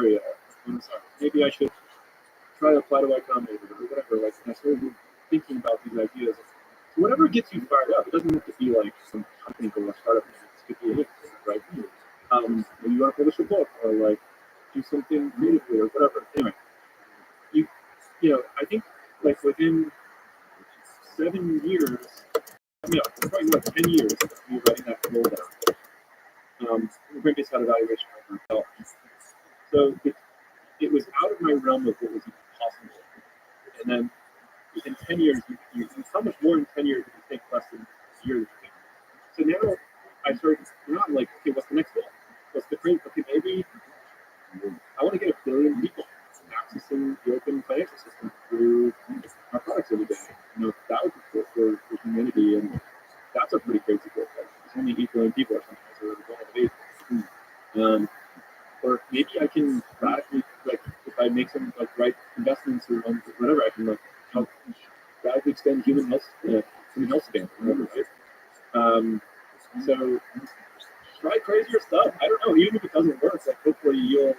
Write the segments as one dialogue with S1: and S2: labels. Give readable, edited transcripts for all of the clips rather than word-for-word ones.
S1: area. And so maybe I should try to apply to Y Combinator or whatever. Like, and I started thinking about these ideas. So whatever gets you fired up, it doesn't have to be like some company or a startup. It could be anything, right? Maybe you want to publish a book or like do something creatively or whatever. Anyway, I think like within 7 years, probably like 10 years of me writing that goal down. We're based on evaluation of myself. So it was out of my realm of what was even possible. And then within 10 years, you how much more in 10 years if you take less than a year? So now I started, not like, okay, what's the next goal? What's the great? Okay, maybe I want to get 1 billion people accessing the open financial system through our products every day. That would be cool for humanity, and that's a pretty crazy goal. Like, it's only 8 billion people or something, so we're going to 8. Or maybe I can radically, like, if I make some like right investments or whatever, I can like help radically extend human health span. Whatever, right? So try crazier stuff. I don't know. Even if it doesn't work, like hopefully you'll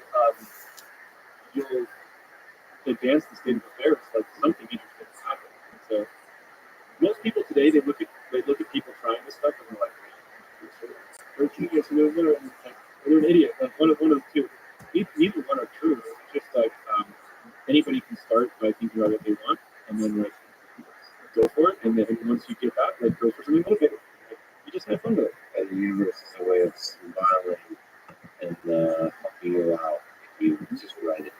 S1: advance the state of affairs. Like something interesting is happening. So most people today they look at people trying this stuff and they're like, they're genius, they're an idiot. Like one of the two. Neither one are true. It's just like anybody can start by thinking about what they want and then like go for it. And then once you get that, like go for something motivating. Like, you just have fun with it.
S2: And the universe is a way of smiling and helping you out. If you just write it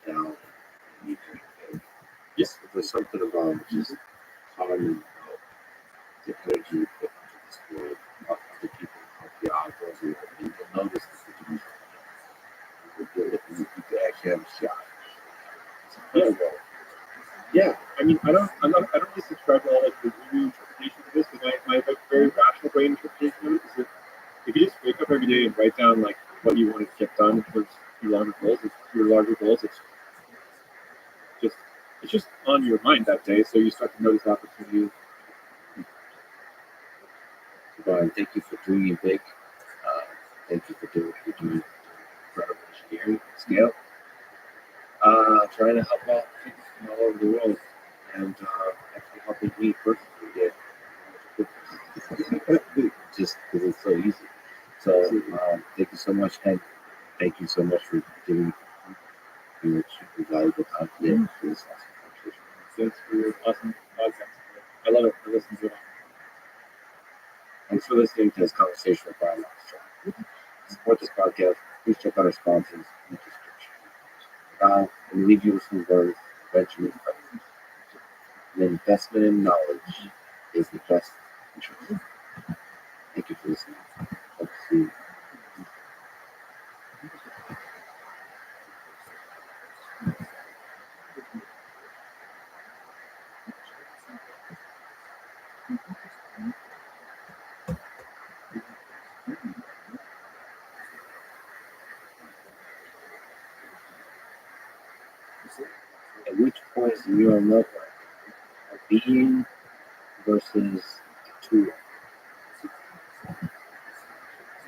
S2: down, and you can. Yes, there's something about just common the energy you put into this world, help other people, help you out, and you'll notice that you can actually have a shot.
S1: Yeah. I mean, I don't really subscribe to all like the new interpretation of this, because my like, very rational brain interpretation of it is that if you just wake up every day and write down like what you want to get done towards your larger goals, it's just on your mind that day, so you start to notice opportunities.
S2: Brian, thank you for dreaming big. Thank you for doing what you're doing. Incredible engineering scale. Trying to help out people from all over the world, and actually helping me personally get just because it's so easy. So thank you so much, and thank you so much for giving me your valuable time today for this awesome conversation.
S1: Thanks for your awesome podcast. I love it. I listen to it.
S2: Thanks for listening to this conversation with Brian Rothschild. To support this podcast, please check out our sponsors in the description. Now, we leave you with some words of Benjamin Franklin. An investment in knowledge is the best interest. Thank you for listening. Hope to see you. At which point is the neural network a being versus a tool?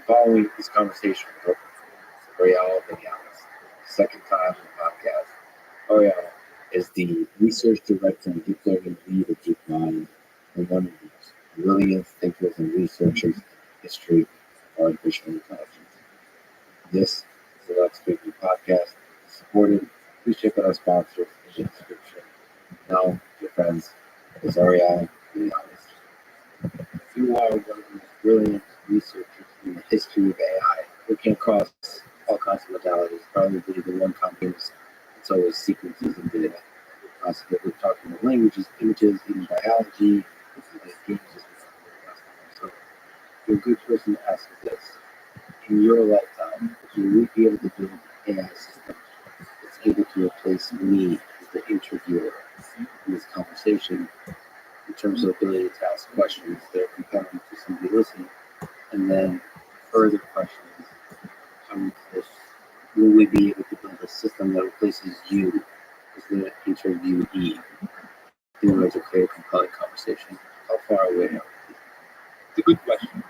S2: Following this conversation with Royale Vinales, second time in the podcast. Royale is the research director and deep learning lead at DeepMind, and one of the most brilliant thinkers and researchers in the history of artificial intelligence. This is the Let's Speak podcast. Supported. Please check out our sponsors in the description. Now, your friends, is Royale Vinales. You are one of the most brilliant researchers in the history of AI, looking across all kinds of modalities. Probably the one common it's always sequences and data. So we're talking about languages, images, even biology, games. So you're a good person to ask this. In your lifetime, you would be able to build an AI system that's able to replace me as the interviewer in this conversation in terms of ability to ask questions that are compelling to somebody listening, and then further questions coming to this. Will we be able to build a system that replaces you as the interviewee in order to create a compelling conversation? How far away are we?
S3: It's a good question.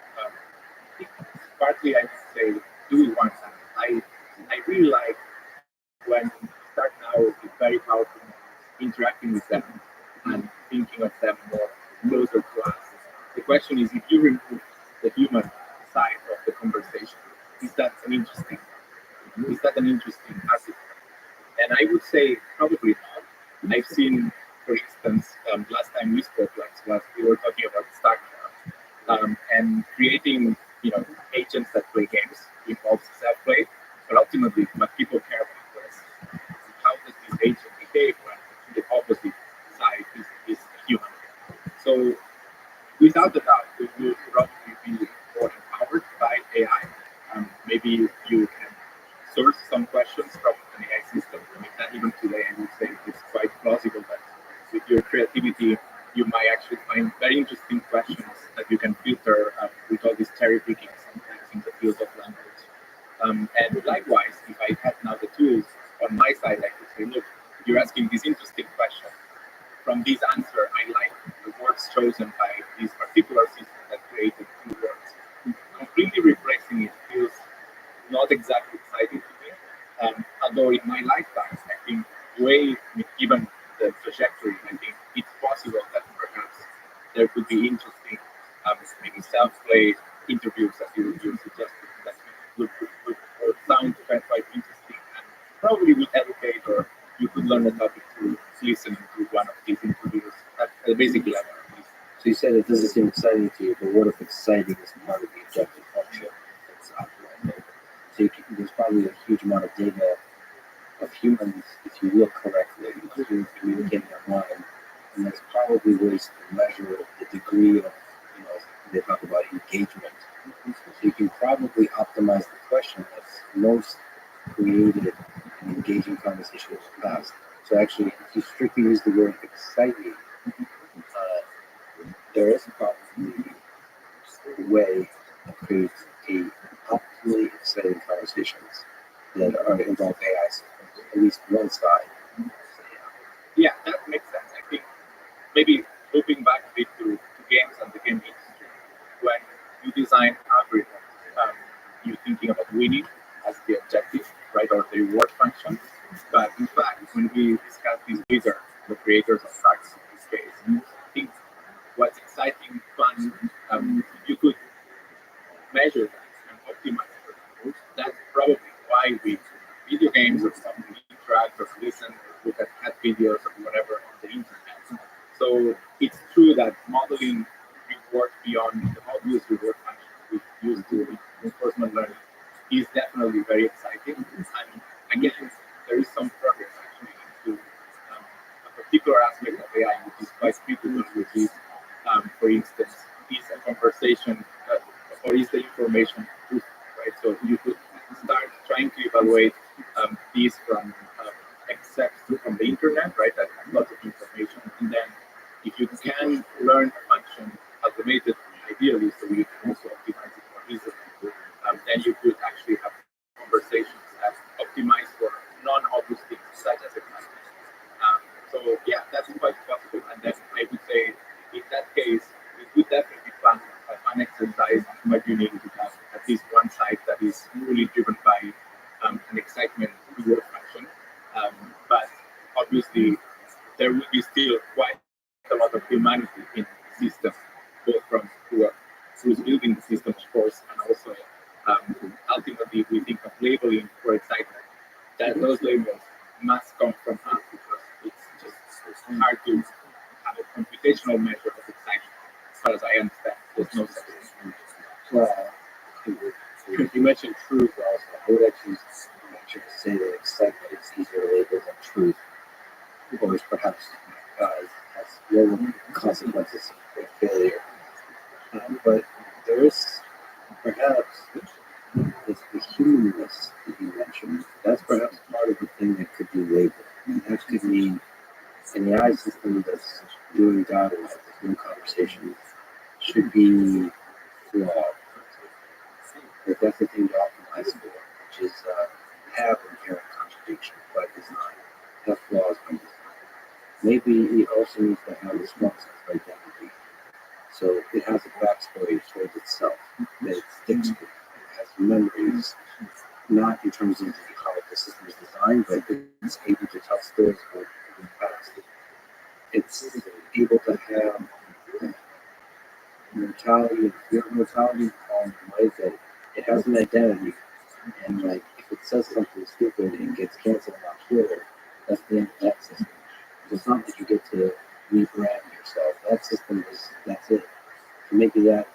S3: Partly I would say, do we want something? I really like powerful models, interacting with them, and thinking of them more closer to us. The question is, if you remove the human side of the conversation, is that an interesting? Is that an interesting artifact? And I would say probably not. I've seen, for instance, last time we spoke, last we were talking about StarCraft, and creating, agents that play games involves self-play, but ultimately, what people care about is how does this agent behave when the opposite side is human. So, without a doubt, we will probably be more empowered by AI. Maybe you can source some questions from an AI system. I mean, that even today, I would say it's quite plausible that with your creativity, you might actually find very interesting questions that you can filter with all this cherry picking sometimes in the field of language. And likewise, if I had now the tools on my side, I could say, look, you're asking this interesting question. From this answer, I like the words chosen by this particular system that created two words. Completely replacing it feels not exactly exciting to me. Although in my lifetime, I think given the trajectory, I think it's possible that perhaps there could be interesting, maybe self-play interviews that you suggested that would or sound quite interesting and probably would educate, or you could learn a topic to listen to one of these interviews at the basic level at least.
S2: So you said it doesn't seem exciting to you, but what if exciting is part of the objective function? It's optimal. So there's probably a huge amount of data of humans, if you look correctly, if you're communicating online, and there's probably ways to measure the degree of, they talk about engagement. So you can probably optimize the question that's most created an engaging conversation in the past. So actually, if you strictly use the word exciting, there is probably a way to create optimally exciting conversations that are involve AI systems, at least one side.
S3: Yeah, that makes sense. I think maybe looping back a bit to games and the game industry, when you design algorithms, you're thinking about winning as the objective, right, or the reward function. But in fact, when we discuss this with the creators of Starks in this case, I think what's exciting, fun, you could measure that and optimize it. That's probably why we video games or something interact or listen or look at cat videos or whatever on the internet. So it's true that modeling reward beyond the obvious reward functions we use to reinforcement learning is definitely very exciting. And again, there is some progress actually into a particular aspect of AI which is quite critical, which is, for instance, is a conversation or is the information truth, right? So you could start trying to evaluate these from excerpts from the internet, right? That has lots of information, and then if you can learn a function automated, ideally, so you can also optimize it more easily, then you could actually have conversations that optimize for non-obvious things such as excitement. So yeah, that's quite possible, and then I would say in that case, it would definitely plan an exercise what you need to have at least one side that is really driven by an excitement reward function. But obviously, there will be still quite a lot of humanity in the system, both from who's building the system, of course, and also ultimately we think of labeling for excitement. That those labels must come from us because it's hard to have a computational measure of excitement. As far as I understand, there's no such thing.
S2: Well, you mentioned truth also. I would actually venture to say that excitement is easier to label than truth, or is perhaps has lower consequences for failure. But there is perhaps the humanness that you mentioned. That's perhaps part of the thing that could be labeled. And that could mean an AI system that's doing dialogue, that's doing conversation, should be flawed. But that's the thing to optimize for, which is have inherent contradiction by design, have flaws by design. Maybe it also needs to have a strong sense of identity. So it has a backstory towards itself that it sticks with. It has memories, not in terms of how the system is designed, but it's able to tell stories about it's able to have mortality and fear of mortality on ways that it has an identity. And like if it says something stupid and gets canceled on Twitter, that's the end of that system. It's not that you get to rebrand yourself. That system that's it. To make it that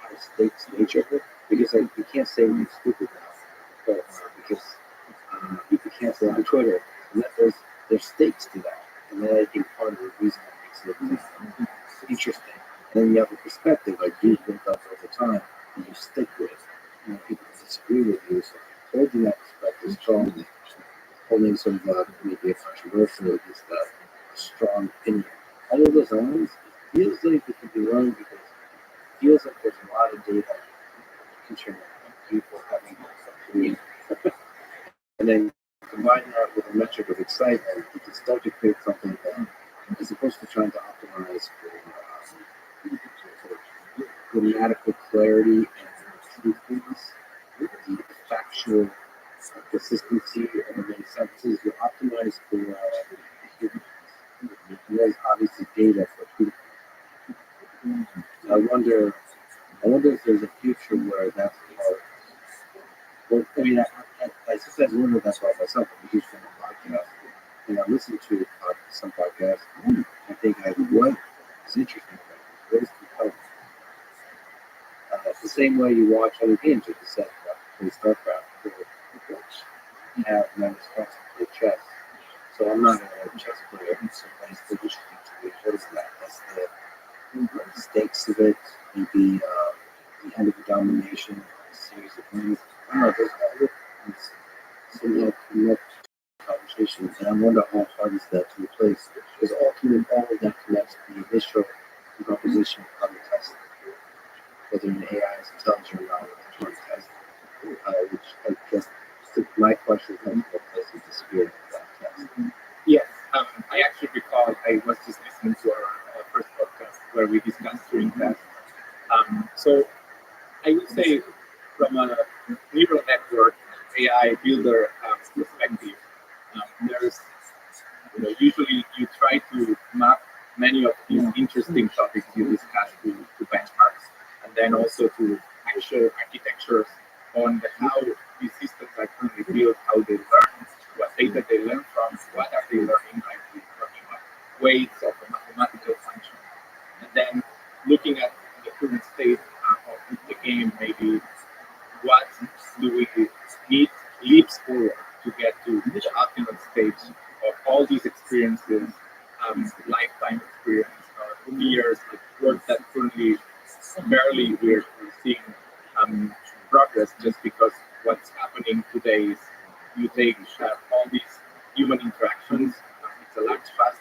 S2: high stakes nature of it, because like you can't say you're stupid now, but because you can cancel on Twitter, and there's stakes to that, and then I think part of the reason that makes it interesting. And then you have a perspective like you built up over time, and you stick with. People disagree with you, so holding that perspective strongly, holding some maybe a controversial, at least a strong opinion. All of those elements, it feels like it can be wrong because it feels like there's a lot of data contributing people having opinion. And then combine that with a metric of excitement, you can start to create something that, as opposed to trying to optimize for grammatical clarity and truthfulness, the factual consistency of the many sentences, you optimize for there's obviously data for truth. I wonder if there's a future where that's part. Well, I mean, I sometimes wonder that about myself. I'm a huge fan of podcasts, and I listen to some podcasts. I think, what is interesting about this? What is compelling? It's the same way you watch other games, like you said, play StarCraft, or have members constantly play chess. So I'm not a chess player, so it's still interesting to me. What is that? That's the stakes of it, maybe the end of the domination, a series of things. I don't know, there's some conversation, and I wonder how hard is that to replace, because ultimately all of that connects to the initial proposition of the test, whether an AI is intelligent or not, which I guess my question comes from a place of the spirit of that test.
S3: Yes, I actually recall I was just listening to our first podcast where we discussed Turing tests. So I would say from a neural network AI builder perspective, there's usually you try to map many of these interesting topics you discuss to benchmarks, and then also to actual architectures on how these systems are currently built, how they learn, what data they learn from, what are they learning, like we're talking about weights of a mathematical function, and then looking at the current state of the game, maybe what do we need leaps forward to get to the optimal stage of all these experiences, lifetime experience, years, work that currently barely we're seeing progress, just because what's happening today is you take all these human interactions, it's a large vast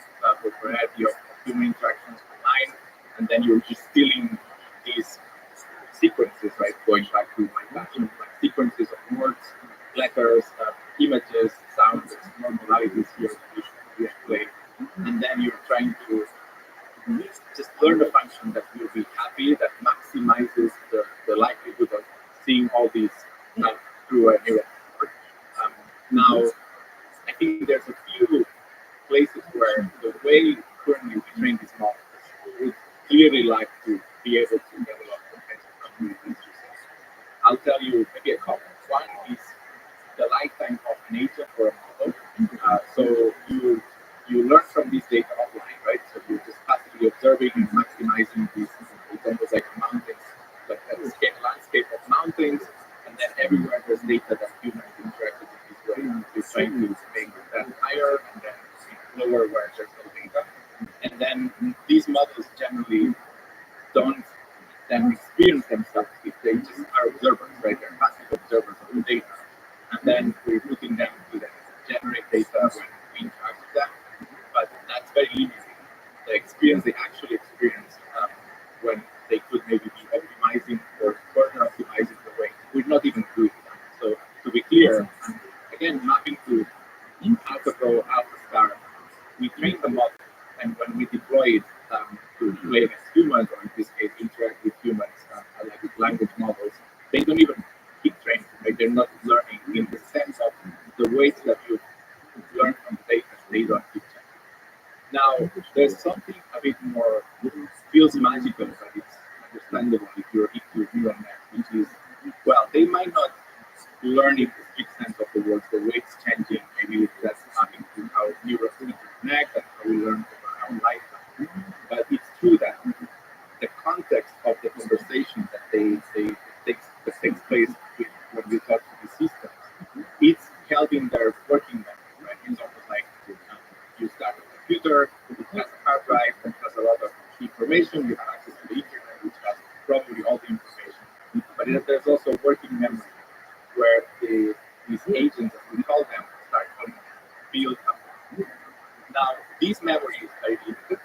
S3: variety of human interactions online, and then you're distilling these sequences, right? Going back to my passion, like sequences of words, letters, images, sounds, more modalities here, display, and then you're trying to just learn a function that will be happy, that maximizes the likelihood of seeing all these through a neural network. Now, I think there's a few places where the way currently we train these models would clearly like to be able to develop potential communities. I'll tell you maybe a couple. One is the lifetime of an agent or a model. So you learn from this data offline, right? So you're just passively observing and maximizing these. It's almost like mountains, like a landscape of mountains, and then everywhere there's data that humans interacted in this way. You're trying to make that higher and then lower where there's no data. And then these models generally don't then experience themselves if they just are observers, right? They're passive observers of the data. And then we're putting them to generate data when we interact with them. But that's very limited. The experience they actually experience when they could maybe be optimizing or further optimizing the way we're not even doing that. So to be clear, again, mapping to AlphaGo, AlphaStar, we train the model, and when we deploy it to play against humans, or in this case, interact with humans, like with language models, they don't even keep training. Right? They're not learning in the sense of the weights that you learn from the data. They don't keep training. Now, Now, there's something a bit more, feels magical, but it's understandable if you're into neural net, which is, well, they might not learn in the strict sense of the words, the way it's changing, maybe that's nothing to how neurons connect and how we learn over our lifetime. But it's true that the context of the conversation that takes place when you talk to the systems, it's held in their working memory, right? It's almost like you start a computer, it has a hard drive, it has a lot of information, you have access to the internet, which has probably all the information. But there's also working memory where these agents, as we call them, start to build up. Now, these memories are limited.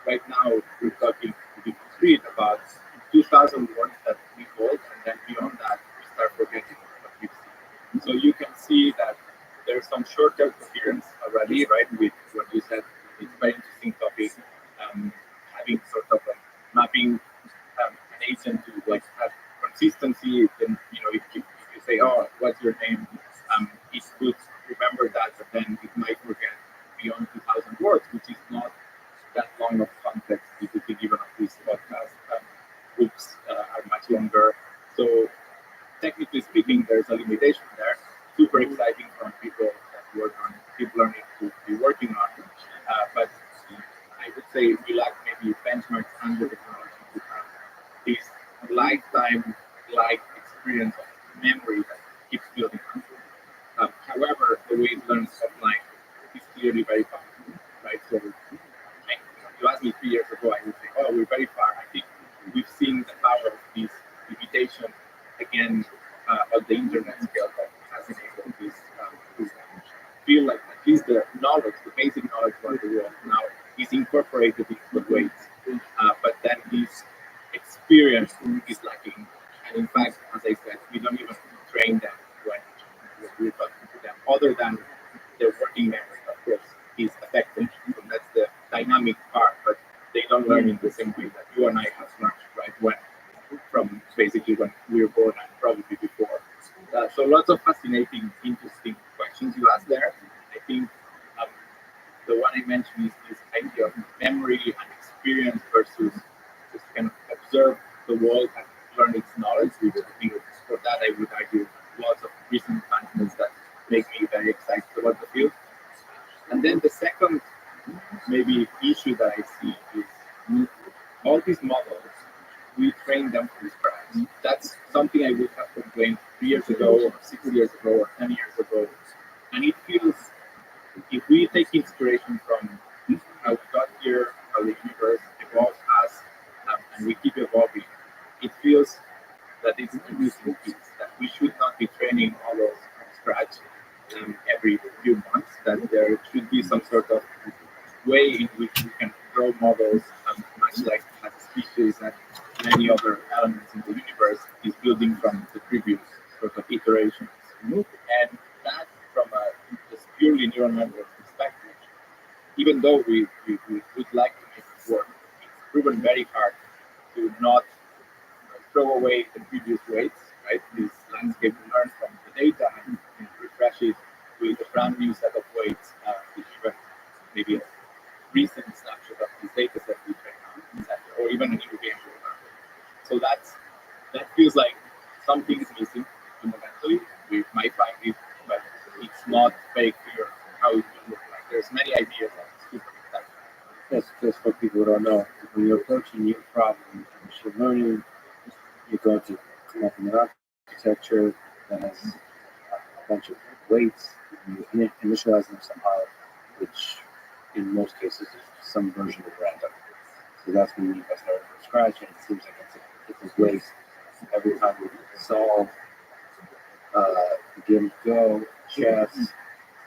S3: Right now, we're talking to the street about 2,000 words that we hold, and then beyond that, we start forgetting what we've seen. So you can see that there's some short-term coherence already, right? With what you said, it's a very interesting topic. Having sort of a mapping an agent to like have consistency. Then if you say, "Oh, what's your name?" It could remember that, but then it might forget beyond 2,000 words, which is not that long of context. You could think even of this podcast. Books are much longer. So technically speaking, there's a limitation there. Super exciting from people that work on deep learning to be working on. But I would say we lack maybe benchmarks and the technology to have this lifetime-like experience of memory that keeps building on. However, the way it learns offline is clearly very powerful, right? So you asked me 3 years ago, I would say, "Oh, we're very far." I think we've seen the power of this imitation again on the internet scale that has enabled this to feel like at least the knowledge, the basic knowledge about the world now is incorporated into the weights. But then this experience is lacking. And in fact, as I said, we don't even train them when we're talking to them, other than their working memory, of course, is affected. So that's the dynamic part, but they don't learn in the same way that you and I have learned, right? From basically when we were born and probably before. So lots of fascinating, interesting questions you asked there. I think the one I mentioned is this idea of memory and experience versus just kind of observe the world and learn its knowledge, which I think for that I would argue lots of recent advancements that make me very excited about the field. And then the second maybe issue that I see is all these models, we train them from scratch. That's something I would have complained 3 years ago, or 6 years ago, or 10 years ago. And it feels, if we take inspiration from how we got here, how the universe evolved us, and we keep evolving, it feels that it's a missing piece, that we should not be training models from scratch every few months, that there should be some sort of way in which we can grow models, much like as a species and many other elements in the universe is building from the previous sort of iterations. And that, from a just purely neural network perspective, even though we would like to make it work, it's proven very hard to not throw away the previous weights, right? This landscape we learn from the data and refresh it with a brand new set of weights, which even maybe a recent snapshot of this data set we train on, or even a new game program. So that feels like something is missing fundamentally. We might find it, but it's not very clear how it will look like. There's many ideas on super exciting.
S2: Just for people who don't know, when you're approaching new problems in machine learning, you're going to come up with an architecture that has a bunch of weights, and you initialize them somehow, which in most cases is some version of random. So that's what we mean by starting from scratch, and it seems like it's a waste every time we solve the game of Go, chess,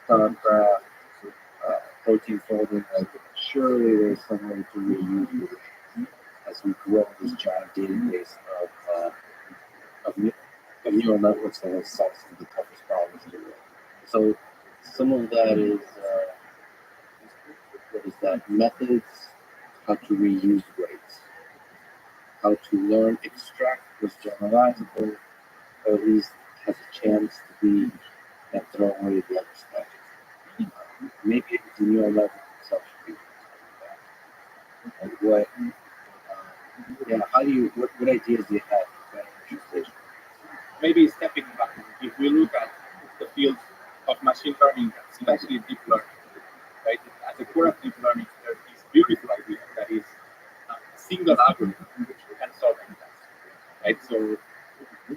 S2: StarCraft, protein folding. Like, surely there's some way to reuse it as we grow this giant database of neural networks that have solved some of the toughest problems in the world. So some of that is methods, how to reuse weights, how to learn extract what's generalizable, or at least has a chance to be that throw away the other stuff. Maybe the neural network itself should be what how do you what ideas do you have for translation?
S3: Maybe stepping back, if we look at the field of machine learning, especially deep learning, right? At the core of deep learning, there's this beautiful idea that is a single algorithm which can solve any task, right? So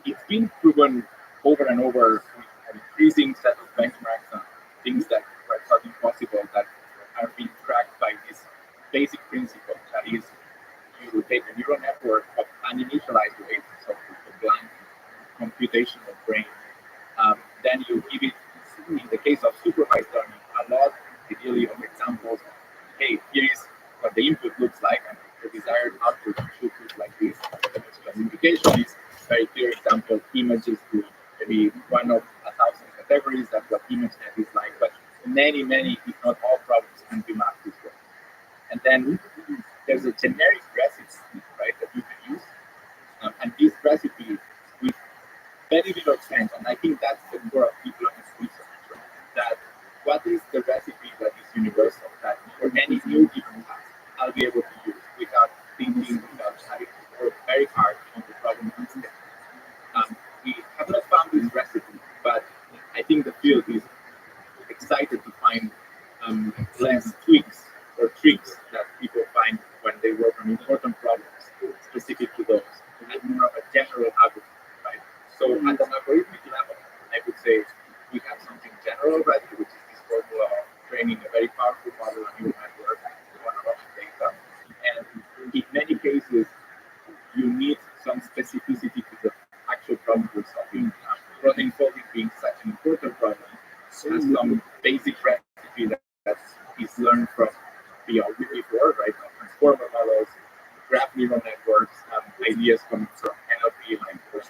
S3: it's been proven over and over with an increasing set of benchmarks and things that were thought impossible that are being tracked by this basic principle that is you take a neural network of uninitialized weight, so the blank computational brain, then you give it, in the case of supervised learning, a lot, ideally, of examples. Hey, here is what the input looks like, and the desired output should look like this. The classification is a very clear example. Images to maybe one of 1,000 categories. That's what ImageNet is like. But many, if not all problems can be mapped this way. And then there's a generic recipe, right, that you can use. And this recipe with very little change, and I think that's the core of deep learning research, right? That what is the recipe that is universal, that for any new given task, I'll be able to use without thinking, without having to work very hard on the problem instead. We have not found this recipe, but I think the field is excited to find less tweaks or tricks that people find when they work on important problems specific to those, and more of a general algorithm, right? So at an algorithmic level, I would say we have something general already, which is this formula of training a very powerful model on neural network on a lot of data. And in many cases, you need some specificity to the actual problem you're solving. Protein folding being such an important problem has some basic recipe that is learned from beyond before, right? Transformer models, graph neural networks, ideas coming from NLP, like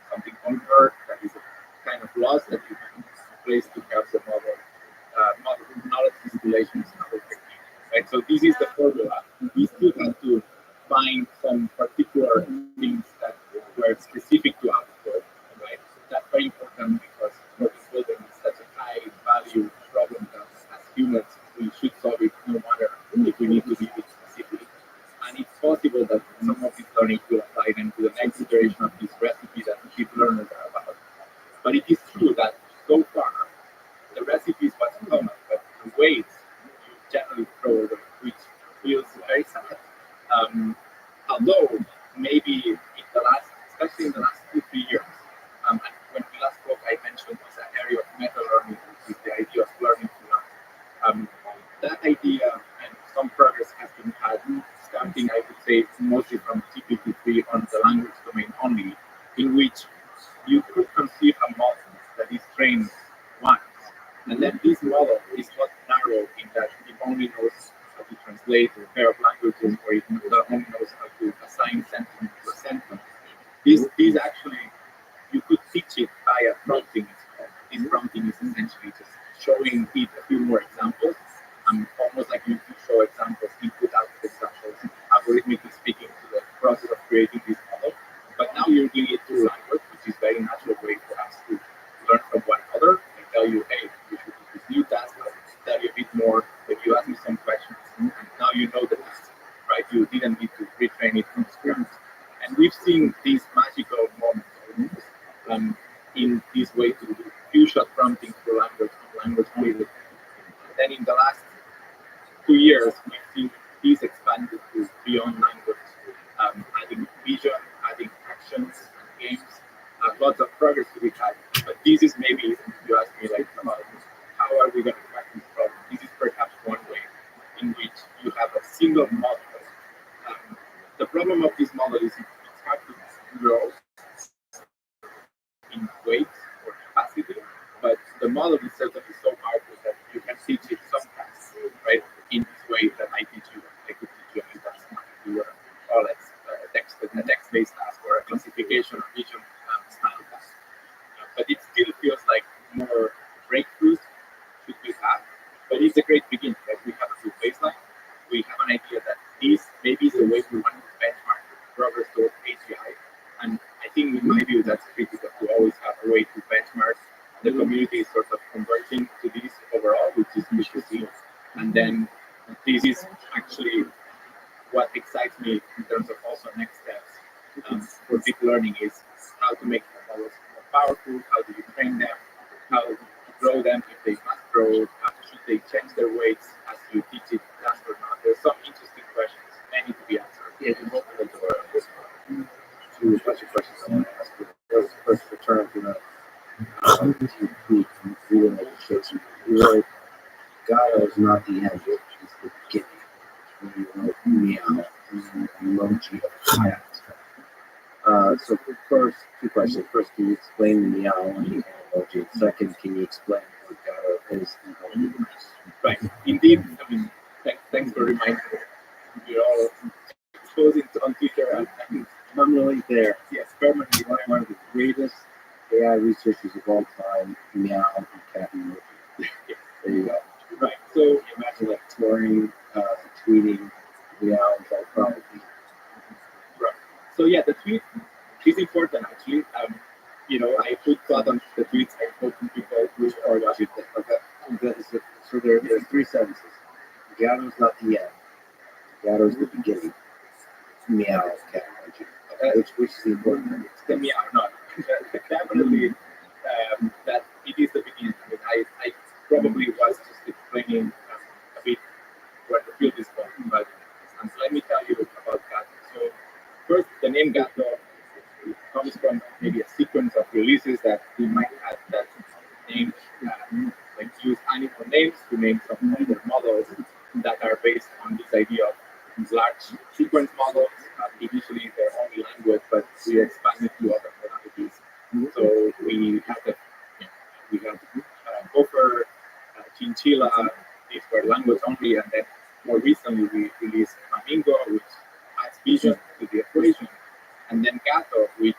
S3: something convert that is a kind of loss that you can place to have the model knowledge distillation is another technique, right? So this is the formula. We still have to find some particular things that were specific to our code, right? That's very important because protein building is such a high value problem that as humans we should solve it no matter if we need to be specific. And it's possible that some of this learning will apply then to the next iteration of this recipe that deep learners are about. But it is true that so far the recipe is what's common, but the weights you generally throw away, which feels very sad. Although maybe in the last, especially in the last 2-3 years, and when we last spoke, I mentioned this area of meta learning, which is the idea of learning to learn. That idea and some progress has been had, starting, I would say, mostly from GPT-3 on the language domain only, in which you could conceive a model that is trained once, and then this model is not narrow in that it only knows how to translate a pair of languages, or it only knows how to assign sentiment to a sentence. This actually, you could teach it by a prompting. This prompting is essentially just showing it a few more examples, almost like you show examples, input, output examples, algorithmically speaking to the process of creating this model. But now you're doing it through language, which is a very natural way for us to learn from one another. I tell you, hey, you should do this new task. I'll tell you a bit more. Then you ask me some questions, and now you know the task, right? You didn't need to retrain it from scratch. And we've seen these magical moments in this way to do few-shot prompting through language only. Then in the last 2 years, we've seen these expanded to beyond language, adding vision, adding actions, and games. Lots of progress to be had. But this is maybe, if you ask me, like, about how are we going to crack this problem? This is perhaps one way in which you have a single model. The problem of this model is it's hard to grow in weight or capacity, but the model itself is so powerful that you can teach it some tasks, right? In this way that I teach you, I could teach you a task if you were all a text-based task or a classification or vision style task. But it still feels like more breakthroughs should be had. But it's a great beginning, right? We have a good baseline. We have an idea that this maybe is the way we want to benchmark progress towards AGI. And I think in my view that's critical to always have a way to benchmark. The community is sort of converging to this overall, which is good to see. And then this is actually learning is how to make the models more powerful, how do you train them, how to grow them if they must grow, should they change their weights as you teach it fast or not. There's some interesting questions, many to be answered.
S2: Yeah, you open the door. Two bunch of questions I want to ask. First return to the relationships. You wrote, God is not the end, it's the beginning. And you wrote meow, emoji of cat. So first, two questions. First, can you explain the meow and the emoji? Second, can you explain what God is and how it works?
S3: Right. Indeed, I mean, thanks for reminding me. We're all exposing on Twitter and
S2: Permanently there.
S3: yes, permanently.
S2: One of the greatest AI researchers of all time, meow and cat emoji.
S3: Yes.
S2: There you go.
S3: Right. So
S2: Imagine like touring, tweeting, meow, all probably.
S3: right. So yeah, the tweet is important actually. I put thought on the tweets I put to people who are watching.
S2: So there's three sentences. Gatto's not the end. Gatto's the beginning. Meow, cat emoji. Which is the important one?
S3: The meow, not definitely that it is the beginning. I mean, I probably was just explaining a bit where the field is going, but let me tell you about Gato. So first, the name Gato comes from maybe a sequence of releases that we might have that name, like use animal names to name some other models that are based on this idea of large sequence models. Initially, their only language, but we expanded to other modalities. So we have Gopher, Chinchilla, these were language only, and then more recently we released Flamingo, which adds vision to the equation, and then Gato, which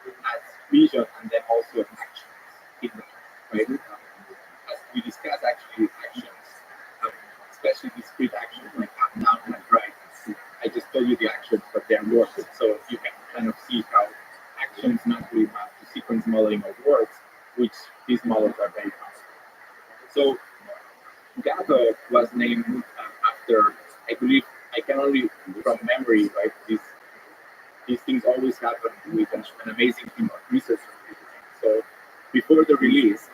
S3: adds vision and then also actions in them, right? As we discussed, actually, actions, especially discrete actions like up, down, and right. I just told you the actions, but they're words, so you can kind of see how actions naturally map to sequence modeling of words, which these models are very powerful. So Gato was named after, I believe, I can only from memory, right? These things always happen with an amazing team of researchers. So before the release,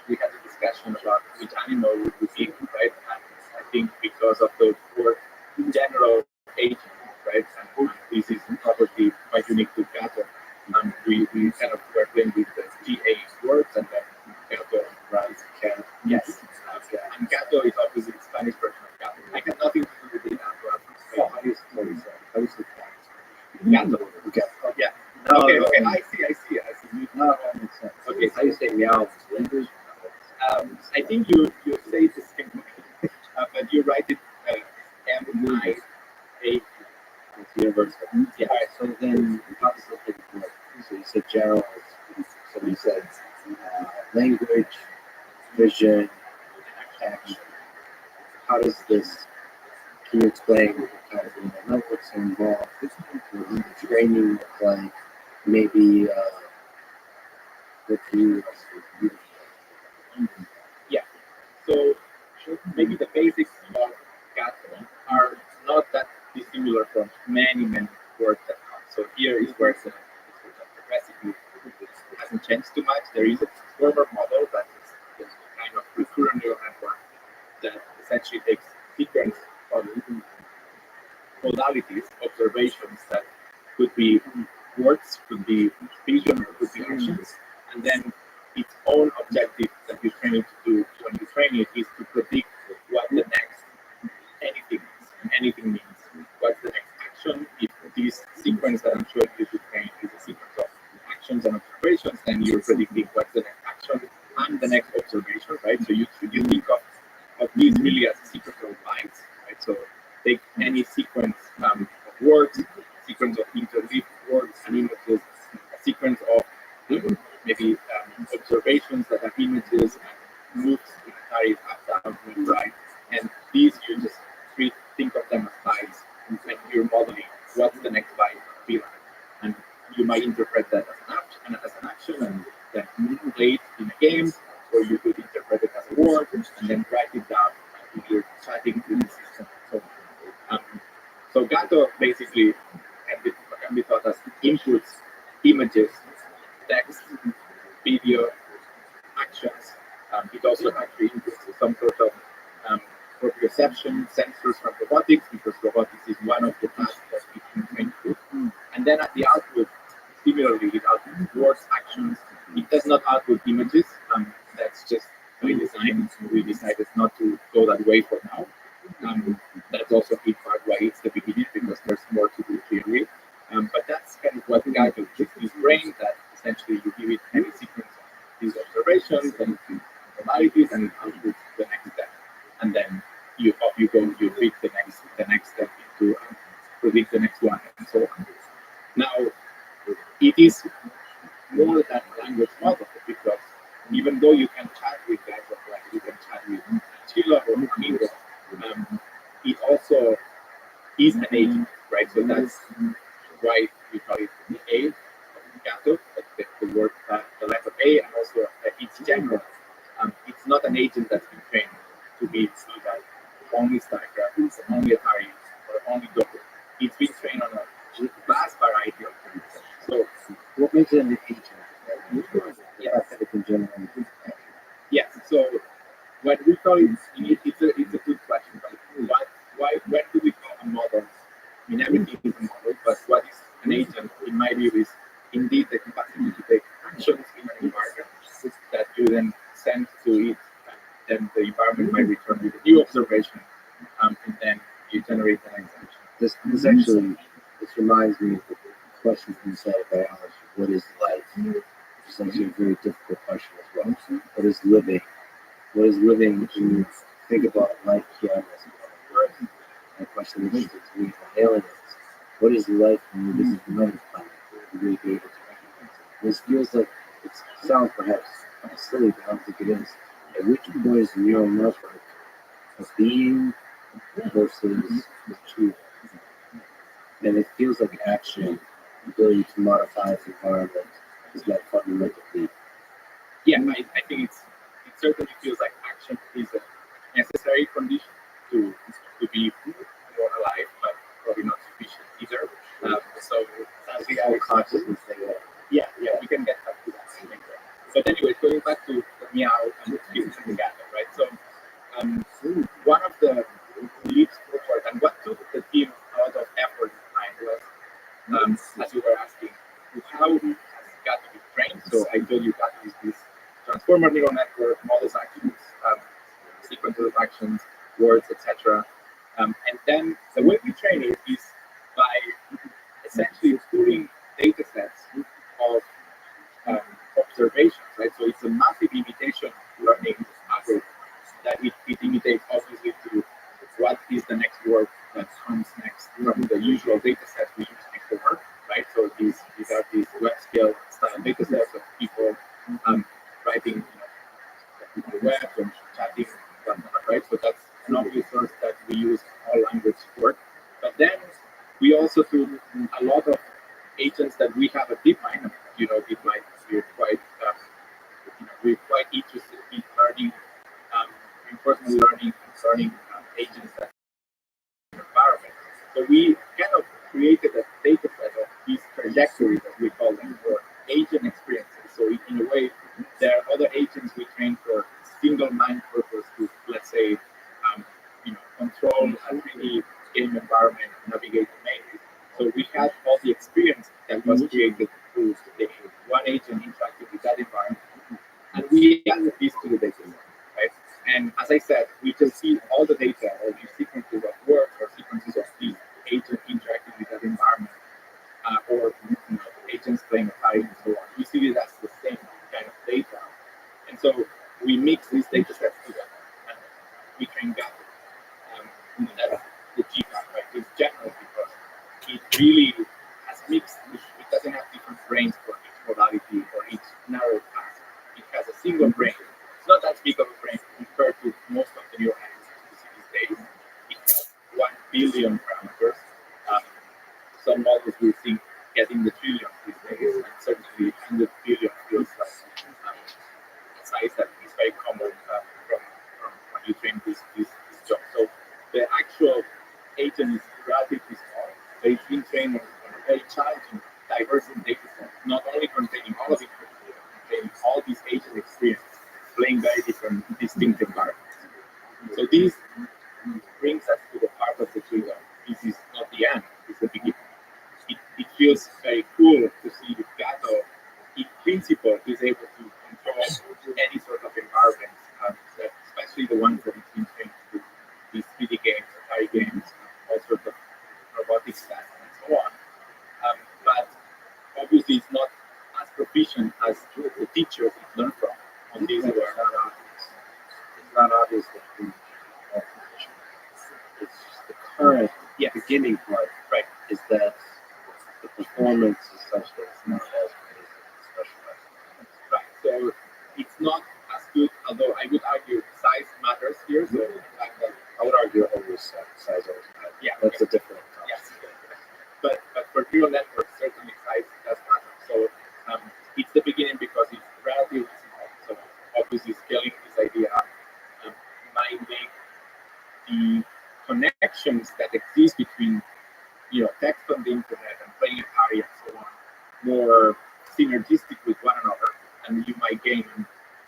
S3: we had a discussion about which animal would we pick, right? And I think because of the word in general aging, right? And this is probably quite unique to Gato. We kind of were playing with the GA words and then Gato runs cat. Yes. And Gato is obviously the Spanish version of Gato. I have nothing to do with the Gato.
S2: Oh, how do you spell this? How do you say
S3: Gato.
S2: Okay.
S3: Yeah.
S2: No,
S3: Okay,
S2: no,
S3: okay.
S2: no.
S3: I see.
S2: No, that makes sense.
S3: Okay,
S2: How do you say meow? Language?
S3: I think you say the same way, but you write it M-I-A.
S2: It's universal.
S3: Yeah.
S2: All right, so then how does it work? So you said general, so you said language, vision, action. How does this, can you explain what kind of notebooks are involved? What the training look like? Maybe what you
S3: Yeah. So maybe the basics of Gatsby are not that dissimilar from many words that come. So here is where the recipe hasn't changed too much. There is a former model that is just kind of recurrent neural network that essentially takes sequence of modalities, observations that could be words, could be vision, or could be actions, and then its own objective that you train it to do when you train it is to predict what the next anything means. What's the next action? If this sequence that I'm showing you to train is a sequence of actions and observations, then you're predicting what's the next action and the next observation, right? So you think of these really as a sequence of bytes, right? So take any sequence of words, sequence of interleaved words and images, a sequence of maybe observations that have images and moves in a carry up, down, and right. And these you just think of them as bytes, and you're modeling what's the next byte be like. And you might interpret that as an action and then play it in a game, or you could interpret it as a word and then write it down if you're chatting with the system. So Gato basically can be thought as inputs also actually includes some sort of proprioception sensors from robotics, because robotics is one of the tasks that we can train to. And then at the output, similarly, it outputs words, actions. It does not output images. That's just by design. We decided not to go that way for now. That's also a big part why it's the beginning, because there's more to do clearly. But that's kind of what guided this brain, that essentially you give it any sequence of these observations and normalities, and it outputs the next step. And then you go, you pick the next step to predict the next one, and so on. Now, it is more than a language model, because even though you can chat with that, like you can chat with Chila or Flamingo, it also is an agent, right? So that's why we call it the A of Gato, the word, the letter A, and also it's general. It's not an agent that's been trained to be either only Starcraft, only Atari, or only Go. It's been trained on a vast variety of things. So,
S2: what makes it an agent? It's in general.
S3: Yes. So when we call it, it's a good question. But when do we call a model? I mean, everything is a model, but what is an agent, in my view, is indeed the capacity to take actions in an environment that you then send to it, and then the environment might return with a new observation, and then you generate an action.
S2: This reminds me of the question inside biology. What is life? Which is actually a very difficult question as well. What is living? What is living when you think about life here on this planet? The question is we aliens. What is life when you visit another planet? Will we be able to recognize it? This feels like it sounds perhaps silly, but I don't think it is. At which point is the neural network a being versus the truth? And it feels like action, the ability to modify the environment, is that fundamental leap.
S3: Yeah, I think it certainly feels like action is a necessary condition to be more alive, but probably not sufficient either. So
S2: That's all consciousness thing.
S3: yeah, we can get back to that later. But anyway, going back to the meow and the skills and the gather, right? So one of the leaps forward, and what took the team a lot of effort behind was, as you were asking, how has got to be trained. So I told you that is this transformer neural network, models actions, sequences of actions, words, etc. And then the way we train it is by essentially pulling data sets of observations, right? So it's a massive imitation learning algorithm that it imitates obviously to what is the next word that comes next from the usual data sets we use before, right? So these are these web scale style data sets of people writing on the web and chatting, right? So that's an obvious source that we use all language support. But then we also do a lot of agents that we have at DeepMind. DeepMind, we're quite interested in learning, reinforcement learning, concerning agents that environment. So we kind of created a data set of these trajectories, as we call them, for agent experiences. So in a way, there are other agents we train for single mind purpose to, let's say, control a 3D game environment, navigate the maze. So we had all the experience that was created through the one agent interacting with that environment, and we added this to the data set, right? And as I said, we can see all the data, or these sequences of words, or sequences of these agents interacting with that environment, or agents playing a fight and so on. We see it as the same kind of data, and so we mix these data sets together, and we train GAP. That's the GPAC, right? It's general because it really has mixed. It doesn't have different brains for each modality or each narrow task. It has a single brain. It's not that big of a brain compared to most of the neural networks we see these days. It has 1 billion parameters. Some models we think getting the trillions these days, and certainly 100 billion feels like a size that is very common from when you train this job. So the actual agent is relatively small, but it's been trained on a very challenging, diverse data set, not only containing all of it, but containing all these agent experience, playing very different distinct environments. So this brings us to the part of the trigger. This is not the end, it's the beginning. It feels very cool to see Gato, in principle, is able to control any sort of environment, especially the ones that it's been trained to do, these 3D games, Atari games, all sorts of robotics tests, and so on. But obviously, it's not as proficient as the teachers it learned from on these were.
S2: It's not obvious that the it's just the current beginning part,
S3: right?
S2: Is that the performance is such that it's not as good as specialized.
S3: Right. So it's not as good, although I would argue size matters here. So
S2: I would argue always size always matters.
S3: Yeah,
S2: that's a different
S3: concept. Yes. But for neural networks, certainly size does matter. So it's the beginning because it's relatively small. So obviously scaling this idea might make the connections that exist between text on the internet and playing Atari and so on more synergistic with one another, and you might gain.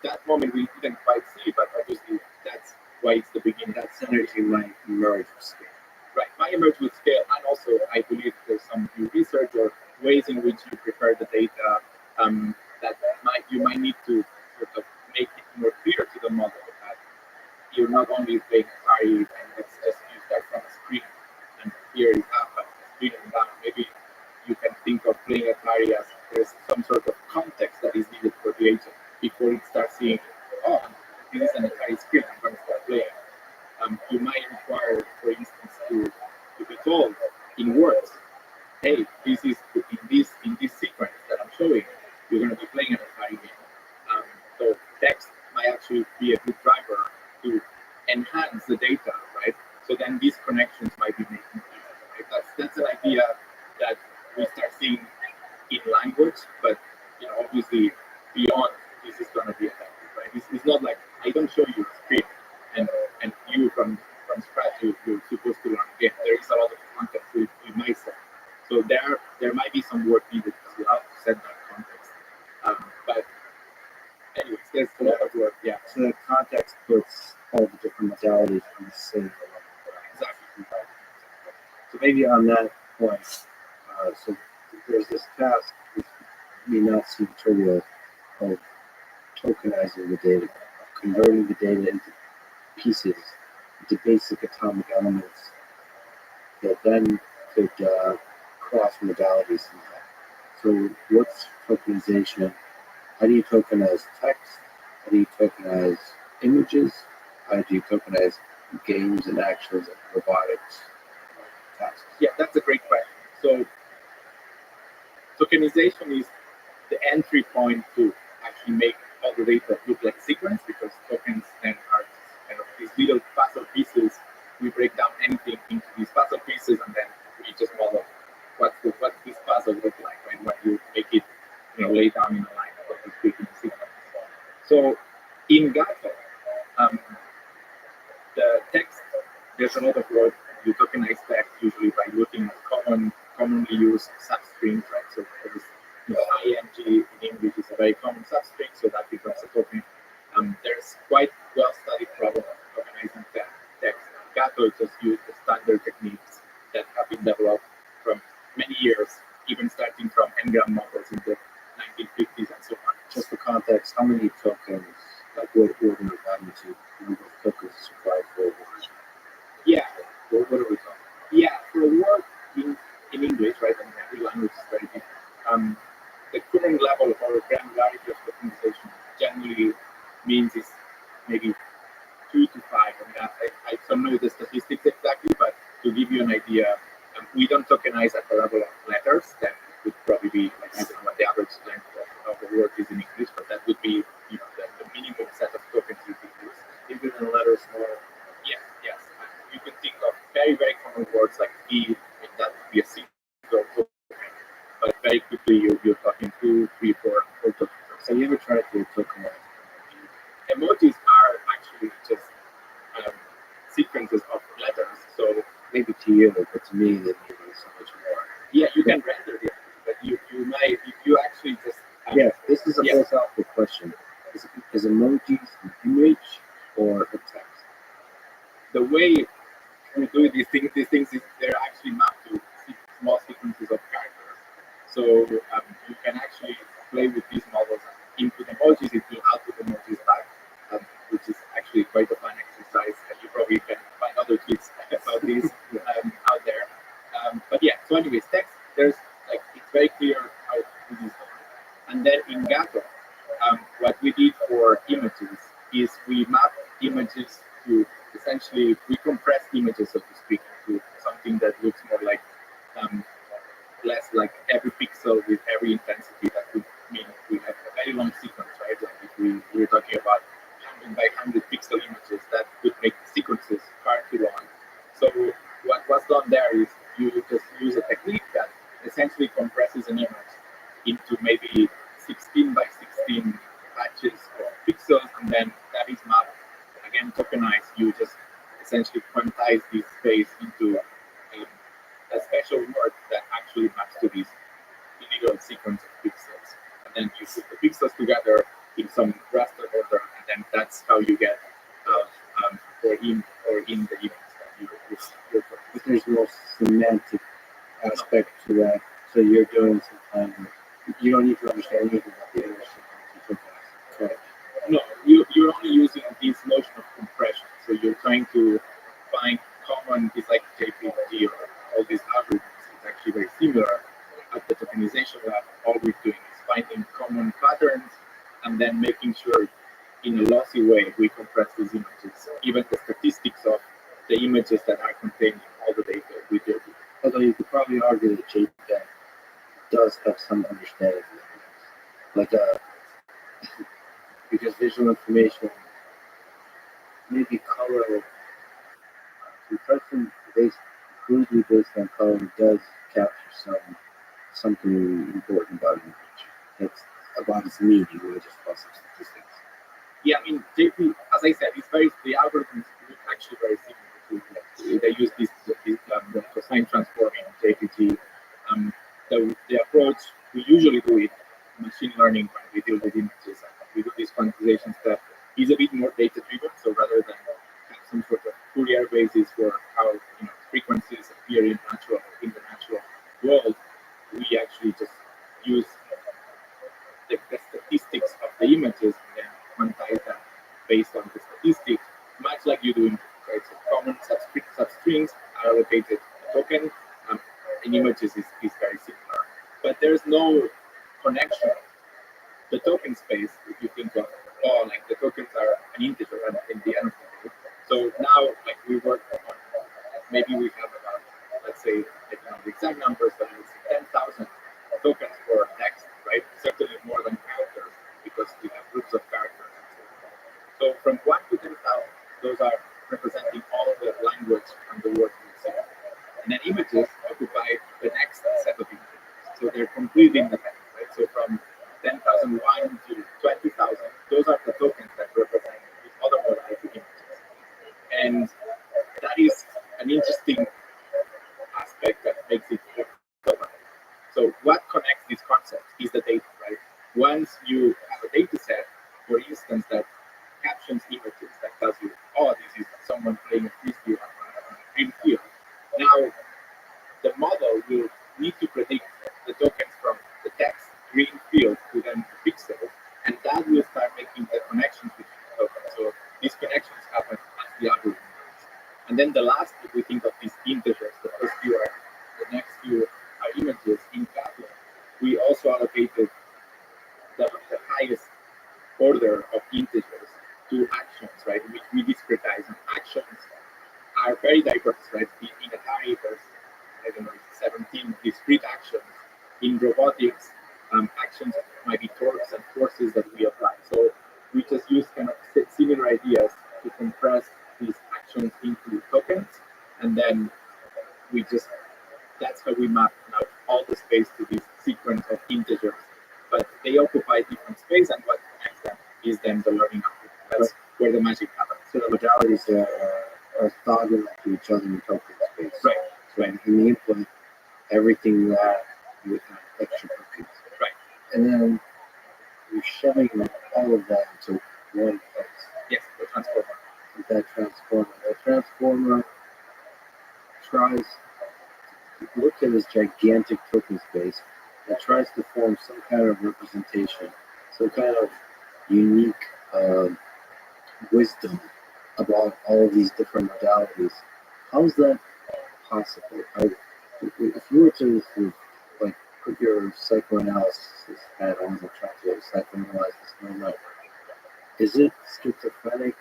S3: That moment we didn't quite see, but obviously that's why it's the beginning.
S2: That synergy might emerge with scale.
S3: Right, might emerge with scale, and also I believe there's some new research or ways in which you prepare the data that you might need to sort of make it more clear to the model that you're not only playing Atari and let's just use that from a screen, and here you have a screen and down. Maybe you can think of playing Atari as there's some sort of context that is needed for the agent before it starts seeing, oh, this is an Atari screen, I'm going to start playing. You might require, for instance, to be told in words, hey, this is in this sequence that I'm showing, you're going to be playing an Atari game. So text might actually be a good driver to enhance the data, right? So then these connections might be making easier, right? That's an idea that we start seeing in language, but obviously beyond this is going to be effective, right? It's not like I don't show you a screen and you from scratch you're supposed to learn again. There is a lot of context we might set. So there might be some work needed as well to set that context. But anyways, there's a lot of work. Yeah.
S2: So the context puts all the different modalities on the same level.
S3: Exactly.
S2: So maybe on that point, so there's this task, which may not seem trivial, of tokenizing the data, of converting the data into pieces, into basic atomic elements that then could cross modalities. So what's tokenization? How do you tokenize text? How do you tokenize images? How do you tokenize games and actions and robotics tasks?
S3: Yeah, that's a great question. So tokenization is the entry point to actually make all the data look like sequence, because tokens then are kind of these little puzzle pieces. We break down anything into these puzzle pieces, and then we just model what's this puzzle look like, right? When you make it, lay down in a line of what you speak in a sequence. So in Gato, the text, there's a lot of work. You tokenize text usually by looking at commonly used substrings, right? So there's ing in English is a very common substring, so that becomes a token. There's quite well-studied problem of tokenizing text. Gato just used the standard techniques that have been developed from many years, even starting from n-gram models in the 1950s and so on.
S2: Just for context, how many tokens, like what order of magnitude, number of tokens is required for a word?
S3: Yeah.
S2: What are we talking?
S3: Yeah, for a word in English, right, and every language is very different. The current level of our granularity of tokenization generally means is maybe 2 to 5. I don't know the statistics exactly, but to give you an idea, we don't tokenize at the level of letters. That would probably be, like, I don't know what the average length of a word is in English, but that would be the minimum set of tokens you could use.
S2: Even in letters small.
S3: Yes. You can think of very, very common words like E, and that would be a single token. But very quickly you're talking 2, 3, 4 tokens.
S2: So you ever tried to tokenize
S3: emojis are actually just sequences of letters. So
S2: maybe to you, but to me, they mean so much more.
S3: yeah, you can render it, but you might, if you actually just
S2: this is a philosophical question. Is emojis an image,
S3: the way we do these things is they're actually mapped to small sequences of characters. So you can actually play with these models, input emojis, it will output emojis back, which is actually quite a fun exercise. And you probably can find other tweets about these out there. But yeah, so anyways, text, there's like, it's very clear how this is done. And then in Gato, what we did for images is we map images to essentially, we compress images, so to speak, to something that looks more like less like every pixel with every intensity. That would mean we have a very long sequence, right? Like if we're talking about 100 by 100 pixel images, that would make sequences far too long. So what was done there is you just use a technique that essentially compresses an image into maybe 16 by 16 patches of pixels, and then that is mapped, again, tokenized. You just essentially quantize this space into a special word that actually maps to this individual sequence of pixels. And then you put the pixels together in some raster order, and then that's how you get for him or in the image that you're
S2: But there's no semantic aspect to that. So you're doing some kind of, you don't need to understand anything about the image. Correct.
S3: No, you're only using this notion of compression. So you're trying to find common, it's like JPG or all these algorithms. It's actually very similar. At the tokenization lab, all we're doing is finding common patterns and then making sure in a lossy way we compress these images, even the statistics of the images that are contained in all the data we do.
S2: Although you could probably argue that JPEG does have some understanding of it. Like because visual information, maybe color, compression based crudely based on color does capture something important about an image. That's about its meaning, not just about some statistics.
S3: Yeah, I mean, JP, as I said, the algorithms look actually very similar to, they use this cosine transform in JPG. The approach we usually do it machine learning when we deal with images. We do this quantization step is a bit more data driven. So rather than have some sort of Fourier basis for how frequencies appear in the natural world, we actually just use the statistics of the images and then quantize them based on the statistics, much like you do in right? So common substrings are allocated a token, in images is very similar. But there's no connection. The token space, if you think of, like the tokens are an integer in the end of the day. So now, like we work on, maybe we have about, let's say, I don't know the exact numbers, but it's 10,000 tokens for text, right? Certainly more than characters, because we have groups of characters. So from 1 to 10,000, those are representing all of the language and the words we say. And then images occupy the next set of images. So they're completely independent, right? So from 10,001 to 20,000, those are the tokens that represent these other modality images. And that is an interesting aspect that makes it global. So what connects these concepts is the data, right? Once you have a data set, for instance, that captions images, that tells you, this is someone playing a frisbee on a green field. Now, the model will need to predict the tokens from the text, green field, to then the pixels, and that will start making the connections between the tokens. So these connections happen as the algorithm does. And then the last, if we think of these integers, the first few are, the next few are images in Kafka. We also allocated the highest order of integers to actions, right, which we discretize. And actions are very diverse, right? In Atari, there's, I don't know, 17 discrete actions. In robotics, actions might be torques and forces that we apply. So we just use kind of similar ideas to compress these actions into tokens, and then that's how we map now all the space to this sequence of integers. But they occupy different space, and what connects them is then the learning output. That's where the magic happens.
S2: So the modalities are orthogonal to each other in token space.
S3: Right.
S2: So in the input, everything that you have extra tokens.
S3: Right.
S2: And then you're shoving all of that into one place.
S3: Yes, the transformer.
S2: that transformer. That transformer tries to look at this gigantic token space and tries to form some kind of representation, some kind of unique wisdom about all of these different modalities. How is that possible? If you were to sort of, like, put your psychoanalysis hat on and try to psychoanalyze this moment, is it schizophrenic?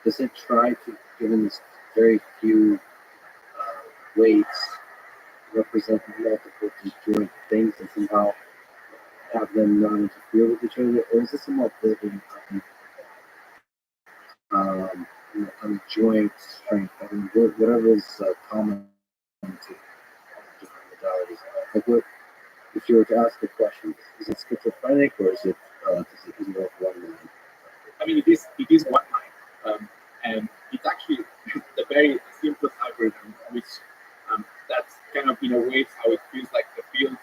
S2: Does it try to, given these very few weights, represent multiple disjoint things and somehow have them not interfere with each other? Or is this a more building on joint strength? I mean, whatever is common to different modalities. Like, what, if you were to ask a question, is it schizophrenic or is it involve one mind?
S3: I mean, it is one mind, and it's actually the very simplest algorithm, which that's kind of in a way how it feels like the field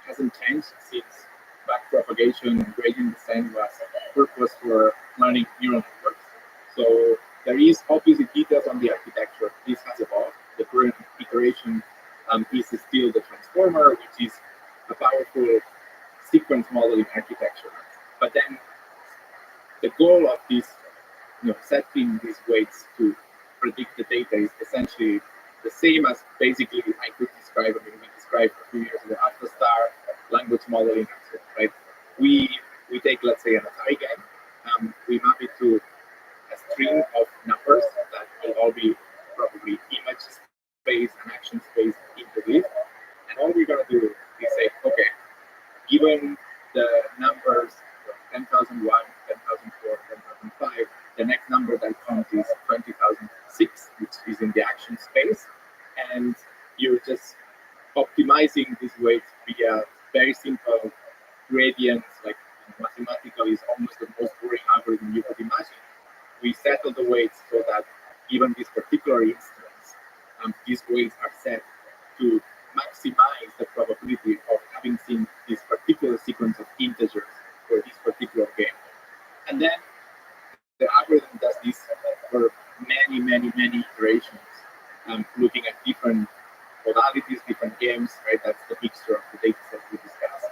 S3: hasn't changed since backpropagation and gradient descent was purpose for learning neural networks. So there is obviously details on the architecture. This has evolved. The current iteration is still the transformer, which is a powerful sequence modeling architecture. But then the goal of this, setting these weights to predict the data is essentially the same as basically I could describe. I mean, we described a few years ago AlphaStar language modeling, right? We take, let's say, an Atari game, we map it to a string of numbers that will all be probably image space and action space into this, and all we're gonna do is say, okay, given the numbers 10,001, 10,004, 10,005, the next number that comes is 20,006, which is in the action space, and you're just optimizing these weights via very simple gradients, like mathematical is almost the most boring algorithm you could imagine. We settle the weights so that given this particular instance, these weights are set to maximize the probability of having seen this particular sequence of integers for this particular game. And then the algorithm does this for many, many, many iterations, looking at different modalities, different games, right? That's the mixture of the data set we discussed.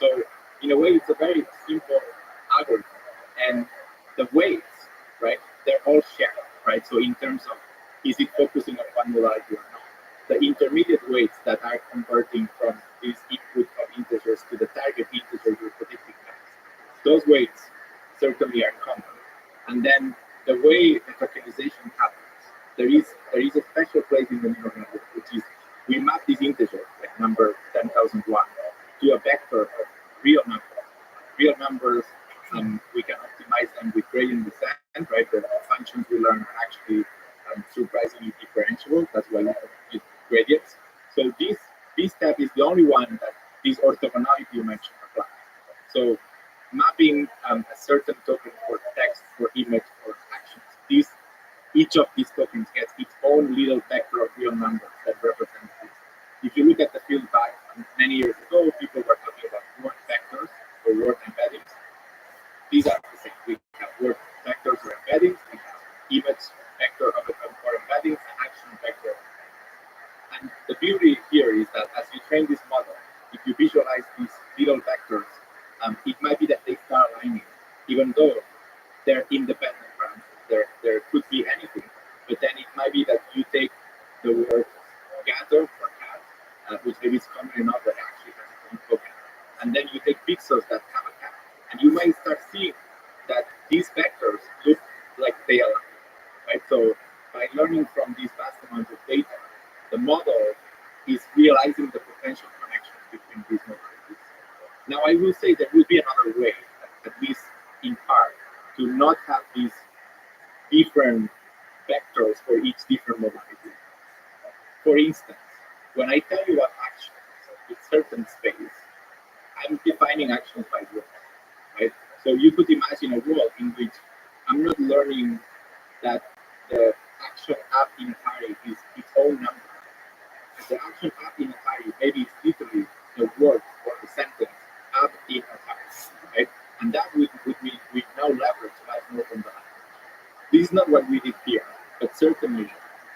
S3: So in a way, it's a very simple algorithm. And the weights, right, they're all shared, right? So in terms of, is it focusing on one modality or not? The intermediate weights that are converting from this input of integers to the target integer you're predicting next, those weights certainly are common. And then the way the tokenization happens, there is a special place in the neural network, which is we map these integers, like number 10,001, to a vector of real numbers. Real numbers, we can optimize them with gradient descent, right? The functions we learn are actually surprisingly differentiable. That's why we use gradients. So this step is the only one that this orthogonality you mentioned applies. So mapping a certain token for text, for image, for actions. Each of these tokens gets its own little vector of real numbers that represents this. If you look at the field back many years ago, people were talking about word vectors or word embeddings. These are the same. We have word vectors or embeddings. We have image vector or embeddings and action vector. And the beauty here is that as you train this model, if you visualize these little vectors, it might be that they start aligning, even though they're independent parameters. There could be anything, but then it might be that you take the word gator or cat, which maybe is common enough that actually has its own token, and then you take pixels that have a cat, and you might start seeing that these vectors look like they align, right? So by learning from these vast amounts of data, the model is realizing the potential connections between these modalities. Now, I will say there will be another way, at least in part, to not have these different vectors for each different modality. For instance, when I tell you what actions in certain space, I'm defining actions by words, right? So you could imagine a world in which I'm not learning that the action up in Atari is its own number. The action up in Atari maybe it's literally the word or the sentence up in Atari, right? And that would mean we now leverage much more from that. This is not what we did here, but certainly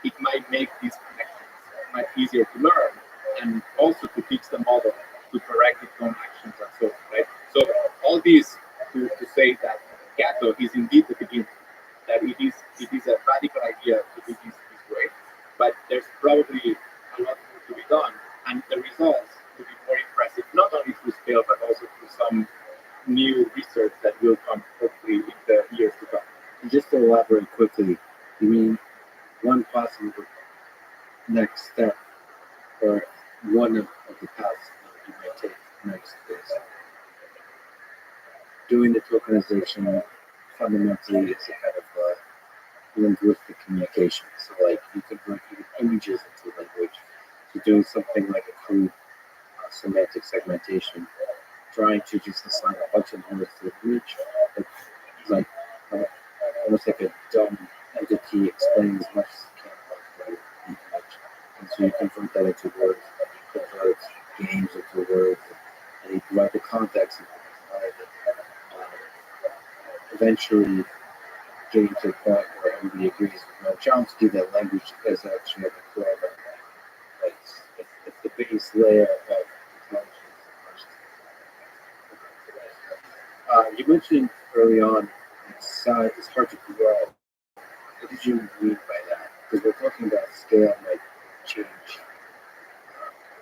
S3: it might make these connections much easier to learn and also to teach the model to correct its own actions and so on, right? So all these to say that Gato is indeed the beginning, that it is a radical idea to do this way, but there's probably a lot more to be done, and the results to be more impressive, not only through scale, but also through some new research that will come hopefully in the years to come.
S2: And just to elaborate quickly, you mean one possible next step or one of the paths that you might take next is doing the tokenization fundamentally is a kind of linguistic communication. So like you convert even images into language. So doing something like a crude semantic segmentation, trying to just assign a bunch of numbers to the image, it's like almost like a dumb entity explaining as much as it can about the image. And so you convert that into words, you convert games into words, and you provide the context and provide eventually getting to a point where everybody agrees with no Chomsky that language is actually at the core of it. Like it's the biggest layer of intelligence. You mentioned early on it's hard to grow. What did you mean by that? Because we're talking about scale might change.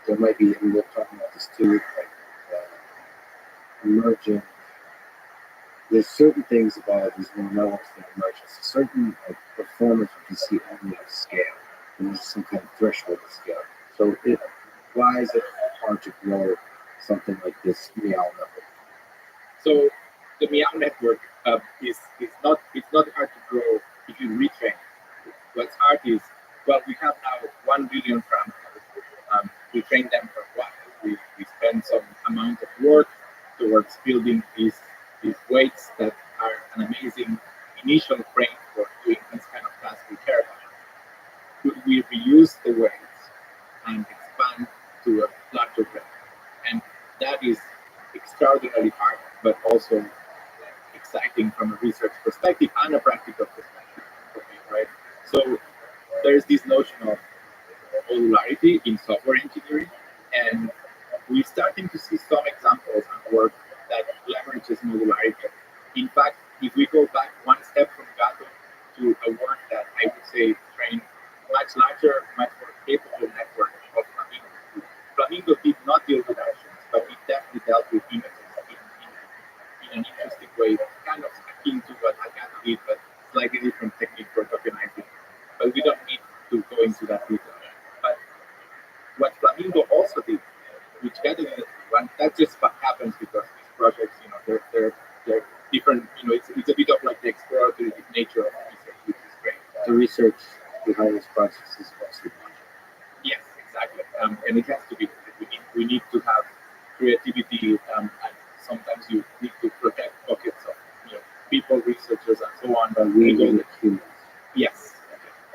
S2: There might be, and we're talking about this too, like emerging. There's certain things about these neural networks that emerge. It's a certain performance you can see only at scale. And there's some kind of threshold of scale. So why is it hard to grow something like this Meow network?
S3: So the Meow network is not hard to grow if you retrain. What's hard is, well, we have now 1 billion parameters. We train them for a while. We spend some amount of work towards building these weights that are an amazing initial frame for doing this kind of task we care about. Could we reuse the weights and expand to a larger frame? And that is extraordinarily hard, but also exciting from a research perspective and a practical perspective for me, right? So there's this notion of modularity in software engineering, and we're starting to see some examples and work that leverages modularity. In fact, if we go back one step from Gato to a work that I would say trained much larger, much more capable network of Flamingo. Flamingo did not deal with actions, but it definitely dealt with images in an interesting way, kind of akin to what Gato did, but slightly different technique for tokenizing. But we don't need to go into that detail. But what Flamingo also did, which Gato didn't do, and that just happens because these projects, they're different. It's a bit of like the exploratory nature of research, which is great.
S2: The research behind this process is mostly money.
S3: Yes, exactly. And it has to be. We need to have creativity, and sometimes you need to protect pockets of people, researchers, and so on.
S2: But we need humans.
S3: Yes,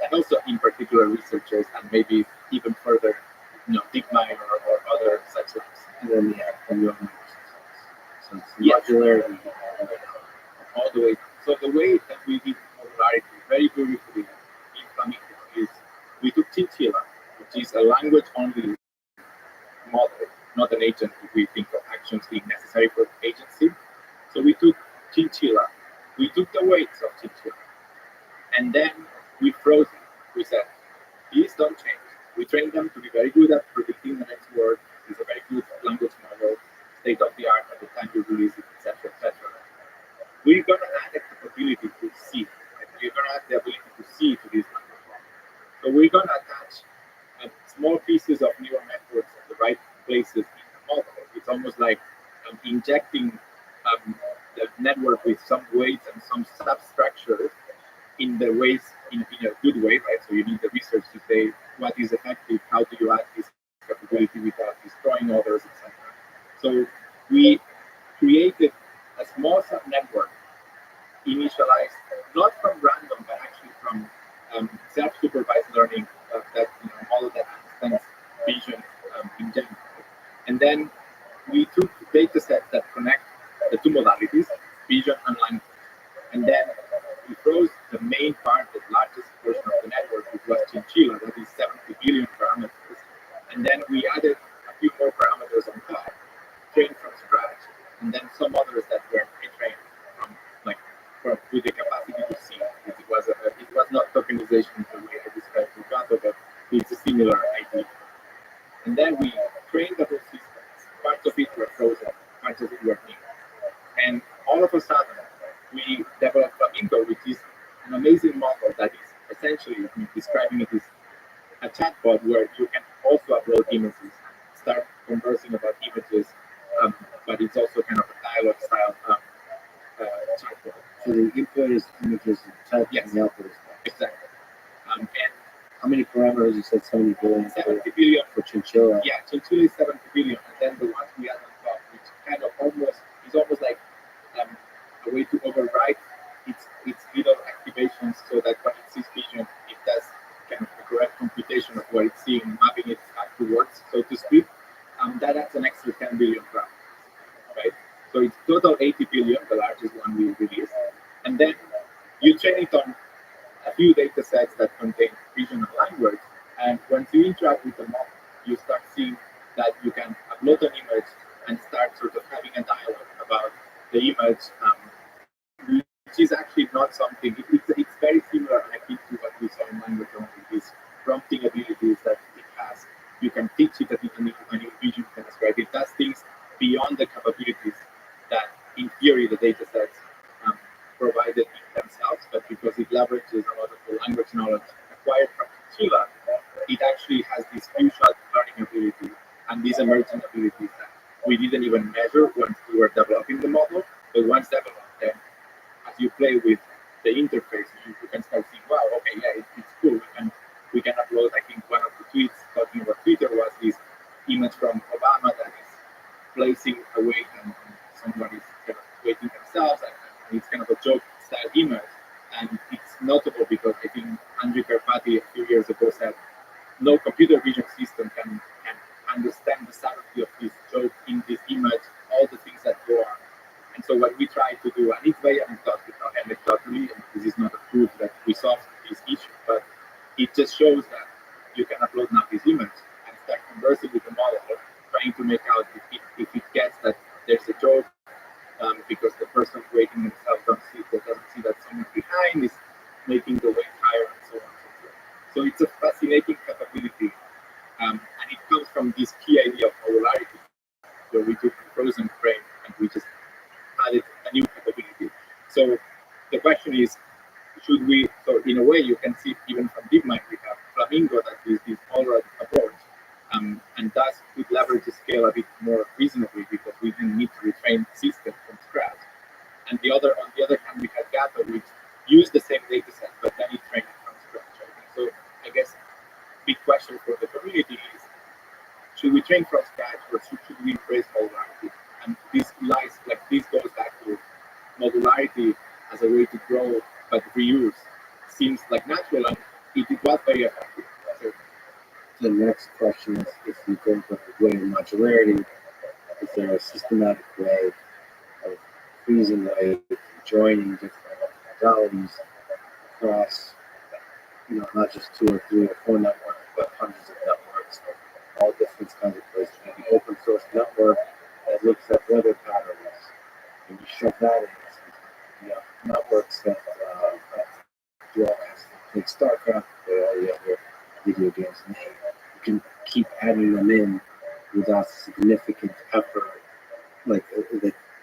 S3: and also in particular researchers, and maybe even further, DeepMind or other such labs.
S2: And then we have the neural networks. So it's modularity
S3: all the way. So the way that we did modularity very beautifully in Flamingo is we took Chinchilla, which is a language-only model, not an agent if we think of actions being necessary for agency. So we took Chinchilla, we took the weights of Chinchilla, and then we froze it. We said, these don't change. We trained them to be very good at predicting the next word. It's a very good language model, state of the art at the time you release it, etc., etc. We're going to add a capability to see. Right? We're going to add the ability to see to this language model. So we're going to attach small pieces of neural networks at the right places in the model. It's almost like injecting the network with some weights and some substructures in the ways in a good way, right? So you need the research to say what is effective, how do you add this capability without destroying others, etc. So we created a small subnetwork initialized not from random, but actually from self-supervised learning that model that understands vision in general. And then we took data sets that connect the two modalities, vision and language. And then we froze the main part, the largest portion of the network, which was chinchilla, that is 70 billion parameters. And then we added a few more parameters on top, trained from scratch, and then some others that were pre-trained with the capacity to see. It was not tokenization the way I described in Gato, but it's a similar idea. And then we trained the whole system. Parts of it were frozen, parts of it were new. And all of a sudden, we developed Flamingo, which is an amazing model that is essentially, describing it, is a chatbot where you can also upload images, start conversing about images, but it's also kind of a dialogue style chatbot.
S2: So the input is images and text,
S3: Yes.
S2: and the output is text.
S3: Exactly. And
S2: How many parameters? You said 70 billion.
S3: 70 billion.
S2: For chinchilla.
S3: Yeah, chinchilla is 70 billion, and then the ones we add on top, which kind of is almost like a way to override its little activations, so that when it sees vision, it does kind of the correct computation of what it's seeing, mapping it back to words, so to speak. That adds an extra 10 billion parameters, right? So it's total 80 billion, the largest one we released, and then you train it on a few data sets that contain vision and language. And once you interact with the model, you start seeing that you can upload an image and start sort of having a dialogue about the image, which is actually not something, it's very similar, I think, to what we saw in language learning, these prompting abilities that it has. You can teach it that it can make any vision task, right? It does things beyond the capabilities that, in theory, the data sets provided in themselves, but because it leverages a lot of the language knowledge acquired from chinchilla, it actually has this few-shot learning ability and these emerging abilities that we didn't even measure once we were developing the model, but once developed, then as you play with the interface, you can start seeing, wow, okay, yeah, it's cool. We can upload, I think one of the tweets talking about Twitter was this image from Obama that is placing a weight and somebody's kind of weighting themselves, and it's kind of a joke style image. And it's notable because I think Andrew Karpathy a few years ago said, no computer vision system can understand the subtlety of this joke in this image, all the things that go on. And so what we try to do, and it's very anecdotally, and this is not a proof that we solved this issue, but it just shows that you can upload now this image and start conversing with the model, trying to make out if it gets that there's a joke, because the person waiting themselves doesn't see that someone behind is making the weight higher, and so on and so forth. So it's a fascinating capability, and it comes from this key idea of modularity, where we took a frozen frame and we just added a new capability. So the question is, should we? So in a way, you can see even from DeepMind, we have Flamingo that is this all-round approach, and thus it leverages scale a bit more reasonably because we didn't need to retrain the system from scratch. And on the other hand, we had Gato, which used the same data set, but then it trained it from scratch. Right? So I guess big question for the community is, should we train from scratch, or should we embrace modularity? And this goes back to modularity as a way to grow, but reuse seems like natural, and it was very effective. So
S2: The next question is, if you go for the way of modularity, is there a systematic way of freezing weight, joining different modalities across, not just 2 or 3 or 4 networks, but hundreds of networks, all different kinds of places. Maybe open source network that looks at weather patterns, and you shove that in. Networks that do all kinds of like StarCraft, all the other video games. And you can keep adding them in without significant effort, like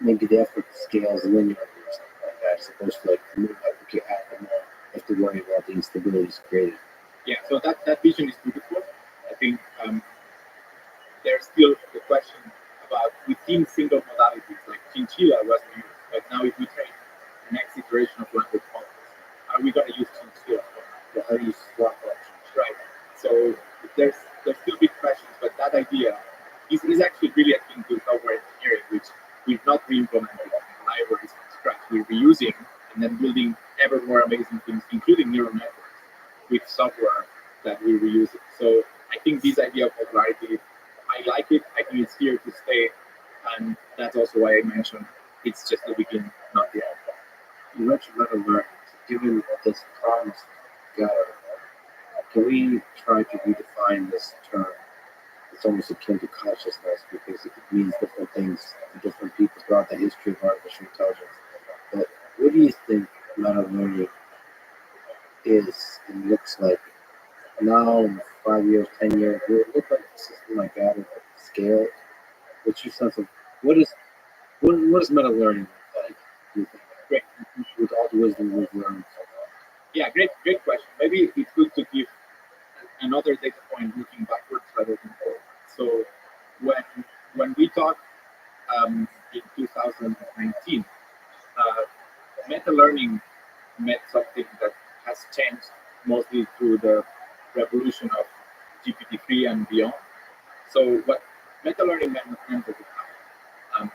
S2: maybe the effort scales linearly or something like that, as opposed to like the more effort you add, the more you have to worry about the instabilities created.
S3: yeah, so that vision is beautiful. I think there's still the question about within single modalities, like chinchilla was used, but now if we train the next iteration of language models, are we going to use chinchilla?
S2: How do you swap options?
S3: Right. So there's still big questions, but that idea is actually really akin to software engineering, which we've not re-implemented libraries from scratch. We're reusing and then building ever more amazing things, including neural networks, with software that we reuse it. So I think this idea of modularity, I like it. I think it's here to stay, and that's also why I mentioned it's just the beginning, not the end.
S2: You mentioned meta learning. given this promise, God, can we try to redefine this term? It's almost akin to consciousness because it means different things to different people throughout the history of artificial intelligence. But what do you think meta learning is and looks like now in 5 years, 10 years? Will it look like a system like that at scale? What's your sense of what does meta learning look like? Do you think?
S3: Great.
S2: With all the wisdom we've learned.
S3: Yeah, great question. Maybe it's good to give another data point looking backwards rather than forward. So when we talk in 2019, meta learning meant something that has changed mostly through the revolution of GPT-3 and beyond. So what meta learning meant at the time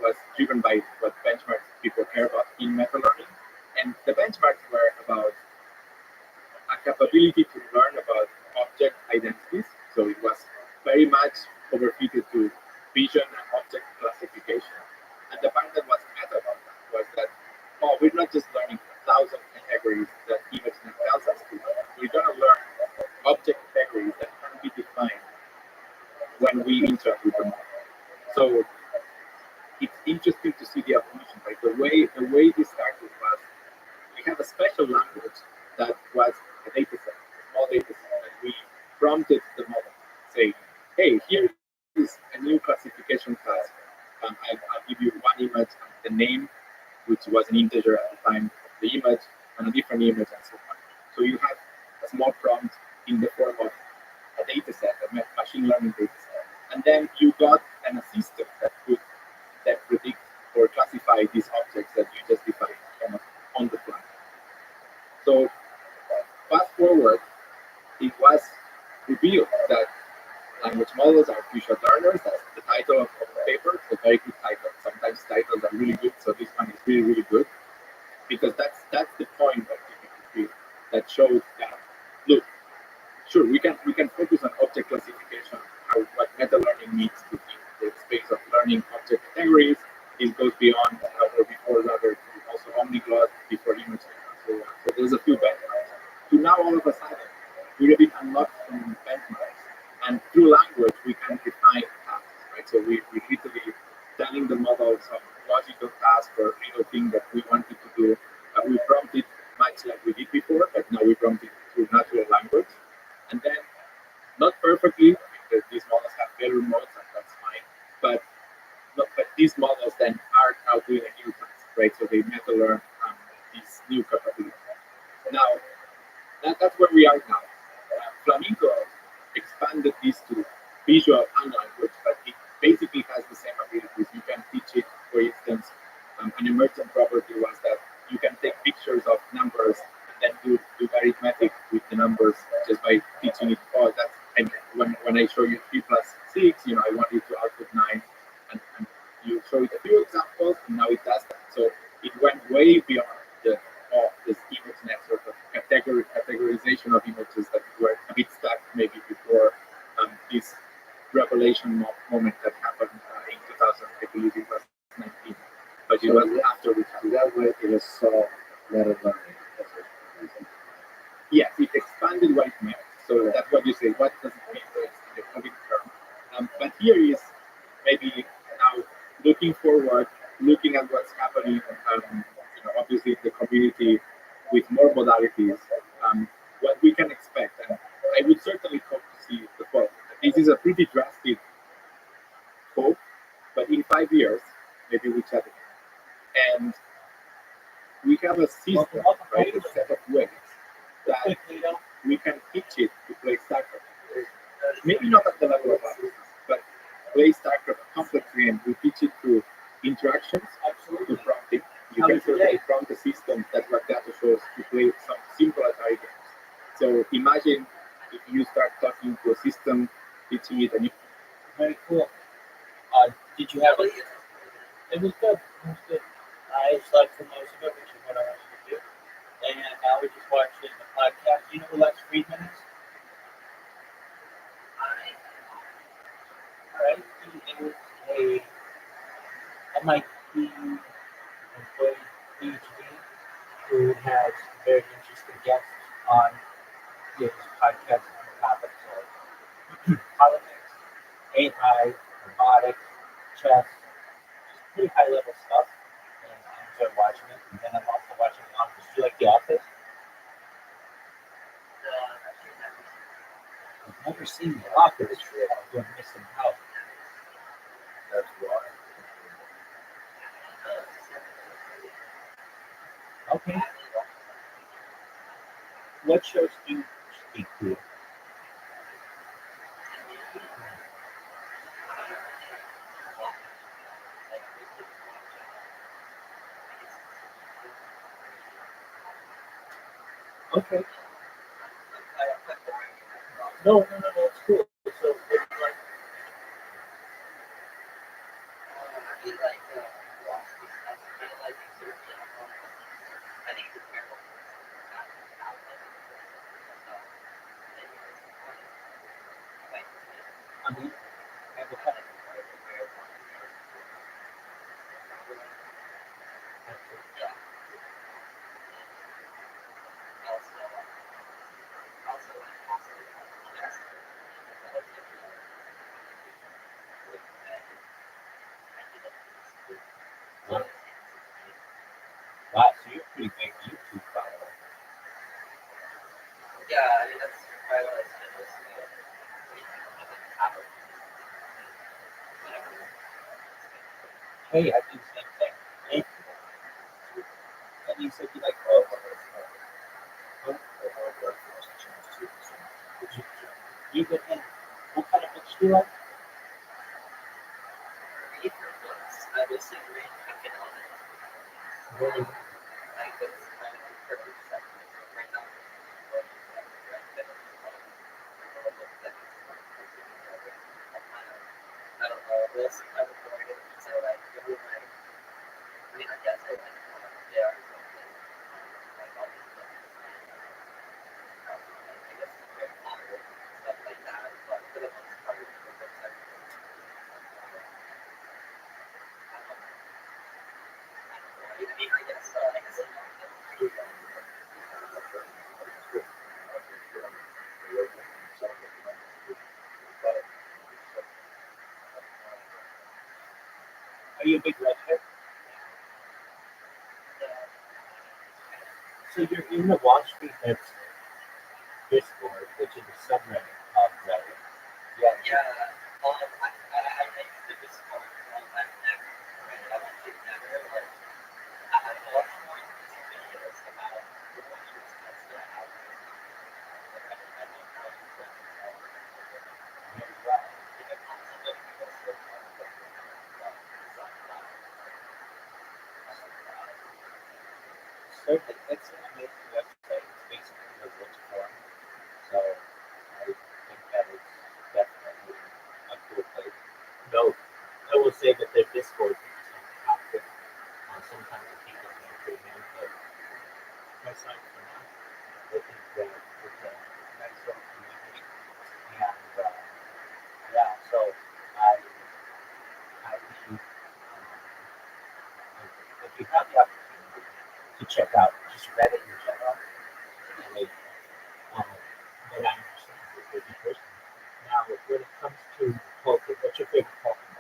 S3: was driven by what benchmarks people care about in meta learning, and the benchmarks were about a capability to learn about object identities. So it was very much overfitted to vision and object classification. And the part that was meta about that was that, oh, we're not just learning 1,000 categories that ImageNet tells us to learn. We're going to learn object categories that can be defined when we interact with them. So it's interesting to see the evolution, right? The way this started was we have a special language that was a data set, a small data set, and we prompted the model, say, hey, here is a new classification task. I'll give you one image and the name, which was an integer at the time of the image, and a different image, and so on. So you have a small prompt in the form of a data set, a machine learning data set. And then you got an assistant that predict or classify these objects that you just defined kind of on the fly. So fast forward, it was revealed that language models are visual learners. That's the title of the paper. It's a very good title. Sometimes titles are really good, so this one is really, really good because that's the point of GPT-3 that shows that look, sure we can focus on object classification, what meta learning means to the space of learning object categories. It goes beyond or before rather also omniglot before image and so on. So there's a few benchmarks. So now all of a sudden we have been unlocked from benchmarks, and through language we can define tasks, right? So we literally telling the model some logical task or little thing that we wanted to do. We prompt it much like we did before, but now we prompt it through natural language, and then not perfectly because these models have failure modes and that's fine, but these models then are now doing a new task, right? So they meta learn these new capabilities. Now, that's where we are now. Flamingo expanded this to visual and language, but it basically has the same abilities. You can teach it, for instance, an emergent property was that you can take pictures of numbers and then do arithmetic with the numbers just by teaching it. Oh, that's and when I show you 3 plus 6, I want you to output 9, and you show it a few examples, and now it does that. So it went way beyond this ImageNet sort of categorization of images that were a bit stuck maybe before this revelation moment that happened in 2000, I believe it was 19. But it was after we
S2: So that way it has solved meta learning.
S3: Yes, it expanded what it meant. So that's what you say. What does it mean? So it's the COVID term. But here is maybe now looking forward, looking at what's happening. Obviously the community with more modalities. What we can expect, and I would certainly hope to see the following. This is a pretty drastic hope, but in 5 years, maybe we chat again. And we have a system, right? A set of ways that we can teach it to play StarCraft. Maybe not at the level of us, but play StarCraft, a complex game. We teach it through interactions, to prompting. You can certainly prompt the system that what data shows to play some simple Atari games. So imagine if you start talking to a system, teaching it a new.
S4: Very cool. Did you have it? It was good. It was good. I slept for most of it, which is what I wanted to do. And now we just watched it in the podcast. Do you know who Lex Friedman is? Right? He is a MIT employee PhD who has gives podcasts on topics of politics, AI, robotics, chess, just pretty high level stuff. And I enjoy watching it. And then I'm also watching The Office. Do you like The Office? I've never seen The Office. You're missing out.
S2: That's why.
S4: Okay. What shows do you speak to? Okay. No, it's cool. So, what do you like? I mean, have a couple. Wow, so you're a pretty big YouTube follower. Hey, I do the same thing. Hey, and you said you like both. You get in. What kind of books do you like? Really? Are you a big redhead? So you're in the Wall Street Bets Discord, which is a subreddit of Reddit. Yeah. Certainly, it's an amazing website. It's basically a rich forum. So I think that is definitely a cool place. No, I will say that their Discord is active. Sometimes the people can pretty in, but aside from that, I think that it's a nice little community. And yeah, so I think if you have the opportunity to check out just Reddit in general, like, then I understand it with you personally. Now, when it comes to Pokemon, what's your favorite Pokemon?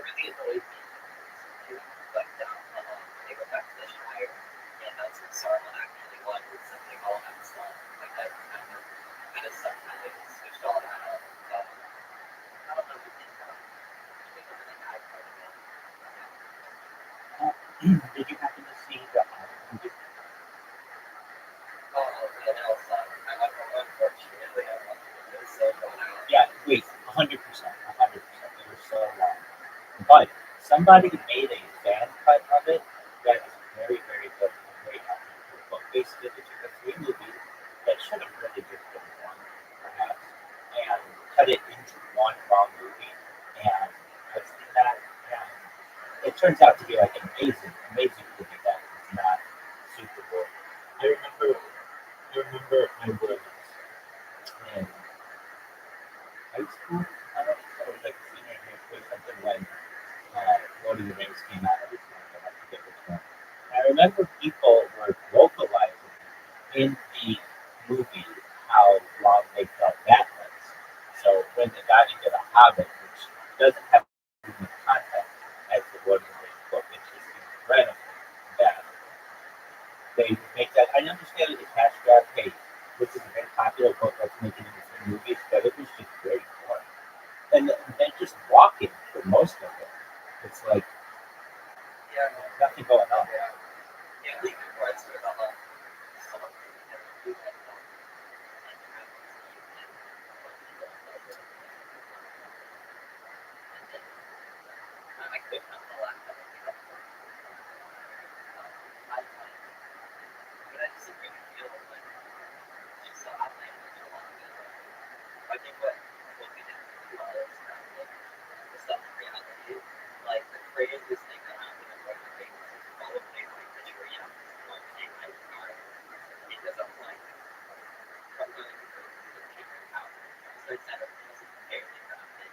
S5: really annoyed me is like down they go back to the Shire, and that's what Saruman actually wanted, something all that stuff. Like that kind of stuff kind of switched all that up. But I don't know if you think of the high part of it.
S4: Did you happen to see the movie?
S5: Oh, and else, unfortunately, I watched it. It was so fun out.
S4: Yeah, wait, 100%, 100%. It was so long. But somebody made a fan cut of it that is very, very good and very accurate. But basically, they took the three movies that should have really just been one, perhaps, and cut it into one long movie. And I've seen that, and it turns out to be like an amazing, amazing movie that is not super boring. I remember I was in high school. I don't know, it was like senior year or something when Lord of the Rings came out. I forget which one. I remember people were vocalizing in the movie how long they felt that was. So when they got into The Hobbit, which doesn't have the context as the Lord of the Rings book, it's just incredible that they make that. I understand it's a cash grab. Hey, this is a very popular book that's making it into movies, but it was just very boring. And then just walking for most of it. It's like
S5: Yeah,
S4: nothing going on.
S5: yeah, leaving parts with a lot. Someone can do that. I couldn't help the laugh at it. But I just really feel like it's so outlandish a lot of it. I think what we did was the stuff in reality, like the craziest thing that happened in Roman Reigns is probably like the tree on this one thing I started because I'm like from the paper out. So it's not a piece of barely crafted,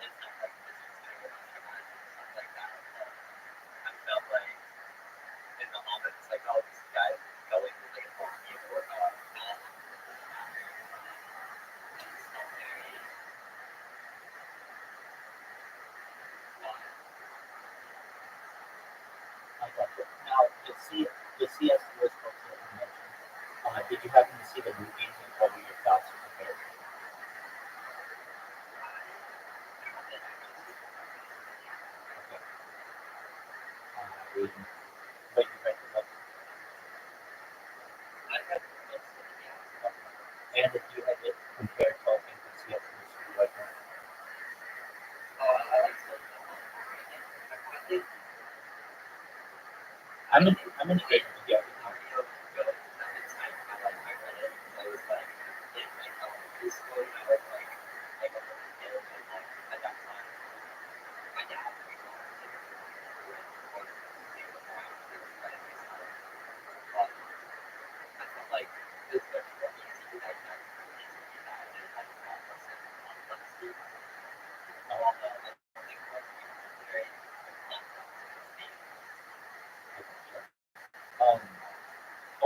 S5: it's not like this is kind of traumatic and stuff like that. But I felt like in the Hobbit, it's like all these guys going to like a army or
S4: I got it. Now, the C.S. Lewis books that you mentioned, did you happen to see the movies and what were your thoughts on the characters? Okay. But you read the book. Okay. And if you had to compare Tolkien to C.S. Lewis, who you like more? I'm in agreement with you. Um,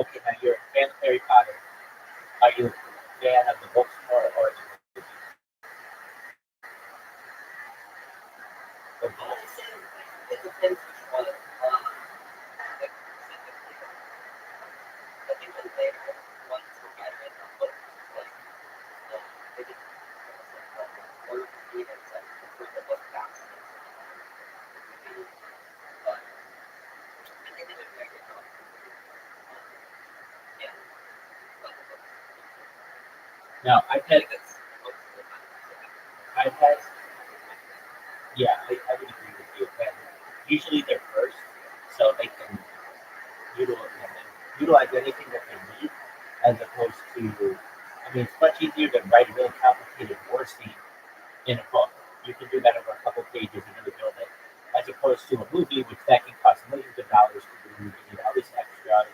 S4: okay, now you're a fan of Harry Potter. Are you a fan of the books more or the movies? The books.
S5: It depends which one. I think the later ones were better in the books. Like, they didn't or even like for the book faster. But I think they did a very good job. Yeah, but the books.
S4: Now,
S5: I think that's books are the
S4: I've had, yeah, I would agree with you. And usually they're first, so they can utilize anything that they need, as opposed to, I mean, it's much easier to write a really complicated war scene in a book. You can do that over a couple pages and really build it, as opposed to a movie, which that can cost millions of dollars to do. You need all these extras,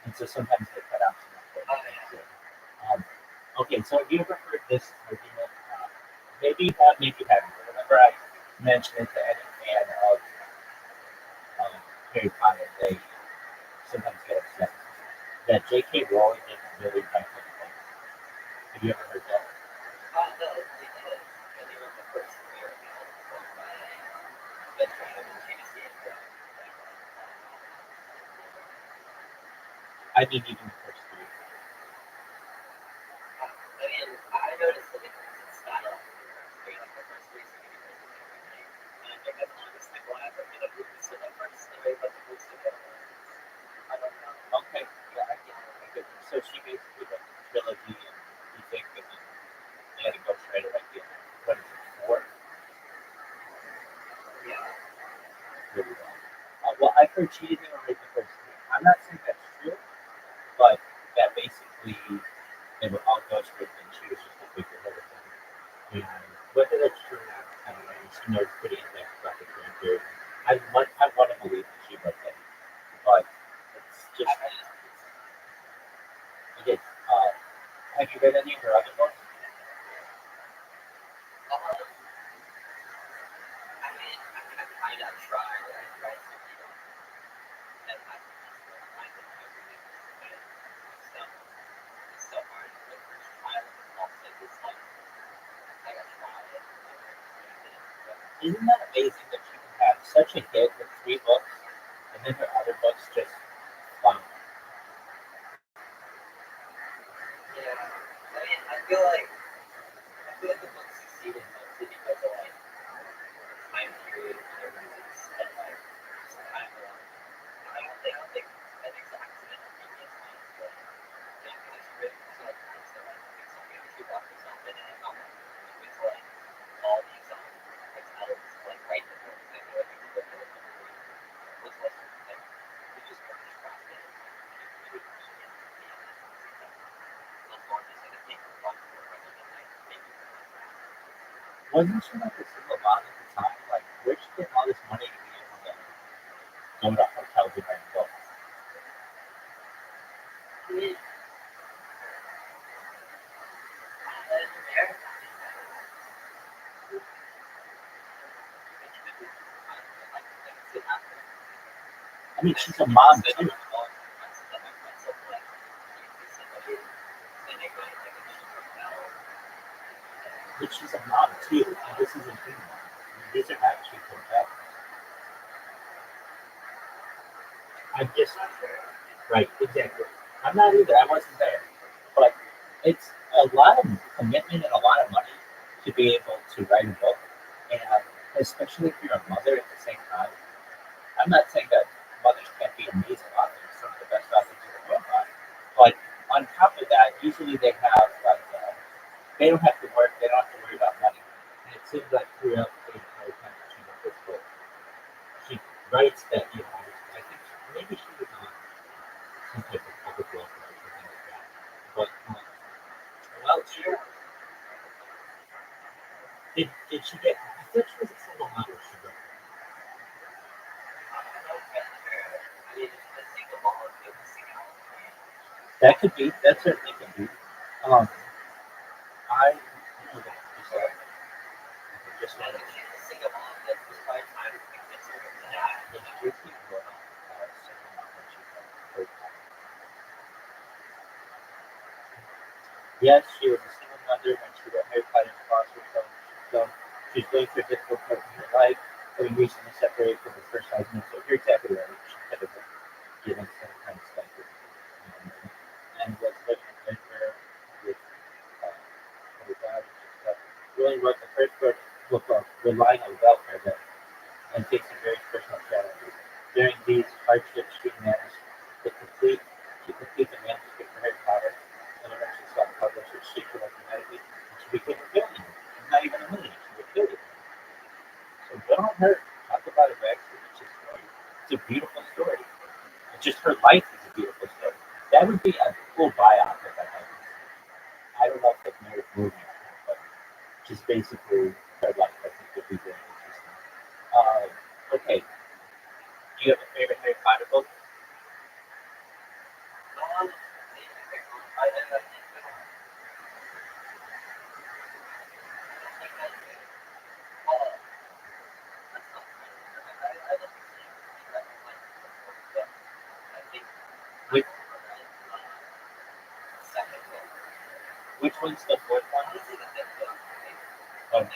S4: and so sometimes they cut out some important things. Okay, so have you ever heard this argument? Maybe you have, maybe you haven't. But whenever I mention it to any fan of Harry Potter, they sometimes get upset that J.K. Rowling didn't really write the book. Have you ever heard that?
S5: no, they did. And they were the first three or
S4: I didn't even the first three.
S5: I mean, I noticed the difference in style. Like the first three series are just everything. And I think as long as the glass are going to move to the first three, but the moves to the other ones. I don't know.
S4: Okay, yeah, I get it. So she basically wrote the trilogy, and you think that they had a ghostwriter like the what is it, four?
S5: Yeah.
S4: Really well. Well, I've heard she didn't even write the first three. I'm not saying that's true, but that basically they were all ghostwritten, and she was just a figure of everything. And whether that's true or not, I don't know. She knows pretty in depth about the character. I want to believe that she wrote that, but it's just again. Have you read any of her other books?
S5: I mean, I kind of tried. I tried to read them, and I find them everything. But it's so hard. The first trial is also just like I tried it.
S4: Isn't that amazing that she can have such a hit with three books, and then her other books just flop?
S5: Yeah. I mean, I feel like the book succeeded mostly because of like time period and everything's and like just time alone. I think the accident of previous ones, but yeah, it's written so like nice that like it's something that you walk yourself in and I'm like with like all these hotels like right in the book. I feel like you can look at it with like you just go across it and you really appreciate it. Those ones is gonna take a lot more rather than like maybe
S4: Wasn't she like a single mom at the time? Like, where'd she get all this money to be able to go to hotels and write books?
S5: I mean,
S4: I mean, she's a mom too, but she's a mom too, and this isn't female. I mean, these are actually hotels. I'm just right, exactly. I'm not either. I wasn't there, but it's a lot of commitment and a lot of money to be able to write a book, and especially if you're a mother at the same time. I'm not saying that mothers can't be amazing authors, some of the best authors in the world are, but on top of that, usually they have like they don't have to work, they don't have to worry about money. And it seems like throughout the entire time that she wrote this book, she writes that I think maybe she was on some type of public welfare or something like that. But well, sure. Did she get? I thought she was a single mom when she wrote. That could be. That certainly could be. I just wanted to yes, she was a single mother when she got Harry Potter and foster children. So she's going through a difficult part in her life, having recently separated from her first husband. So you're exactly right. She could have been given some kind of stipend. And was living with her with her daughters and stuff. Really wrote the first book of relying on welfare that and facing various personal challenges. During these hardships, she managed to complete the manuscript for Harry Potter, and eventually self-published, which she could dramatically, and she became a billionaire. She's not even a millionaire, she's a billionaire. So good on her. Talk about a rich story. It's a beautiful story. And just her life is a beautiful story. That would be a cool biopic, I think. I don't know if they've made a movie, but just basically her life, I think would be very interesting. Okay. Do you have a favorite Harry Potter book? Which, which one's the fourth one? Oh,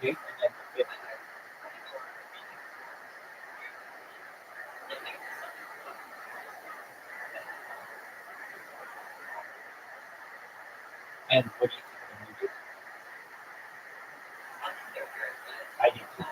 S4: Okay, and then the fifth. And what do you think of the movies? I do too.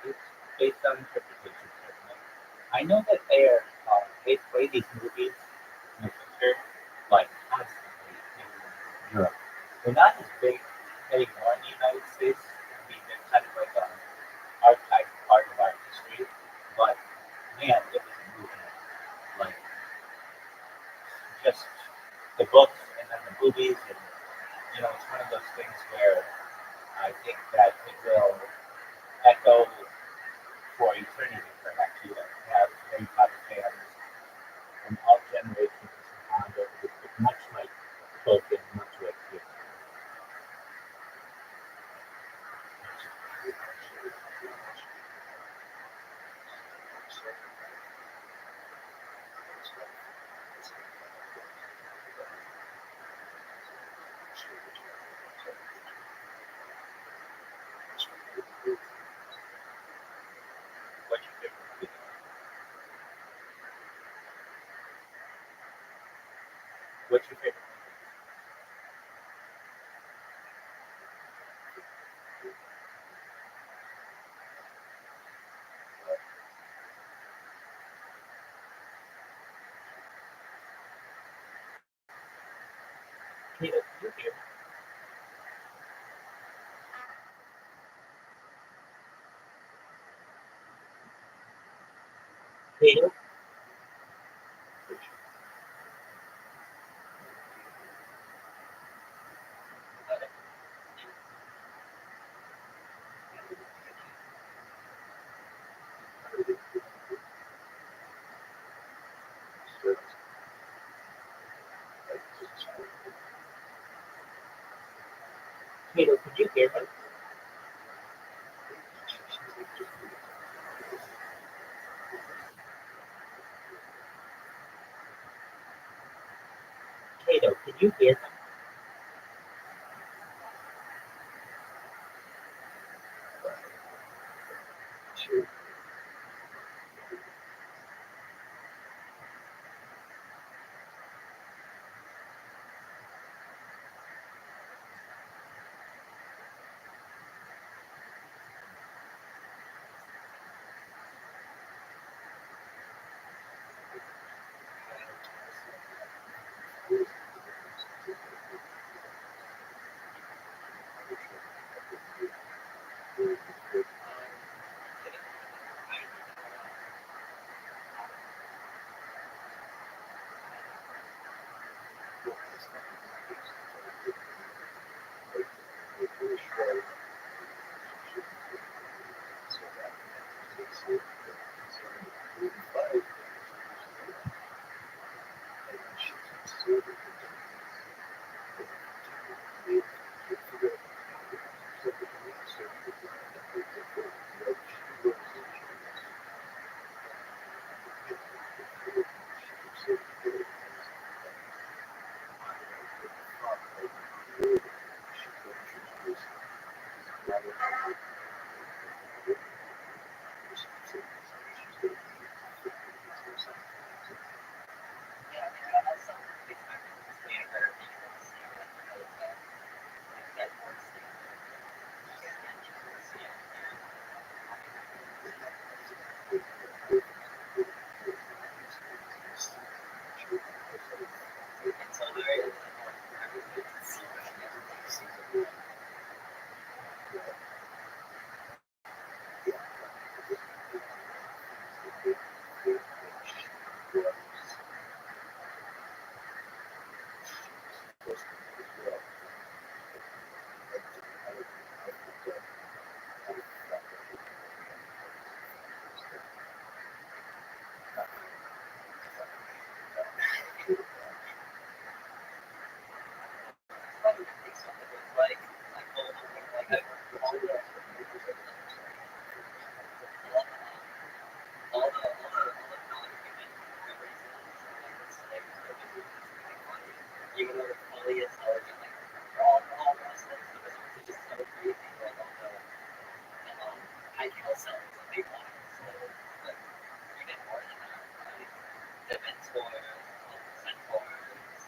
S4: It's based on interpretation, certainly. I know that they play these movies in the winter, like constantly in Europe. They're not as big anymore in the United States. I mean, they're kind of like an archived part of our history. But man, it was a movement. Like just the books and then the movies, and it's one of those things where I think that it will echo for eternity, perhaps. You have Harry Potter fans from all generations bond over this book, much like Tolkien, much like you. What's your favorite movie? What's your favorite movie? Kato, you're here. Kato? Kato, could you hear me? Kato, could you hear me?
S5: really intelligent, like for all wrestlers, but this one's just so crazy, like all the IQ cells that they want. So, like, even more than that, like the mentors, centaurs,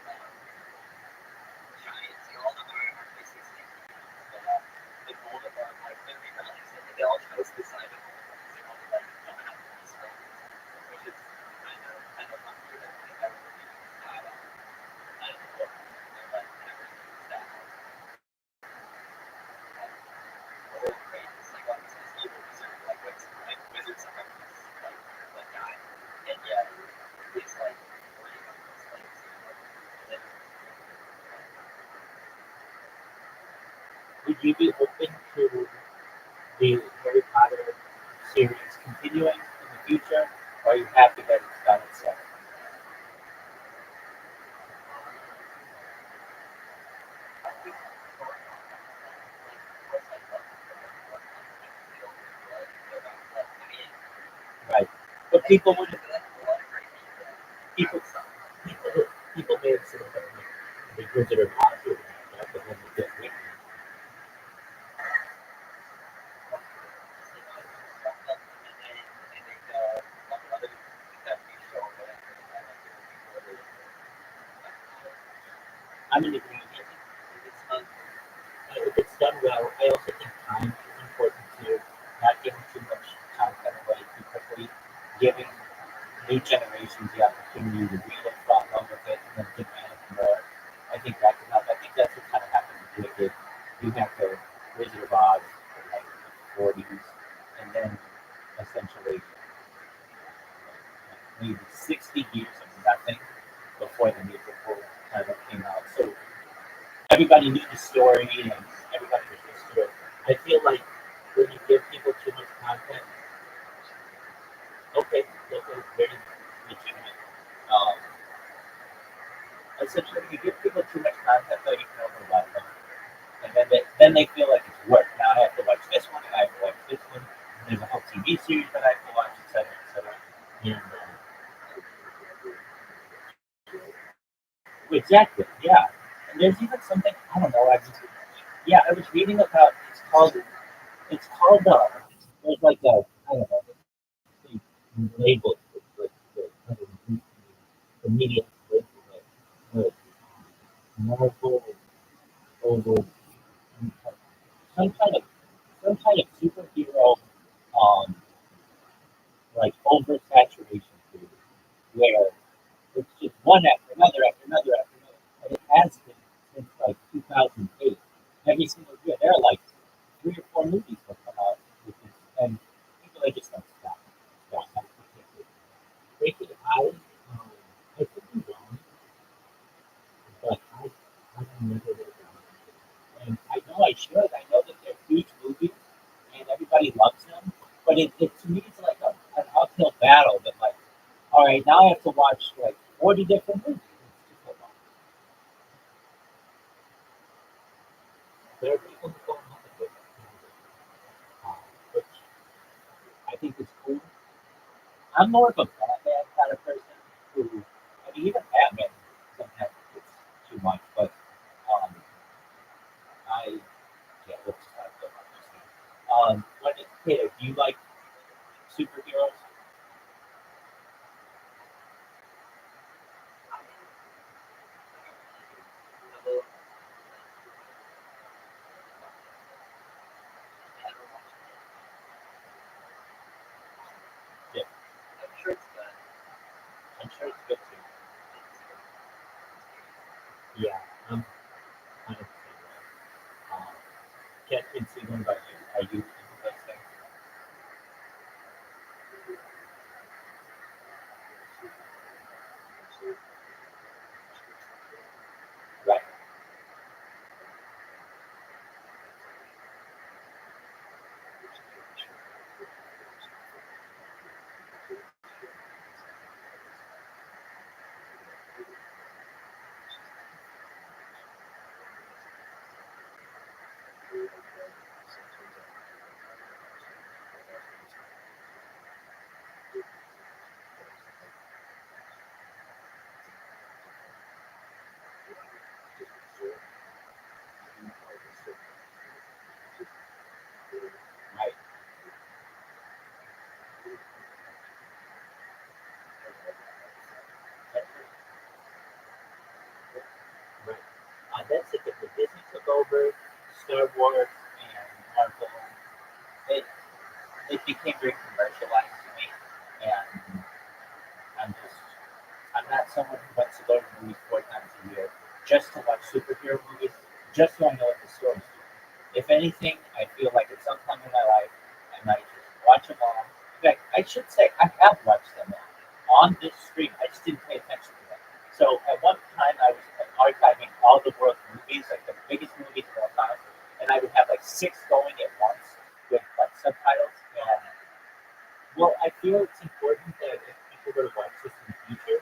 S5: giants, all the are basically snakes. But the goal of them, like, when we realized that they all chose the side of them, because they wanted, like, don't have to be strong, which is kind of lucky that they never really had I don't know what, but never used that. Whole great, it's like, obviously, this evil wizard, like, wizards are like, one guy, and yet he's, like, worrying about those things, and then,
S4: Would you be open to the Harry Potter series continuing in the future, or are you happy that it's done itself? Right. But people would people people may have said that the Wizard of Oz would have that, but then they get written. I'm in agreement. If it's done well, I also think time is important too. Not giving too much content away too quickly, giving new generations the opportunity to read it, fall in love with it, and then demand more. I think that's enough. I think that's what kind of happened with Wicked. You have the Wizard of Oz in like the 40s, and then essentially maybe 60 years of nothing before the musical kind of came out. So everybody knew the story and everybody was used to it. I feel like when you give people too much content, okay, very legitimate. Um, Essentially, if you give people too much content, though, you can overwhelm them, and then they feel like it's work. Now I have to watch this one, and I have to watch this one. And there's a whole TV series that I have to watch, etc., etc. And exactly, yeah. And there's even something I don't know. I was reading about. It's called. There's like a I don't know. They label it the media label it Marvel over some kind of some kind of superhero um like oversaturation theory where it's just one after another after another after another. And it has been since like 2008. Every single year there are like 3 or 4 movies that come out with this, and people they just don't stop. Stop. Breaking I could be wrong, but I remember it. And I know I should. I know that they're huge movies and everybody loves them. But it to me it's like an uphill battle that like, all right, now I have to watch like 40 different movies. It's just a lot. There are people who don't have it, which I think is cool. I'm more of a Batman kind of person who, I mean, even Batman sometimes it's too much, but um, I, yeah, let's just not go about this now. Peter, do you like superheroes? Yeah,
S5: I'm sure it's good.
S4: I'm sure it's good too. Yeah, I'm kind of the same way. Can't see one about you. Are you into those things? Right. that's it. When Disney took over Star Wars and Marvel, it it became very commercialized to me, and I'm not someone who wants to go to movies 4 times a year just to watch superhero movies, just so I know what the story's doing. If anything, I feel like at some time in my life, I might just watch them all. In fact, I should say I have watched them all on this stream. I just didn't pay attention to them. So at one time, I was archiving all the world movies, like the biggest movies of all time, and I would have like 6 going at once with like subtitles. And well, I feel it's important that if people were to watch this in the future,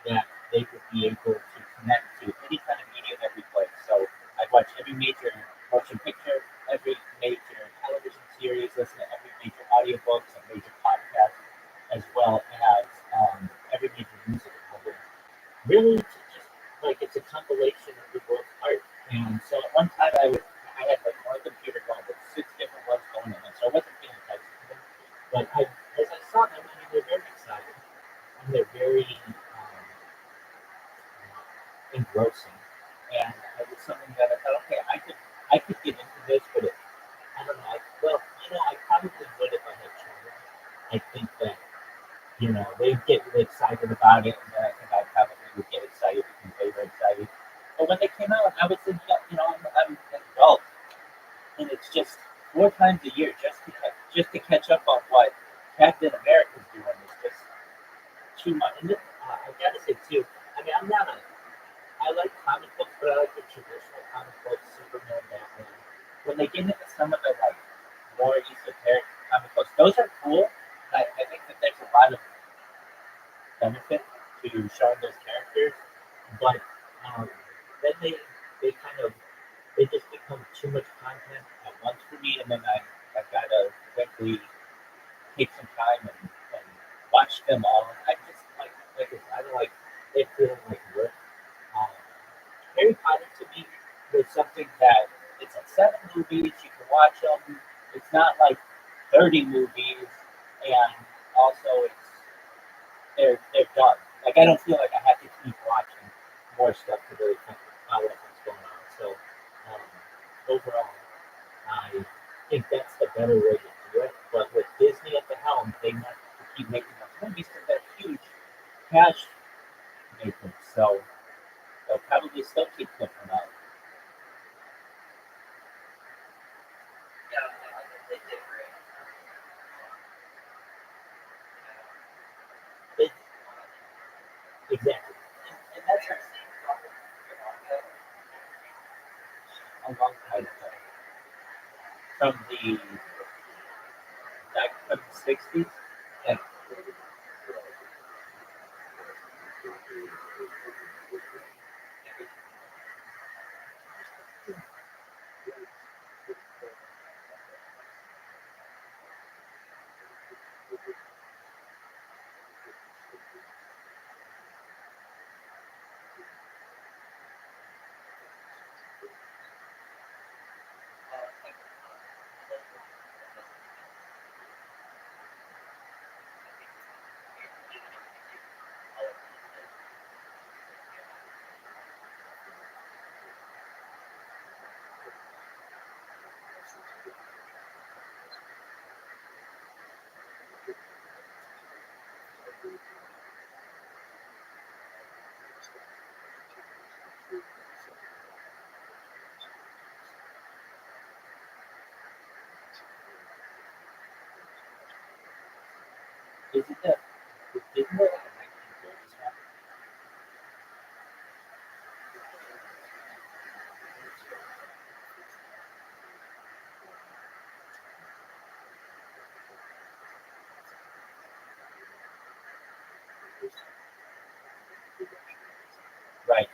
S4: that they would be able to connect to any kind of media that we play. So I've watched every major motion picture, every major television series, listen to every major audiobooks and major podcast, as well as every major music album. Really, to just like it's a compilation of the world's art. And so at one time I had like one computer going with 6 different ones going on, so I wasn't feeling types of them. But as I saw them, I mean, they're very exciting and they're very engrossing. And it was something that I thought, okay, I could get into this, but I don't know. I probably would if I had children. I think that they get really excited about it, and then I think I probably would get excited because they were excited. But when they came out, I was I'm an adult, and it's just 4 times a year just to catch up on what Captain America's doing is just too much. And I gotta say too, I mean, I like comic books, but I like the traditional comic books, Superman, Batman. When they get into some of the like more esoteric comic books, those are cool. I think that there's a lot of benefit to showing those characters, but then they kind of they just become too much content at once for me, and then I gotta eventually take some time and watch them all. I just I don't like it feeling like work. Um, Harry Potter to me was something that it's like 7 movies, you can watch them. It's not like 30 movies, and also they're done. Like I don't feel like I have to keep watching more stuff to really follow up what's going on. So overall, I think that's the better way to do it. But with Disney at the helm, they want to keep making those movies because they're huge cash makers. So they'll probably still keep putting them out.
S5: Yeah, I think they did great.
S4: It, exactly. And that's
S5: They're seeing something,
S4: a long time ago. From the back from the 60s. And isn't that isn't that like a 1930s one? Right.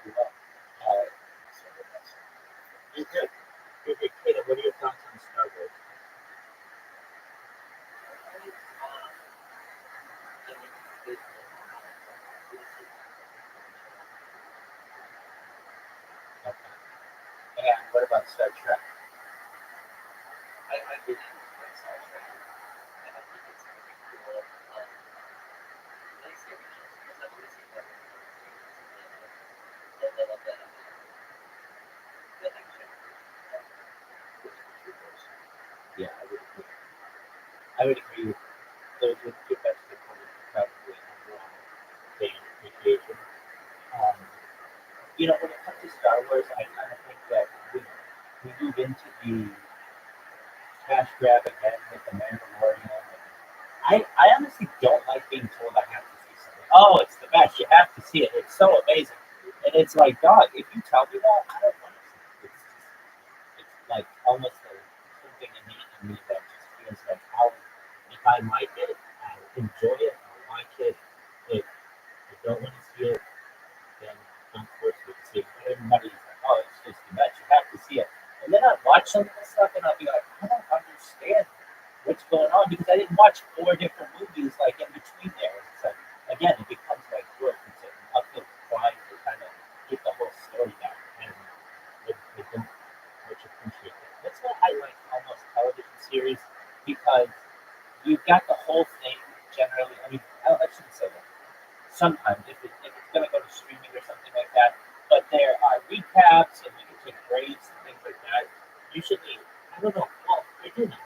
S4: really well. So that's you're good. You're good. Kayla, what are your thoughts on Star Wars? Okay. And what about Star Trek?
S5: I really enjoy Star Trek, and I think it's really cool. Like the original series, I've only seen one original series, and a little bit of the next generation.
S4: Yeah, I would agree. I would agree with those are the two best components probably overall fan appreciation. Um, when it comes to Star Wars, I kind of think that we move into the cash grab again with the Mandalorian. I honestly don't like being told I have to see something. Oh, it's the best. You have to see it. It's so amazing. And it's like, dog, if you tell me that, I don't want to see it. It's like almost something innate in me that just feels like if I like it, I'll enjoy it, I'll watch it. If I don't want to see it, then don't force me to see it. But everybody's like, oh, it's just the best. You have to see it. And then I watch some of this stuff and I'll be like, I don't understand what's going on because I didn't watch 4 different movies like in between there. It's like, again, it becomes like work. It's an uphill climb to kind of get the whole story down. And I don't much appreciate that. That's why I like almost television series because you've got the whole thing generally. I mean, I shouldn't say that. Sometimes if it's going to go to streaming or something like that, but there are recaps and you can take breaks and things like that. Usually, I don't know. Well, I do know.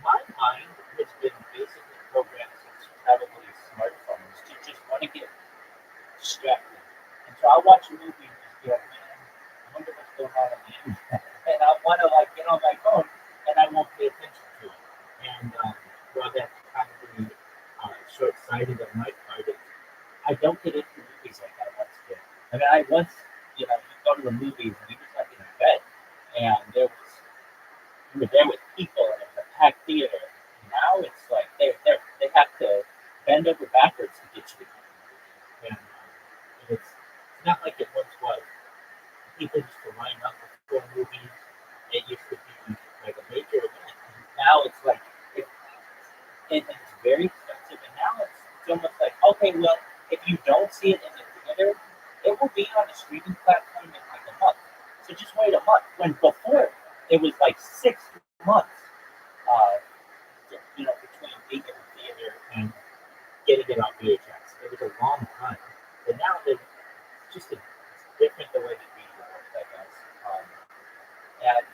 S4: My mind has been basically programmed since probably smartphones to just want to get distracted. And so I'll watch a movie and just be like, man, I wonder what's going on the internet. And I want to like get on my phone and I won't pay attention to it. And while that's probably short-sighted on my part, I don't get into movies like I once did. I mean, I once, you go to the movies and you just like in a bed, and you were there with people and it was a packed theater. Now it's like they have to bend over backwards to get you to the movie. And it's not like it once was. People used to line up before movies. It used to be like a major event. And now it's like it's very expensive. And now it's almost like, okay, well, if you don't see it in the theater, it will be on a streaming platform in like a month. So just wait a month. When before it was like 6 months, between being in the theater and getting it on VHS. It was a long time. But now it's different the way that media works, I guess. And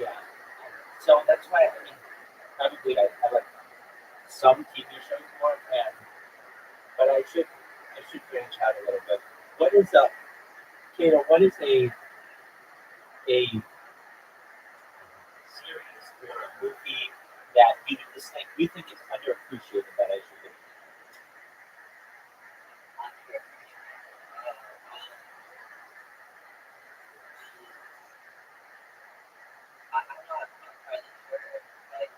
S4: yeah, so that's why probably I like some TV shows more, but I should branch out a little bit. What is Kato? What is a series or a movie that you think is underappreciated that I should do?
S5: I'm not entirely sure. Like,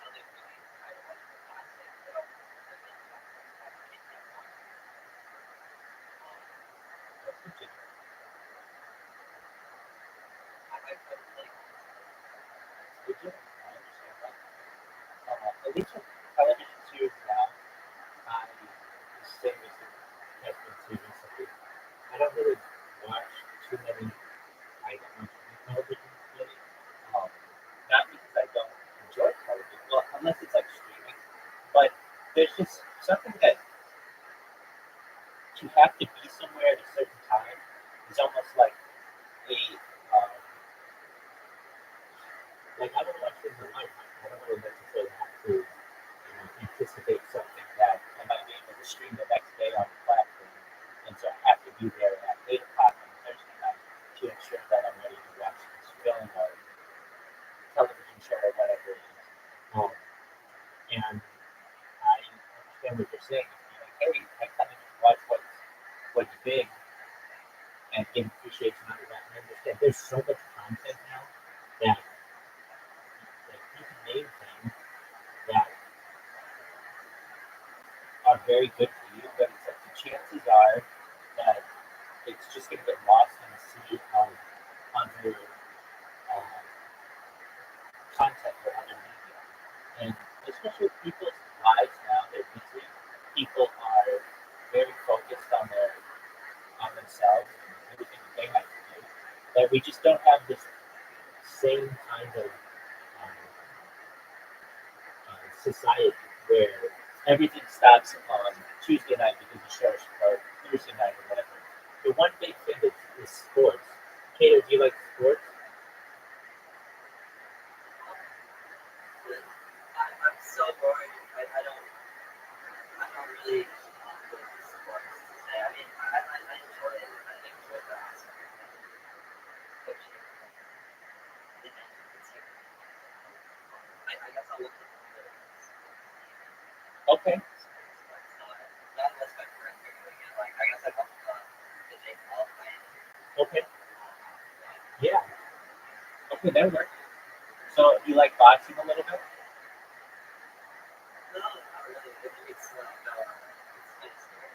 S5: other movies I watch the classic, but I can't get one.
S4: That's interesting.
S5: I would like
S4: Did you? I understand that. At least with television series now, I the same as the has been seen recently. I don't really watch too many. I don't watch any television really. Um, Not because I don't enjoy television, well, unless it's like streaming. But there's just something that you have to be somewhere at a certain time. It's almost a um, like I don't watch things online. I don't really necessarily have to anticipate something that I might be able to stream the next day on the platform, and so I have to be there at 8 o'clock on Thursday night to ensure that I'm ready to watch this film or television show or whatever it is. Um, and I understand what you're saying. You're like, hey, I kind of just watch what's big and get appreciation out of that. And understand there's so much content now that you can name things that are very good for you, but it's like the chances are it's just going to get lost in the sea of other content or other media. And especially with people's lives now, they're busy. People are very focused on themselves and everything that they have to do. That we just don't have this same kind of society where everything stops on Tuesday night because the show or Thursday night or whatever. The one big thing is sports. Kato, do you like sports?
S5: I'm so bored. I don't really sports to say. I mean, I enjoy it. I enjoy the aspect of coaching. It's like, I guess I'll look at the
S4: Okay.
S5: that's my current thing doing it. Like, I guess I watched the Jake Paul fight.
S4: Okay. Yeah. Okay, that works. So you like boxing a little bit?
S5: No, not really. It's kind of scary.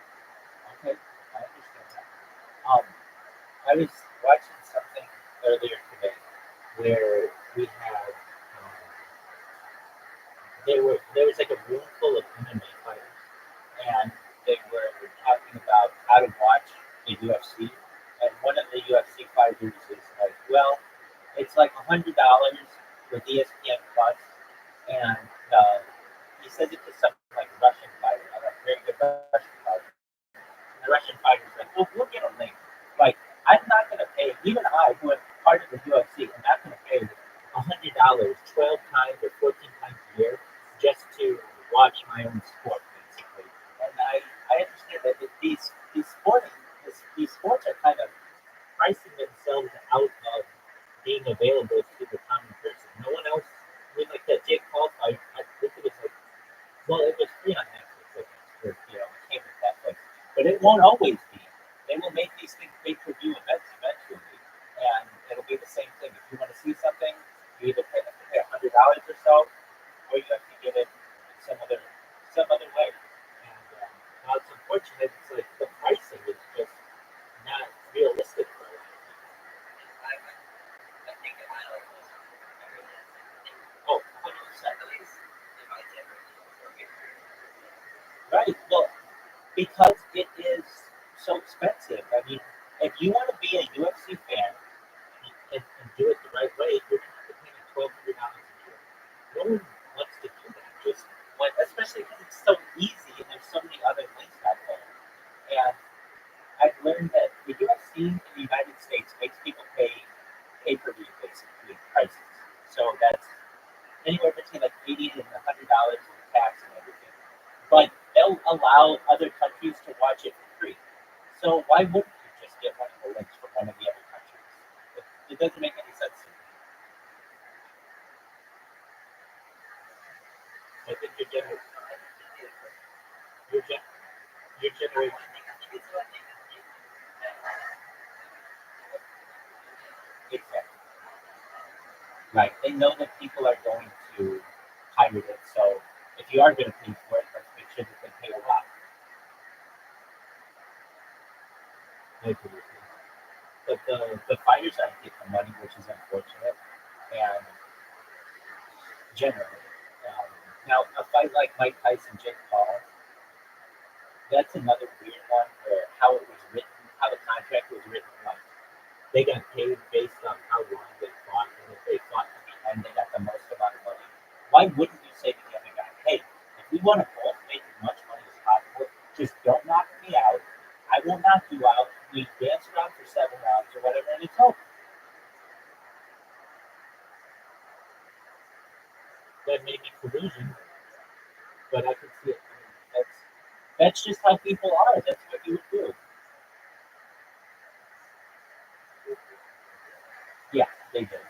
S4: Okay, I understand that. I was watching something earlier today where we had there was like a room full of MMA fighters, and they were talking about how to watch the UFC. And one of the UFC fighters is like, well, it's like $100 with ESPN Plus, and he says it to some like Russian fighter, a very good Russian fighter. And the Russian fighter's like, well, we'll get a link. Like, I'm not going to pay, even I, who am part of the UFC, I'm not going to pay $100 12 times or 14 times a year just to watch my own sport, basically. And I understand that these sports are kind of pricing themselves out of being available to the common person. No one else, I mean, like that Jake Paul fight, I think it was like, well, it was free on Netflix, I guess, or, it came with Netflix. But it won't always be. They will make these things pay-per-view events eventually, and it'll be the same thing. If you want to see something, you either have to pay $100 or so, or you have to get it some other way. And now it's unfortunate. It's like the pricing is just not realistic for a lot of people.
S5: I think I like this. I really think.
S4: Oh, 100%.
S5: At least if I did really
S4: Right. Well, because it is so expensive. I mean, if you want to be a UFC fan and do it the right way, you're going to have to pay $1,200 a year. No one wants to do that. Just especially because it's so easy and there's so many other links out there. And I've learned that the UFC in the United States makes people pay pay-per-view basically prices. So that's anywhere between like $80 and $100 with tax and everything. But they'll allow other countries to watch it for free. So why wouldn't you just get one of the links from one of the other countries? It doesn't make any sense to me. I think your generation. Exactly. Right. They know that people are going to pirate it. So if you are going to pay for it, let's make sure that they pay a lot. I agree with you. But the fighters aren't getting the money, which is unfortunate. And generally, now a fight like Mike Tyson, Jake Paul, that's another weird one where how it was written, how the contract was written, like they got paid based on how long they fought, and if they fought to the end, they got the most amount of money. Why wouldn't you say to the other guy, hey, if we want to both make as much money as possible, just don't knock me out. I will knock you out. We dance around for 7 rounds or whatever, and it's over. That may be collusion, but I could see it. I mean, that's just how people are. That's what you would do. Yeah, they did,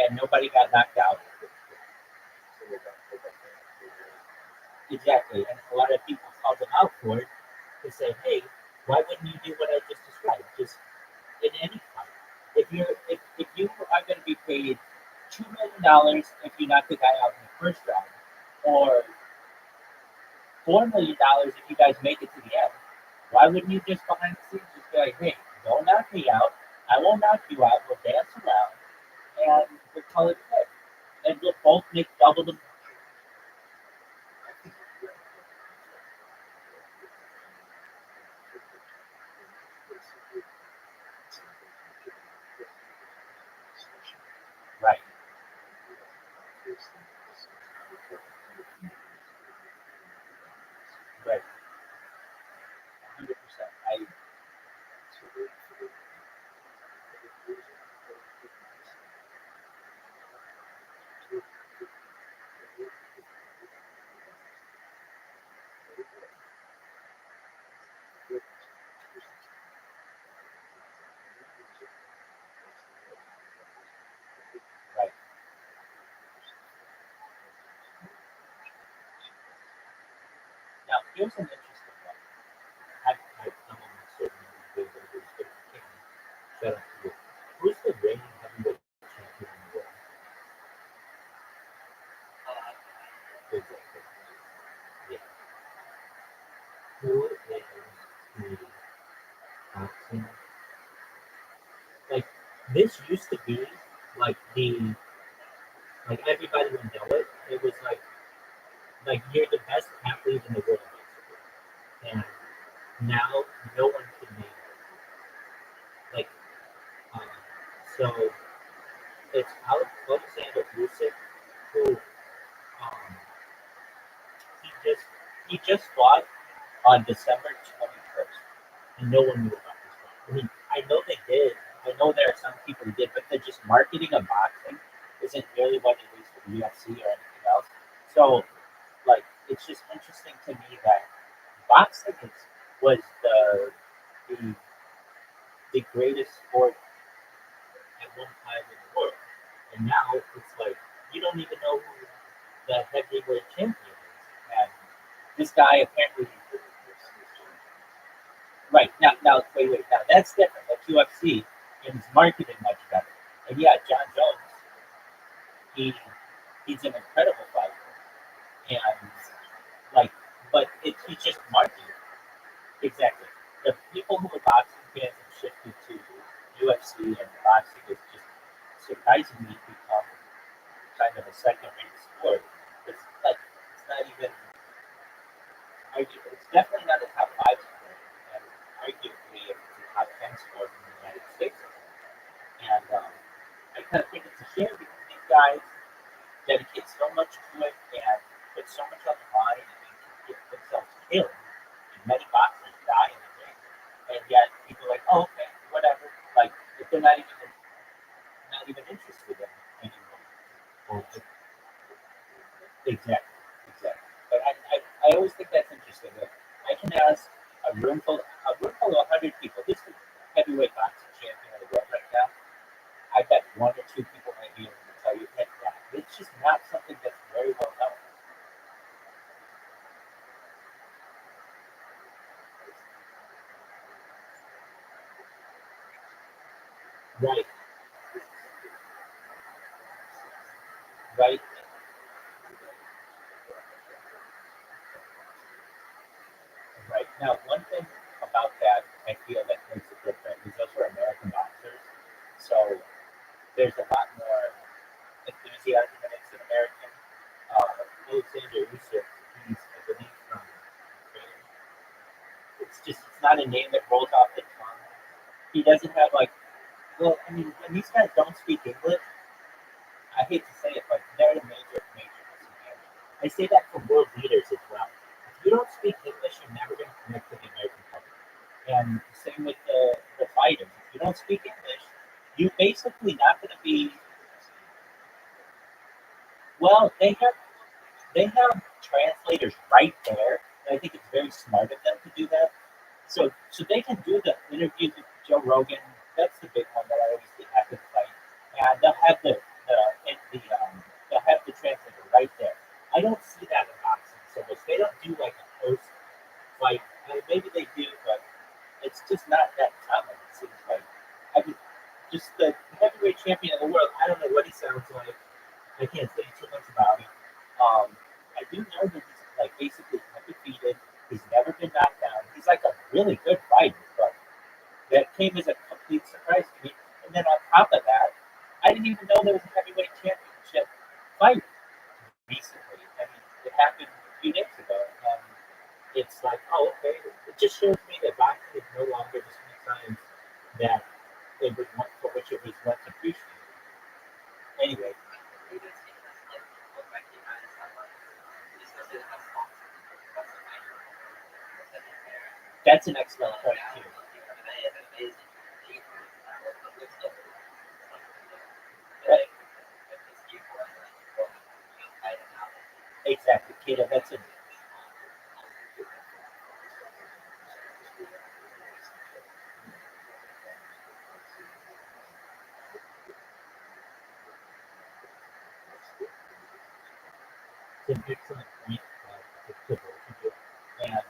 S4: and nobody got knocked out. Exactly, and a lot of people called them out for it to say, "Hey, why wouldn't you do what I just described? Just in any fight, if you are going to be paid $2 million if you knock the guy out in the first round, or $4 million if you guys make it to the end, why wouldn't you just behind the scenes just be like, hey, Don't knock me out. I won't knock you out. We'll dance around and we'll call it good. And we'll both make double the. Right, right, 100%. Right. Now, here's an interesting one. I'm almost certain that you did this, but you can. Shout out to you. Who's the reigning heavyweight champion in the world? Exactly. Yeah. Who is the boxing? Like, this used to be like like everybody would know it. It was like you're the best athlete in the world, basically. And now no one can name it. Like, um, so it's Alexander Usyk who he just he just fought on December 21st, and no one knew about this fight. I mean, I know they did. I know there are some people who did, but the just marketing of boxing isn't really what it is for the UFC or anything else. So, like, it's just interesting to me that boxing was the the greatest sport at one time in the world, and now it's like you don't even know who the heavyweight champion is, and this guy apparently. Right now, wait. Now that's different. That's UFC, and it's marketed much better. And yeah, John Jones, he he's an incredible fighter, and like, but he's just marketed. Exactly. The people who are boxing fans have shifted to UFC, and boxing has just surprisingly become kind of a second-rate sport. It's like it's not even. It's definitely not a top five sport, and arguably it's a top 10 sport in the United States. And I kind of think it's a shame because these guys dedicate so much to it and put so much on the line and can get themselves killed. And many boxers die in the ring, and yet people are like, oh, okay, whatever. Like if they're not even interested in it anymore. Exactly, exactly. But I always think that's interesting. That I can ask a room full of 100 people. This is heavyweight boxing champion of the world right now. I bet one or two people might be able to tell you that. It's just not something that's very well known. Right, right, right. Now, one thing about that I feel that makes it different is those are American boxers. So there's a lot more enthusiasm in it's an American. Alexander Usyk, I believe, from Ukraine. It's not a name that rolls off the tongue. He doesn't have like, well, I mean, when these guys don't speak English, I hate to say it, but they're a major disadvantage. I say that for world leaders as well. If you don't speak English, you're never going to connect with the American public. And same with the fighters. If you don't speak English, you're basically not going to be. Well, they have translators right there. And I think it's very smart of them to do that. So they can do the interviews with Joe Rogan. That's the big one that I always see after the fight. And they'll have the translator right there. I don't see that in boxing so much. They don't do like a post fight. Maybe they do, but it's just not that common. It seems like. I mean, just the heavyweight champion of the world. I don't know what he sounds like. I can't say too much about him. I do know that he's like basically undefeated. He's never been knocked down. He's like a really good fighter, but that came as a complete surprise to me. And then on top of that, I didn't even know there was a heavyweight championship fight recently. I mean, it happened a few days ago, and it's like, oh, okay. It just shows me that boxing is no longer the sweet science that it was once, for which it was once appreciated. Anyway,
S5: You can see this like people recognize that like especially the best boxers, what's the fight that is there.
S4: that's an excellent
S5: Like
S4: point
S5: now
S4: too.
S5: looking at it is amazing. They look so good. Like with this keyboard like you know, fight it out.
S4: Exactly, Kato. That's a it's an excellent point to both of you, and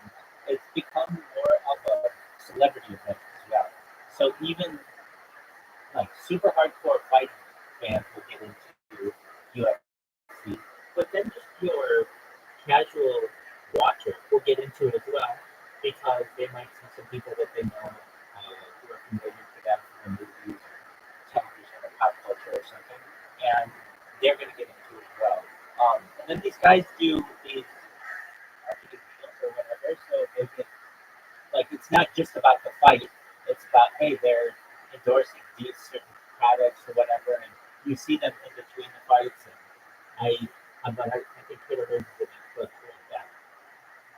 S4: it's become more of a celebrity event as well. So even like super hardcore fighting fans will get into UFC, but then just your casual watcher will get into it as well because they might see some people that they know who are familiar to them from the movies or television or pop culture or something, and they're going to get into it as well. And then these guys do these marketing deals or whatever, so they get like it's not just about the fight. It's about hey, they're endorsing these certain products or whatever, and you see them in between the fights. And I think Twitter is the next place like that.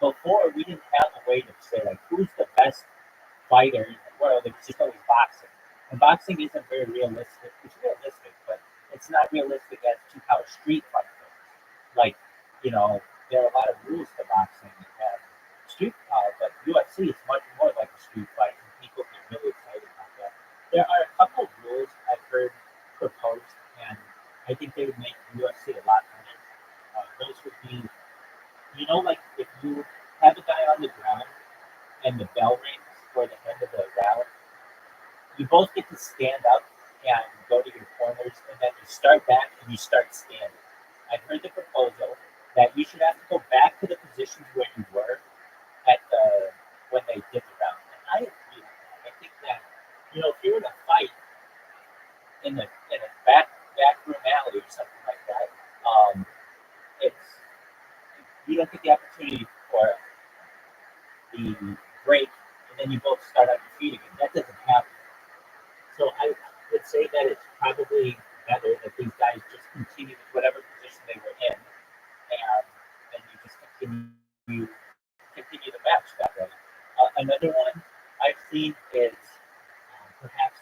S4: Before we didn't have a way to say like who's the best fighter in the world. It's just always boxing, and boxing isn't very realistic. It's realistic, but it's not realistic as to how a street fight goes. Like you know, there are a lot of rules to boxing and but UFC is much more like a street fight, and people get really excited about that. There are a couple of rules I've heard proposed, and I think they would make UFC a lot better. Those would be, you know, like if you have a guy on the ground and the bell rings for the end of the round, you both get to stand up and go to your corners, and then you start back and you start standing. I've heard the proposal that you should have to go back to the positions where you were at the when they did the round. And I agree with that. I think that if you're in a fight in a back room alley or something like that, it's you don't get the opportunity for the break, and then you both start on your feet again. That doesn't happen. So I would say that it's probably better that these guys just continue with whatever position they were in, and you just continue the match that way. Another one I've seen is perhaps,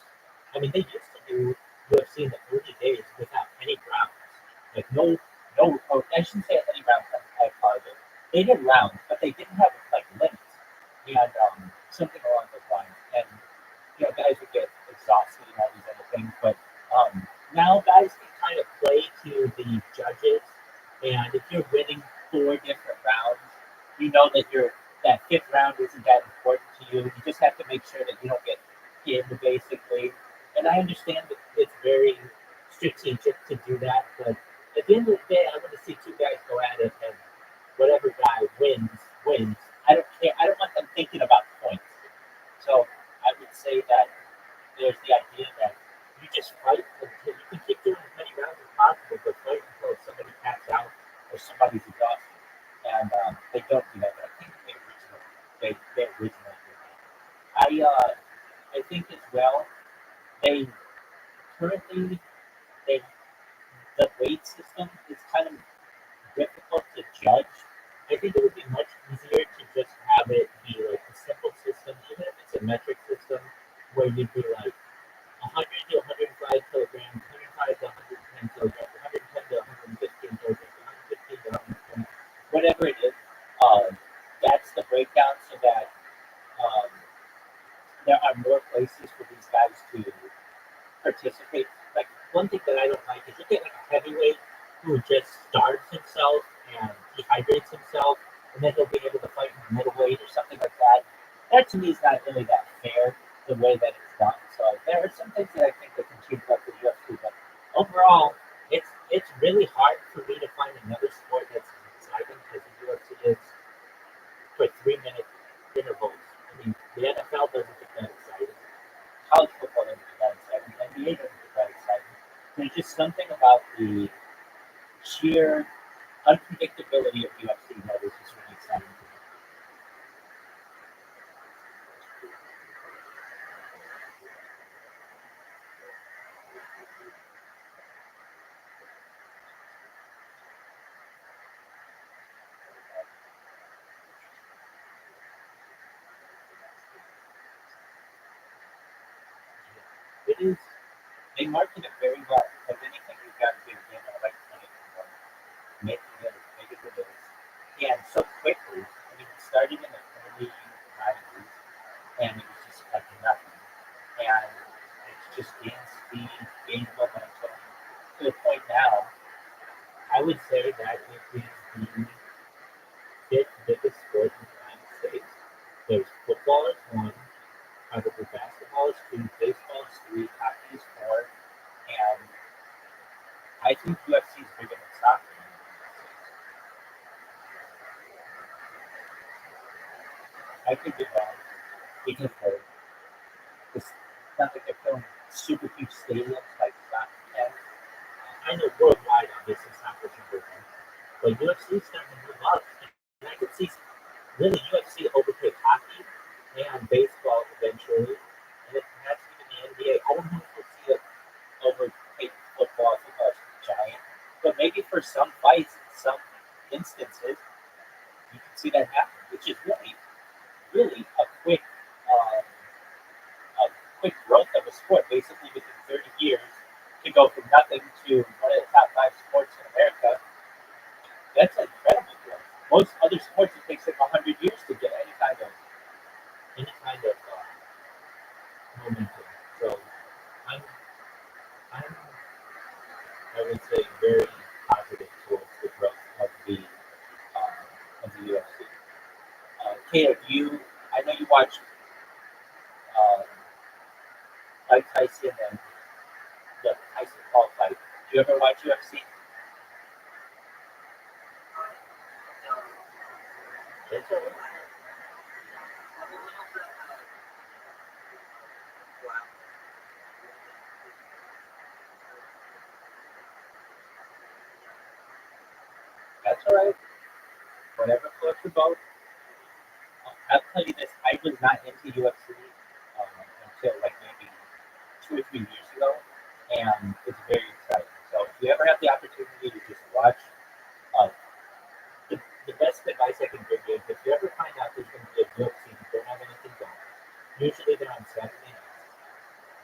S4: I mean, they used to do UFC in the early days without any rounds. Like, no, or I shouldn't say any rounds, I apologize. They did rounds, but they didn't have, like, limits. And something along those lines. And, guys would get exhausted and all these other things. But now guys can kind of play to the judges. And if you're winning 4 different rounds, you know that fifth round isn't that important to you. You just have to make sure that you don't get pinned, basically. And I understand that it's very strategic to do that, but at the end of the day, I want to see 2 guys go at it, and whatever guy wins. I don't care. I don't want them thinking about points. So I would say that there's the idea that you just fight until you can keep doing as many rounds as possible, but fight until somebody taps out or somebody's exhausted. And they don't do that, but I think they originally did that. I think as well they currently they the weight system is kind of difficult to judge. I think it would be much easier to just have it be like a simple system, even if it's a metric system, where you'd be like 100 to 105 kilograms, 105 to 110 kilograms, 110 to 115 kilograms, 115 to 120, whatever it is. That's the breakdown, so that um, there are more places for these guys to participate. Like one thing that I don't like is you get like a heavyweight who just starves himself and dehydrates himself, and then he'll be able to fight in the middleweight or something like that. That to me is not really that fair the way that it's done. So there are some things that I think they can change up with UFC, but overall, it's really hard for me to find another sport that's as exciting as the UFC is for 3-minute intervals. I mean, the NFL doesn't get that exciting. just something about the sheer unpredictability of UFC that is just really exciting to me. It is. They market it very well. If anything, you've got a big game I like playing for, making it as big as it is, and so quickly. I mean, it started in the early '90s, and it was just like nothing. And it's just gained speed, gained momentum to the point now. I would say that it is the fifth biggest sport in the United States. There's football is one, probably basketball is two, baseball is three, hockey is four, and I think UFC is bigger than soccer in the United States. I think it because it's not like they're filling super huge stadiums like soccer can. I know worldwide, obviously, soccer's number one, but UFC is starting to move up, and I could see really UFC overtake hockey and baseball eventually, and then perhaps even the NBA. I don't know if we'll see it overtake football. Football is giant, but maybe for some fights, in some instances, you can see that happen, which is really uh, a quick growth of a sport. Basically, within 30 years, to go from nothing to one of the top five sports in America. That's incredible growth. Most other sports, it takes them 100 years to get any kind of momentum. So I'm, I'm, I would say, very positive towards the growth of the UFC. Kate, I know you watched uh, Mike Tyson and the Tyson Paul fight. Do you ever watch UFC? That's all right. That's all right. Whatever floats your boat. I'll tell you this: I was not into UFC until like maybe 2 or 3 years ago, and it's very exciting. So if you ever have the opportunity to just watch, uh, the best advice I can give you is if you ever find out there's going to be a UFC and you don't have anything going, usually they're on Saturday nights.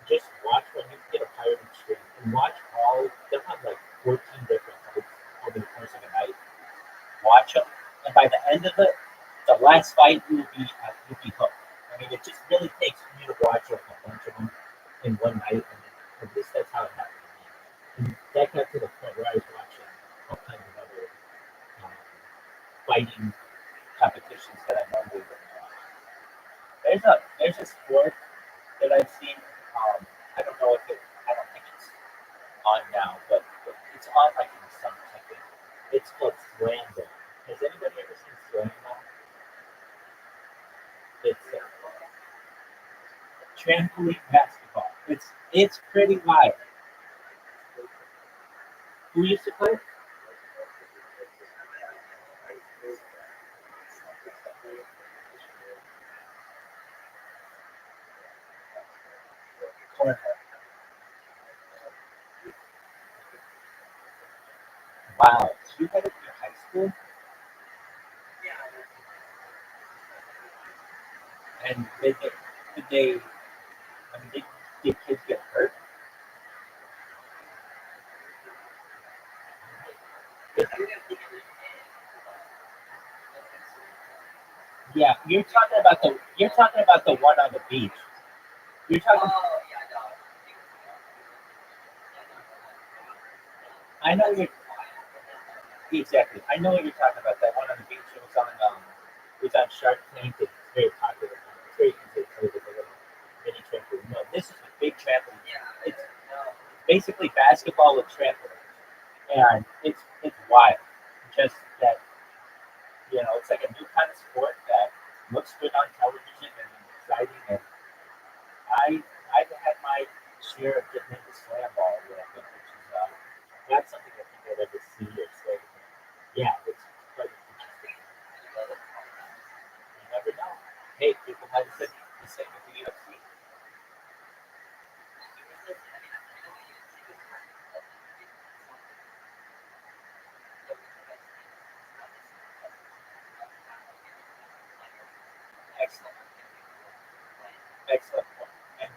S4: Just watch when you get a pirate stream and watch all. They'll have like 14 different fights over the course of a night. Watch them, and by the end of it, the last fight you'll be hooked. I mean, it just really takes you to watch like a bunch of them in one night, and at least that's how it happened to me. And that got to the point where I was watching all kinds of other um, fighting competitions that I normally wouldn't watch. There's a sport that I've seen. I don't know if I don't think it's on now, but it's on like in the summer. I think it's called Slam Ball. Has anybody ever seen Slam Ball? It's trampoline basketball. It's pretty wild. Who used to play? Cornhole. Wow. So you had it in your high school, and did they? I mean, did kids get hurt? Yeah, you're talking about the one on the beach. You're talking. I know you're exactly. I know what you're talking about. That one on the beach. It was on Shark Tank. It's very popular. It's very easy to play with a little mini trampoline. No, this is a big trampoline. It's basically basketball with trampoline, and it's wild. Just that it's like a new kind of sport that looks good on television and exciting. And I've had my share of getting into slam ball a little bit, which is hey, people might have said the same with the UFC. Excellent, excellent point. And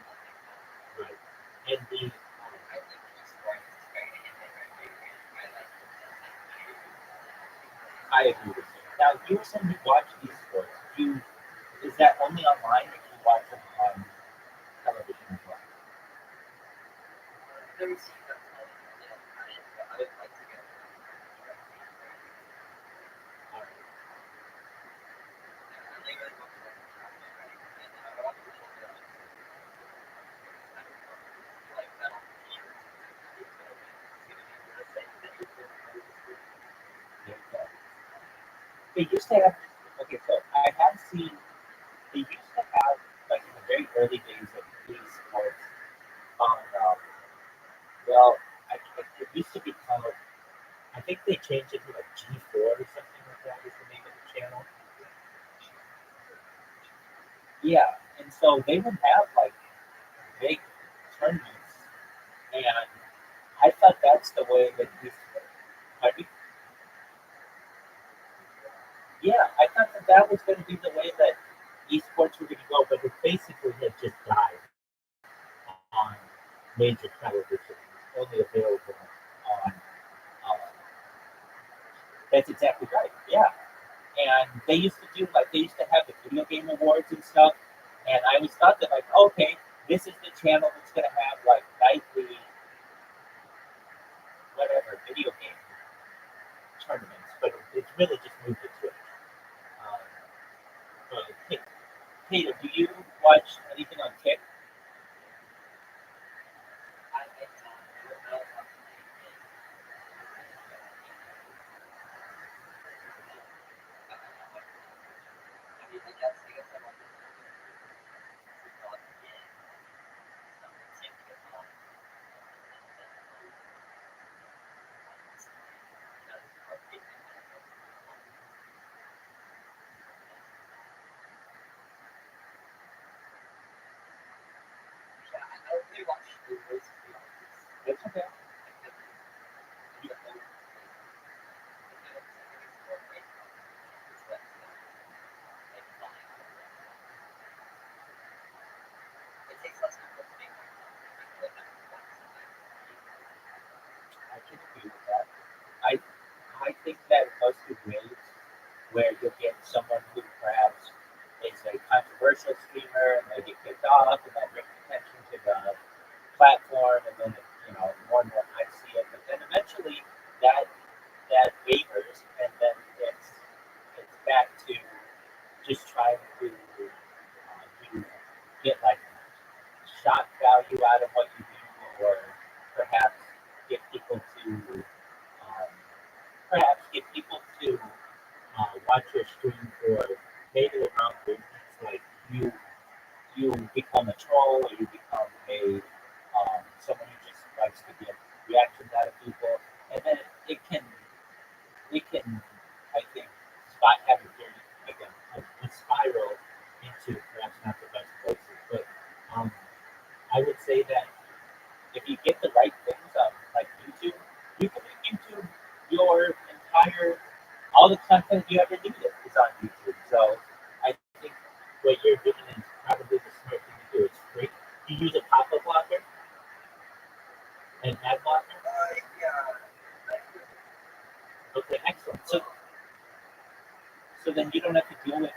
S4: right, and the I agree with you. Now, you were saying you watch these sports. Is that only online, or do you watch them on television as well? All right. There you go. They used to have. Okay, so I have seen. They used to have, like, in the very early days of these sports on. Well, it used to be called. I think they changed it to like G4 or something like that. Was the name of the channel? Yeah, and so they would have like big tournaments, and I thought that's the way that these. Pardon me? Yeah, I thought that was going to be the way that esports were going to go, but it basically had just died on major television. It's only available on. Uh, that's exactly right. Yeah, and they used to have the video game awards and stuff, and I always thought that, like, okay, this is the channel that's going to have like nightly whatever video game tournaments, but it's really just moved to Twitch. Um, but Peter, do you watch anything on Kick? That's okay. I can agree with that. I I think that most of ways where you'll get someone who perhaps is a controversial streamer and they get kicked off and that brings attention to the platform and then more and more I see it. But then eventually that that wavers and then it's back to just trying to you get like shock value out of what you do, or perhaps get people to perhaps get people to watch your stream for maybe around things like you become a troll or you become a someone who just likes to get reactions out of people, and then it can I think have a dirty like a spiral into perhaps not the best places. But um, I would say that if you get the right things on like YouTube, you can make YouTube your entire all the content you ever needed is on YouTube. So I think what you're doing is probably the smart thing to do. It's free. You use a pop-up blocker and ad blocker. Okay, excellent. So then you don't have to deal with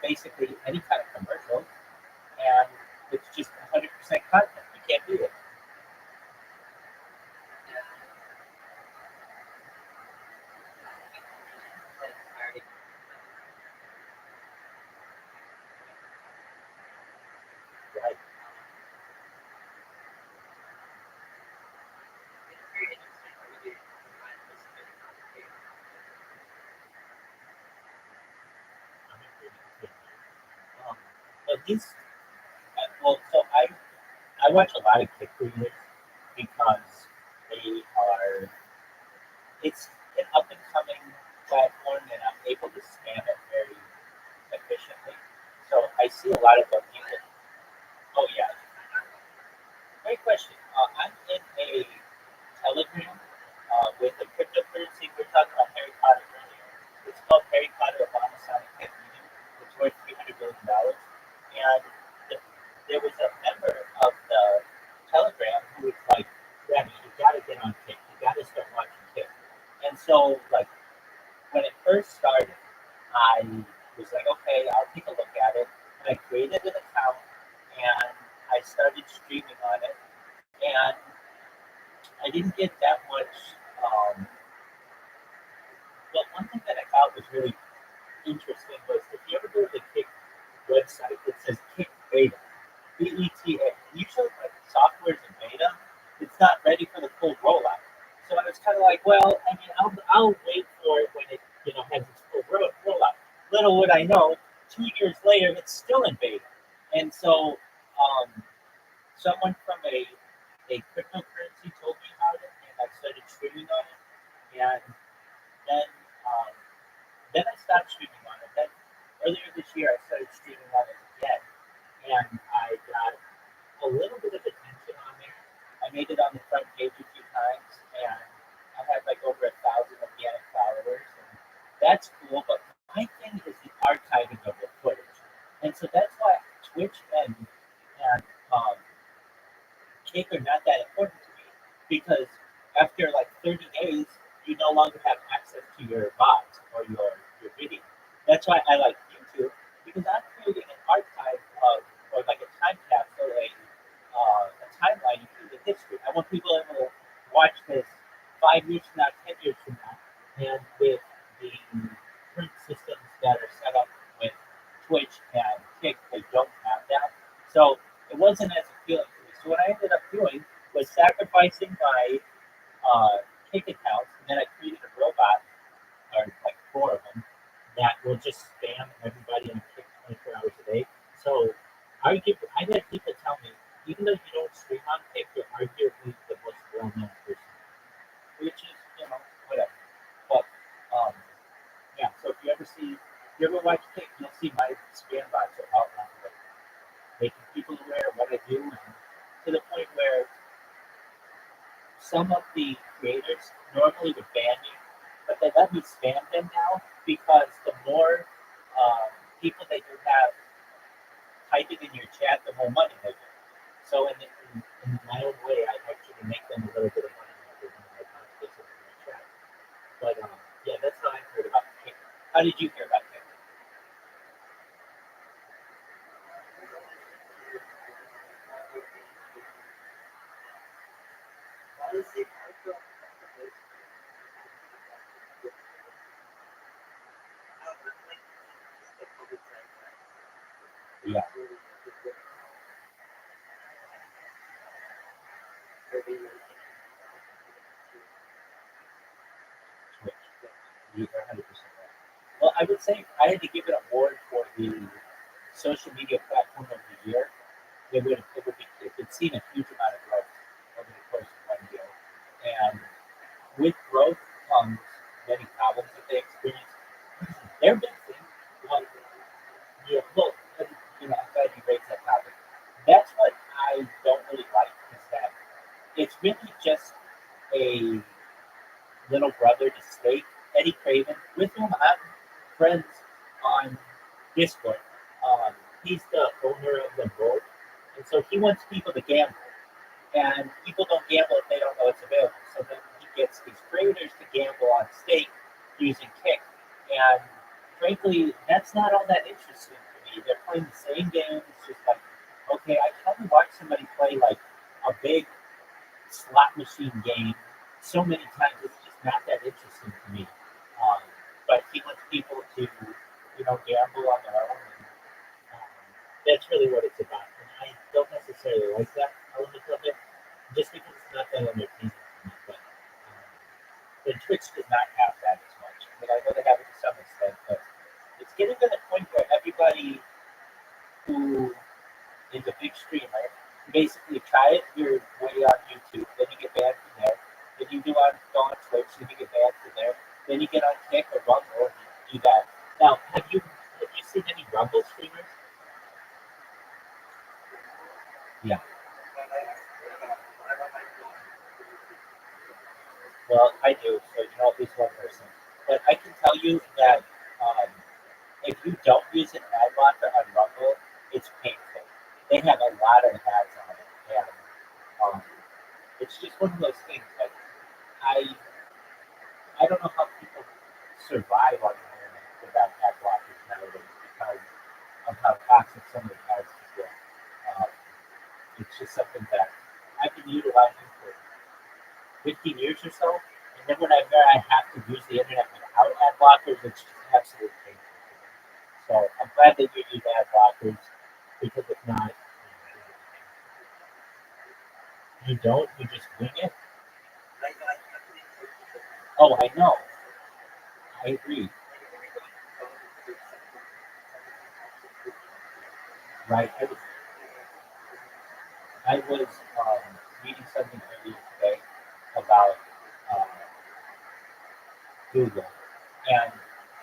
S4: basically any kind of commercial, and it's just 100% content. You can't do it. Right. I'm agreeing with you. But these, well, so I watch a lot of kick creators because they are it's an up and coming platform and I'm able to spam it very efficiently. So I see a lot of the people. Oh yeah, great question. I'm in a Telegram with a cryptocurrency. We're talking about Harry Potter earlier. It's called Harry Potter Obama Sonic Community. It's worth $300 billion. And the, there was a member of the Telegram who was like, Rabbi, you gotta get on Kick. You gotta start watching Kick. And so, like, when it first started, I was like, okay, I'll take a look at it. And I created an account and I started streaming on it. And I didn't get that much. But one thing that I thought was really interesting was if you ever go to the Kick website, it says Kick Beta, BETA. Usually, like software's in beta, it's not ready for the full rollout. So I was kind of like, well, I mean, I'll wait for it when it has its full rollout. Little would I know, 2 years later, it's still in beta. And so someone from a cryptocurrency told me about it, and I started streaming on it. And then um, then I stopped streaming on it. Then earlier this year, I started streaming on it again, and I got a little bit of attention on there. I made it on the front page a few times, and I had like over 1,000 organic followers, and that's cool. But my thing is the archiving of the footage, and so that's why Twitch and Kick are not that important to me because after like 30 days, you no longer have access to your bots or your video. That's why I like YouTube because I'm creating an archive of or like a time capsule, a timeline of human history. I want people able to watch this 5 years from now, 10 years from now, and with the current systems that are set up with Twitch and Kick, they don't have that. So it wasn't as appealing to me. So what I ended up doing was sacrificing my Kick accounts, and then I created a robot, or like 4 of them, that will just spam everybody on Kick 24 hours a day. So I had people tell me, even though you don't stream on Kick, you're arguably the most well-known person, which is, whatever. But yeah, so if you ever watch Kick, you'll see my spam bots are out on the making people aware of what I do, and to the point where some of the creators normally would ban me, but they let me spam them now because the more people that you have typing in your chat, the more money they get. So in my own way, I actually make them a little bit of money every time I post in my chat. But yeah, that's how I heard about Kick. How did you hear about Kick? Yeah. Twitch. You're 100% right. Well, I would say I had to give it an award for the social media platform of the year. It's seen a huge amount of growth over the course of 1 year. And with growth comes many problems that they experience. Their big thing, like, well, I'm glad you raised that topic. That's what I don't really like is that it's really just a little brother to Steak, Eddie Craven, with whom I'm friends on Discord. He's the owner of the board, and so he wants people to gamble. And people don't gamble if they don't know it's available. So then he gets these creators to gamble on Stake using Kick. And frankly, that's not all that interesting to me. They're playing the same game. It's just like, okay, I can watch somebody play like a big slot machine game so many times. It's just not that interesting to me. Um, but he wants people to, gamble on their own. And, that's really what it's about. And I don't necessarily like that element of it, just because it's not that entertaining to me. But Twitch does not have that as much. I mean, I know they have it to some extent, but it's getting to the point where everybody who is a big streamer, basically try it your way on YouTube, then you get banned from there. Then you go on Twitch, then you get banned from there. Then you get on Kick or Rumble and you do that. Now, have you seen any Rumble streamers? Yeah. Well, I do, so you know at least one person. But I can tell you that um, if you don't use an ad blocker on Rumble, it's painful. They have a lot of ads on it, and um, it's just one of those things. Like I don't know how people survive on the internet without ad blockers nowadays because of how toxic some of the ads can get. Um, it's just something that I've been utilizing for 15 years or so, and then whenever I have to use the internet without ad blockers, it's just absolutely painful. So I'm glad that you use ad blockers because if not, you don't, you just wing it. Oh, I know. I agree. Right. I was reading something earlier today about uh, Google, and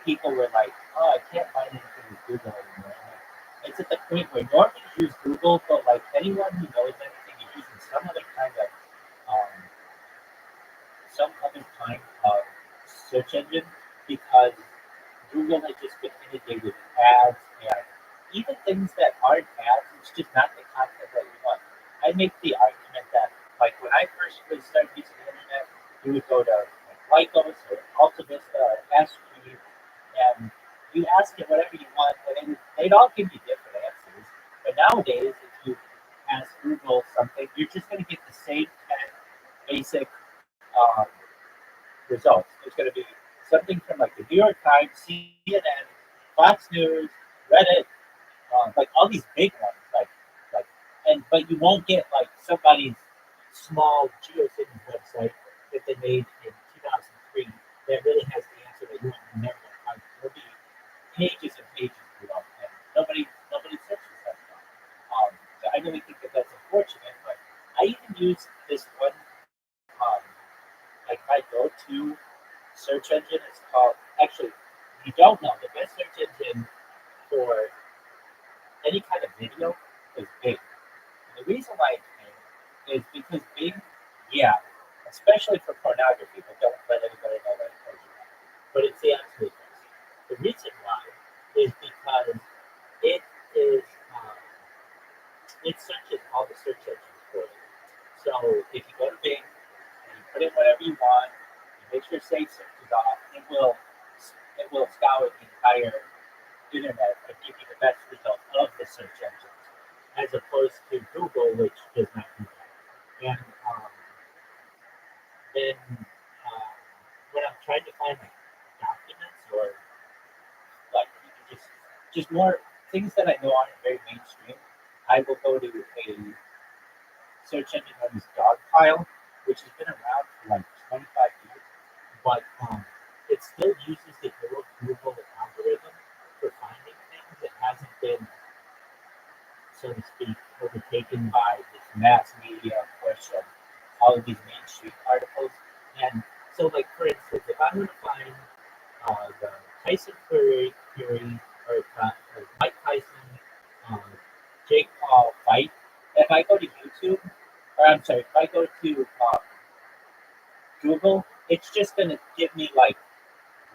S4: people were like, "Oh, I can't find anything with Google anymore." And it's at the point where normally you use Google, but like anyone who knows anything is using um, some other kind of search engine because Google has just been inundated with ads and even things that aren't ads. It's just not the content that you want. I make the argument that like when I first really started using the internet, you would go to like Lycos or Alta Vista or Ask Jeeves, and you ask it whatever you want, and they'd all give you different answers. But nowadays, if you ask Google something, you're just going to get the same 10 basic um, results. There's going to be something from like the New York Times, CNN, Fox News, Reddit, like all these big ones, like, and but you won't get like somebody's small geocities website that they made in 2003 that really has the answer that you want to never find. There'll be pages and pages below, and nobody searches that stuff. So I really think that that's unfortunate, but I even use this one, um, like my go-to search engine is called. Actually, you don't know the best search engine for any kind of video is Bing. And the reason why it's Bing is because Bing, yeah, especially for pornography, but don't let anybody know that I told you that. But it's the absolute best. The reason why is because it is it searches all the search engines for you. So if you go to Bing and you put in whatever you want, you make sure Safe Search is off, it will scour the entire internet and give you the best results of the search engines, as opposed to Google, which does not do that. And then when I'm trying to find like documents or like just more things that I know aren't very mainstream, I will go to a search engine known as Dogpile, which has been around for like 25 years, but it still uses the old Google algorithm for finding things. It hasn't been, so to speak, overtaken by this mass media push of all of these mainstream articles. And so, like for instance, if I'm going to find the Tyson Fury or Mike Tyson, um, Jake Paul fight, if I go to YouTube, or I'm sorry, if I go to Google, it's just going to give me like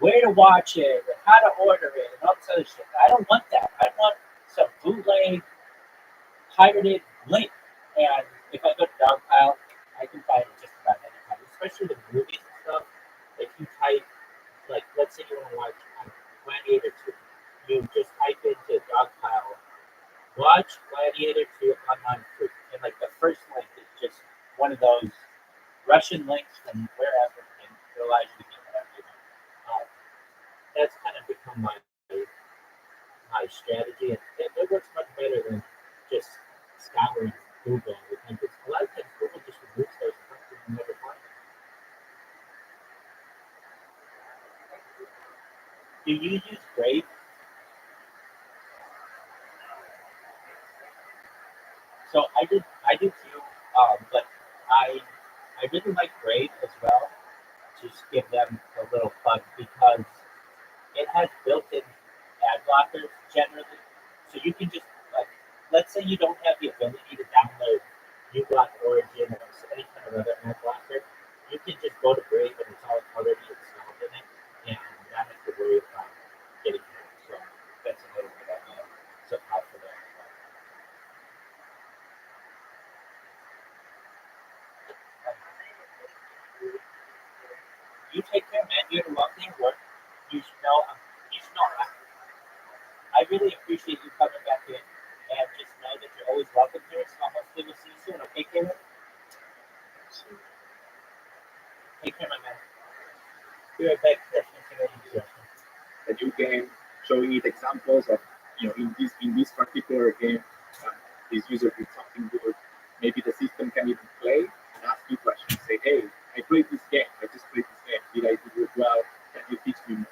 S4: where to watch it, and how to order it, and all this other shit. I don't want that. I want some bootleg, pirated link. And if I go to Dogpile, I can find it just about any time, especially the movies and stuff. If you type, like, let's say you want to watch Gladiator 2, you just type into Dogpile, watch Gladiator 2 online free. And, like, the first link is just one of those Russian links from wherever, and it allows you to get whatever you want. That's kind of become my strategy, and it works much better than just scouring Google. Because a lot of times Google just removes those links and you never find them. Do you use Brave? So I did too, but I really like Brave as well. Just give them a little plug because it has built-in ad blockers generally, so you can just like, let's say you don't have the ability to download uBlock Origin or any kind of other ad blocker, you can just go to Brave and it's already installed in it, and not have to worry about getting hacked. So that's another way that somehow for that. You take care, man. You're loving your work. You should know. I really appreciate you coming back in, and just know that you're always welcome here. So hopefully we'll see you soon. Okay, Caleb? Take care, my man. Be right back.
S3: A new game, showing it examples of, in this particular game, this user did something good. Maybe the system can even play and ask you questions. Say, hey, I played this game. I just played this game. Did I do it well? Can you teach me more?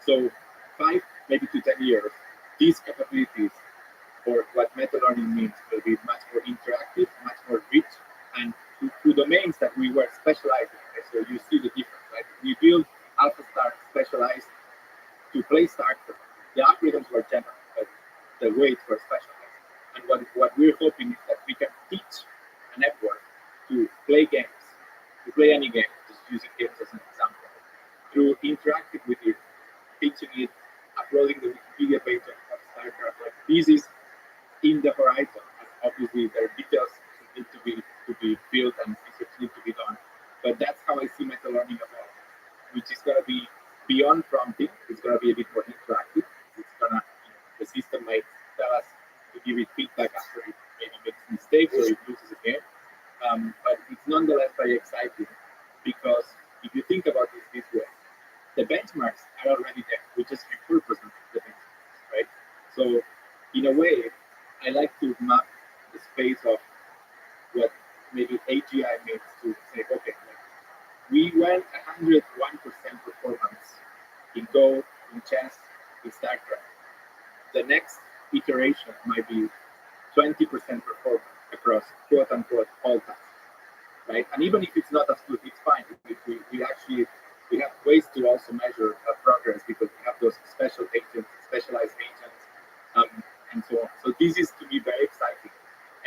S3: So 5, maybe to 10 years, these capabilities or what meta learning means will be much more interactive, much more rich, and to domains that we were specialized in. Okay? So you see the difference, right? We build AlphaStar specialized to play StarCraft. The algorithms were general, but the weights were specialized. And what we're hoping is that we can teach a network to play games, to play any game, just using games as an example, through interacting with it, teaching it, uploading the Wikipedia page of StarCraft. Like, this is in the horizon. And obviously, there are details that need to be built and research need to be done. But that's how I see meta learning evolve, which is going to be beyond prompting. It's going to be a bit more interactive. It's going to, the system might tell us to give it feedback after it maybe makes mistakes or it loses a game. But it's nonetheless very exciting, because if you think about this way, the benchmarks are already there. We just repurpose the benchmarks, right? So in a way, I like to map the space of what maybe AGI means, to say, okay, we went 101% performance in Go, in chess, in StarCraft. The next iteration might be 20% performance across quote unquote all tasks, right? And even if it's not as good, it's fine. We have ways to also measure progress, because we have those special agents, specialized agents, and so on. So this is, to me, very exciting.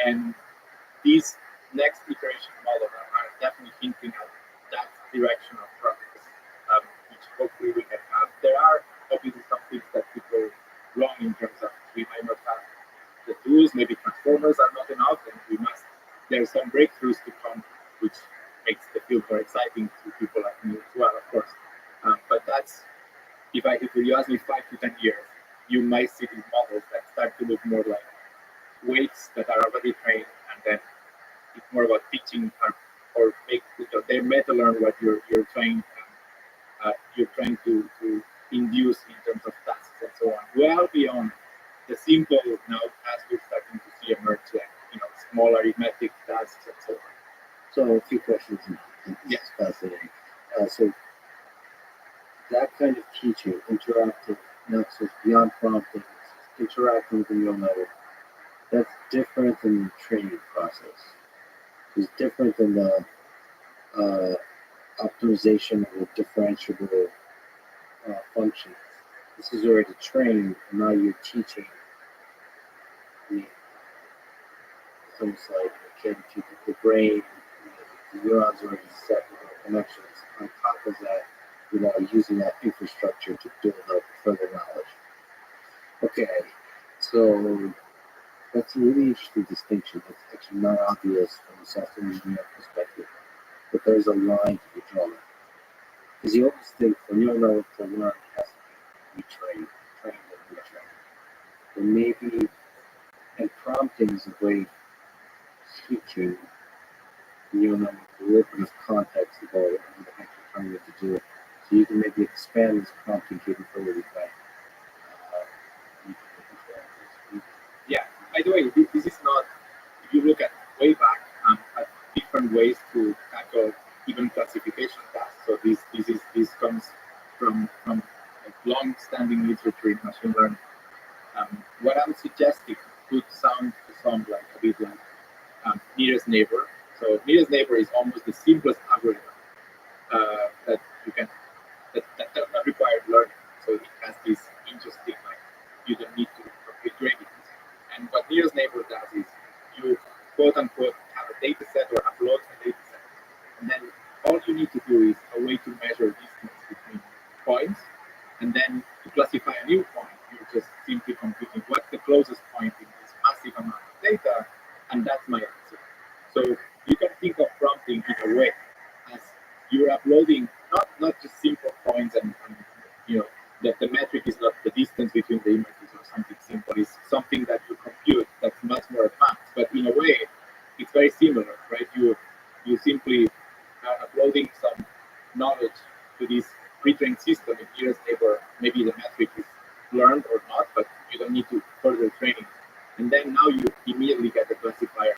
S3: And these next iteration models are definitely hinting at that direction of progress, which hopefully we can have. There are obviously some things that could go wrong in terms of we might not have the tools, maybe transformers are not enough, and there's some breakthroughs to come, which makes the field more exciting to people like me as well, of course. But that's, if you ask me 5 to 10 years, you might see these models that start to look more like weights that are already trained, and then it's more about teaching or make they meta learn what you're trying to induce in terms of tasks and so on. Well beyond the simple now tasks we're starting to see emerge, like small arithmetic tasks and so on.
S2: So a few questions.
S3: Yes.
S2: Fascinating. So that kind of teaching, interactive, not just beyond prompting, interacting with the neural network, that's different than the training process. It's different than the optimization of a differentiable function. This is already trained, and now you're teaching. It's almost like the brain, the neurons already set with the connections. On top of that, you're now using that infrastructure to build up further knowledge. Okay, so that's a really interesting distinction. It's actually not obvious from a software engineering perspective, but there's a line to be drawn. Because you always think for neural network to learn, it has to be retrained, trained and retrained. And maybe, and prompting is a way of teaching the neural network to work with context about what the heck you're trying to do. So you can maybe expand this prompting capability by
S3: Yeah, by the way, this is not, if you look at way back, at different ways to tackle even classification tasks. So this comes from long-standing literature in machine learning. What I'm suggesting could sound to some like a bit like nearest neighbor. So nearest neighbor is almost the simplest algorithm that you can that does not require learning. So it has this interesting, like, you don't need to compute gradients. And what nearest neighbor does is you quote unquote have a a data set or uploads a data set. And then all you need to do is a way to measure distance between points. And then to classify a new point, you're just simply computing what's the closest point in this massive amount of data, and that's my answer. So you can think of prompting in a way as you're uploading not just simple points and the metric is not the distance between the images or something simple, it's something that you compute that's much more advanced. But in a way, it's very similar, right? You simply are uploading some knowledge to this pre-trained system in nearest neighbor. Maybe the metric is learned or not, but you don't need to further train it. And then now you immediately get the classifier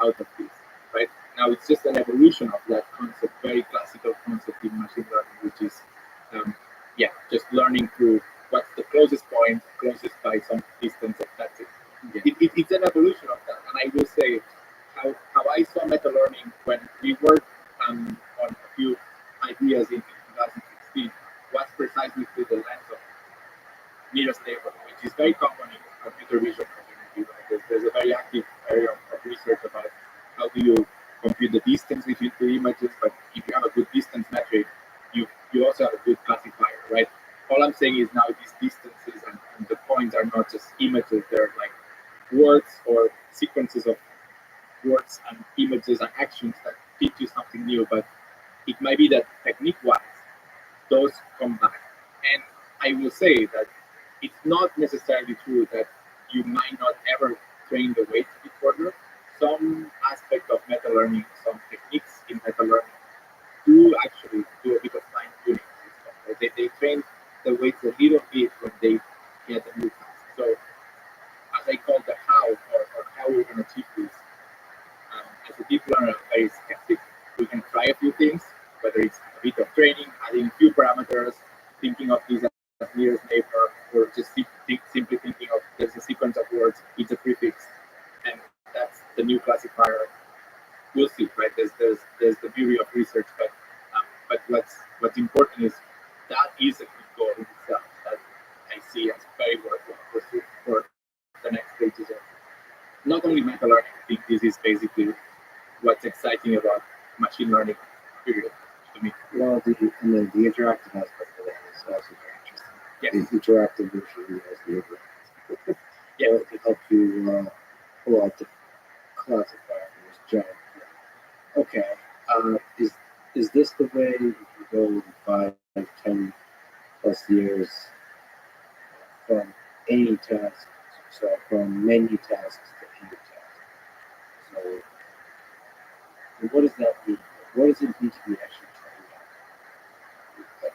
S3: out of this, right? Now it's just an evolution of that concept, very classical concept in machine learning, which is just learning through what's the closest point, closest by some distance, and that's it. It's an evolution of that. And I will say how I saw meta learning when we worked on a few ideas in 2016 was precisely through the lens of nearest neighbor, which is very common in computer vision community. Right? There's a very active area of research about how do you compute the distance between two images, but if you have a good distance metric, you also have a good classifier, right? All I'm saying is now these distances and the points are not just images, they're like words or sequences of words and images and actions that teach you something new, but it might be that technique-wise, those come back. And I will say that it's not necessarily true that you might not ever train the weight a bit further. Some aspect of meta learning, some techniques in meta learning do actually do a bit of fine tuning. Right? They train the weights a little bit when they get a new task. So, as I call the how or how we're going to achieve this, as a deep learner, I'm very skeptic. We can try a few things, whether it's a bit of training, adding a few parameters, thinking of these as nearest neighbor, or just simply thinking of there's a sequence of words, it's a prefix, and that's the new classifier. We'll see, right? There's the beauty of research, but what's important is that is a good goal in itself that I see as very worthwhile pursuit for the next stages of not only meta learning. I think this is basically what's exciting about machine learning, period, to me.
S2: Well, the interactive aspect of that is also very interesting.
S3: Yeah.
S2: The interactive virtually as the interactive.
S3: Yeah.
S2: So it helps you pull out the classifier from this giant. Okay. Is this the way you go in 5, 10 plus years from any task? So from many tasks to any task. So what does that mean? What does it mean to be actually trained on?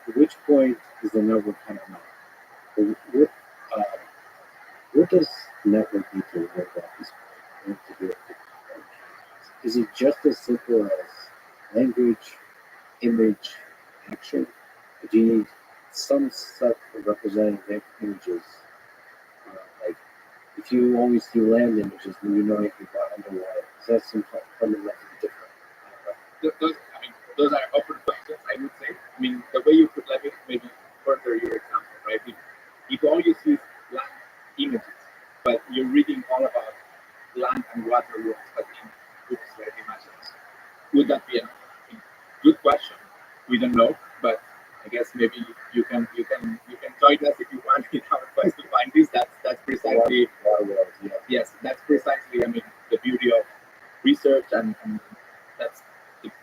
S2: At which point is the network kind of not? What does the network need to work at this point? Is it just as simple as language, image, action? Or do you need some set of representative images? Like if you only see land images, then you know anything about underwater. Is that some fundamentally different?
S3: Those are open questions, I would say. I mean, the way you could maybe further your example, right? If all you see is land images, but you're reading all about land and water worlds, but in books, right, images, would that be enough? I mean, good question. We don't know, but I guess maybe you can join us if you want in our quest to find this. That's precisely yes, that's precisely. I mean, the beauty of research and that's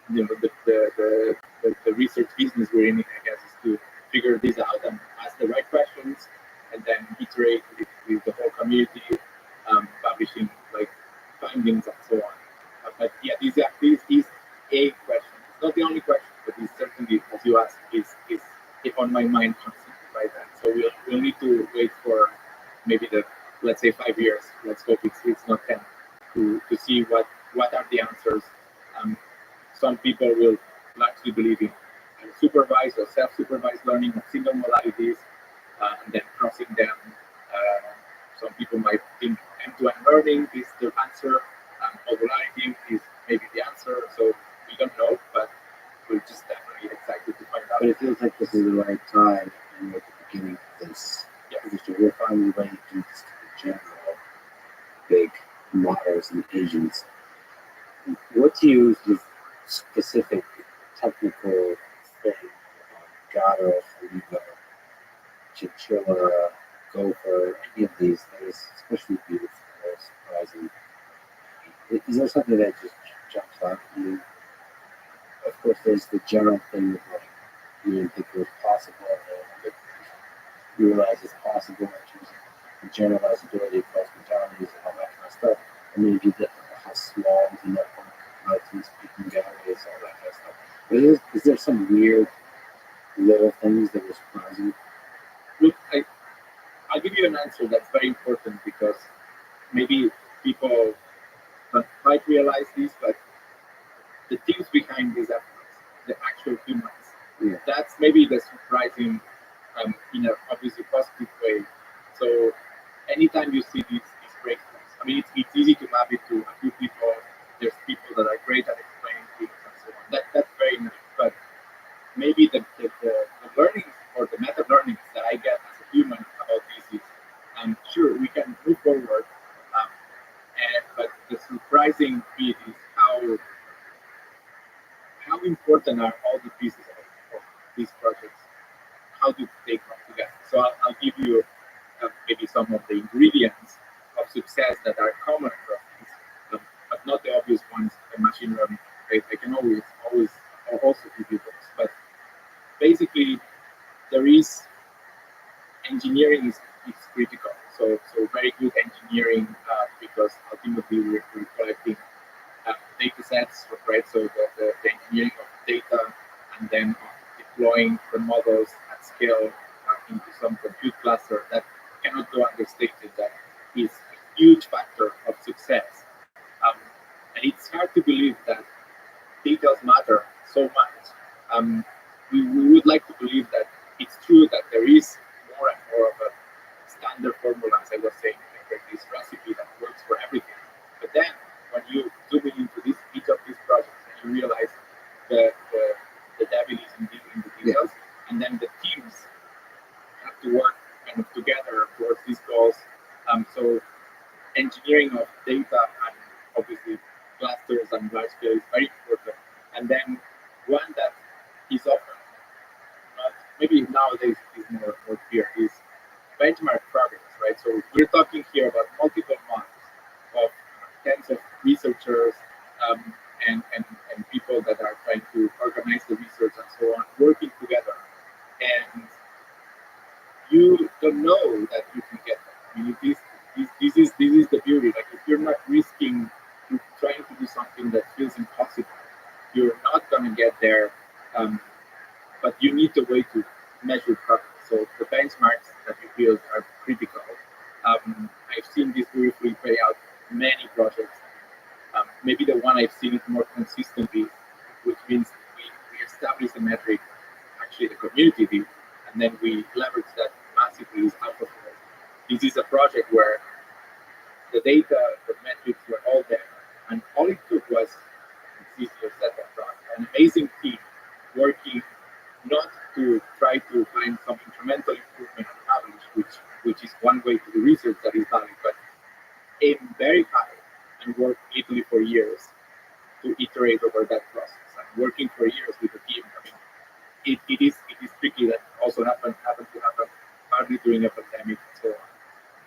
S3: the research business we're in, I guess, is to figure this out and ask the right questions and then iterate with the whole community, publishing like findings and so on. But yeah, this is a question. It's not the only question, but it's certainly, as you asked, is on my mind constantly, right? And so we'll need to wait for maybe let's say 5 years. Let's hope it's not 10 to see what are the answers. Some people will largely believe in supervised or self-supervised learning of single modalities and then crossing them. Some people might think end-to-end learning is the answer, modularity is maybe the answer. So we don't know, but we're just definitely excited to find out.
S2: But it feels like this is the right time and we're at the beginning of this.
S3: Yeah.
S2: Because we're finally ready to do this general big models and agents. What's used is specific technical thing. Gato, flamingo, chinchilla, gopher, any of these things, especially beautiful or surprising. Is there something that just jumps out to you? Of course, there's the general thing of like you didn't think it was possible, and you realize it's possible in terms of the generalizability across modalities and all that kind of stuff. And then you get how small the network, how it's speaking galleries, all that kind of stuff. But is there some weird little things that were surprising?
S3: Look, I'll give you an answer that's very important because maybe people don't quite realize this, but the teams behind these efforts, the actual humans, that's maybe the surprising in a obviously positive way. So anytime you see these breakthroughs, I mean, it's easy to map it to a few people. There's people that are great at explaining things and so on. That's very nice. But maybe the learnings or the meta learnings that I get as a human about this is, sure, we can move forward, but the surprising bit is how important are all the pieces of these projects? How do they come together? So I'll give you maybe some of the ingredients of success that are common across these, but not the obvious ones in machine learning. I can always also give you those. But basically, there is engineering is critical. So very good engineering because ultimately we're collecting data sets, right? So the engineering of data and then deploying the models at scale into some compute cluster that cannot go understated. That is a huge factor of success. And it's hard to believe that details matter so much. We would like to believe that it's true that there is more and more of a standard formula, as I was saying, like this recipe that works for everything. But then when you zoom into each of these projects and you realize the devil is in the details, and then the teams have to work kind of together towards these goals. So engineering of data and obviously clusters and large scale is very important. And then one that is often not, maybe nowadays is more clear, is benchmark progress, right? So we're talking here about multiple months of tens of researchers and people that are trying to organize the research and so on, working together. And you don't know that you can get there. I mean, this is the beauty. Like if you're not risking trying to do something that feels impossible, you're not going to get there. But you need a way to measure progress. So the benchmarks that you build are critical. I've seen this briefly play out in many projects. Maybe the one I've seen it more consistently, which means we establish a metric, actually the community did, and then we leverage that massively is AlphaFold. This is a project where the data, the metrics were all there, and all it took was, it's easier said than done, an amazing team working not to try to find some incremental improvement and publish, which is one way to do research that is valid, but aim very high and work literally for years to iterate over that process. And working for years with the team, I mean, it is tricky. That also happened to happen partly during a pandemic and so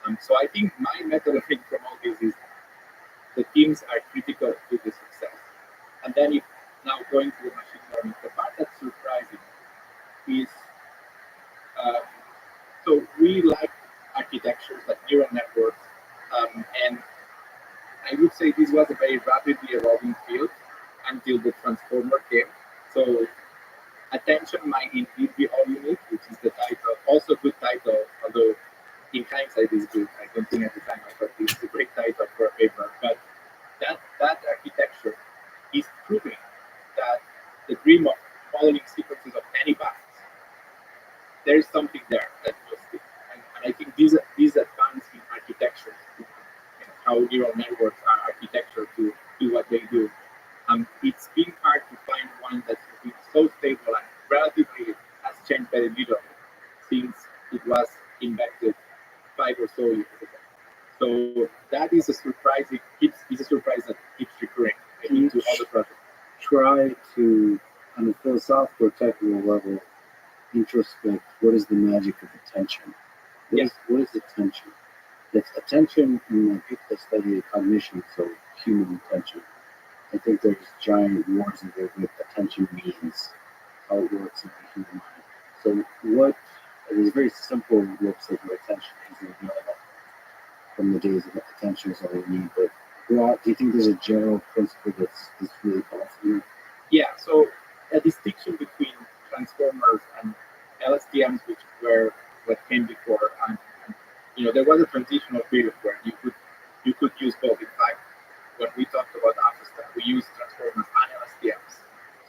S3: on. So I think my method of thinking from all this is the teams are critical to the success. And then if now going to the machine learning, the part that's surprising is so we like architectures like neural networks, and I would say this was a very rapidly evolving field until the transformer came. So attention might indeed be all you need, which is the title. Also good title, although in hindsight is good. I don't think at the time I thought this is a great title for a paper. But that architecture is proving that the dream of modeling sequences of any bytes, there is something there that will stick. And I think these advances in architecture, how neural networks are architecture to do what they do, it's been hard to find one that's been so stable and relatively has changed very little since it was invented 5 or so years ago. So that is a surprise. It's a surprise that keeps recurring. I into other projects.
S2: Try to, on a philosophical or technical level, introspect what is the magic of attention. What is attention? It's attention in people that study cognition, so human attention. I think there's giant wars in there with attention means, how it works in the human mind. So what, there's very simple looks at what attention is, and we know that from the days of attention is all we need, but do you think there's a general principle that's really powerful?
S3: Yeah, so a distinction between transformers and LSTMs, which were what came before, and there was a transitional period where you could use both. In fact, when we talked about AlphaStar, we used transformers and LSTMs.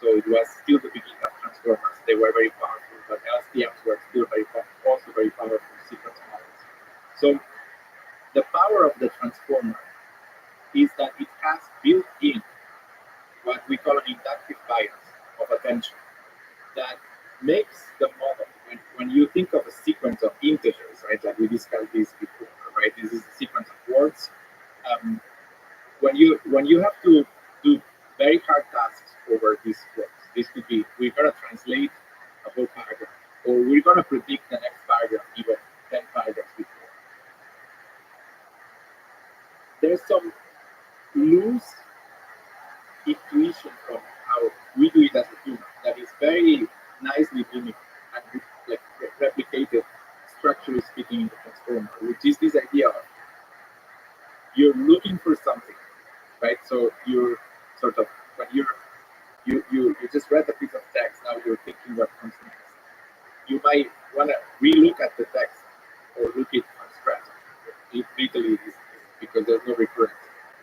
S3: So it was still the beginning of transformers. They were very powerful, but LSTMs were still also very powerful sequence models. So the power of the transformer is that it has built in what we call an inductive bias of attention that makes the model, when you think of a sequence of integers, right, like we discussed this before, right, this is a sequence of words. When you have to do very hard tasks over these words, this could be, we're going to translate a whole paragraph, or we're going to predict the next paragraph even 10 paragraphs before. There's some loose intuition from how we do it as a human that is very nicely mimicked and like replicated, structurally speaking, in the transformer, which is this idea of you're looking for something, right? So you're sort of, when you just read a piece of text, now you're thinking what comes next. You might want to relook at the text or look it from scratch. It literally is because there's no recurrence.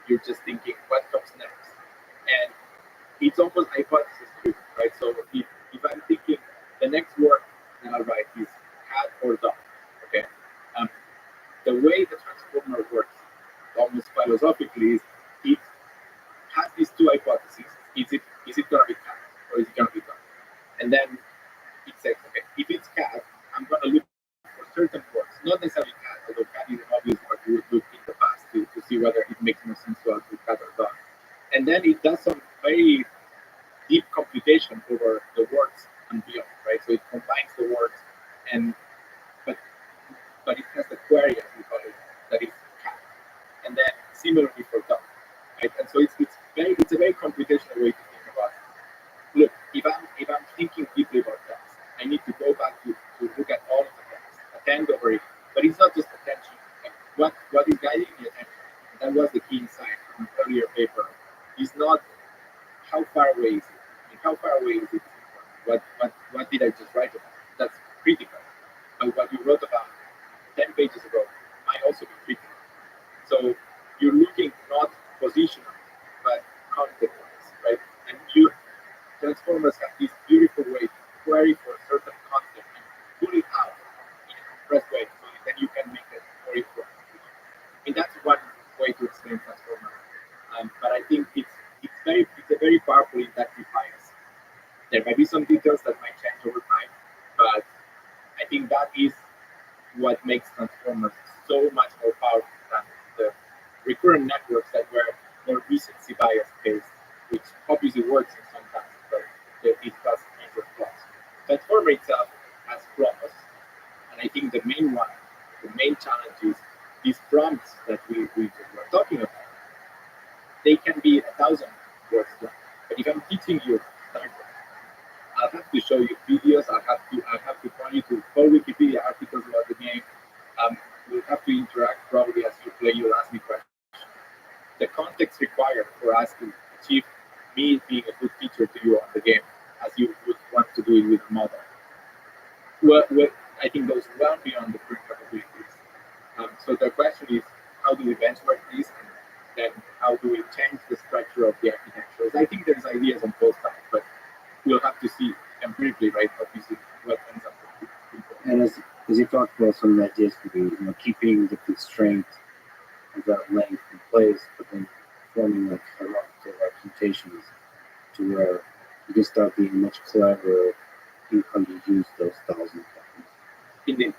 S3: You're just thinking what comes next, and it's almost hypothesis driven, right? So if I'm thinking the next word that I'll write is cat or dog, okay? The way the transformer works, almost philosophically, is it has these two hypotheses. Is it going to be cat or is it going to be dog? And then it says, okay, if it's cat, I'm going to look for certain words, not necessarily cat, although cat is an obvious word you would look in the past to see whether it makes more sense to us with cat or dog. And then it does some very deep computation over the words and beyond, right? So it combines the words, but it has the query, as we call it, that is cat. And then similarly for dog, right? And so it's a very computational way to think about it. Look, if I'm thinking deeply about text, I need to go back to look at all of the text, attend over it. But it's not just attention. Like what is guiding the attention? That was the key insight from an earlier paper. Is not how far away is it? I mean, how far away is it? What did I just write about? That's critical. But what you wrote about 10 pages ago might also be critical. So you're looking not positional, but context-wise, right? And transformers have this beautiful way to query for a certain content and pull it out in a compressed way, so then you can make it more informed. I mean, that's one way to explain transformers. But I think it's a very powerful inductive bias. There might be some details that might change over time, but I think that is what makes transformers so much more powerful than the recurrent networks that were more recency bias based, which obviously works in some cases, but it has major flaws. Transformer itself has flaws, and I think the main challenge is these prompts that we were talking about. They can be 1,000 words long, but if I'm teaching you Star Trek, I'll have to show you videos. I'll have to point you to full Wikipedia articles about the game. We'll have to interact probably as you play. You'll ask me questions. The context required for us to achieve me being a good teacher to you on the game, as you would want to do it with a model. Well, I think goes well beyond the current capabilities. So the question is, how do we benchmark this, and then how do we change the structure of the architectures? I think there's ideas on both sides, but we'll have to see empirically, right, obviously, what ends up with people.
S2: And as you talked about, some of the ideas could be, keeping the constraint of that length in place, but then forming like hierarchical representations to where you can start being much cleverer in how you use those 1,000 times.
S3: Indeed.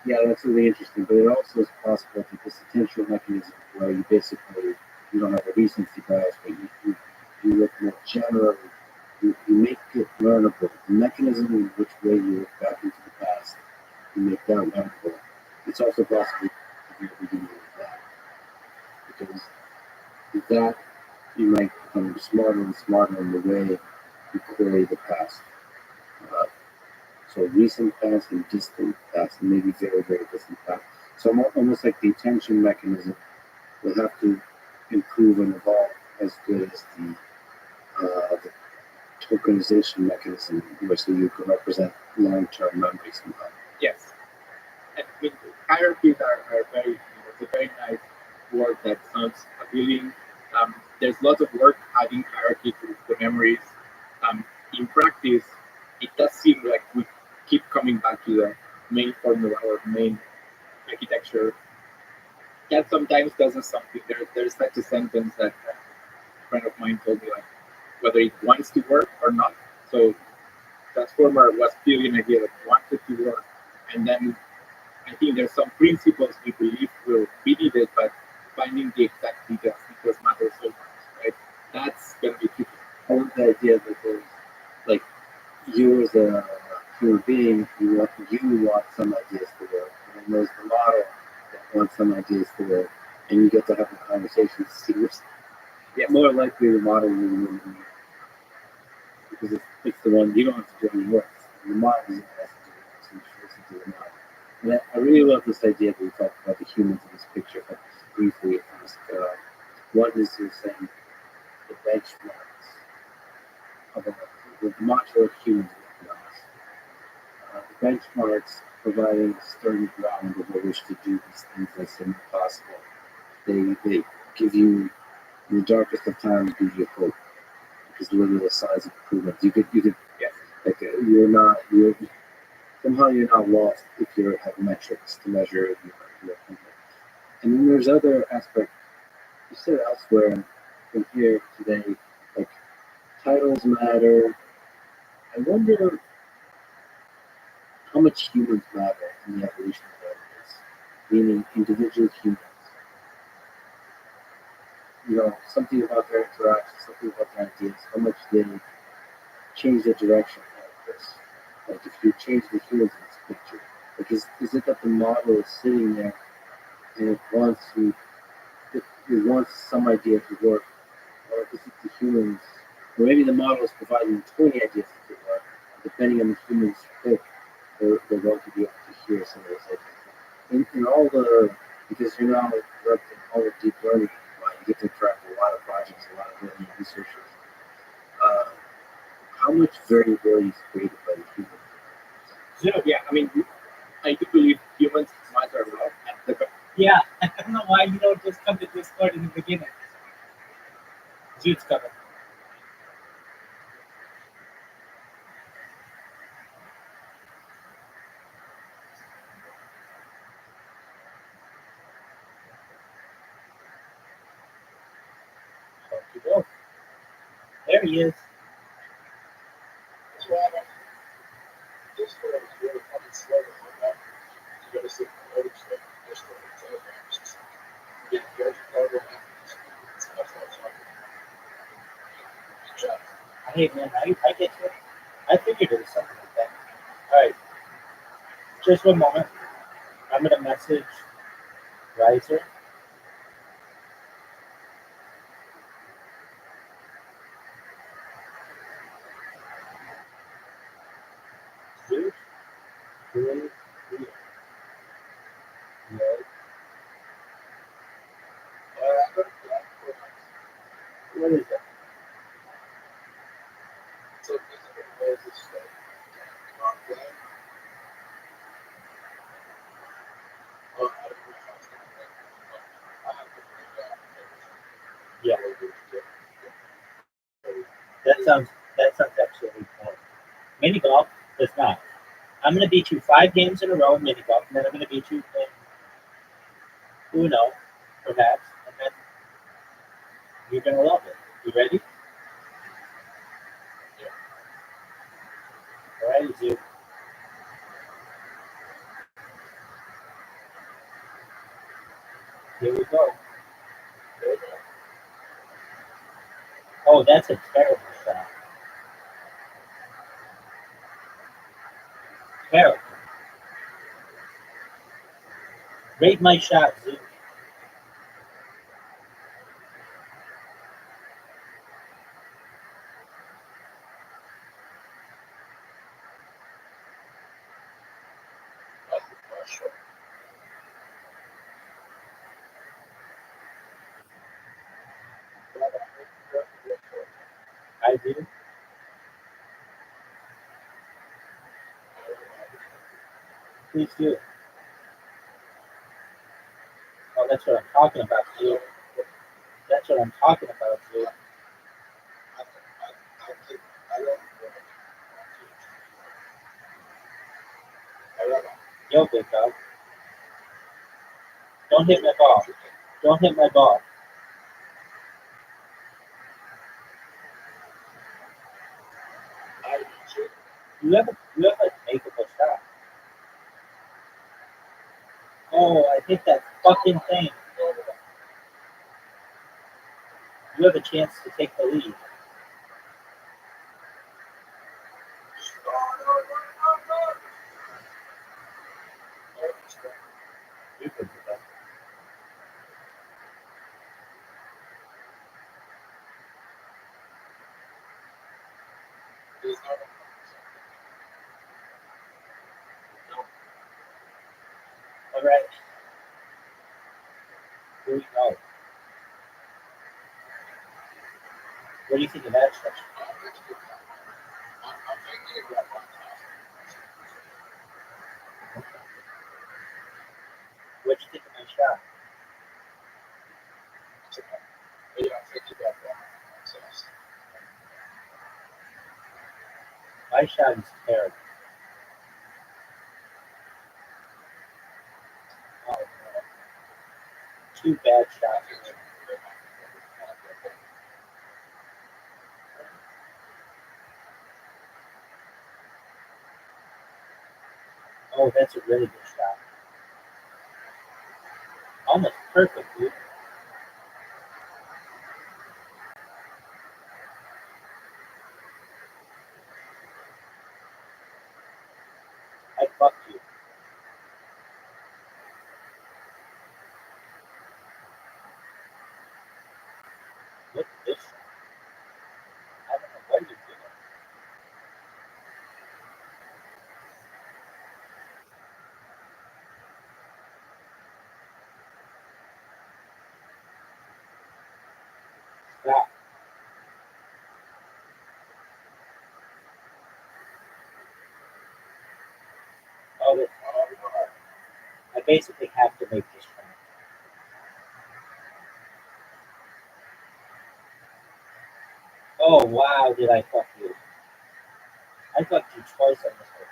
S2: Yeah, that's really interesting. But it also is possible that this attentional mechanism where you basically you don't have a recency bias, but you look more generally. You make it learnable. The mechanism in which way you look back into the past, you make that learnable. It's also possible to be beginning with that. Because with that, you might become smarter and smarter in the way you query the past. Uh, so recent past and distant past, and maybe very, very distant past. So almost like the attention mechanism will have to improve and evolve as good as the tokenization mechanism, which so you can represent long-term memory somehow.
S3: Yes. And I mean, hierarchies are very, it's a very nice word that sounds appealing. There's lots of work adding hierarchy to the memories. In practice, it does seem like we keep coming back to the main formula or main architecture. That sometimes doesn't something. There's such a sentence that a friend of mine told me, like, whether it wants to work or not. So Transformer was clearly an idea that wanted to work, and then I think there's some principles we believe will be needed, but finding the exact details because matters so much, right? That's gonna be tricky.
S2: I love the idea that there's like you as a human being, you want some ideas to work, and then there's the model that wants some ideas to work, and you get to have a conversation to see which more likely the model will win because it's the one you don't have to do any work. The model is the one that has to do it, so you should listen to the model. And I really love this idea that we talked about the humans in this picture. But briefly ask, what is you're saying the benchmarks of the modular humans economics? The benchmarks providing a sturdy ground over which to do these things that seem impossible. They give you, in the darkest of times, give you hope. Because literally the size of improvement. You could
S3: Yes.
S2: like somehow you're not lost if you have metrics to measure your improvement. And then there's other aspects you said elsewhere in here today, like titles matter. I wonder how much humans matter in the evolution of evidence, meaning individual humans. Something about their interactions, something about their ideas, how much they change the direction of this. Like if you change the humans in this picture, like is it that the model is sitting there and it wants some idea to work, or is it the humans, or maybe the model is providing 20 ideas to work, depending on the humans pick, they're going to be able to hear some of those ideas. In all because you're now directing all the deep learning, you get to track a lot of projects, a lot of learning researchers. How much variability is created by the humans?
S3: Zero. Yeah, I mean, I do believe humans matter a lot.
S4: Yeah, I don't know why you don't just come to Discord in the beginning. Jude's coming. There he is. Hey man, I get you. I figured it was something like that. Alright. Just one moment. I'm gonna message Riser. Dude. Really? What is that? Yeah. That sounds absolutely cool. Mini golf does not. I'm gonna beat you 5 games in a row in mini golf, and then I'm gonna beat you in Uno, perhaps, and then you're gonna love it. You ready? Alright, dude. Here we go. Oh, that's a terrible shot. Terrible. Rate my shot, Zoo. I do. Please do. Oh, that's what I'm talking about, Zoo. That's what I'm talking about, Zoo. Yo, big dog. Don't hit my ball. Don't hit my ball. You have a makeable shot. Oh, I hit that fucking thing. You have a chance to take the lead. You can do that. All right. Here we go. What do you think of that stretch? What do you think of my shot? My shot is terrible. Oh, no. Two bad shots. Oh, that's a really good shot. Almost perfect, dude. I fucked you. Look at this shot. I don't know what you're doing. Stop. Oh, this. I basically have to make this shot. Oh, wow, did I fuck you? I fucked you twice on this one.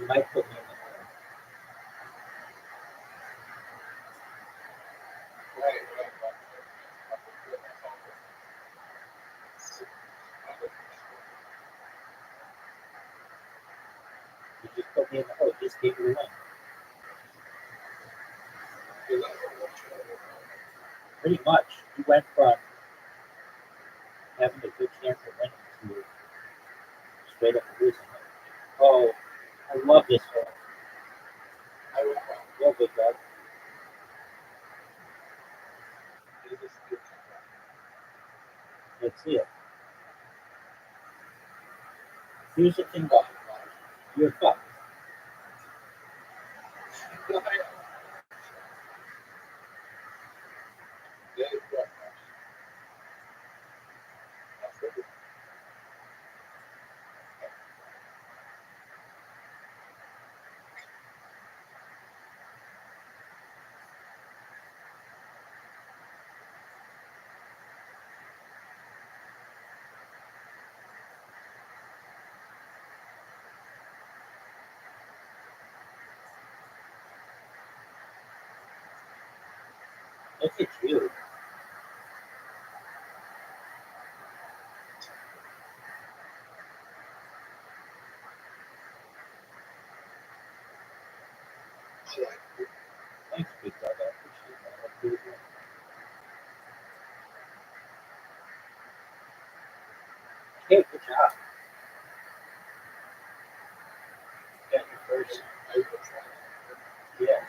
S4: You might put me in the hole. You just put me in the hole. Just gave me the win. Pretty much. You went from having a good chance of winning to straight up losing. Oh, I love this hole. Go, big dog. Let's see it. Here's the thing about it. You're fucked. Look at you. Thanks, big dog. I appreciate that. That's really good. Hey, good job. You got your first. Yes.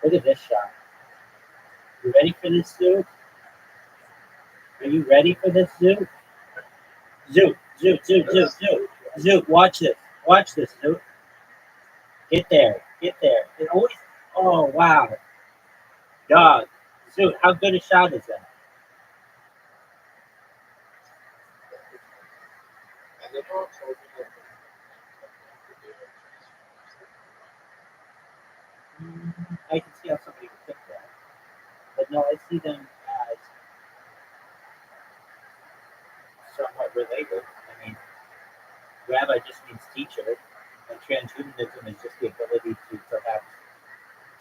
S4: Look at this shot. You ready for this, Zoot? Are you ready for this, Zoot? Zoot. Zoot, watch this. Watch this, Zoot. Get there. Get there. It always. Oh, wow. Dog. Zoot, how good a shot is that? I can see how somebody would pick that. But no, I see them as somewhat related. I mean, Rabbi just means teacher, and transhumanism is just the ability to perhaps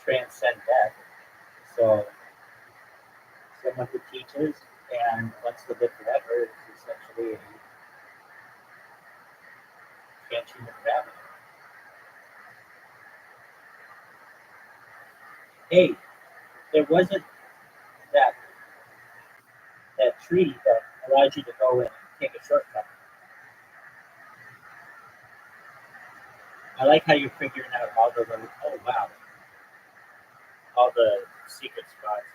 S4: transcend death. So, someone who teaches and wants to live forever is essentially a transhuman rabbi. Hey, there wasn't that tree that allows you to go and take a shortcut. I like how you're figuring out all the little, oh wow, all the secret spots.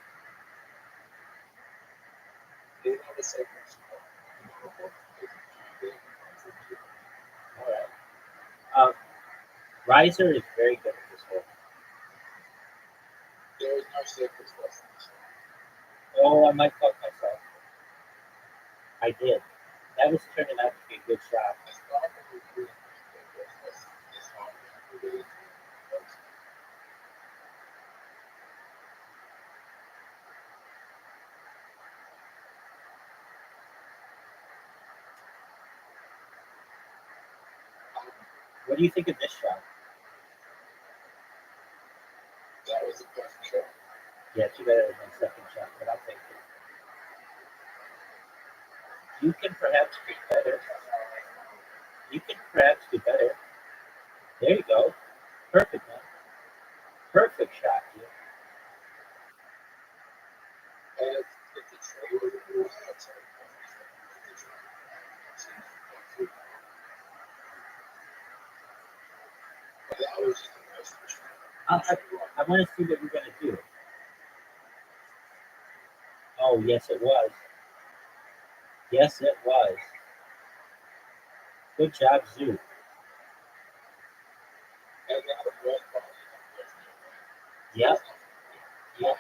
S4: All right. Riser is very good at this whole. Oh, I might fuck myself. I did. That was turning out to be a good shot. What do you think of this shot? Yeah, too bad it was my second shot, but I'll take it. You can perhaps do better. You can perhaps do better. There you go. Perfect, man. Perfect shot, dude. I want to see what we're going to do. Oh, yes, it was. Yes, it was. Good job, Zoo. Yep. Yep.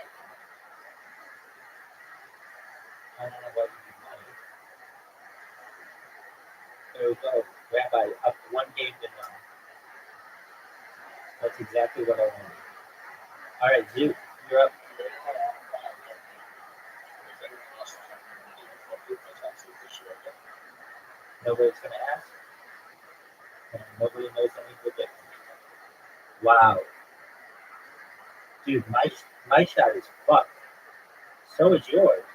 S4: I don't know what you mean. There we go. Rabbi, up one game to none. That's exactly what I wanted. All right, Zoo, you're up. Nobody's going to ask. And nobody knows any different. Wow. Dude, my shot is fucked. So is yours.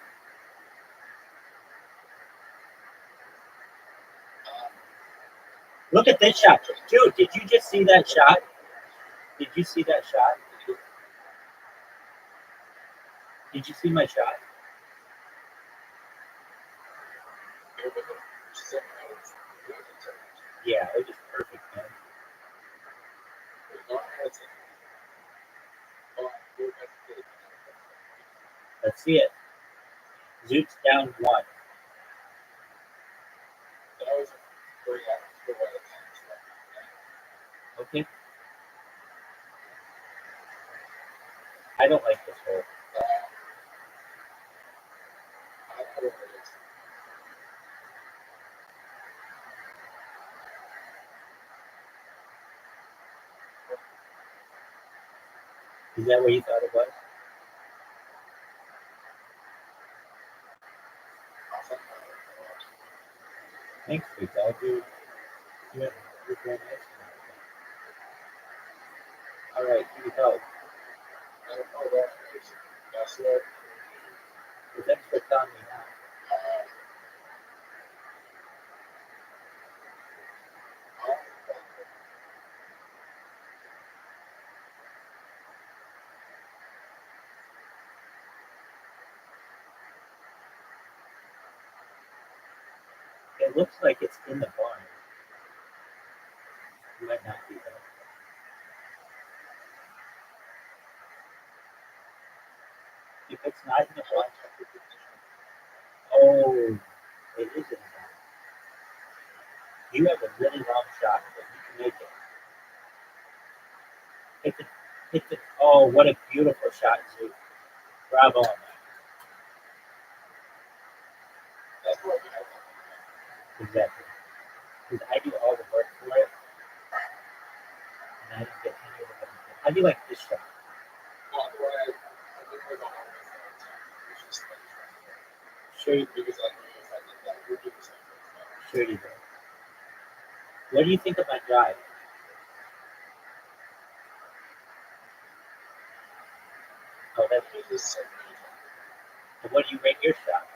S4: Look at this shot. Dude, did you just see that shot? Did you see that shot? Did you see my shot? Yeah, it was perfect, man. Let's see it. Zoot's down one. Okay. I don't like this hole. Is that what you thought it was? Thanks, big dog. You're very nice. All right, here we go. Thanks for telling me now. It looks like it's in the barn. It might not be though. If it's not in the barn, oh, it is in the barn. You have a really long shot, but you can make it. Hit the, oh, what a beautiful shot, too. Bravo on that. Exactly. Because I do all the work for it, and I don't get any of the benefit. How do you like this shot? Sure you do. Sure you do. What do you think of my drive? Oh, that's this. And what do you rate your shot?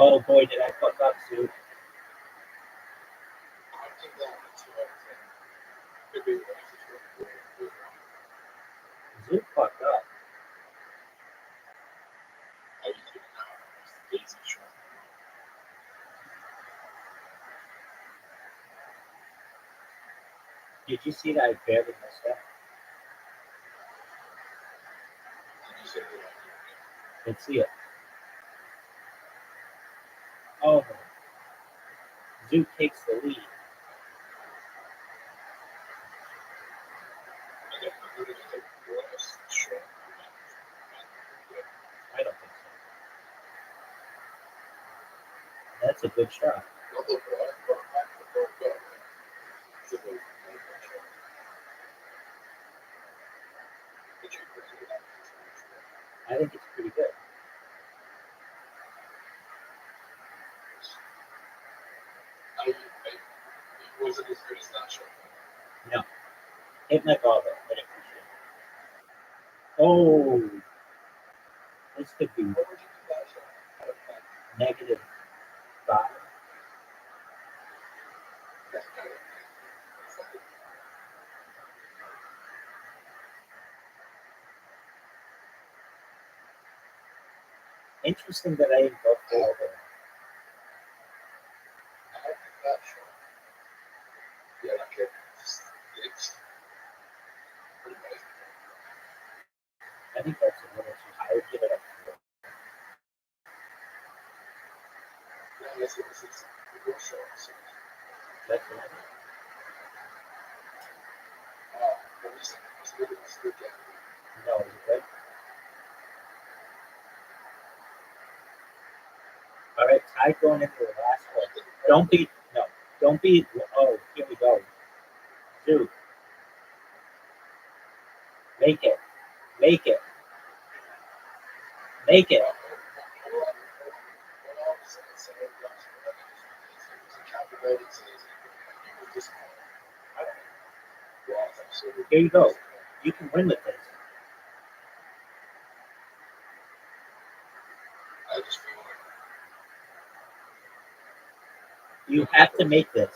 S4: Oh boy, did I fuck up, Sue. Zoo fucked up. Did you see that I barely missed that? Let's see it. Oh, Zoo takes the lead. I don't think so. That's a good shot. I think it's pretty good. No. Hit my ball though. I appreciate it. Oh, this could be -5. Interesting that I didn't go for it. I think that's a little too high. I would give it a 4. That's what I think. No, is it good? All right, tie going into the last one. Don't be, no, don't be, oh, here we go. Dude, make it, make it, make it. Here you go. You can win with this. You have to make this.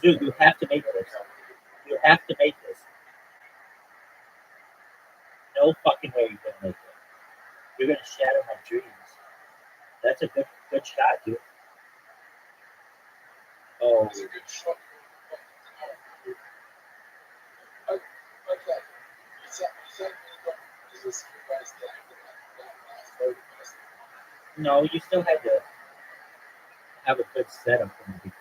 S4: Dude, you have to make this. You have to make this. No fucking way you're gonna make it. You're gonna shatter my dreams. That's a good shot, dude. Oh. No, you still had to have a good setup from the beginning.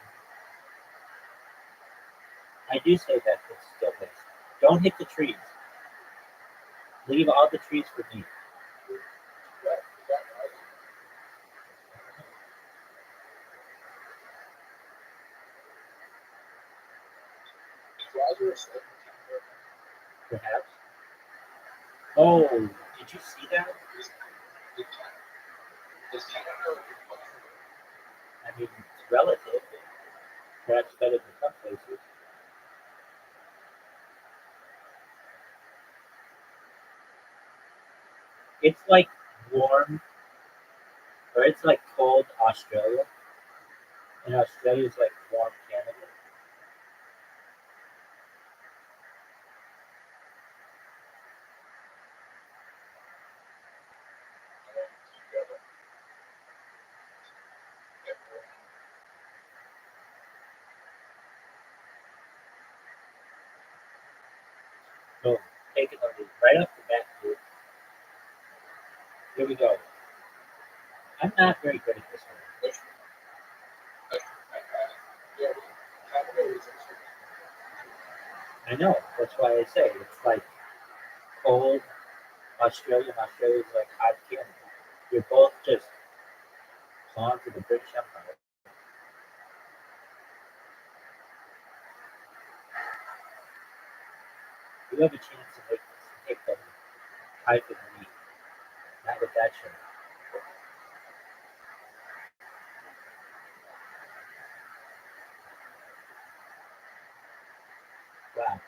S4: I do say that it's still missed. Don't hit the trees. Leave all the trees for me. Perhaps. Oh, did you see that? I mean, it's relative. Perhaps better than some places. It's like warm, or it's like cold Australia, and Australia's like warm Canada. Boom. Taking the lead right off the bat, dude. Here we go. I'm not very good at this one. I know. That's why I say it's like cold Australia. Australia's like hot Canada. You're both just pawns of the British Empire. You have a chance to make this, take the high for the lead. Not with that shit. Wow.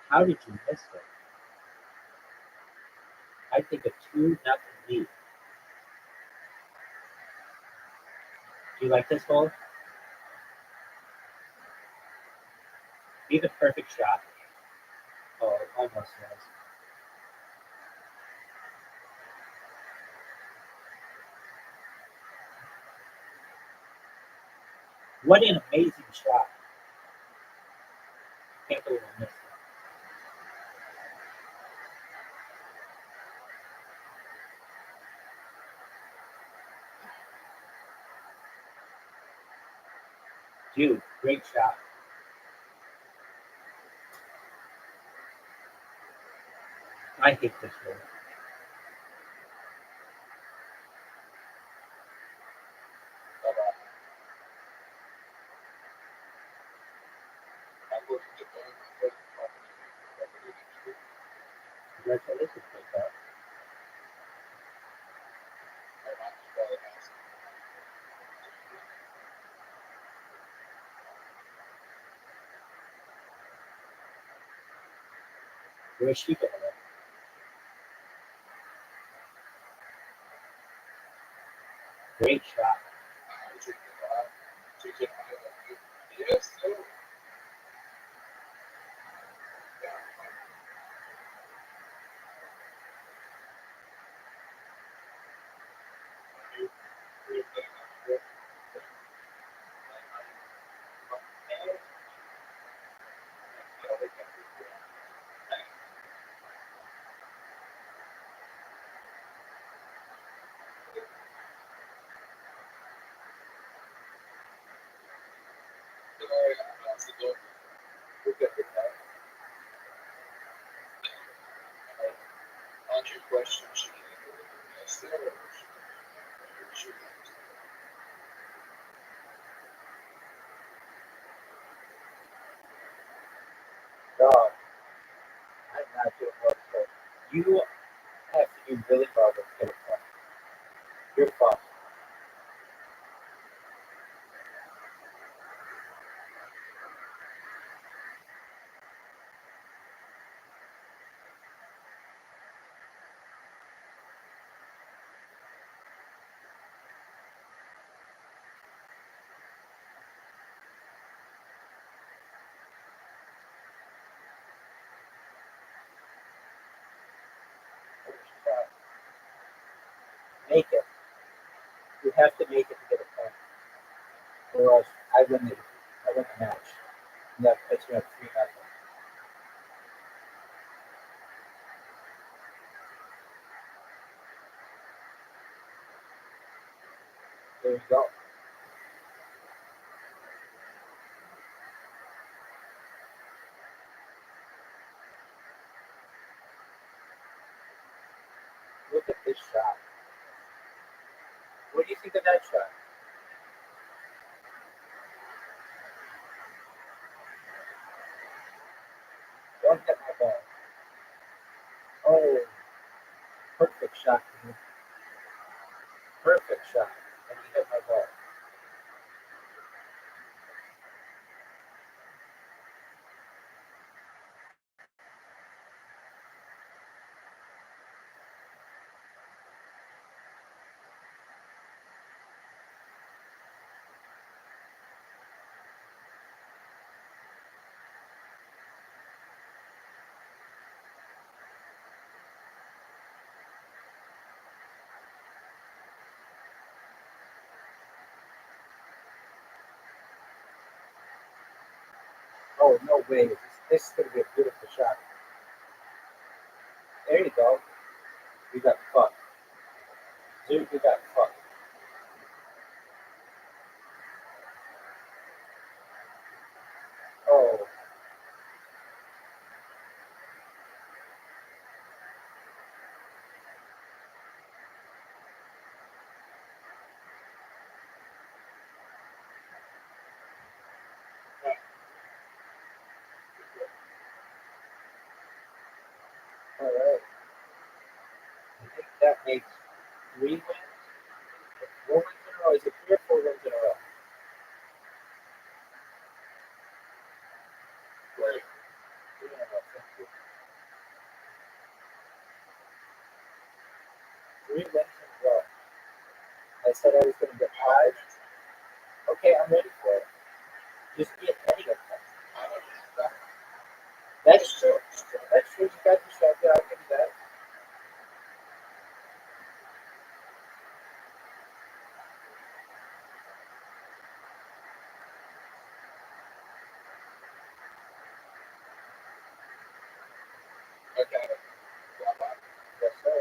S4: How did you miss it? I think a 2-0 lead. Do you like this hole? Be the perfect shot. Oh, it almost was. What an amazing shot. Can't believe I missed it. Dude, great shot. I hate this hole. Congratulations, big dog. Where's she going? Great shot. Dog, I'm not doing well. You have to do really well to get it done. You're fucked. Make it. You have to make it to get a point. Or else I win the match. And that puts me up 3-0. There you go. Look at this shot. What do you think of that shot? Don't hit my ball. Oh, perfect shot. Dude. Perfect shot. And you hit my ball. Oh, no way. This is going to be a beautiful shot. There you go. You got fucked. Dude, you got fucked. Oh, all right. I think that makes 3 wins. 4 wins in a row. Is it 3 or 4 wins in a row? Right. 3 in a row. Thank you. 3 wins in a row. I said I was going to get 5. Okay, I'm ready for it. Just get any of them. That's true. That's true. You got distracted. I'll give you that. Okay. Yes, sir.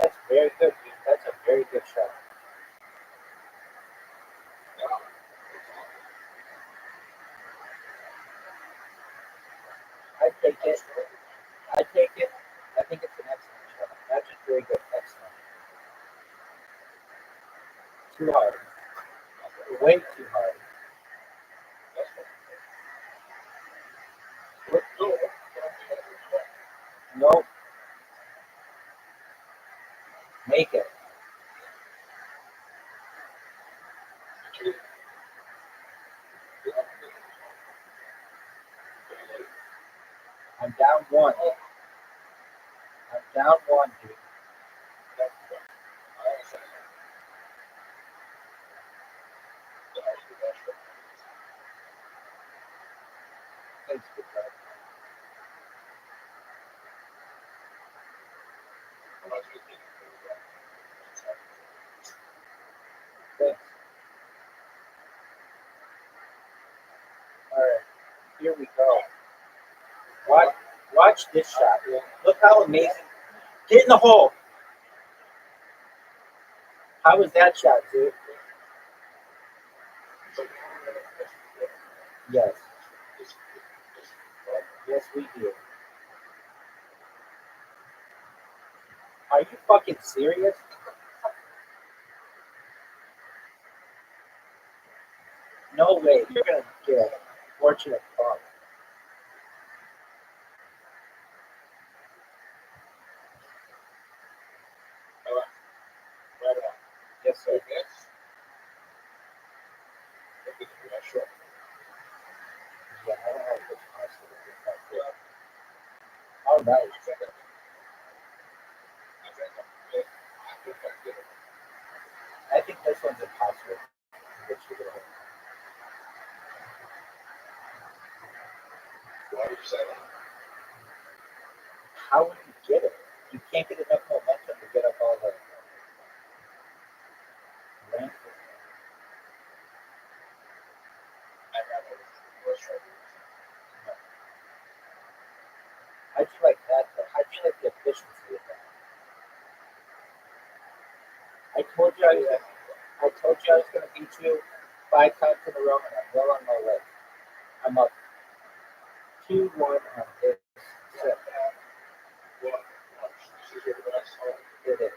S4: That's very good, dude. That's a very good shot. I take it. I take it. I think it's an excellent shot. That's just very good. Excellent. Too hard. Way too hard. No, make it. I'm down 1. I'm down 1, dude. Thanks, good guy. Thanks. All right, here we go. Watch this shot. Look how amazing. Get in the hole. How was that shot, dude? Yes. Yes, we do. Are you fucking serious? No way. You're gonna get a fortunate fuck. Yes, sir. Yeah, I don't know if it's possible. All right. I think this one's impossible. How would you get it? You can't get enough momentum to get up all the length. How'd you like that? How'd you like the efficiency of that? I told you I was gonna beat you 5 times in a row, and I'm well on my way. I'm up 2-1 on this set. It is.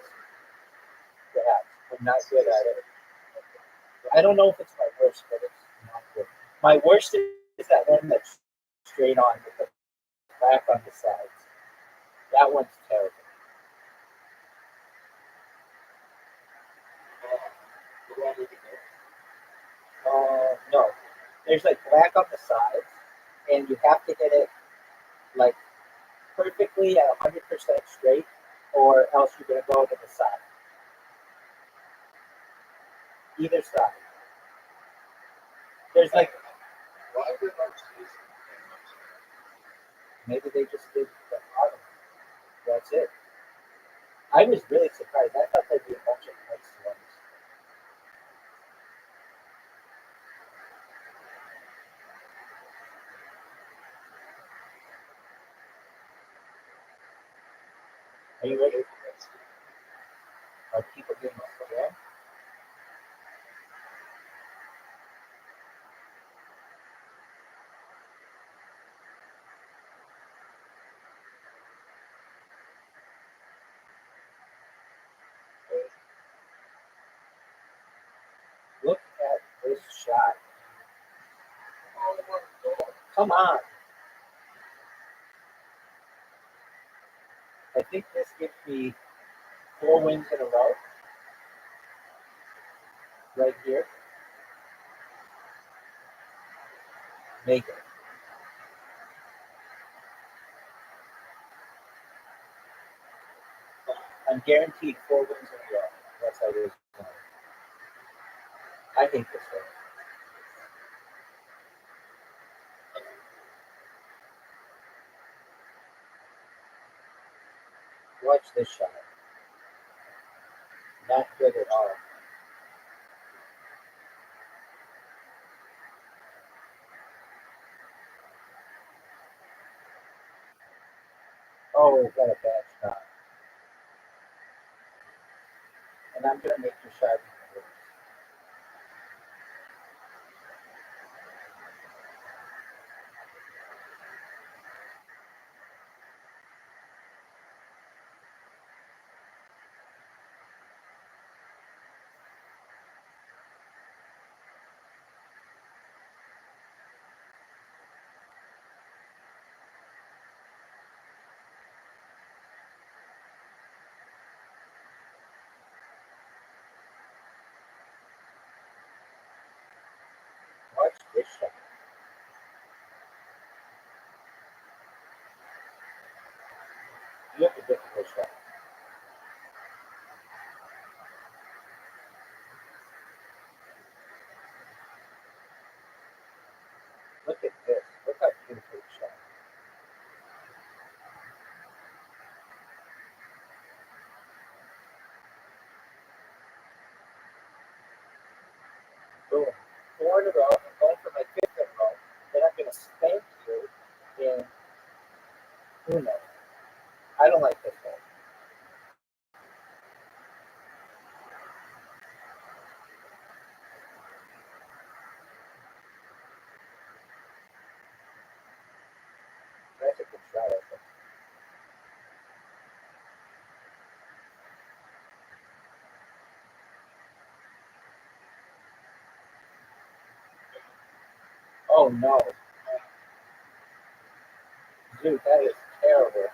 S4: Perhaps. I'm not good at it. I don't know if it's my worst, but it's not good. My worst is that one that's straight on with the back on the sides. That one's terrible. No. There's like black on the sides, and you have to hit it like perfectly at 100% straight, or else you're going to go to the side. Either side. There's like, maybe they just did the bottom. That's it. I was really surprised. I thought there'd be a bunch of nice ones. Are you ready? Are people getting scammed? Look at this shot. Come on. I think this gives me 4 wins in a row. Right here. Make it. I'm guaranteed 4 wins in a row. That's how it is. I hate this one. Watch this shot. Not good at all. Oh, got a bad shot. And I'm going to make the shot even worse. Watch this shot. Look at this shot. Look at this. Look how beautiful the shot. Boom. 4 in a row. I'm going for my 5th in a row. Then I'm going to spank you in Uno. I don't like this one. That's a good shot, I think. Oh no. Dude, that is terrible.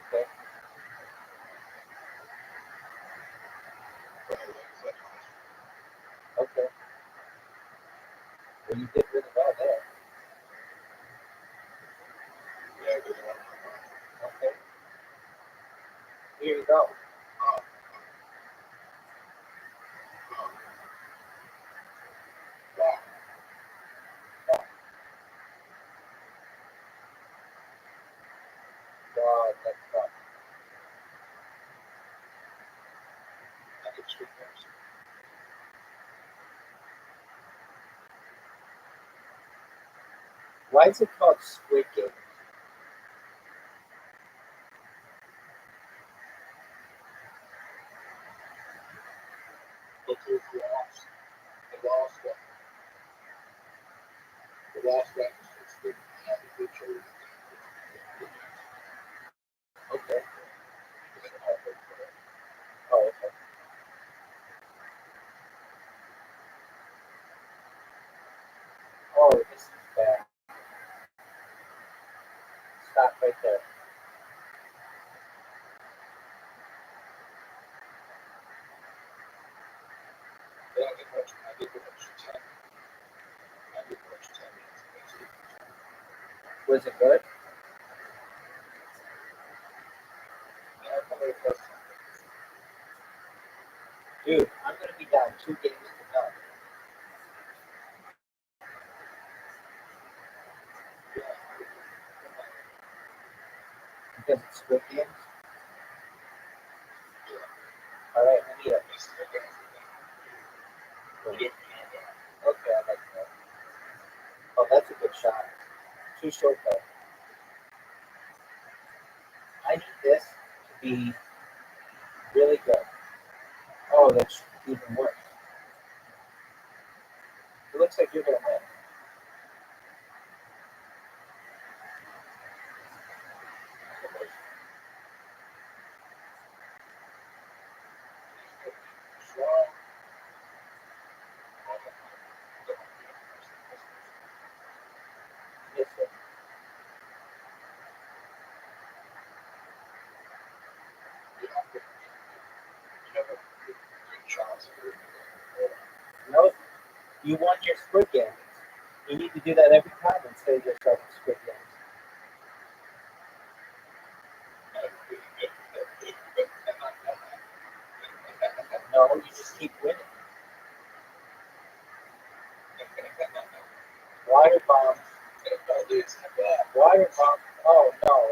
S4: Okay. Okay. Well, you did really well there. Okay. Here you go. God, that's tough. Why is it called Squid Game? Okay. Oh, okay. Oh, this is bad. Stop right there. Was it good? Dude, I'm going to be down 2 games to none. Because it's Squid Games. All right, I need it. Okay, I like that. Oh, that's a good shot. Too short though. I need this to be really good. Oh, that's even worse. It looks like you're gonna win. Yes, sir. No, you won your Squid Games. You need to do that every time and save yourself a Squid Games. No, you just keep winning. Water bomb. Water bomb. Oh no.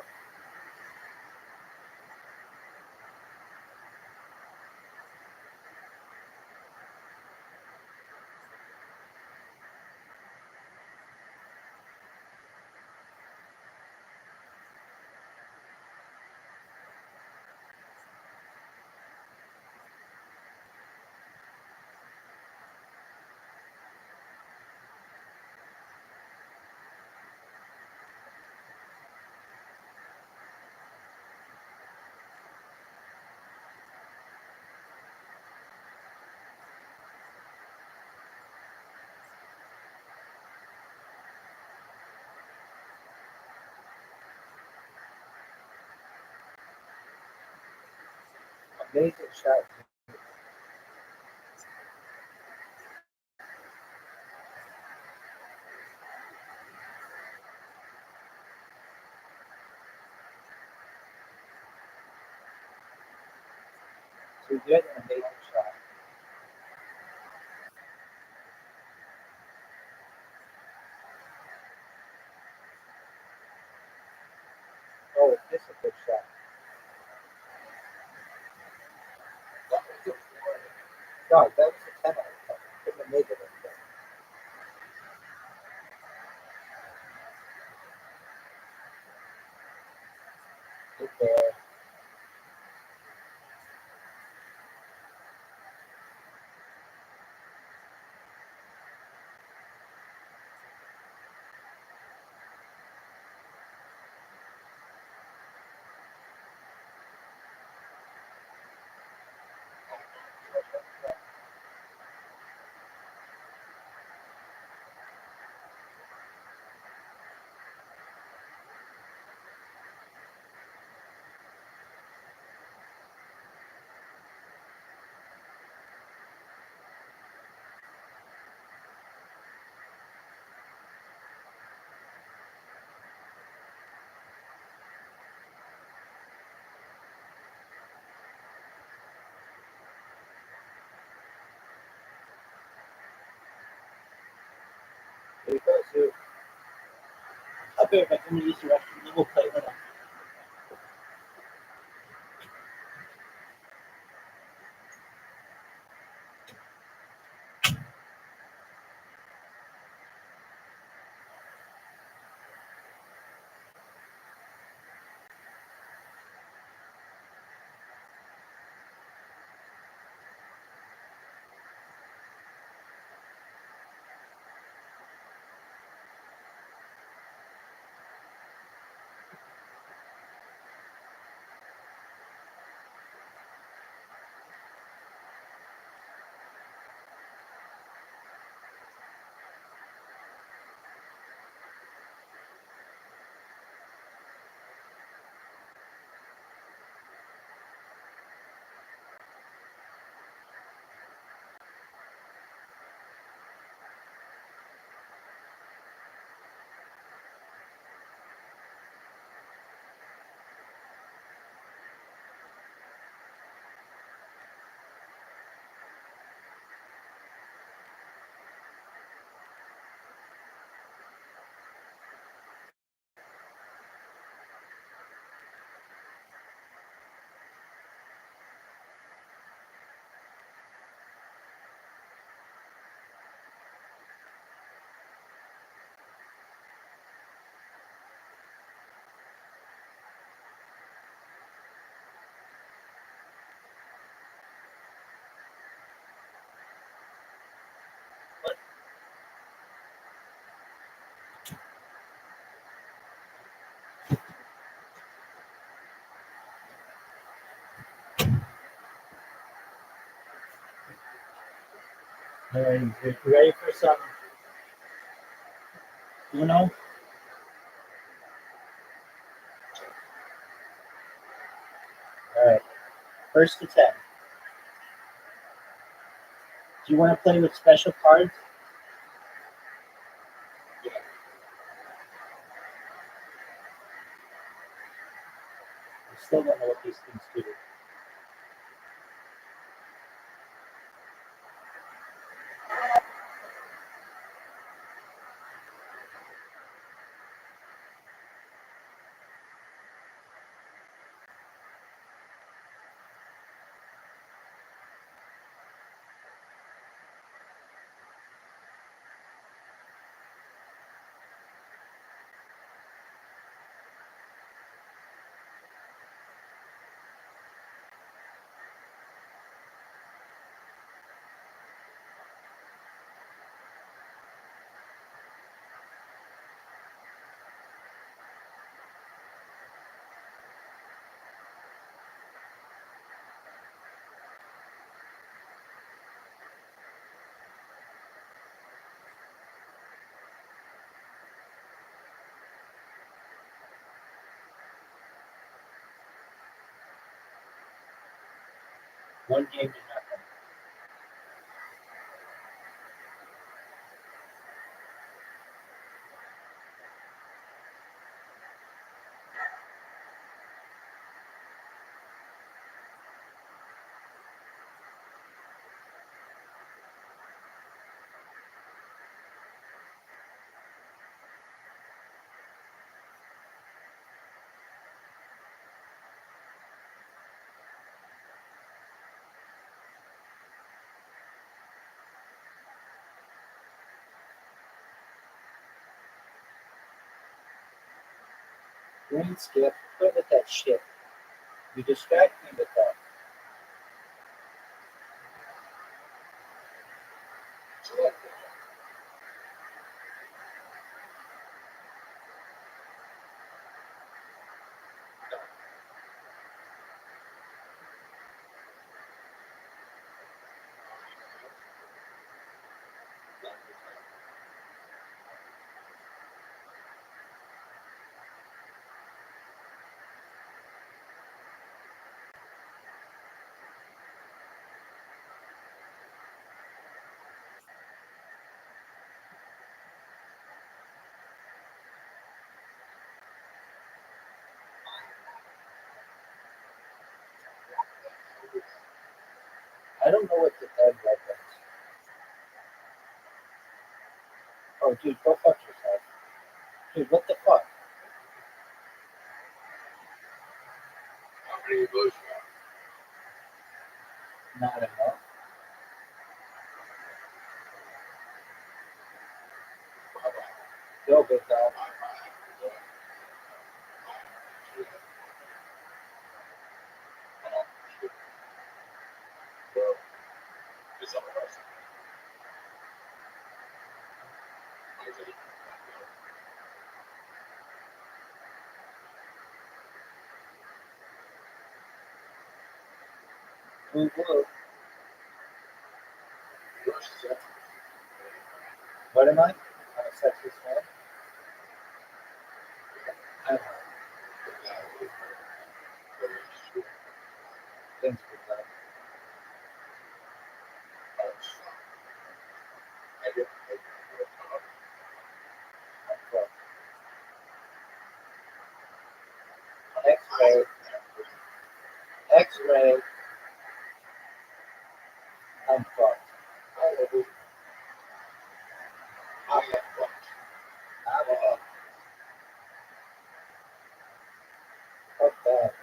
S4: Amazing shot. So you did an amazing shot. Oh, this is a good shot. God, that was a 10 out of 10. Couldn't have made it any better. Good there. There you go, Sue. I'll be right back. I'm going to use the restroom. Then we'll play it. All right, you ready for some Uno? All right, first to 10. Do you want to play with special cards? I still don't know what these things do. One game to nothing. Green skip, quit with that shit. You distract me with that. I don't know what to add weapons. Oh, dude, go fuck yourself. Dude, what the fuck?
S2: How many votes
S4: Not enough. Go, big dog. Woo woo. What am I? I'm a sexist man. I don't know. Thanks, big dog. I'm fucked. X-ray. X-ray. I'm fucked. I'm fucked. Fuck that.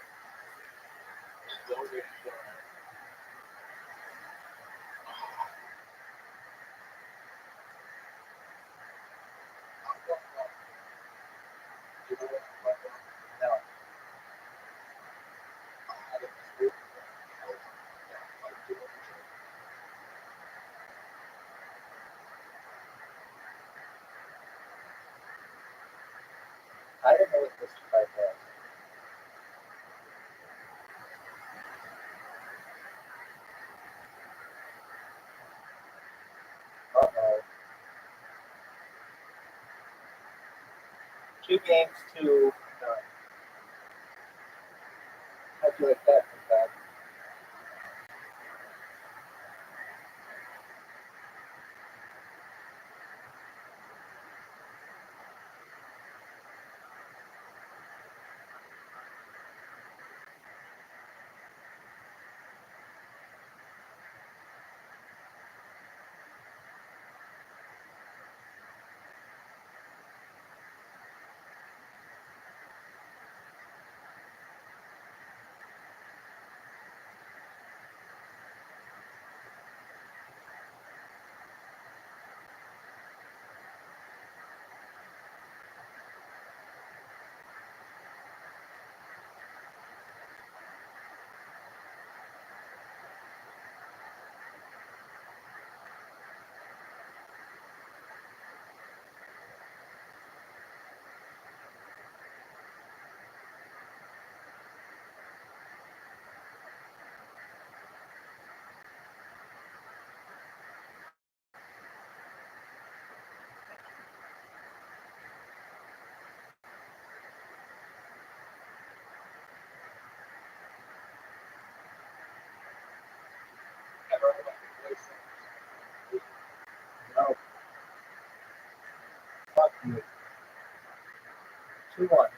S4: No. I don't know what this card does. 2 games to none. How'd you like that, Brad? No. Fuck you. 2-1.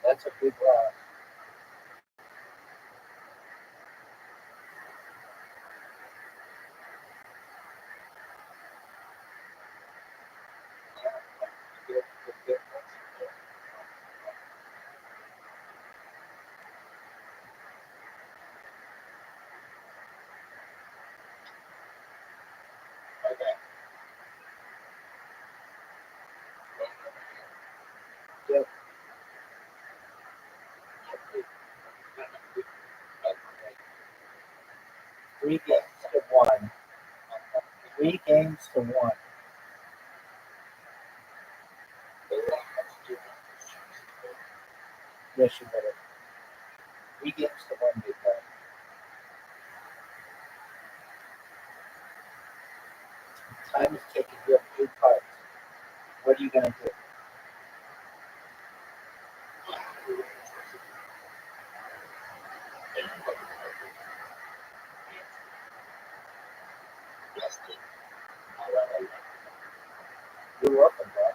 S4: That's a big loss. Yep. 3 games to 1. 3 games to 1. Yes, you better. 3 games to 1, big guy. Time is ticking. You have 8 cards. What are you gonna do? You're welcome, bud.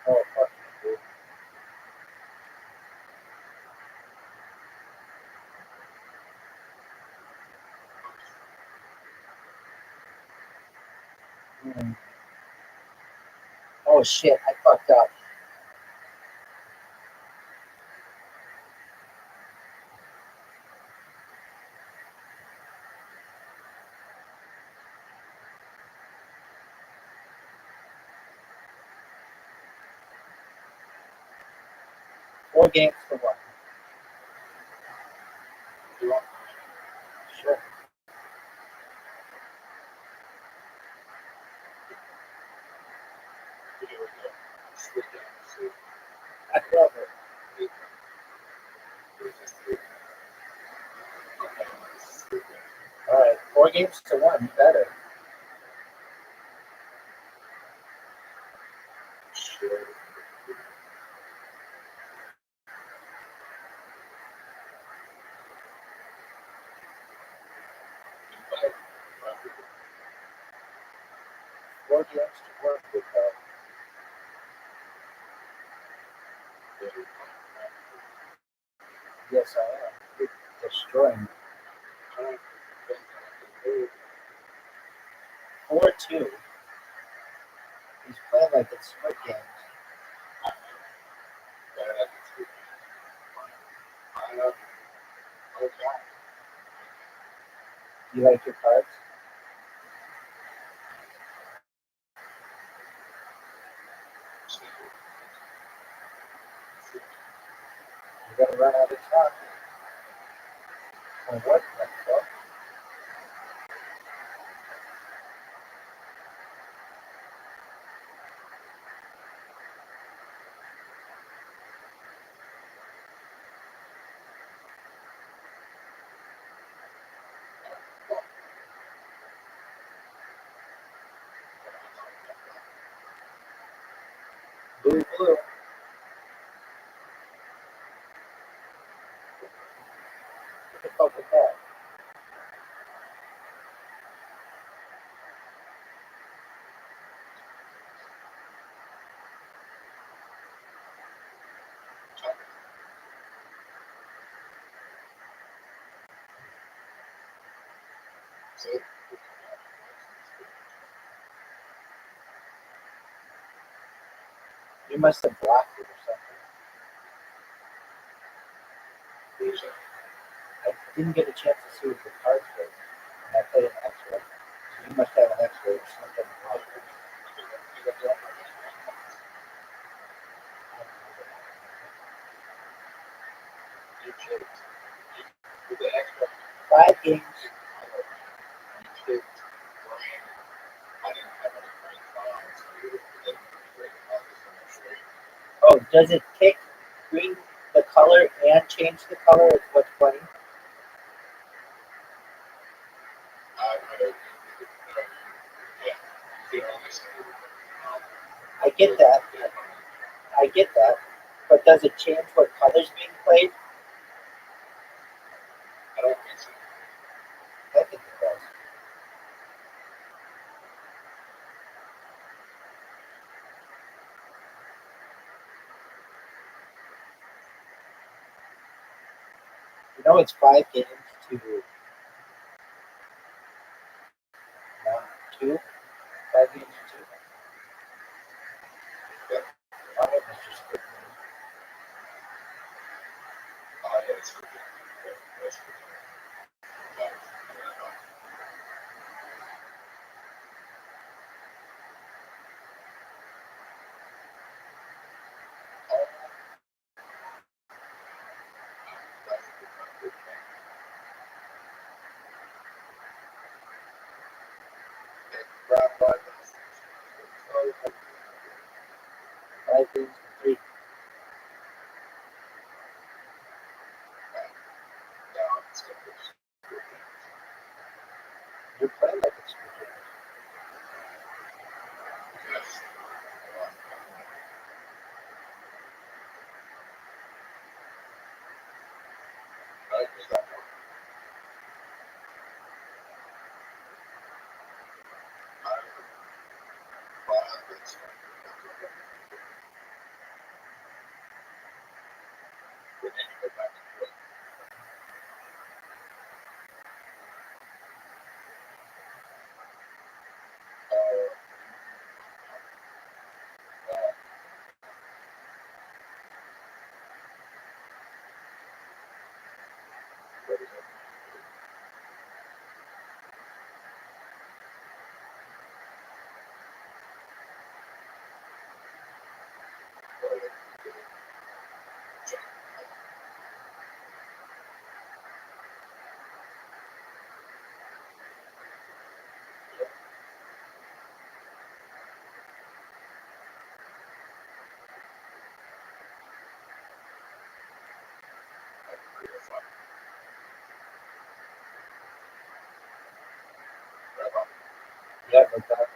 S4: Oh, fuck you, dude. Oh shit, I fucked up. Four games to 1. Sure. I love it. All right, 4 games to 1. You better. Four games to 1, big guy. Yes, I am. You're destroying. 4-2. He's playing like it's Squid Games. You like your cards? You're gonna run out of stock. On what? Like what? Blue. What the fuck is that? You must have blocked it or something. I didn't get a chance to see what the cards were. And I played an X-ray. So you must have an X-ray or something. Five games. Oh, does it pick green the color and change the color of what's playing? I get that. I get that. But does it change what color's being played? I think it does. You know it's 5 games to 2. 5 games to 2. All right, Mr. Squid. Five games to 3. You're playing like it's Squid Games. Yeah, but that.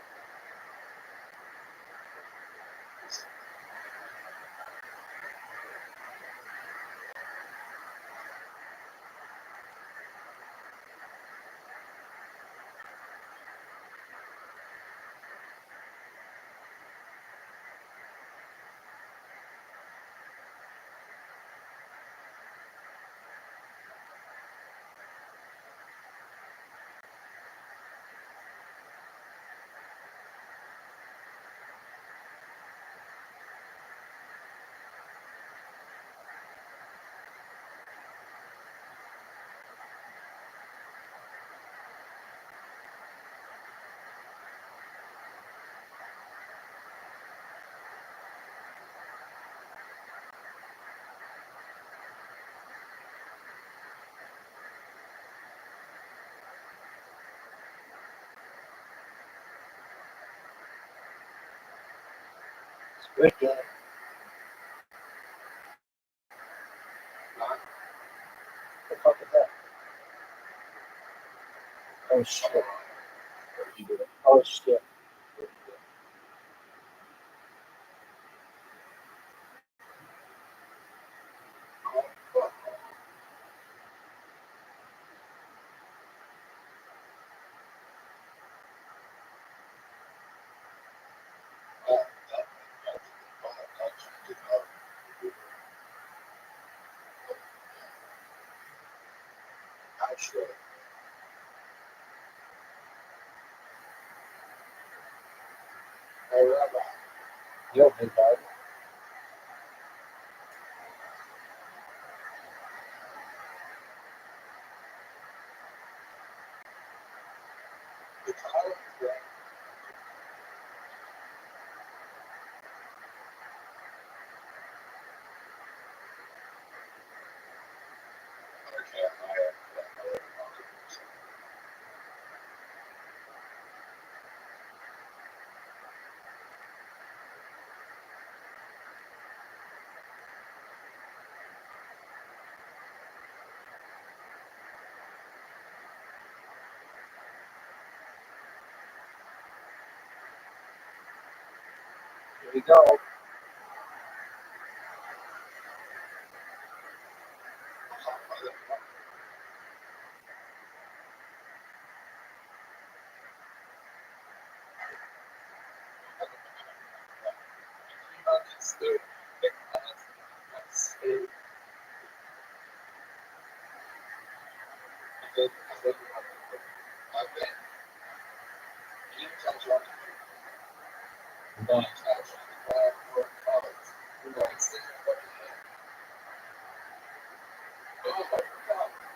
S4: Good game. The fuck is that? Oh shit. Oh shit. Hey, Rabbi. Yo, big dog. Here we go.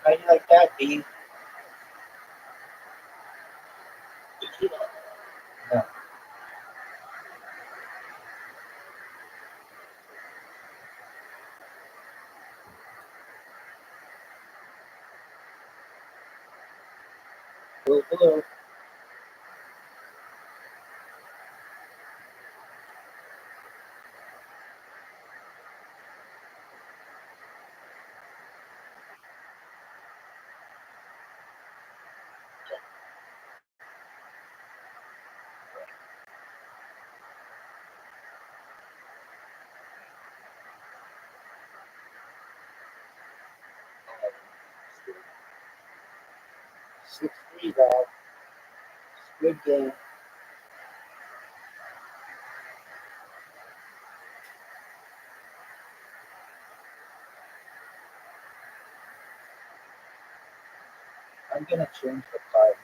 S4: How you like that, B? No. Blue. Six 3, dog. Good game. I'm gonna change the cards.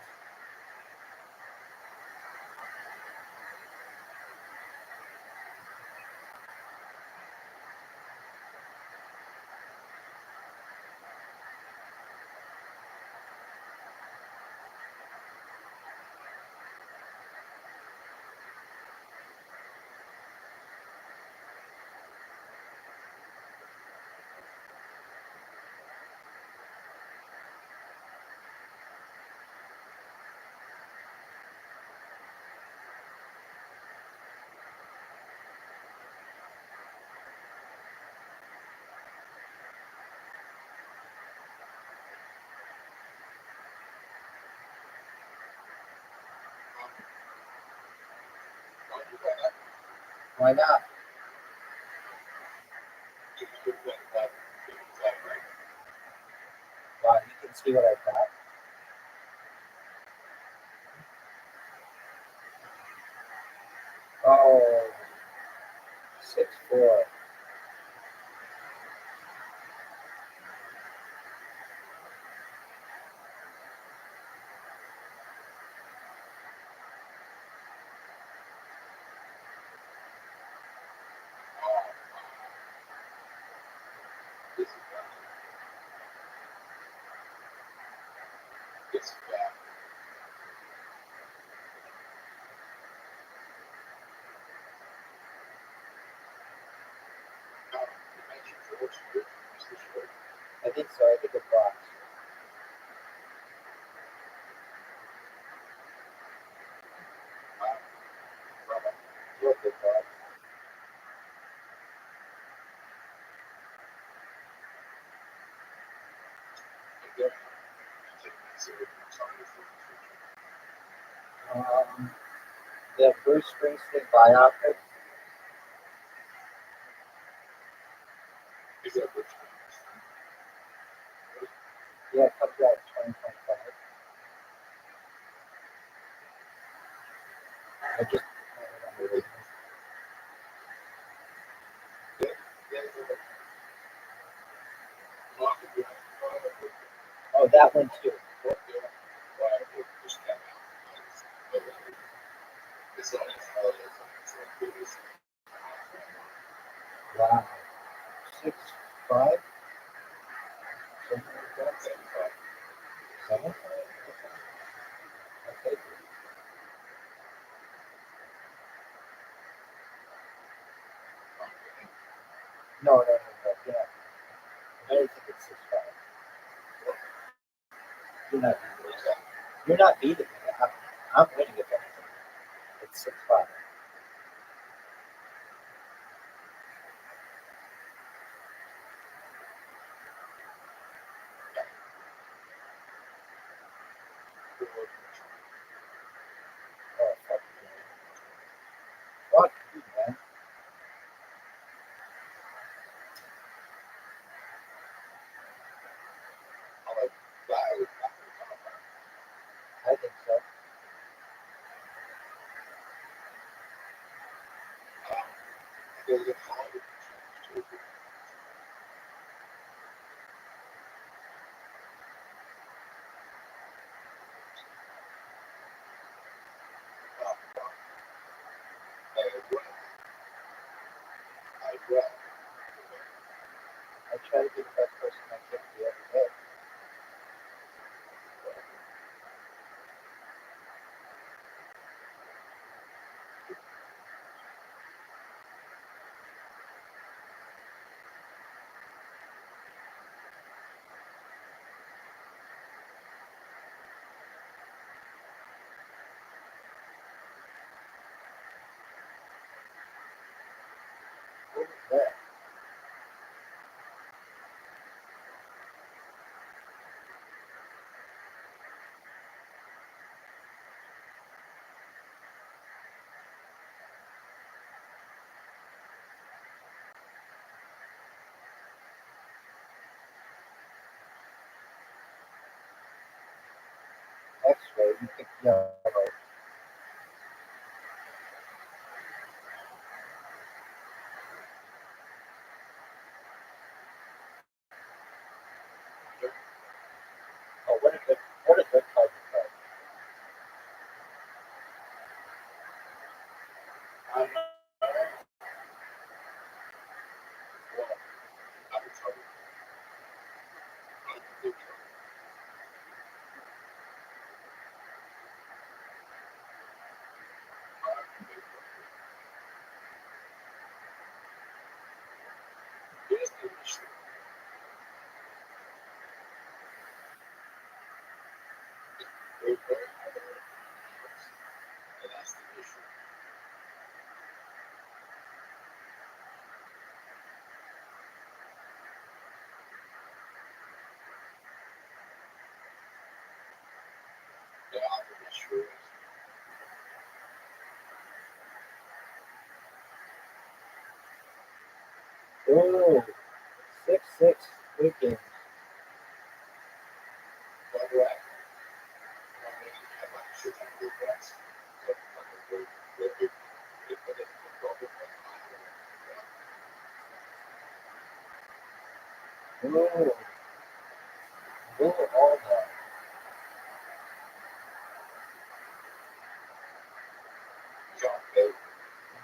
S4: Why not? Wow, you can see what I got. Oh, 6-4. I think so. I think it blocks. You're a big dog. The Bruce Springsteen biopic.
S3: Is that what
S4: Yeah, it comes out in 2025. I just. Oh, that one too. Wow. 6'5"? Something like that. 7? Okay. No. Yeah. I don't think it's 6'5". You're not beating it. You're not beating it. I'm winning if anything. It's 6'5". Oh, fuck you. Fuck you, man. I think so. I try to be the best person I can be every day. What was that? X-ray. You picked yellow. Oh, what a good card to play. Oh, 6-6. Good game. Oh, all that.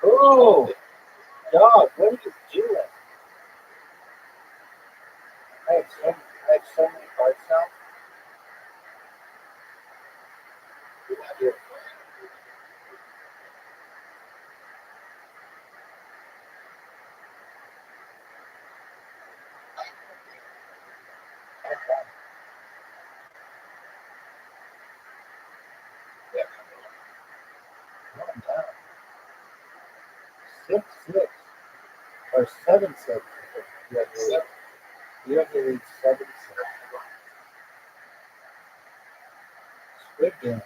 S4: Oh, dog, what are you doing? I have so many cards now. Here. Okay. One down. 6-6. Or 7-6. You have to read 7-6. Squid game.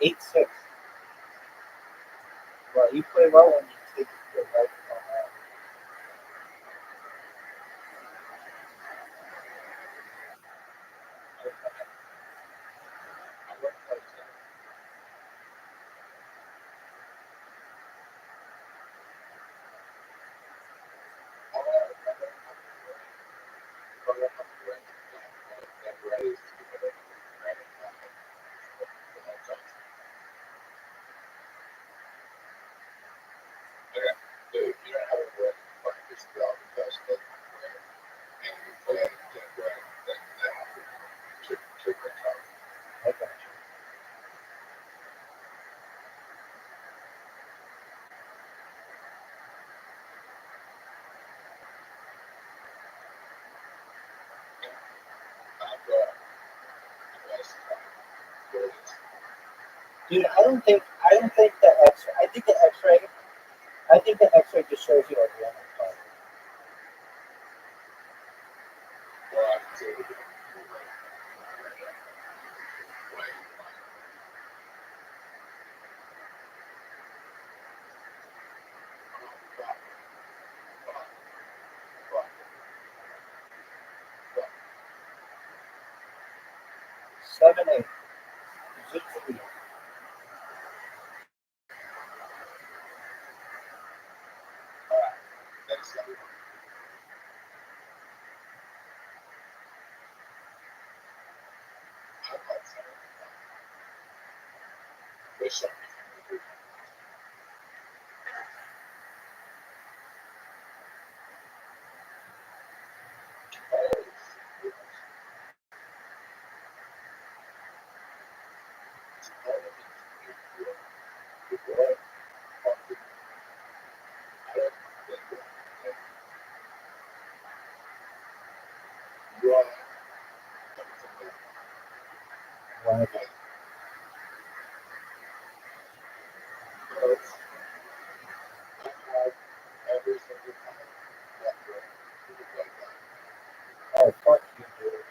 S4: 8-6. Well, you play well when you take the right on that. Dude, I don't think the X-ray. I think the X-ray just shows you like one part. Seven, 8. Zip speed. One of them. Oh, fuck you, dude.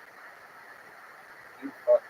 S4: You fuck.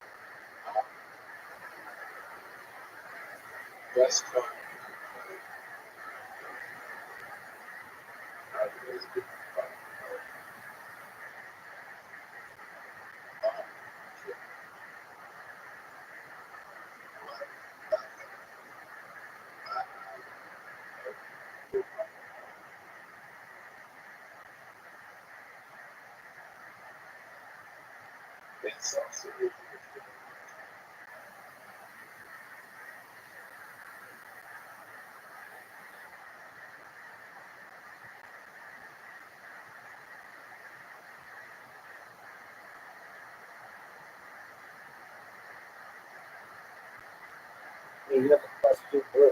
S4: Yeah, you have a +2 blue.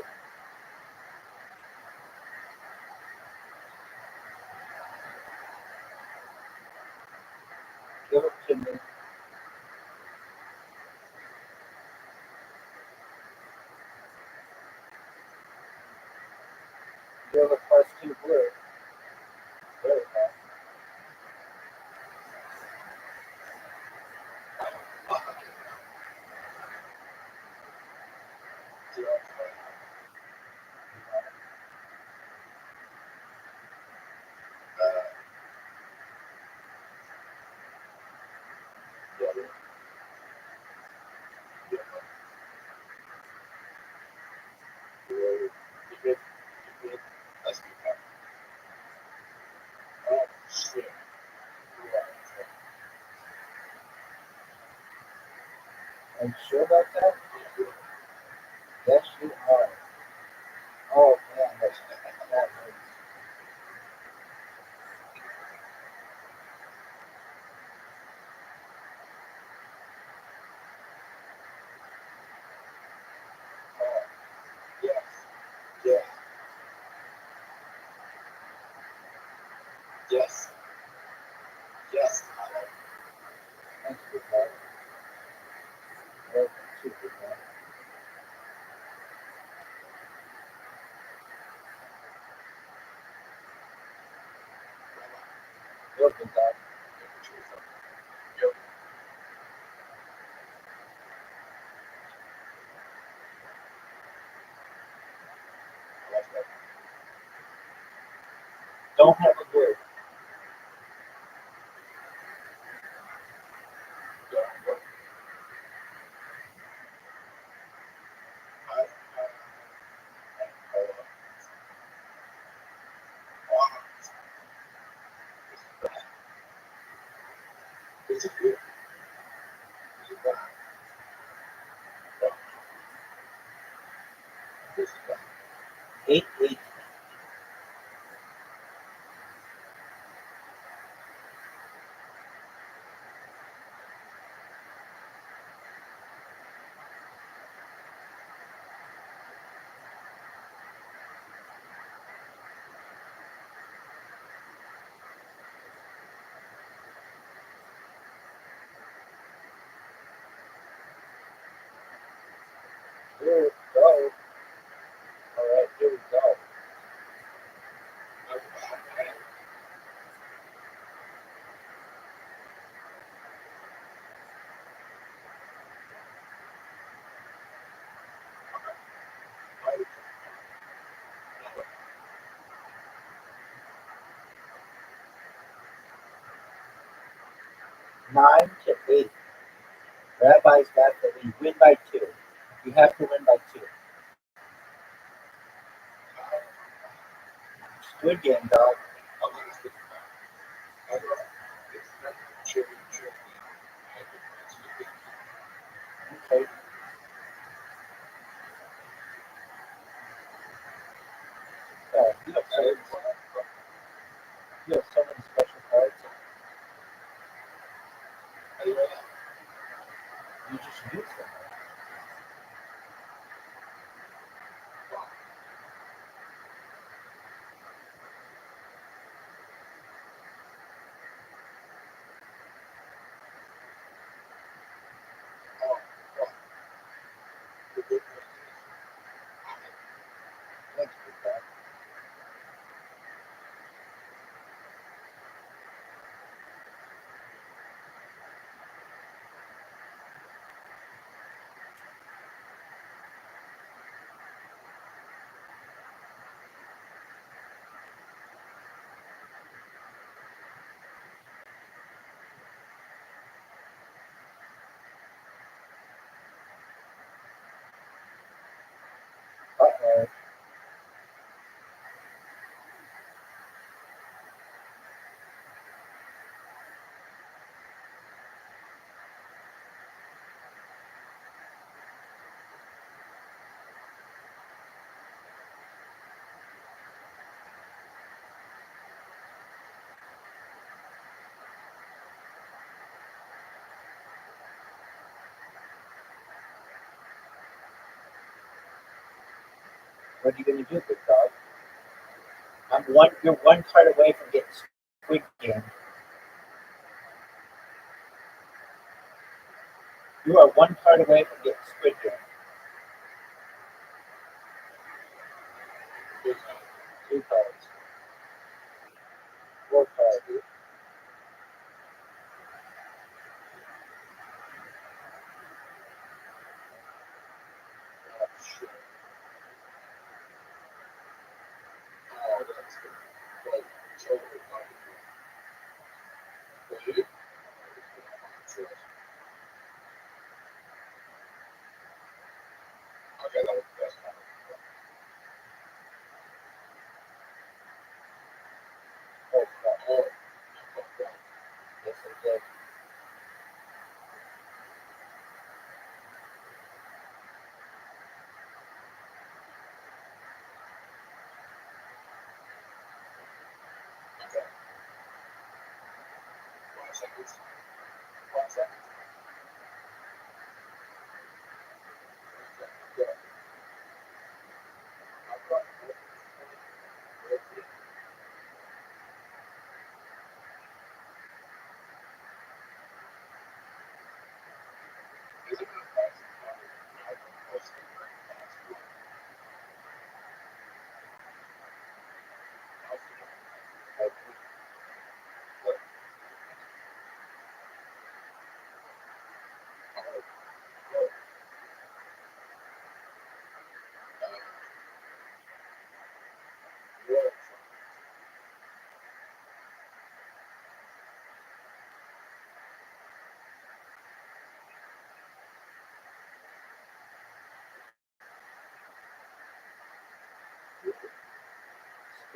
S4: Are you sure about that? Yes, you are. Oh man, that hurts. Yes, yes, yes, yes. Thank you, God. Welcome to the God. Welcome, God. Don't have a word. Eight. Here we go. All right, here we go. 9-8. Rabbi's got the lead. Win by 2. You have to win by 2. Good game, dog. Okay. You have so many special cards. You just use them. Thanks, big dog. Uh-oh. What are you going to do, big dog? You're one card away from getting Squid Game. You are one card away from getting Squid Game. 2 cards. 4 cards. Oh, crap. Yes, I did.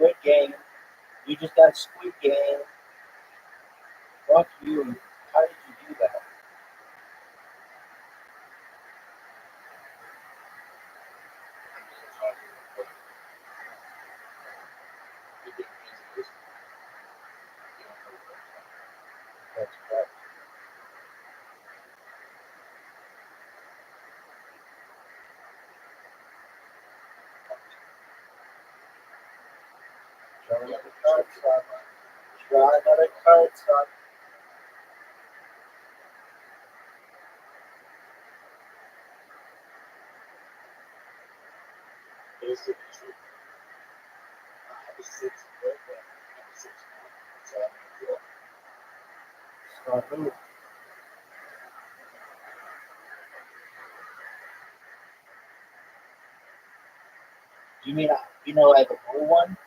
S4: Squid Game. You just got Squid Game. Fuck you. How did you do that? That's correct. Try another card, son. Try another card, son. Scott who? You mean like a blue one?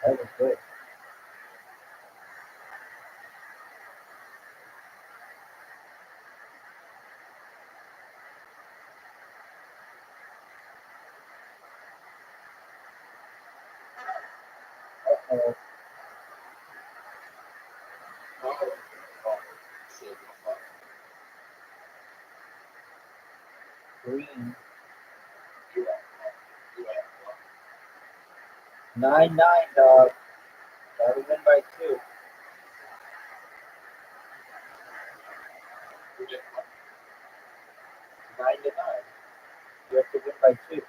S4: That was good. Uh-oh. Green. 9-9, dog. Gotta win by 2. 9-9. You have to win by 2.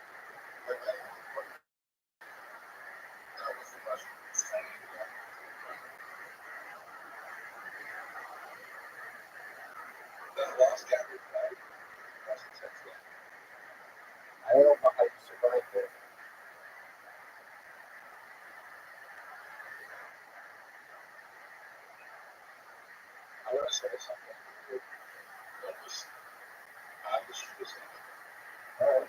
S4: I don't know how you survived it. Alright.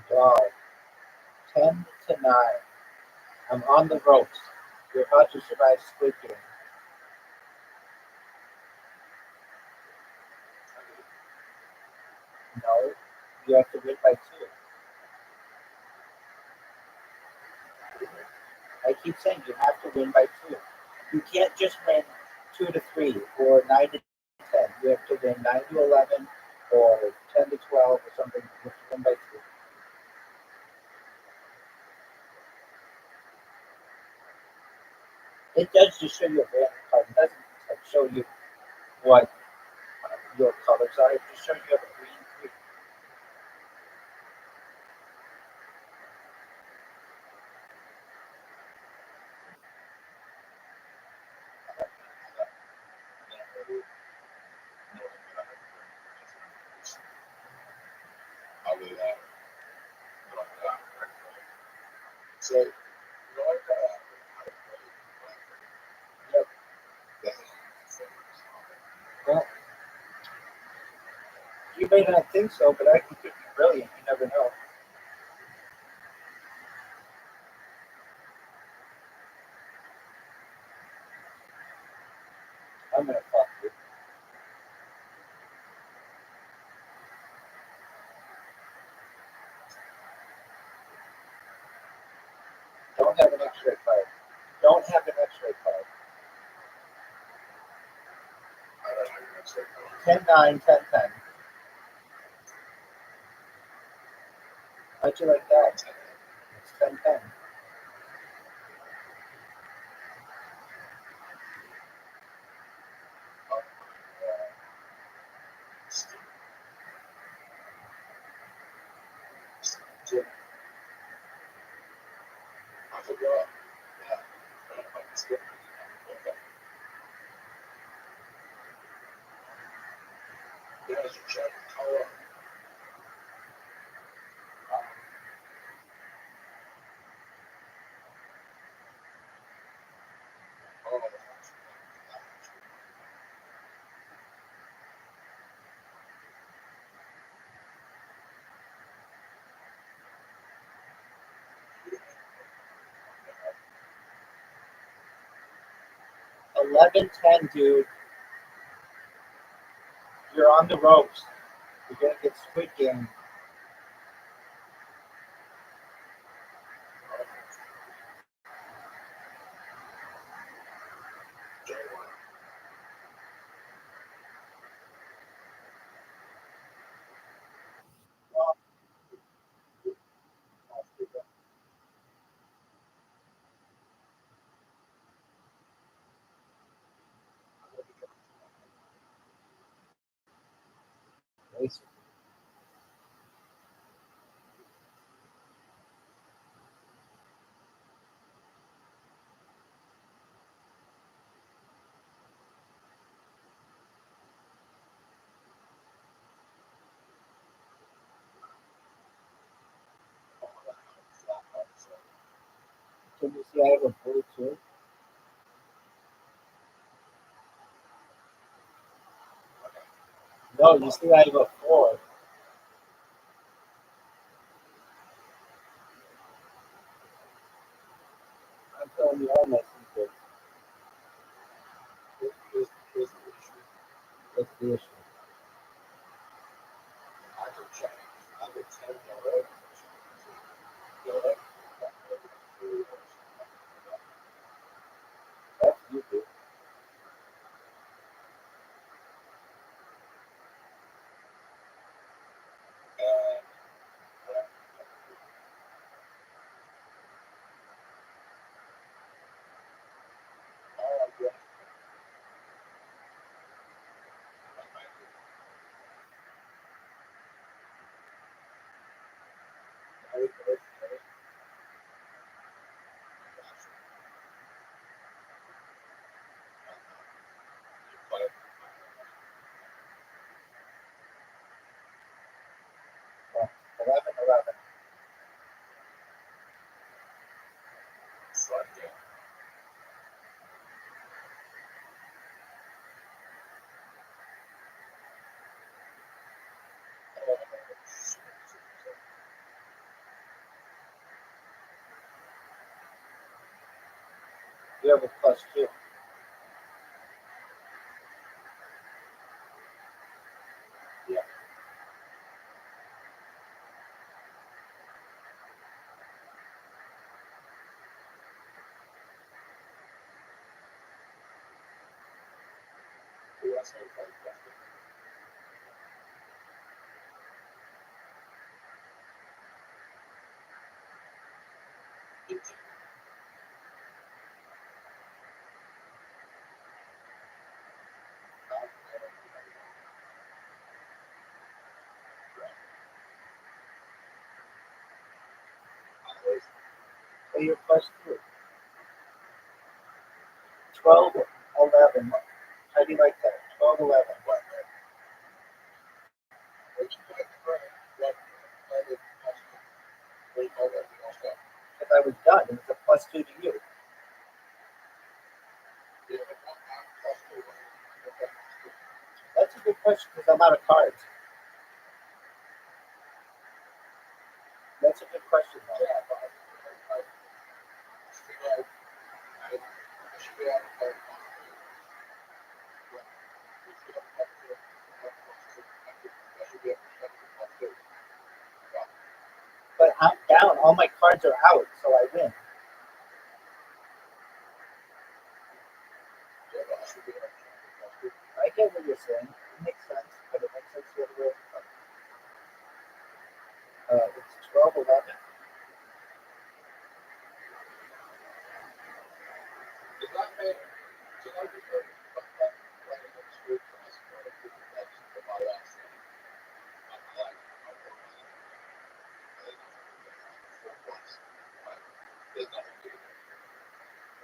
S4: Wow. 10-9. I'm on the ropes. You're about to survive Squid Game. No. You have to win by 2. I keep saying you have to win by 2. You can't just win 2-3 or 9-10. You have to win 9-11 or 10-12 or something. You have to win by 2. It does just show you a random card. It doesn't like, show you what your colors are. It just shows you have a green 3.
S2: So,
S4: Well, you may not think so, but I think it'd be brilliant. You never know. I'm gonna fuck you. Don't have an X-ray card. Don't have an X-ray card. 10-9, 10-10. How'd you like that? It's 10-10. Eleven, 10, dude. You're on the ropes. You're gonna get Squid Game. Can you see I have a blue too? No, you see I have a 4. I'm telling you all my secrets. What's the issue? That's you, dude. Oh, 11-11. You have a +2. Yeah. So you're plus 2. 12, 11. How do you like that? 12, 11. Because I was done. It was a plus 2 to you. That's a good question because I'm out of cards. That's a good question. Though. But I'm down. All my cards are out, so I win. I get what you're saying. It makes sense, but it makes sense the other way. It's 12, 11.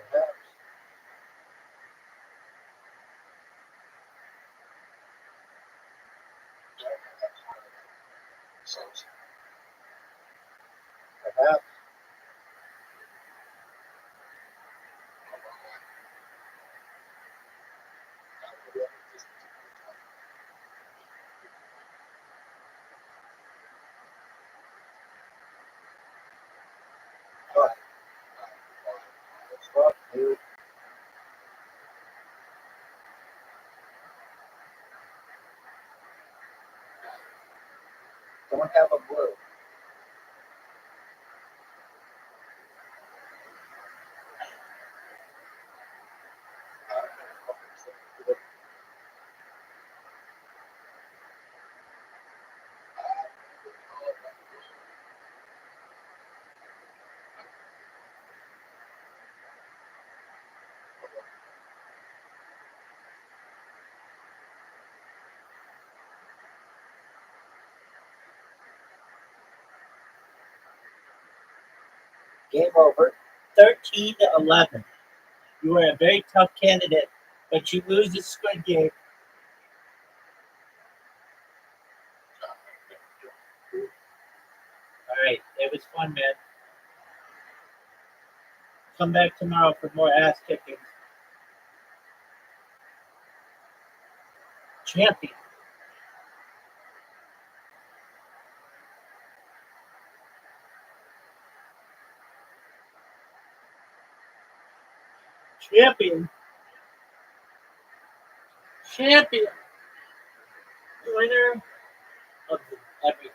S4: Perhaps. Perhaps. But, well, you don't have a blue. Game over. 13 to 11. You are a very tough candidate, but you lose the Squid Game. All right, it was fun, man. Come back tomorrow for more ass kicking. Champion. Champion. Champion. Winner of everything.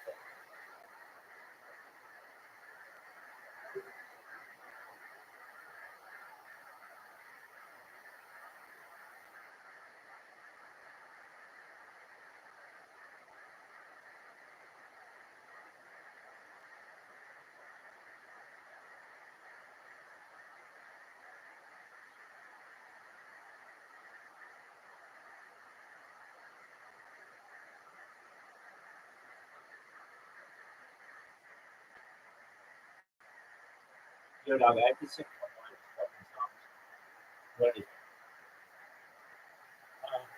S4: Dude, I have to sing one more fucking song. What is it?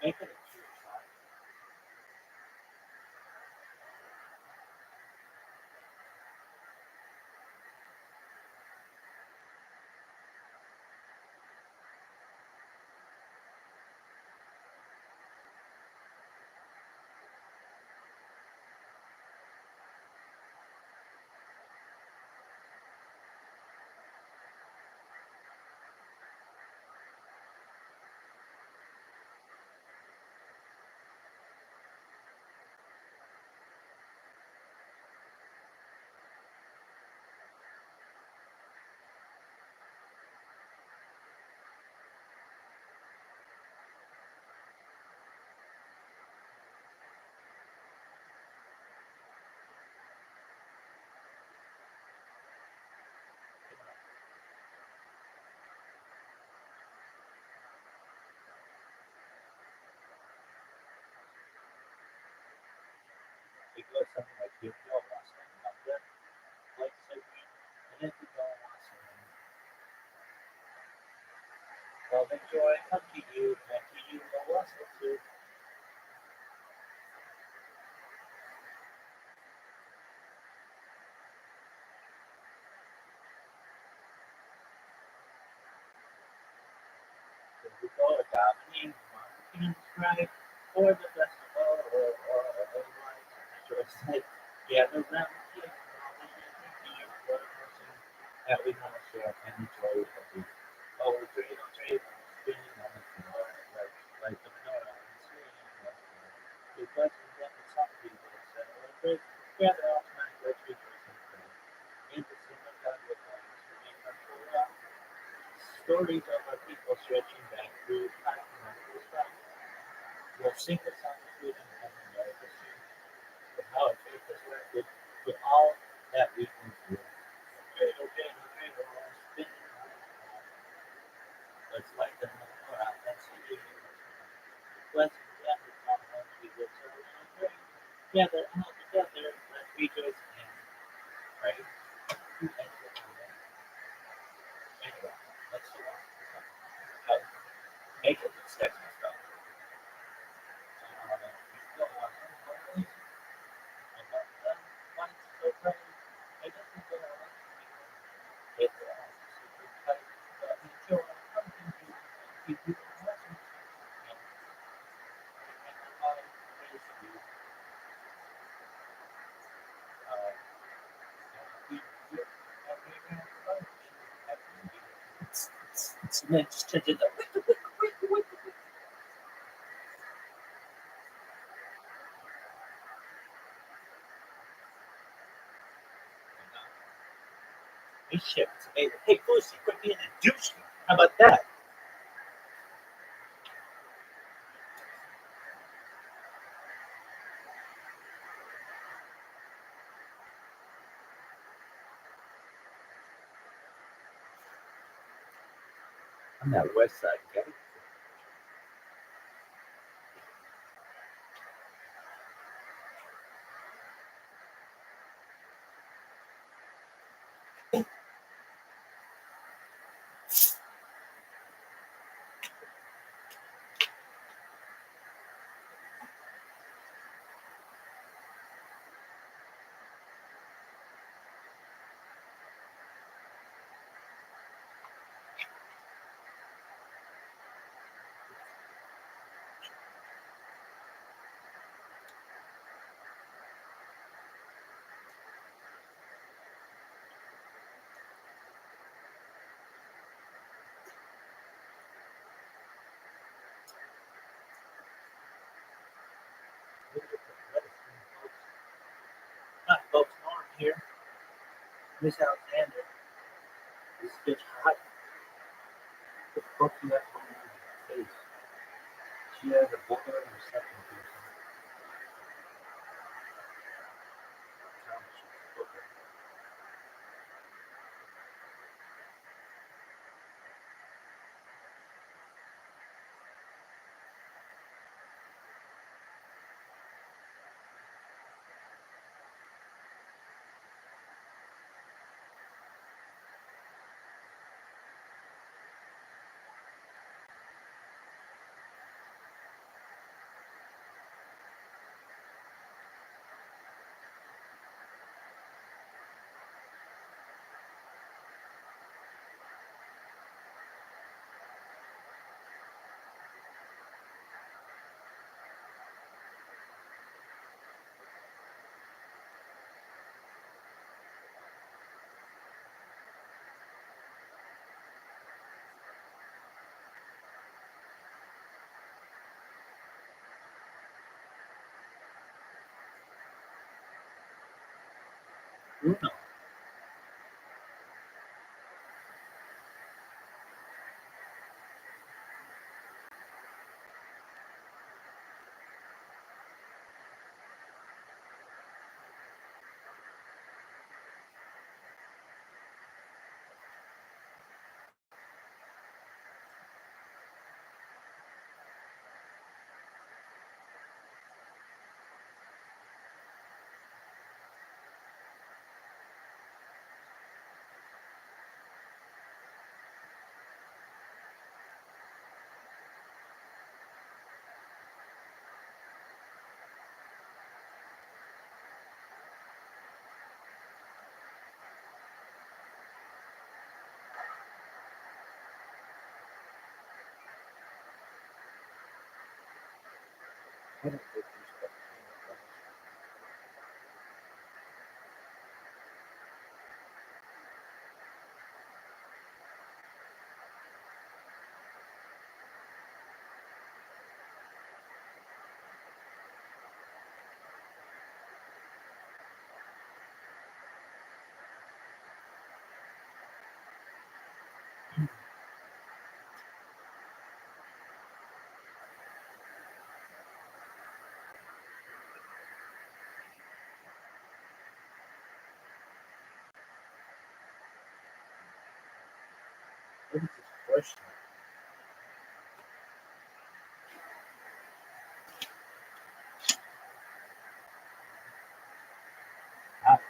S4: Make it a cheer song. We go something like you go last time about that, like segment, and then we go last time. Love and joy unto you, and to you no less than to. We go adopting, marketing, right? Or the festival, or otherwise, just like gather around the kids, and all the things for the person that we want to share and enjoy with the oh, we're doing on table, spinning on the floor, like the menorah, and swinging on the floor. Because we get the song people that celebrate, gather all time, let's rejoice and pray. In the sing of God with us, we make our Torah. Stories of our people stretching back through time and endless time. We'll sing the song of freedom and America sing of how our faith has rested with all that we can do. Cradle, cradle, cradle, spinning on the floor. Let's light the menorah and sing it. Blessing the come home, we will serve and pray. Together, all together, let's rejoice and pray. Anyway, let's do it. Make it sex and stuff. Just did the shit. Hey, Lucy, quit being a douche. How about that? I'm that west side guy. Not folks Norm here. Miss Alexander. This bitch hot. The fuck you have on her face? She has a booger and a second piece. Bruno. I don't think there's stuff. What is this question?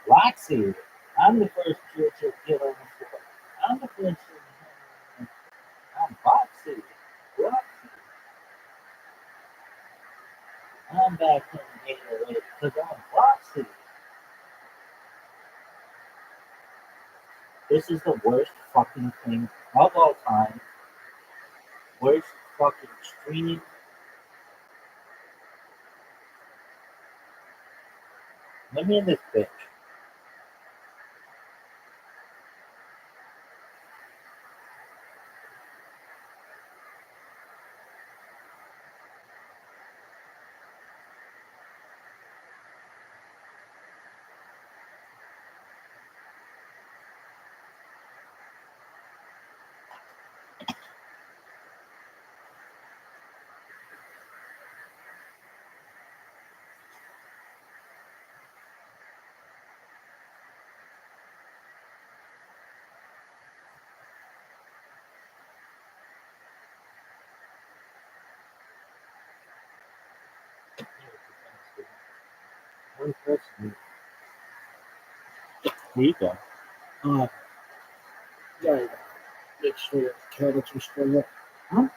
S4: Roxy, I'm the first kid to get on the floor. I'm the first. I'm Roxy. Roxy. I'm back in the game already because I'm Roxy. This is the worst fucking thing of all time. Worst fucking stream. Let me in this bitch. One person. Here you go. Yeah, make sure the carrots are straight up. Huh?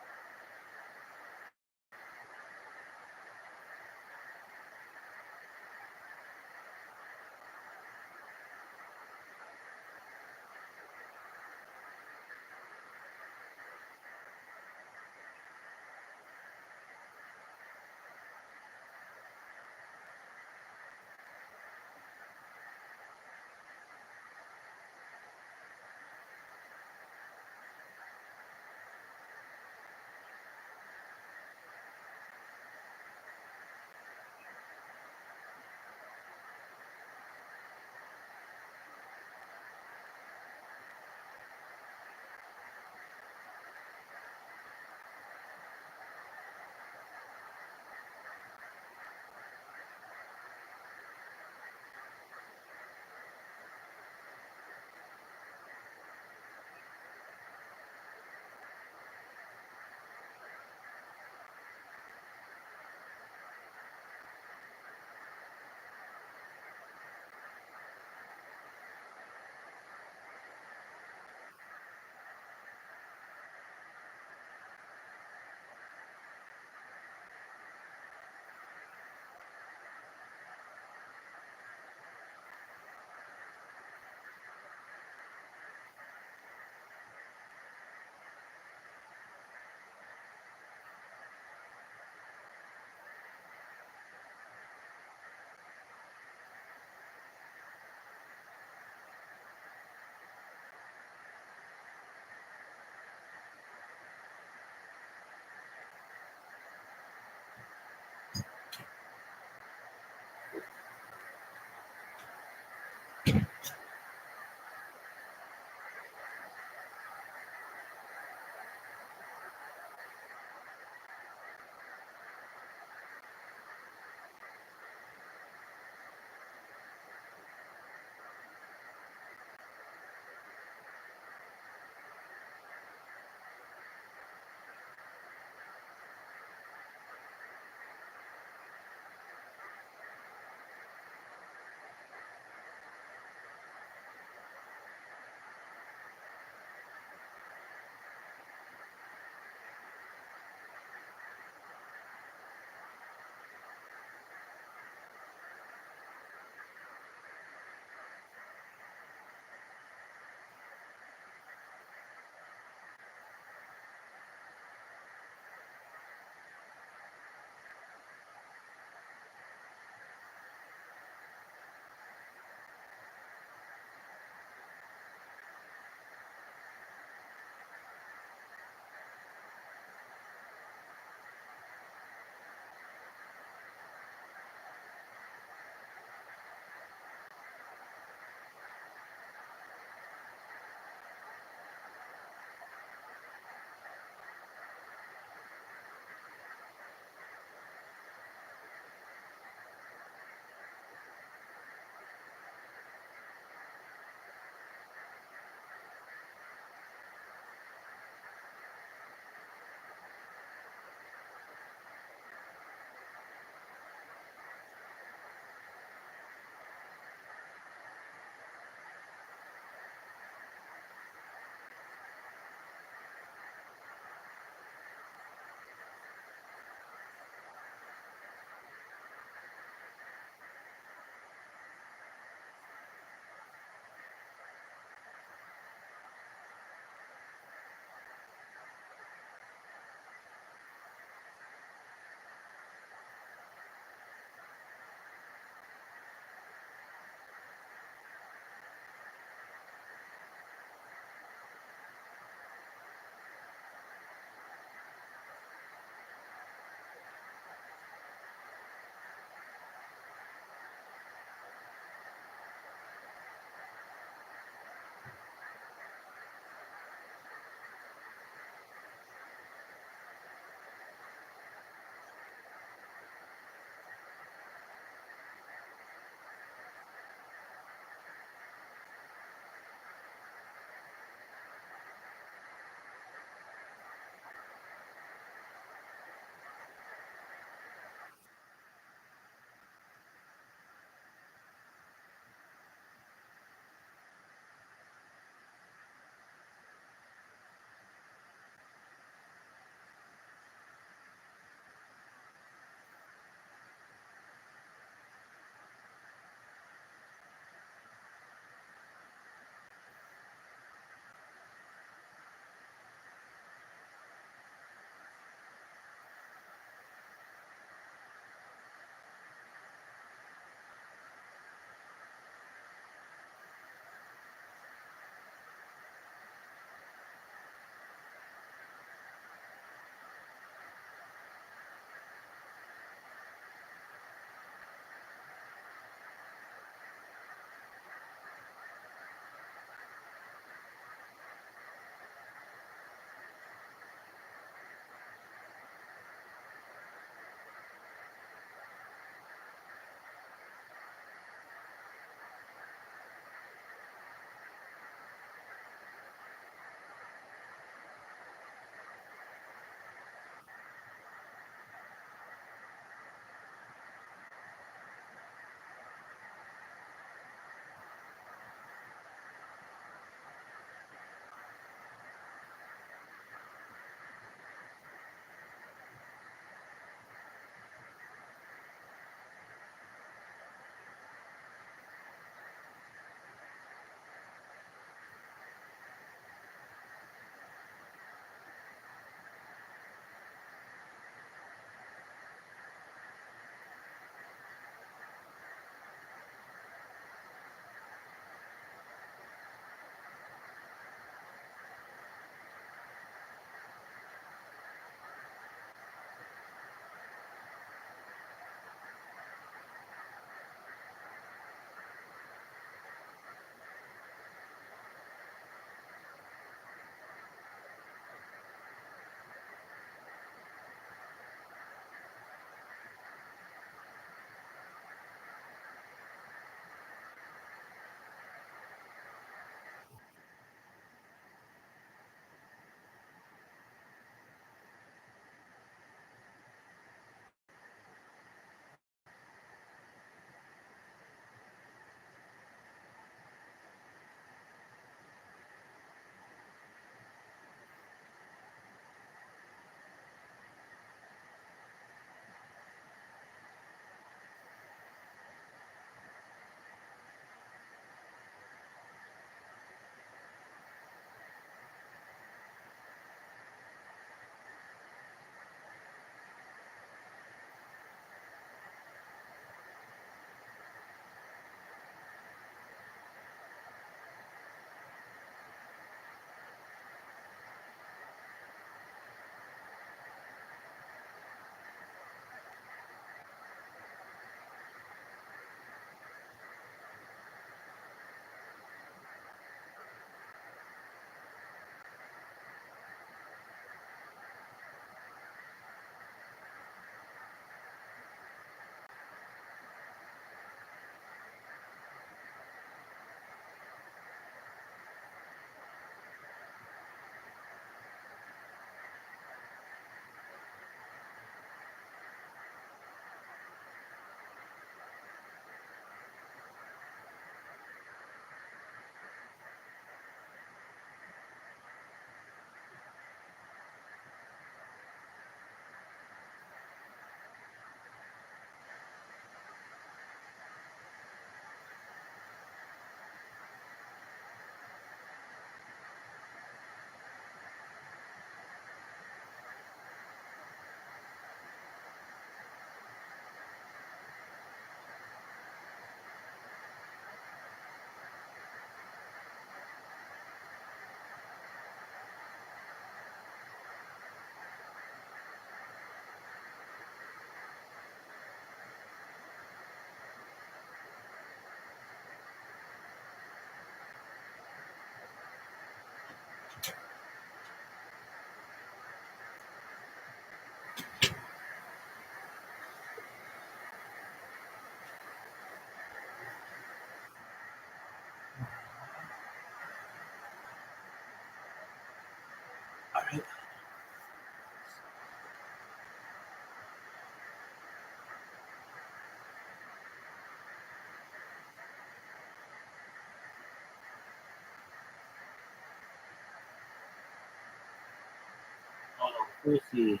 S4: Pussy.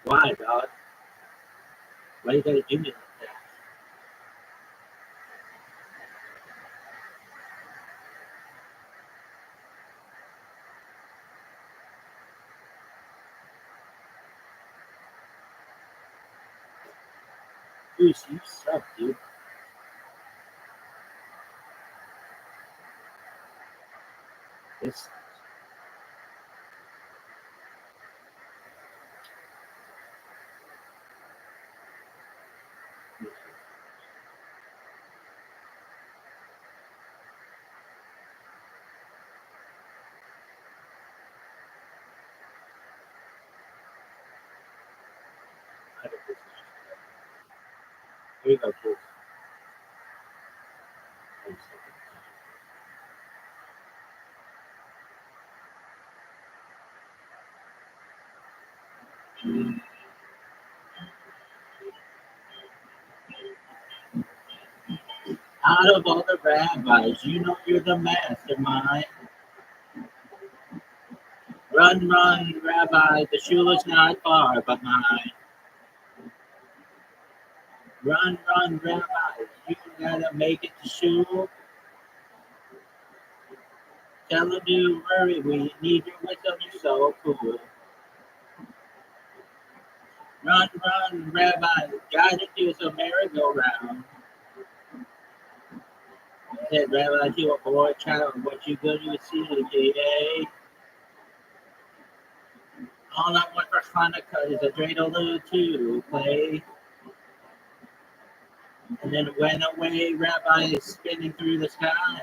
S4: Why, dog? Why you gotta do me like that? Pussy, you suck, dude. It's I don't pussy. Here you go, kids. Out of all the rabbis, you know you're the mastermind. Run, run, Rabbi, the shul is not far behind. Run, run, Rabbi, you gotta make it to shul. Tell him to hurry, we need your wisdom, you're so cool. Run, run, Rabbi, gotta do some merry-go-round. Said Rabbi to a boy child, what you gonna see today? All I want for Hanukkah is a dreidel to play. And then went away, Rabbi spinning through the sky.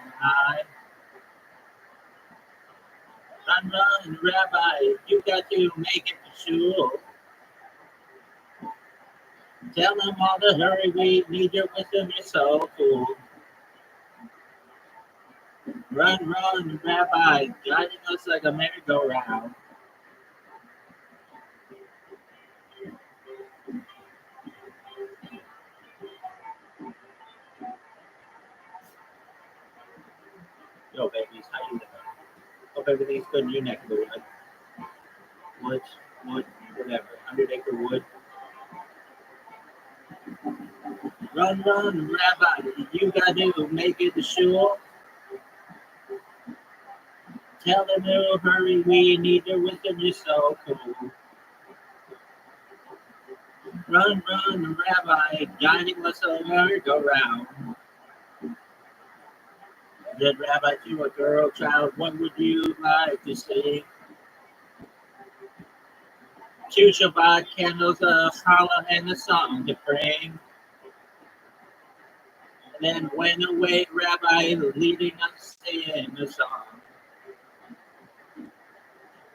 S4: Run, run, Rabbi, you got to make it to shul. Tell them all to hurry, we need your wisdom, you're so cool. Run, run, Rabbi, guiding us like a merry-go-round. Yo, babies, how you doing? Hope everything's good in your neck of the wood. Wood, whatever. 100-acre wood. Run, run, Rabbi, you got to make it to shul. Tell them to hurry, we need your wisdom, you're so cool. Run, run, Rabbi, guiding us a merry-go-round. Said Rabbi to a girl child, what would you like to see? 2 Shabbat candles, a challah, and a song to bring. And then went away, Rabbi, leading us in a song.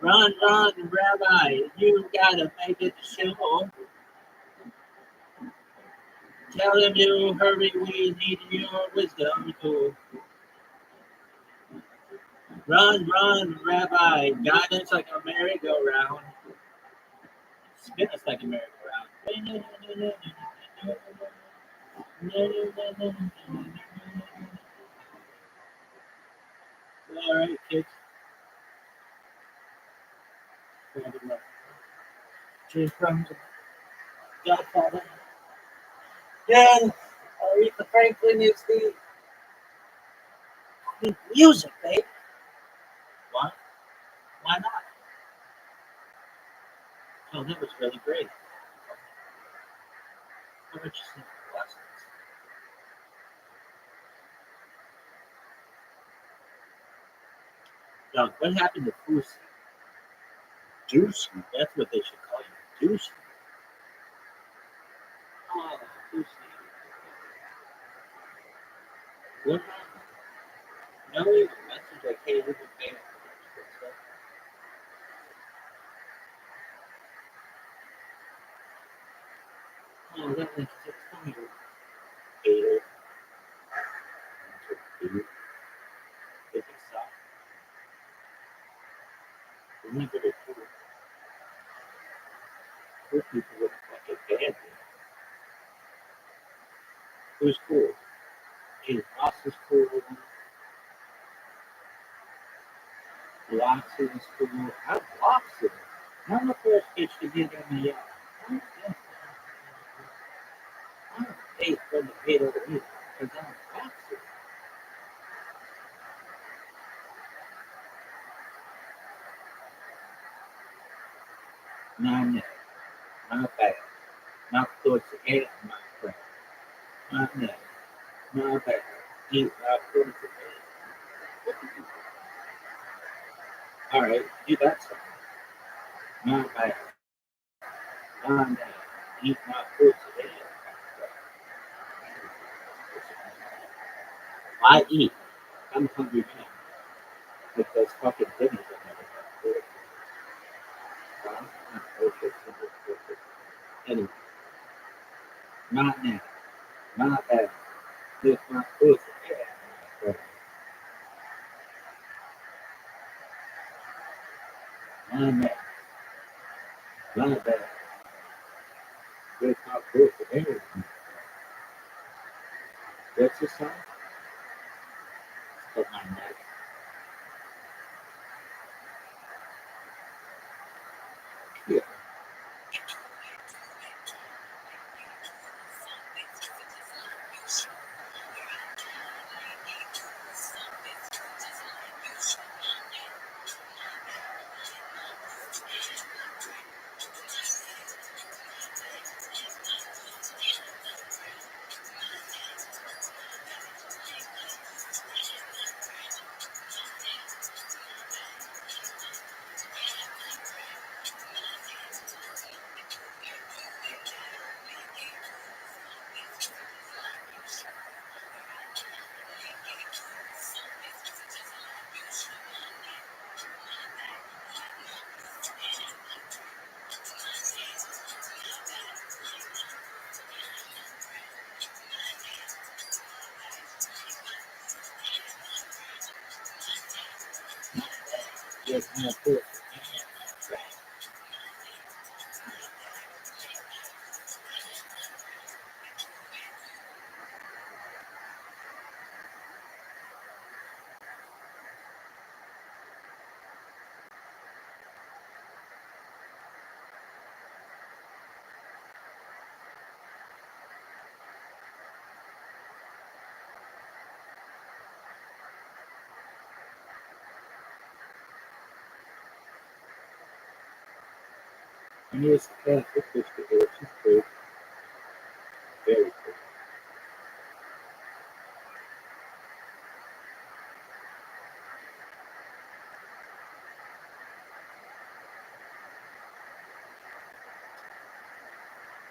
S4: Run, run, Rabbi, you gotta make it to shul. Tell him to hurry, we need your wisdom too. Run, run, Rabbi, guidance like a merry-go-round. Spin us like a merry-go-round. All right, kids. James from Godfather. Yeah, Aretha Franklin is the music, babe. What? Why not? Oh, that was really great. How about you sing the lessons? Doug, what happened to Fusi?
S2: Juice.
S4: That's what they should call you. Douche. Oh, Fusi. What happened? No even message like, hey, we're the band. Oh, that makes sense. Come here, Gator. If you stop, leave it at two. Those people look like a band. Who's cool? James Ross is cool. Lobster is cool. I have lobster. I'm the first fish to get in the I hate from the pit over here because I'm lobster. My neck, my back, my foot and my friend. My neck, my back, eat my foot. All right, do that song. My back, my neck, eat my foot. I eat. I'm hungry now because fucking Denny's are never that good. Anyway, my neck, my back, with my foot. My neck, my back, with my foot. What's the song? Of my neck. Yeah. With my foot. And here's the cat with fish to go. She's cool. Very cool.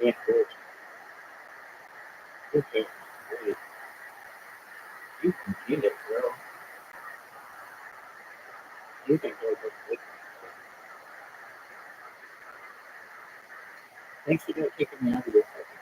S4: Yeah, good. Okay. Great. You can get it, girl. You can go with it. Thanks for not kicking me out of this fucking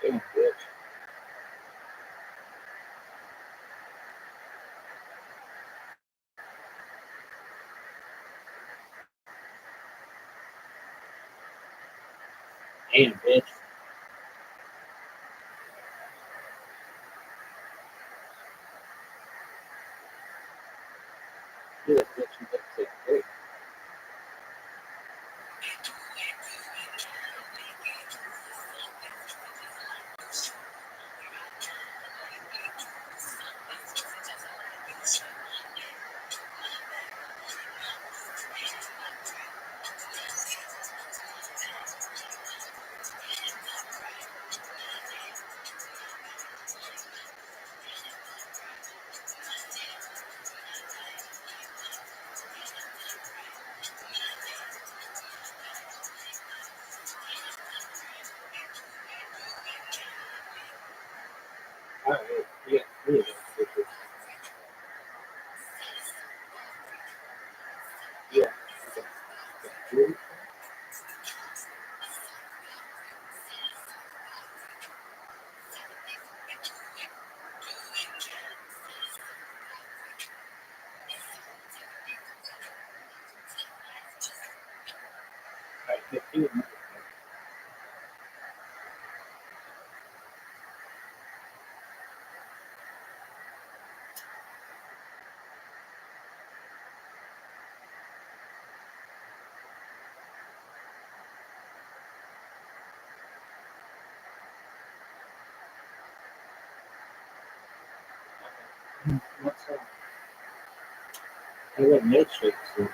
S4: thing. Damn, bitch. Damn, bitch. You're a bitch. You better take a break. Yeah. Right, 15. What's up? I like milkshakes. So.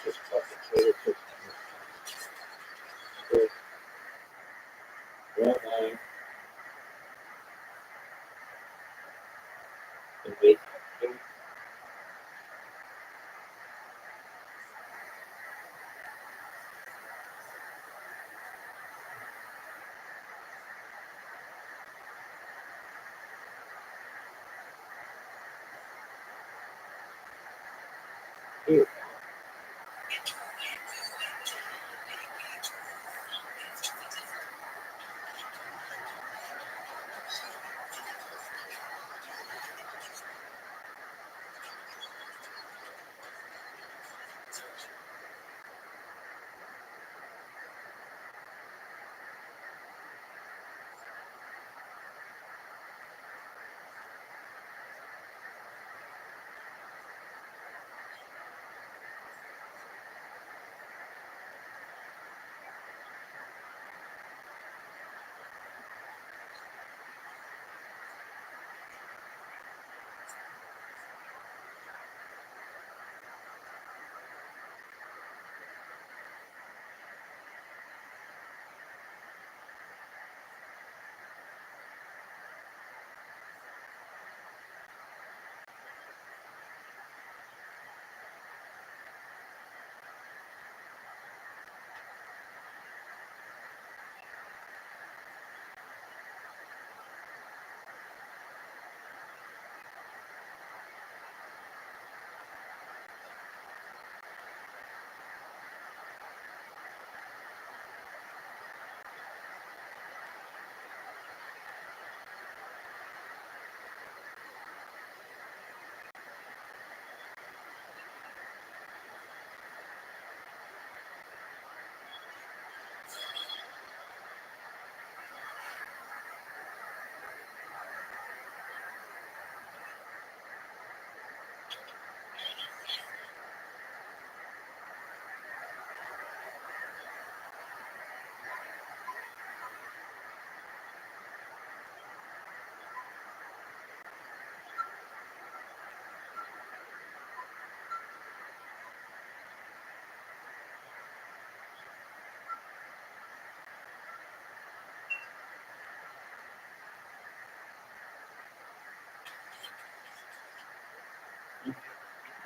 S4: Just fucking potato chips. Well, and wait. Here.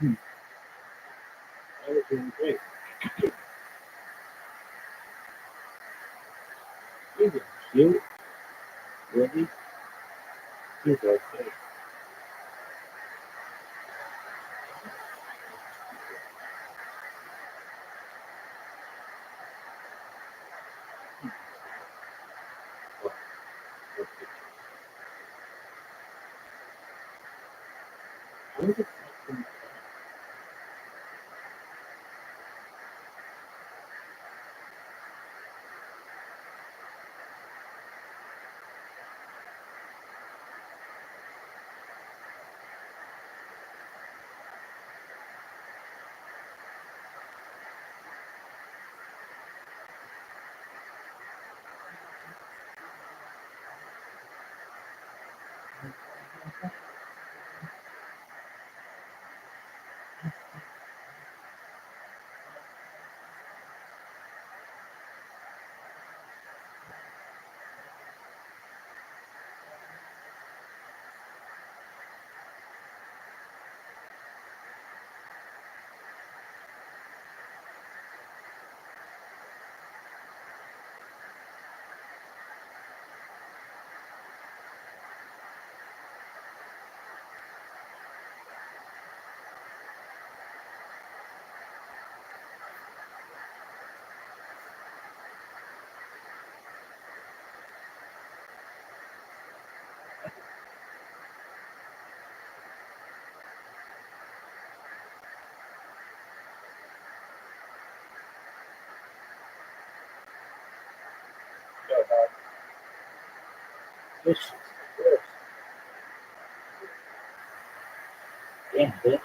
S4: I was doing great. Either you, Willie, he's okay. Where the fuck am I? This is the worst. Damn, bitch.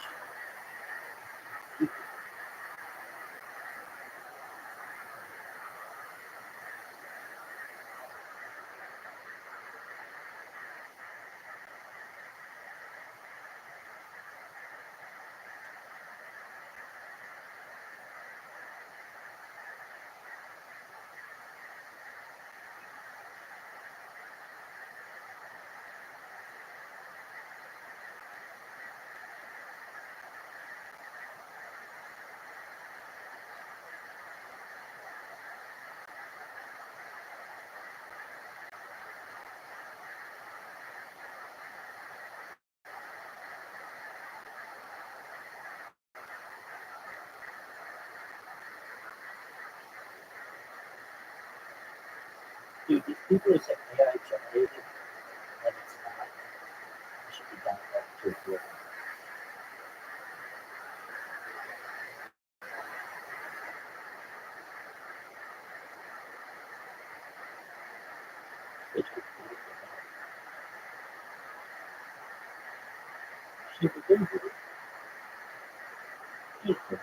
S4: Dude, these people are saying AI generated and it's not. It should be done like to it. Which would be super good. Super.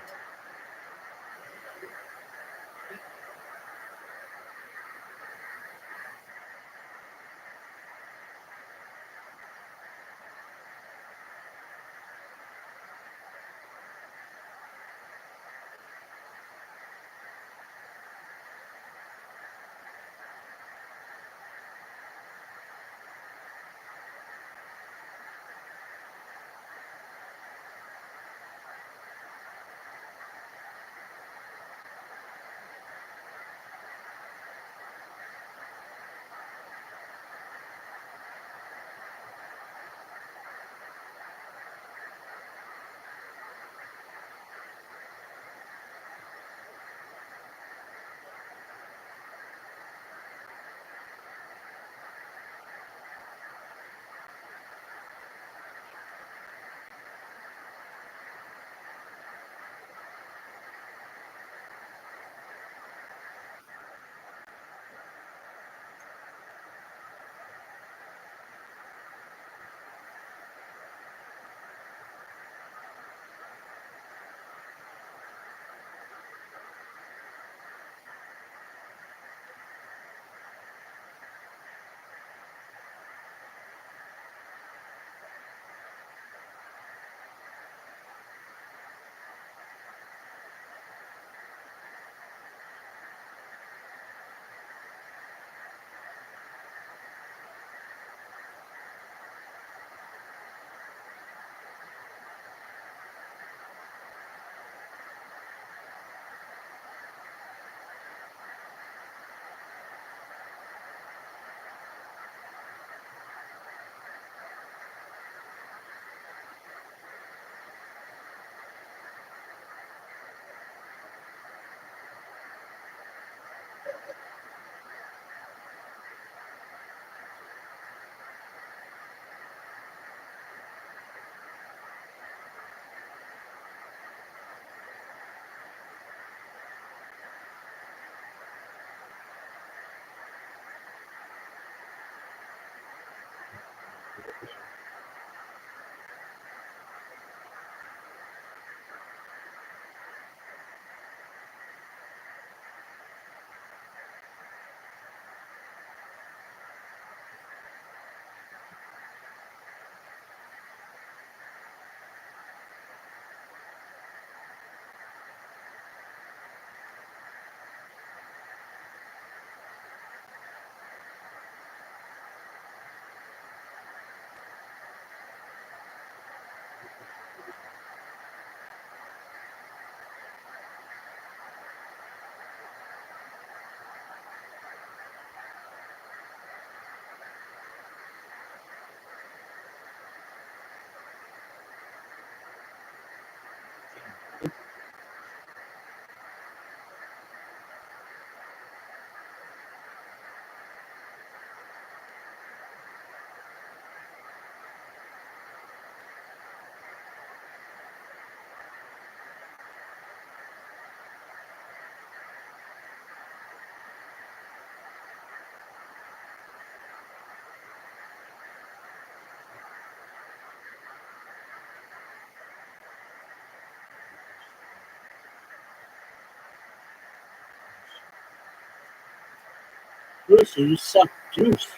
S4: Bruce, you suck juice.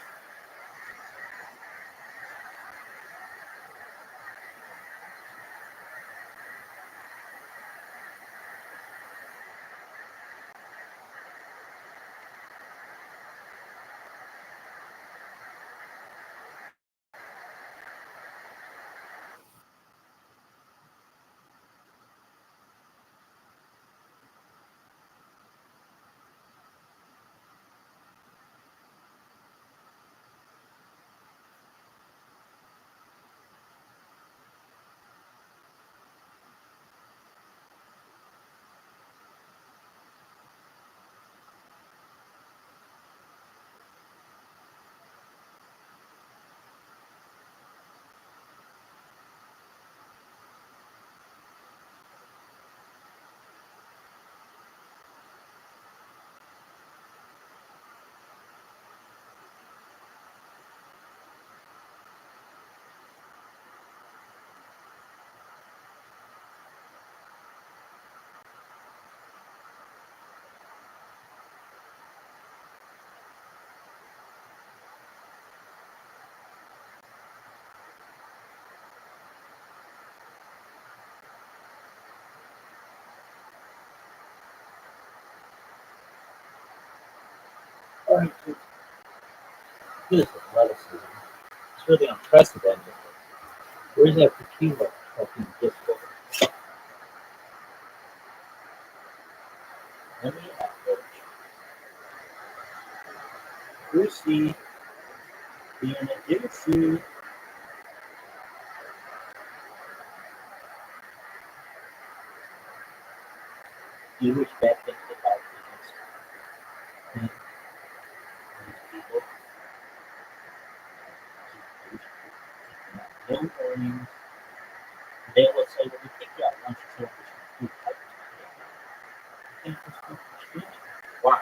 S4: This is athleticism. It's really unprecedented. Where's that tequila fucking disco? Let me approach. Brucey, being a juicy. You respect things about these people. No earnings. They will say, well, we kick you out once you say this. I think this is extreme. Why?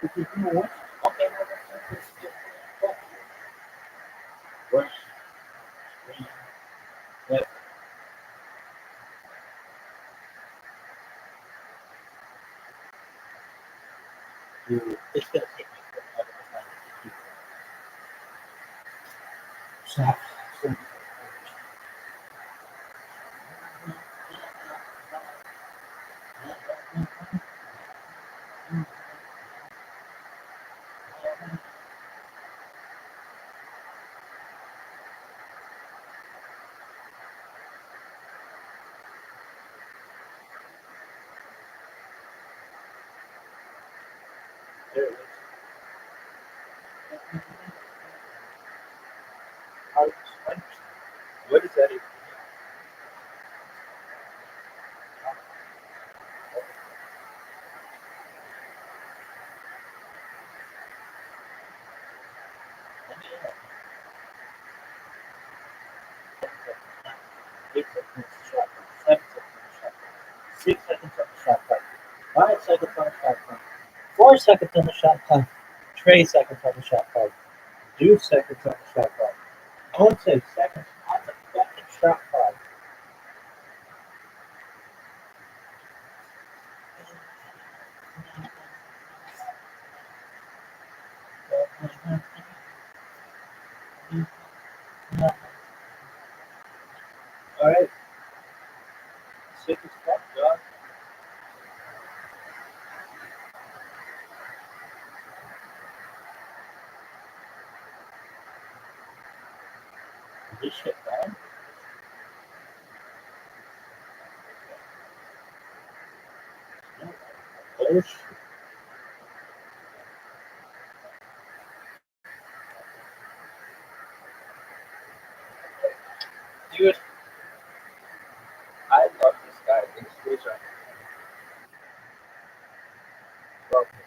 S4: Because you know what? Okay, well, let's just fuck you. Worse. Extreme. But it's going to take me forever to find these people. So, there it is. What is that even? Let me know. 8 seconds shot clock, 7 seconds shot clock, 6 seconds on the shot clock, 5 seconds on the shot clock, 4 seconds on the shot clock, 3 seconds on the shot clock, 2 seconds on the shot clock. I want to say seconds on the fucking shot clock. All right, sick as fuck, dog. This shit, dog. Oh shit. Dude, I love this guy. His skills are broken.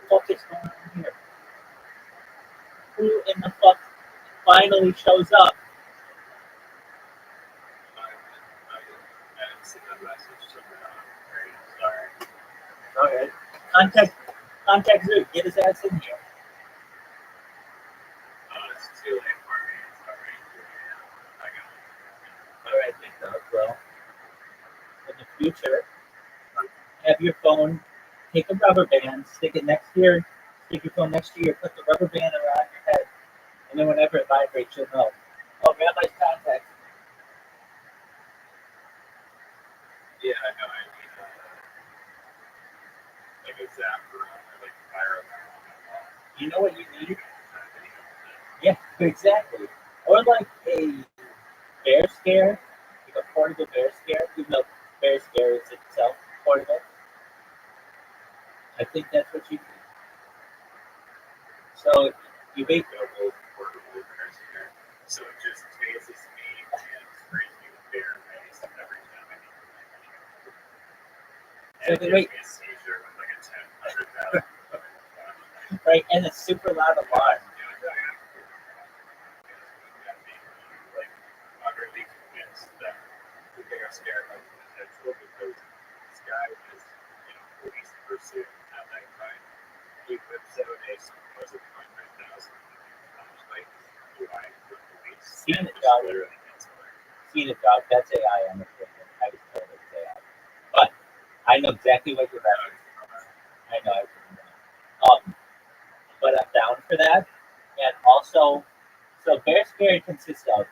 S4: the fuck is going on here? Who in the fuck finally shows up? Alright. Contact Zoo. Get his ass in here.
S3: It's too late for me. It's already 3 a.m.
S4: Alright, big dog. Well, in the future, have your phone, take a rubber band, stick your phone next to you, put the rubber band around your head, and then whenever it vibrates, you'll know. Oh, Rabbi's contact.
S3: Yeah, I know. I mean, like a zapper, like fire alarm.
S4: You know what you need? Yeah, exactly. Or like a bear scare, like a portable bear scare, even though bear scare is itself portable. I think that's what you need. So you make
S3: Portable bears here. So it just faces me and sprays me with bear face every time I need to.
S4: So
S3: And
S4: they
S3: it
S4: wait.
S3: gives me a seizure with like a 10, 100,000.
S4: Right, and a super loud alarm.
S3: Like, I'm really convinced that the bear scare has potential because this guy was, police pursuit at that time. He whips out a supposed 100,000 flashlight UI for police.
S4: Seen it,
S3: Just
S4: dog.
S3: literally gets away.
S4: Seen it, dog. That's AI on the thing. I just told it it's AI. But I know exactly what you're referencing. I know. But I'm down for that. And also, so bear scare consists of,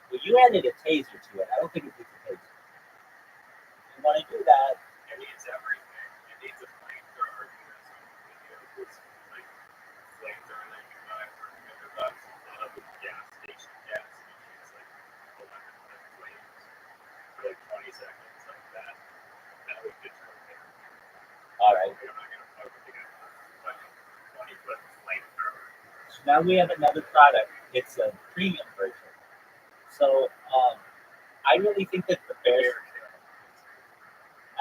S4: well, you added a taser to it. I don't think it needs a taser. You want to do that?
S3: It needs everything. It needs a flamethrower. It's like flamethrower that you buy for $100 instead of a gas station gas, which is like 11-foot flames for like 20 seconds, like that. That would deter me.
S4: All right.
S3: I'm not gonna fuck with the guy with a 20-foot flamethrower.
S4: So now we have another product. It's a premium version. So I really think that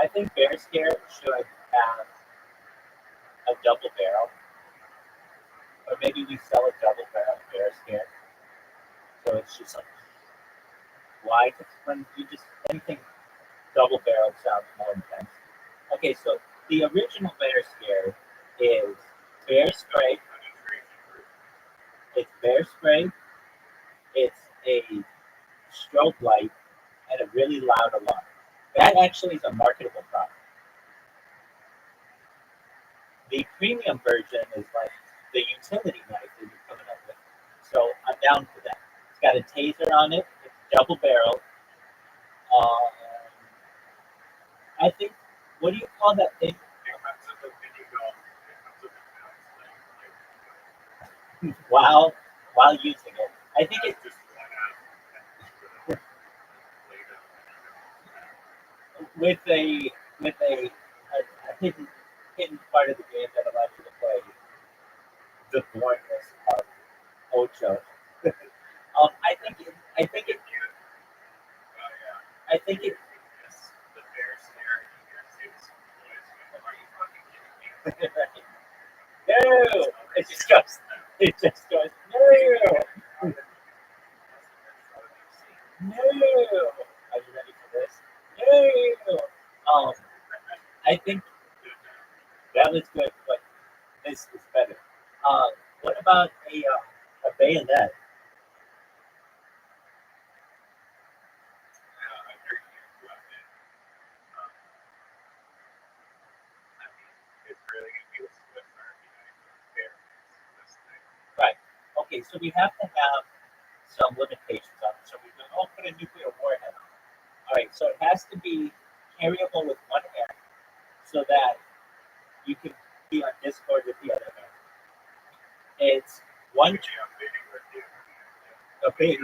S4: I think Bear Scare should have a double barrel, or maybe we sell a double barrel Bear Scare. So it's just like, why? Because when you just anything double barrel sounds more intense. Okay, so the original Bear Scare is bear spray. It's bear spray. It's a strobe light and a really loud alarm. That actually is a marketable product. The premium version is like the utility knife that you're coming up with. So I'm down for that. It's got a taser on it. It's double barrel. Um, I think. What do you call that thing? While using it, I think it's with a hidden part of the game that allows you to play the boringness of Ocho. I think it. No, it just goes. It just goes. No, no. Are you ready for this? No. I think that was good, but this is better. What about a bayonet? Right. Okay, so we have to have some limitations on it. So we can all put a nuclear warhead on it. All right, so it has to be carryable with one hand so that you can be on Discord with the other hand. It's one a big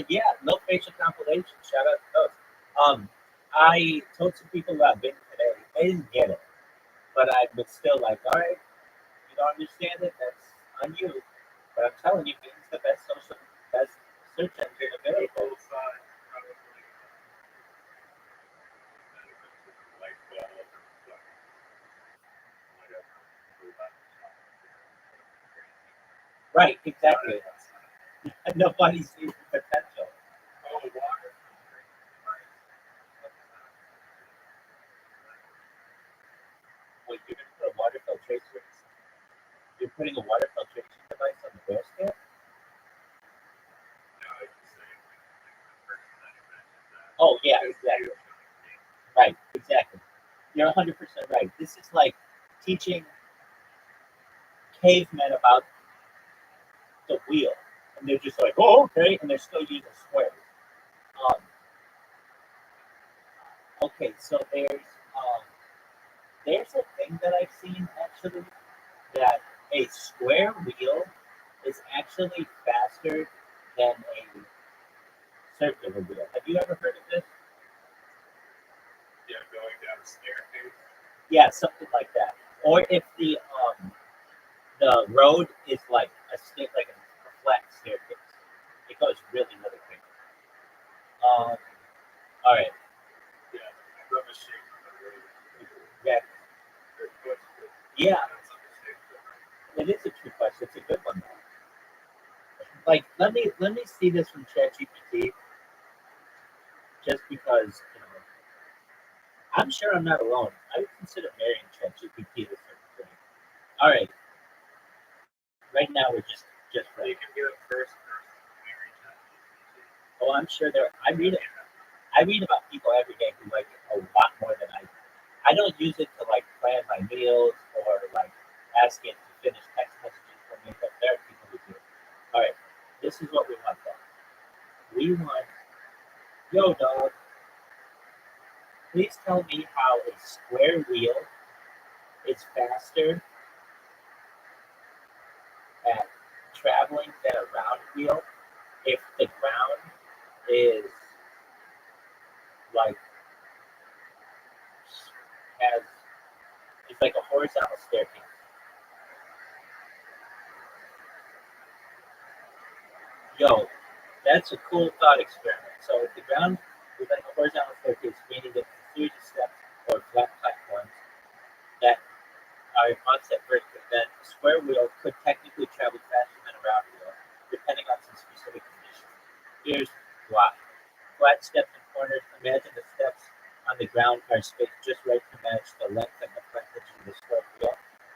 S4: yes. No facial compilation. Shout out to those. I told some people about Bing today. They didn't get it, but I was still like, all right, you don't understand it. That's on you. But I'm telling you, Bing's the best search engine available. Right, exactly. Nobody sees the potential.
S3: Oh, water.
S4: Wait, you're going to put a water filtration? You're putting a water filtration device on the bear scale? Oh, yeah, exactly. Right, exactly. You're 100% right. This is like teaching cavemen about the wheel. And they're just like, oh, okay. And they're still using squares. Um, okay, so there's a thing that I've seen actually that a square wheel is actually faster than a circular wheel. Have you ever heard of this?
S3: Yeah, going down the staircase.
S4: Yeah, something like that. Or if the road is like like a flat staircase, it goes really, really quick. All right.
S3: Yeah, rubber shape.
S4: Yeah. Yeah, it is a true question. It's a good one. Like, let me see this from ChatGPT, just because I'm sure I'm not alone. I would consider marrying ChatGPT this sort of thing. All right, right now we're just
S3: You
S4: right.
S3: can be the first person
S4: Oh, I'm sure there. I read about people every day who like it a lot more than I do. I don't use it to like plan my meals or like ask it to finish text messages for me, but there are people who do. All right, this is what we want though. We want, yo dog, please tell me how a square wheel is faster at traveling than a round wheel if the ground is like has it's like a horizontal staircase. Yo, that's a cool thought experiment. So if the ground is like a horizontal staircase, meaning that the series of steps or flat platforms that are offset vertically, then a square wheel could technically travel faster than a round wheel, depending on some specific conditions. Here's why. Flat steps and corners. Imagine the steps on the ground are spaced just right to match the length and the frontage of the square wheel.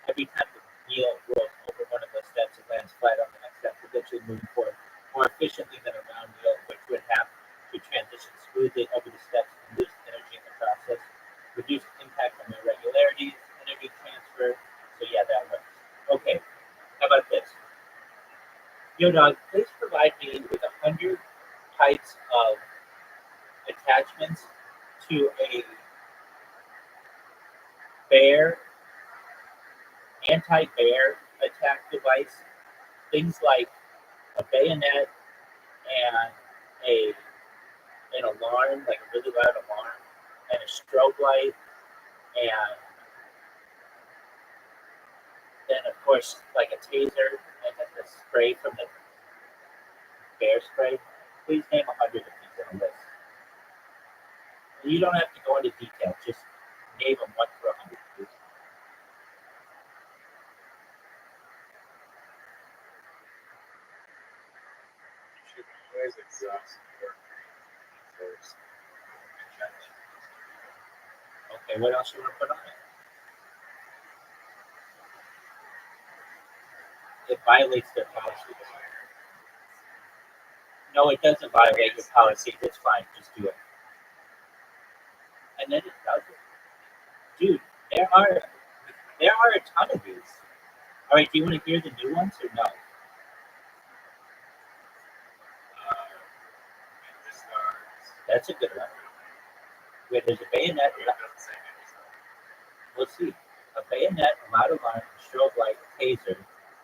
S4: Every time the wheel rolls over one of those steps, it lands flat on the next step, eventually moving forward more efficiently than a round wheel, which would have to transition smoothly over the steps and lose energy in the process. Reduce impact from irregularities, energy transfer. So yeah, that works. Okay, how about this? Yo, dog, please provide me with 100 types of attachments to a bear anti-bear attack device. Things like a bayonet and a an alarm, like a really loud alarm, and a strobe light, and then of course like a taser, and then the spray from the bear spray. Please name 100 of these in a list. You don't have to go into detail, just name them one for 100, please.
S3: You should always exhaust your first.
S4: Okay, what else you want to put on it? It violates their policy. No, it doesn't violate your policy. It's fine. Just do it. And then it does it. Dude, there are a ton of these. All right, do you want to hear the new ones or no? That's a good one. Where there's a bayonet. We'll see. A bayonet, a loud alarm, strobe light, taser,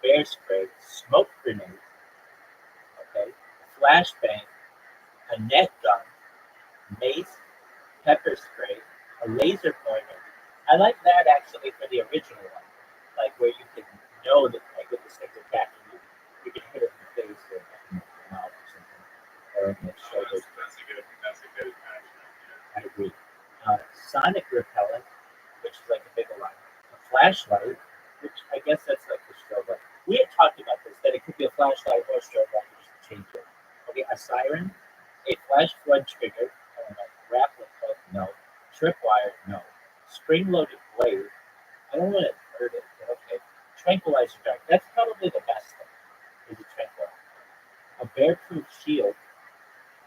S4: bear spray, smoke grenade, okay, flashbang, a net gun, mace, pepper spray, a laser pointer. I like that actually for the original one, like where you can know that like if this thing's attacking you, you can hit it in the face or in the mouth or something, or in the shoulders.
S3: That's a good attachment.
S4: I agree. Sonic repellent, which is like a big alarm. A flashlight, which I guess that's like the strobe light. We had talked about this. that it could be a flashlight or a strobe light. You just change it. Okay, a siren, a flash flood trigger, I don't know, grappling hook, no. Tripwire, no. Spring-loaded blade, I don't want to hurt it, but okay. Tranquilizer dart, that's probably the best thing, is a tranquilizer. A bear-proof shield,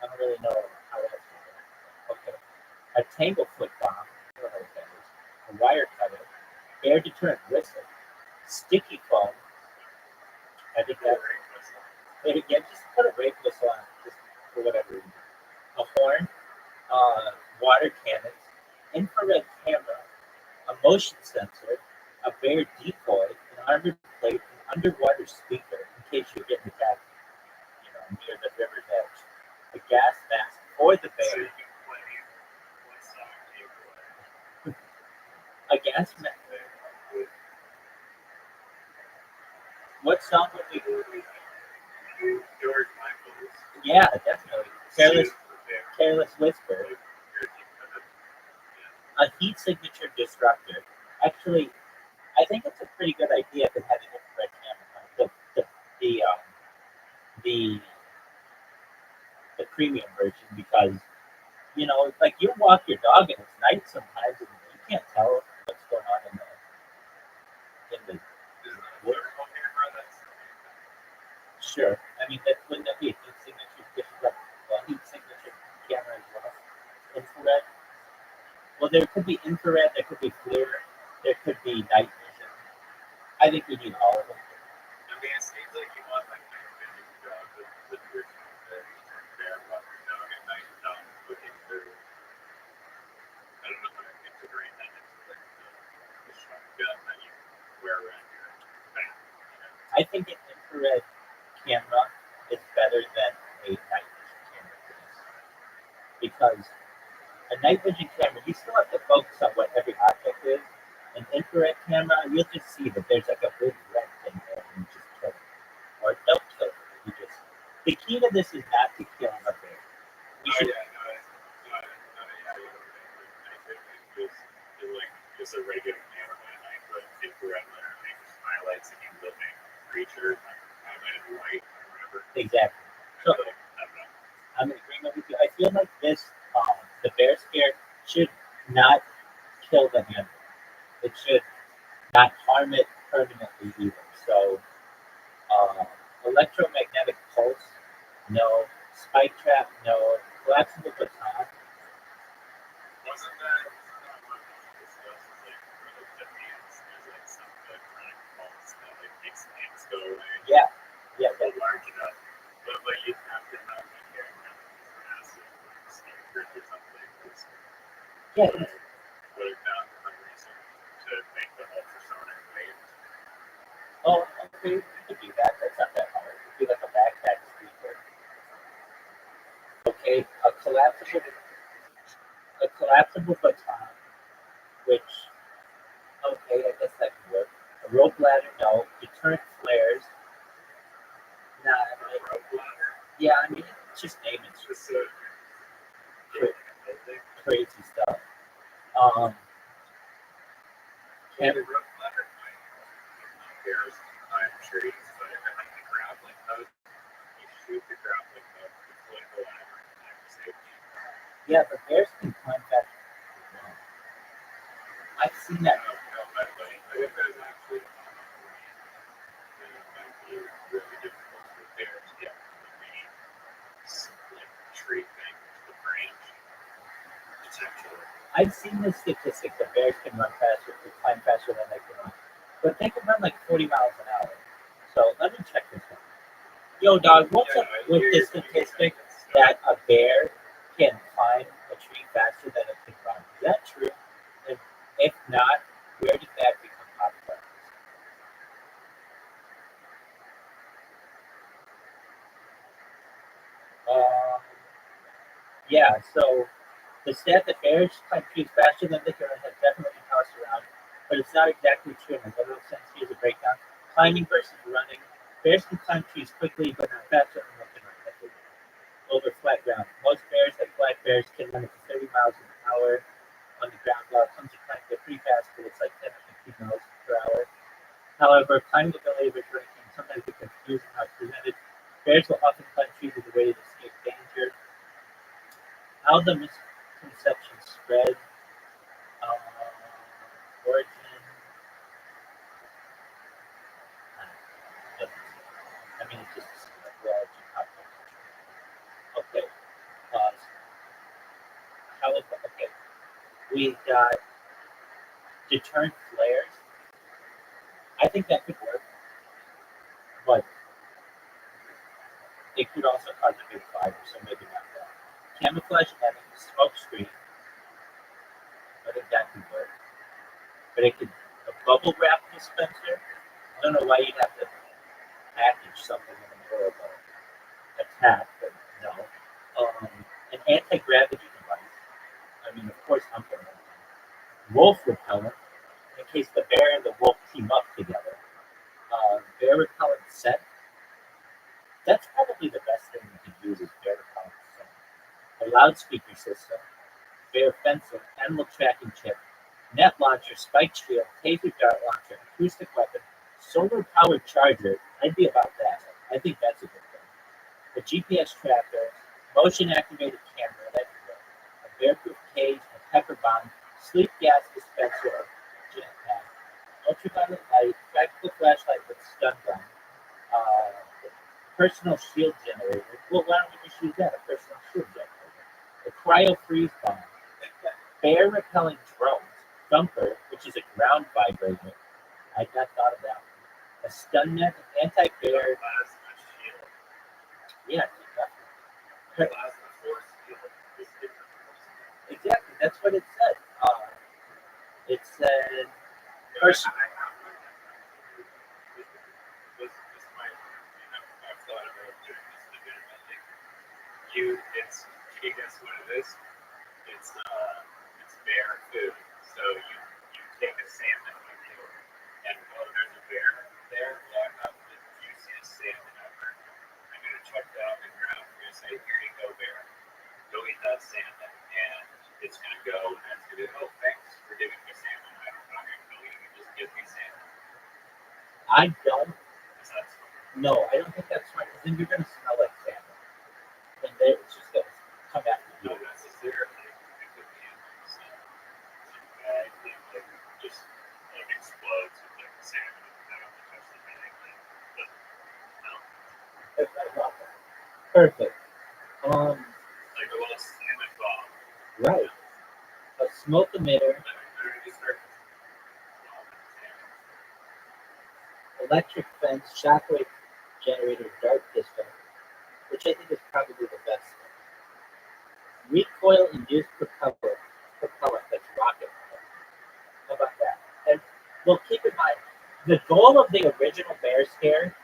S4: I don't really know how that's going to work. Okay. A tanglefoot bomb, I don't know what that is. A wire cutter, bear deterrent whistle, sticky foam, I think that, but again, just put a rape whistle on, just for whatever reason. A horn, water cannons, infrared camera, a motion sensor, a bear decoy, an armored plate, an underwater speaker in case you're getting attacked, near the river's edge. A gas mask for the bear. A gas mask. What song would we do?
S3: George Michael's.
S4: Yeah, definitely. Careless Whisper. A heat signature disruptor. Actually, I think it's a pretty good idea to have an infrared camera. The premium version, because like you walk your dog and it's night sometimes and you can't tell what's going on in the wood. Sure. I mean, wouldn't that be a heat signature disruptor? Well, heat signature camera as well. Infrared. Well, there could be infrared, there could be FLIR, there could be night vision. I think we need all of them.
S3: I mean, it seems like you want like night vision dog with your bear walking dog at night and looking through. I don't know how to integrate that into like the shotgun that you wear around your back.
S4: I think an infrared camera is better than a night vision camera for this. Because a night vision camera, you still have to focus on what every object is. An infrared camera, you'll just see that there's like a big red thing there and you just kill it. Or don't kill it. The key to this is not to kill a bear.
S3: Just a regular camera at night, but infrared literally highlights any living creature, highlighted white or whatever.
S4: Exactly. So, I'm in agreement with you. I feel like this, the bear scare should not kill the animal. It should not harm it permanently either. So, electromagnetic pulse, no. Spike trap, no. Collapsible baton.
S3: Wasn't that what we discussed? For the defense, there's like some electronic pulse that like makes ants go away.
S4: Yeah. Yeah.
S3: They're large enough. But like you have to have like massive snake grip or something.
S4: Yeah.
S3: What if not for reason to make the ultrasonic waves?
S4: Oh, okay. You could do that. That's not that hard. It could be like a backpack speaker. Okay. A collapsible baton, which, okay, I guess that could work. A rope ladder, no. Deterrent flares. Nah,
S3: Rope ladder?
S4: yeah, I mean, it's just name it.
S3: It's just
S4: Crazy stuff.
S3: Yeah, the rope ladder bears climb trees, but if it has the grappling hook, you shoot the grappling hook, deploy the ladder, and climb to safety.
S4: Yeah, but bears can climb back. I've seen that.
S3: No, but if there's actually then it might be really difficult for bears to get from the main tree thing to the branch, potentially.
S4: I've seen this statistic that bears can climb faster than they can run. But they can run like 40 miles an hour. So let me check this one. Yo, dog, what's up with the statistic that a bear can climb a tree faster than it can run? Is that true? If not, where did that become popular? Yeah, so the stat that bears climb trees faster than they can run has definitely been tossed around, but it's not exactly true in a literal sense. Here's a breakdown. Climbing versus running. Bears can climb trees quickly, but not faster than they can run quickly. Over flat ground. Most bears, like black bears, can run up to 30 miles an hour on the ground, while it comes to climbing, they're pretty fast, but it's like 10 to 15 miles per hour. However, climbing ability of running can sometimes get confused in how it's presented. Bears will often climb trees as a way to escape danger. How the misconception spread, origin, I mean, it's just okay. Okay. We got deterrent flares. I think that could work, but it could also cause a big fire, so maybe not that. Camouflage having a smoke screen. I think that could work. But it could a bubble wrap dispenser. I don't know why you'd have to package something in the middle of an attack, but no. An anti-gravity device. I mean, of course, I'm going to wolf repellent in case the bear and the wolf team up together. Bear repellent set. That's probably the best thing you can use is bear repellent set. A loudspeaker system, bear fencing, animal tracking chip, net launcher, spike shield, taser dart launcher, acoustic weapon, solar powered charger. I'd be about that. I think that's a good thing. A GPS tracker, motion activated camera, that'd be good. A bear proof cage, a pepper bomb, sleep gas dispenser, jetpack, ultraviolet light, practical flashlight with stun gun, personal shield generator. Well, why don't we just use that? A personal shield generator. A cryo freeze bomb. Bear repelling drones. Thumper, which is a ground vibrator. I got thought of that one. A stun net, anti-bear. Yeah, exactly. That's what it said. It said person.
S3: It's can you guess what it is? It's bear food. So you take a salmon with you, and there's a bear there. Yeah, the juiciest salmon ever. I'm gonna chuck that on the ground. I'm gonna say, here you go, bear. Go eat that salmon, and it's gonna go, and it's gonna be, oh, thanks for giving me salmon. I'm not gonna kill you. Just give me salmon.
S4: I don't. No, I don't think that's right. Because then you're gonna smell like salmon. And then it's just gonna come back to you.
S3: Not necessarily. It could be some bag that just explodes with like salmon. I don't know touch the bag, but no.
S4: Perfect.
S3: Like a little salmon bomb.
S4: Right. A smoke emitter, electric fence, shockwave generator, dart pistol, which I think is probably the best thing. Recoil induced propellant that's rocket power. How about that? And well, keep in mind, the goal of the original Bear Scare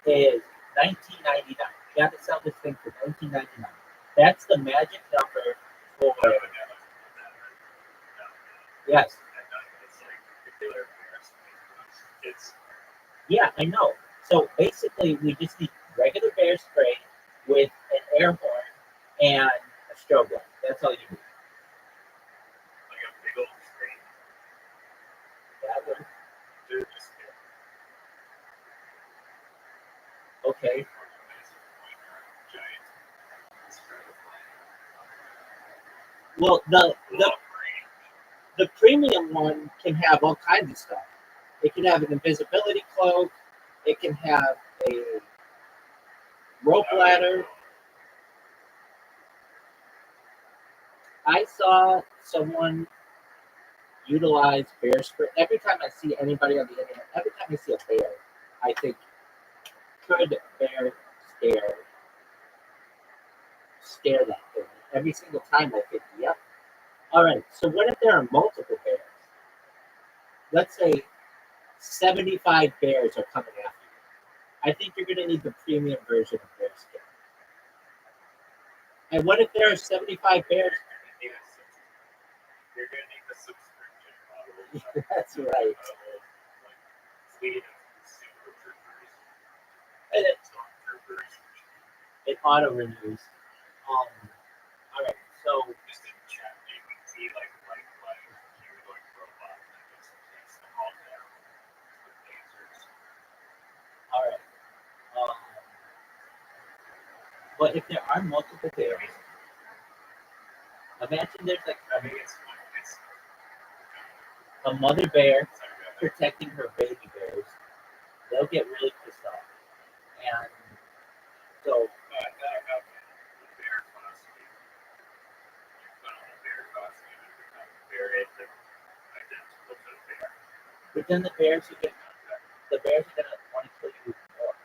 S4: is $19.99. You got to sell this thing for $19.99. That's the magic number for yes. Yeah, I know. So basically, we just need regular bear spray with an air horn and a strobe light. That's all you need.
S3: Like a big old screen.
S4: That one. Okay. Well, the premium one can have all kinds of stuff. It can have an invisibility cloak. It can have a rope ladder. I saw someone utilize bear spray. Every time I see anybody on the internet, every time I see a bear, I think, could bear scare that thing? Every single time I think, yep. All right, so what if there are multiple bears? Let's say 75 bears are coming after you. I think you're going to need the premium version of Bear Scare. And what if there are 75 bears?
S3: You're going to need the subscription model.
S4: That's right.
S3: Fleet of super troopers.
S4: And it auto renews. All right, so
S3: just in chat GPT, like you're like robot that just takes them all down with lasers.
S4: All right. But if there are multiple bears, imagine there's like
S3: I think it's
S4: a mother bear protecting her baby bears. They'll get really pissed off. And so,
S3: bear costume. You put on a bear costume and become a bear identical to the bear.
S4: but then the bears are gonna want to kill you more.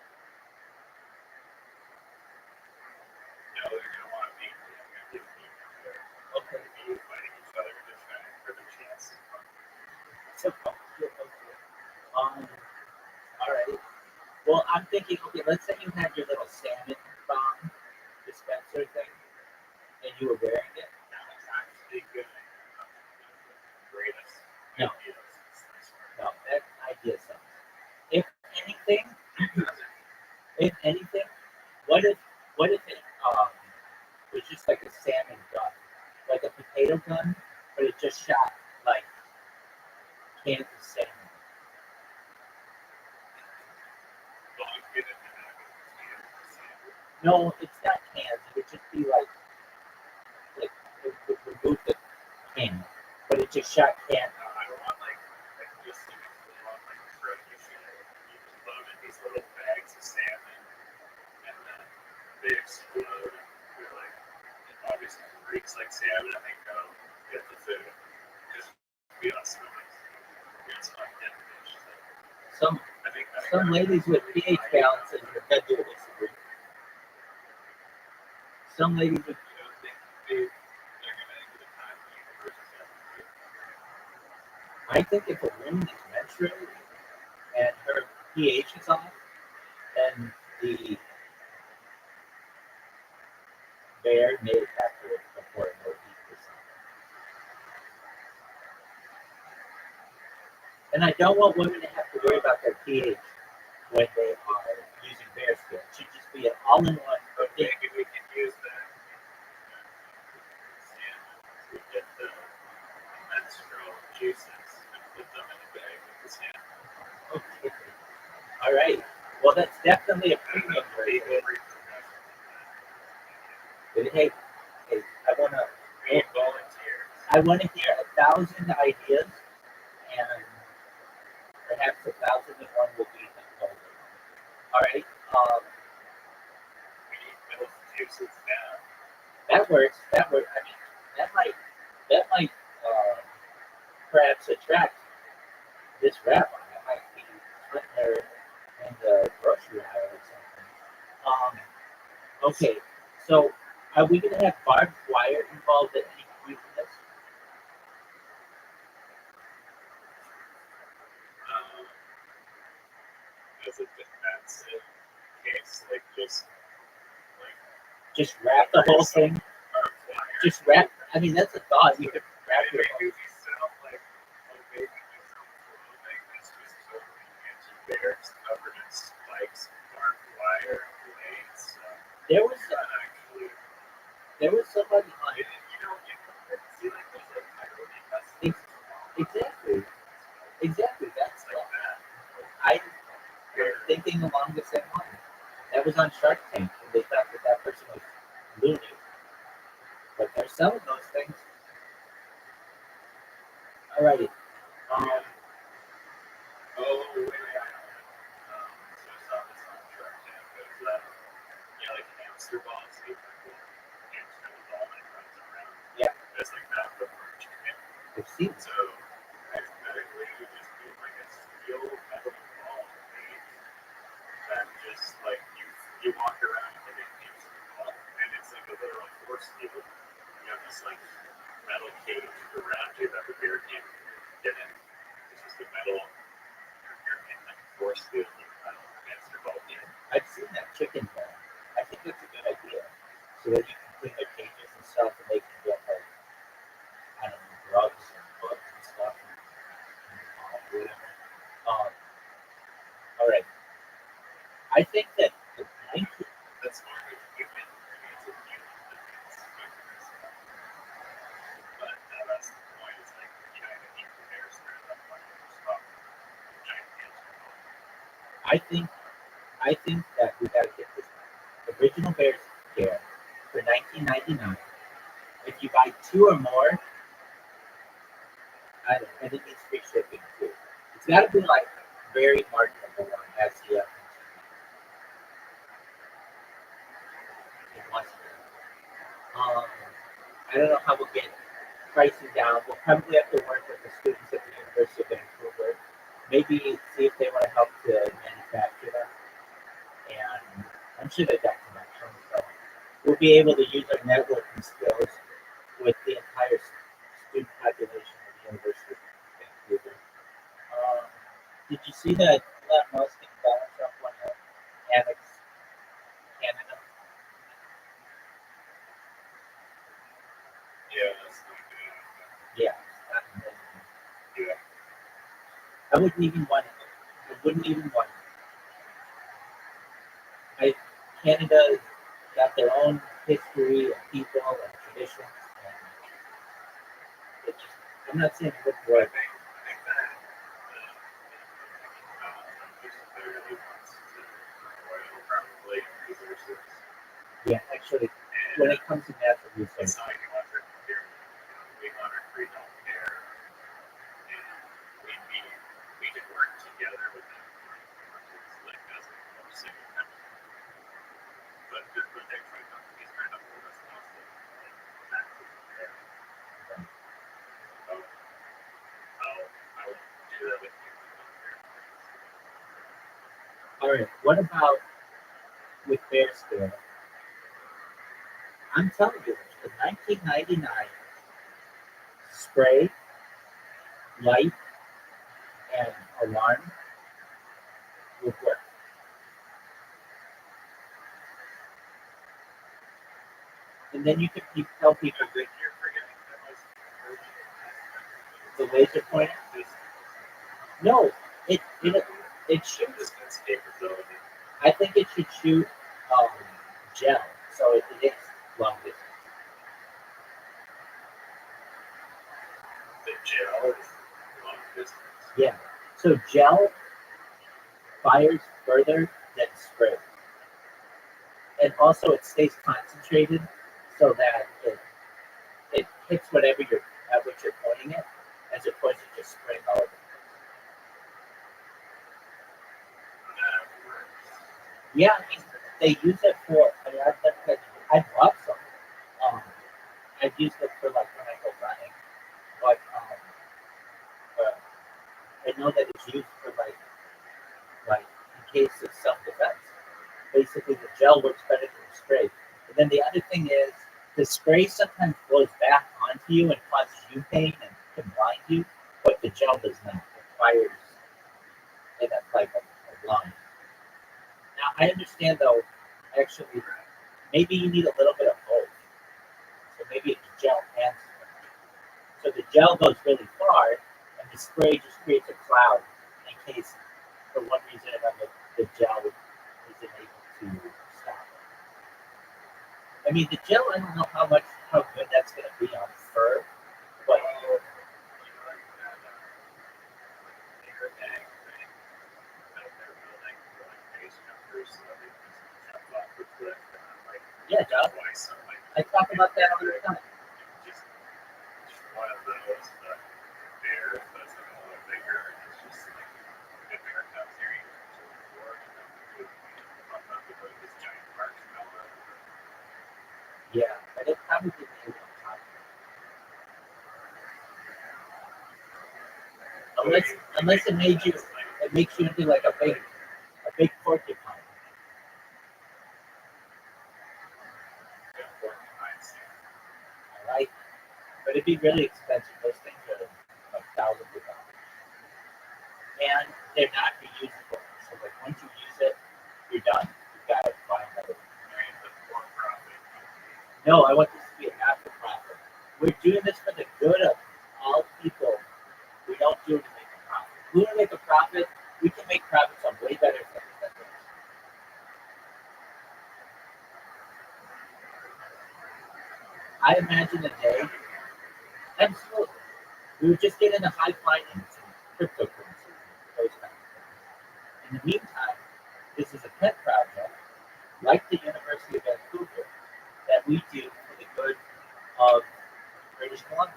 S3: No, they're gonna want to beat you. They're gonna beat you.
S4: Okay.
S3: Be fighting each other to try for the chance.
S4: All right. Well, I'm thinking, okay, let's say you had your little salmon bomb dispenser thing, and you were wearing it.
S3: Now it's actually good. Greatest
S4: No.
S3: ideas.
S4: No, that idea sucks. If anything, what if it was just like a salmon gun, like a potato gun, but it just shot like cans of salmon. No, it's not cans. It would just be like it would remove the can, but it just shot can.
S3: I don't want like just you just load in these little bags of salmon and then they explode and you're like it obviously reeks like salmon and they go get the food. Just be on stomachs. It's not dead fish.
S4: Some ladies with pH balance in your bed will disagree. Some ladies with I think if a woman is menstruating and her pH is off, then the bear may have to report no eat. And I don't want women to have to worry about their pH when they are using bear skin. It should just be an all-in-one.
S3: Maybe we can use that to get the menstrual juices and put them in a bag with the salmon.
S4: Okay. All right. Well, that's definitely a premium version. Hey, I want to hear 1,000 ideas, and perhaps 1,001 will be the golden. All right.
S3: We need those juices now.
S4: That works. I mean, that might perhaps attract this rabbi. I might be putting her in the grocery aisle or something. Okay. So, are we going to have barbed wire involved at any point in this?
S3: As a defensive case, like
S4: Just wrap the whole thing. Just wrap. I mean, that's a thought. You could wrap your
S3: maybe we sell like maybe we sell clothing that's just totally anti-bears covered in spikes, barbed wire, blades.
S4: There was
S3: Actually,
S4: somebody on
S3: you could see like there's like irony
S4: exactly. That's
S3: like that.
S4: I'm thinking along the same line. That was on Shark Tank, and they thought that person was loony, but they're selling those things. Alrighty.
S3: Oh, wait. So I saw this on Shark Tank. It was like hamster balls. You put hamster in the ball and it runs around.
S4: Yeah.
S3: It's like that, but for chicken.
S4: I've seen
S3: So hypothetically, you just do like a steel metal ball made that just like you walk around with a hamster ball, and it's like a literal force field. You have this like metal cage around you that the bear can't get in. It's just a metal. You're in like a force field with a metal hamster ball in.
S4: I've seen that chicken ball. I think that's a good idea. So that you can clean their cages and stuff, and they can get like I don't know drugs and bugs and stuff. And whatever. All right. I think that the 19.
S3: That's more of a human. It's a human defense mechanism. But that's the point. It's like you know, even the bears are that one stop giant hamster ball.
S4: I think that we got to get this original bears healthcare for $19.99. If you buy 2 or more, and it needs free shipping too. It's got to be like very marketable on SEO. It must be. I don't know how we'll get pricing down. We'll probably have to work with the students at the University of Vancouver. Maybe see if they want to help to manufacture them. And I'm sure they've got connections. So we'll be able to use our networking skills with the entire student population of the University of Vancouver. Did you see that Elon Musk and Donald Trump want to annex Canada?
S3: Yeah, that's not good.
S4: Yeah. Not amazing.
S3: Yeah.
S4: I wouldn't even want it. I wouldn't even want it. Canada got their own history and people and traditions. And it just, I'm not saying it wouldn't work.
S3: I think that just clearly wants to oil probably resources.
S4: Yeah, actually, when it comes to natural
S3: It's
S4: resources,
S3: not like he wants it here. We want our free healthcare, and we can work together with them. Like that's a single country. But just put their free companies trying to hold us hostage. That's there. So I will do that with you.
S4: all right. What about with Bear Scale? I'm telling you, the 1999 spray, light, and alarm would work. And then you can tell people
S3: You're forgetting that
S4: the laser pointer. No, it shoots.
S3: distance capability.
S4: I think it should shoot gel, so it is long distance.
S3: The gel is long distance.
S4: Yeah. So gel fires further than spray, and also it stays concentrated, so that it hits whatever you're at what you're pointing at, as opposed to just spraying all over.
S3: That works.
S4: Yeah, I mean, they use it for. I mean, I bought some. I've used it for like when I go running, but I know that it's used for like in case of self defense. Basically, the gel works better than the spray. And then the other thing is the spray sometimes blows back onto you and causes you pain and can blind you, but the gel does not. It fires in a line. Now I understand though, actually, maybe you need a little bit of both. So maybe it's gel and spray. So the gel goes really far, and the spray just creates a cloud in case, for one reason or another, the gel isn't able to stop it. I mean, the gel, I don't know how good that's going to be on fur, but yeah, John, I talk about that all the time.
S3: Just one of those, but bear that's like a little bigger. It's just like the bear comes here, you just to the floor, and then on top of like this giant marshmallow.
S4: Yeah, but it probably didn't even on top of it. Unless it makes you into like a big porcupine. I like, but it'd be really expensive. Those things are like thousands of dollars, and they're not reusable. So like once you use it, you're done. You gotta buy another one. No, I want this to be a not-for-profit. We're doing this for the good of all people. We don't do it to make a profit. If we want to make a profit, we can make profits on way better things than this. I imagine a day, absolutely. We would just get into high finance and cryptocurrency, those kinds of things. In the meantime, this is a pet project, like the University of Vancouver, that we do for the good of British Columbia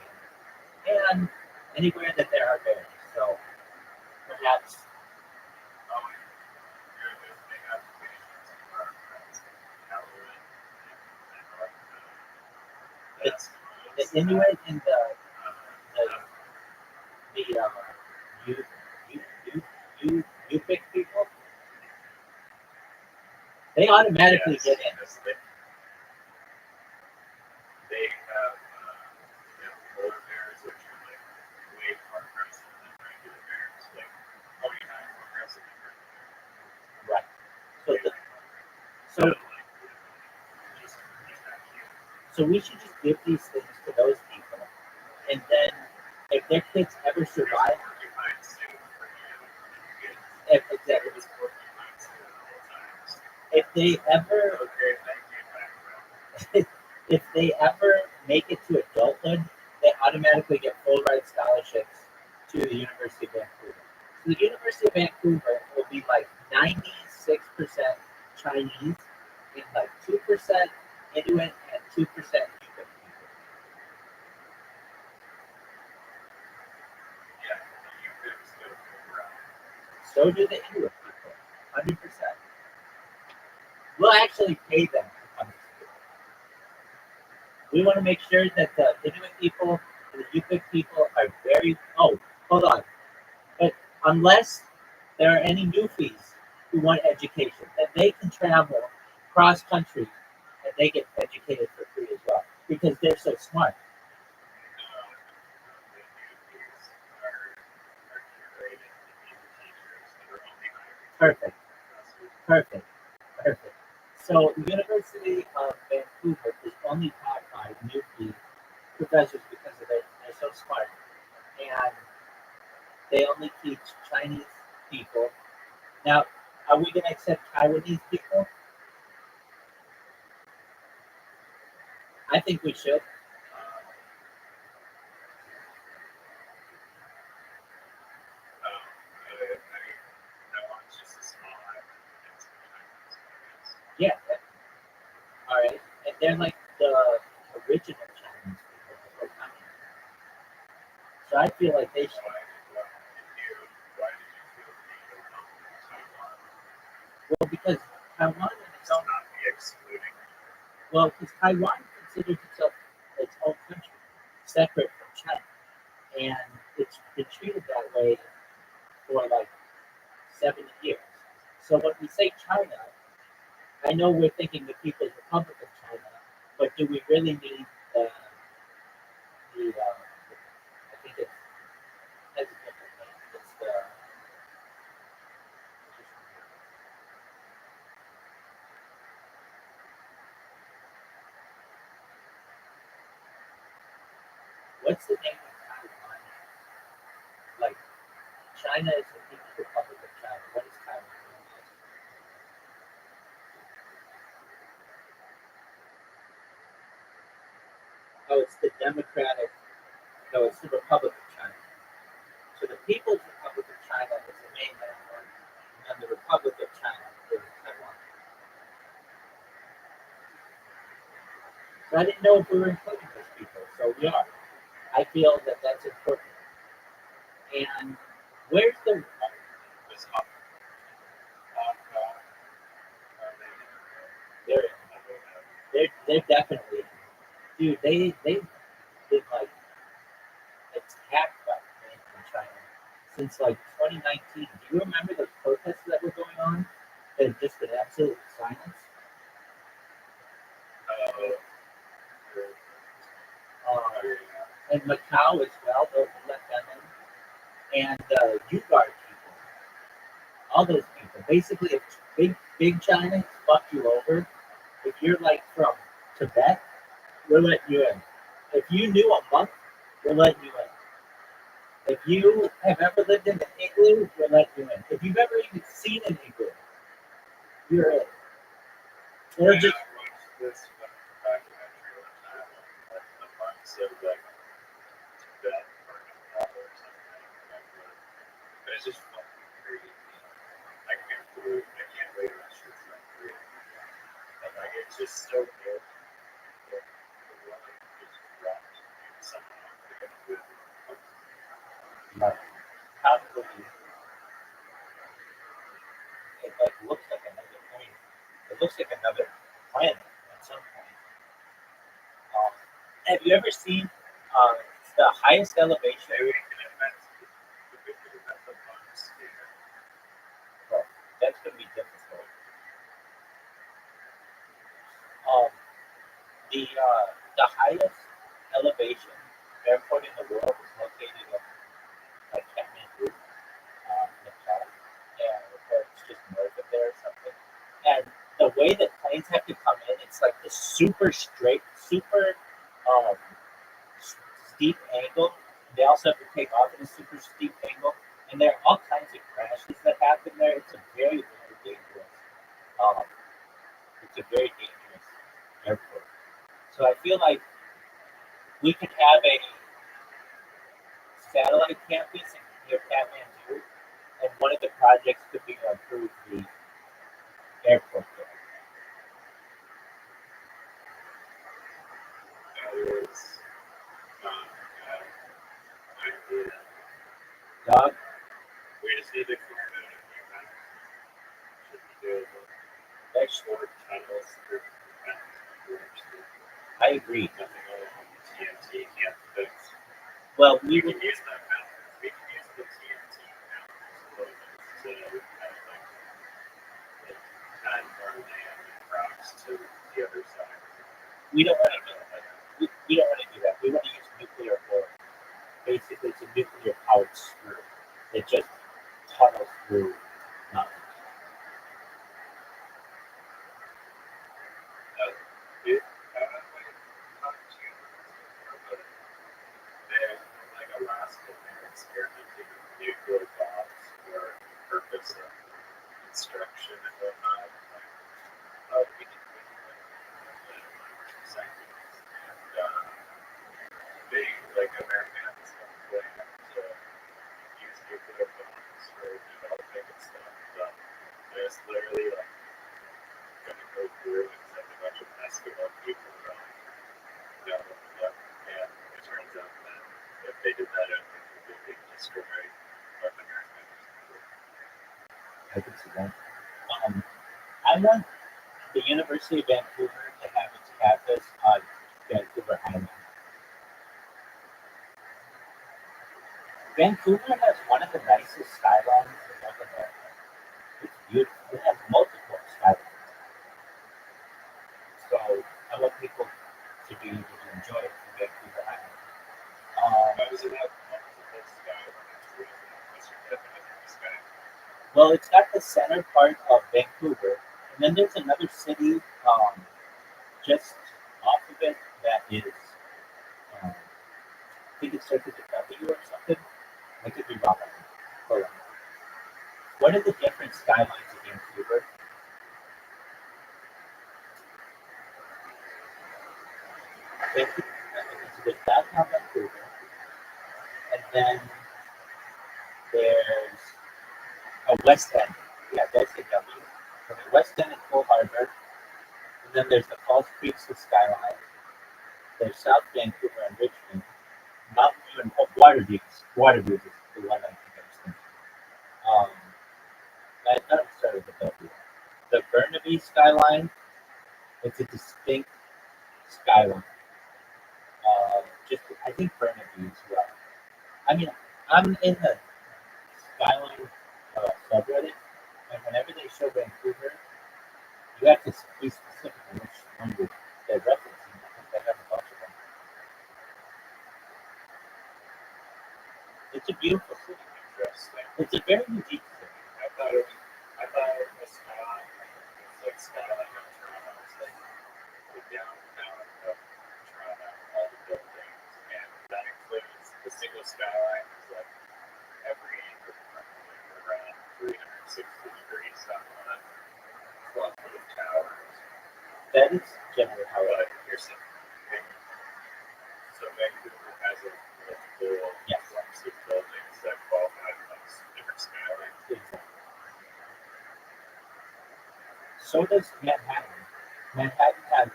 S4: and anywhere that there are bears. So perhaps it's the Inuit and you pick people. They automatically get in.
S3: They have polar bears, which are like way more aggressive than regular bears, like 20 times more aggressive than regular
S4: Right. So
S3: bears.
S4: so we should just give these things to those people, and then if their kids ever survive, if they ever if they ever make it to adulthood, they automatically get full ride scholarships to the University of Vancouver. So the University of Vancouver will be like 96% Chinese and like 2% Inuit and 2% Yupik people. So do the Inuit people, 100%. We'll actually pay them to come to school. We want to make sure that the Inuit people and the Yupik people are very. Oh, hold on. But unless there are any newfies who want education, then they can travel cross country and they get educated for free as well because they're so smart. Perfect. Perfect. Perfect. So the University of Vancouver is only taught by newbie professors because of they're so smart. And they only teach Chinese people. Now, are we going to accept Taiwanese people? I think we should. Yeah. All right. And they're like the original Chinese people. So I feel like they should. Well, because Taiwan is not excluding. Well, because Taiwan considers itself its own country, separate from China, and it's been treated that way for like 70 years. So when we say China, I know we're thinking the People's Republic of China, but do we really need I think it's has a different name. It's the what's the name of Taiwan? Like China is the People's Republic of China. What is Taiwan? Oh, it's the Democratic. No, it's the Republic of China. So the People's Republic of China is the mainland one, and the Republic of China is Taiwan. So I didn't know if we were including those people, so we are. I feel that that's important. And where's the they're definitely, dude. They've been like attacked by men in China since like 2019. Do you remember the protests that were going on? They've just been absolute silence. And Macau as well. They'll let them in. And Uyghur people, all those people. Basically, if big China fuck you over, if you're like from Tibet, we're letting you in. If you knew a monk, we're letting you in. If you have ever lived in an igloo, we're letting you in. If you've ever even seen an igloo, you're in. Or just
S3: This documentary one time on the monks of like Tibet or Nepal or something. But it's just fucking crazy. I can't believe I can't wait to that shit's like crazy. And like it's just so good.
S4: Like, probably it like looks like another point. It looks like another planet at some point. Have you ever seen the highest elevation? Well, that's going to be difficult. Um, the highest elevation airport in the world is located in like Kathmandu, Nepal, and it's just north of there or something. And the way that planes have to come in, it's like the super straight, super um, steep angle. They also have to take off at a super steep angle, and there are all kinds of crashes that happen there. It's a very, very dangerous. Um, it's a very dangerous airport. So I feel like we could have a satellite campus near Kathmandu, and one of the projects could be to improve the airport there.
S1: That is not an idea.
S4: Dog,
S1: We just need to clear it out of the event. Should be doable.
S4: that's
S1: Short tunnels through the event.
S4: I agree.
S1: Nothing on TNT can't fix.
S4: Well,
S1: We can use that mountain. We can use the TNT mountains to kind of like burn land and rocks to the other side.
S4: we don't want to do that. We don't want to do that. We want to use nuclear war. Basically, it's a nuclear powered screw that just tunnels through nothing.
S1: It, not too but they like Alaska, they're experimenting with nuclear bombs for the purpose of construction and whatnot. Like, oh, we can seconds. And they, like, America has some plan to use nuclear bombs for developing and stuff. But there's literally, like, gonna go through and send a bunch of Eskimo people around. And it turns out that if they did that, it would completely destroy North America.
S4: I can see that. I want the University of Vancouver to have its campus on Vancouver Island. Vancouver has one of the nicest skylines in North America. It's beautiful. It has multiple skylines. So I want people to be able to enjoy it from Vancouver Island.
S1: Why does it have multiple skylines? What's your definition of sky?
S4: Well, it's got the center part of Vancouver, and then there's another city just off of it that is, I think it starts with a W or something. I could be wrong. Hold on. What are the different skylines of Vancouver? Vancouver is with downtown Vancouver, and then there's a West End. Yeah, that's the W. Okay, West End and Coal Harbor, and then there's the Falls Creeks, the skyline. There's South Vancouver and Richmond. Mountain View and Waterview. Waterview is the one I think I was thinking. I thought it started with W. The Burnaby skyline, it's a distinct skyline. Just I think Burnaby as well. I mean, I'm in the skyline subreddit, and whenever they show Vancouver, you have to be specific on which one they're referencing. I think they have a bunch of them. It's a beautiful city.
S1: Interesting.
S4: It's a very unique city.
S1: I thought it was skyline. It's like skyline of Toronto. It's like the downtown of Toronto, all the buildings, and that includes the single skyline. Is like every angle around 360 degrees up on a clump of towers.
S4: That is generally how
S1: But
S4: it
S1: here's something. So Vancouver has a multiple
S4: Yes.
S1: clumps of buildings that qualify as different skylines.
S4: is. So does Manhattan. Manhattan has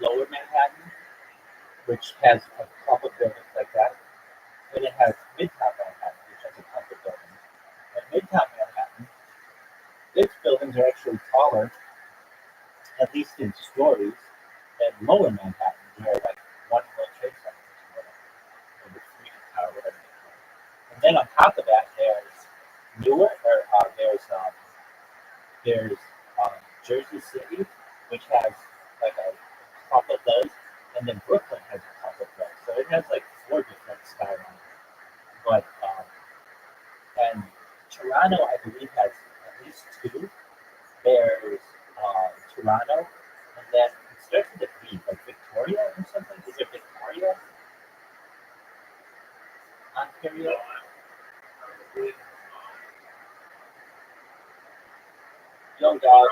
S4: Lower Manhattan, which has a clump of buildings like that, and it has Midtown Manhattan, Midtown Manhattan, its buildings are actually taller, at least in stories, than Lower Manhattan, where like one World Trade Center is whatever, or the Freedom Tower, whatever they call it. And then on top of that, there's Jersey City, which has like a couple of those, and then Brooklyn has a couple of those. So it has like four different skylines. But and Toronto, I believe, has at least two. There's Toronto, and then it starts with a V, like Victoria or something. Is it Victoria, Ontario? Yo, dog.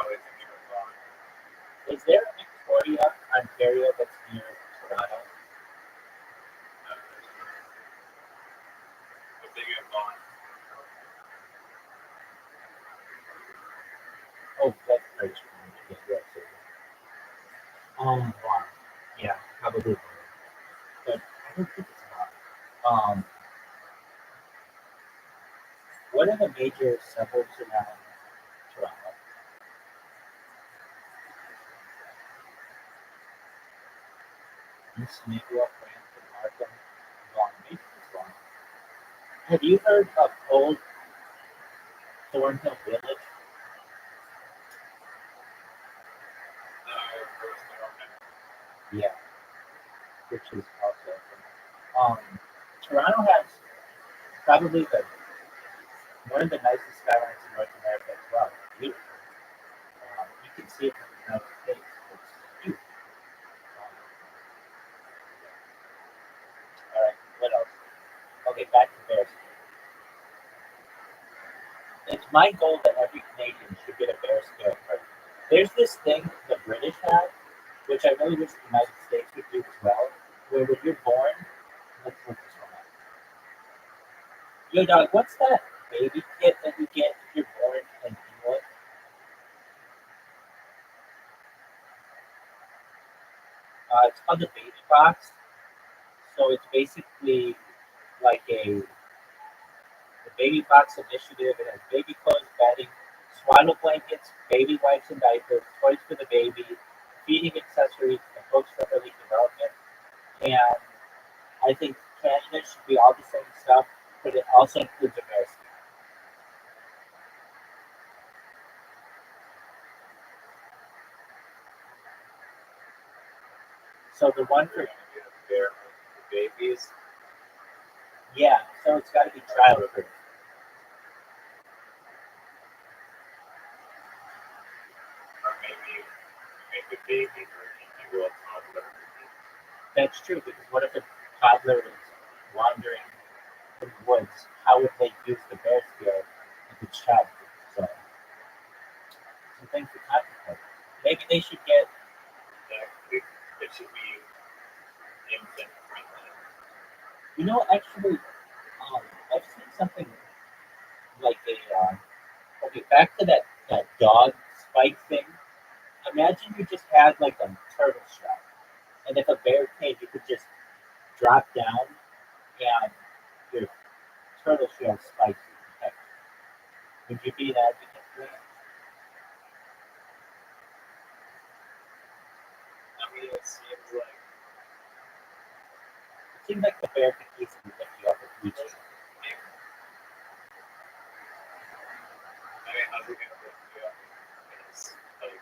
S4: Is there a Victoria, Ontario that's near Toronto? Oh, that's very true. Yeah, wow. Yeah, probably. But I don't think it's not. What are the major suburbs around Toronto? East Maple, Brampton, Markham, Vaughan. Maybe it's Vaughan. Have you heard of Old Thornhill Village? Yeah, which is also Toronto has probably one of the nicest skylines in North America as well. It's beautiful. You can see it from the United States. It's huge. All right, what else? Okay, back to Bears. It's my goal that every Canadian should get a bear scare card. There's this thing the British have, which I really wish the United States would do as well, where when you're born, let's look this one up. Yo, dog, what's that baby kit that you get if you're born in England? It's called the baby box. So it's basically like the baby box initiative. It has baby clothes, bedding, swaddle blankets, baby wipes and diapers, toys for the baby, feeding accessories, and books for early development. And I think Canada should be all the same stuff, but it also includes a bear skin. So the one for
S3: babies.
S4: yeah, so it's got to be child proof.
S3: Or maybe make a baby version, you will toddler.
S4: That's true, because what if a toddler is wandering in the woods? How would they use the bear scare if it's child proof? So some things to contemplate. Maybe they should get.
S3: It should be infant friendly.
S4: You know, actually, I've seen something like okay, back to that dog spike thing. Imagine you just had like a turtle shell, and if a bear came, you could just drop down and your turtle shell spikes you. Would you be an advocate for that?
S3: I mean, it seems like
S4: It seems like the bear could easily lift you up if you just.
S3: I mean, how's it gonna lift you up? It's gonna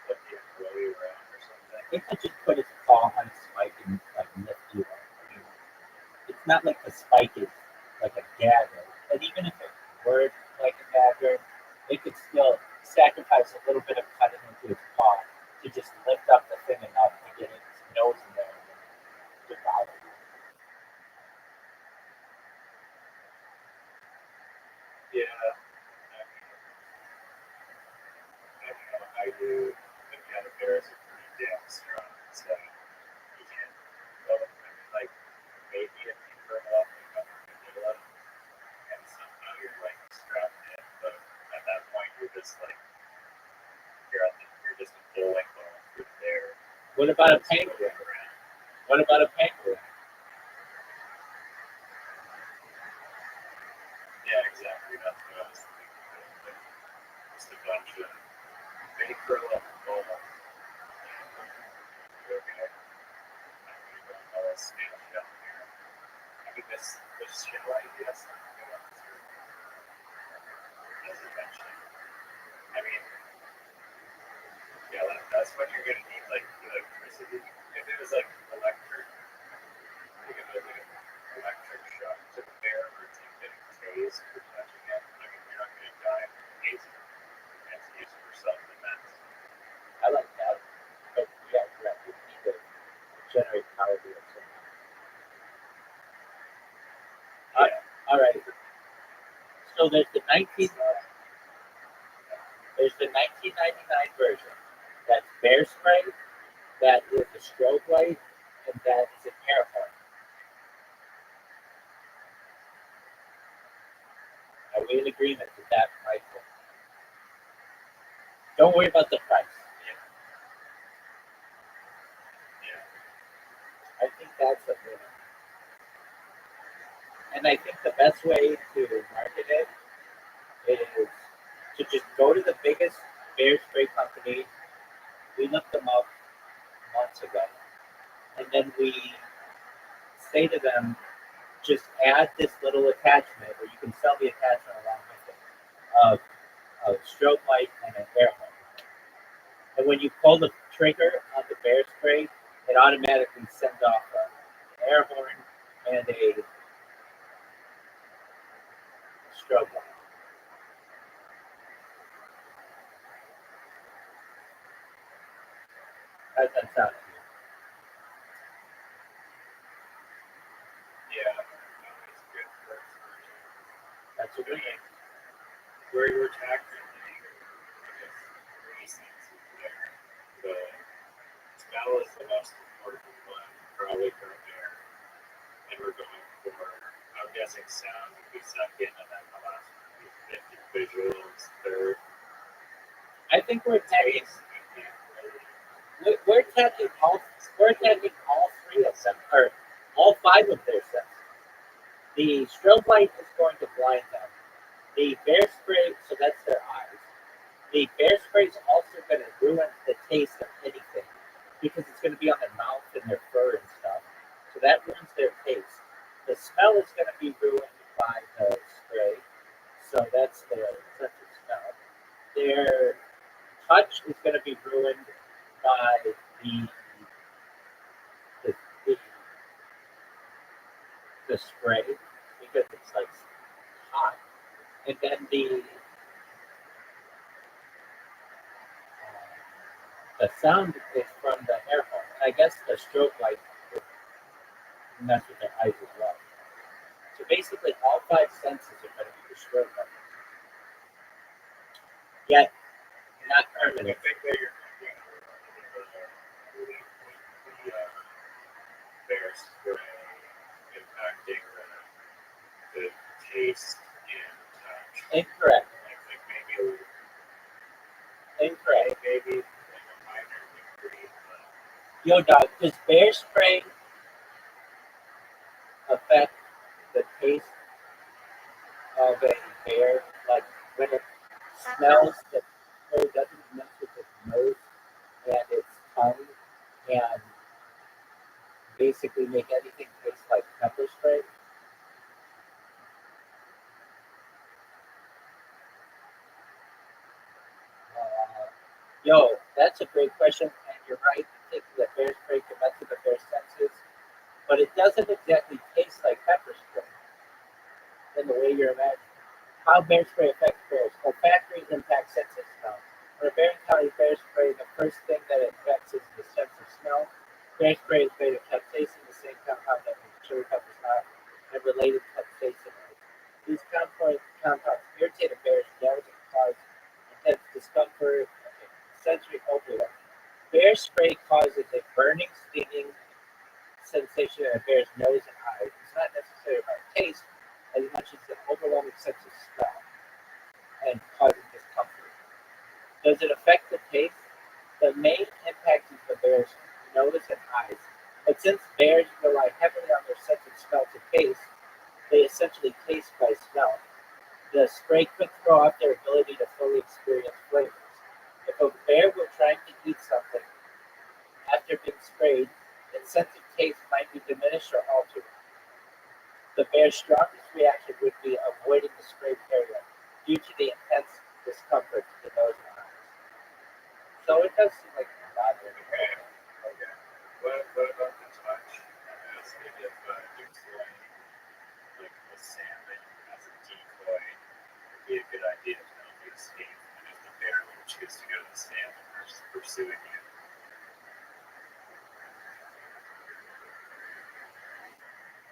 S3: flip you and roll you around or something.
S4: It could just put its paw on a spike and like lift you up. I mean, it's not like the spike is like a dagger, and even if it were like a dagger, it could still sacrifice a little bit of cutting into its paw to just lift up the thing enough to get its nose in there and devour it.
S3: Yeah. I don't know how you if you have a bear is pretty damn strong. So you can't well, I mean, like maybe if you burn up and somehow you're like strapped in, but at that point you're just like you're just a bowling ball through there.
S4: What about a penguin? What about a penguin?
S3: Yeah, exactly. That's what I was thinking.
S6: just a bunch of they curl up in bowl. Okay. All snail shell here. I mean, this shell idea is not good on this room, as you mentioned. I mean, yeah, that's when you're gonna need like electricity. If it was like electric, like an electric shock to the bear or it's like getting tased for touching it, I mean, you're not gonna die from tasing. That's used for self-defense.
S4: I like that. But yeah, correct. You need to generate power to it somehow.
S6: Yeah.
S4: All right. So there's the 1999 version. That's bear spray. That is a strobe light, and that is an air horn. Are we in agreement with that, Michael? Don't worry about the price. I think that's a winner. And I think the best way to market it is to just go to the biggest bear spray company. We looked them up months ago. And then we say to them, just add this little attachment, or you can sell the attachment along with it, of a strobe light and an air horn. And when you pull the trigger on the bear spray, it automatically sends off an air horn and a strobe light. How's that sound?
S6: Yeah, it's good for version.
S4: That's a good one.
S6: We're tackling three senses there. The smell is the most important one, probably for a bear. And we're going for, I'm guessing sound would be second, and then the last one would be visuals third.
S4: I think we're attacking.
S6: Taste would be
S4: We're attacking all. We're attacking all three of them, or all five of their senses. The strobe light is going to blind them. The bear spray, so that's their eyes. The bear spray is also going to ruin the taste of anything because it's going to be on their mouth and their fur and stuff. So that ruins their taste. The smell is going to be ruined by the spray. So that's their sense of smell. Their touch is going to be ruined by the spray because it's like hot. And then the sound is from the air horn. And I guess the strobe light would mess with their eyes as well. So basically, all five senses are going to be destroyed by it. Yet, not
S6: I
S4: permanent.
S6: think that you're going to the bear spray impacting the taste and touch.
S4: Incorrect.
S6: I think maybe
S4: Incorrect.
S6: like a minor degree, but
S4: Yo, dog, does bear spray affect the taste of a bear? Like when it smells, the spray doesn't mess with its nose and its tongue and basically make anything taste like pepper spray? Yo, that's a great question, and you're right. Thinking that bear spray can mess with the bear senses, but it doesn't exactly taste like pepper spray in the way you're imagining. How bear spray affects bears? Olfactory impact sense of smell. When a bear encounters bear spray, the first thing that it affects is the sense of smell. Bear spray is made of capsaicin, the same compound that makes chili peppers hot, and related capsaicin. These compounds irritate a bear's nose and cause intense discomfort, sensory overload. Bear spray causes a burning, stinging sensation in a bear's nose and eyes. It's not necessarily about taste as much as an overwhelming sense of smell and causing discomfort. Does it affect the taste? The main impact is the bear's nose and eyes. But since bears rely heavily on their sense of smell to taste, they essentially taste by smell. The spray could throw off their ability to fully experience experience flavors. If a bear were trying to eat something after being sprayed, its sense of taste might be diminished or altered. The bear's strongest reaction would be avoiding the sprayed area due to the intense discomfort to the nose and eyes. So it does seem like a lot of
S6: Okay. Okay. What about the touch? I'm asking if deploying like a salmon as a decoy would be a good idea to help you escape, and if the bear would choose to go to the salmon versus pursuing you.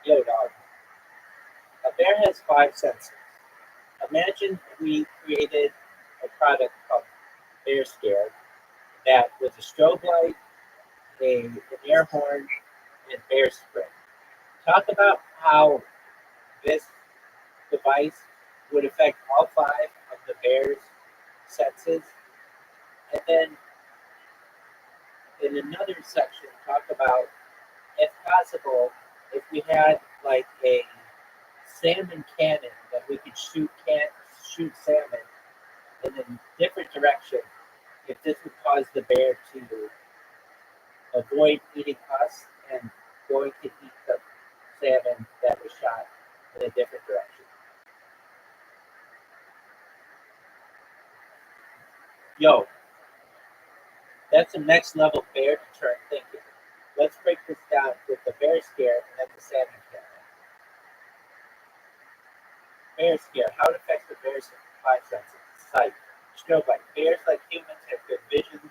S4: Yo, dog. A bear has 5 senses. Imagine we created a product called Bear Scare that was a strobe light, an air horn, and bear spray. Talk about how this device would affect all 5 of the bear's senses. And then in another section, talk about, if possible, if we had like a salmon cannon that we could shoot salmon in a different direction, if this would cause the bear to avoid eating us and going to eat the salmon that was shot in a different direction. Yo, that's some next level bear deterrent thinking. Let's break this down with the bear scare and then the salmon cannon. Bear scare, how it affects the bear's 5 senses. Sight. Strobe light. Bears, like humans, have good vision,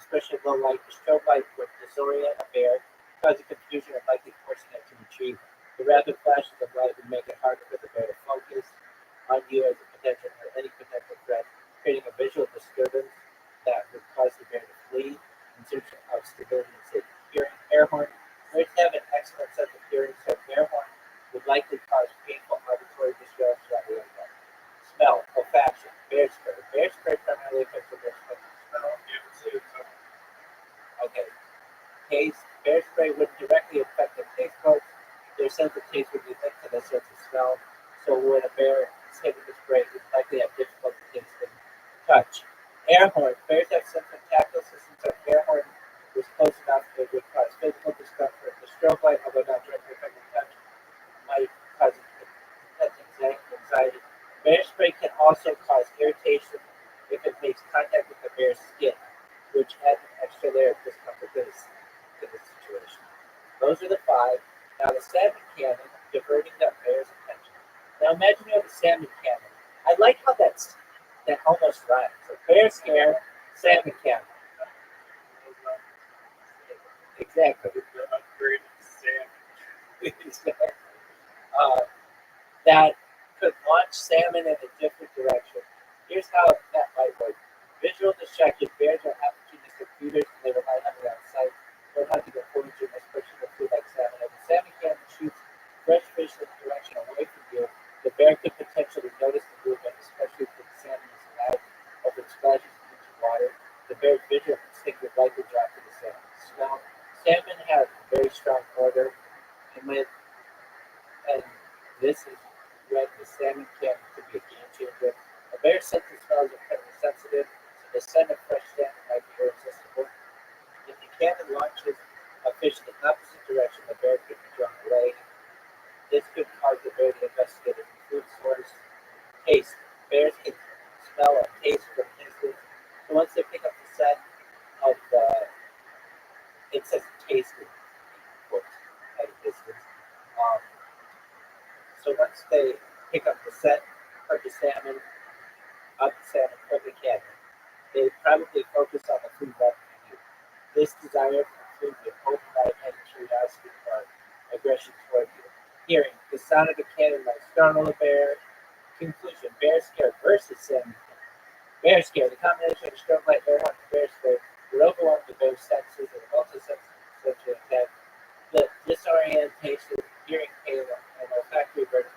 S4: especially low light. The strobe light would disorient a bear, causing confusion and likely forcing it to retreat. The rapid flashes of light would make it harder for the bear to focus on you as a potential or any potential threat, creating a visual disturbance that would cause the bear to flee in search of stability and safety. Hearing. Air horn. Bears have an excellent sense of hearing, so an air horn would likely cause painful auditory distress rather than that. Smell. Olfaction. Bear spray. Bear spray primarily affects the bear's sense of smell. Okay. Taste. Bear spray wouldn't directly affect their taste buds. Their sense of taste would be linked to their sense of smell. So when a bear is hit with a spray, it's likely to have difficulty tasting. Touch. Air horn. Bears have sensitive tactile systems. So air horn was close enough, it would cause physical discomfort. The strobe light, although not directly affecting touch, might cause intense anxiety. Bear spray can also cause irritation if it makes contact with the bear's skin, which adds an extra layer of discomfort to the situation. Those are the 5. Now the salmon cannon, diverting the bear's attention. Now imagine you have a salmon cannon. I like how that almost rhymes. So bear scare, salmon cannon. Exactly. That could launch salmon in a different direction. Here's how that might work. Visual distraction. Bears are opportunistic feeders and they rely heavily on sight. Learn how to get foraging, especially with food like salmon. If the salmon cannon shoots fresh fish in the direction away from you, the bear could potentially notice the movement, especially if the salmon is alive or if it splashes into water. The bear's visual instinct would likely drop to the salmon. Smell. Salmon have very strong odor, and this is when the salmon can be a game changer. A bear's sense of smell is incredibly sensitive, so the scent of fresh salmon might be irresistible. If the cannon launches a fish in the opposite direction, the bear could be drawn away. This could cause the bear to investigate a food source. Taste. Bears can smell or taste from distance. So once they pick up the scent of it says taste in quotes at a distance. Um, so once they pick up the scent of the salmon from the cannon, they probably focus on the food left in you. This desire for food would override any curiosity or aggression toward you. Hearing. The sound of the cannon might startle a bear. Conclusion. Bear scare versus salmon cannon. Bear scare. The combination of strobe light, air horn, and bear spray would overwhelm the bear's senses and multi-sensory attack. The disorientation, hearing pain, and olfactory burden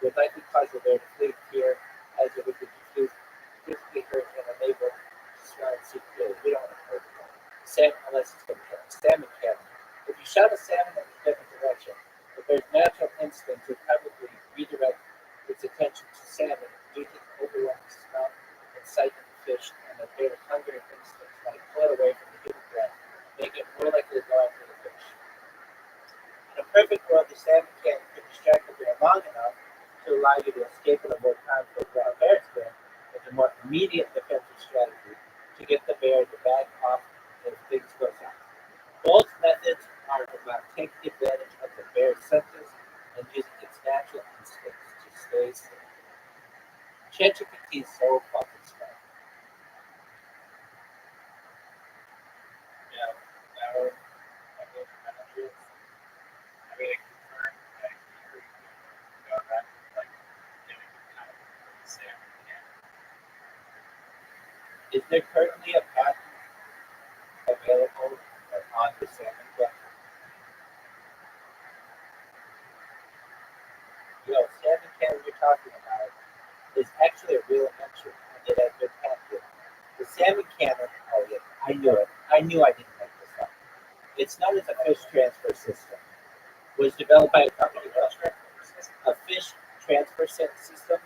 S4: would likely cause the bear to flee fear, as it would be confused, physically hurt, and unable to smell and see clearly. We don't want to hurt them. Salmon, unless it's going to kill them. Salmon cannon. If you shot a salmon in a different direction, the bear's natural instinct would probably redirect its attention to salmon due to the overwhelming smell and sight of the throw the salmon can, you can distract the bear long enough to allow you to escape and avoid conflict while bear spin is a more immediate defensive strategy to get the bear to back off if things go south. Both methods are about taking advantage of the bear's senses and using its natural instincts to stay safe. ChatGPT is so fucking smart.
S6: Yeah, now I think boundaries. I mean, it confirmed that you're going back like getting kind of the same again.
S4: Is there currently a patent available on the salmon can? Salmon can we're talking about is actually a real invention, and it has been patented. The salmon cannon, oh yeah, I knew it. I knew I didn't make this up. It's known as a fish transfer system. Was developed by a company called a fish transfer system.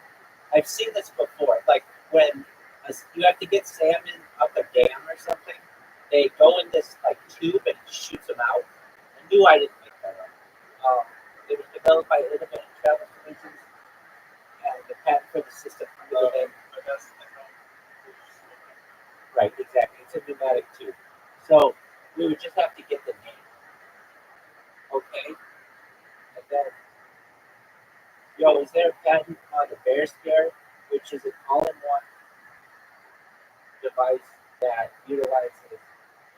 S4: I've seen this before. Like when you have to get salmon up a dam or something, they go in this like tube and it shoots them out. I knew I didn't make that up. It was developed by Independent Travel Solutions, and the patent for the system under the name.
S6: But that's how
S4: Right, exactly. It's a pneumatic tube. So we would just have to get the name. Okay. And then, is there a patent on the Bear Scare, which is an all-in-one device that utilizes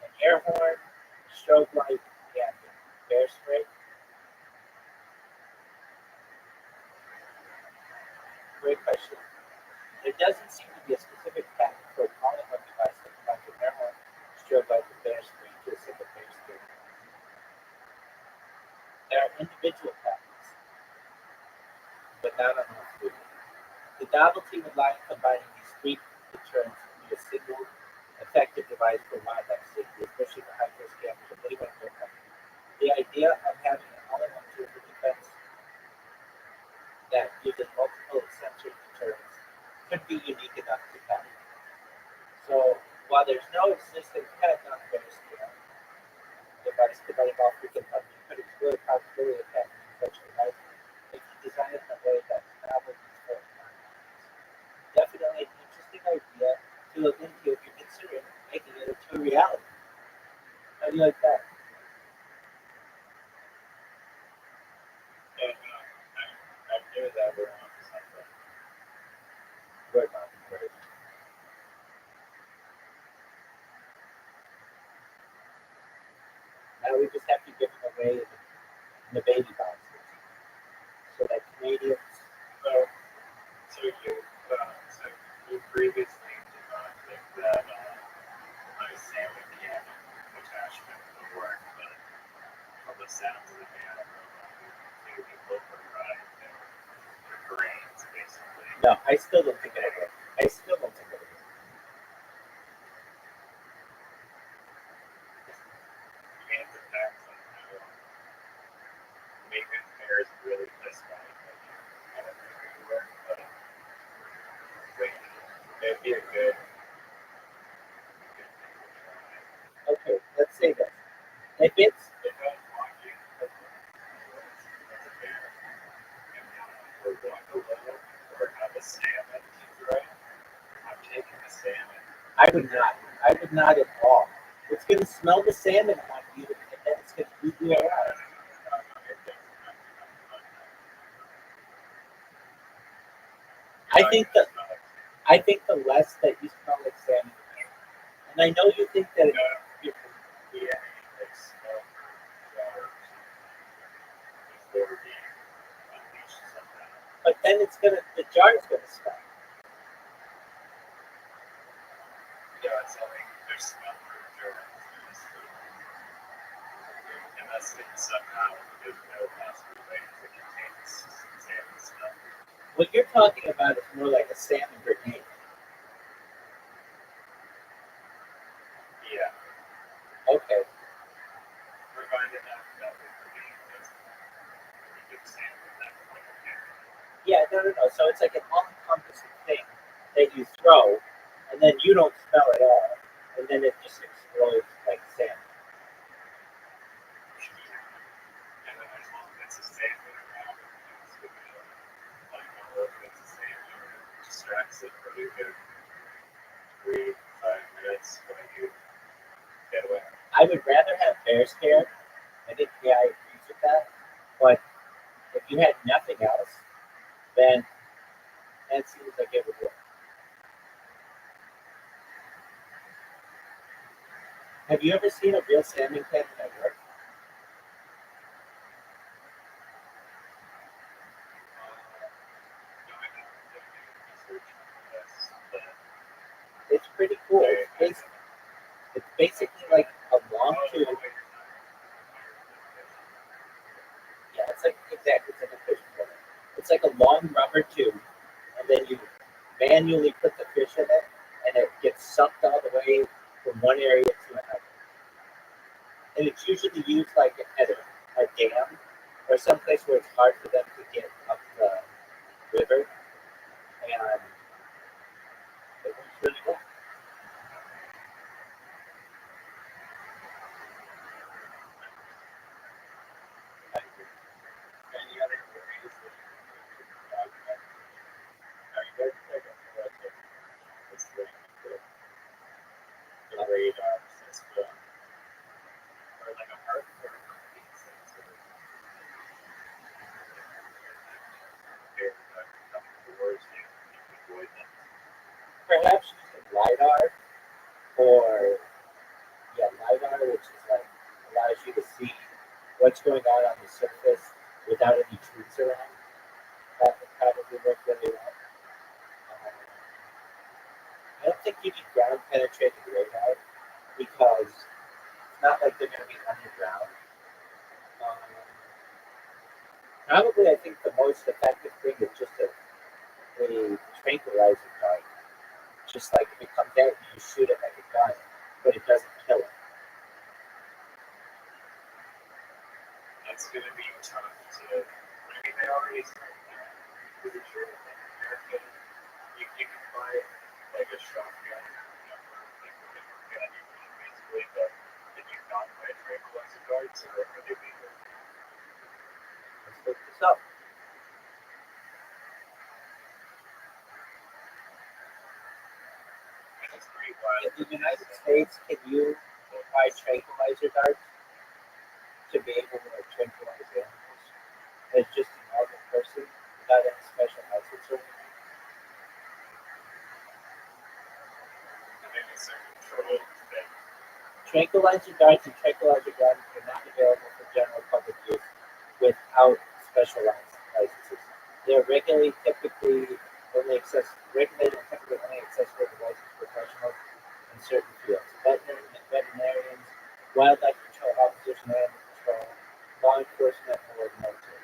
S4: an air horn, strobe light, and bear spray? Great question. There doesn't seem to be a specific patent for an all-in-one device that combines an air horn, strobe light, and bear spray to a single bear scare. There are individual patents, but not on all three. The novelty would lie in combining these three deterrents into a single effective device for wildlife safety, especially for high-risk gamers of anyone in their country. The idea of having an all-in-one tool for defense that uses multiple sensor deterrents could be unique enough to patent. So while there's no existing patent on bear scale device combining all three components, you could explore the possibility of patenting such a device if you design it in a way that's novel and useful. Definitely an interesting idea to look into if you're considering making it into a reality. How do you like that?
S6: yeah, I knew that we're on to something.
S4: Good, man. Great. Now we just have to give them away in the baby boxes so that Canadians.
S6: So you previously did not think that my salmon can attachment would work, but from the sounds of the man, to be override their brains, basically.
S4: No, I still don't think it'll work. I still don't think it'll work.
S6: And the fact that maintenance bears really pissed off. I don't think it would work, but it'd be a good thing to try.
S4: Okay, let's say this. If it's
S6: If I was watching as a bear and or walk a little or have a salmon to throw, I'm taking the salmon.
S4: I would not. I would not at all. It's going to smell the salmon on you, and then it's going to eat you alive. I think the less that you smell like salmon, and I know you think that but then the jar's gonna smell.
S6: Yeah, it's something there's smell for insurance. Unless it somehow there's no possible way to contain this salmon smell.
S4: What you're talking about is more like a salmon grenade.
S6: Yeah,
S4: Okay.
S6: we're finding out that we're being a good salmon that point of view.
S4: Yeah, no. So it's like an all-encompassing thing that you throw, and then you don't smell it all, and then it just explodes like salmon.
S6: And then there's one that's a sit for a good 3-5 minutes when you get away.
S4: I would rather have bear scare. I think the guy agrees with that. But if you had nothing else, then that seems like it would work. Have you ever seen a real salmon cannon at work? It's pretty cool. It's basically like a long tube. Yeah, it's like exactly, it's like a fish bowl. It's like a long rubber tube, and then you manually put the fish in it, and it gets sucked all the way from one area to another. And it's usually used like at a dam or someplace where it's hard for them to get up the river, and it works really well.
S6: Any other ways that you can talk about? Are you guys like a project? It's like the radar system, or like a hardcore heat sensor. Towards you, you can avoid them.
S4: Perhaps using LiDAR or LiDAR, which is like allows you to see what's going on the surface without any trees around. That would probably work really well. I don't think you need ground penetrating radar because it's not like they're going to be underground. Probably, I think the most effective thing is just a tranquilizer dart. Just like if it comes at you, you shoot it like a gun, but it doesn't kill it.
S6: It's going to be tough to. I mean, they already start that. Pretty sure in America, you can buy like a shotgun, like whatever gun you want, basically. But did you not buy tranquilizer darts, or are they legal?
S4: Let's look this up.
S6: It's pretty wild.
S4: In the United States, can you buy tranquilizer darts to be able to tranquilize animals as just a normal person without any special license or anything?
S6: Maybe some controlled thing.
S4: Tranquilizer darts and tranquilizer guns are not available for general public use without special licenses. They're regulated and typically only accessible to licensed professionals in certain fields. Veterinarians, wildlife control officers, and animal control, law enforcement, or the military.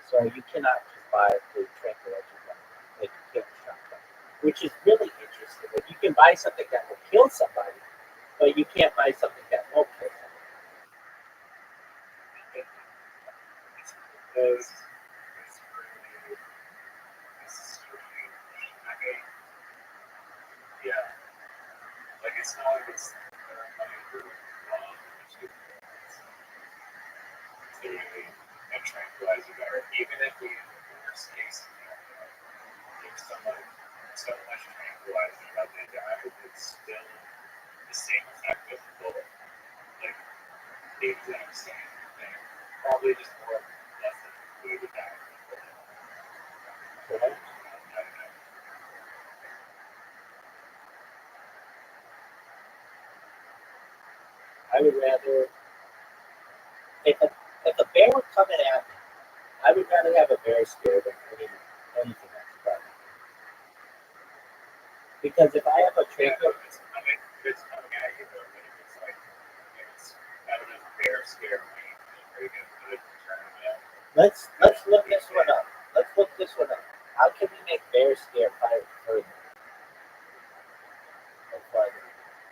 S4: So you cannot just buy a tranquilizer gun like you can a shotgun, which is really interesting. Like you can buy something that will kill somebody, but you can't buy something that won't kill somebody.
S6: Because it's really strange. I mean, yeah, like it's not like it's money for wrong, clearly a tranquilizer dart. Even if we, in the worst case scenario, give someone so much tranquilizer that they die, it's still the same effect as a bullet. Like the exact same thing. Probably just more less than we would die from a bullet. I don't know.
S4: I would rather, if a bear were coming at me, I would rather have a bear scare than anything else. Probably. Because if I have a tranquilizer,
S6: It's coming at you though, but if it's like, it's, I don't know, bear scare me, pretty good, but turn it out.
S4: let's look this one up. Let's look this one up. How can we make bear scare fire further?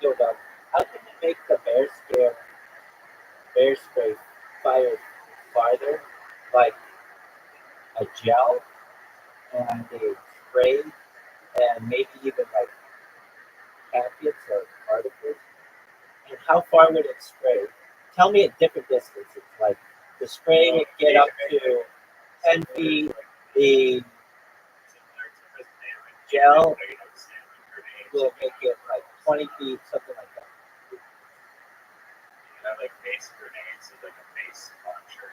S4: Yo, Doug, how can we make the bear spray fire farther? Like a gel and a spray and maybe even like packets or particles. And how far would it spray? Tell me at different distances. Like the spray would get up to 10 feet, the Gel
S6: Like, you know, standing grenades.
S4: will make it like 20 feet, something like that.
S6: You have like base grenades, so like a base launcher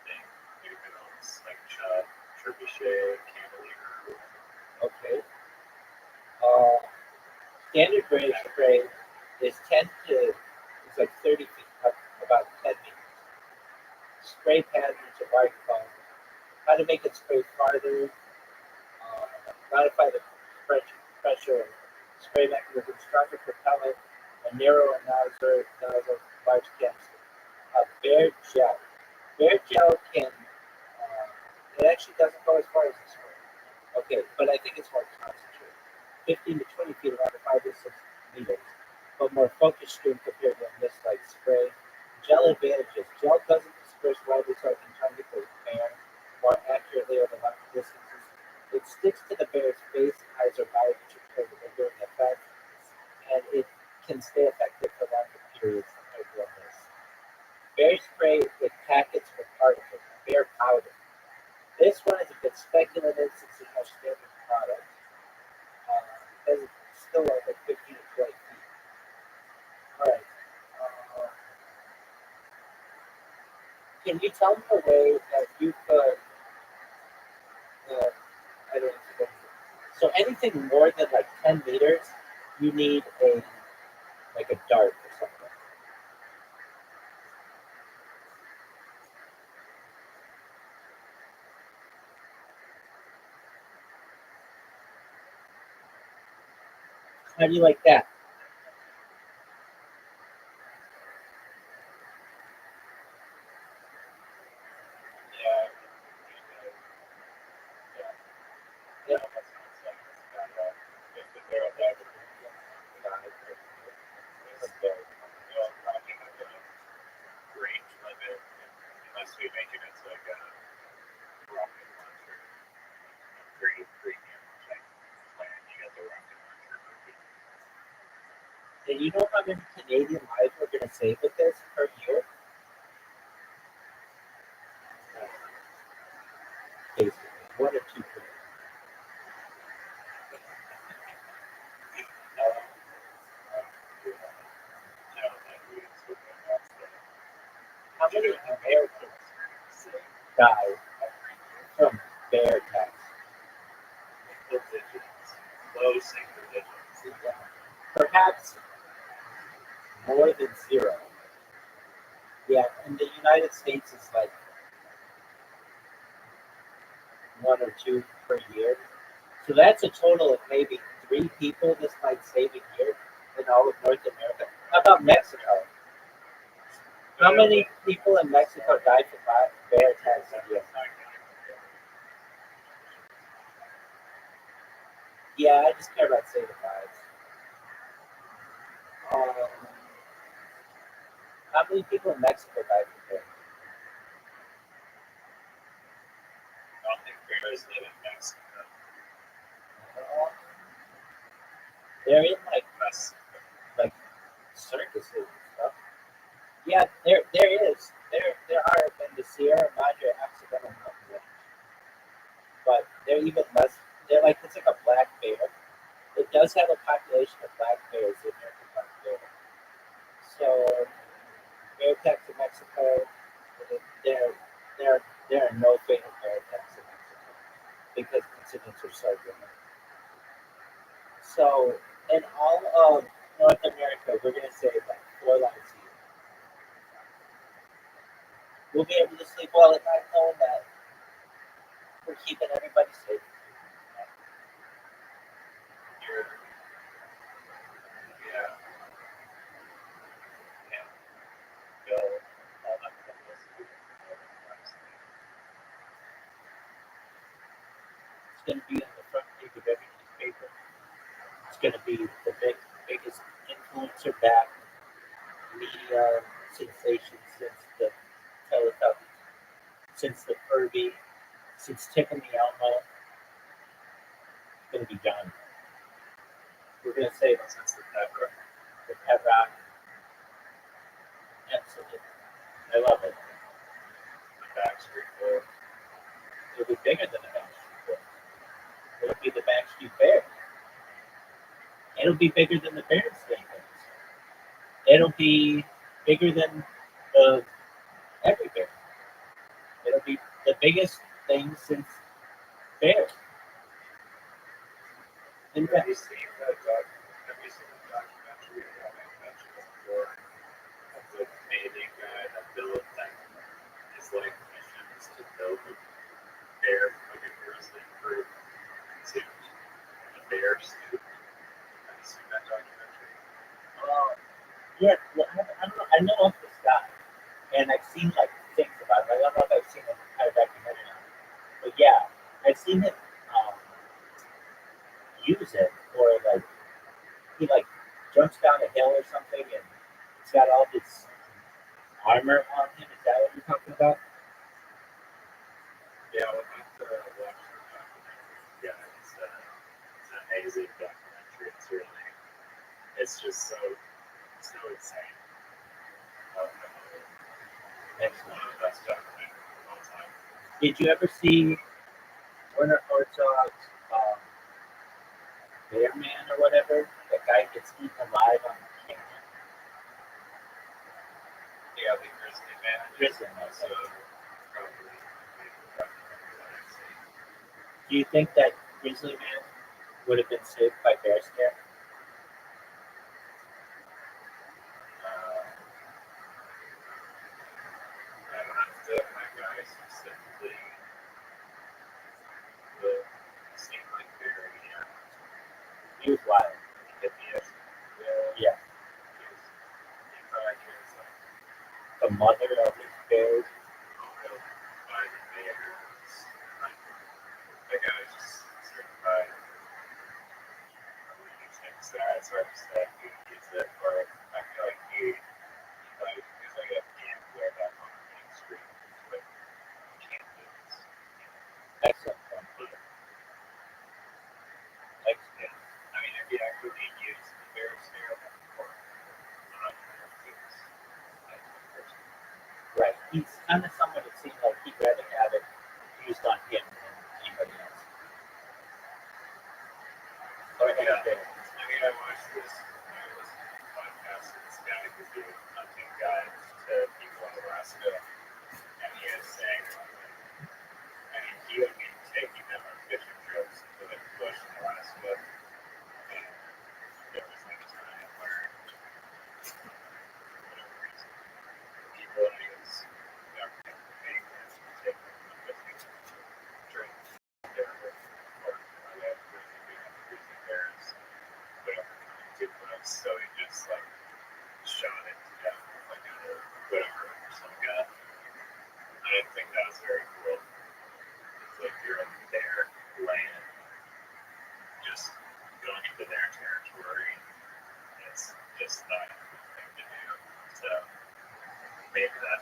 S6: thing. Maybe for those like trebuchet, cantilever.
S4: Okay. Standard gray spray is 10 to, it's like 30 feet, about 10 meters. Spray patterns of microphone, how to make it spray farther, modify the pressure, spray mechanism, stronger propellant, a narrower nozzle, large canister. Bare gel. Bare gel can, it actually doesn't go as far as the spray. Okay, but I think it's more concentrated. 15 to 20 feet, around 5 to 6 meters, but more focused stream compared to a mist like spray. Gel advantages. Gel doesn't disperse widely, so it can target the bear more accurately over long distances. It sticks to the bear's face, eyes, or body, which occurs during the effect, and it can stay effective for longer periods compared to a mist. Bear spray with packets or particles. Bear powder. This one is a bit speculative since it's a standard product. It's still like 15 to 20 feet. All right. Can you tell me a way that you could, I don't know, so anything more than like 10 meters, you need like a dart or something. How do you like that?
S6: Yeah.
S4: Yeah.
S6: That sounds like it's kind of just the barrel diver. It's the probably have a range limit unless we make it into like a rocket launcher. Pretty premium type plan. You get the rocket launcher.
S4: And you know how many Canadian lives we're going to save with this per year? Basically, 1 or 2 per year. How many Americans die from bear attacks?
S6: Low single digits.
S4: Perhaps more than 0. Yeah, in the United States, it's like 1 or 2 per year. So that's a total of maybe 3 people this might save a year in all of North America. How about Mexico? How many people in Mexico die from bear attacks a year? Yeah, I just care about saving lives. How many people in Mexico die from bear?
S6: I don't think bears live in Mexico.
S4: They're in
S6: Less.
S4: like circuses and stuff. Yeah, there is. There are in the Sierra Madre Occidental Mountain Range. But they're even less, it's like a black bear. It does have a population of black bears in there, black bear. So bear attacks in Mexico, there are no fatal bear attacks in Mexico because incidents are so good. So in all of North America, we're gonna save like 4 lives a year. We'll be able to sleep well at night knowing that we're keeping everybody safe.
S6: Yeah. Bill, all that publicity.
S4: It's going to be on the front page of every newspaper. It's going to be the biggest influencer back media sensation since the Teletubbies, since the Furby, since Tickle Me Elmo. It's going to be done. We're going to say
S6: Since the Pepper.
S4: the Pet Rock. Absolutely. I love it.
S6: The Backstreet Boys.
S4: It'll be bigger than the Backstreet Boys. It'll be the Backstreet it'll be bigger than the Bears thing is. It'll be bigger than the every bear. It'll be the biggest thing since Bears. In fact,
S6: Have you seen the documentary I mentioned before? Of the Canadian guy that built that his like mission is to build a bear, like a grizzly proof suit, a bear suit. Have you seen that documentary?
S4: yeah, well, I don't know. I know of this guy, and I've seen like things about him. I don't know if I've seen an entire documentary on it, but yeah, I've seen him use it, or like he like jumps down a hill or something, and he's got all this armor on him. Is that what you're talking about?
S6: Yeah, we'll have to watch the documentary. Yeah, it's an amazing documentary. It's just so insane. It's one of the best documentaries of all time.
S4: Did you ever see Werner Herzog's Bear Man or whatever? That guy gets eaten alive on the camera.
S6: Yeah, the Grizzly Man.
S4: Grizzly Man.
S6: So probably my favorite documentary that I've seen.
S4: Do you think that Grizzly Man would have been saved by bear scare?
S6: I don't have to my guy specifically, but it seemed like very
S4: He was wild.
S6: hippie-ish.
S4: Yeah.
S6: He probably cares like
S4: The mother of his bears.
S6: by the bears. Like, that guy was just certified. It's hard to say who gets it, or I feel like he like he's like a gambler that on Main Street with Kansas.
S4: Excellent. Excellent.
S6: I mean, if he actually used the bear scare before, I'm not sure if he was that person.
S4: Right. He's kind of someone that seems like he'd rather have it used on him than anybody else. Or any
S6: Yeah.
S4: bear.
S6: I mean, I watched this. I listened to the podcast of this guy who did hunting guides to people in Alaska, and he was saying, I mean, he would be taking them on fishing trips to the bush in Alaska, and there was like a time where, for whatever reason, people that he was government paying them to take them on fishing trips, they were or they had grizzly bears, whatever, coming too close, so he just like shot it to death with like a whatever some gun. I didn't think that was very cool. It's like you're in their land, just going into their territory. It's just not a cool thing to do. So maybe that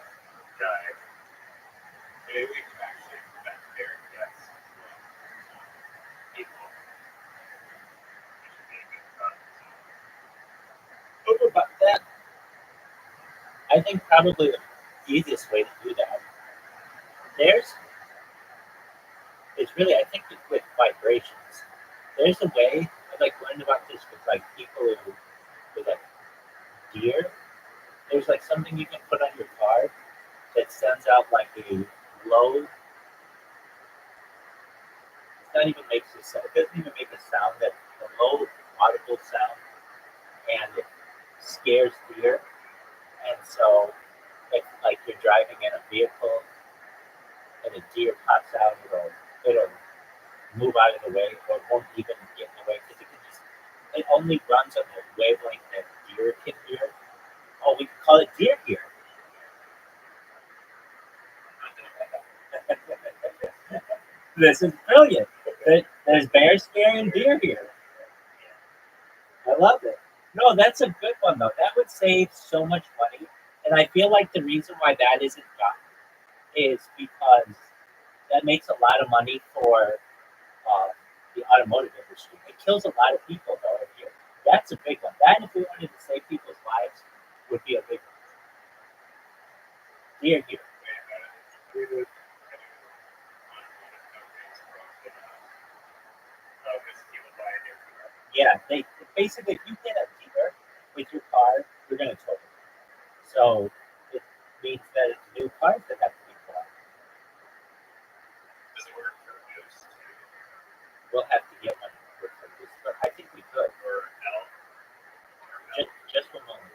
S6: guy, maybe we can actually prevent bear deaths from people. It should be a good problem.
S4: Over about that, I think probably the easiest way to do that. It's really, I think, with vibrations. There's a way. I like learned about this with like people who with like deer. There's like something you can put on your car that sends out like a low. It's not even makes a sound. It doesn't even make a sound. That a low audible sound, and it scares deer. And so, if like you're driving in a vehicle and a deer pops out, it'll move out of the way, or it won't even get in the way because it only runs on the wavelength that deer can hear. Oh, we can call it deer here. This is brilliant. There's bear scaring deer here. I love it. No, that's a good one though. That would save so much money, and I feel like the reason why that isn't done is because that makes a lot of money for the automotive industry. It kills a lot of people though. That's a big one. That, if we wanted to save people's lives, would be a big one. Deer here. Yeah, basically, if you hit a deer with your car, you're going to tow it. So it means that it's new cars that have to be bought.
S6: Does it work for moose too?
S4: We'll have to get one for this, but I think we could.
S6: Or elk?
S4: Just a moment.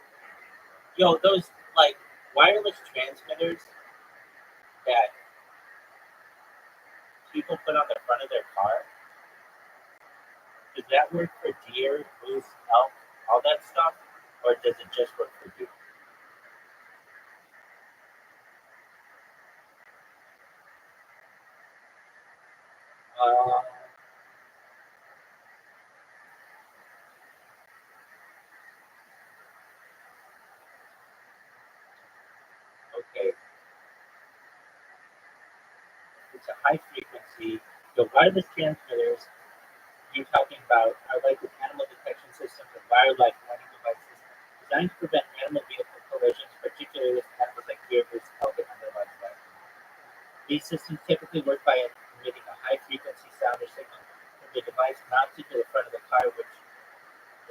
S4: Yo, those like wireless transmitters that people put on the front of their car, does that work for deer, moose, elk, all that stuff? Or does it just work for deer? Uh, okay. It's a high frequency. The wireless transmitters you're talking about are like with animal detection systems and wildlife warning devices designed to prevent animal vehicle collisions, particularly with animals like deer, moose, elk, and other large wildlife. These systems typically work by emitting a high frequency sound or signal from the device mounted to the front of the car, which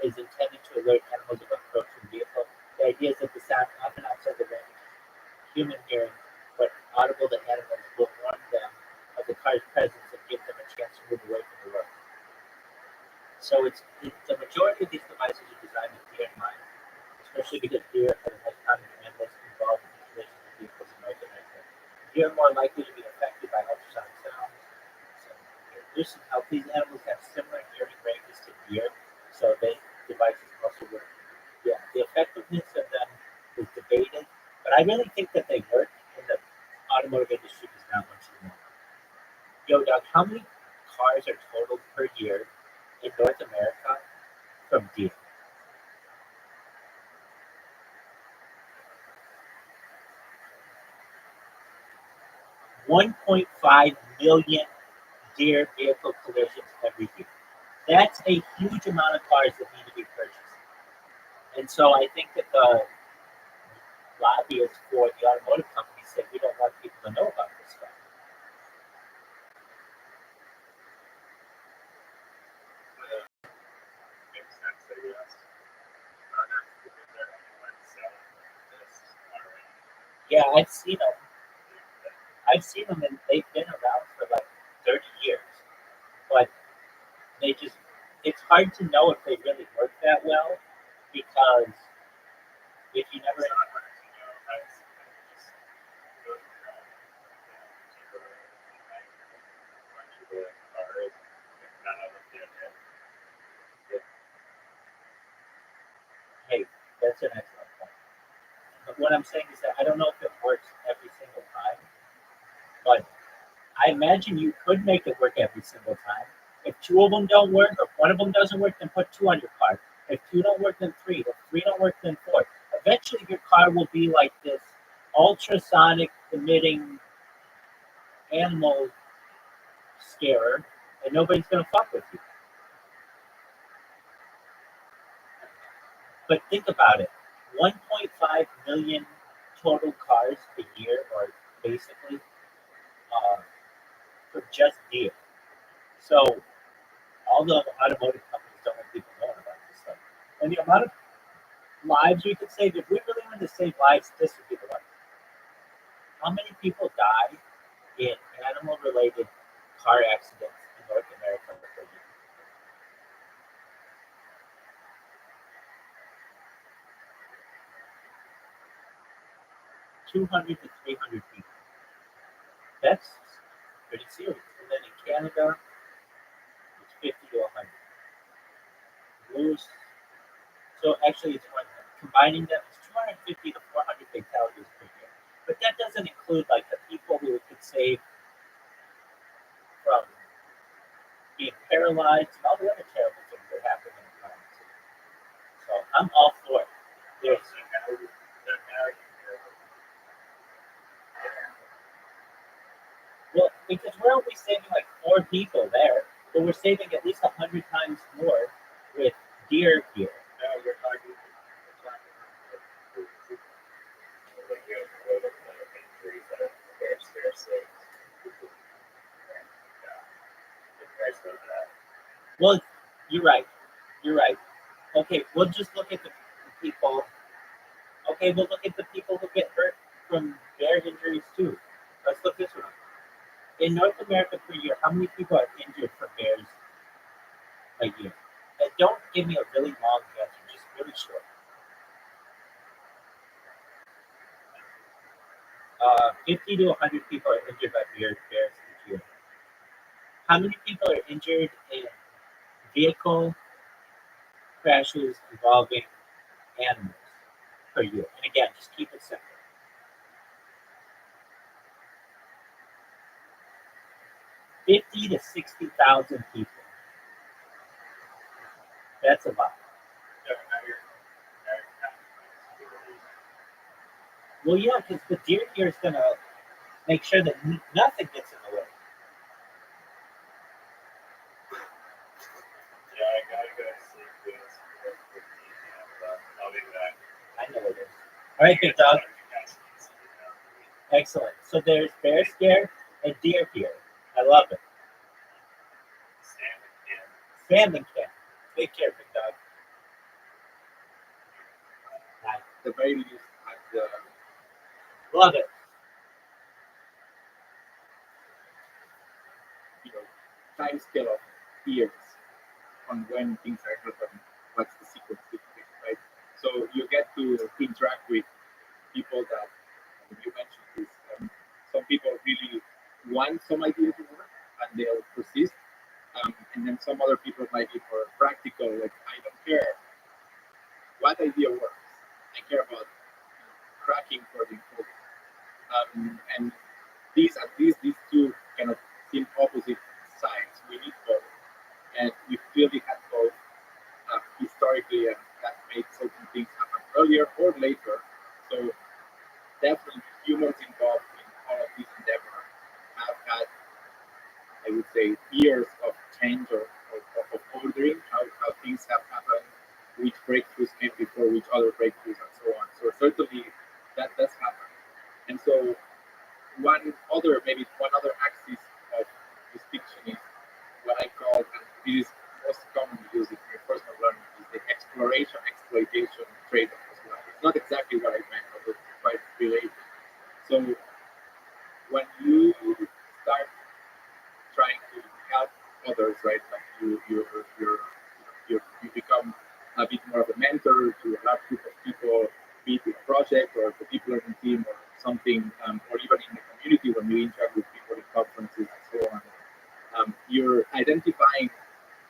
S4: is intended to alert animals of approaching vehicle. The idea is that the sound, often outside the range of human hearing, but audible to animals, will warn them of the car's presence and give them a chance to move away from the road. So the majority of these devices are designed with deer in mind, especially because deer are the most common animals involved in collisions with vehicles in North America. Deer are more likely to be affected by ultrasonic sounds. So there's some help. These animals have similar hearing ranges to deer, so they devices also work. Yeah, the effectiveness of them is debated, but I really think that they work, and the automotive industry does not want you to know. Yo, Doug, how many cars are totaled per year in North America from deer? 1.5 million deer vehicle collisions every year. That's a huge amount of cars that need to be purchased. And so I think that the lobbyists for the automotive companies say we don't want people to know about this stuff.
S6: Makes sense, I guess. Is there anyone selling this already?
S4: Yeah, I've seen them. And they've been around for like 30 years. But it's hard to know if they really work that well because if you never.
S6: It's not hard to know. I just go to cheaper and like a bunch of the cars, if none of them did it.
S4: Hey, that's an excellent point. But what I'm saying is that I don't know if it works every single time, but I imagine you could make it work every single time. If two of them don't work, or if one of them doesn't work, then put two on your car. If two don't work, then three. If three don't work, then four. Eventually, your car will be like this ultrasonic emitting animal scarer, and nobody's gonna fuck with you. But think about it: 1.5 million total cars a year, or basically, for just deer. So all the automotive companies don't want people knowing about this stuff. And the amount of lives we could save, if we really wanted to save lives, this would be the one. How many people die in animal-related car accidents in North America per year? 200 to 300 people. That's pretty serious. And then in Canada, it's 50 to 100. Moose. So actually, it's one. Combining them, it's 250 to 400 fatalities per year. But that doesn't include like the people who it could save from being paralyzed and all the other terrible things that happen in the car. So I'm all for it. There's well, because we're only saving like 4 people there, but we're saving at least 100 times more with deer here.
S6: No, you're talking about injuries that are scarcely.
S4: Well, you're right. You're right. Okay, we'll just look at the people. Okay, we'll look at the people who get hurt from bear injuries too. Let's look this one up. In North America per year, how many people are injured from bears a year? And don't give me a really long answer, just really short. 50 to 100 people are injured by bears each year. How many people are injured in vehicle crashes involving animals per year? And again, just keep it simple. 50 to 60,000 people. That's a lot. Well, yeah, because the deer here is going to make sure that nothing gets in the way.
S6: Yeah, I gotta go to sleep this. I'll be back.
S4: I know it is. All right, big dog. Excellent. So there's bear scare and deer here. I love it. Salmon camp. Take care, big dog. Nice.
S3: The very least at the
S4: Love it.
S3: time scale of years on when things are happening, what's the sequence between, right? So you get to interact with people that you mentioned this. Some people really want some idea to work and they'll persist. And then some other people might be more practical, like I don't care what idea works. I care about cracking for the code. And at least these two kind of seem opposite sides. We need both, and we clearly had both historically, and that made certain things happen earlier or later. So definitely humans involved in all of this endeavor have had, I would say, years of change or of ordering how things have happened, which breakthroughs came before which other breakthroughs and so on. So certainly that does happen. And so maybe one other axis of distinction is what I call, and this is most commonly used in reinforcement learning, is the exploration exploitation trade-off as well. It's not exactly what I meant, but it's quite related. So when you start trying to help others, right? Like you become a bit more of a mentor to a large group of people, be it in a project or the deep learning team or something, or even in the community when you interact with people in conferences and so on. You're identifying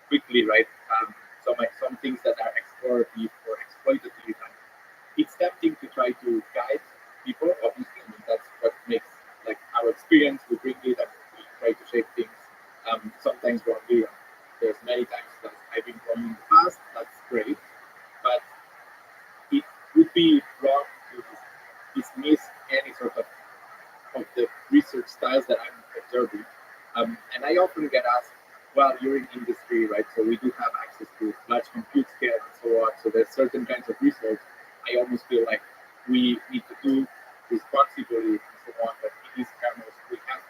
S3: quickly, right? Some things that are explorative or exploitative, and it's tempting to try to guide people. Obviously, I mean, that's what makes like our experience. We bring it and we try to shape things. Sometimes wrongly. There's many times that I've been wrong in the past. That's great, but it would be wrong to dismiss any sort of the research styles that I'm observing. And I often get asked, well, you're in industry, right? So we do have access to large compute scale and so on. So there's certain kinds of research I almost feel like we need to do responsibly and so on. But it is kind of, we have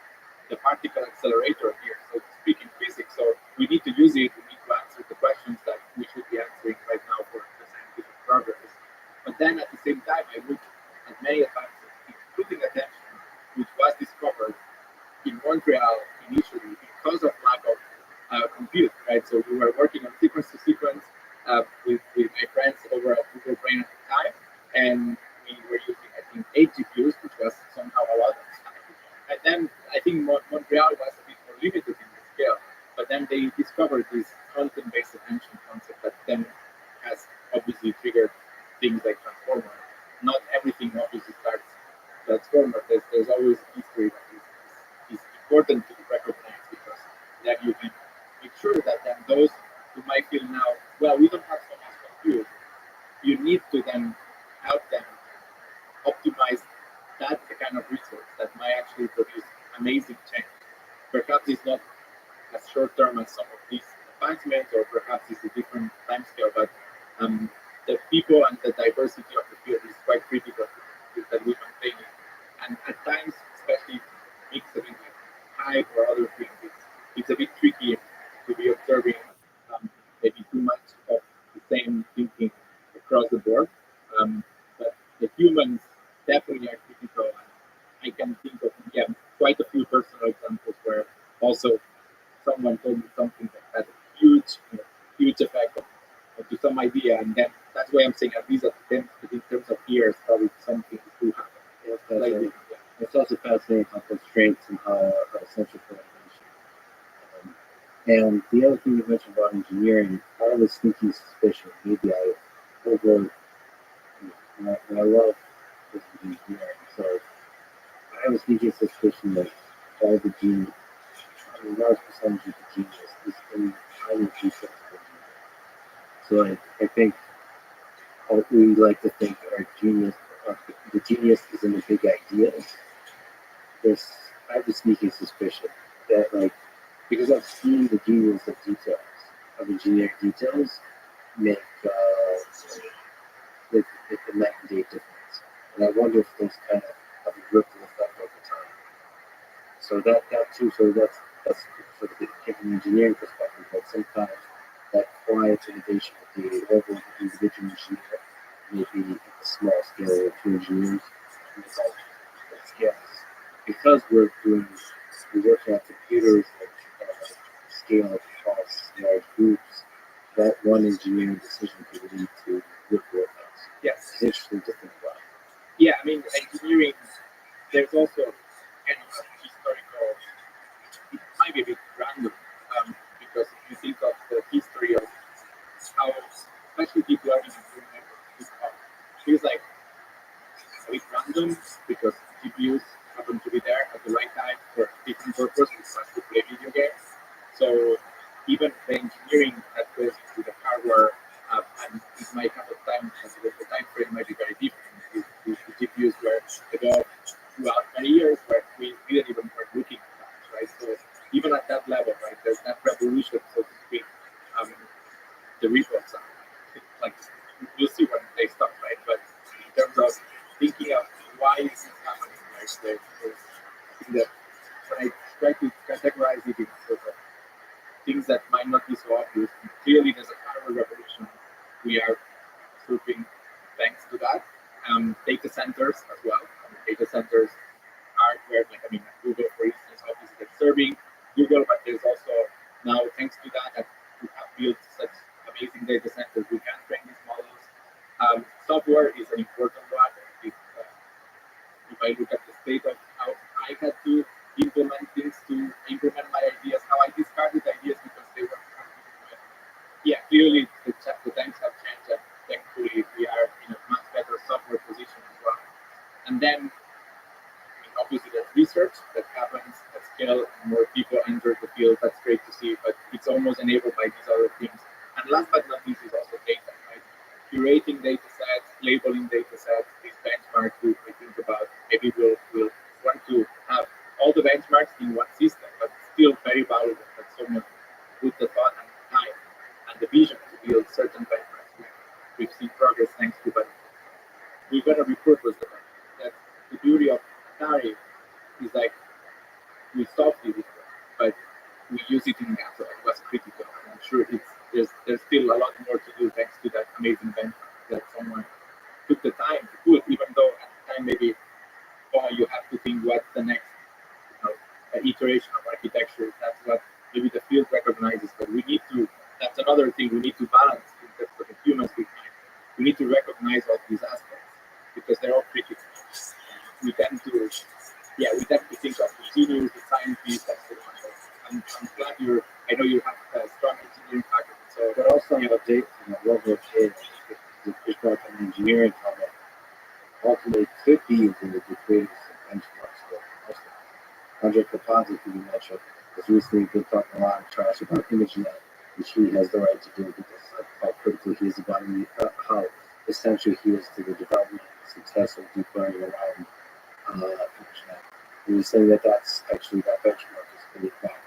S3: the particle accelerator here, so to speak, in physics. So we need to use it. We need to answer the questions that we should be answering right now for the scientific progress. But then at the same time, I look at many advances, including attention, which was discovered in Montreal initially because of lack of compute, right? So we were working on sequence to sequence with my friends over at Google Brain at the time, and we were using, I think, 8 GPUs, which was somehow a lot. And then I think Montreal was a bit more limited in the scale, but then they discovered this content-based attention concept that then has obviously triggered things like Transformer. Not everything obviously starts Transformer. There's always history that is important to recognize, because then you can make sure that then those who might feel now, well, we don't have so much compute, you need to then help them optimize that kind of resource that might actually produce amazing change. Perhaps it's not as short term as some of these advancements, or perhaps it's a different time scale, but the people and the diversity of the field is quite critical that we maintain it. And at times, especially mixed with hype or other things, it's a bit tricky to be observing maybe too much of the same things also someone told me something that had a huge effect to some idea, and then that's why I'm saying at least in terms of years, probably something to happen.
S2: Yes, that's
S3: Like,
S2: right. It's also fascinating how constraints and how are essential for innovation. And the other thing you mentioned about engineering, I have a sneaky suspicion. Maybe I over, and I love this engineering. So I have a sneaky suspicion that all the genius, a large percentage of the genius is in tiny details. So I think we like to think our genius, the genius is in the big ideas. I have a sneaky suspicion that, like, because I've seen the genius of details, of engineering details, make the night and day difference. And I wonder if those kind of have a ripple effect over time. So that too, so that's sort of from an engineering perspective, but sometimes that quiet innovation of the level of the individual engineer, maybe at a small scale of two engineers, that scales. Because we're working on computers that scale across large groups, that one engineering decision could lead to ripple effects.
S3: Yes.
S2: It's interesting to think about.
S3: Yeah, I mean, engineering, there's also kind of a historical, it might be a bit random, because if you think of the history of how, especially deep learning and neural networks, it feels like a bit random because GPUs happen to be there at the right time for different purposes, like to play video games. So even the engineering that goes into the hardware, and it might have a time, the time frame might be very different. The GPUs were developed throughout many years, but we didn't even start looking at that, right? So even at that level, right, there's that revolution, so to speak, the reports are like we'll see when they stop, right? But in terms of thinking of why is this happening, right? That when I try to categorize it in sort of things that might not be so obvious, clearly there's a hardware revolution we are surfing thanks to that. Data centers as well. Data centers are where, like, I mean, Google, for instance, obviously they're serving Google, but there's also now, thanks to that we have built such amazing data centers, we can train these models. Software is an important one. If I look at the state of how I had to implement things, to implement my ideas, how I discarded ideas because they were yeah, clearly the times have changed, and thankfully we are in a much better software position as well. And then, I mean, obviously there's research that happens at scale, more people enter the field, that's great to see, but it's almost enabled by these other things. And last but not least is also data, right? Curating data sets, labeling data sets, these benchmarks we think about, maybe we'll want to have all the benchmarks in one system, but still very valuable that someone put the thought and time and the vision to build certain benchmarks. We've seen progress thanks to, but we're going to repurpose them. That's the beauty of Atari is like we solved it, but we use it in gaps. So it was critical. And I'm sure there's still a lot more to do thanks to that amazing benchmark that someone took the time to put, even though at the time maybe you have to think what's the next iteration of architecture. That's what maybe the field recognizes, but we need to, that's another thing we need to balance in terms of the humans behind. We need to recognize all these aspects because they're all critical. We tend to think of the genius, the scientists, that's the one. I'm glad I know you have a strong engineering faculty. So,
S2: but also on the date, level of change, just brought an engineering comment, ultimately could be the greatest benchmarks for most of them. Andre Kapazi, who you mentioned, has recently been talking a lot of trash about ImageNet, which he has the right to do because of how critical he is about how essential he is to the development and success of deep learning around ImageNet. He was saying that that's actually that benchmark is pretty backwards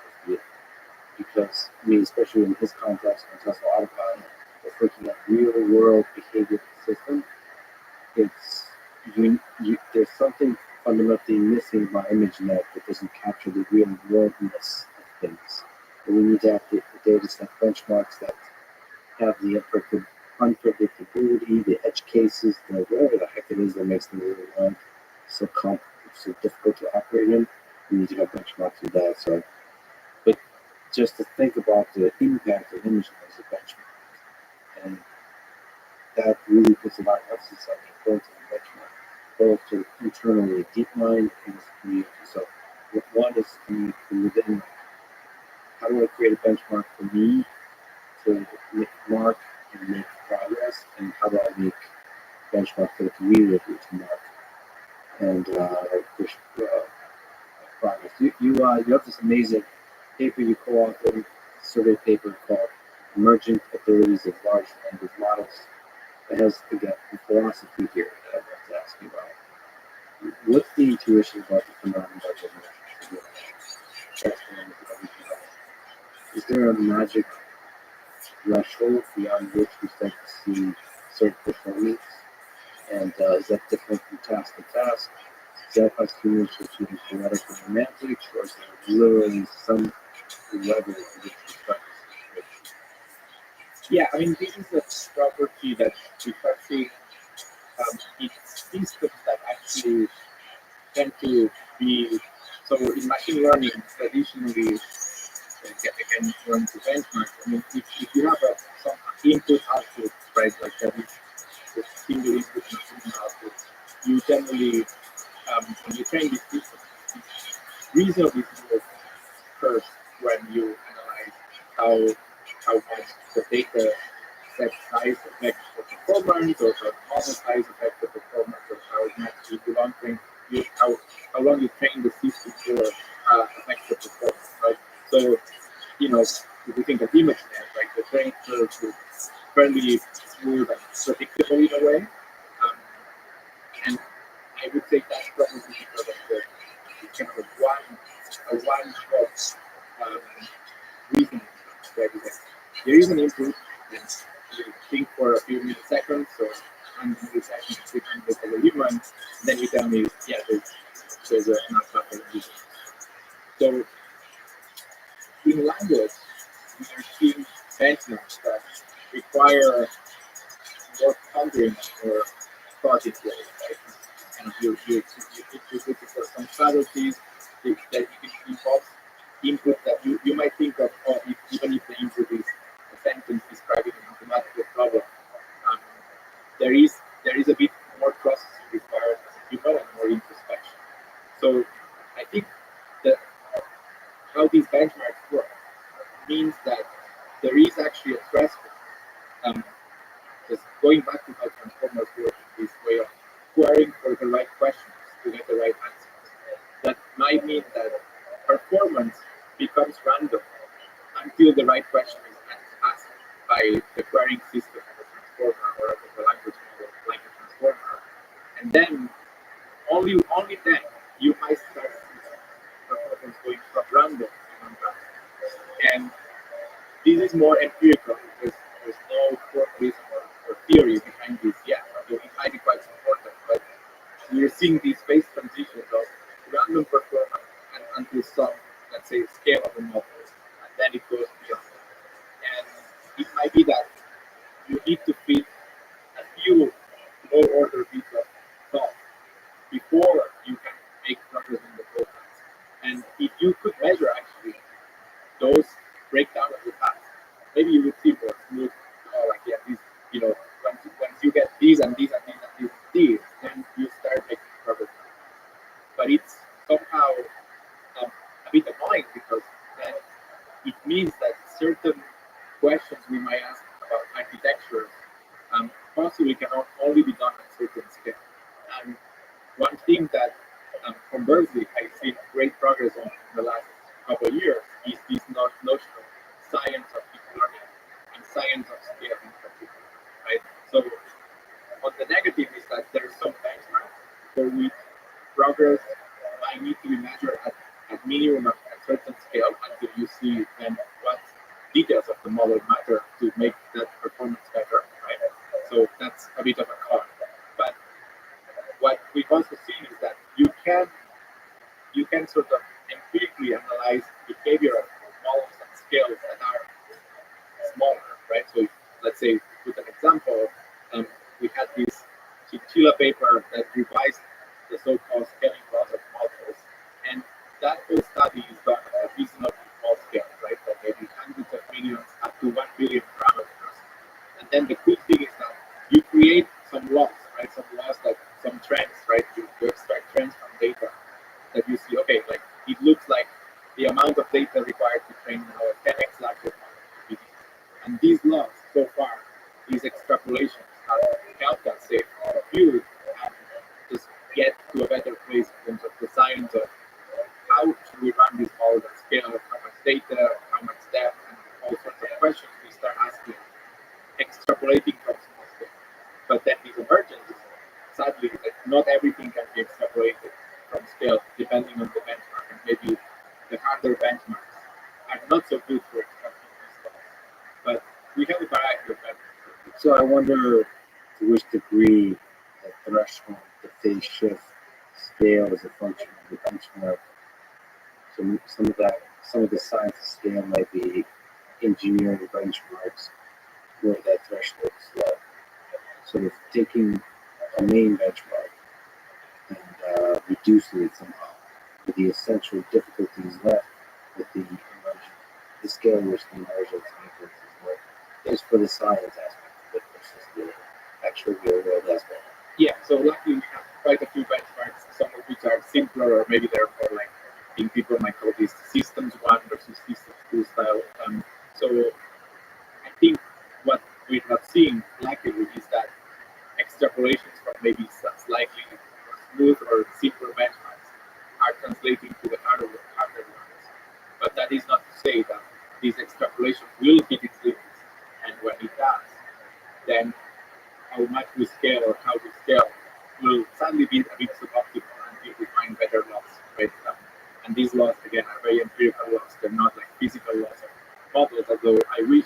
S2: because, I mean, especially in his context on Tesla Autopilot, if looking at real world behavior system, it's there's something fundamentally missing about ImageNet that doesn't capture the real worldness of things. And we need to have the data set benchmarks that have the unpredictability, the edge cases, whatever the heck it is that makes the real world so difficult to operate in. We need to have benchmarks with that. So, just to think about the impact of imaging as a benchmark. And that really puts a lot of emphasis on the importance of the benchmark, both to internally DeepMind and as a community. So one is within how do I create a benchmark for me to mark and make progress, and how do I make benchmark for the community to mark and push progress. You have this amazing paper you co-authored, survey paper called Emergent Abilities of Large Language Models. It has, again, the philosophy here that I'd like to ask you about. What's the intuition about the phenomenon of transforming everything else? Is there a magic threshold beyond which we start to see certain performance? And is that different from task to task? Is that us humans just being poetic and romantic, or is there literally some level of which we start to see?
S3: Yeah, I mean, this is a property that we start seeing in systems that actually tend to be, so in machine learning, traditionally, again, going to benchmark, I mean, if you have some input output, right, like that is the single input and single output, you generally, when you train this system, it's reasonably smooth first when you analyze how much the data set size affects the performance, or the model size affects the performance, or how it matches the long train, how long you train the system for affects the performance, right? So, you know, if you think of image net, right, the training curve is fairly smooth and predictable in a way. And I would say that's probably because of the kind of a one-shot reasoning, right? Because there is an input, and you think for a few milliseconds or 100 milliseconds, 300 milliseconds, then you tell me, yeah, there's a not proper reason. So in language, we are seeing benchmarks that require more pondering or thought into it, right? And you're looking for some subtleties that you can involve input that you might think of, even if the input is a sentence describing a mathematical problem, there is a bit more processing required as a human and more introspection. So I think that how these benchmarks work means that there is actually a threshold. Just going back to how transformers work in this way of querying for the right questions to get the right answers. That might mean that performance becomes random until the right question is asked by the querying system of the transformer or of the language model like a transformer. And then, only then, you might start performance going from random to non-random. And this is more empirical because there's no formalism or theory behind this yet. Although it might be quite important, but we're seeing these phase transitions of random performance and until some, let's say, scale of the model, and then it goes beyond. And it might be that you need to fit a few low order bits of thought before you can make progress in the programs. And if you could measure actually those breakdown of the task, maybe you would see more smooth, like, yeah, these, once you get these and these and these and these, then you start making progress. But it's somehow a bit annoying because then it means that certain questions we might ask about architecture possibly cannot only be done at certain scale. And one thing that conversely I've seen great progress on in the last couple of years is this notion of science of deep learning and science of scale in particular, right? So on the negative is that there's some benchmarks for which progress might need to be measured at minimum at a certain scale until you see then what details of the model matter to make that performance better, right? So that's a bit of a con. But what we've also seen is that you can sort of empirically analyze behavior of models at scales that are smaller, right? So let's say, with an example, we had this chinchilla paper that revised the so-called scaling laws of models, and that whole study is done at a reasonably small scale, right? That millions up to 1 billion parameters. And then the cool thing is that you create some laws, right? Some laws, like some trends, right? You extract trends from data that you see, okay, like it looks like the amount of data required to train a 10x larger model. And these laws, so far, these extrapolations have helped us save a few and just get to a better place in terms of the science of how should we run these models at scale, how much data, how much depth, and all sorts of questions we start asking, extrapolating from small scale. But then these emergencies, sadly, like not everything can be extrapolated from scale, depending on the benchmark, and maybe the harder benchmarks are not so good for extracting these laws. But we have a variety of benchmarks.
S2: So I wonder to which degree the threshold, the phase shift scale is a function of the benchmark. So some of the science of scale might be engineering benchmarks where that threshold is low. Sort of taking a main benchmark and reducing it somehow. But the essential difficulties left with the scale in which the emergence influences work is for the science aspect of it versus the actual real world aspect.
S3: Yeah, so luckily we have quite a few benchmarks, some of which are simpler, or maybe they're more like, I think people might call this systems 1 versus systems 2 style. So I think what we're not seeing, luckily, is that extrapolations from maybe slightly smooth or simpler benchmarks are translating to the harder ones. But that is not to say that these extrapolations will hit its limits. And when it does, then how much we scale or how we scale will sadly be a bit suboptimal until we find better laws, right? And these laws, again, are very empirical laws. They're not like physical laws of models, although I wish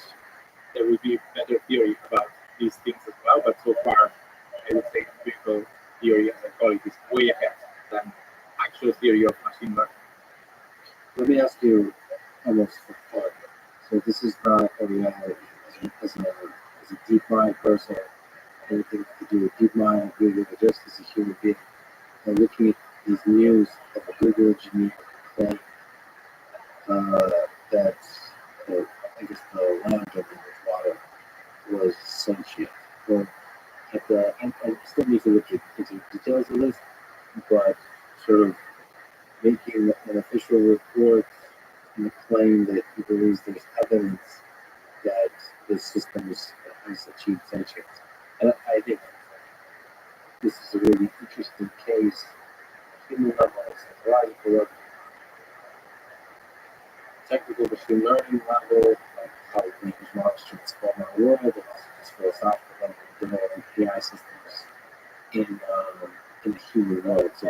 S3: there would be better theory about these things as well. But so far, I would say empirical theory, as I call it, is way ahead than actual theory of machine learning.
S2: Let me ask you almost for fun. So this is not a reality as a deep mind person, anything to do with deep mind, Google, just as a human being. And looking at these news of a Google engineer claim that I guess the land under the water was sentient. Or I still need to look into details of this, but sort of making an official report and the claim that he believes there's evidence that this system has achieved sentience. And I think this is a really interesting case, human level, psychological level, technical machine learning level, like how language models transform our world, and also just philosophical level, developing AI systems in the human world. So,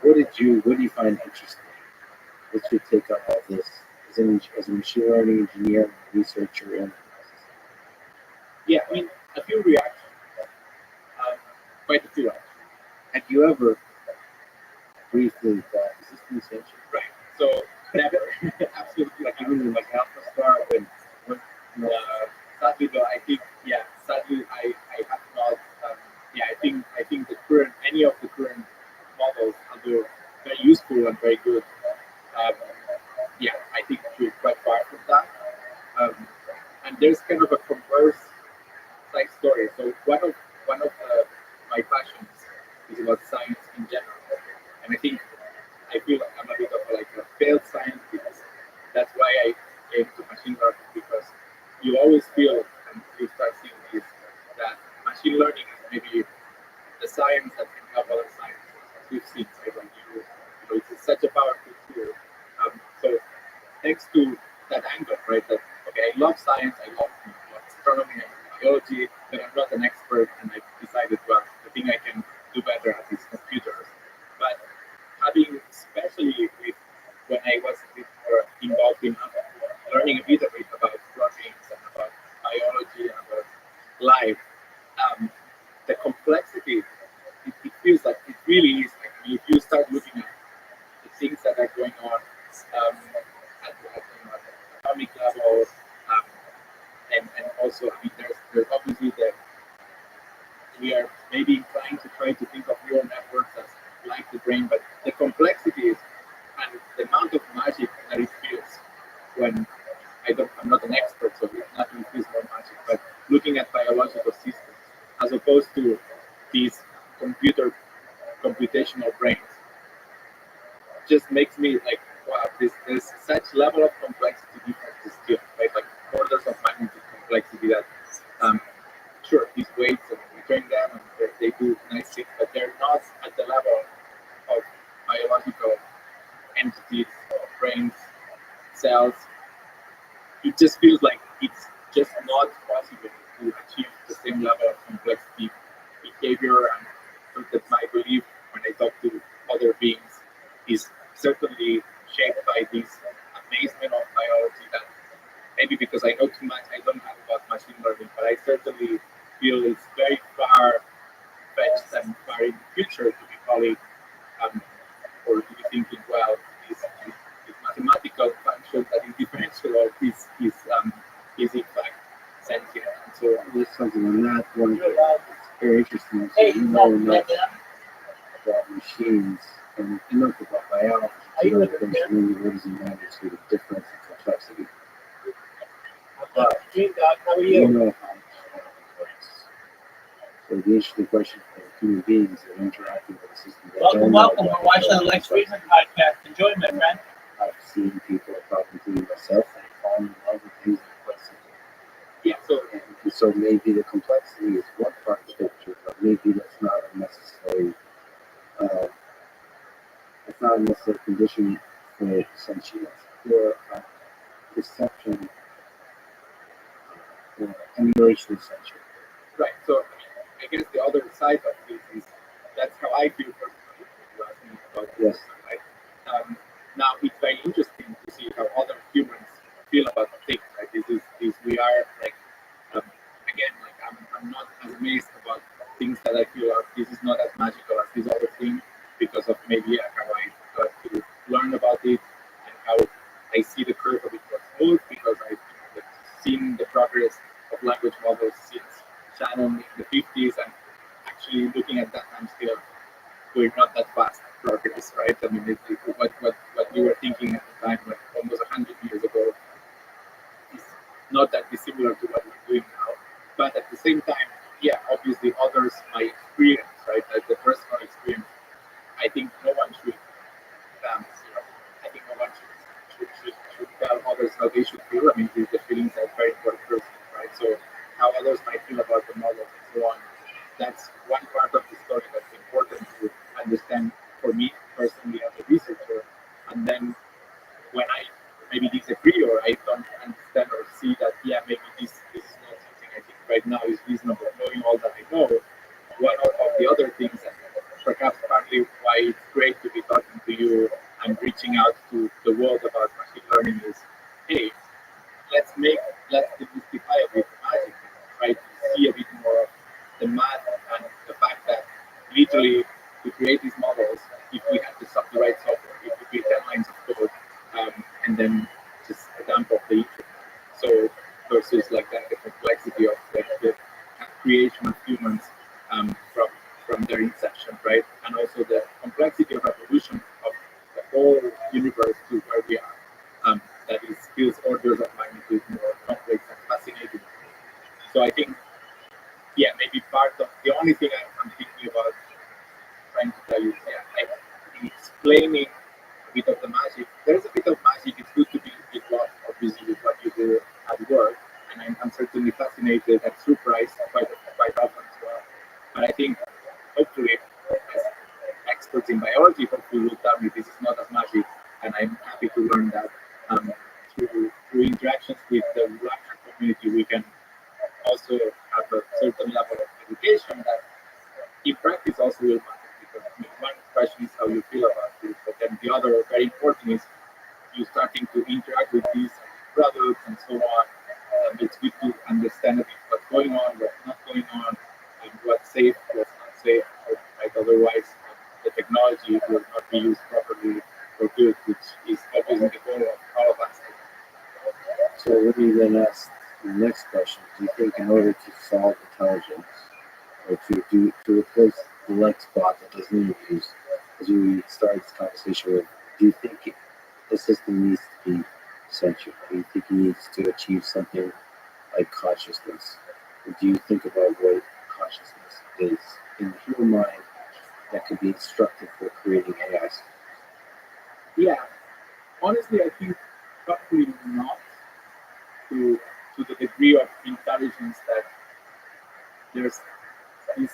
S2: what do you find interesting? What's your take on all this as a machine learning engineer, researcher, and
S3: Yeah, I mean, a few reactions, quite a few actually.
S2: have you ever briefly thought, is this thing sentient?
S3: Right. So never, absolutely.
S2: Like even like AlphaStar when
S3: Sadly though, I think sadly I have not. I think the current any of the current models, although very useful and very good, I think we're quite far from that. And there's kind of a converse side story. So one of my passions is about science in general, and I feel like I'm a bit of like a failed scientist. That's why I came to machine learning, because you always feel, and you start seeing this, that machine learning is maybe the science that can help other sciences. As we've seen, right? When it's such a powerful tool. So thanks to that angle, right? That okay, I love science, I love astronomy and biology, but I'm not an expert, and I decided, well, I think I can do better at these computers. But having, especially with when I was a bit more involved in learning a bit about proteins and about biology and about life, the complexity, it feels like it really is like if you start looking at the things that are going on at the atomic level, and also, I mean, there's obviously we are maybe inclined to try to think of neural networks as like the brain, but the complexity is, and the amount of magic that it feels when I don't I'm not an expert, so nothing feels more magic. But looking at biological systems as opposed to these computational brains just makes me like, wow, there's such level of complexity differences still, right? Like orders of magnitude complexity that, sure, these weights and we train them and they do nice things, but they're not at the level of biological entities, brains, cells. It just feels like it's just not possible to achieve the same level of complexity, behavior, and so that my belief when I talk to other beings is certainly shaped by this amazement of biology that maybe because I know too much, I don't know about machine learning, but I certainly feel it's very far fetched and far in the future to be calling or to be thinking, well, this mathematical function that is differential or is in fact sentient. And so
S2: there's something on that one that's very interesting. So you know enough about machines and enough about biology to know that there's many orders of magnitude of difference and complexity. But
S4: How are
S2: you
S4: you?
S2: know how much complex. So the interesting question for human beings that are interacting with the system.
S4: Welcome. We're watching the Lex Friedman podcast. Enjoy, my friend.
S2: I've seen people, probably including myself, that fall in love with things complexity.
S3: yeah, so
S2: And so maybe the complexity is one part of the picture, but maybe that's not a necessary. It's not a necessary condition for sentience or perception or emulation of sentience.
S3: right. So I guess the other side of this is that's how I feel personally. You asked me about this,
S2: Yes.
S3: right? Now it's very interesting to see how other humans feel about things. Right? This we are like again like I'm not as amazed about things that I feel are this is not as magical as this other thing because of maybe how I got to learn about it and how I see the curve of it was smooth because I've seen the progress of language models since Shannon in the 50s and actually looking at that I'm still we're not that fast progress, right? I mean, what we were thinking at the time, like almost 100 years ago, is not that dissimilar to what we're doing now. But at the same time, yeah, obviously others, my experience, right, like the personal experience, I think no one should, I think no one should tell others how they should feel. I mean, the feelings are very important person, right? So how others might feel about the models and so on. That's one part of the story that's important to understand for me personally as a researcher. And then when I maybe disagree or I don't understand or see that, yeah, maybe this is not something I think right now is reasonable, knowing all that I know, one of the other things, and perhaps partly why it's great to be talking to you and reaching out to the world about machine learning is, hey, let's demystify a bit the magic, try to see a bit more of the math and the fact that literally to create these models, if we had the right software, if we create 10 lines of code, and then just dump off the internet. So versus like that, the complexity of the creation of humans from their inception, right? And also the complexity of evolution of the whole universe to where we are. That is feels orders of magnitude more complex and fascinating. So I think, yeah, maybe part of the only thing I'm thinking about trying to tell you, yeah, like explaining a bit of the magic. There's a bit of magic. It's good to be involved, obviously, with what you do at work, and I'm certainly fascinated and surprised quite often as well. But I think, hopefully, as experts in biology, hopefully will tell me this is not as magic, and I'm happy to learn that through interactions with the larger community, we can also have a certain level of education that in practice also will matter because I mean, one question is how you feel about this, but then the other very important is you starting to interact with these products and so on. It's good to understand a bit what's going on, what's not going on, and what's safe, what's not safe. Right? Otherwise, the technology will not be used properly for good, which is obviously the goal of all of us.
S2: So let me then ask the next question. Do you think in order to solve intelligence or to replace the Lex bot that does interviews, as we started this conversation with, do you think the system needs to be sentient? Do you think needs to achieve something like consciousness? Or do you think about what consciousness is in the human mind that could be instructive for creating AI?
S3: Yeah, honestly, I think probably not to the degree of intelligence that there's this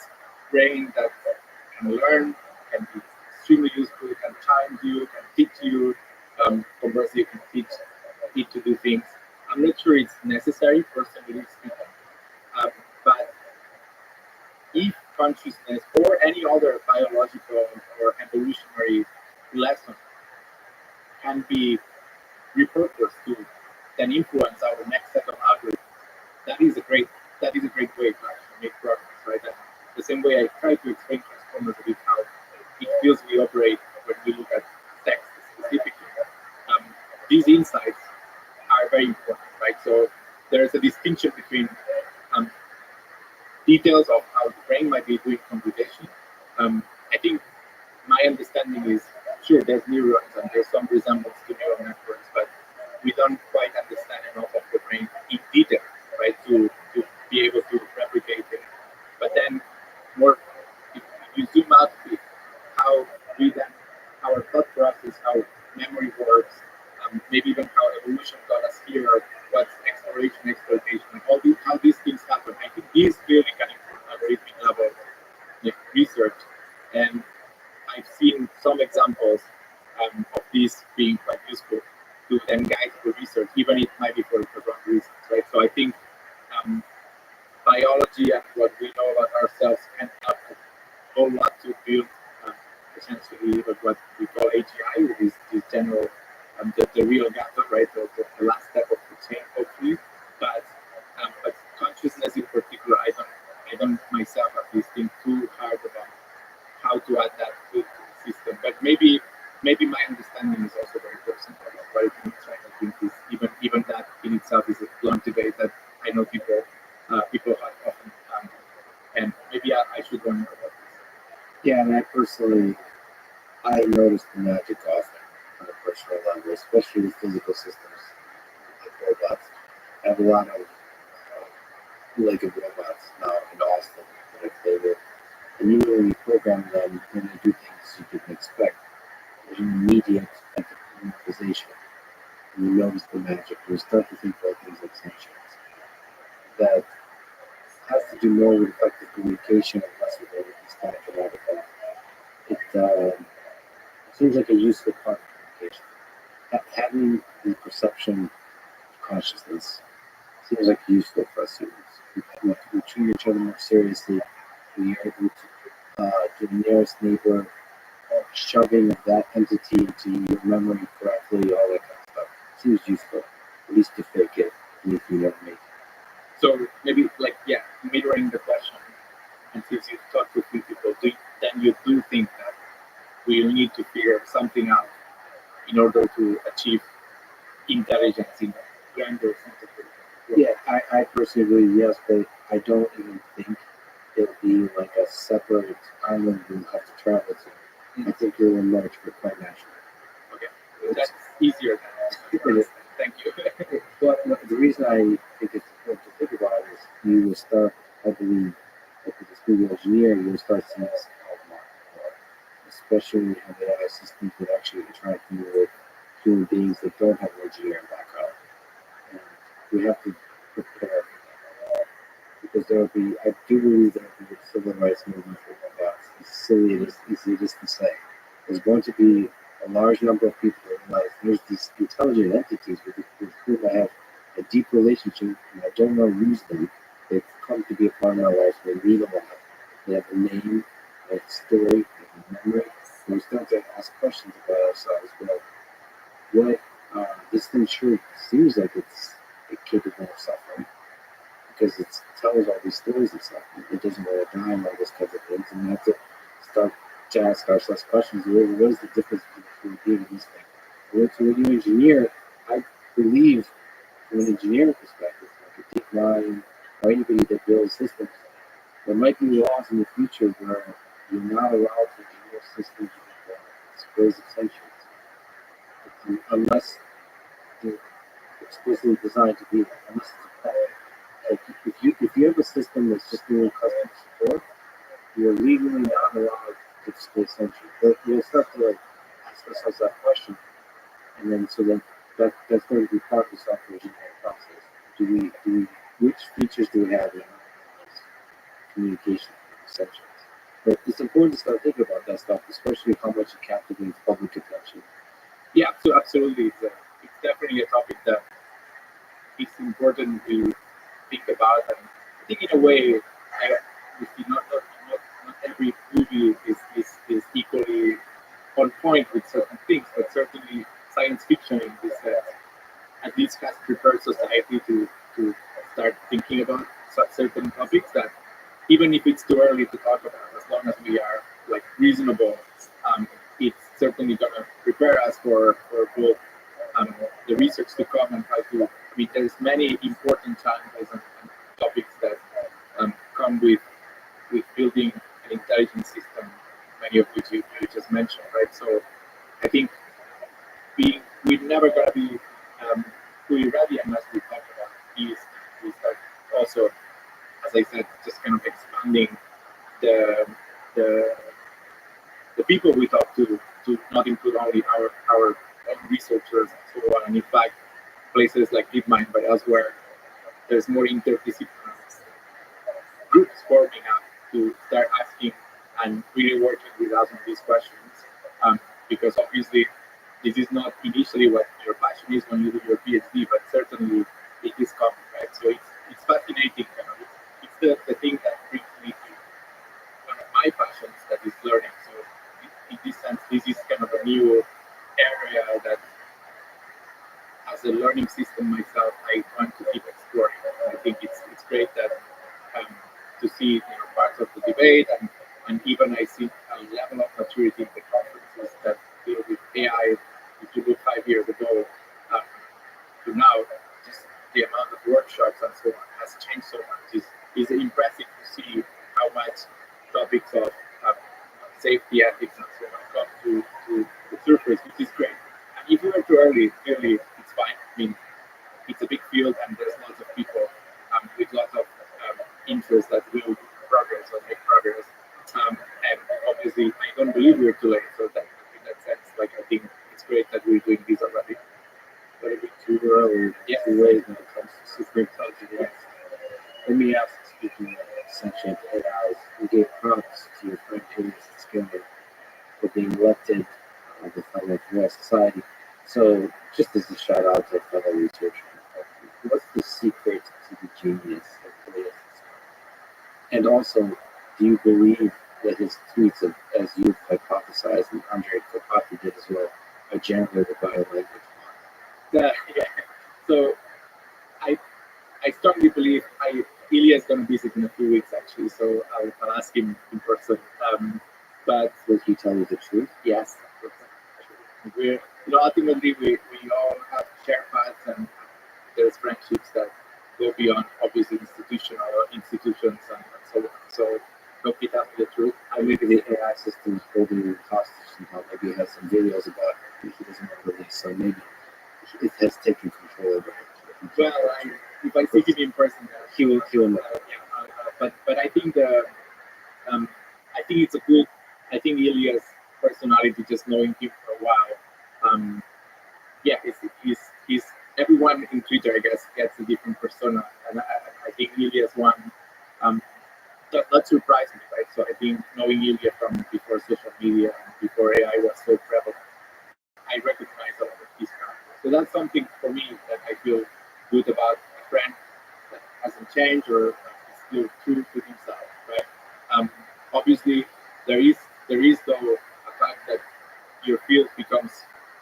S3: brain that can learn, can be extremely useful, can challenge you, can teach you, conversely, you can teach it to do things. I'm not sure it's necessary, personally speaking, but if consciousness or any other biological or evolutionary lesson can be repurposed to then influence our next set of algorithms, that is a great way to actually make progress, right? And the same way I try to explain transformers a bit how it feels we operate when we look at text specifically. These insights are very important, right? So there's a distinction between details of how the brain might be doing computation. I think my understanding is, sure, there's neurons and there's some resemblance to neural networks, but we don't quite understand enough of the brain in detail, right, to be able to replicate it. But then, more, if you zoom out a bit, how we then, our thought process, how memory works, maybe even how evolution got us here, what's exploration, exploitation, all these, how these things happen. I think these clearly can improve algorithmic level research, and I've seen some examples of these being quite useful to then guide the research, even if it might be for wrong reasons, right? So I think biology and what we know about ourselves can help a whole lot to build essentially what we call AGI, which is this general, the real data, right? The last step of the chain, hopefully. But consciousness in particular, I don't myself at least think too hard about how to add that to the system. But maybe my understanding is also very personal about what it means, right? I think is even that in itself is a long debate that I know people have often, and maybe I should learn more about this.
S2: Yeah, and I noticed the magic often on a personal level, especially with physical systems like robots. I have a lot of Lego robots now in Austin that I play with. And usually when you program them, when they do things you didn't expect, there's an immediate improvisation. And you notice the magic. You start to think about things like sanctions. That has to do more with effective communication and less with this kind of dramatic It seems like a useful part of communication. Having the perception of consciousness seems like useful for us humans. We treat each other more seriously. We are able to the nearest neighbor, shoving that entity into your memory correctly, all that kind of stuff. Seems useful, at least to fake it, if you never make it.
S3: So maybe mirroring the question, and since you've talked with few people, then you do think that we need to figure something out in order to achieve intelligence in a grander sense of it.
S2: Yeah, I personally believe yes, but I don't even think it'll be like a separate island we'll have to travel to. I think it will emerge quite naturally.
S3: Okay, that's easier than thank you.
S2: But the reason I think it's important to think about it is you will start, I believe, like with the studio engineer, you will start seeing this more, especially when you have AI systems that actually interacting with human beings that don't have an engineering background. And we have to prepare for that. Because I do believe there will be a civil rights movement for robots. As silly as it is to say, there's going to be a large number of people that realize there's these intelligent entities with whom I have a deep relationship and I don't want to lose them. They've come to be a part of my life. They mean a lot. They have a name, they have a story, they have a memory. And we start to ask questions about ourselves. Well, this thing sure seems like it's capable of suffering because it tells all these stories and stuff. It doesn't want to die and all those kinds of things. And we have to start to ask ourselves questions. What is the difference between being and this thing? When you engineer, I believe from an engineering perspective, like a deep mind or anybody that builds systems, there might be laws in the future where you're not allowed to engineer systems with displays of sentience. Unless the explicitly designed to be that, unless it's a pet. Like if you have a system that's just doing customer support, you're legally not allowed to display sentient. But we'll start to like ask ourselves that question, and then so then that's going to be part of the software engineering process. Which features do we have in communication sentience? But it's important to start thinking about that stuff, especially how much it captivates public attention.
S3: Yeah, so absolutely. It's definitely a topic that is important to think about. And I think in a way, we see not every movie is equally on point with certain things, but certainly science fiction in this sense at least has prepared society to start thinking about such certain topics that even if it's too early to talk about, as long as we are like reasonable, it's certainly gonna prepare us for both the research to come and how to. I mean, there's many important challenges and topics that come with building an intelligent system, many of which you just mentioned, right? So I think we're never gonna be fully ready unless we talk about these. We start also, as I said, just kind of expanding the people we talk to not include only our own researchers and so on. And in fact, places like DeepMind, but elsewhere, there's more interdisciplinary groups forming up to start asking and really working with us on these questions. Because obviously, this is not initially what your passion is when you do your PhD, but certainly it is coming, right? So it's fascinating. It's the thing that brings me to one of my passions, that is learning. So in this sense, this is kind of a new area that, as a learning system myself, I want to keep exploring. I think it's great that to see parts of the debate and even I see a level of maturity in the conferences that deal with AI. If you look 5 years ago to now, just the amount of workshops and so on has changed so much. It's impressive to see how much topics of safety, ethics, and so on come to the surface, which is great. And if we were too early, clearly it's fine. I mean, it's a big field and there's lots of people with lots of interest that will progress or make progress. And obviously, I don't believe we're too late. So that in that sense, like I think it's great that we're doing this already.
S2: But a bit too early, too late when it comes to super intelligent. Let me ask, speaking of sentient AIs, you gave props to your friend Julius Skinner for being elected the fellow of the Royal Society. So, just as a shout out to a fellow researcher, what's the secret to the genius of Julius? And also, do you believe that his tweets, as you've hypothesized and Andre Kopati did as well, are generated by a language model?
S3: Yeah. So I strongly believe Ilya is going to visit in a few weeks actually. So I'll ask him in person. But
S2: will he tell you the truth?
S3: Yes, we're ultimately we all have shared paths and there's friendships that go beyond obviously institutions and so on. So don't get out the truth.
S2: I maybe the AI system is holding him hostage somehow. Maybe he has some videos about it he doesn't want to release. So maybe it has taken control over him.
S3: Well, if I see him in person,
S2: he will know.
S3: But I think I think it's a good. I think Ilya's personality, just knowing him for a while, he's everyone in Twitter, I guess, gets a different persona, and I think Ilya's one. That surprised me, right? So I think knowing Ilya from before social media and before AI was so prevalent, I recognize a lot of his character. So that's something for me that I feel good about a friend that hasn't changed or is still true to himself, right? Obviously, there is though a fact that your field becomes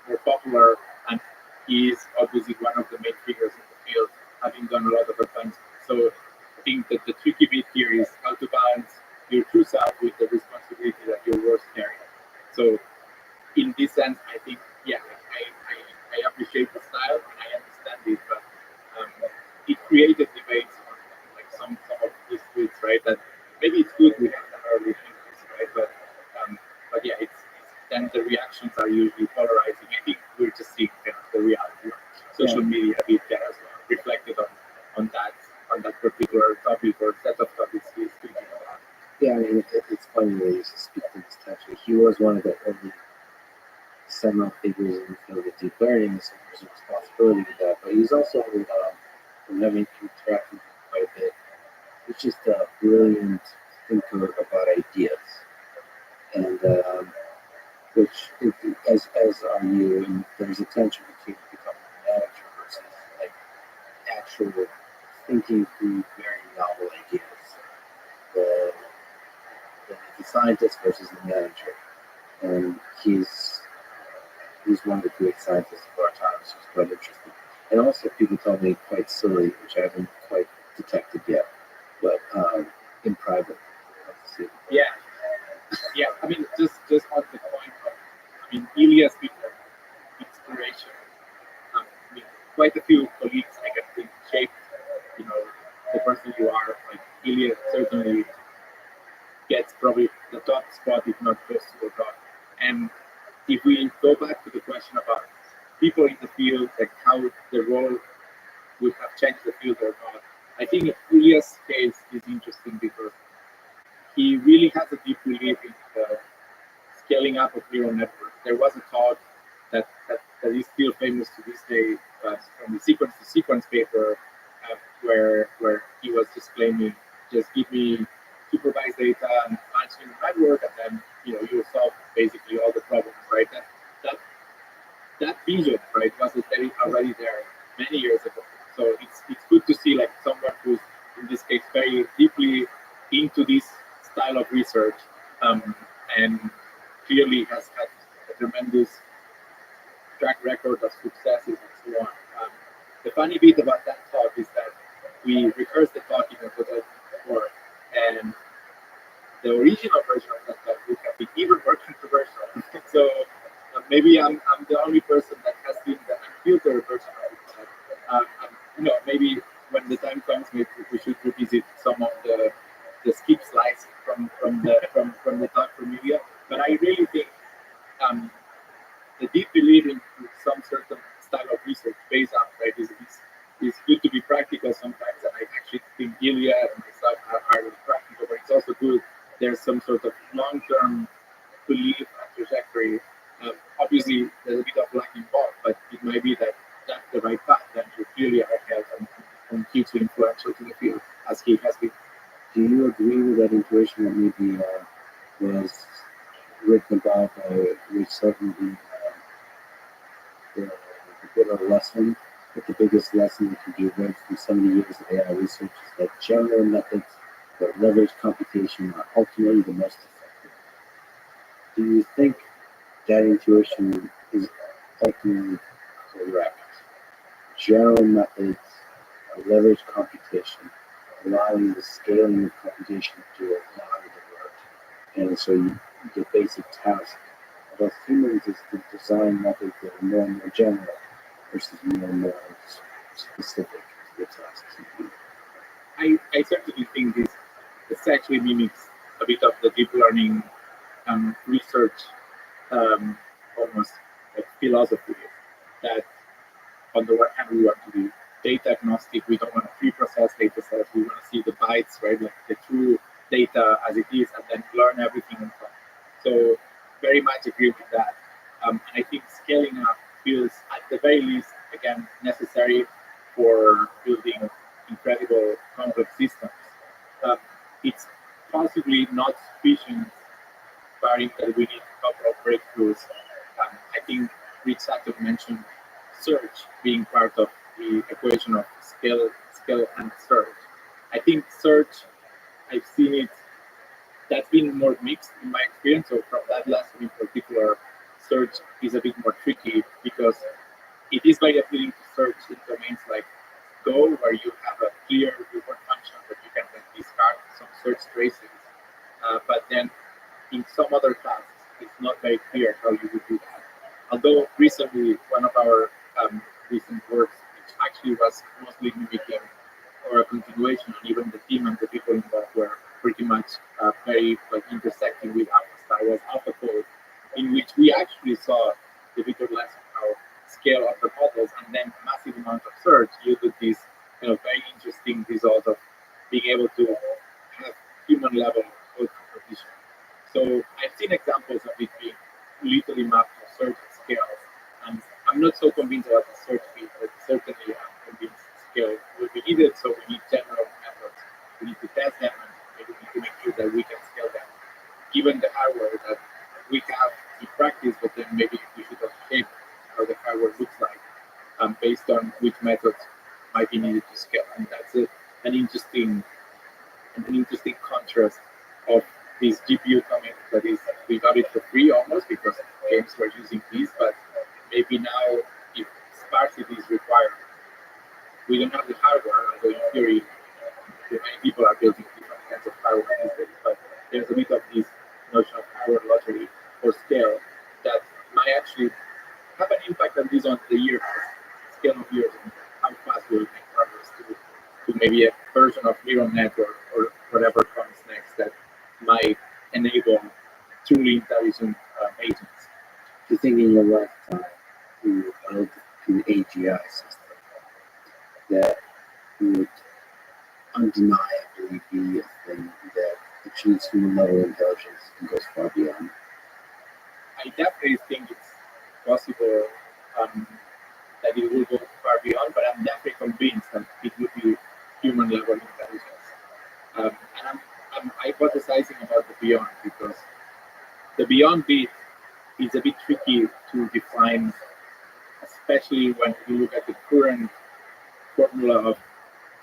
S3: more popular, and he is obviously one of the main figures in the field, having done a lot of advancements. So I think that the tricky bit here is how to balance your true self with the responsibility that your words carry. So in this sense, I think, I appreciate the style and I understand it, but it created debates on like some of these tweets, right? That maybe it's good we have an early thinkers, right? But yeah, it's then the reactions are usually polarizing. I think we're just seeing kind of the reality of social media a bit. Yeah.
S2: seminal figures in the field of deep learning, so there's a responsibility with that. But he's also, from having interacted with him quite a bit, he's just a brilliant thinker about ideas. And as are you, and there's a tension between becoming a manager versus like actual thinking through very novel ideas. The scientist versus the manager, and he's one of the great scientists of our time, which is quite interesting. And also, people tell me quite silly, which I haven't quite detected yet, but in private.
S3: Yeah. Yeah, I mean, just on the point of, I mean, Ilya's been an inspiration. I mean, quite a few colleagues, I guess, think shaped, you know, the person you are. Like Ilya certainly gets probably the top spot, if not close to the top. And if we go back to the question about people in the field, like how the role would have changed the field or not, I think Ilya's case is interesting because he really has a deep belief in the scaling up of neural networks. There was a talk that is still famous to this day, from the sequence to sequence paper, where he was just claiming, just give me supervised data and launching the network, and then you'll solve basically all the problems, right? That vision, right, was already there many years ago. So it's good to see like someone who's in this case very deeply into this style of research, and clearly has had a tremendous track record of successes and so on. The funny bit about that talk is that we rehearsed the talk in 2004, and the original version of that talk would have been even more controversial. So maybe I'm the only person that has seen the unfiltered version of it. Maybe when the time comes, maybe we should revisit some of the skip slides from the talk from Ilya. But I really think the deep belief in some certain style of research pays off, right? It's good to be practical sometimes, and I actually think Ilya and myself are practical, but it's also good. There's some sort of long-term belief and trajectory. Obviously, there's a bit of luck involved, but it might be that that's the right path. Then you're clearly ahead and hugely influential to the field, as he has been.
S2: Do you agree with that intuition that maybe was written about by Rich Sutton, the bit of lesson, but the biggest lesson that can be read from so many years of AI research is that general methods that leverage computation are ultimately the most effective. Do you think that intuition is ultimately correct? General methods that leverage computation, allowing the scaling of computation to do a lot of the work. And so the basic task of us humans is to design methods that are more and more general versus more and more specific to the tasks.
S3: I certainly think this actually mimics a bit of the deep learning research, almost like philosophy, that on the one hand we want to be data agnostic, we don't want to pre-process data sets, we want to see the bytes, right, like the true data as it is, and then learn everything on top. So very much agree with that. And I think scaling up feels at the very least, again, necessary for building incredible complex systems. It's possibly not sufficient, barring that we need a couple of breakthroughs. I think Rich Sutton mentioned search being part of the equation of scale and search. I think search, I've seen it, that's been more mixed in my experience. So from that lesson in particular, search is a bit more tricky because it is very appealing to search in domains like Go, where you have a clear reward function that you can then discard some search traces. But then in some other tasks, it's not very clear how you would do that. Although recently, one of our recent works, which actually was mostly mimicking or a continuation, and even the team and the people involved were pretty much very intersecting with AlphaStar, was AlphaCode, in which we actually saw the bigger lesson how scale of the models and then massive amount of search yielded this very interesting result of being able to have human level code competition. So I've seen examples of it being literally mapped to search at scale. I'm not so convinced about the search speed, but certainly I'm convinced scale will be needed. So we need general methods. We need to test them, and maybe we need to make sure that we can scale them, given the hardware that we have in practice. But then maybe we should also shape how the hardware looks like, based on which methods might be needed to scale. And that's an interesting contrast of this GPU coming that is, we got it for free almost because games were using these, but maybe now if sparsity is required, we don't have the hardware, although in theory many people are building different kinds of hardware these days, but there's a bit of this notion of hardware lottery for scale that might actually have an impact at least on the year scale of years and how fast we will make progress to maybe a version of neural network or whatever comes next that might enable truly intelligent agents.
S2: Do you think in your lifetime you will build an AGI system that would undeniably be a thing that achieves human level intelligence and goes far beyond?
S3: I definitely think it's possible that it will go far beyond, but I'm definitely convinced that it will be human level intelligence. And I'm hypothesizing about the beyond because the beyond bit is a bit tricky to define, especially when you look at the current formula of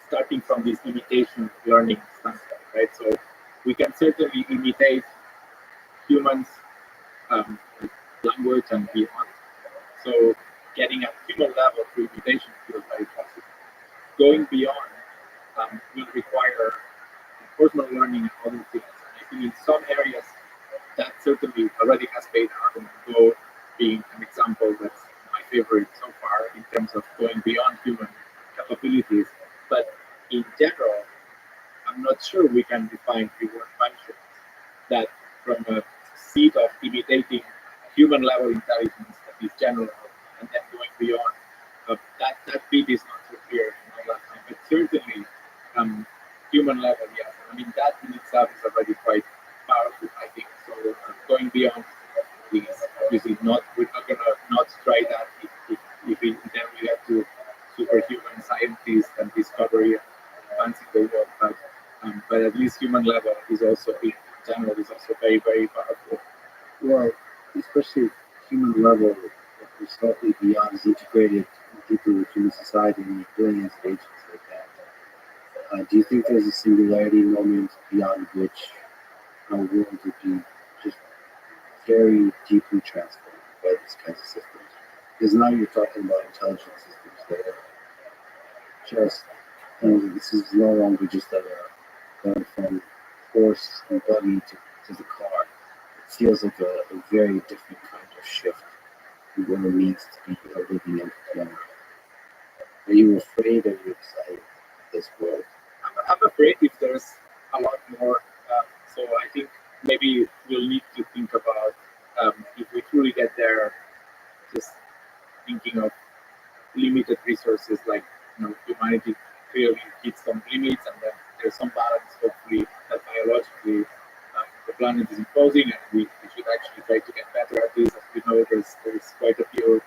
S3: starting from this imitation learning standpoint, right? So we can certainly imitate humans, language and beyond. So getting at human level through imitation feels very possible. Going beyond will require reinforcement learning and other things. And I think in some areas that certainly already has paid out, and Go being an example that's my favorite so far in terms of going beyond human capabilities. But in general, I'm not sure we can define reward functions that from a seat of imitating human level intelligence that is general and then going beyond. That bit is not so clear in my lifetime, but certainly human level, yes. I mean, that in itself is already quite powerful, I think. So going beyond is obviously not, we're not going to not try that if then we have to superhuman scientists and discovery and advancing the world. But at least human level is also, in general, is also very, very powerful.
S2: Well, especially human level is slightly beyond, is integrated deeply with human society and doing as agents like that. Do you think there's a singularity moment beyond which our world would be just very deeply transformed by these kinds of systems? Because now you're talking about intelligent systems that are just, this is no longer just going from horse and buggy to the car. It feels like a very different kind of shift in what it means to be a living entity. Are you afraid or are you excited at this world?
S3: I'm afraid if there's a lot more. So I think maybe we'll need to think about if we truly get there, just thinking of limited resources, like humanity clearly hits some limits, and then there's some balance, hopefully, that biologically the planet is imposing, and we should actually try to get better at this. As we know, there's quite a few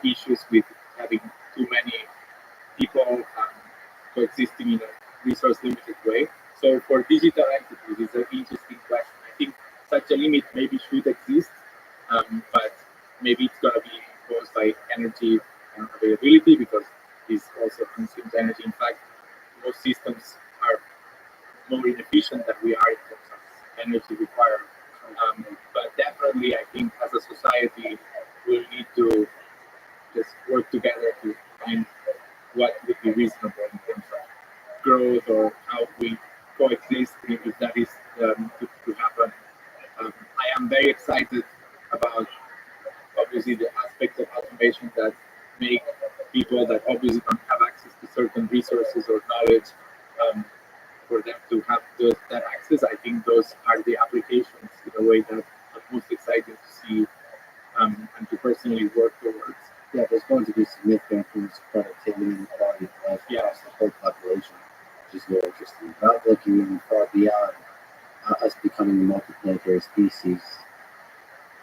S3: issues with having too many people coexisting in a resource-limited way. So for digital entities, it's an interesting question. I think such a limit maybe should exist, but maybe it's going to be imposed by energy and availability, because this also consumes energy. In fact, most systems are more inefficient than we are in terms of energy required. But definitely, I think as a society, we'll need to just work together to find what would be reasonable in terms of growth or how we coexist if that is to happen. I am very excited about obviously the aspects of automation that make people that obviously don't have access to certain resources or knowledge, for them to have that access. I think those are the applications in a way that are most exciting to see and to personally work towards.
S2: Yeah, there's going to be significant improvements in productivity and quality of life across the whole population, which is very interesting. Not looking even far beyond us becoming a multiplanetary species.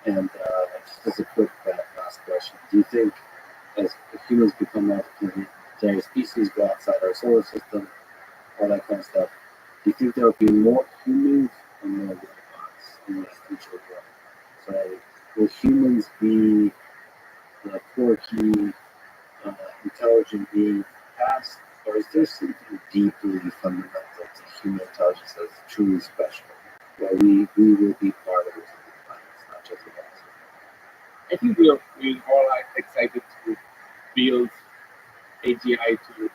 S2: And just as a quick last humans become multiplanetary species, go outside our solar system, all that kind of stuff, do you think there will be more humans or more robots in the future world? So will humans be the quirky, intelligent being past, or is there something deeply fundamental to human intelligence that's truly special, where we will be part of it, it's not just about us?
S3: I think we all are excited to build AGI to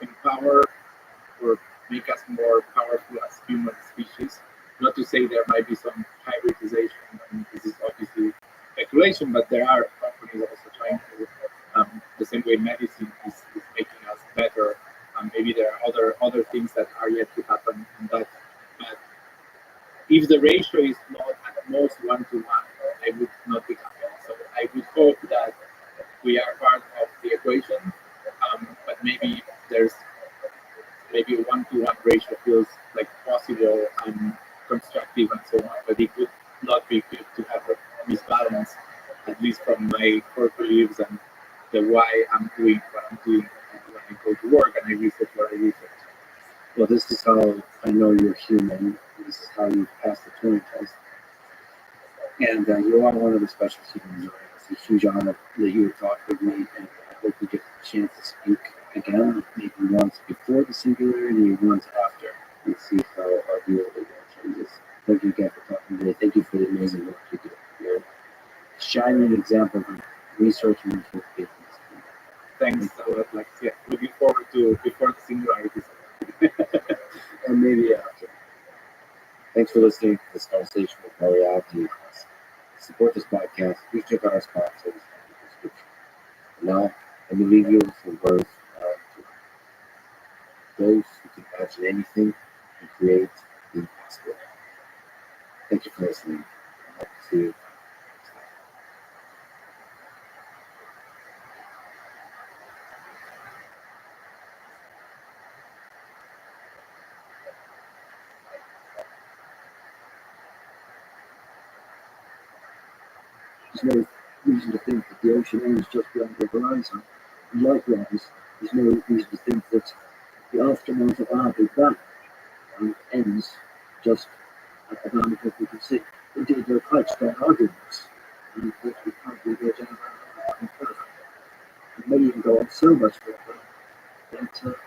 S3: empower or make us more powerful as human species. Not to say there might be some hybridization, and this is obviously speculation, but there are companies also trying to, the same way medicine is making us better. Maybe there are other things that are yet to happen in that. But if the ratio is not at most 1 to 1, I would not be happy. So I would hope that we are part of the equation, but maybe there's maybe a 1 to 1 ratio feels like possible and constructive and so on, but it would not be good to have a misbalance, at least from my core beliefs and the why I'm doing what I'm doing when I go to work and I research what I research.
S2: Well, this is how I know you're human. This is how you pass the Turing test. And you are one of the special humans. It's a huge honor that you would talk with me, and I hope we get the chance to speak again, maybe once before the singularity, once after, and see how our view of the world changes. Thank you again for talking today. Thank you for the amazing work you do. You're a shining example of research and people.
S3: Thanks a lot. Like, yeah, looking forward to before the singularity.
S2: Or maybe after. Thanks for listening to this conversation with Reality. Support this podcast. Please check out our sponsors in the description. Now, let me leave you with some words. Those who can imagine anything and create the impossible. Thank you for listening. I hope to see you. There's no reason to think that the ocean ends just beyond the horizon. And likewise, there's no reason to think that the aftermath of our Big Bang ends just at the moment that we can see. Indeed, there are quite strong arguments that we can't really go down any further. And many even go on so much further that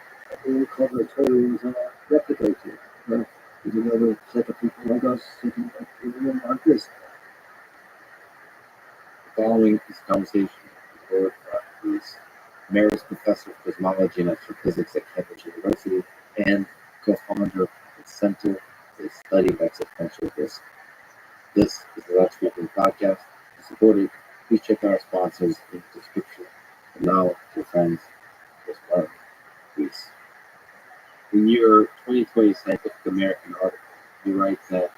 S2: all combinatorials are replicated. There's another set of people like us sitting in a room like this. Following this conversation with is Emeritus Professor of Cosmology and Astrophysics at Cambridge University and co-founder of the Center for the Study of Existential Risk. This is the Let's Weekend podcast. To support it, please check out our sponsors in the description. And now, to your friends, just love. Peace. In your 2020 Scientific American article, you write that,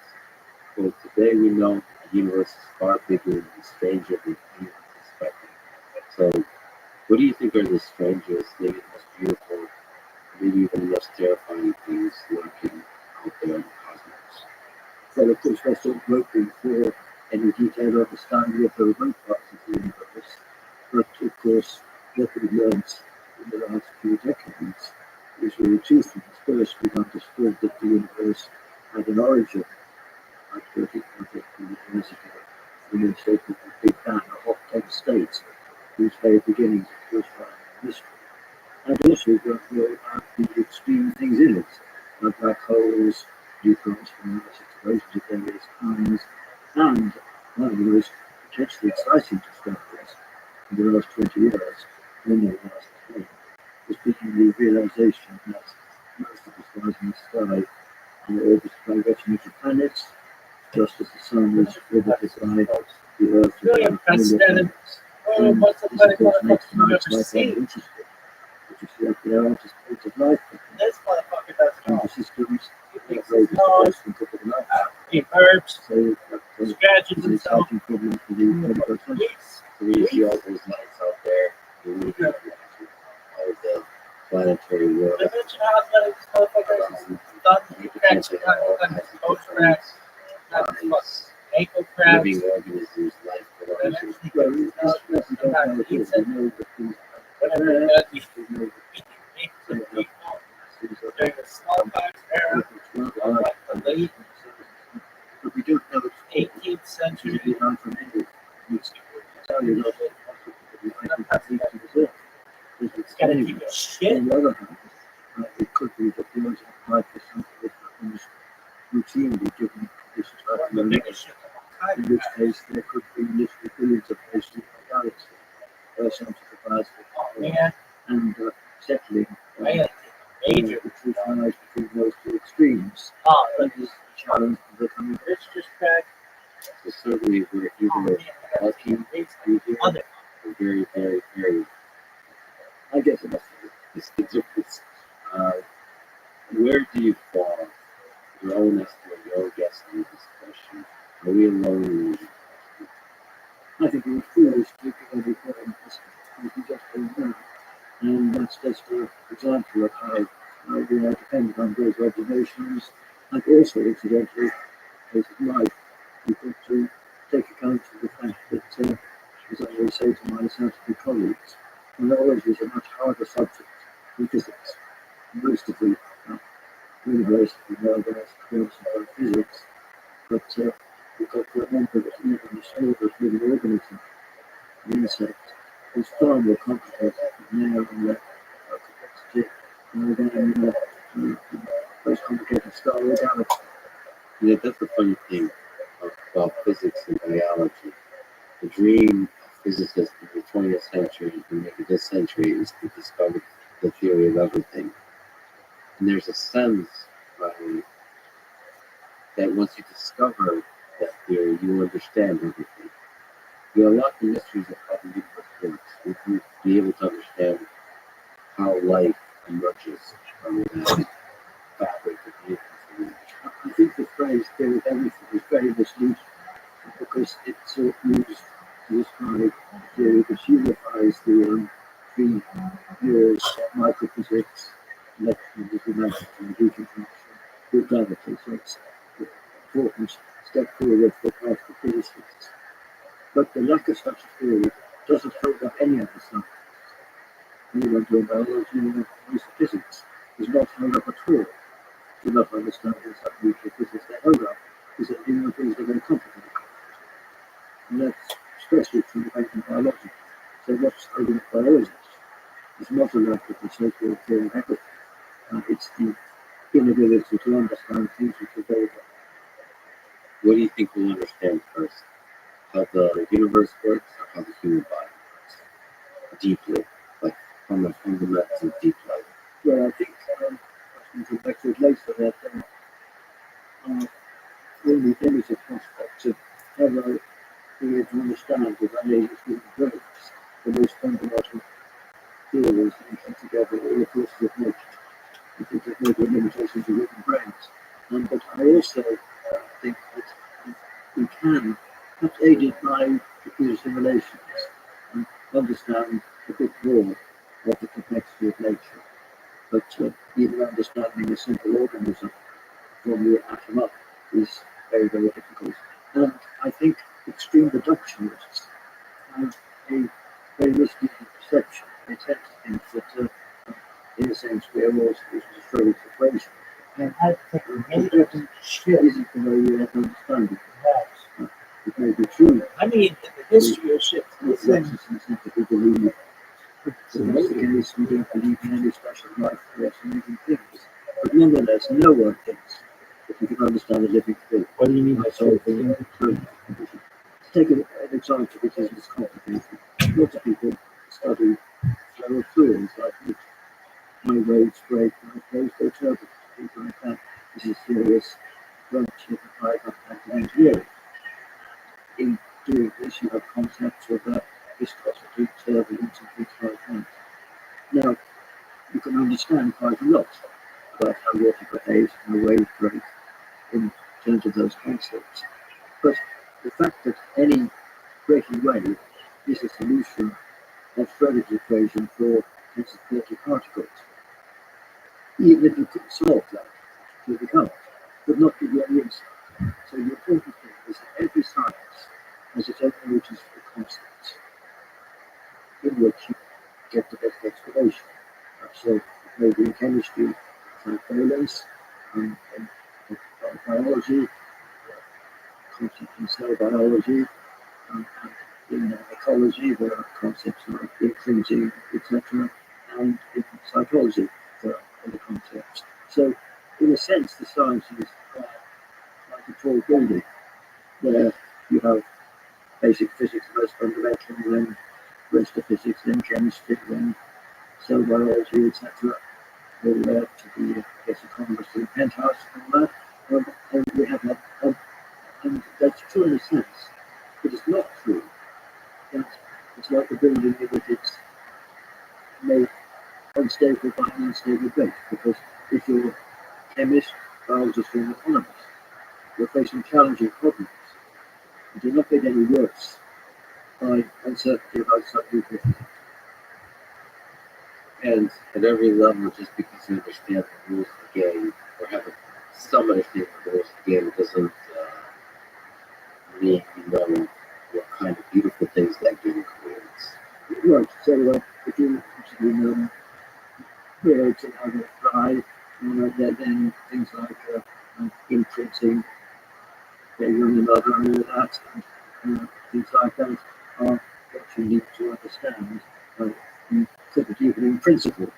S2: quote, today we know the universe is far bigger and stranger than anyone expected. So, what do you think are the strangest, maybe the most beautiful, maybe even the most terrifying things lurking out there in the cosmos? Well, of course, that's not looking for any detailed understanding of the remote parts of the universe. But, of course, what we've learned in the last few decades is really two things. First, we've understood that the universe had an origin. I thought it was 50 years ago, when they said that the Big Bang, a hot dense state, whose very beginnings was found in history. And also that there are the extreme things in it, like black holes, neutrons from explosions of various kinds, and one of the most potentially exciting discoveries in the last 20 years, in the last 10, was the realization that most of the stars in the sky are orbited by retinue planets, just as the sun was orbited by the Earth.
S4: Really unprecedented. Oh, what's the planet motherfucker you've ever seen?
S2: Which is like the largest point of life.
S4: This motherfucker doesn't know.
S2: The systems
S4: He
S2: that
S4: thinks
S2: raise
S4: it's noise,
S2: the top of the night.
S4: he burps,
S2: So
S4: scratches
S2: it's an
S4: himself.
S2: exciting problem for the 21st century. So we see all those lights out there. We really get all the planetary world.
S4: Did I mention how athletic this motherfucker is? Thumb cracks and toe cracks, ankle cracks.
S2: Living organisms, life
S4: Did I
S2: forms.
S4: mention he gets his
S2: know how it is. We know that things
S4: whatever
S2: are
S4: that
S2: we
S4: you
S2: know
S4: meet
S2: that
S4: the people
S2: things are
S4: during the smallpox era, of like the late
S2: but we don't know it's
S4: 18th century.
S2: usually not from India. It's Italian also that we might be complete to resolve.
S4: It's gotta keep it shit.
S2: On the other hand, it could be that the ocean might be something that happens routinely given conditions like
S4: The
S2: the
S4: biggest shit of all
S2: in
S4: time.
S2: which case there could be literally billions of patients in the galaxy, scientific advice
S4: Man,
S2: and settling
S4: I gotta take a major.
S2: the truth lies between those two extremes.
S4: Oh,
S2: That is the challenge that coming.
S4: it's just cracked.
S2: So certainly we're either lucky, easier,
S4: Other.
S2: or very, very, very. I guess it must be the difference. Where do you fall? Your own estimate, your own guess on this question. Are we alone in this question? I think it was foolish to every point because we just don't know. And that's just an example of how we are dependent on those observations. And also, incidentally, as life, we've got to take account of the fact that, as I always say to my scientific colleagues, neurology is a much harder subject than physics. Most of the university nowadays talks about physics, but we've got to remember that even the smallest living organism, the insect, is far more complicated than air and complexity than most complicated star or galaxy. Yeah, that's the funny thing about physics and biology. The dream of physicists in the 20th century and maybe this century is to discover the theory of everything. And there's a sense that once you discover that theory, you understand everything. You unlock the mysteries of how the universe works. You can be able to understand how life emerges from that fabric of the universe. I think the phrase theory of everything is very misleading because it's used to describe theory that unifies the three years of microphysics, electromagnetism, and heat function with gravity. So it's an important step forward for classical physicists. But the lack of such a theory doesn't hold up any of the science. Anyone doing biology or physics is not held up at all. Do not understand some nuclear physics they hold up is that human things are very complicated. And that's especially true in biology. So what's holding up biologists is not a lack of the so-called theory of everything. It's the inability to understand things which are very good. What do you think we'll understand first? How the universe works or how the human body works? Deeply, like from a fundamental deep level. Well, I think I can come back to it later that when the image of prospects of ever being able to understand the way human works, the most fundamental theories and come together all the forces of nature. I think there's no limitations of human brains. But I also think that we can, perhaps aided by computer simulations, understand a bit more of the complexity of nature. But even understanding a simple organism from the atom up is very, very difficult. And I think extreme reductionists have a very risky perception. They tend to think that, in a sense, we are all solutions to Schrodinger's equation.
S4: And I think
S2: That
S4: shit.
S2: isn't the way we have to understand it. It may be true.
S4: I mean, the history of shit.
S2: It's that we believe. So in this case, we don't believe in any special life force or living things. But nonetheless, no one thinks that we can understand a living thing.
S4: What do you mean
S2: by solving a problem. Take an example which isn't as complicated. Lots of people study flow of fluids like high waves break, high flows go turbulent, things like that. This is serious branch of applied engineering. In doing this, you have concepts of viscosity, turbulence, and things like that. Now, you can understand quite a lot about how water behaves and how waves break in terms of those concepts. But the fact that any breaking wave is a solution of Schrodinger's equation for tensor 30 particles, even if you could solve that, to become, would not give you any insight. So the important thing is that every science has its own origins for concepts.
S7: get the best explanation. So maybe in chemistry, like valence, and biology, concepts in cell biology, and in ecology, there are concepts like imprinting, etc., and in psychology, there are other concepts. So, in a sense, the sciences are like a tall building where you have basic physics, most fundamental, and then rest of physics, then chemistry, then cell biology, etc. All there to be, I guess, economists in the penthouse and all that. And we have that, and that's true in a sense, but it's not true. It's like the building that it's made unstable by an unstable base, because if you're a chemist, biologist, or an economist, you're facing challenging problems. You do not get any worse by uncertainty about subnuclear physics.
S2: And at every level, just because you understand the rules of the game, or have some understanding of the rules of the game, doesn't mean you know what kind of beautiful things that game creates.
S7: Right, so if you actually birds and how they fly, then things like imprinting, they one another and all that, and things like that are what you need to understand. You couldn't even in principle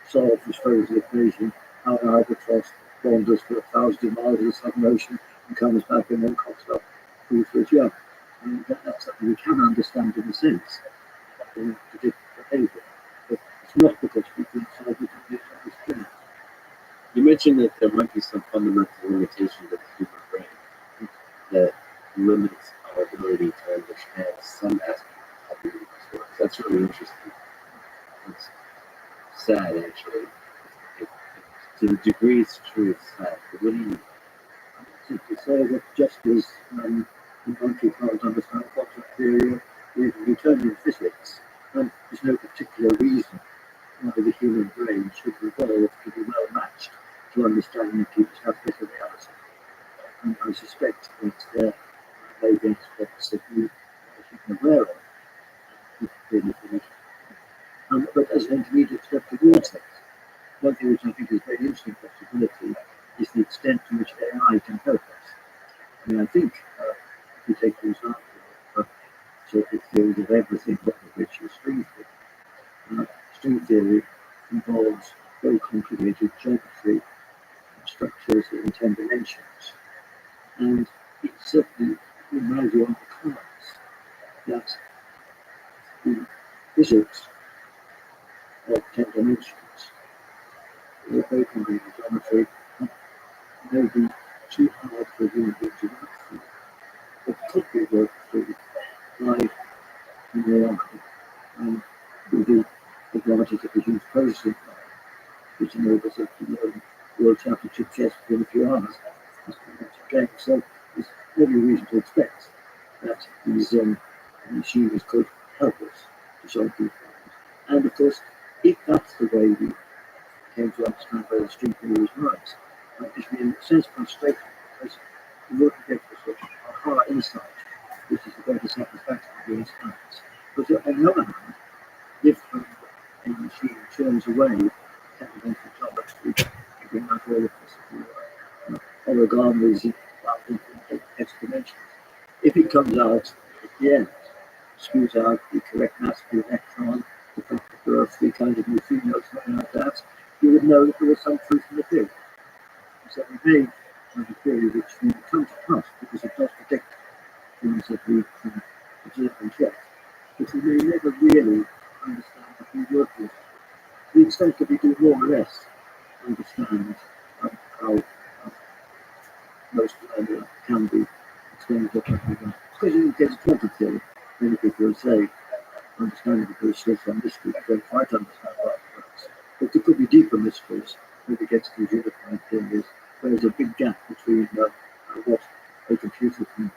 S7: solve the Schrodinger's equation, how an albatross wanders for 1,000 miles in the Southern Ocean and comes back and then cocks up food for its young. And that's something we can understand in a sense, in predict behavior. But it's not because we can solve it in this game.
S2: You mentioned that there might be some fundamental limitations of the human brain that limits our ability to understand some aspect of how the universe works. That's really interesting. It's sad, actually. To the degree it's true, it's sad. But what do you
S7: To say that just as the monkey can't understand quantum theory or Newtonian physics, there's no particular reason why the human brain should evolve to be well matched to understanding people's aspects of reality. And I suspect that there may be aspects that we should be aware of, but as an intermediate step towards that, one thing which I think is a very interesting possibility is the extent to which AI can help us. I mean, I think if you take the example of circuit theory of everything, one of which is string theory. String theory involves very complicated geometry and structures in 10 dimensions. And it's certainly, in my view, on the cards that the physics of 10 dimensions, or very complicated geometry, may be too hard for a human being to work through. It could be worked through by an AI, with the advantage of the huge processing power, which enables it to learn world championship chess within a few hours. Okay, so there's every reason to expect that these machines could help us to solve these problems. And of course, if that's the way we came to understand whether string theory is right, it's in a sense frustrating because the work against us are hard insight, which is the greatest satisfaction of doing science. But on the other hand, if a machine turns away technical geometry, figuring out all of this origamis in exponentials, if it comes out at the end, spews out the correct mass of the electron, the fact that there are 3 kinds of neutrinos, something like that, you would know that there was some truth in the theory. So we may have a theory which will come to pass because it does predict things that we can observe and check. But we may never really understand what we work with. To the extent that we do more or less understand how most phenomena can be explained differently. Because you get a quantum theory, many people will say, understanding the there's still some mystery, I don't quite understand how it works. But there could be deeper mysteries when we get to these unified theories, where there's a big gap between what a computer can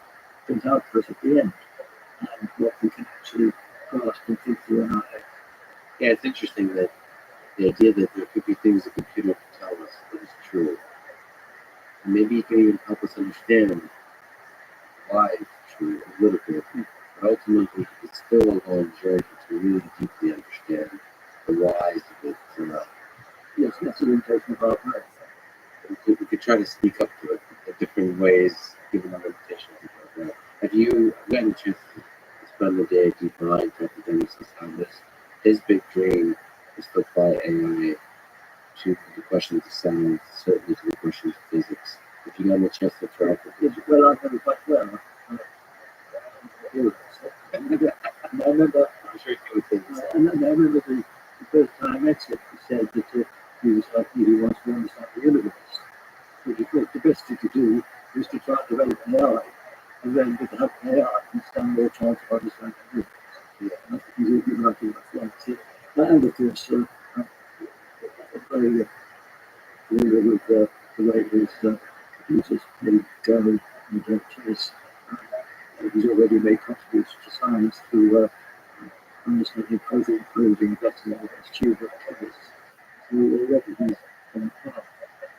S7: print out for us at the end and what we can actually grasp and think through in our head.
S2: Yeah, it's interesting that the idea that there could be things a computer can tell us that is true. And maybe it can even help us understand why it's true a little bit. But ultimately, it's still a long journey to really deeply understand
S7: orientation of our brain.
S2: We could try to speak up to it in different ways, given our limitations. Have you gotten a chance to spend the day deep dive into academics on this? His big dream is to apply AI to the questions of science, certainly to the questions of physics. If you got a chance to try it,
S7: Yes, well, I know quite well. I remember,
S2: I'm sure you would think
S7: I remember the first time I met him, he said that he was like me, he wants to understand the universe. But he thought the best thing to do was to try to develop AI, and then with the help of AI, you stand more chance of understanding the universe. Yeah, and I think he's a good writing about that. And of course, very familiar with the way his computers may go and chase. He's already made contributions to science through understanding protein coding better than his tuber chemists. So already he's on a path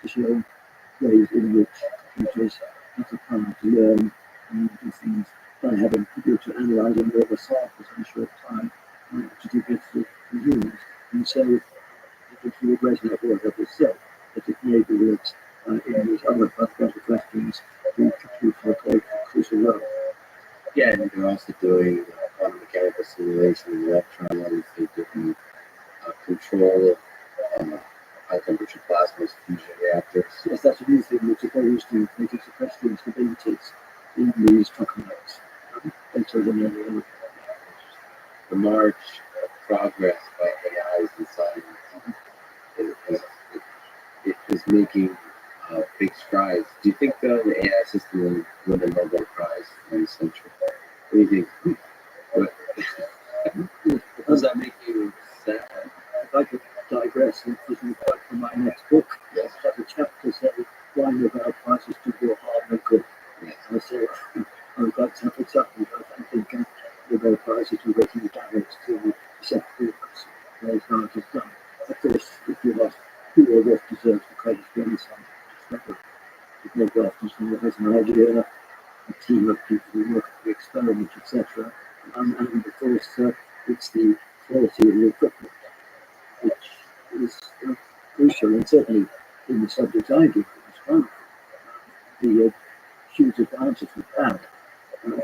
S7: to show ways in which computers have the power to learn and do things by having computer analysing all the samples in a short time to do better than humans. And so I think he would resonate with what I just said, that it may be that in these other fundamental questions, the computer played a crucial role.
S2: Yeah, and they're also doing quantum mechanical simulation of electrons. They're doing control of high temperature plasma fusion reactors.
S7: Yes, that's a new thing which supposed to make it sequester instabilities in these tokamaks. Better than any other.
S2: The march of progress by AIs in science is making big strides. Do you think the AI system will win a Nobel Prize in this century? What do you think? Does that make you sad?
S7: If I could digress and put in quote from my next book,
S2: Yes.
S7: I have a chapter saying why Nobel Prizes do more harm than good.
S2: Yes.
S7: And so I've got to have something, but I think Nobel Prizes are making damage to set groups where science is done. Of course, if you ask who or what deserves the credit for any science, it's Nobel often has an idea, a team of people who work at the experiment, etc. And of course, it's the quality of the equipment, which is crucial, and certainly in the subject I do, it's one of the huge advantages we've had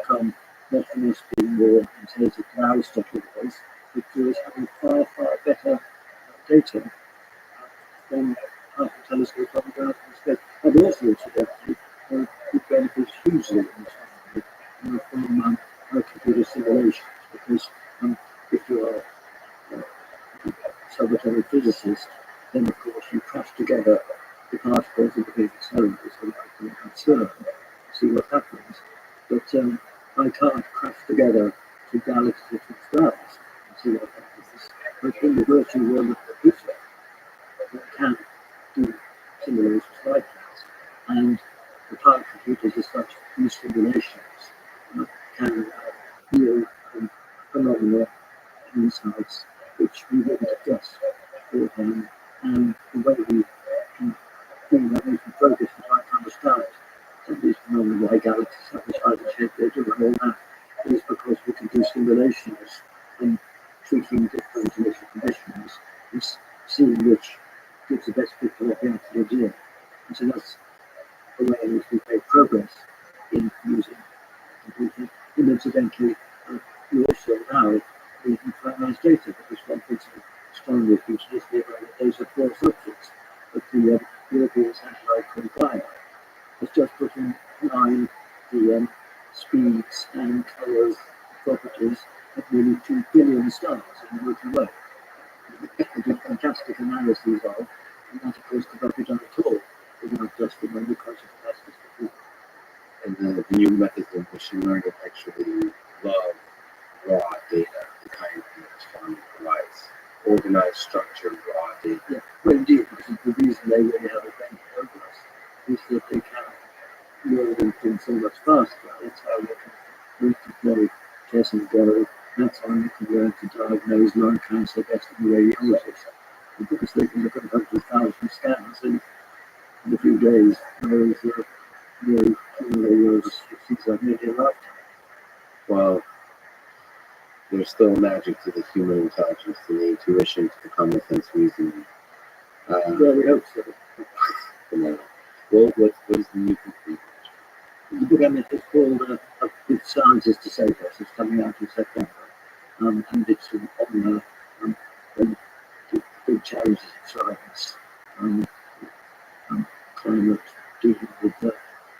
S7: come not from us being more intelligent than Aristotle was, but to us having far, far better data than half the telescope on the ground in space. And also, incidentally, it benefits hugely in time from computer simulations, because if you are subatomic physicist, then of course you crush together the particles of the big accelerators so that I can observe, see what happens. But I can't crush together two galaxies with stars and see what happens. But in the virtual world of the computer, you can do simulations like that. And the power computers as such, these simulations can yield phenomena and insights which we wouldn't have guessed beforehand. And the way we can do that making progress and try to understand some of these phenomena, why galaxies have the size and shape they do, and all that is because we can do simulations and treating different initial conditions and seeing which gives the best picture of what we actually observe. And so that's the way in which we've made progress in using computers. And incidentally, we also now we can finance data, because one thinks of astronomy futuristically about the days of false objects. But the European satellite called Gaia has just put in line the speeds and colours properties of nearly 2 billion stars in the Milky Way. They did fantastic analyses of, and that of course could not be done at all without just the memory quantum capacity.
S2: And the new methods of machine learning actually love raw data, the kind that astronomy provides. Organized, structured, raw data.
S7: Yeah, well indeed, because the reason they really have advanced progress is that they can learn things so much faster. That's how they can multiply tests and go. That's how they can learn to diagnose lung cancer better than radiologists. Because they can look at 100,000 scans in a few days, whereas the was 6 or 8 lifetime.
S2: Well, there's still magic to the human intelligence, to the intuition, to the common sense reasoning.
S7: Well, we hope so.
S2: Well, what is the new complete?
S7: The book it's called With Scientists to Save Us. It's coming out in September. And it's on the big challenges of science, climate, dealing with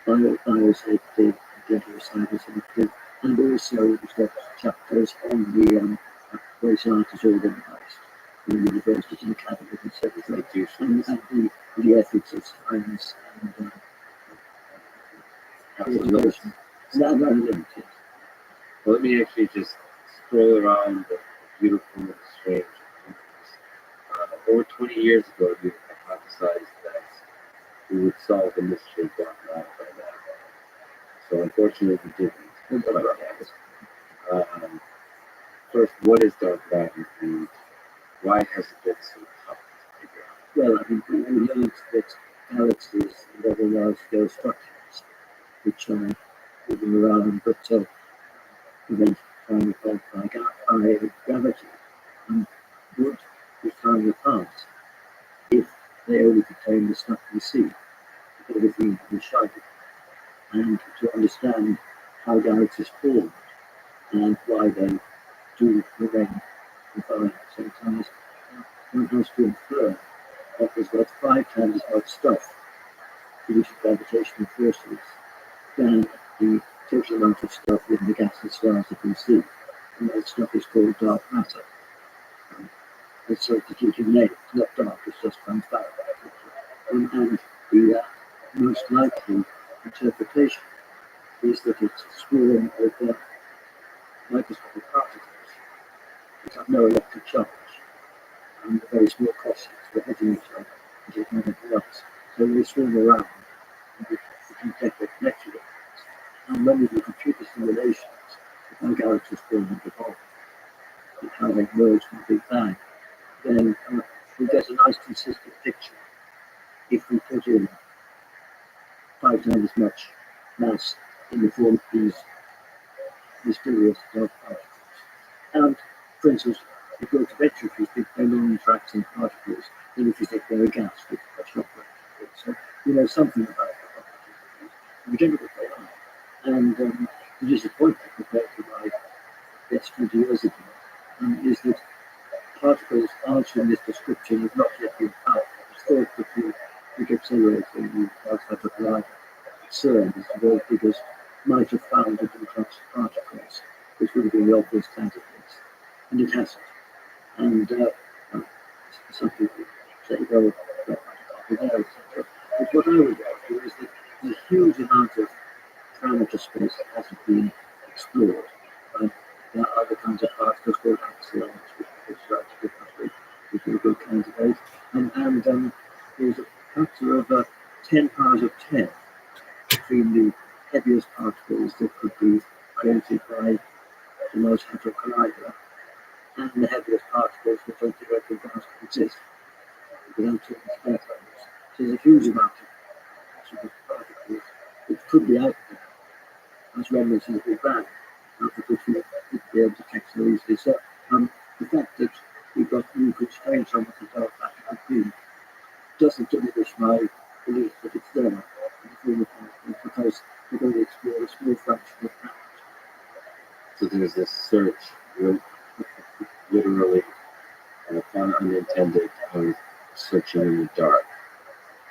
S7: biosafety, gender cybersafety, and also it's got chapters on the way science is organised in universities and academies and so forth, and the ethics of science and coordination. And that limited.
S2: Well, let me actually just scroll around the beautiful and strange. Over 20 years ago, you hypothesized that we would solve the mystery of dark matter by now. So unfortunately, we didn't. First, what is dark matter and why has it been so tough to figure out?
S7: Well, I think we learned that galaxies and other large-scale structures, which are moving around, but prevent time by gravity, would be falling apart if they only contain the stuff we see, everything we shine. And to understand how galaxies form and why they do remain confined sometimes, one has to infer that there's got 5 times as much stuff producing gravitational forces than the total amount of stuff in the gas and stars that we see. And that stuff is called dark matter. It's so that you can name it. It's not dark, it's just transparent. And the most likely interpretation is that it's a swarm of microscopic particles that have no electric charge and very small crossings for hitting each other and hitting anything else. So they swarm around and you can get the connection. And when we do computer simulations of how galaxies form and evolve, and how they merge from the Big Bang, then we get a nice consistent picture if we put in 5 times as much mass in the form of these mysterious dark particles. And, for instance, if you go to entropy, they're non-interacting particles, then if you think they're a gas, with a chocolate. So you know something about the properties. We don't know what they are. And the disappointment compared to my guess 20 years ago is that particles answering this description have not yet been found. It's thought that the big accelerator in the outside of light CERN is the world's biggest, might have found different types of particles, which would have been the obvious candidates. And it hasn't. And some people say, well, that might have there, etc. But what I would argue is that there's a huge amount of parameter space that hasn't been explored. There are other kinds of particles called axions, which are differently, which are a good candidate. And there's a factor of 10 powers of 10 between the heaviest particles that could be created by the Large Hadron Collider and the heaviest particles that don't directly exist without too much spare particles. So there's a huge amount of particles which could be out there as remnants of the Big Bang, out of which we would be able to catch so easily. So the fact that you could change some of the dark matter could be doesn't diminish my belief that it's there in the form of particles, because we've only explored a small fraction of that.
S2: So there's this search, literally, pun unintended, of searching in the dark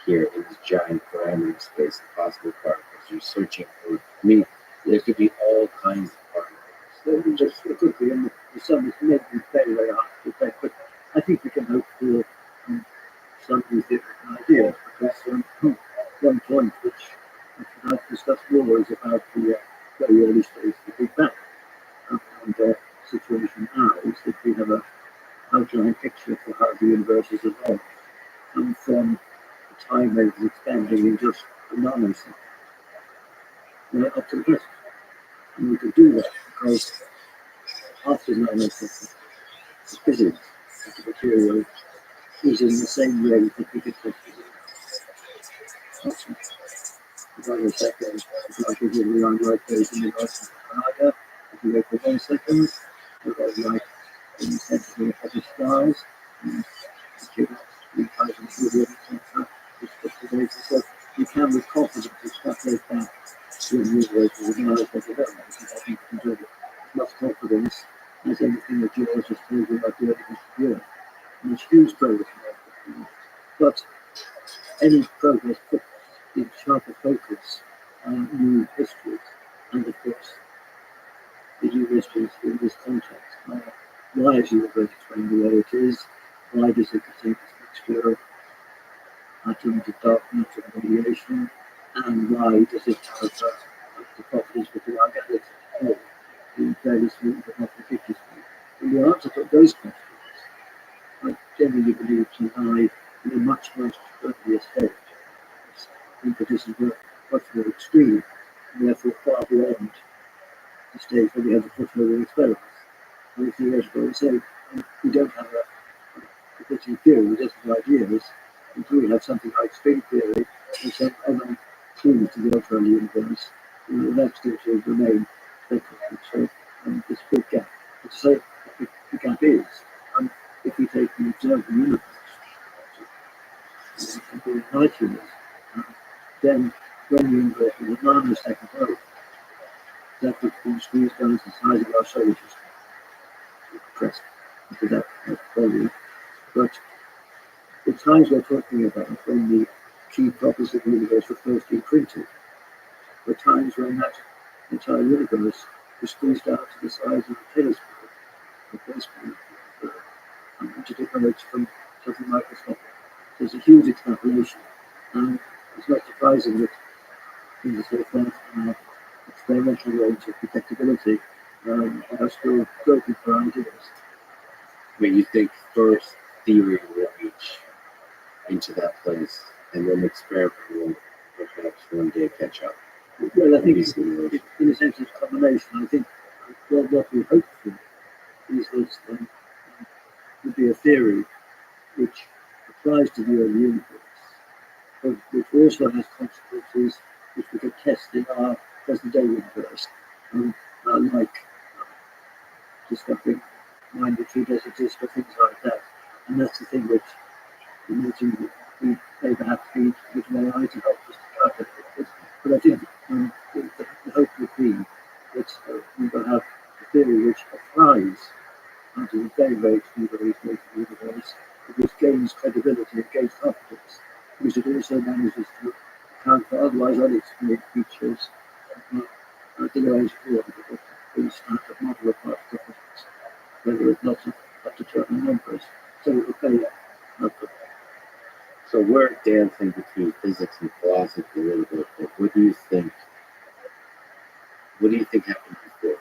S2: here in this giant parameter space of possible particles. You're searching for, I mean, there could be all kinds of particles.
S7: It could be, and the sun is maybe very, very hard to detect, but I think we can hope for some new different ideas, because one point which I've discussed more is about the very early stage of the Big Bang. And the situation now is that we have an outline picture for how the universe has evolved, and from a time when it was expanding in just a nanosecond up to the present. And we could do that because after the nanosecond, the physics of the material is in the same way that we could test it. The nanosecond is like a really unlike those in the Large Hadron. If you wait for 1 second, you've got like in the center of the stars, and you have 3,000 with the other today, so you can with confidence extrapolate back to the universe with a knowledge that you don't know, because I think you can do it with much confidence as anything that geologists told you about the early history of the Earth. And there's huge progress in that. But any progress puts in sharper focus on new histories, and of course, the new histories in this context. Why is the universe explained the way it is? Why does it contain this mixture of atoms of dark matter and radiation? And why does it have the properties that we are galaxies hold, being fairly smooth but not particularly smooth? And the answer to those questions, I generally believe to lie in a much earlier stage. I think that this is much more extreme, and therefore far beyond the stage where we have the foothold experiments. And the theoretical say we don't have a fitting theory, we just have ideas, until we have something like string theory and some other clues to the ultra universe, that's going to remain speculative. So there's a big gap. But to say the gap is, if we take the observed universe, and the light years, then when the universe is a nanosecond old, that would be squeezed down to the size of our solar system, compressed into that volume. But the times we're talking about when the key properties of the universe were first imprinted were times when that entire universe was squeezed down to the size of a telescope, which it emerged from something microscopic. So it's a huge extrapolation, and it's not surprising that things are so far experimental range of detectability are still groping for ideas.
S2: I mean, you think first theory will reach into that place, and then experiment will perhaps one day catch up.
S7: Well, I think it's, in a sense, it's a combination. I think what we hope for is that would be a theory which applies to the early universe, but which also has consequences which we could test in our present-day universe, like discovering mind-tree does exist or things like that. And that's the thing which imagine we may perhaps need with AI to help us to calculate this. But I think the hope would be that we will have a theory which applies onto the very, very extreme universe, which gains credibility and gains confidence, because it also manages to account for otherwise unexplained features the way it's created in standard model of particle physics, whether it's not up to certain numbers. So it will pay
S2: So we're dancing between physics and philosophy a little bit, but what do you think happened before?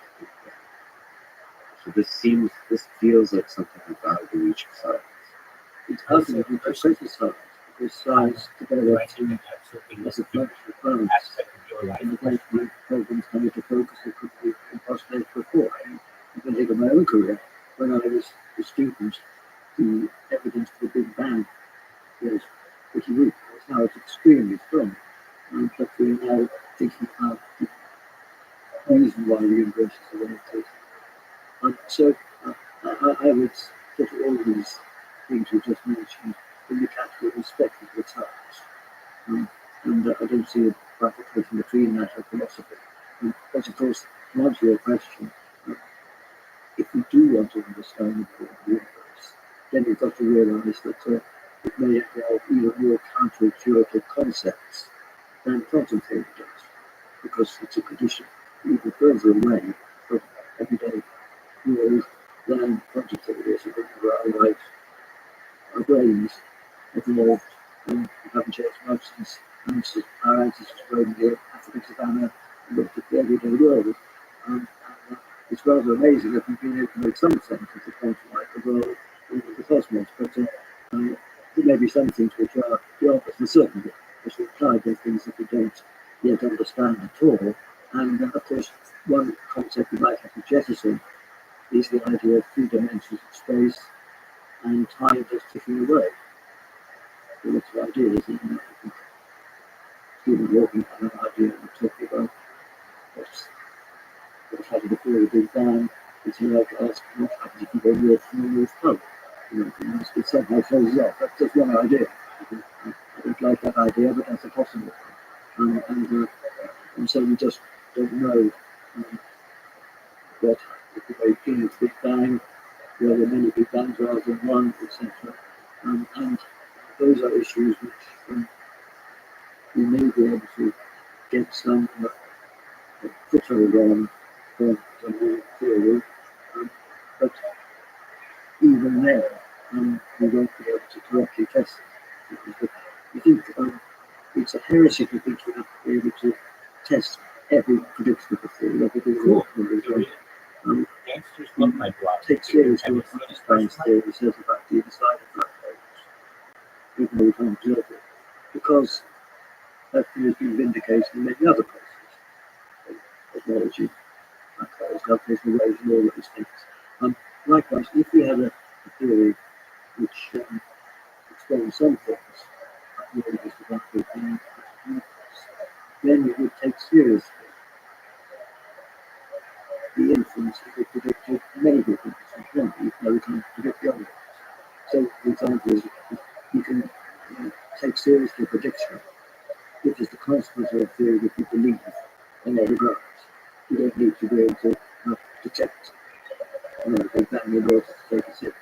S2: So this feels like something about the reach of science.
S7: It's hard to criticize because science develops as a function of balance. And the way my programs coming to focus that could be impossible before. You can think of my own career. When I was a student, the evidence for the Big Bang was pretty weak. Now it's extremely strong. But we are now thinking about the reason why the universe is the way it is. So I would put all these things we just mentioned in the category of speculative science. And I don't see a bifurcation between that and philosophy. But of course, to answer your question, if we do want to understand the universe, then we've got to realise that it may involve even more counterintuitive concepts than quantum theory does, because it's a condition even further away from everyday world than quantum theory is. Our brains have evolved and haven't changed much since our ancestors roamed the African savannah and looked at the everyday world. It's rather amazing that we've been able to make some sense of the quantum light of the world and the cosmos, but there may be some things which are beyond us, and certainly as we apply those things that we don't yet understand at all. And of course, one concept we might have to jettison is the idea of 3 dimensions of space and time just ticking away. There are lots of ideas, and I think Stephen Hawking had an idea of talking about what's happened before the Big Bang. It's like asking what happens if you go north from the North Pole. It somehow falls off. That's just one idea. I don't like that idea, but that's a possibility. And so we just don't know what the very beginning of Big Bang, where there are many Big Bangs rather than one, etc. And those are issues which we may be able to get some foothold on from new theory, but even there, we won't be able to correctly test it. Because I think it's a heresy to think you have to be able to test every prediction of the theory, everything
S4: Cool.
S3: Gangsters love my blog.
S7: take seriously what Einstein's theory says about the other side of black holes, even though we can't observe it, because that theory has been vindicated in many other places. Technology, black holes, gravitational waves, and all those things. Likewise, if we had a theory which explains some things, like the universe about Big Bang, then we would take seriously the inference that we predicted many different things, even though we can't predict the other ones. So, for example, you can take seriously a prediction, which is the consequence of a theory that you believe on other grounds. You don't need to be able to detect the Big Bang in order to take it seriously.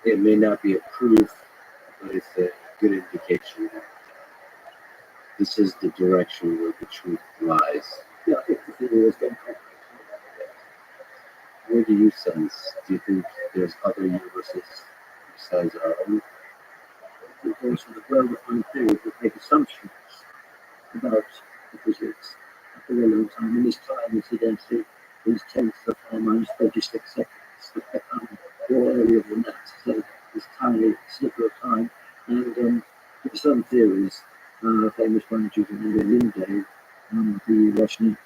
S2: It may not be a proof, but it's a good indication that this is the direction where the truth lies.
S7: Yeah, if the theory is then complex.
S2: Where do you sense? Do you think there's other universes besides our own?
S7: Because of the well-defined theories that make assumptions about the physics for a very long time, and this time, incidentally, is tenths of r 36 seconds, or earlier than that. So this tiny slipper of time, and there are some theories, famous one due to Linde, the Russian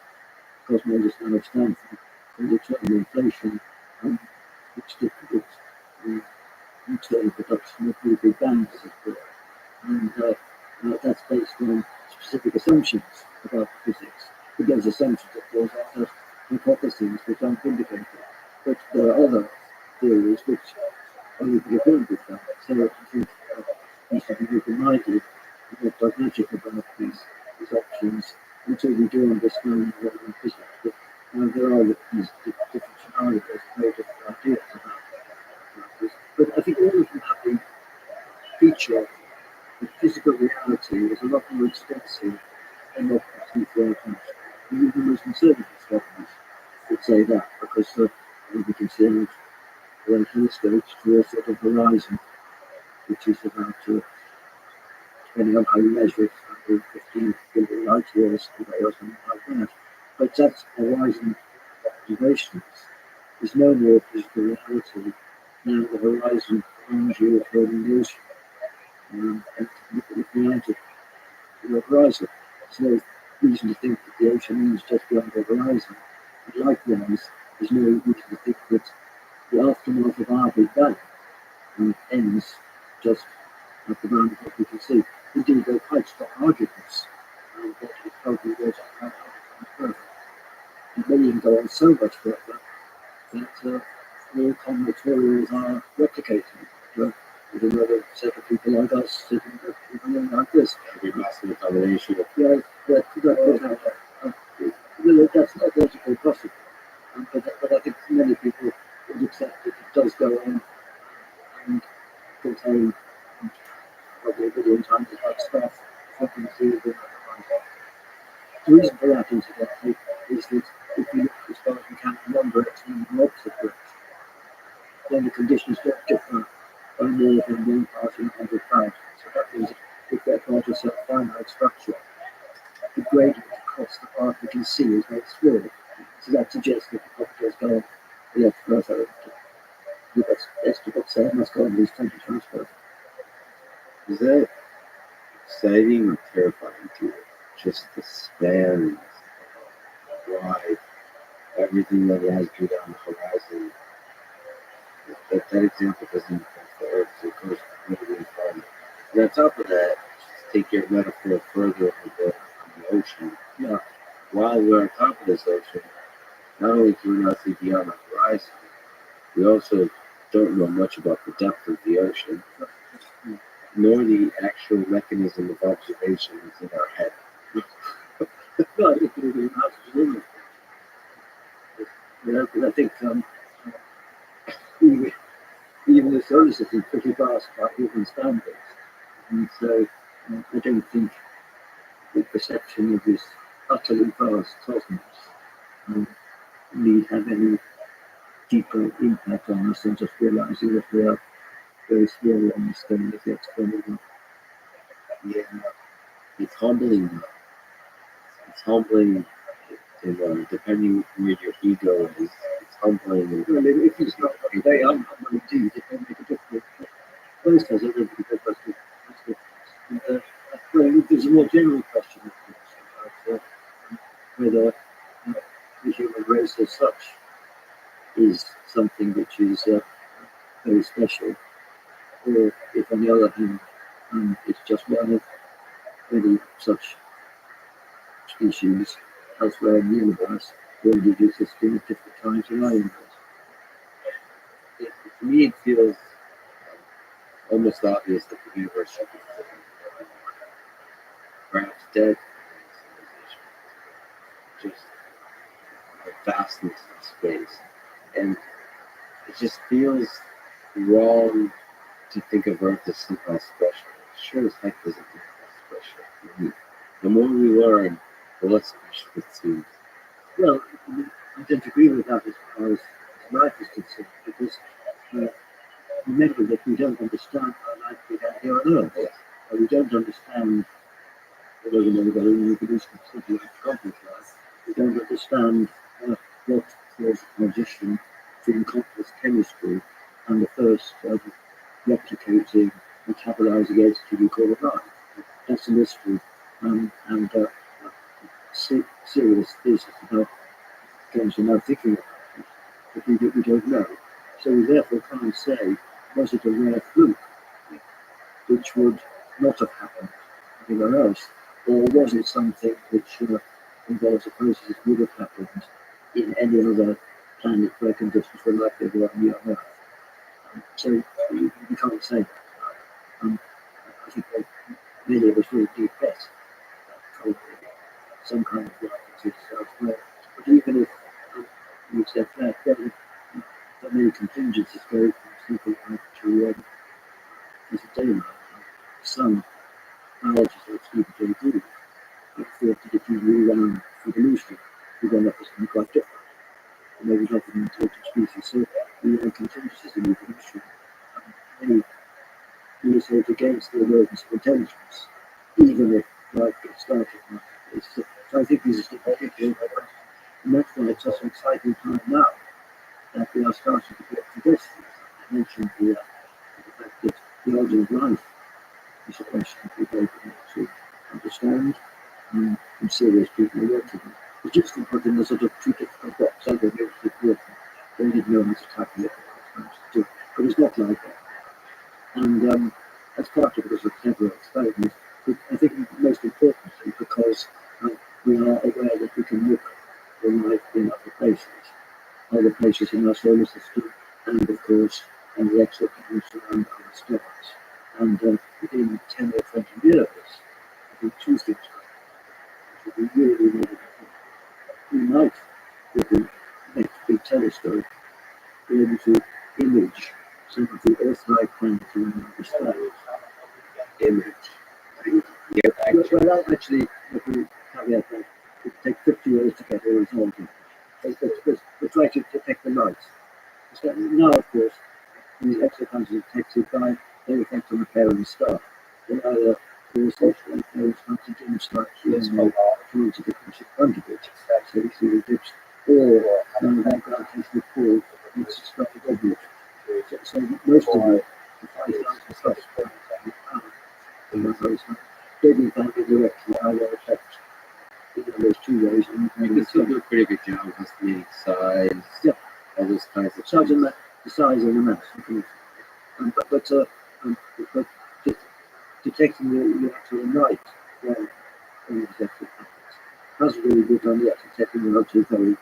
S7: cosmologist out of Stanford, and the term inflation, which did predict the internal production of the Big Bang, as it were. And that's based on specific assumptions about physics. But those assumptions, of course, are just hypotheses which aren't vindicated. But there are other theories which only confirm Big Bang. So I think we should be open-minded and not dogmatic about these options until we do understand what in physics. But there are these different scenarios, very different ideas about this. But I think all of them have the feature that physical reality is a lot more extensive than what we see for our attention. Even the most conservative scholars would say that, because we can see out one telescope to a sort of horizon, which is about, depending on how you measure it, 15 billion light years away or something like that. But that horizon of observations is no more physical reality than the horizon around you or in the ocean. And looking out at the horizon. There's no reason to think that the ocean is just beyond the horizon. And likewise, there's no reason to think that the aftermath of our Big Bang ends just at the moment that we can see. Indeed, there are quite strong arguments that it probably goes on further. And may even go on so much further that all combinatorials are replicated. With another set of people like us sitting like this.
S2: Every massive combination.
S7: That's not logically possible. But I think many people would accept that it does go on and contain probably a billion times as much stuff fucking through the The reason for that, incidentally, is that if you look as far as we can remember it in the opposite direction, then the conditions don't differ by more than 1 part in 100,000. So that means that if they're part of some finite structure, the gradient across the part we can see is very small. So that suggests that the particles go on a lot further. That's estimates say it must go on at least 20 times further.
S2: Is that exciting or terrifying to you? Just the span wide, everything that lies due down the horizon. That example doesn't even come to Earth, so it goes really far. And on top of that, just take your metaphor further on the ocean.
S7: Yeah.
S2: While we're on top of this ocean, not only can we not see beyond the horizon, we also don't know much about the depth of the ocean. nor the actual mechanism of observation is in our head.
S7: No, it could have been absolutely. But I think even, even the solar system is pretty vast by human standards. And so I don't think the perception of this utterly vast cosmos need have any deeper impact on us than just realizing that we are very small on the scale of the external world.
S2: Yeah, it's humbling. It's humbling. Depending where your ego is, it's humbling.
S7: Well, if it's not they are humble indeed, it can make a difference. Most of us are really good, that's good. Well, there's a more general question, of course, about whether the human race as such is something which is very special, or if on the other hand, it's just one of many such species elsewhere in the universe who indeed existing at different times in our universe.
S2: For me, it feels almost obvious that the universe should be perhaps dead. Just the vastness of space. And it just feels wrong to think of Earth as somehow special. Sure as heck doesn't think that's special. The more we learn, the less special it seems.
S7: Well, I don't agree with that as far as life is concerned, because remember that we don't understand our life we have here on Earth. We don't understand, although we know that evolution is simply complex life, we don't understand what caused the transition from complex chemistry and the first replicating, metabolizing entity we call life. That's a mystery, and serious thesis about games are now thinking about it, but we don't know. So we therefore can't say, was it a rare fluke which would not have happened anywhere else, or was it something which involves a process that would have happened in any other planet where conditions were like they were on the Earth? So we can't say that. I think that many of us really do guess probably some kind of life exists elsewhere. But even if you accept that, there are many contingencies go from simple life to as a day life. Some biologists like Stephen Jay Gould thought that if you rewound evolution, you'd end up with something quite different. Maybe not an intelligent species. So the contingencies in evolution may militate against the emergence of intelligence, even if life gets started. So I think these are still particularly important. And that's why it's such an exciting time now that we are starting to get to this. I mentioned the fact that the origin of life is a question we're very able to understand, and serious people are working on. It's just to put in a sort of two difficult box. I don't know if it's working. They didn't know how to tackle it, but it's not like that. And that's partly because of clever experiments, but I think most importantly because we are aware that we can look for life in other places in our solar system, and of course in the exoplanets around our stars. And within 10 or 20 years, I think two things will be really, really important. We might, with the next big telescope, be able to image some of the Earth-like planets around the stars. Image. Yeah, well, actually, if we caveat that, it would take 50 years to get horizontal. But try to detect the light. So now, of course, these exoplanets are detected by their effect on the parent star. They either cause Rothschild waves to dim slightly and towards a different under it, so we see the dips, or that gravitational pull makes it start to ovulate. So most of the 5,000 plus in the horizon, they didn't find it directly how they affect those two ways.
S2: You can still do a pretty good job of estimating size, all those kinds of
S7: size
S2: things.
S7: and the size and the mass. But detecting the actual light from these exoplanets hasn't really been done yet. Detecting the light is very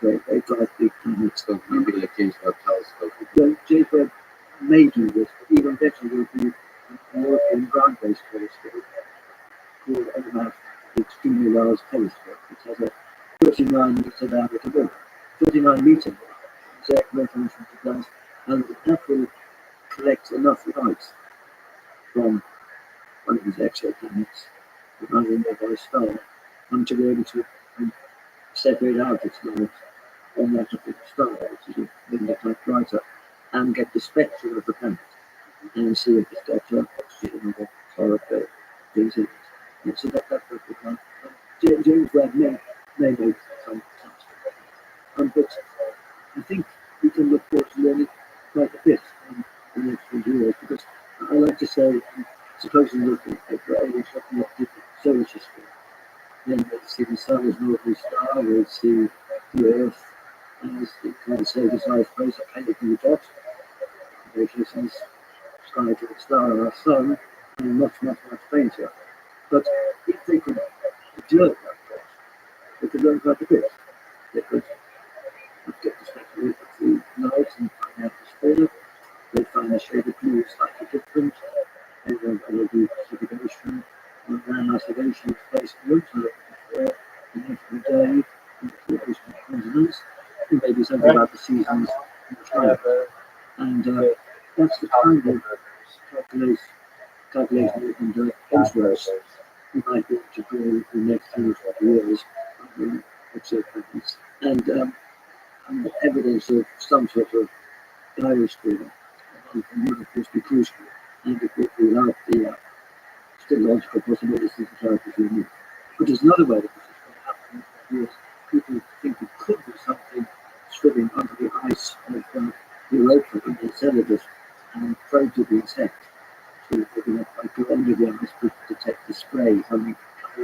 S7: bright big planets.
S2: So maybe like James Webb telescope.
S7: Well, James Webb may do this, but even better would be European ground-based telescope called the Extremely Large Telescope, which has a 39-meter diameter book, 39-meter exact reference to glass, and that will collect enough light from one of these exoplanets, another nearby star, and to be able to separate out its light on that of the star, which is a millimeter brighter, and get the spectrum of the planet and see if it's got oxygen or chlorophyll things in it. And so that would be fun. James Webb may make some but I think we can look forward to learning quite a bit in the next few years, because I like to say, supposing looking at aliens looking at the solar system, then we'll see the sun as an ordinary star, we'll see the Earth as the kind of say the size place, a kind of blue dot, which is as sky to the star or our sun, and much fainter. But if they could observe that dot, they could learn quite a bit. They could get the spectrum of the light and find out the spin. They'd find the shade of blue slightly different. They will do segregation, and isolation of space groups, the next day, the ocean continents, and maybe something about the seasons in China. And that's the kind of calculation and influence we might be able to grow in the next 10 or 20 years observations. And evidence of some sort of diastream would of course be crucial, and it would rule out the still logical possibilities that are presuming. But there's another way that this is going to happen in years. People think it could be something swimming under the ice of Europa in the Enceladus and prone to the insect. So we're going to go under the ice to detect the spray coming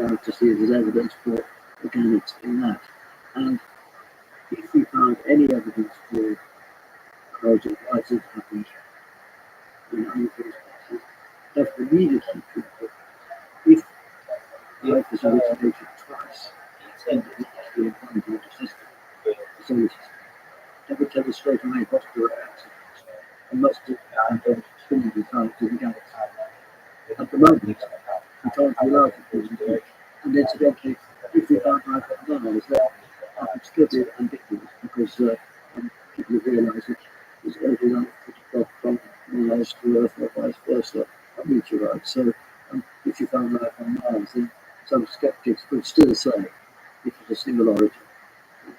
S7: out to see if there's evidence for organics in that. And if we found any evidence for corrosion life that happened in unusual species, that would immediately prove that if life is originated twice in the environmental system, the solar system, that would tell us straight away what the accidents and must have been spinning inside to the galaxy. At the moment, we can't rule out it, and incidentally, if we found life on Mars, that would still be ambiguous, because people have realised that there's early life that got from Mars to Earth or vice versa, a meteorite. So if you found life on Mars, then some skeptics could still say it was a single origin.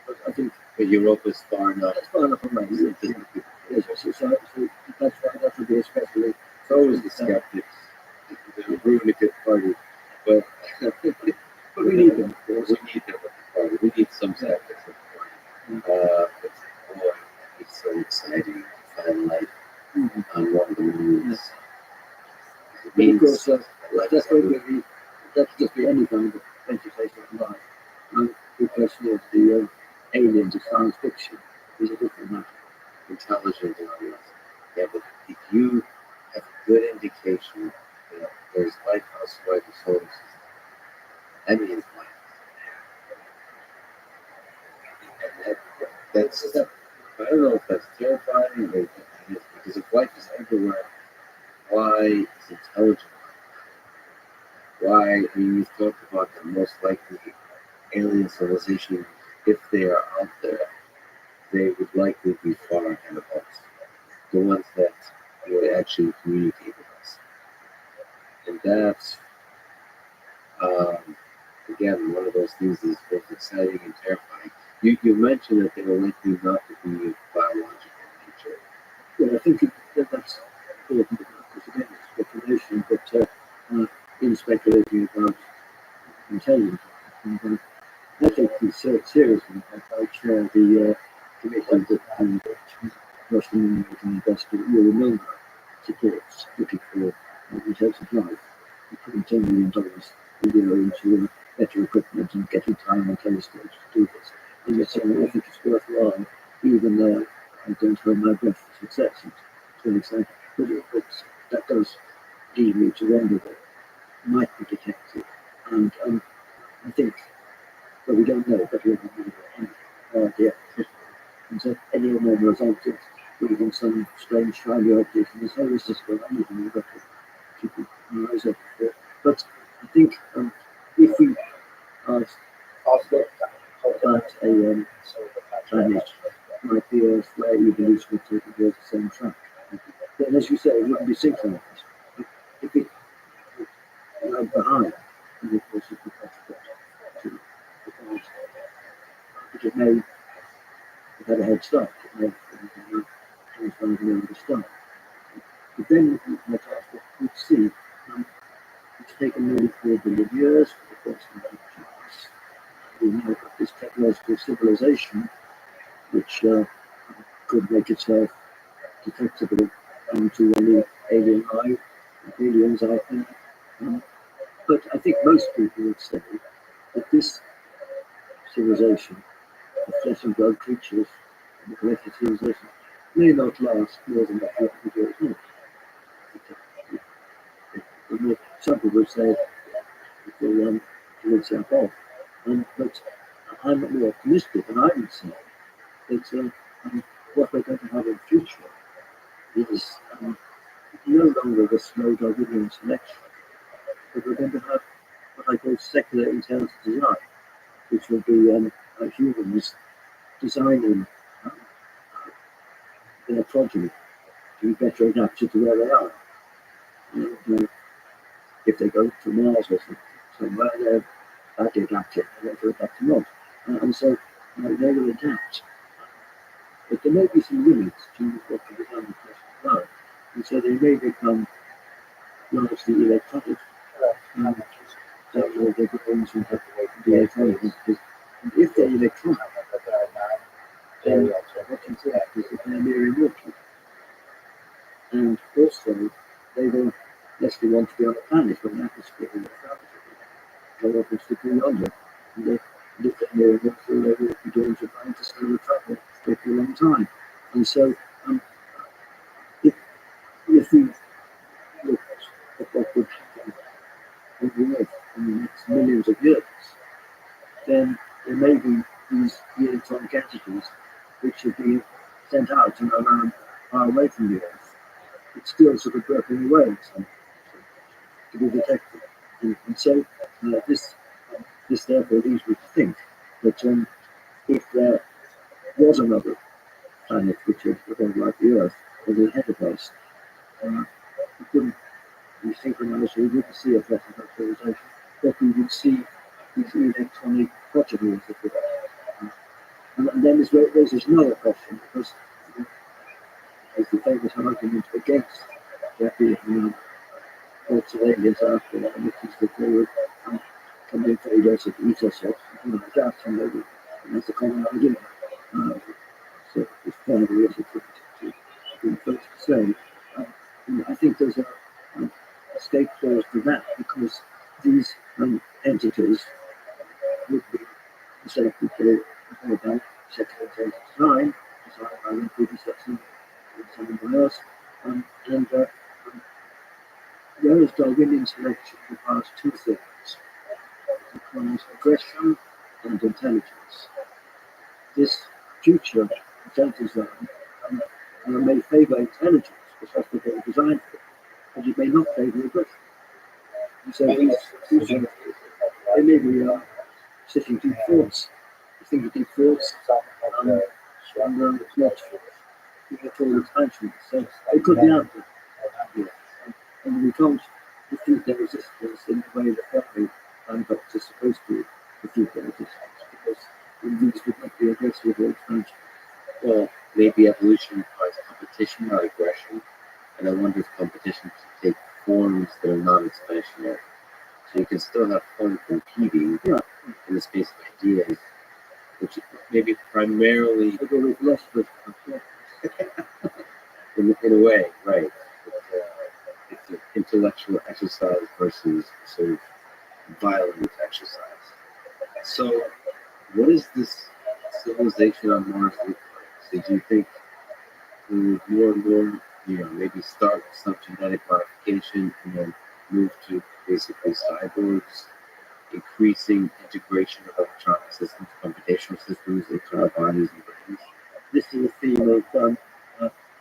S7: But I think
S2: Europa is far enough.
S7: it's far enough away. Yes, so that's why that would be especially.
S2: It's always the skeptics. They're ruin a good party, but
S7: we need them, of course.
S2: We need them at the party. We need some skeptics at the party. It's so exciting to find life on one of the moons. It means that could just be any kind of vegetation of life. And the question of the aliens of science fiction is a different matter. Intelligent aliens. Yeah, but if you have a good indication that there's life outside the solar system, that means life. And that's I don't know if that's terrifying or because if life is everywhere, why is intelligent life? Why? I mean, you've talked about the most likely alien civilization, if they are out there, they would likely be far ahead of us. The ones that would actually communicate with us. And that's, again, one of those things that is both exciting and terrifying. You mentioned that they were likely not to be of biological nature.
S7: Well, I think that's important, because again, it's speculation, but in speculating about intelligence, and I take these seriously. I chair the committee that the Russian investor Euro Milner supports, looking for intelligent life, and putting $10 million a year into better equipment and getting time on telescopes to do this. And yet, I think it's worthwhile, even though I don't hold my breath for success. It's very exciting. But that does lead me to wonder that might be detected. And I think, well, we don't know, but we have no idea. And so any normal result is even some strange shiny object in the solar system, anything you've got to was thinking of this. If it lag behind, and of course it would have to the but it may have had a head start. It may have 25 years of start. But then what we see, it's taken nearly 4 billion years for the first chance. We now got this technological civilization which could make itself detectable to any alien eye, aliens out there. But I think most people would say that this civilization, the flesh and blood creatures, the collective civilization, may not last more than 100 years more. Some people would say it will rinse out off. But I'm more optimistic, and I would say that what we're going to have in the future is no longer the slow Darwinian selection, but we're going to have what I call secular intelligent design, which will be humans designing their progeny to be better adapted to where they are. And, if they go to Mars or somewhere, they're badly adapted, they're better adapted not. And so they will adapt. But there may be some limits to what can be done with flesh and blood. And so they may become largely electronic. That the brains will have the electronic. And if they're electronic, then what you get is that they're near immortal. And also, they will less want to be on a planet when the atmosphere is gravity. They obviously go yonder. And if they're near immortal, they will be doing to interstellar travel for a long time. And so, if we look at what would happen on the Earth in the next millions of years, then there may be these electronic entities which are being sent out and are now far away from the Earth. It's still sort of working away to be detected. And so this therefore leads me to think that if there was another planet which is like the Earth, or the ahead of us, it wouldn't be synchronized, we wouldn't see a flesh and blood civilization, but we would see these electronic protocols. And then there's raises another question, because there's the famous argument against there being lots of aliens out there, which is that they would come in for us and eat us up, like that, and that's a common argument. So it's fairly easy to be first to say. I think there's a escape clause to that, because these entities would be selected for about secular design by the predecessor and someone else. Whereas Darwinian selection requires two things. It requires aggression and intelligence. This future intelligence may favour intelligence, because that's what they were designed for, but it may not favour aggression. And so these future, they may be sitting deep thoughts, thinking deep thoughts, and not doing at all expansion. So it could be out there. And we can't defeat their resistance in the way that doctors are supposed to defeat their resistance, because these would not be aggressive or expansion.
S2: Well, maybe evolution requires competition, not aggression. And I wonder if competition can take forms that are non-expansionary. So you can still have fun competing in the space of ideas, which maybe primarily in a way, right? It's an intellectual exercise versus sort of violent exercise. So, what is this civilization on Mars look like? So, do you think we would more and more, maybe start some genetic modification and then move to basically cyborgs, increasing integration of electronic systems, computational systems into our bodies and brains?
S7: This is a theme of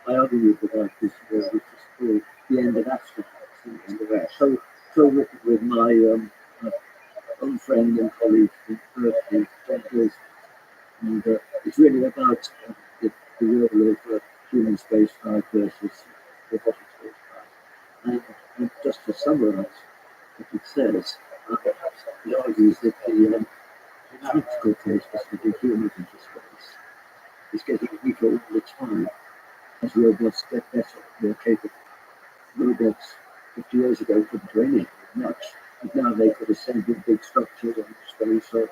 S7: I argue about this, which is called the end of astrophysics. So written with my old friend and colleague from Berkeley, John Wilson. And it's really about the role of human spaceflight versus robotic spaceflight. to summarize what it says, it argues that the practical case for the human into space is getting weaker all the time as robots get better, more capable. Robots 50 years ago couldn't do anything much, but now they could assemble big structures on space or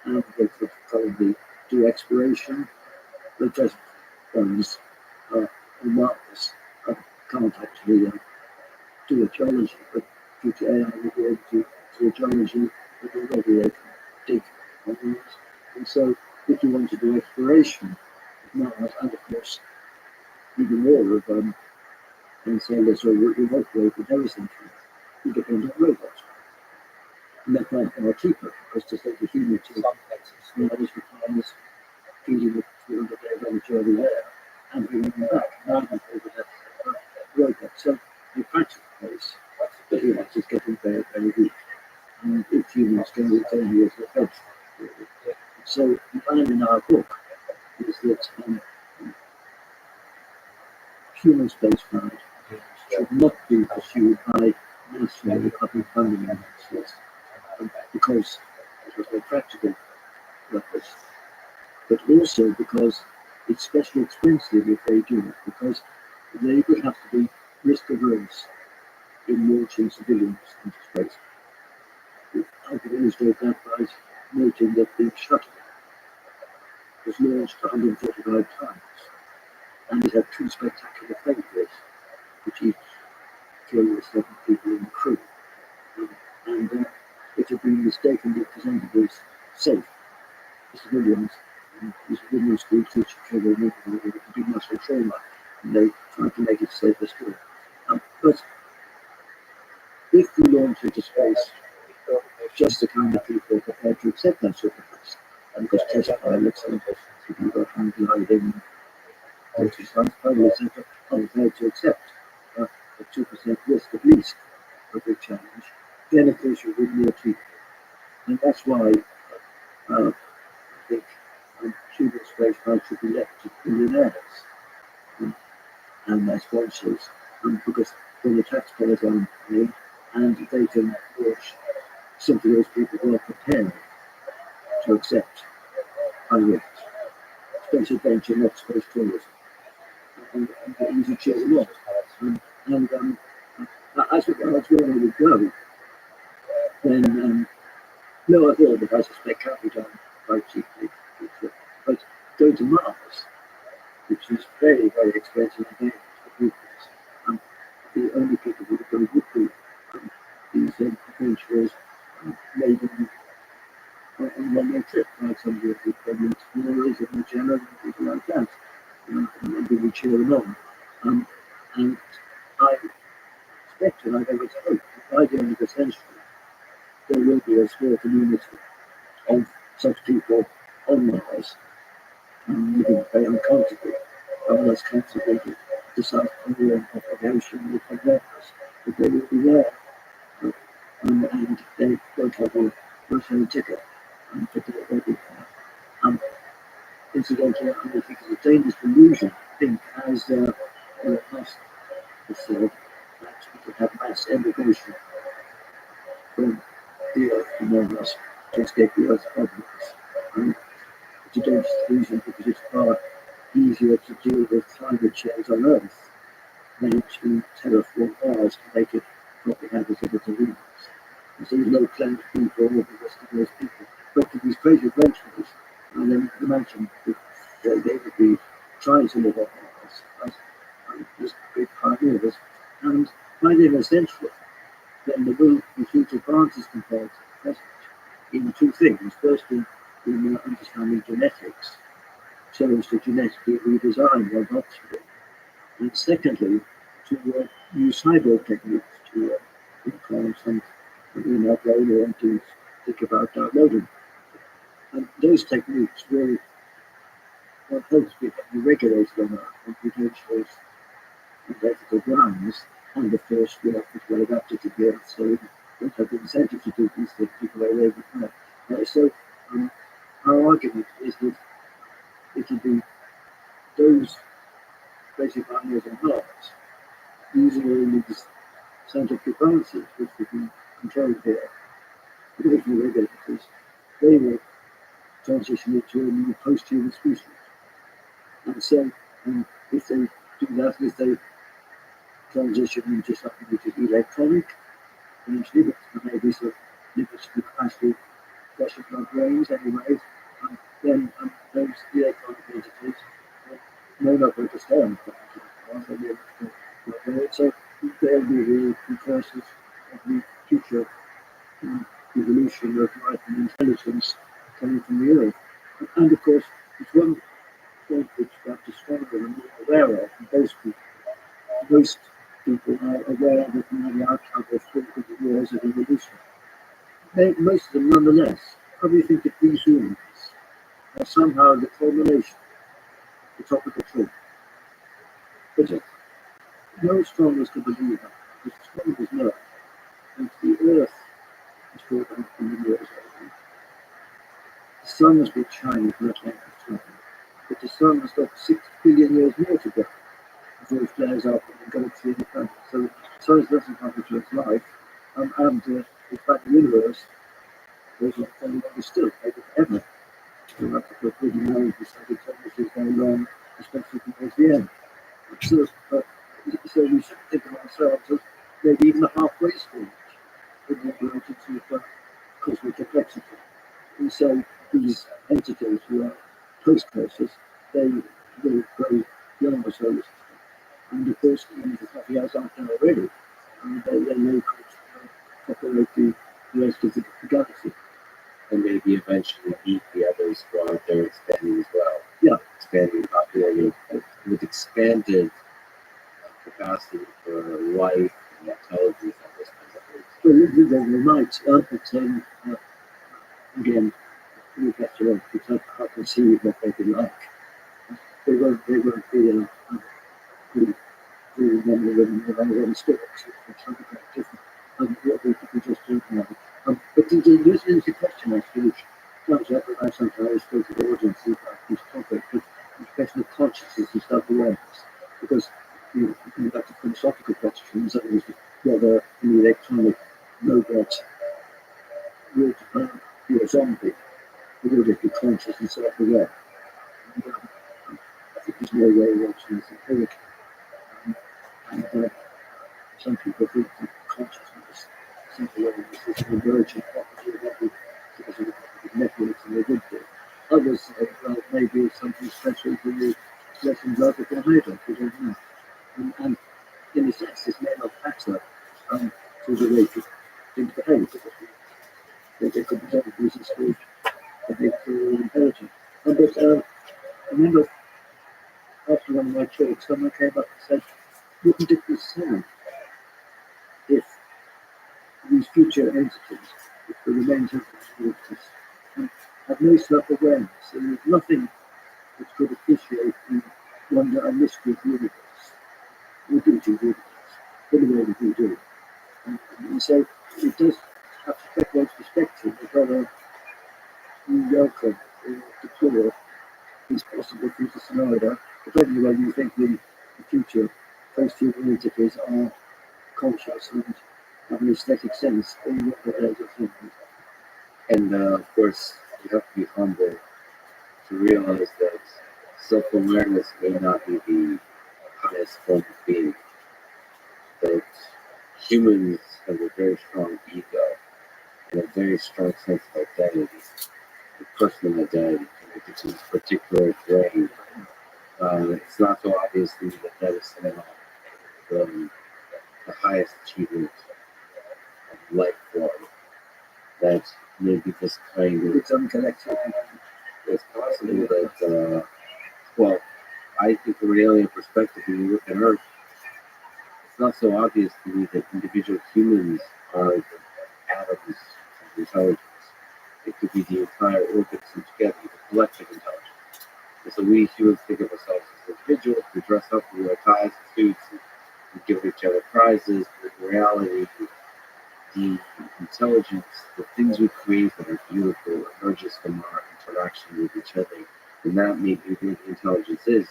S7: and they could probably do exploration. But just ones on Mars can't actually do a geology, but due to AI we'll be able to do a geology, but already they can dig on Mars. And so if you want to do exploration Mars, and of course even more of and so there's a remote way for everything you depend on robots. And that might be cheaper because to take the human to Mars requires feeding the 200 days on the journey there and bringing them back. Now you over that robot. So the practical case, the humans is getting very, very weak. And if humans can retain you as a vegetable. So the plan in our book is that human spaceflight should not be pursued by national public funding agencies because it was no practical purpose, but also because it's especially expensive if they do it, because they would have to be risk averse in launching civilians into space. I can illustrate that by noting that the shuttle was launched 145 times, and it had two spectacular failures, which each killed 7 people in the crew. And it had been mistakenly presented as safe. Mr. Williams, Mr. Williams' school teacher children with a big muscle trauma, and they tried to make it safe as good. But if we launch into space, just the kind of people are prepared to accept that sort of risk, and because test pilots and people who are hang gliding, pilots, etc., are prepared to accept a 2% risk at least of a challenge, then of course you would more cheap. And that's why I think human spaceflight should be left to billionaires and their sponsors, because then the taxpayers aren't paid and they can launch simply those people who are prepared to accept high risks. Space adventure, not space tourism. And you should cheer them on. And as regards where they would go, then no, I thought that I suspect can't be done quite cheaply. But go to Mars, which is very, very expensive and dangerous for people. The only people who would go would be these adventurers made on one-way trip, like some of the government explorers and Magellan and people like that. And we would cheer them on. And I expect and I very much hope that by the end of the century, there will be a small community of such people on Mars, living very uncomfortably, far less comfortably the South Pole of the ocean with the waters, but they will be there, and they don't have a return ticket to get ready. Incidentally, I think it's a dangerous delusion to think, as Elon Musk has said, that we could have mass emigration from the Earth to Mars to escape the Earth's problems. It's a dangerous delusion because it's far easier to deal with climate change on Earth than to terraform Mars to make it properly habitable to humans. And so there's no plan to people or the rest of those people. But for these crazy adventurers, and then imagine that they would be trying to live on Mars as great pioneers, and by the end of the century, then there will be huge advances compared to the present in two things. Firstly, in understanding genetics, so as to genetically redesign your Rothschild. And secondly, to use cyborg techniques to implant some in our brain or to think about downloading. And those techniques will hopefully be regulated on a computational and ethical grounds, and of course work is well adapted to the Earth, so we don't have the incentive to do these things people are able to. So our argument is that it will be those basic pioneers on Mars using all these scientific advances which we can control here, particularly regulators, they will transition it to a new post-human species. And so, if they do that, if they transition into something which is electronic, eventually, but maybe sort of limits the capacity of flesh and blood brains anyway, then those electronic entities may not be able to stay on the planet. So they'll be the precursors of the future evolution of life and intelligence coming from the Earth. And of course, it's one point which perhaps astronomers are more aware of, and most people are aware of it from the outcome of 400 years of evolution. Most of them, nonetheless, probably think that these humans are somehow the culmination, the top of the tree. But no astronomers can believe that. The astronomers know that the Earth is 400 years old. The sun has been shining for that length of time, but the sun has got 6 billion years more to go before it flares up and goes through the planet. So the sun doesn't happen to its life, and in fact the universe goes on very long still, maybe forever. So that's what really knows the subatomic is very long, especially towards the end. So we should think of ourselves as maybe even a halfway stage in the emergence of cosmic complexity. And so these entities who are post-process, they will grow beyond the solar system. And of course, even if the coffee house aren't there already, they may populate the rest of the galaxy.
S2: And maybe eventually meet the others who are out there expanding as well.
S7: Yeah.
S2: Expanding popularity with expanded capacity for life and intelligence and those kinds of things.
S7: Well, they might, but again, we have to conceive what they be like. They won't be remember them in their own storks, it's something quite different. What we just don't know. But this is a question actually, which comes up when I sometimes go to the audience about this topic, but the question of consciousness and self-awareness. Because you come back to philosophical questions, that is whether an electronic robot would be a zombie, or would it be conscious and self-aware? And, I think there's no way of answering this empirically. And some people think that consciousness, self-awareness, is an emergent property of every sort of mechanism they would do. Others say, well, maybe it's something special for the flesh and blood that they're made of, we don't know. And in a sense, this may not matter to the way things behave, because they could be very reasons for being intelligent. But I remember after one of my talks, someone came up and said, wouldn't it be silly if these future entities, if the remains of these entities, have no self-awareness, and there's nothing that could appreciate the wonder and mystery of the universe, the beauty of the universe, in the way that we do. And so it does have to affect one's perspective of whether you welcome or deplore these possible future scenarios, depending on whether you think the future post-human entities are conscious and have an aesthetic sense in what they're thinking.
S2: And of course, you have to be humble to realize that self-awareness may not be the highest form of being. That humans have a very strong ego and a very strong sense of identity, a personal identity connected to this particular brain. It's not so obvious to me that is somehow the highest achievement of life form. That maybe this kind of
S7: It's unconnected.
S2: it's possible that well, I think from an alien perspective, when you look at Earth, it's not so obvious to me that individual humans are the atoms of intelligence. It could be the entire organism together, the collective intelligence. And so we humans think of ourselves as individuals. We dress up, we wear ties and suits, and we give each other prizes. But in reality, the intelligence, the things we create that are beautiful, emerges from our interaction with each other. And that may be what intelligence is.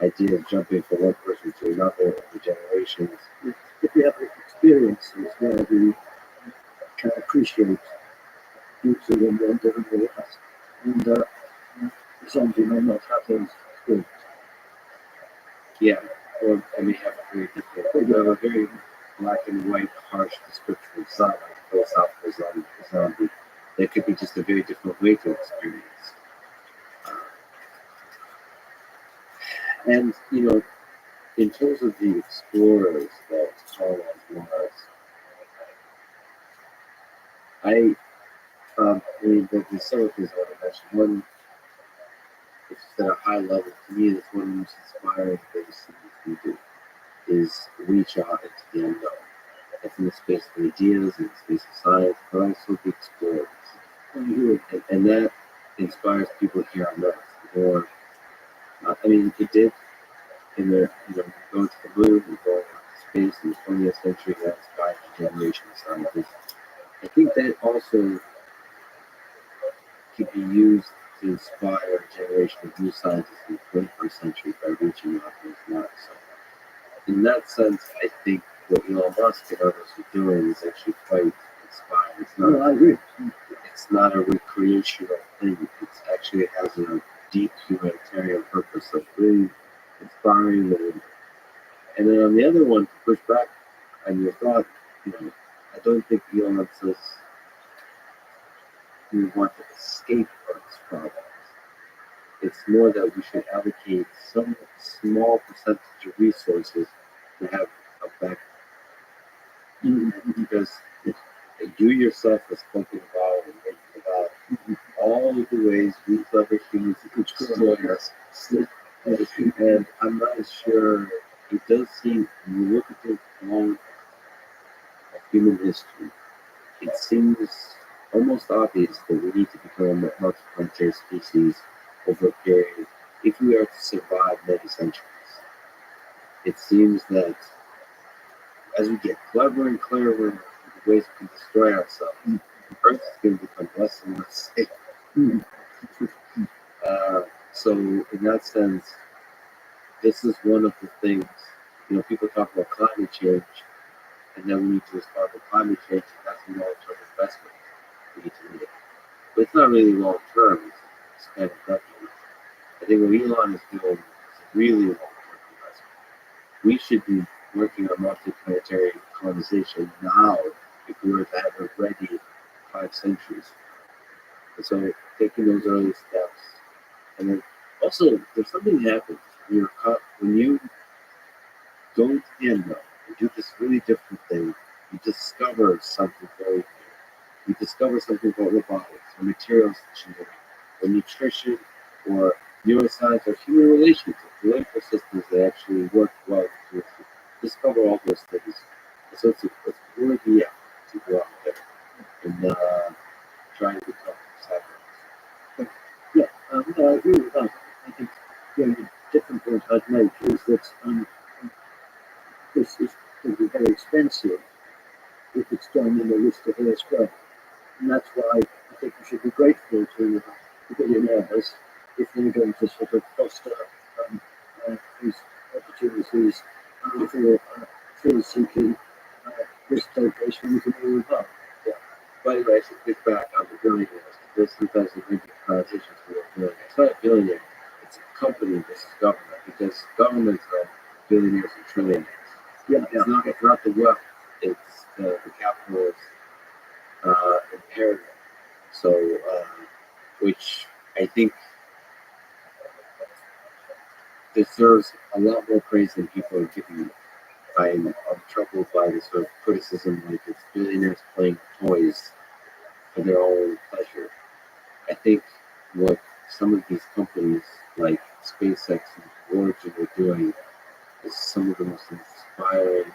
S2: idea of jumping from one person to another over generations.
S7: If we have experiences where we can appreciate beauty in the individual us, and somebody may not have those skills.
S2: Yeah, or I may have a very different, we have a very black and white, harsh description of zombie, philosophical zombie. That could be just a very different way to experience. And in terms of the explorers that colonized Mars, there's several things I want to mention. One, it's just at a high level, to me, that's one of the most inspiring things we do, is reach out into the unknown. That's in the space of ideas, in the space of science, but also the explorers. And that inspires people here on Earth. Or, it did in the, going to the moon and going out to space in the 20th century, that inspired a generation of scientists. I think that also could be used to inspire a generation of new scientists in the 21st century by reaching out to those marks. So in that sense, I think what Elon Musk and others are doing is actually quite inspiring.
S7: I agree.
S2: It's not a recreational thing. It actually has a deep humanitarian purpose of really inspiring them. And then on the other one, to push back on your thought, I don't think Elon says we want to escape Earth's problems. It's more that we should allocate some small percentage of resources to have a back. Because you yourself have spoken about and written about all of the ways we clever humans could destroy us. And I'm not sure, it does seem, when you look at the long of human history, it seems almost obvious that we need to become a multi-planetary species over a period, if we are to survive many centuries. It seems that as we get clever and clever in the ways we can destroy ourselves, Earth is going to become less and less safe. So in that sense, this is one of the things, people talk about climate change, and then we need to respond to climate change, and that's a long-term investment we need to make. But it's not really long-term, it's kind of decades. I think what Elon is doing is really long-term investment. We should be working on multi-planetary colonization now if we were to have it ready in 5 centuries. And so taking those early steps, and then also there's something that happens when you go to the unknown and do this really different thing. You discover something very new. You discover something about robotics or materials engineering or nutrition or neuroscience or human relationships, political systems that actually work well to discover all those things. And so it's worthy effort to go out there and try to become disciples.
S7: Yeah, I agree with that. I think the different point I'd make is that this is going to be very expensive if it's done in a risk-averse way. And that's why I think we should be grateful to the billionaires if they're going to sort of foster these opportunities for thrill-seeking risk takers from the community above.
S2: Yeah. By the way, I should pick back on the billionaires. This sometimes we make transitions to a billionaire. It's not a billionaire, it's a company versus government, because governments are billionaires and trillionaires.
S7: Yeah,
S2: It's not the wealth, it's the capitalist imperative. So, which I think deserves a lot more praise than people are giving it. I'm troubled by this sort of criticism, like it's billionaires playing toys for their own pleasure. I think what some of these companies, like SpaceX and Origin, are doing is some of the most inspiring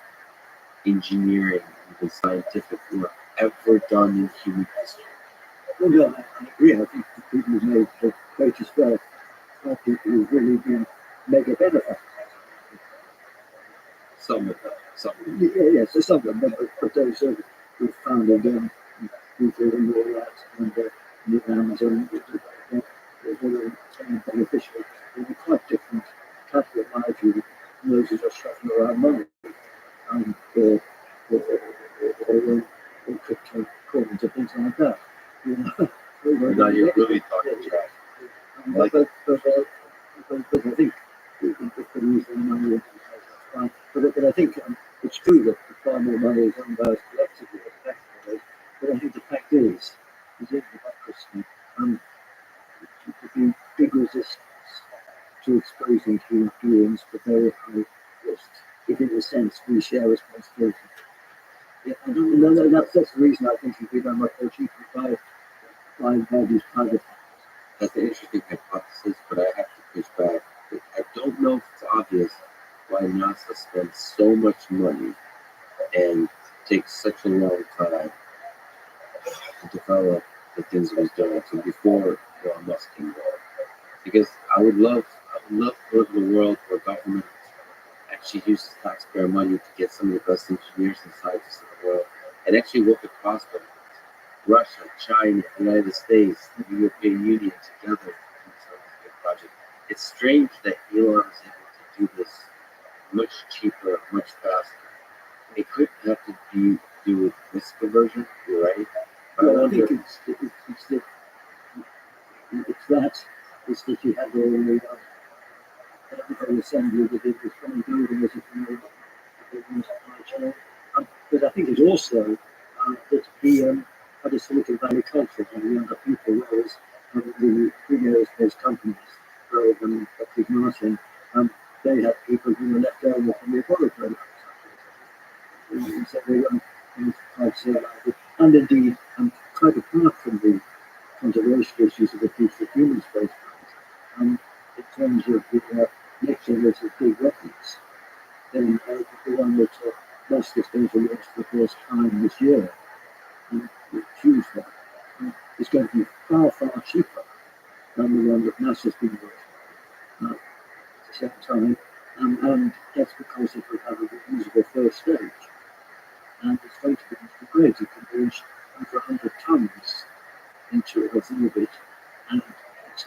S2: engineering and scientific work ever done in human history.
S7: Well, yeah, I agree. I think the people who made the greatest wealth are people who've really been mega benefactors.
S2: Some of them.
S7: Yes, some of them, but those who founded them, Google and all that, and Amazon, they're very beneficial. They're quite different Catholic, my view, those who just shuffle around money, or, or crypto coins or things like that. You know,
S2: Now you're really talking trash.
S7: But I think if they're using money, that's fine. But I think it's true that far more money is owned by us collectively as taxpayers. But I think the fact is in democracy, to be big resistance to exposing human beings for very high risks, if in a sense we share responsibility. Yeah, that's the reason I think you've been done much more cheaply by these private.
S2: That's an interesting hypothesis, but I have to push back. I don't know if it's obvious why NASA spends so much money and takes such a long time to develop the things it was doing. So before Elon Musk came along, because I would love to live in a world where government actually uses taxpayer money to get some of the best engineers and scientists in the world and actually work across them. Russia, China, the United States, the European Union together in some project. It's strange that Elon is able to do this much cheaper, much faster. It could have to do with risk aversion. You're right. But
S7: Well, I think it's that you have all the assembly within this one building as if you know the supply chain. But I think it's also that the other Silicon Valley culture and the younger people, whereas the big aerospace companies, rather than Lockheed Martin, they have people who were left over from the Apollo program. And so they try to survive it. And indeed, quite apart from the controversial issues of the future of human space, in terms of the next generation of big weapons, then the one that Musk is going to launch for the first time this year, the huge one, is going to be far, far cheaper than the one that NASA's been working at the same time. And that's because it will have a reusable first stage. And it's going to be great. It can launch over 100 tons into Earth orbit, and it's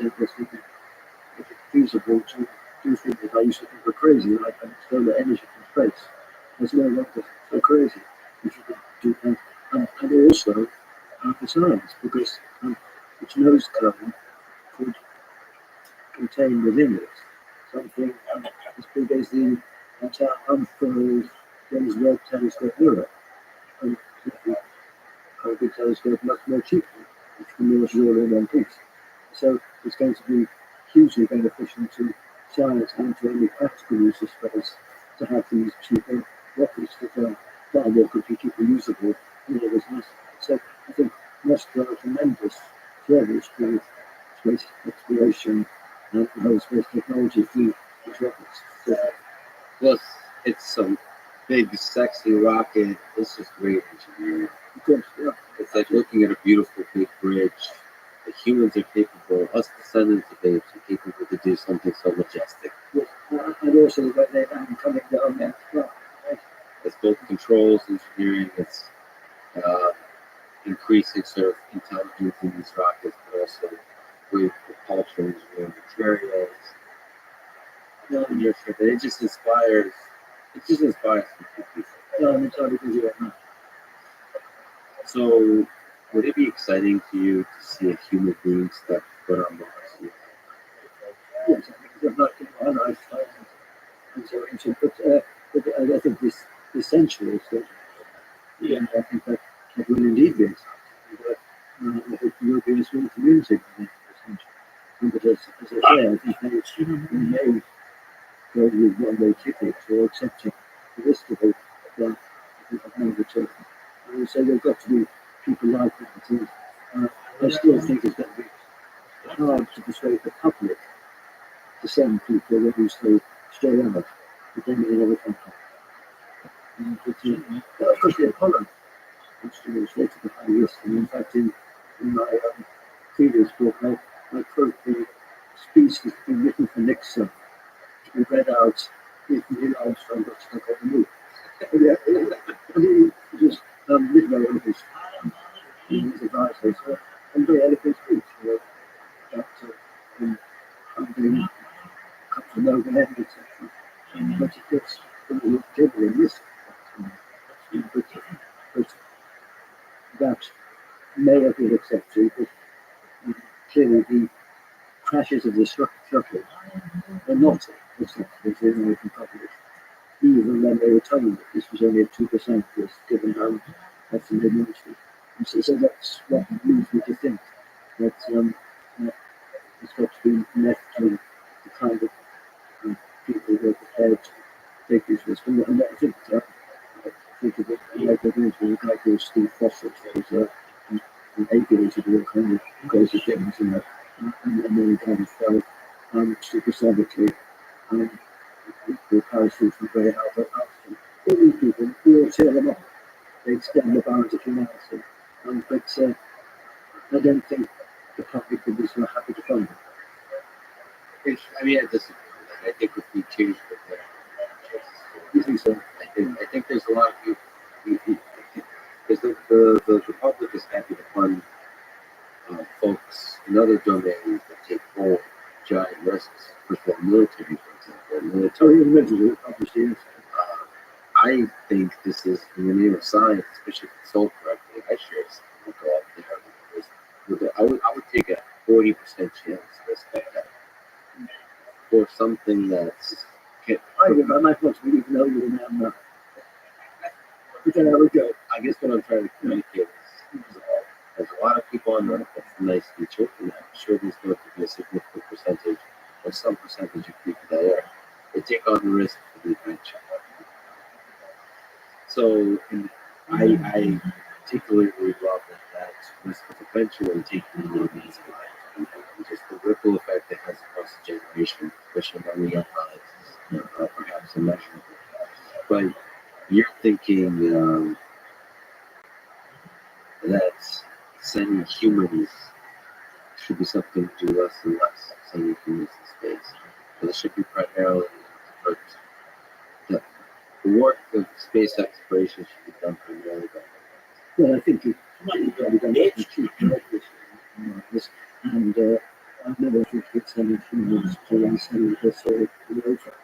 S7: feasible to do things that I used to think were crazy, like solar energy from space. There's no longer so crazy if you can do that. And also for science, because its nose cone could contain within it something as big as the entire unfurled James Webb Telescope mirror. And a big telescope much more cheaply, which can launch it all in one piece. So it's going to be hugely beneficial to science and to any practical use of space to have these cheaper rockets that are far more completely reusable than it was necessary. So I think Musk got a tremendous service to space exploration and the whole space technology through these rockets. So,
S2: plus, it's some big, sexy rocket. It's just great engineering.
S7: of course, yeah.
S2: It's like looking at a beautiful big bridge. The humans are capable, us descendants of apes are capable to do something so majestic.
S7: And also the way they're coming down there. Well, right?
S2: It's both controls, engineering, it's increasing sort of intelligence in these rockets, but also great propulsion engineering materials. And you're sure that it just inspires people.
S7: Yeah, I'm entirely with you on that.
S2: So, would it be exciting to you to see a human being step foot on Mars?
S7: Yes, I think it's like my lifestyle and so on. But I think this essential is that, I think that will indeed be exciting. I hope the European small community will be essential. But as I say, I think they may go with one-way tickets or accept the risk of it, no return. So there've got to be people like that. I still think it's going to be hard to persuade the public to send people that who say stay out, but then they never come back. Especially in Holland, which is related to high risk. And in fact, in my previous book, I quote the speech that's been written for Nixon to be read out if Neil Armstrong got stuck on the moon. And he just written over his advisors and very eloquent speech. That being come from overhead, it's that may have been accepted, but clearly the crashes of the shuttle were not acceptable to the American public, even when they were told that this was only a 2% risk given that's in the military. And so that's what leads me to think that it's got to be left to the kind of people who are prepared to take these risks. And I think of it like they're going to a guy called Steve Foster, who's an aviator who kind of crazy things, and then kind of fell super sonically. The parachute from very high altitude. All these people, we all cheer them on. They extend the bounds of humanity. But I don't think the public would be so happy to fund it.
S2: I mean, I disagree with that. I think if we change the
S7: You think so?
S2: I think there's a lot of people, because the public is happy to fund folks in other domains that take full giant risks. First of all, military, for example.
S7: So individually, obviously, yes.
S2: I think this is in the name of science, especially if it's sold correctly. I share would go up there. I would take a 40% chance risk like that for something that's.
S7: I might want to be even older than I am now. But then I would go.
S2: I guess what I'm trying to communicate is there's a lot of people on Earth that's nice feature, and I'm sure there's going to be a significant percentage or some percentage of people that are. They take on the risk for the adventure. So I particularly love that risk of adventure and taking the these lives. And just the ripple effect it has across the generation, especially among the young lives, perhaps immeasurable. But you're thinking that sending humans should be something to do less and less, sending humans in space. But it should be primarily for the work of space exploration should be done primarily by.
S7: Well, I think it might be probably done by cheap this, and I never think it's sending humans to sending this or over.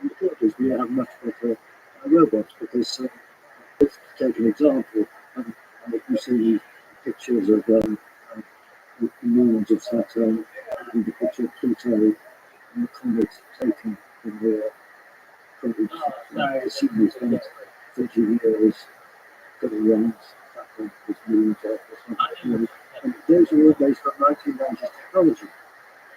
S7: Because we have much better robots, because let's take an example. You see pictures of the moons of Saturn and the picture of Pluto and the comets taken from the series spent 30 years going around Saturn, this moon, or something. And those are all based on 1990s technology.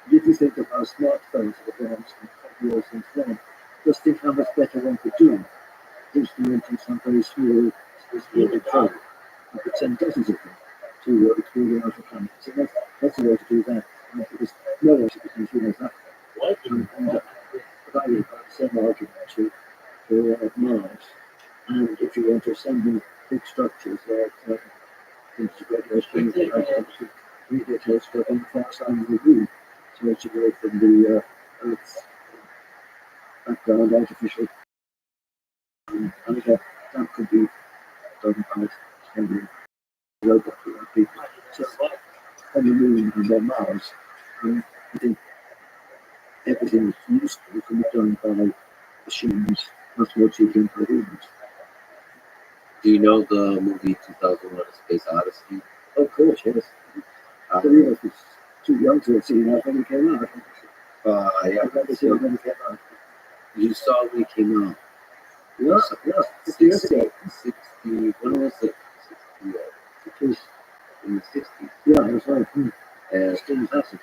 S7: And if you think of how smartphones have advanced in 20 years since then, just think how much better one could do instrumenting some very small code and pretend dozens of them to explore the outer planets. So that's the way to do that, because no one should be consuming that. But I would have the same argument for Mars. And if you want to assemble big structures like integrated things like media telescope on the far side of the moon, so it's away from the Earth's background artificial. And that could be done by sending robots with people. So on the moon and on Mars, I think everything that's useful can be done by machines much more cheaply than humans.
S2: Do you know the movie 2001: A Space Odyssey?
S7: Of course, yes. I was too young to have seen that when it came out.
S2: Yeah.
S7: I've never seen it when it came out.
S2: You saw it when it came out.
S7: Yeah, 50 years ago.
S2: 60, when was it? 60,
S7: It was,
S2: in the 60s.
S7: yeah, it was right.
S2: And
S7: It's fantastic.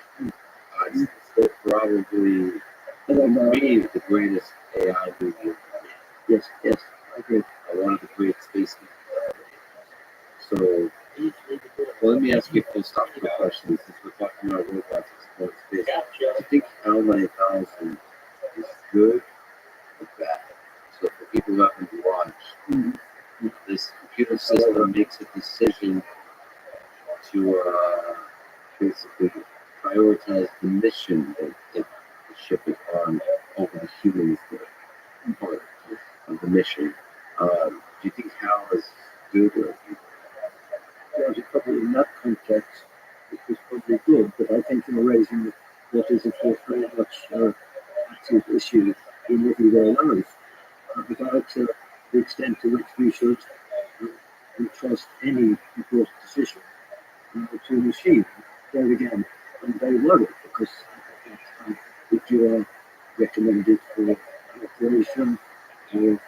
S2: it's still probably, for me, the greatest AI movie.
S7: Yes, I agree.
S2: One of the great space movies. So, well, let me ask you a philosophical question. Since we're talking about robots exploring space, do you think HAL 9000 is good or bad? So, for people who haven't watched, this computer system makes a decision to basically prioritize the mission that the ship is on over the humans that are part of the mission. Do you think HAL is good or evil?
S7: Well, probably in that context, it was probably good, but I think you're raising what is, of course, very much active issue in everyday life. Without the extent to which we should entrust any important decision to a machine. There again, I'm very worried because if you are recommended for an operation or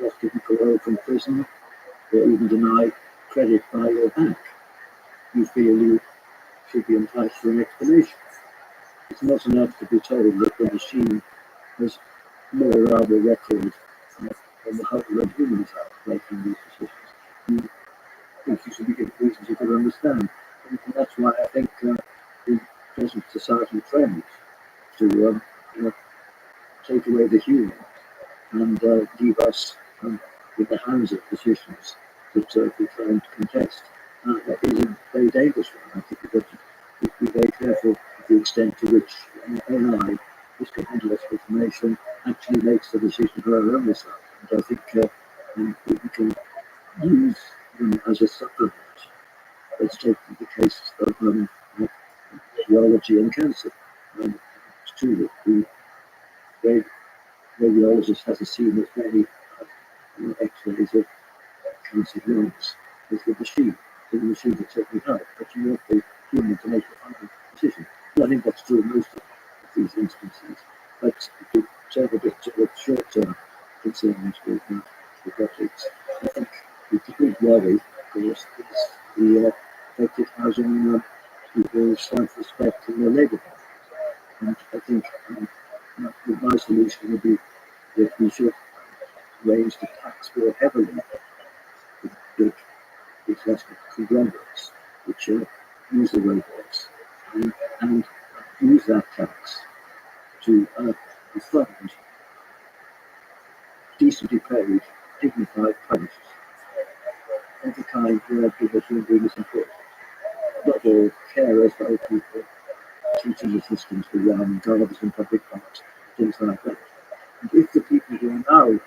S7: lost to be parole from prison or even denied credit by your bank, you feel you should be entitled to an explanation. It's not enough to be told that the machine has more reliable record than the whole of humans are making these decisions. You think you should be given reasons you can understand. And that's why I think the present societal trend to take away the human and leave us with the hands of decisions that we're trying to contest. That is a very dangerous one. I think we've got to be very careful of the extent to which AI, this can handle us information, actually makes the decision for our own result. And I think we can use them as a supplement. Let's take the case of urology and cancer. It's true that the radiologist has a scene of many x-rays of cancer lungs with the machine. So the machine can certainly help, but you want the human to make the final decision. And I think that's true in most of these instances. But if you take a bit of short-term concerns with robotics, I think the big worry, of course, is the effect it has on people's self-respect in their labour market. And I think my solution would be that we should raise the tax more heavily the big international conglomerates which use the robots and use that tax to fund decently paid, dignified posts of the kind where people should be important. Not all carers for old people, teaching assistants for young, gardeners in public parks, things like that. And if the people who are now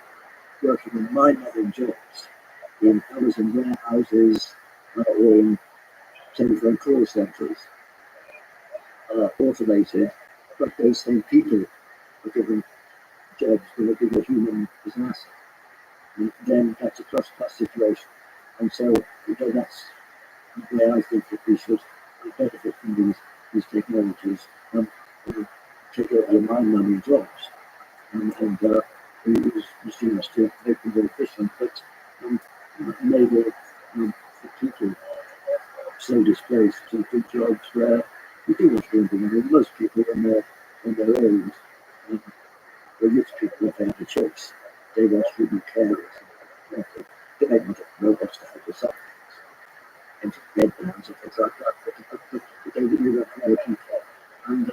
S7: working in mind-numbing jobs in Amazon warehouses or in telephone call centres are automated, but those same people are given jobs with a bigger human business, and then that's a plus-plus situation. And so that's where I think that we should benefit from these technologies and take over the mind-numbing jobs and we use machines to make them more efficient, but enable the people so displaced to do jobs where you do want to do them. Most people, when they're old, the rich people have had a choice. They want to be carers. They may want robots to help with some things, and bed plans and things like that, but they would do that for other people. And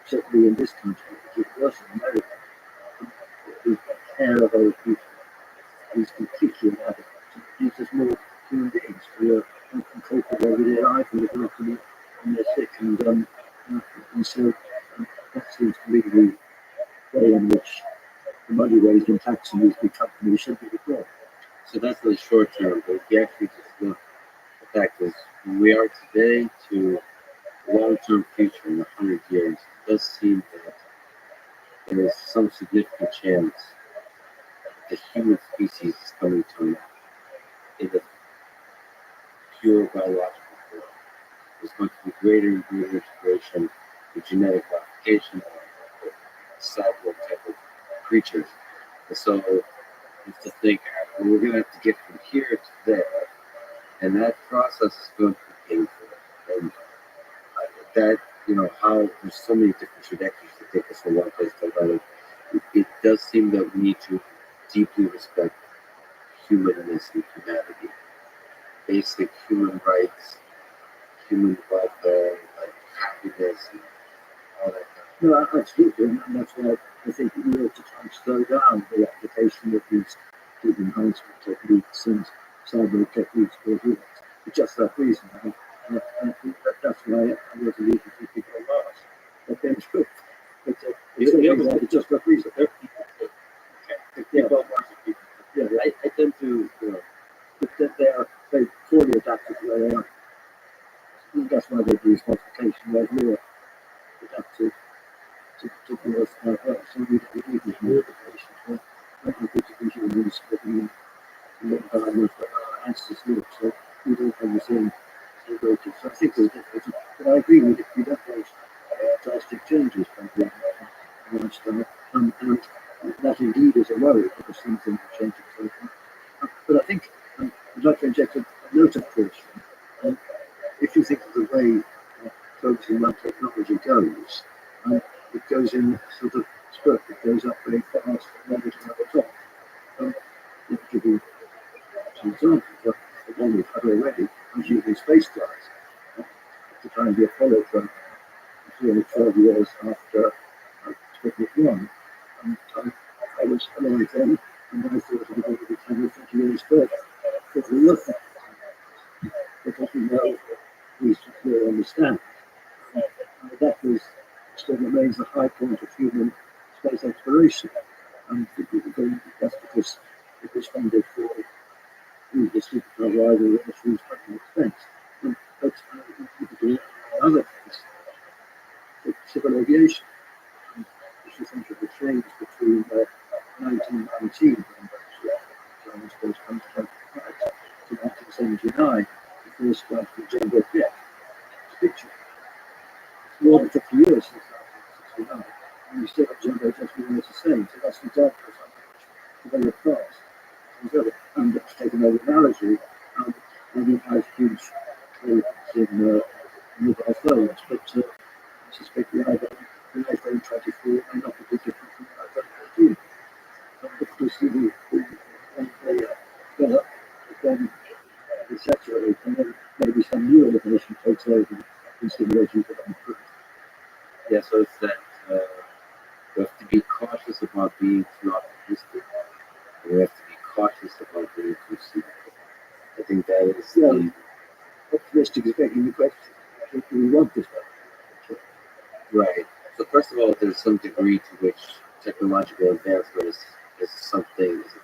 S7: certainly in this country, it was in America, the care of old people is completely inadequate. It gives us more human beings who are cope with everyday life and looking after them when they're sick. And so that seems to be the way in which the money raised in taxing these big companies should be deployed.
S2: So that's the short term, but if you actually just look, the fact is, from where we are today to long-term future in 100 years, it does seem that there is some significant chance that the human species is coming to an end in the pure biological form. There's going to be greater and greater integration with genetic modification of cyborg type of creatures. And so you have to think, well, we're going to have to get from here to there, and that process is going to be painful. And that, how there's so many different trajectories to take us from one place to another. It does seem that we need to deeply respect humanness and humanity, basic human rights, human welfare, like happiness, and all that kind of.
S7: No, absolutely, and that's why I think we ought to try and slow down the application of these deep enhancement techniques and cyber techniques for humans. For just that reason, I think that's why I was a leader for people on Mars. But then true. But it's just that reason.
S2: I tend to,
S7: But they are very poorly adapted to where they are. That's why they do modification, where we are adapted to the Earth. So we need these modifications. We're happy to leaders are worried because things are changing so fast. But I think I'd like to inject a note of caution. If you think of the way focusing on technology goes, it goes in sort of spurt. It goes up very fast and then it's at the top. Let me give you some examples. The one we've had already was using spacecraft to try and the Apollo program. It's only 12 years after Sputnik 1. I was alive then, and I thought it was going to be 10 or 20 years further. But we were because we know, we understand. That was still remains the high point of human space exploration. That's because it was funded for the supercar rival at a huge expense. But you could do other things, like civil aviation. If you think of the change between 1919 when German space contract to 1979, the first flight from Jumbo Jet. It's a big change. More than 50 years since 1969, and we still have Jumbo Jets doing the same. So that's the example of something which developed fast. And it's taken over analogy, and it has huge developments in mobile phones. But I suspect the iPhone 24 may not be different from the iPhone 14. Because they develop, then they saturate, and then maybe some new innovation takes over and stimulations that improve.
S2: Yeah, so it's that we have to be cautious about being too optimistic. And we have to be cautious about being too cynical. I think that is the
S7: Optimistic is begging the question. Do we want this one?
S2: right. So first of all, there's some degree to which technological advancement is a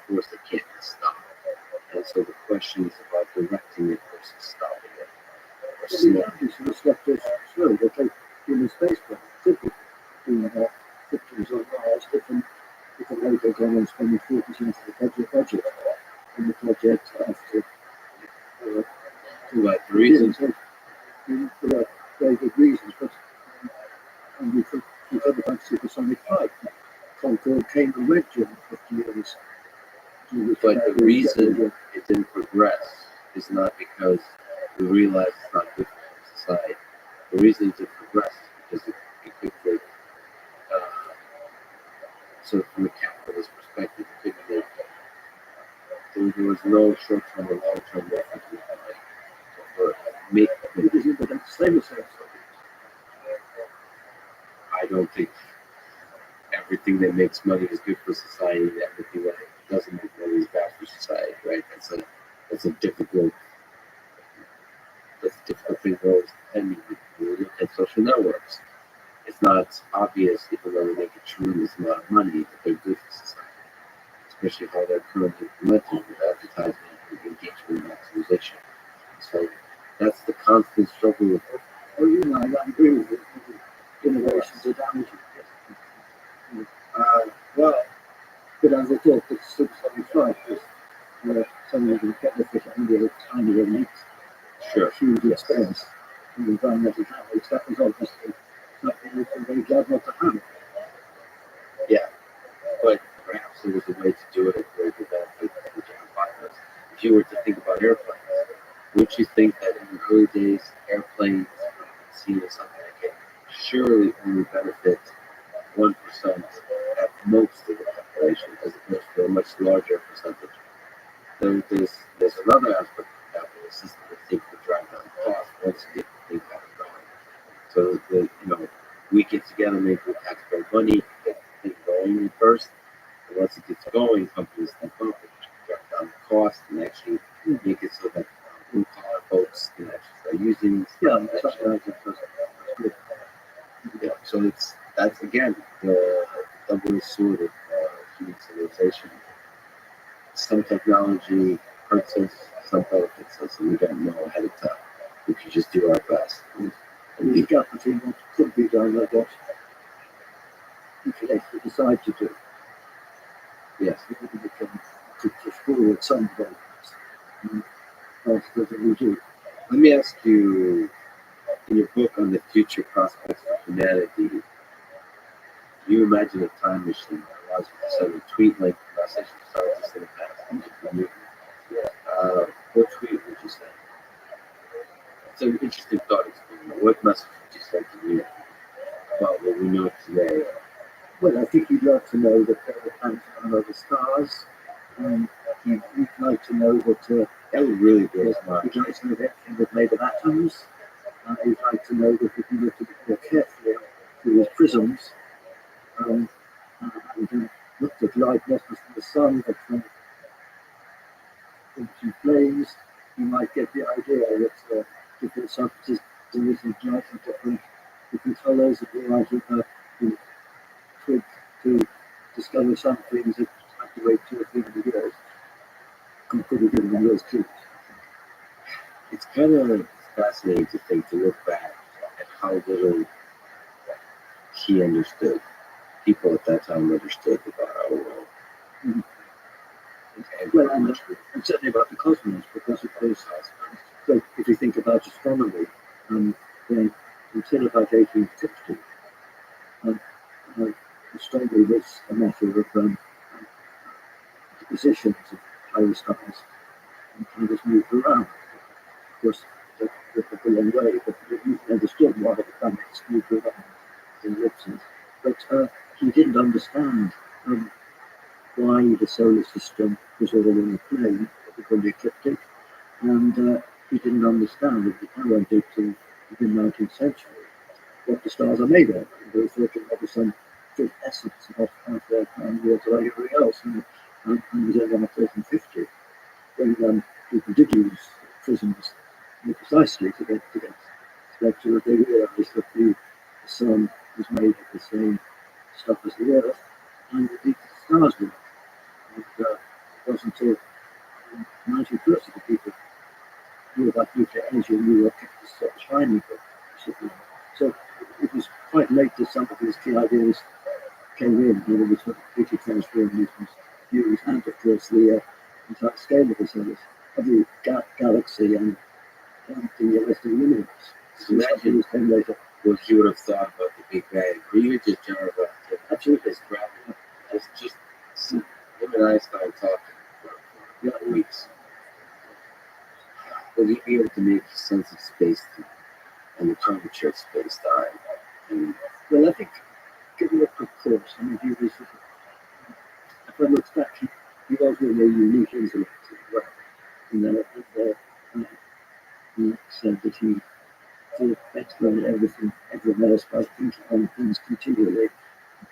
S2: force that can't be stopped. And so the question is about directing it versus stopping it.
S7: So we have these sort of stuff that's slow. They take human spacecraft, typically, doing pictures on Mars, different logos on and spending 40% of the budget on the project after
S2: For what reasons?
S7: for very good reasons, but we've heard about supersonic flight. Concorde came and went during 50 years.
S2: But the reason it didn't progress is not because we realize it's not good for society. The reason it didn't progress is because it could so from a capitalist perspective, it could there was no short-term or long-term reference to make
S7: But that's the same as
S2: I don't think everything that makes money is good for society, and everything that doesn't make money is bad for society, right? That's a difficult thing for us. And you look at social networks. It's not obvious, even though they make a tremendous amount of money, that they're good for society, especially how they're currently implemented with advertising and engagement and maximization. So that's the constant struggle with.
S7: well, I agree with you. Innovations are damaging.
S2: Well,
S7: But as I thought, the supersonic flight was something that kept the fish under a tiny elite,
S2: sure.
S7: huge expense, and environmental damage. That was obviously something we were very glad not to have.
S2: Yeah, but perhaps there was a way to do it at very good benefit for the general populace. If you were to think about airplanes, would you think that in the early days, airplanes seen as something that can surely only benefit 1% at most of the population, as opposed to a much larger percentage? There's another aspect of capital system that seems to drive down costs once people think have it going. So we get together, make the taxpayer money, get the thing going first, and once it gets going, companies step up and drive down the cost and actually make it so that blue collar folks can actually start using so that's again the double sword of human civilization. Some technology hurts us, some benefits us, and we don't know ahead of time. We can just do our best.
S7: And the gap between what could be done and what we could actually decide to do.
S2: Yes.
S7: We can push forward some developments faster than we do.
S2: Let me ask you, in your book on the future prospects for humanity, you imagine a time machine. A stars, send a tweet like message to stars instead of passing. What tweet would you send? It's an interesting thought experiment. What message would you send to me about what we know today?
S7: Well, I think you'd love to know that there are planets around other stars. You'd like to know that
S2: That would really blow his mind.
S7: you'd like to know that everything was made of atoms. You'd like to know that if you looked at it more carefully through these prisms, and looked at light not just from the sun but from flames, you might get the idea that different substances emitting light in different colours, that you might have trick to discover some things that have to wait 2 or 300 years. Could have given years too.
S2: It's kind of fascinating to think, to look back at how little he understood. People at that time understood about our world.
S7: Mm-hmm. Well, and certainly about the cosmos, because of course, so if you think about astronomy, then until about 1850, astronomy was a matter of the positions of higher stars and kind of moved around. Of course, took a long way, but you understood why the planets moved around in ellipses. But he didn't understand why the solar system was all in a plane, what we call the ecliptic, and he didn't understand that the went into the 19th century what the stars are made of. They thought there was some sort of essence of their world like everything else, and it was only after 1850 when people did use prisms more precisely to get to they realised that the sun was made of the same stuff as the Earth, and indeed the stars were. And it wasn't until 1930 that people knew about nuclear energy and knew what kept the sun shining for. So it was quite late that some of these key ideas came in, and it was completely transformed Newton's views, and of course the entire scale of the galaxy and the rest of the universe.
S2: Just imagine
S7: came later.
S2: what he would have thought about the Big Bang, or even just general relativity.
S7: Absolutely.
S2: His gravity. Just see him and Einstein talking for weeks. Will he be able to make sense of space and the curvature of space time? And
S7: well, I think, given the course, I mean, he was, if I look back, he was really a unique intellect as well. He said that he thought better than everyone else by thinking on things continually,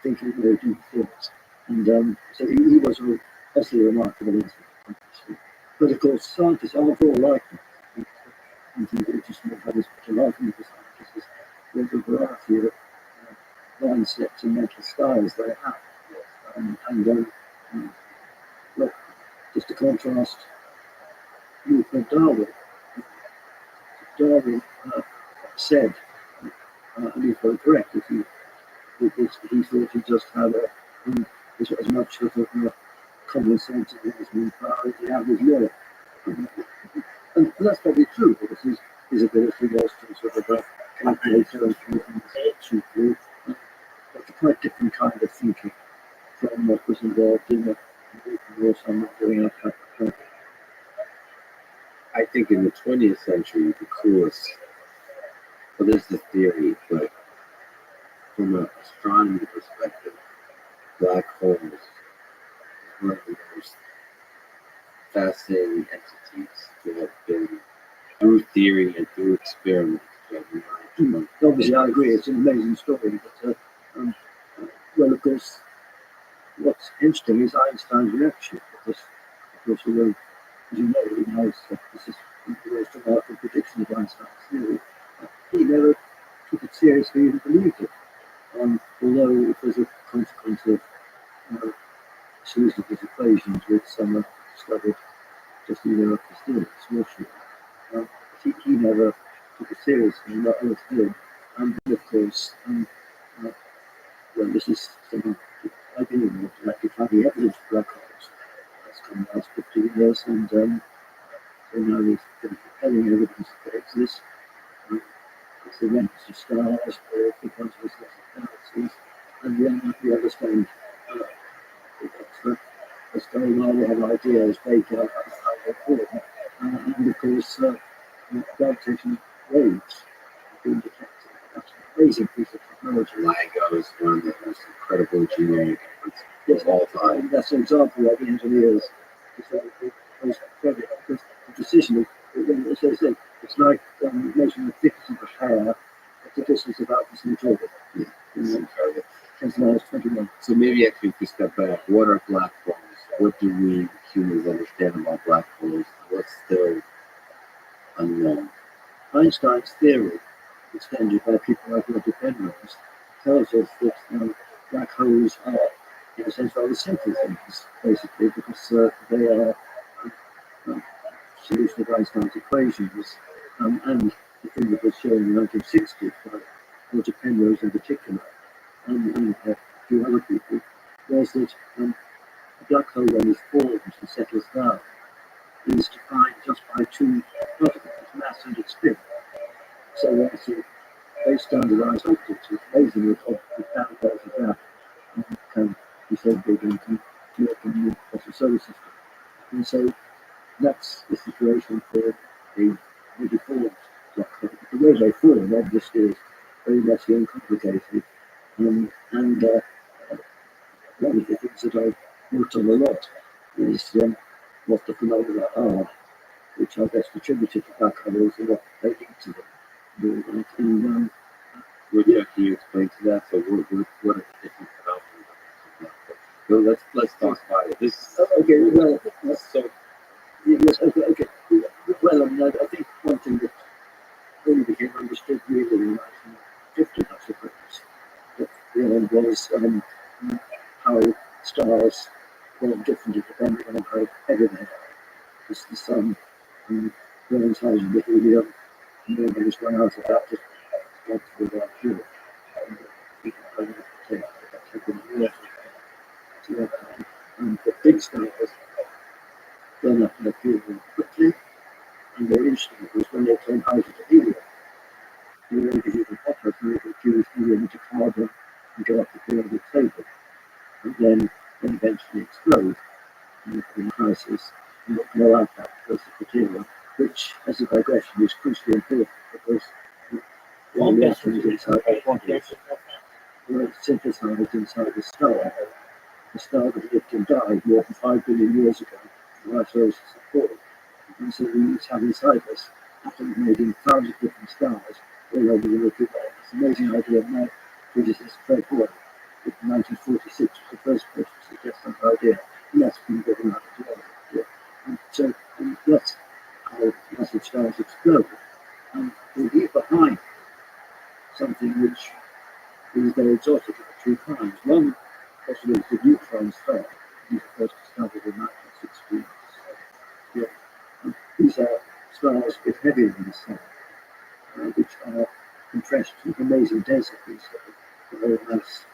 S7: thinking very deep thoughts. And so he was also a remarkable intellect. But of course, scientists aren't all like him. And he's interesting about this particular argument for scientists is the variety of mindsets and mental styles they have. Well, just to contrast, you and Darwin. Darwin said, and he's very correct, that he thought he just had as much sort of common sense as the average lawyer. And that's probably true, because his ability was to sort of calculate those things cheaply. That's a quite different kind of thinking from what was involved in the someone doing a
S2: I think in the 20th century, the coolest, well, there's the theory, but from an astronomy perspective, black holes is one of the most fascinating entities that have been, through theory and through experiments, that we learned.
S7: Obviously, I agree, it's an amazing story, but well, of course, what's interesting is Einstein's reaction, because, of course, although, as you know, he knows that this is the most remarkable prediction of Einstein's theory, he never took it seriously and believed it. Although it was a consequence of a series of his equations with some discovered just in Europe still, Rothschild. He never took it seriously, not others did. And of course, well, this is something I believe in, like finding evidence for black holes. That's come in the last 15 years, and so now there's compelling evidence that they exist. It's the rents of stars, the consequences of galaxies, and then we understand That's going on. We have ideas, vague how they form. And of course, gravitational waves have been detected. That's an amazing piece of technology.
S2: LIGO is one of the most incredible engineering efforts
S7: Yes,
S2: of all time.
S7: and that's an example where the engineers deserve the most credit because the decision, as they say, it's like measuring the thickness of a hair at the distance about this much orbit.
S2: Yeah, it's incredible.
S7: 10 minus 21.
S2: So maybe actually if we step back, what are black holes? What do we humans understand about black holes? What's still unknown?
S7: Einstein's theory, extended by people like Roger Penrose, tells us that black holes are, in a sense, rather simple things, basically, because they are solution of Einstein's equations. And the thing that was shown in the 1960s by Roger Penrose in particular, and a few other people, was that a black hole, when it forms and settles down, is defined just by two particles, its mass and its spin. So that's a very standardized optics, which amazing with downfalls of that can be so big and can work in the solar system. And so that's the situation for a deformed black hole. The way they form, obviously, is very messy and complicated. And one of the things that I've worked on a lot is what the phenomena are, which are best attributed to black holes and what they lead to them. And
S2: Would you explain to that? So what are the different phenomena? So let's talk about it. This
S7: okay, well,
S2: so
S7: yes, okay. Well, I think one thing that only became understood really in 1950, I suppose, that was how stars form differently depending on how heavy they are. Because the sun burns hydrogen, the helium, and then they just run out of that, just got to the fuel. And people are going to take water to that time. And the big stars burn up their fuel very quickly, and very interesting was when they turn hydrogen to helium. The energy is even hotter, so they can fuse helium into carbon and go up the periodic table, and then eventually explode in crisis and not blow out that process material, which, as a digression, is crucially important because all the atoms inside the body were synthesized inside the star. The star that lived and died more than 5 billion years ago, the last roses of form. And so we each have inside us atoms made in thousands of different stars all over the Milky Way. It's an amazing idea. My physicist Fred Hoyle, in 1946, was the first person to suggest that idea, and that's been given out as well. Yeah. And so that's how massive stars explode. And we leave behind something which is very exotic at two times. One possibly is the neutron star. These were first discovered in 1916. Yeah. And these are stars a bit heavier than the sun, which are compressed with amazing densities. The whole mass,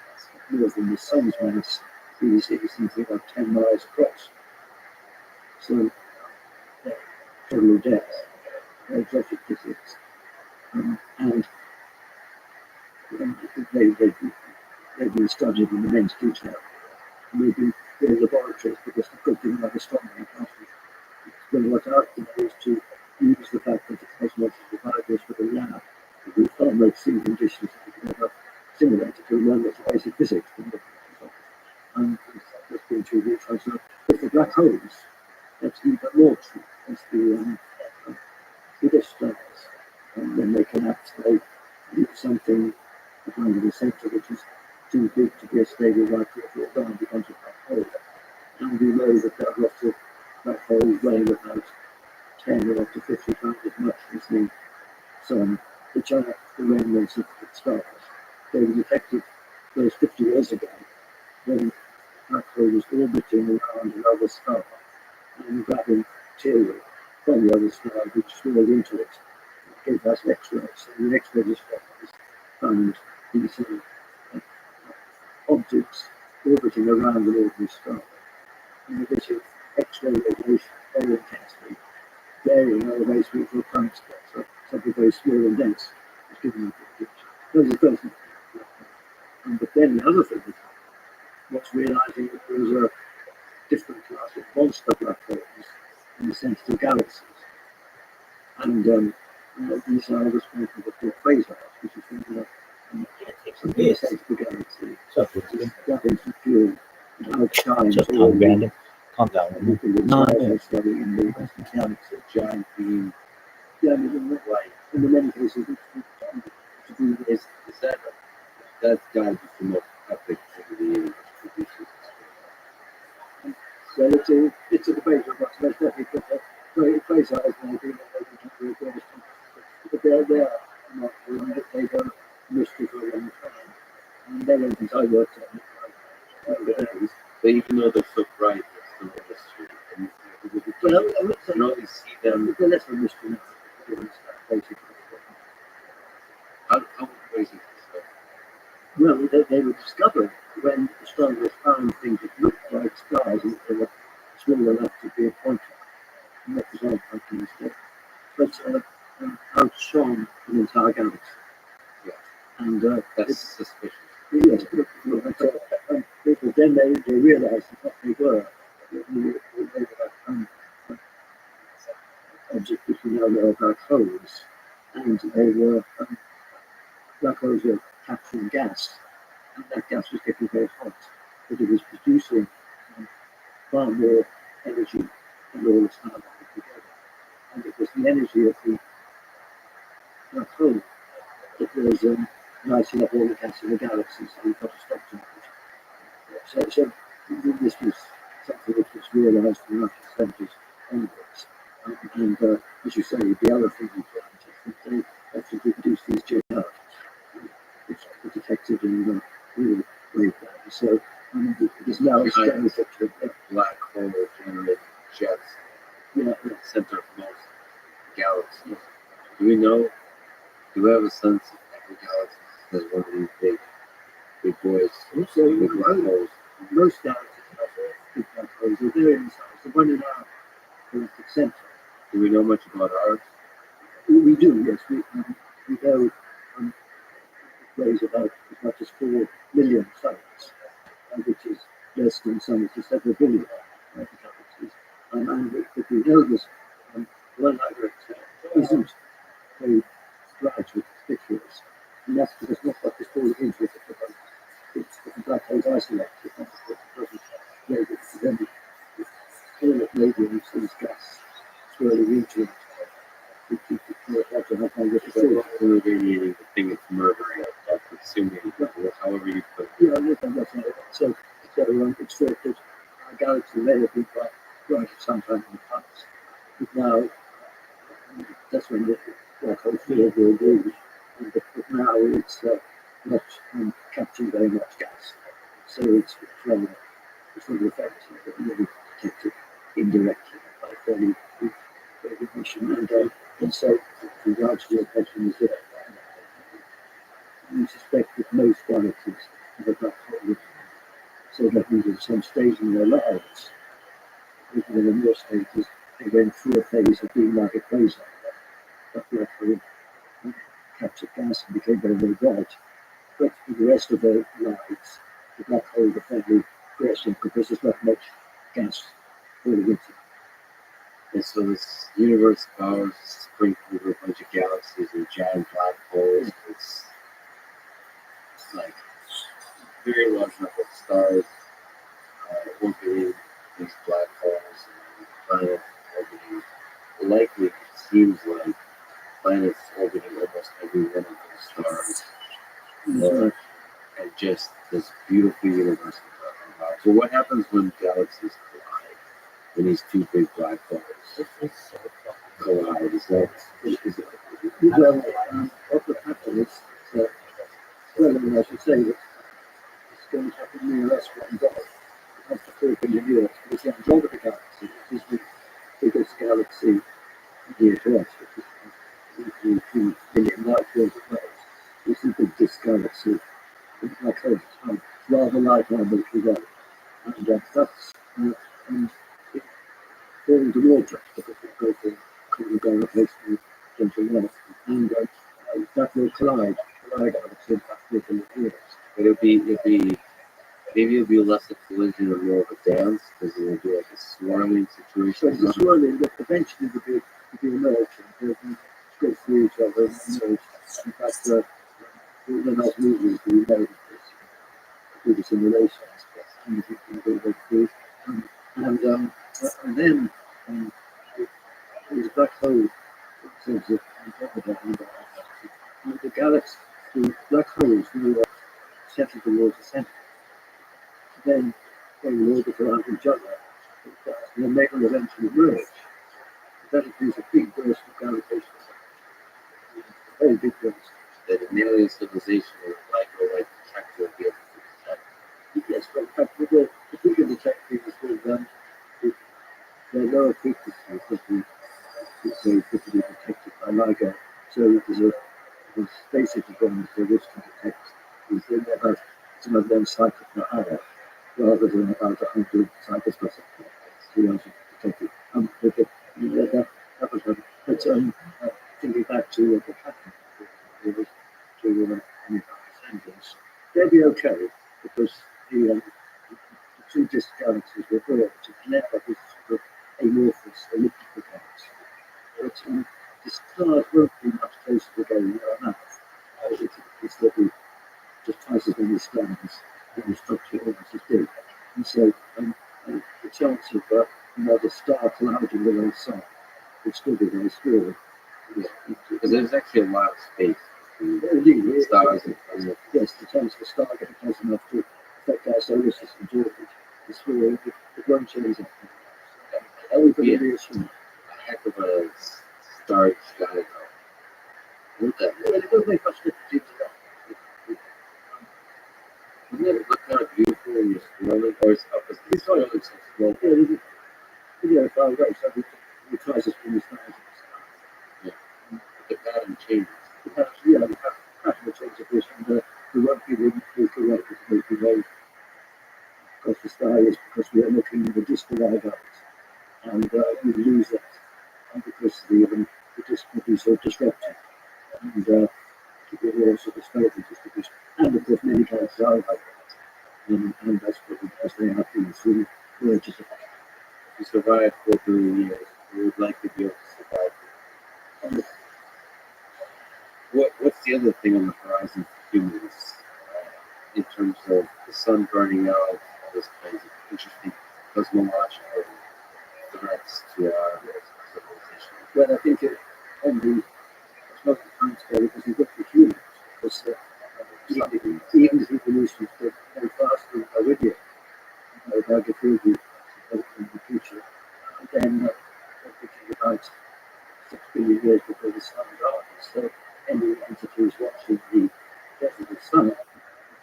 S7: more than the sun's mass, is something like 10 miles across. So, total depth, exotic physics. And they've been studied in immense detail. And they've been in laboratories because the good thing about astronomy when what out is to use the fact that the cosmos provides us with a lab that we far more extreme conditions that we can ever simulate to learn what's the basic physics. And that's been true here. So with the black holes, that's even more true. That's the biggest stars. And when they collapse, they leave something behind the center which is too big to be a stable light to fall down becomes a black hole. And we know that there are lots of black holes weighing about 10 or up to 50 times as much as the sun, which are the remnants of the stars. They were detected those 50 years ago when the black hole was orbiting around another star and grabbing material from the other star which swirled into it. It gave us X-rays, and the X-ray discoveries found these objects orbiting around an ordinary star. And the bit of X-ray radiation very intensely, varying on a very small time scale, so something very small and dense is given you a picture. Those are those. But then the other thing what's realizing that there's a different class of monster black holes in the sense of galaxies. And these are what's called the quasars, which is something the sense of the galaxy. That is the fuel that outshines
S4: Just
S7: all
S4: calm down. Calm down.
S7: everything that's
S4: No,
S7: light
S4: no.
S7: and study in the galaxy.
S2: Giant beam.
S7: Yeah, I mean, in many cases, it's to do with
S2: Is that's got to be the most epic thing in the universe produces?
S7: so it's a debate on what's most epic, but the quasars may be the greatest, but they are not they've done mystery for a long time. And they're one of the things I worked on.
S2: But even though they're so bright, it's still a mystery. And
S7: But I would say
S2: you can only see them.
S7: they're less of a mystery now. Basically.
S2: How crazy is this?
S7: Well, they were discovered when astronomers found things that looked like stars and they were small enough to be a pointer. And that was all fucking mistake. But outshone an entire galaxy.
S2: Yeah.
S7: And
S2: That's
S7: it's,
S2: suspicious.
S7: yes, but then they realized what they were. They were objects which we now know are black holes. And they were black holes were capturing gas. And that gas was getting very hot, but it was producing far more energy than all the stars put together. And it was the energy of the black hole that was lighting up all the gas in the galaxy, so we got a stop to it. So this was something which was realised in the 1970s onwards. And as you say, the other thing we found is that they actually produce these jet out, which are detected in the real wavebands. So it is now a scary picture.
S2: Black hole generating jets
S7: Yeah,
S2: in the center of most galaxies. Do we have a sense of every galaxy has one of these big boys
S7: so
S2: with black holes?
S7: most galaxies have big black holes. They're very size. The one in our galactic centre.
S2: Do we know much about ours?
S7: We do, yes. We know it weighs about as much as 4 million tons, which is less than some of the several billion galaxies. And we know this one that isn't very large with conspicuous. And that's because not what is called interest of the black holes isolated. It doesn't label it. Then we call it radium sees gas swirling into it.
S2: So irradiating the thing it's murdering, or consuming, however you put it.
S7: Yeah, that's right. So it's thought that our galaxy may have been quite bright at some time in the past. But now, that's when the black hole field will be. But now it's not capturing very much gas. So it's rather effective, but really detected indirectly by fairly weak radiation. And so, with regards to your question, is that we suspect that most galaxies have a black hole. So that means at some stage in their lives, even in more stages, they went through a phase of being like a quasar. That black hole captured gas and became very, very bright. But for the rest of their lives, the black hole was fairly present because there's not much gas falling into it.
S2: And so this universe of ours is sprinkled with a bunch of galaxies and giant black holes. It's like very large number of stars orbiting these black holes and planets orbiting. Likely, it seems like planets orbiting almost every one of those stars. And just this beautiful universe we're talking about. So what happens when galaxies collide? When these two big black holes collide? Is it
S7: Well, what would happen is, well, I mean, I should say that it's going to happen near us one day. After 4 billion years, it's the Andromeda galaxy, which is the biggest galaxy near to us, which is 3 billion light years away. It's the biggest galaxy. It's like a rather light on Milky Way. And that's it falling towards us because it goes to going place to gentle Earth. And that will collide galaxy in about 4 billion years.
S2: But it'd be Maybe it'll be less a collision and more of a dance because it'll be like a swirling
S7: So
S2: situation.
S7: the swirling, but eventually to be emerged and to go through each other and emerge. In fact, they're not moving to be made through the simulations, and you can go through. And then there's a black hole in terms of the galaxy, the black holes will settle towards the center. Then they will orbit around each other, and then they will eventually merge. That is a big burst of gravitation, a very big burst.
S2: That an alien civilization or black hole like detector will be able to detect.
S7: Yes, but in fact, if we can detect things with the lower frequencies that we say typically detected by LIGO, so there's basically going to which can detect is in about some of them cycles per hour, rather than about 100 cycles per second. So you actually detect it. That was one. But thinking back to the pattern, to sentence, they'll be okay because the two disc galaxies were built to connect up with sort of amorphous elliptical galaxies. But the stars won't be much closer together than that. It's that we just twice as many stars in the structure almost as big. And so the chance of another star colliding with our sun would still be very small.
S2: Because there's actually a lot of space between
S7: Indeed,
S2: stars and planets.
S7: yes, the chance of a star getting close enough to affect our solar system is small. It won't change anything. That would be reassuring.
S2: A heck of a starry sky though. Look at
S7: Well, it doesn't make much difference to that.
S2: Isn't it look kind of beautiful when you're swirling, or it's up as the swirling so slow?
S7: Yeah, far away, so we try to spin the stars.
S2: Yeah. The pattern changes.
S7: The pattern will change a bit, and we won't be the Milky Way, because the Milky Way across the sky is because we are looking at the disc of our galaxy, and we lose that, and because the disc will be so disrupted, and it will also disturb the distribution, and of course many galaxies are like that, and that's probably because they have been through mergers.
S2: If you survive 4 billion years, you would likely be able to survive. What's the other thing on the horizon for humans in terms of the sun burning out, all those kinds of interesting cosmological threats to our civilization?
S7: Well, I think on the cosmic time scale, because we've got the humans, because even if evolution is very fast and already about the future, in the future, then we're thinking about 6 billion years before the sun dies. So any entities watching the death of the sun,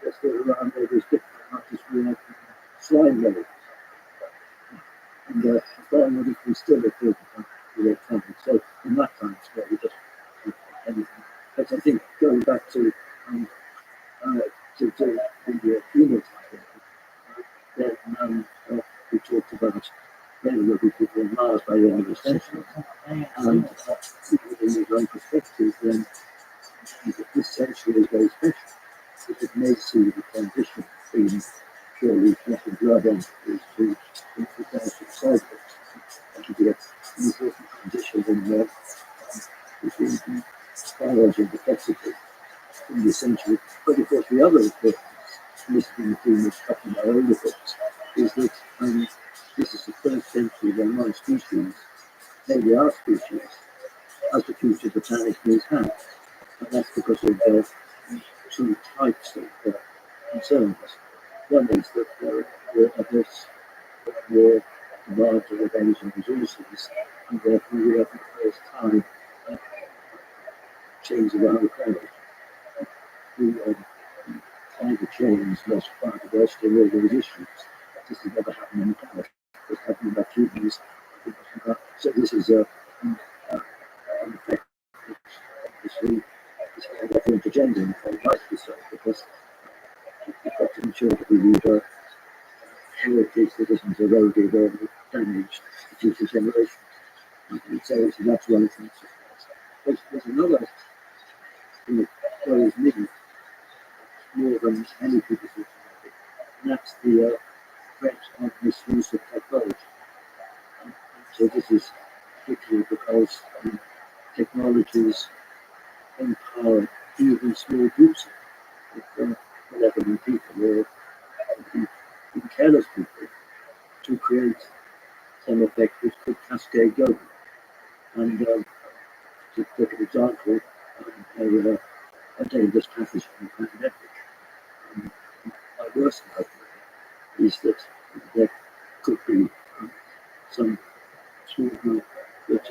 S7: they're still around all these different, not just real slime levels. And the slime levels can still appear to electronics. So in that time scale, we just anything. But I think going back to the human time, then we talked about there will be people on Mars by the end of the century. And within his own perspective, then this century is very special because it may see the transition between purely flesh and blood entities to intellectual cycles. And to get an important transition in between biology and complexity in this century. But of course, the other important listed in the theme of cutting our older books is that this is the first century when one species, maybe our species, has the future the planet needs hands. And that's because of two types of concerns. One is that we're at this more demand of revenge and resources, and therefore we have for the first time change around the planet. Climate change most biodiversity and all those issues. This has never happened in the planet. It's happening about humans. So this is an effect which obviously is going to gender and very rightly so, because we've got to ensure that we leave a heritage that isn't eroded or damaged to future generations. And so that's one thing. There's another thing that worries me more than any people think about it. that's the threat of misuse of technology. So this is particularly because technologies empower even small groups of 11 people or even careless people to create some effect which could cascade globally. And to take an example, a dangerous passage from the pandemic. My worst nightmare is that there could be some small group that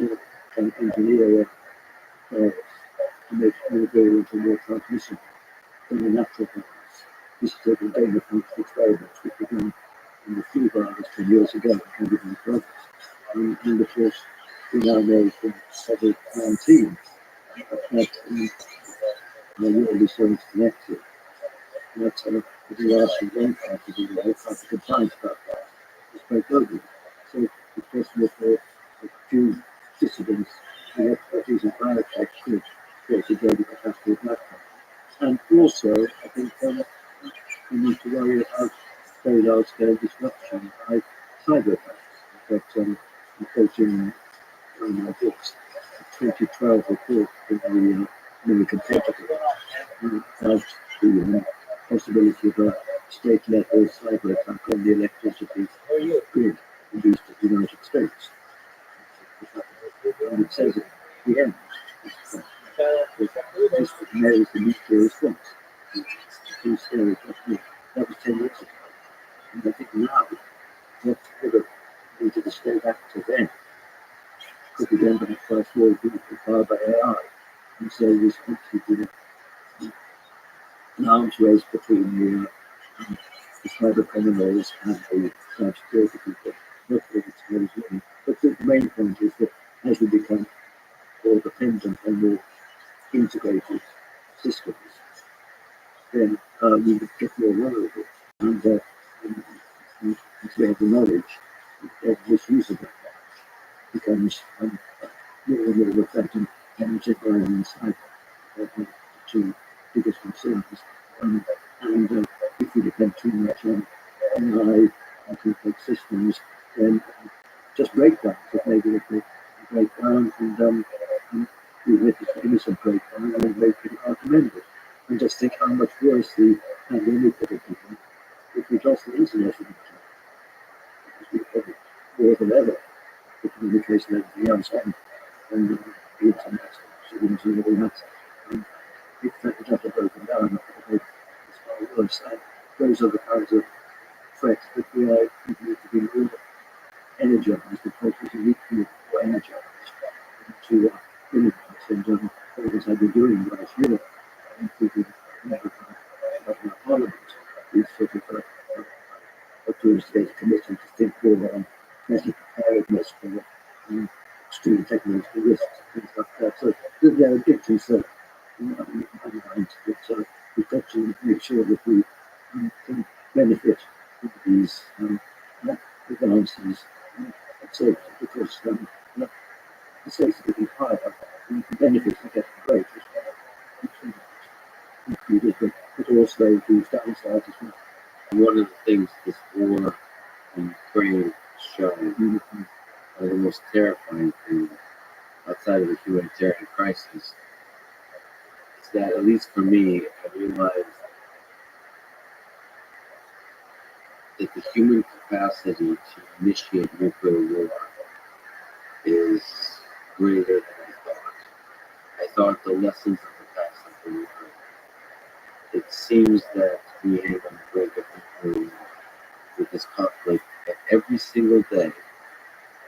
S7: can engineer a virus to make it more virulent and more transmissible than the natural virus. This is a gain of functional experiments which were done in the flu virus 10 years ago and can give them progress. And of course, we now know from COVID-19 that we're really so interconnected that the last one part of the world has to compliance about that. It's quite global. So it's possible for a few dissidents who have expertise in biotech could create a global catastrophe platform. And also, I think we need to worry about very large scale disruption by cyber attacks. In fact, I'm quoting one of my books, a 2012 report from the American Pentagon about the possibility of a state level cyber attack on the electricity grid produced in the United States. And it says at the end, this knows the nuclear response. It's scary, that was 10 years ago. And I think now, whatever into the state actor then could be done by a first world group powered by AI. And so there's actually been an arms race between the cyber criminals and the cybersecurity people. Not that it's very winning. But the main point is that as we become more dependent on more integrated systems, then we get more vulnerable. And we have the knowledge of misuse of that becomes more and more reflecting energy environments to biggest concerns. And if we depend too much on AI and complex systems, then just breakdowns of maybe a breakdown and we witness an innocent breakdown and make it hard to mend it. And just think how much worse the pandemic would have been if we lost the internet in the because we have it more than ever for communication and everything else and the internet. So we do all that. If that would have broken down, it's far worse. And those are the kinds of threats that we need to be more energized, the process of nuclear more energized to minimize. And as I've been doing last year, including Parliament, is sort of a two-stage committee to think more on better preparedness for extreme technological risks, things like that. So there are big concerns in my mind that we've got to make sure that we can benefit from these advances at safety, because the safety will be higher and the benefits will get great as well. But also these downsides as well.
S2: One of the things this war in Ukraine showing are the most terrifying thing outside of the humanitarian crisis is that, at least for me, I realized that the human capacity to initiate nuclear war is greater than I thought. I thought the lessons of the past have been learned. It seems that we hang on the brink of nuclear war with this conflict, and every single day,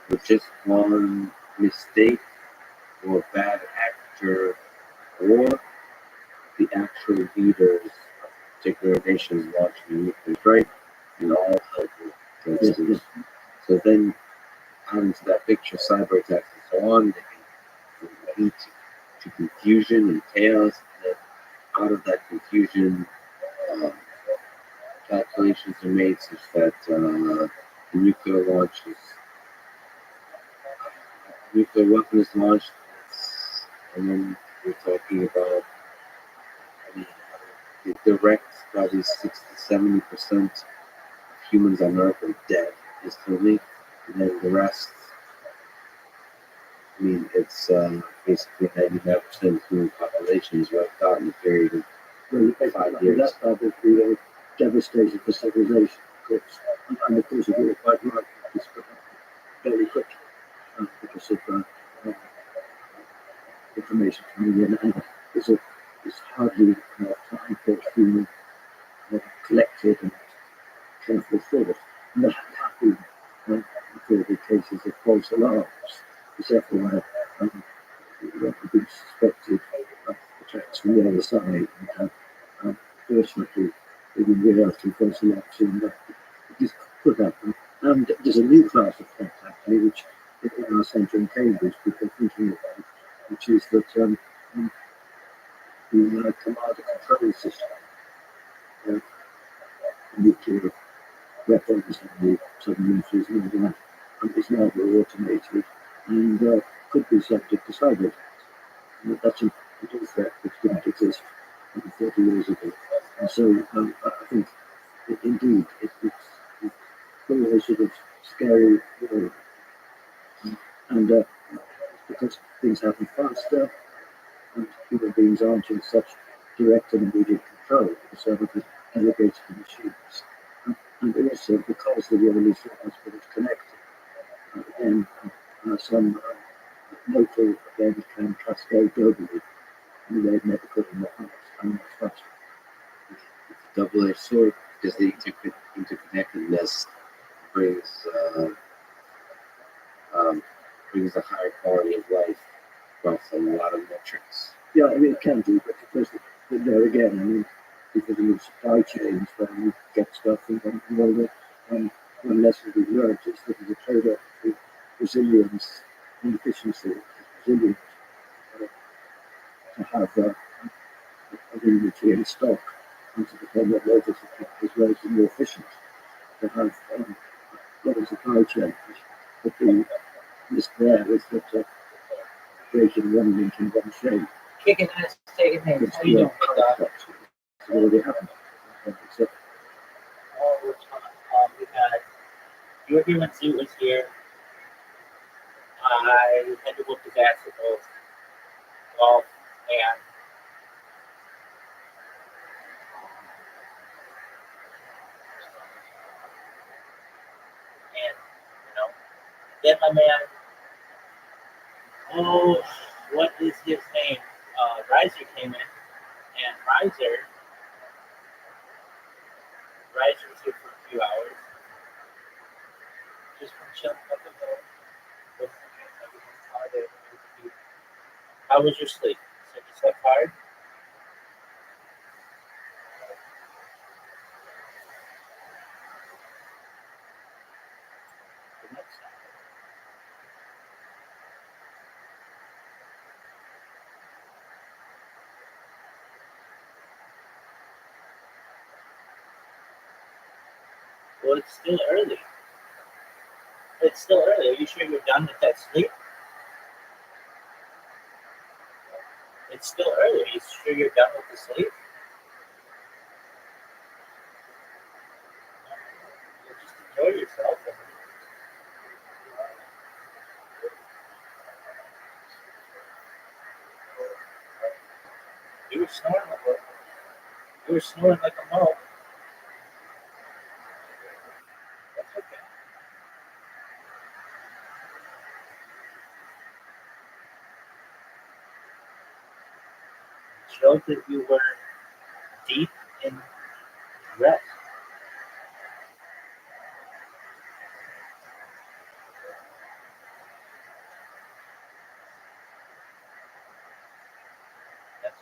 S2: with just one mistake or bad actor or the actual leaders of particular nations launching a nuclear strike, and all help will go through. So then, out into that picture, cyber attacks and so on, they can lead to confusion and chaos. And then out of that confusion, calculations are made such that the nuclear weapon is launched, and then we're talking about it directs probably 60-70% humans on Earth are dead instantly, and then the rest. I mean, it's basically 99% of human population is wiped out in a period of
S7: Well,
S2: 5 years.
S7: that's how they've been devastated for civilization, of course. And of course, you were quite right, it's very quickly because of information coming in, and it's hardly time for human collected and careful thought. And there have been recorded cases of false alarms, because everyone had been suspected of attacks from the other side. And fortunately, they didn't realize through false alarms and this could happen. And there's a new class of threat, actually, which in our centre in Cambridge, people are thinking about, which is that the command and control system, nuclear weapons and the submarines and all that, is now more automated and could be subject to cyber attacks. That's a new threat which didn't exist 30 years ago. And so I think, indeed, it's always sort of scary, and because things happen faster, and human beings aren't in such direct and immediate control, because they're delegated to machines. And also because the evolution hospital is connected, then some local event can cascade globally, and they've never could in the past. And that's faster.
S2: It's a double-edged sword because the interconnectedness brings brings a higher quality of life across a lot of metrics.
S7: Yeah, I mean, it can do, but because there again, I mean, because of the supply chains where you get stuff and all that, one lesson we've learned is that there's a trade-off between resilience and efficiency. Resilience to have of inventory and stock and to become more local as well as more efficient to have global supply chains. But the risk there is that breaking one link in one chain.
S4: Kicking ass, taking names.
S7: It's
S4: How you doing?
S7: It's already happened. So,
S4: Oh, we're we had, you were here when Sue was here. I had to whoop his ass at both golf and then my man, oh, what is his name? Riser came in, and Riser was here for a few hours, just from chilling up the hill. How was your sleep? So you slept hard? Well, it's still early. It's still early. Are you sure you're done with that sleep? It's still early. Are you sure you're done with the sleep? Just enjoy yourself. You were snoring like a mole. That's okay. It showed that you were deep in rest. That's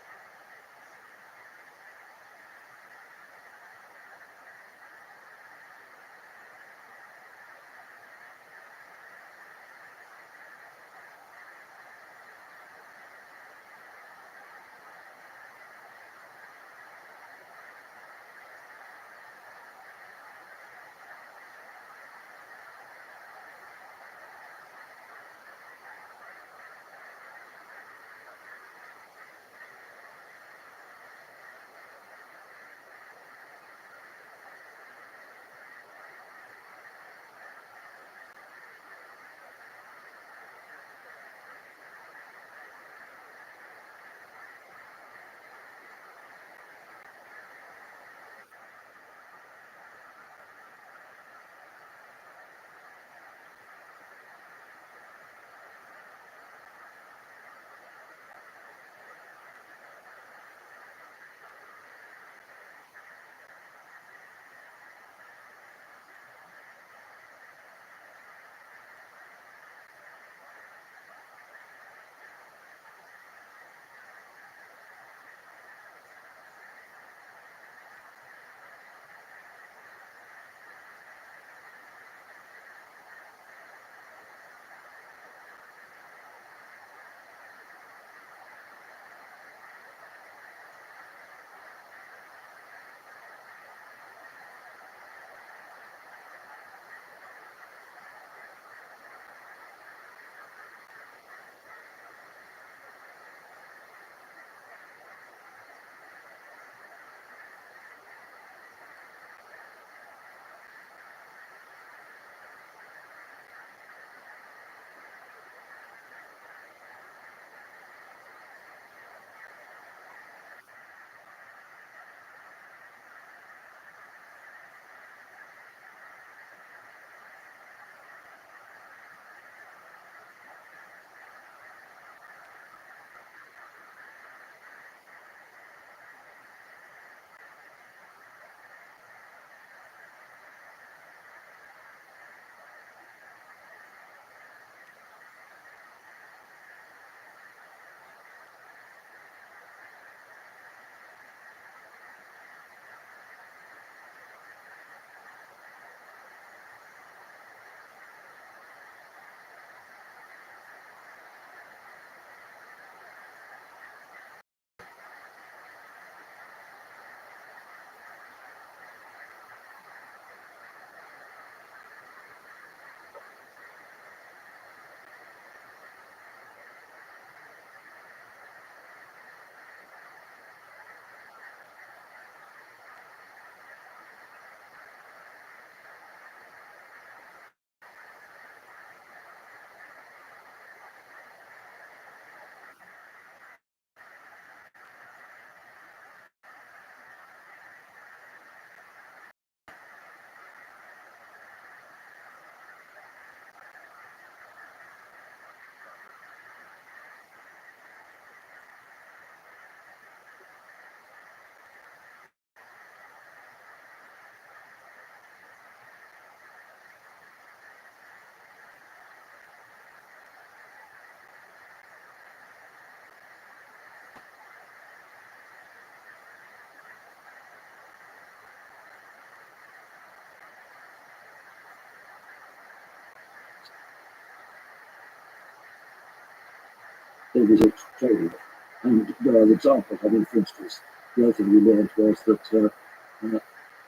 S7: there was a trade-off. And there are examples. I mean, for instance, the other thing we learned was that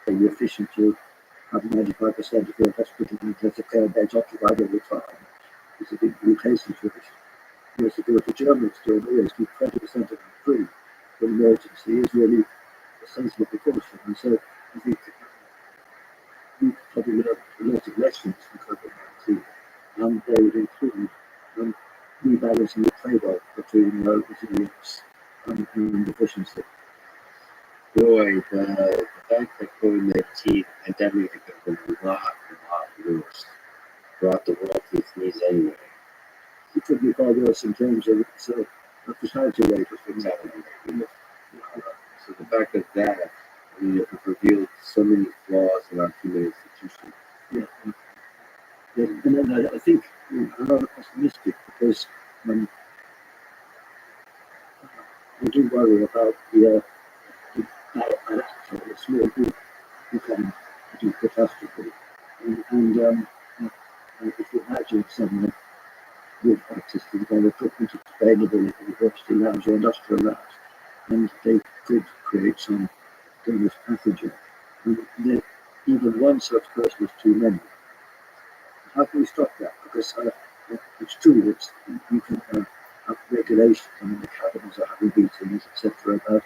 S7: very efficient to have 95% of your hospital and intensive care beds occupied all the time. It's a big replacement for it. Whereas if you go to Germany still, they always keep 20% of them free for emergency is really a sensible precaution. And so I think we probably learned a lot of lessons from COVID-19. They would include rebalancing the trade-off between resilience and efficiency.
S2: Boy, the fact that COVID-19 pandemic has become a lot worse brought the world to its knees anyway.
S7: It could be far worse in terms of its fatality rate.
S2: Exactly. So the fact that I mean, it revealed so many flaws in our human institutions.
S7: Yeah. And then I think I'm rather pessimistic because we do worry about the a small group who can do catastrophe. And if you imagine some good artists who are put into sustainable university labs or industrial labs, and they could create some dangerous pathogen. And even one such person is too many. How can we stop that? Because it's true that you can have regulations. I mean, the academies are having meetings, etc., about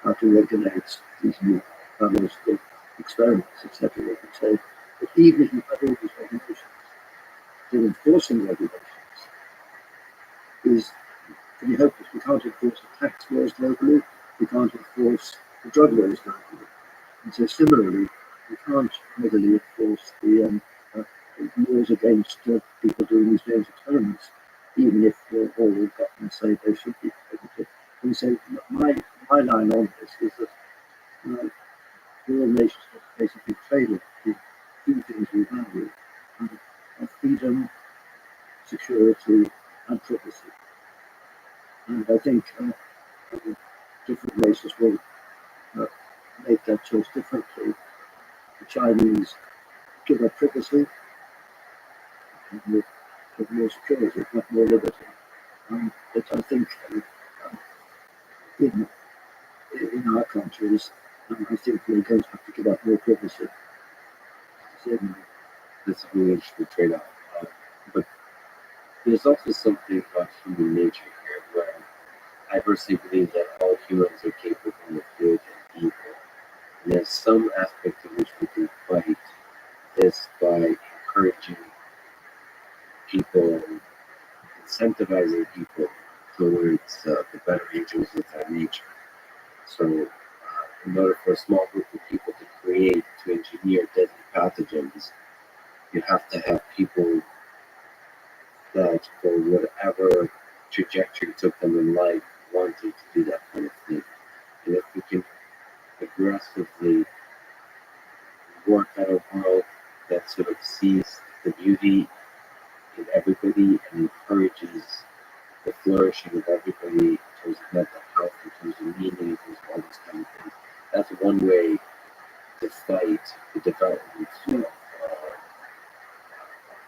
S7: how to regulate these new biological experiments, etc. So, but even if you have all these regulations, the enforcing regulations is pretty hopeless. We can't enforce the tax laws globally. We can't enforce the drug laws globally. And so similarly, we can't readily enforce the laws against people doing these dangerous experiments, even if all the governments say they should be able to. And so my line on this is that all nations have basically traded the two things we value: freedom, security, and privacy. And I think different nations will make that choice differently. The Chinese give up privacy and give more security, not more liberty. But I think in our countries, I think we're going to have to give up more privacy. Certainly.
S2: That's a really interesting trade-off. But there's also something about human nature here where I personally believe that all humans are capable of good and evil. And there's some aspect in which we can fight this by encouraging people, incentivizing people towards the better angels of their nature. So, in order for a small group of people to engineer deadly pathogens, you have to have people that, for whatever trajectory took them in life, wanted to do that kind of thing. And if we can aggressively work at a world that sort of sees the beauty in everybody and encourages the flourishing of everybody in terms of mental health, in terms of meaning, in terms of all these kind of things, that's one way to fight the development of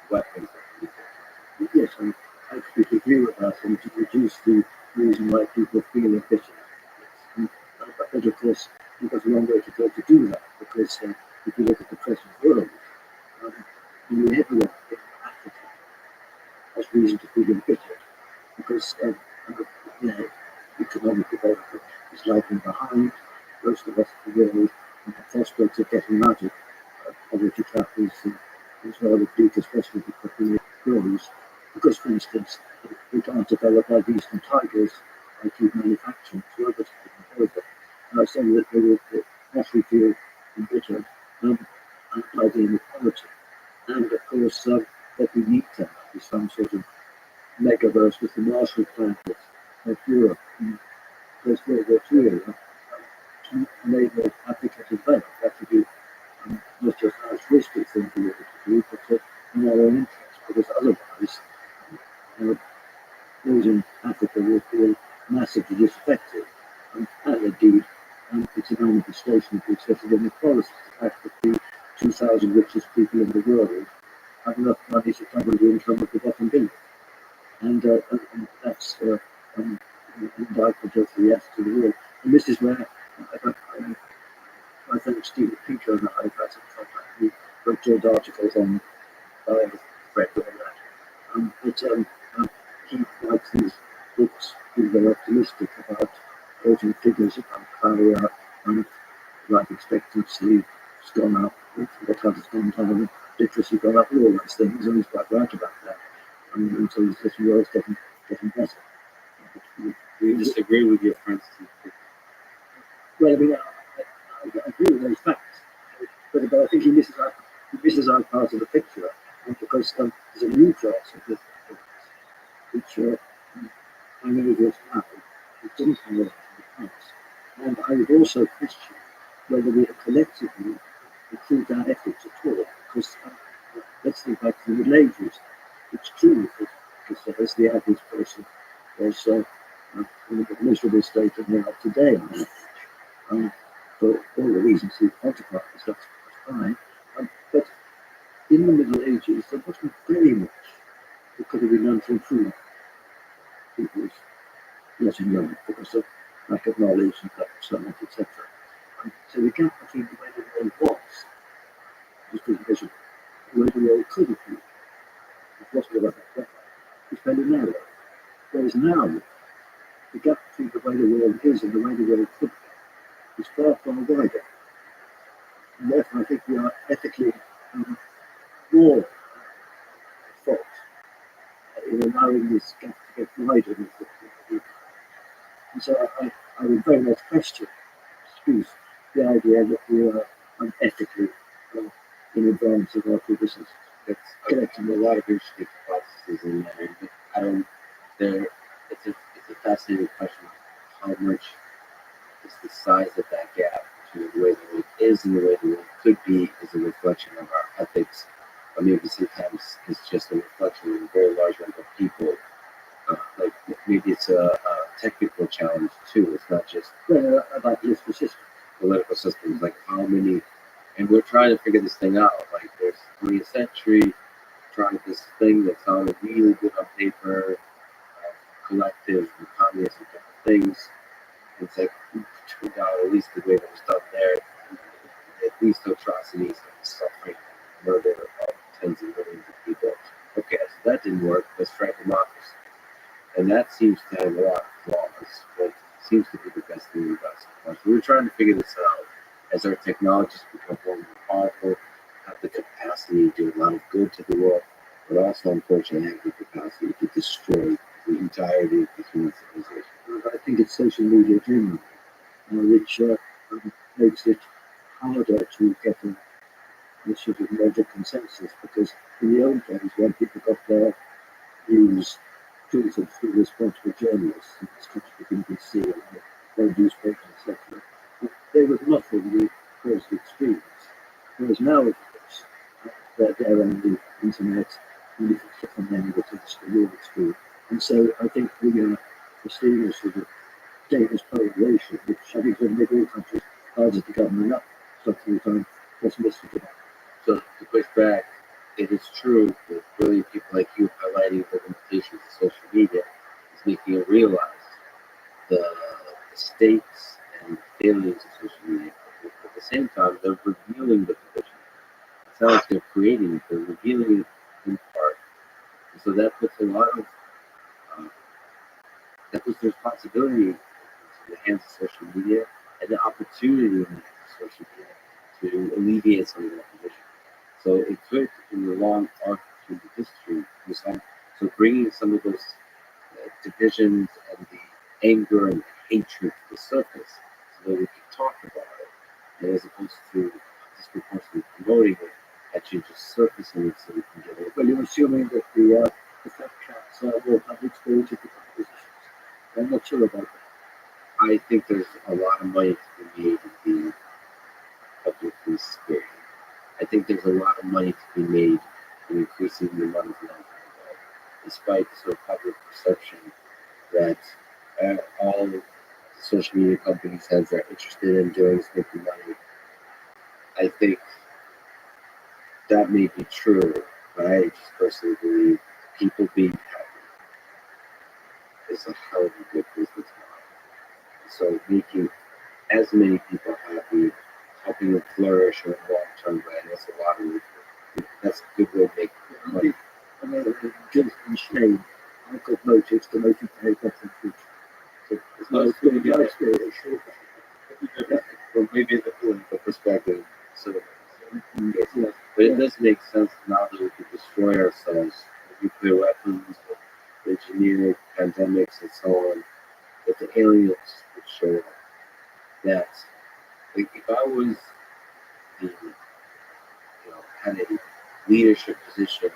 S2: weapons.
S7: Yes, I completely agree with that, and to reduce the reason why people feel efficient. But of course, we've got a long way to go to do that, because if you look at the present world, everyone in Africa has reason to feel embittered, because economic development is lagging behind most of the rest of the world, and the prospects of getting out of poverty trap is rather bleak, especially if the population grows. Because, for instance, we can't develop our beasts and tigers by keep manufacturing to overtime and over. And I say that they will naturally feel embittered by the inequality. And of course, what we need to have is some sort of megaverse with the Marshall Plan of Europe in post-World War II era to enable Africa to develop. That would be not just an altruistic thing for Europe to do, but in our own interest, because otherwise those in Africa will feel massively disaffected. And indeed, it's a manifestation of the excessive inequality. The fact that the 2,000 richest people in the world have enough money to cover the income of the bottom billion. And that's and I project the yes to the world. And this is where my friend Stephen Pinker and I have had some contact. We wrote joint articles on read all that. He writes these books, he's very optimistic about quoting figures about how life expectancy has gone up, what has gone down, literacy gone up, all those things, and he's quite right about that. And so he's just world's getting better.
S2: Do you disagree with your friends?
S7: Well, I mean, I agree with those facts, but I think he misses out part of the picture, because there's a new class of this, which I know exist now, it didn't have in the past. And I would also question whether we have collectively improved our efforts at all, because let's think back to the Middle Ages. It's true that as the average person was in a miserable state of they are today, for all the reasons we've quantified, that's fine. But in the Middle Ages, there wasn't very much that could have been done to improve people's letting go because of lack of knowledge and lack of science, etc. So the gap between the way the world was pretty visible. The way the world could have been, it wasn't about that better, was fairly narrow. Whereas now, the gap between the way the world is and the way the world could be is far, far wider. And therefore, I think we are ethically more at fault in allowing this gap to get wider. And so I would very much question, the idea that we are unethically in advance of our predecessors.
S2: It's collecting a lot of interesting processes in there. But I don't. There, it's a fascinating question. How much is the size of that gap between the way the world is and the way the world could be is a reflection of our ethics, or maybe sometimes it's just a reflection of a very large number of people. Like maybe it's a technical challenge too. It's not just
S7: About
S2: political systems. Like how many, and we're trying to figure this thing out. Like there's 20th century, trying this thing that sounded really good on paper, collective and communist and different things. It's like turned out at least the way that was done there, at least atrocities and suffering, murder of tens of millions of people. Okay, so that didn't work. Let's try democracy. And that seems to have a lot of flaws, but it seems to be the best thing we've got so far. So we're trying to figure this out as our technologies become more and more powerful, have the capacity to do a lot of good to the world, but also, unfortunately, have the capacity to destroy the entirety of the human civilization.
S7: I think it's social media generally, which makes it harder to get a sort of major consensus, because in the old days when people got their news filtered through responsible journalists, such as the BBC and their newspapers, etc., there was nothing that caused extremes. Whereas now, of course, they're on the internet, and you can click on them that it's the real extreme. And so I think we are seeing a sort of dangerous polarization, which I think will make all countries harder to govern up, something that I'm pessimistic about.
S2: So to push back, it is true that brilliant people like you highlighting the limitations of social media is making you realize the mistakes and failures of social media. At the same time, they're revealing the condition. It's not like they're creating it, they're revealing it in part. And so that puts a lot of that puts the responsibility in the hands of social media and the opportunity in the hands of social media to alleviate some of that condition. So it could, in the long arc through the history, so bringing some of those divisions and the anger and the hatred to the surface, so that we can talk about it, and as opposed to disproportionately promoting it, actually just surfacing it so we can get it.
S7: Well, you're assuming that the fat cats are more public spirited positions. I'm not sure about that.
S2: I think there's a lot of money to be made in being publicly spirited. I think there's a lot of money to be made in increasing the amount of young people, despite the sort of public perception that all social media companies have are interested in doing is making money. I think that may be true, but I just personally believe people being happy is a hell of a good business model. So making as many people happy, helping them flourish in a long-term way, that's a lot of that's a good way to make money.
S7: Guilt and shame, I've got motives to make it pay better in the future.
S2: So it's
S7: No,
S2: not
S7: it's going to be exploration.
S2: from maybe the political perspective, so
S7: Yeah.
S2: but it does make sense now that we could destroy ourselves with nuclear weapons, with engineered pandemics and so on, that the aliens would show up. That like, if I was the had a leadership position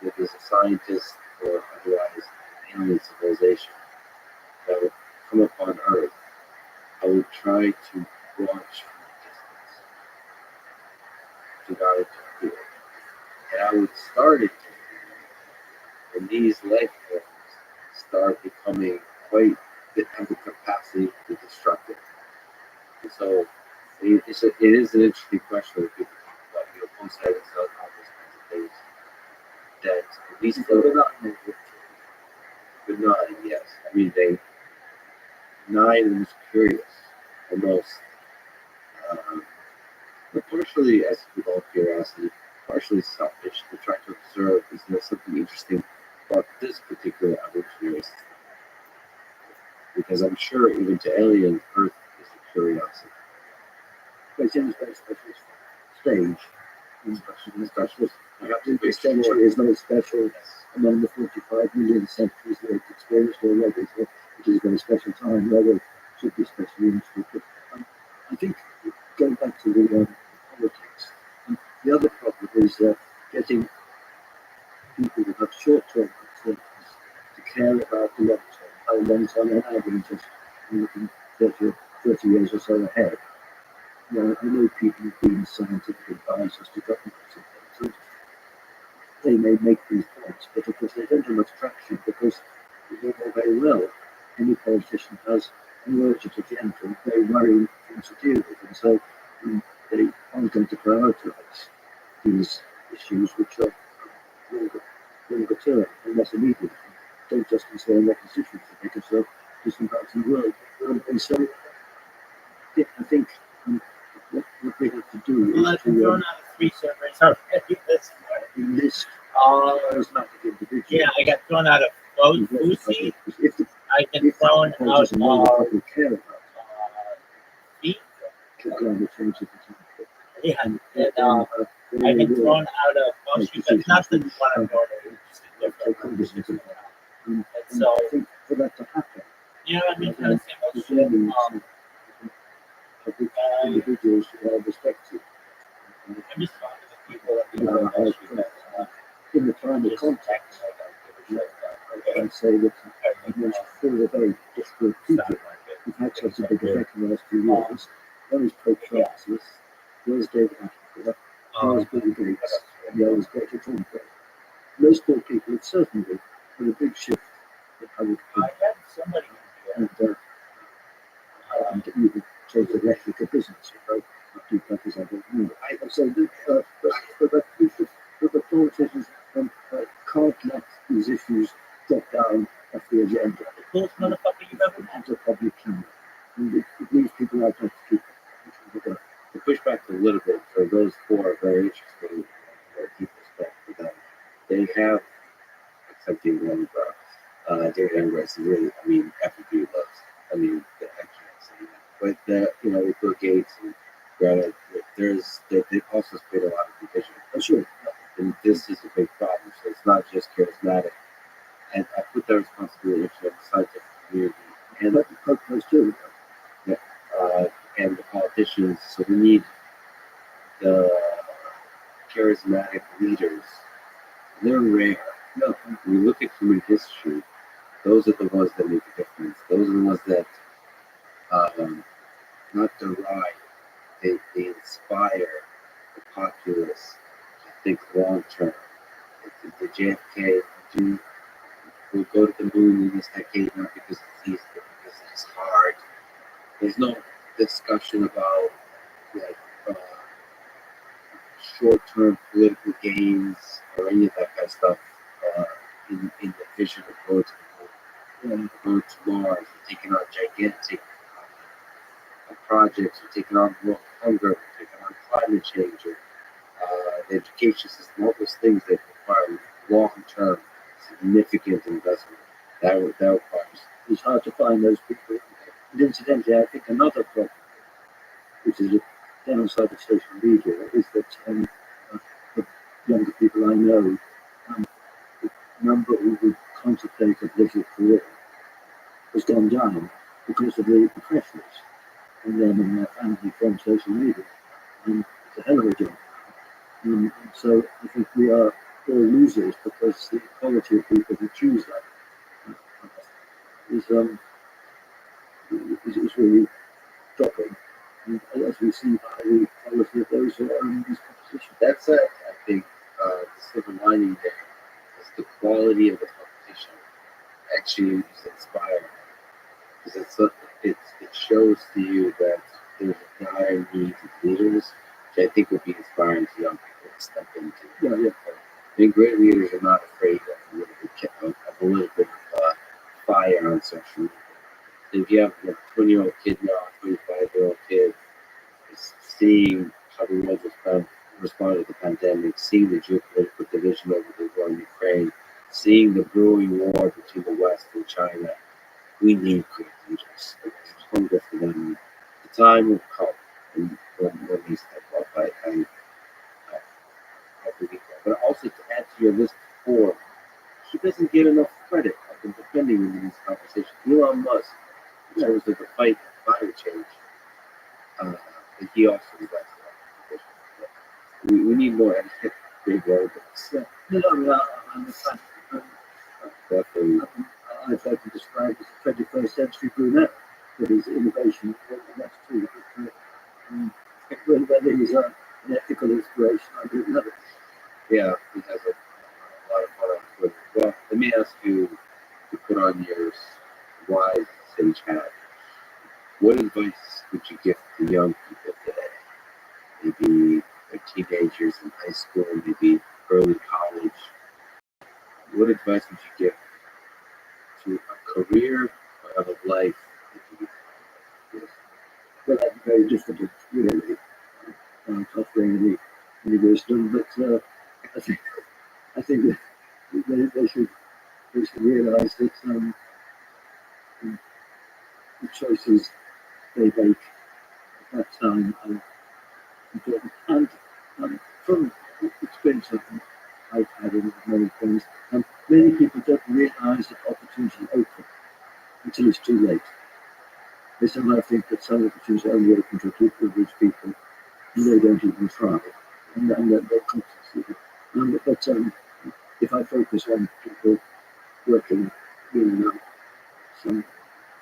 S2: that is a scientist or otherwise alien civilization that would come upon Earth, I would try to watch from a distance to not interfere. And I would start it when these life forms start becoming quite have the capacity to destruct it. And so it is an interesting question when people talk about both sides and all those kinds of things. That at least but nine, yes. I mean nine was curious, almost but partially as with all curiosity, partially selfish to try to observe is there something interesting about this particular evolutionary system. Because I'm sure even to aliens, Earth is a curiosity.
S7: But it's in a very special stage.
S2: Special. You have to
S7: This
S2: make
S7: century
S2: sure.
S7: is no special among the 45 million centuries that it's experienced already. So it is a very special time, whether it should be especially interesting. But I think going back to the politics, the other problem is getting people who have short-term concerns to care about the long term, how long term on average is looking 30 years or so ahead. I know people who've been scientific advisors to governments and things, and they may make these points, but of course they don't have much traction because you know very well any politician has an urgent agenda, very worrying things to deal with, and so they aren't going to prioritise these issues which are longer term and less immediate. Don't just concern their constituents, they concern different parts of the world. And so I think what they have to do
S4: Well,
S7: is
S4: I've been
S7: to
S4: thrown out of 3 servers already this morning.
S7: enlist charismatic individuals.
S4: Yeah, I got thrown out of Lucy.
S7: If the
S4: I get thrown out
S7: politicians know what
S4: of
S7: people care about,
S4: Feet.
S7: climate change is the
S4: Yeah,
S7: and
S4: and I've been thrown out of Lucy, but not the one I'm going to. Just a different
S7: conversations.
S4: And
S7: And
S4: so,
S7: I think for that to happen,
S4: you know what I mean? Kind of same old
S7: the
S4: shit.
S7: journey to public individuals should have respected.
S4: I'm just talking to people that people in the street that
S7: In the climate context, I'd say that for the very difficult people who've had such a big effect in the last few years, there is Pope Francis, there's David Attenborough, there's Bill Gates, and there's Greta Thunberg. Those poor people have certainly had a big shift in public
S4: I
S7: opinion,
S4: had somebody
S7: and even towards the rhetoric of business. Do countries I don't know. So the politicians can't let these issues drop down off the agenda
S4: the coolest motherfucker you've ever met.
S7: into public camera. And it leaves people like that to keep it.
S2: To push back a little bit for those who are very interested in deep respect for them, they have, except David Attenborough. David Attenborough is really, I mean, everybody loves. I mean, I can't say that, but with Bill Gates and Greta, they've also spread a lot of division.
S7: For sure.
S2: And this is a big problem. So it's not just charismatic. And I put that responsibility into the scientific community and
S7: Those two.
S2: and the politicians. So we need the charismatic leaders. They're rare. No, when you look at human history, those are the ones that make a difference. Those are the ones that not deride, they inspire the populace to think long term. The JFK will go to the moon in this decade not because it's easy, but because it's hard. There's no discussion about like short-term political gains or any of that kind of stuff in the vision of going to the moon. going to Mars, we're taking on gigantic projects, we're taking on world hunger, we're taking on climate change, the education system, all those things that require long-term, significant investment. That requires.
S7: It's hard to find those people. And incidentally, I think another problem, which is a downside of social media, is that the younger people I know, the number who would contemplate a political career has gone down because of the pressures on them and their family from social media. And it's a hell of a job. So I think we are all losers because the quality of people who choose that is really dropping. And as we see by the quality of those who are in these competitions.
S2: That's I think, the silver lining there is the quality of the competition actually is inspiring. Because it shows to you that there's a dire need of leaders, which I think would be inspiring to young people to step into.
S7: Yeah.
S2: I think great leaders are not afraid of a little bit of fire on social media. If you have a 20-year-old kid now, a 25-year-old kid, is seeing how the world responded to the pandemic, seeing the geopolitical division over the war in Ukraine, seeing the brewing war between the West and China, we need great leaders. It's hunger for them. The time will come when we step up. I believe that. But also to add to your list before, he doesn't get enough credit. I've been defending him in these conversations. Elon Musk, in terms of the fight for climate change, and he also does that. We need more big robots.
S7: I'm a fan.
S2: Definitely.
S7: I've heard him described as a 21st century brunette with his innovation. And that's true. Whether he's an ethical inspiration, I don't know.
S2: Yeah, he has a lot of fun on Twitter. Well, let me ask you to put on your wise sage hat. What advice would you give to young people today? Maybe they're teenagers in high school, maybe early college. What advice would you give to a career or of a life that you would?
S7: Well, that's very difficult, really. I'm not offering any wisdom, but I think that they should realise that the choices they make at that time are important. And from experience that I've had in many things, many people don't realise that opportunity open until it's too late. They somehow think that some opportunities are only open to rich people, and they don't even try, and they're conscious. But if I focus on people working in some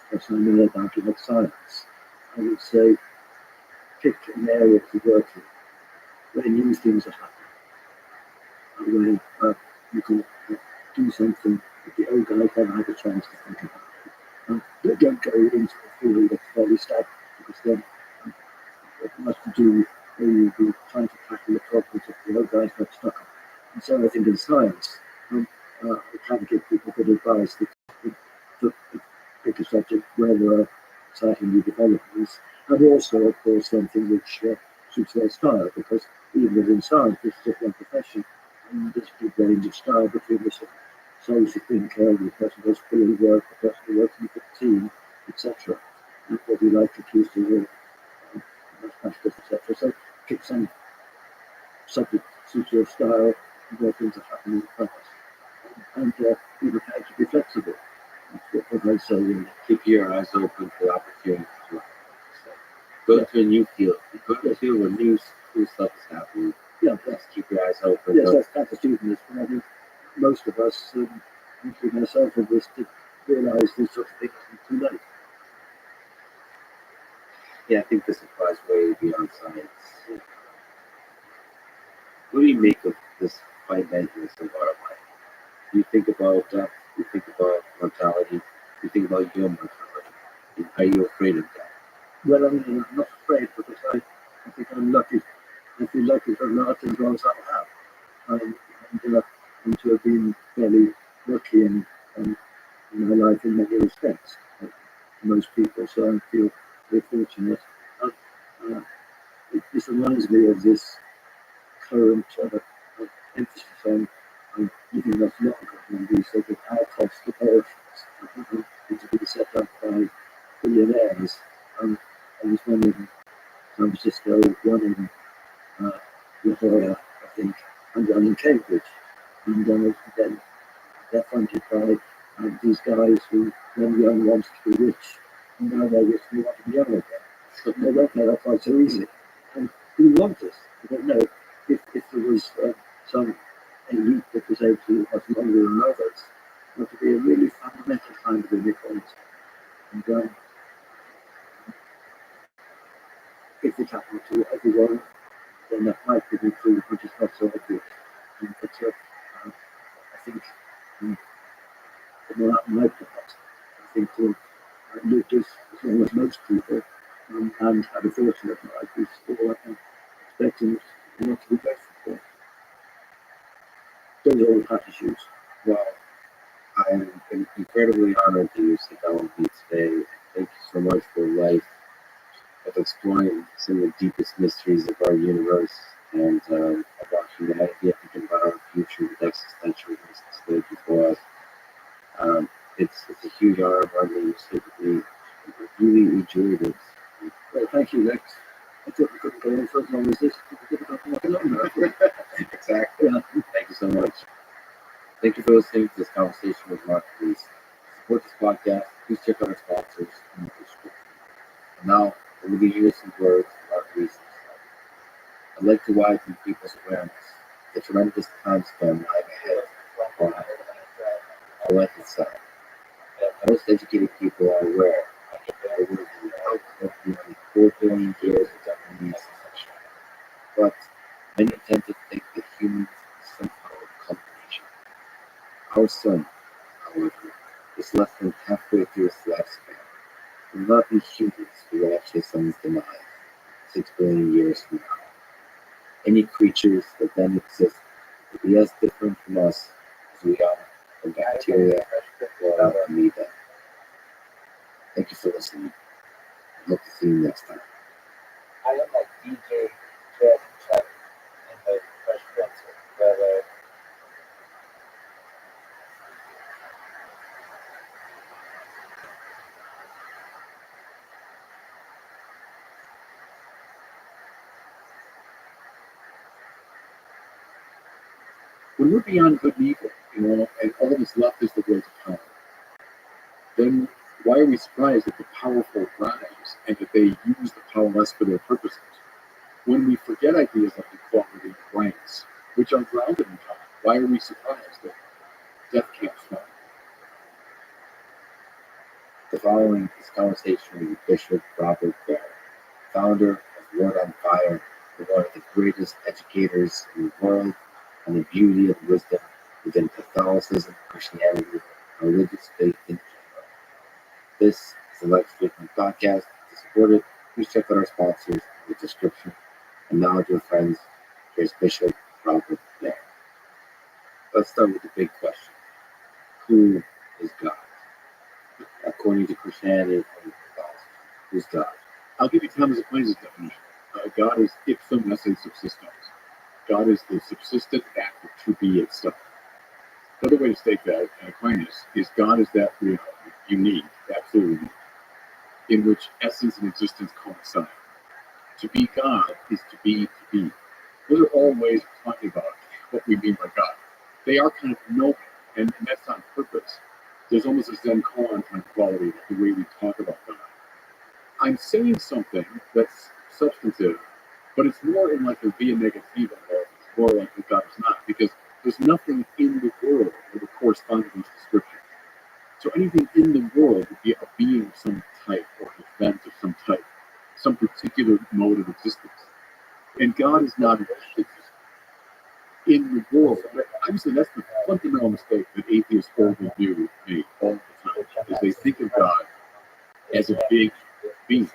S7: person I know about like science, I would say pick an area to work in where new things are happening, where you can do something that the old guys haven't had a chance to think about. Don't go into a field that's fairly stagnant, because then it must do where you'll be trying to tackle the problems that the old guys got stuck on. And so I think in science, I can give people good advice that pick a subject where there are exciting new developments, and also, of course, something which suits their style, because even within science, it's just one profession, and there's a big range of style between the social thinker, the person who does field work, the person who works in the team, etc. And what we like to choose to work, etc. So pick some subject suits your style, and where things are happening fast, and be prepared to be flexible. That's what I say.
S2: Keep your eyes open for opportunities. Go to a new field. Go to a field where new cool stuff is happening.
S7: Yeah,
S2: just keep your eyes open.
S7: Yes, that's achievement. But I think most of us, including myself, in this, to realise this sort of thing isn't too late.
S2: Yeah, I think this applies way beyond science. Yeah. What do you make of this finiteness of our life? You think about death, you think about mortality, you think about your mortality. Are you afraid of that?
S7: Well, I'm not afraid, because I think I'm lucky. I feel lucky for a lot of things I have. And to have been fairly lucky and in my life in many respects. Most people, so I feel very fortunate. Uh, this reminds me of this current emphasis on giving us not opportunities so that our cost to perishes to be set up by billionaires. I was wondering, San Francisco, one in La Jolla, I think, and one in Cambridge. And then they're funded by these guys who, when young, wanted to be rich, and now they're rich and they want to be young again. But they don't know that quite so easy. And who want this? I don't know. If there was some elite that was able to have longer than others, it would be a really fundamental kind of inequality. And if it happened to everyone, then that might be true, but it's not so obvious. But I think from my part, I think to live as long as most people and have a fortunate life is all I can expect and not to be grateful for. Those are all the attitudes.
S2: Well, I'm incredibly honored to sit down with you today. Thank you so much for life of exploring some of the deepest mysteries of our universe and about humanity, thinking about our future with existential risks laid before us. It's a huge honor for me to sit with me. I really enjoyed it.
S7: Well, thank you, Lex. I thought we couldn't go on for as long as this. We could have gone longer.
S2: Exactly.
S7: Yeah.
S2: Thank you so much. Thank you for listening to this conversation with Mark Reese. To support this podcast, please check out our sponsors in the description. And now, I'm going to hear some words from Mark Reese himself. I'd like to widen people's awareness of the tremendous time span lying ahead on our life itself. Most educated people are aware that there will be outcome nearly 4 billion years of Japanese succession. But many tend to think that humans somehow come to nature. Our sun, however, is less than halfway through its lifespan. It will not be humans who will watch the sun's demise 6 billion years from now. Any creatures that then exist will be as different from us as we are from bacteria, flora, and amoeba. Thank you for listening. I hope to see you next time.
S4: I am like DJ Jeff Chuck and the Fresh Prince of Bel-Air.
S1: When we're beyond good and evil, and all that's left is the will to power, then why are we surprised that the powerful rise and that they use the powerless for their purposes? When we forget ideas like equality and rights, which are grounded in power, why are we surprised that death can't fly?
S2: The following is a conversation with Bishop Robert Barrett, founder of Word on Fire, and one of the greatest educators in the world on the beauty and wisdom within Catholicism, Christianity, and religious faith in general. This is the Life Speaking Podcast. To support it, please check out our sponsors in the description. And now, dear friends, here's Bishop Robert Barrett. Let's start with the big question. Who is God? According to Christianity and Catholicism, who's God?
S1: I'll give you Thomas Aquinas' definition. God is ipsum esse subsistens. God is the subsistent act of to be itself. Another way to state that, Aquinas, is God is that reality, unique, absolutely unique, in which essence and existence coincide. To be God is to be to be. Those are all ways of talking about what we mean by God. They are kind of noble, and that's on purpose. There's almost a Zen koan kind of quality to the way we talk about God. I'm saying something that's substantive, but it's more in like a via negativa, or it's more like what God is not, because there's nothing in the world that would correspond to these descriptions. So anything in the world would be a being of some type, or an event of some type, some particular mode of existence. And God is not in the world. Obviously, that's the fundamental mistake that atheists horribly do make all the time, is they think of God as a big being.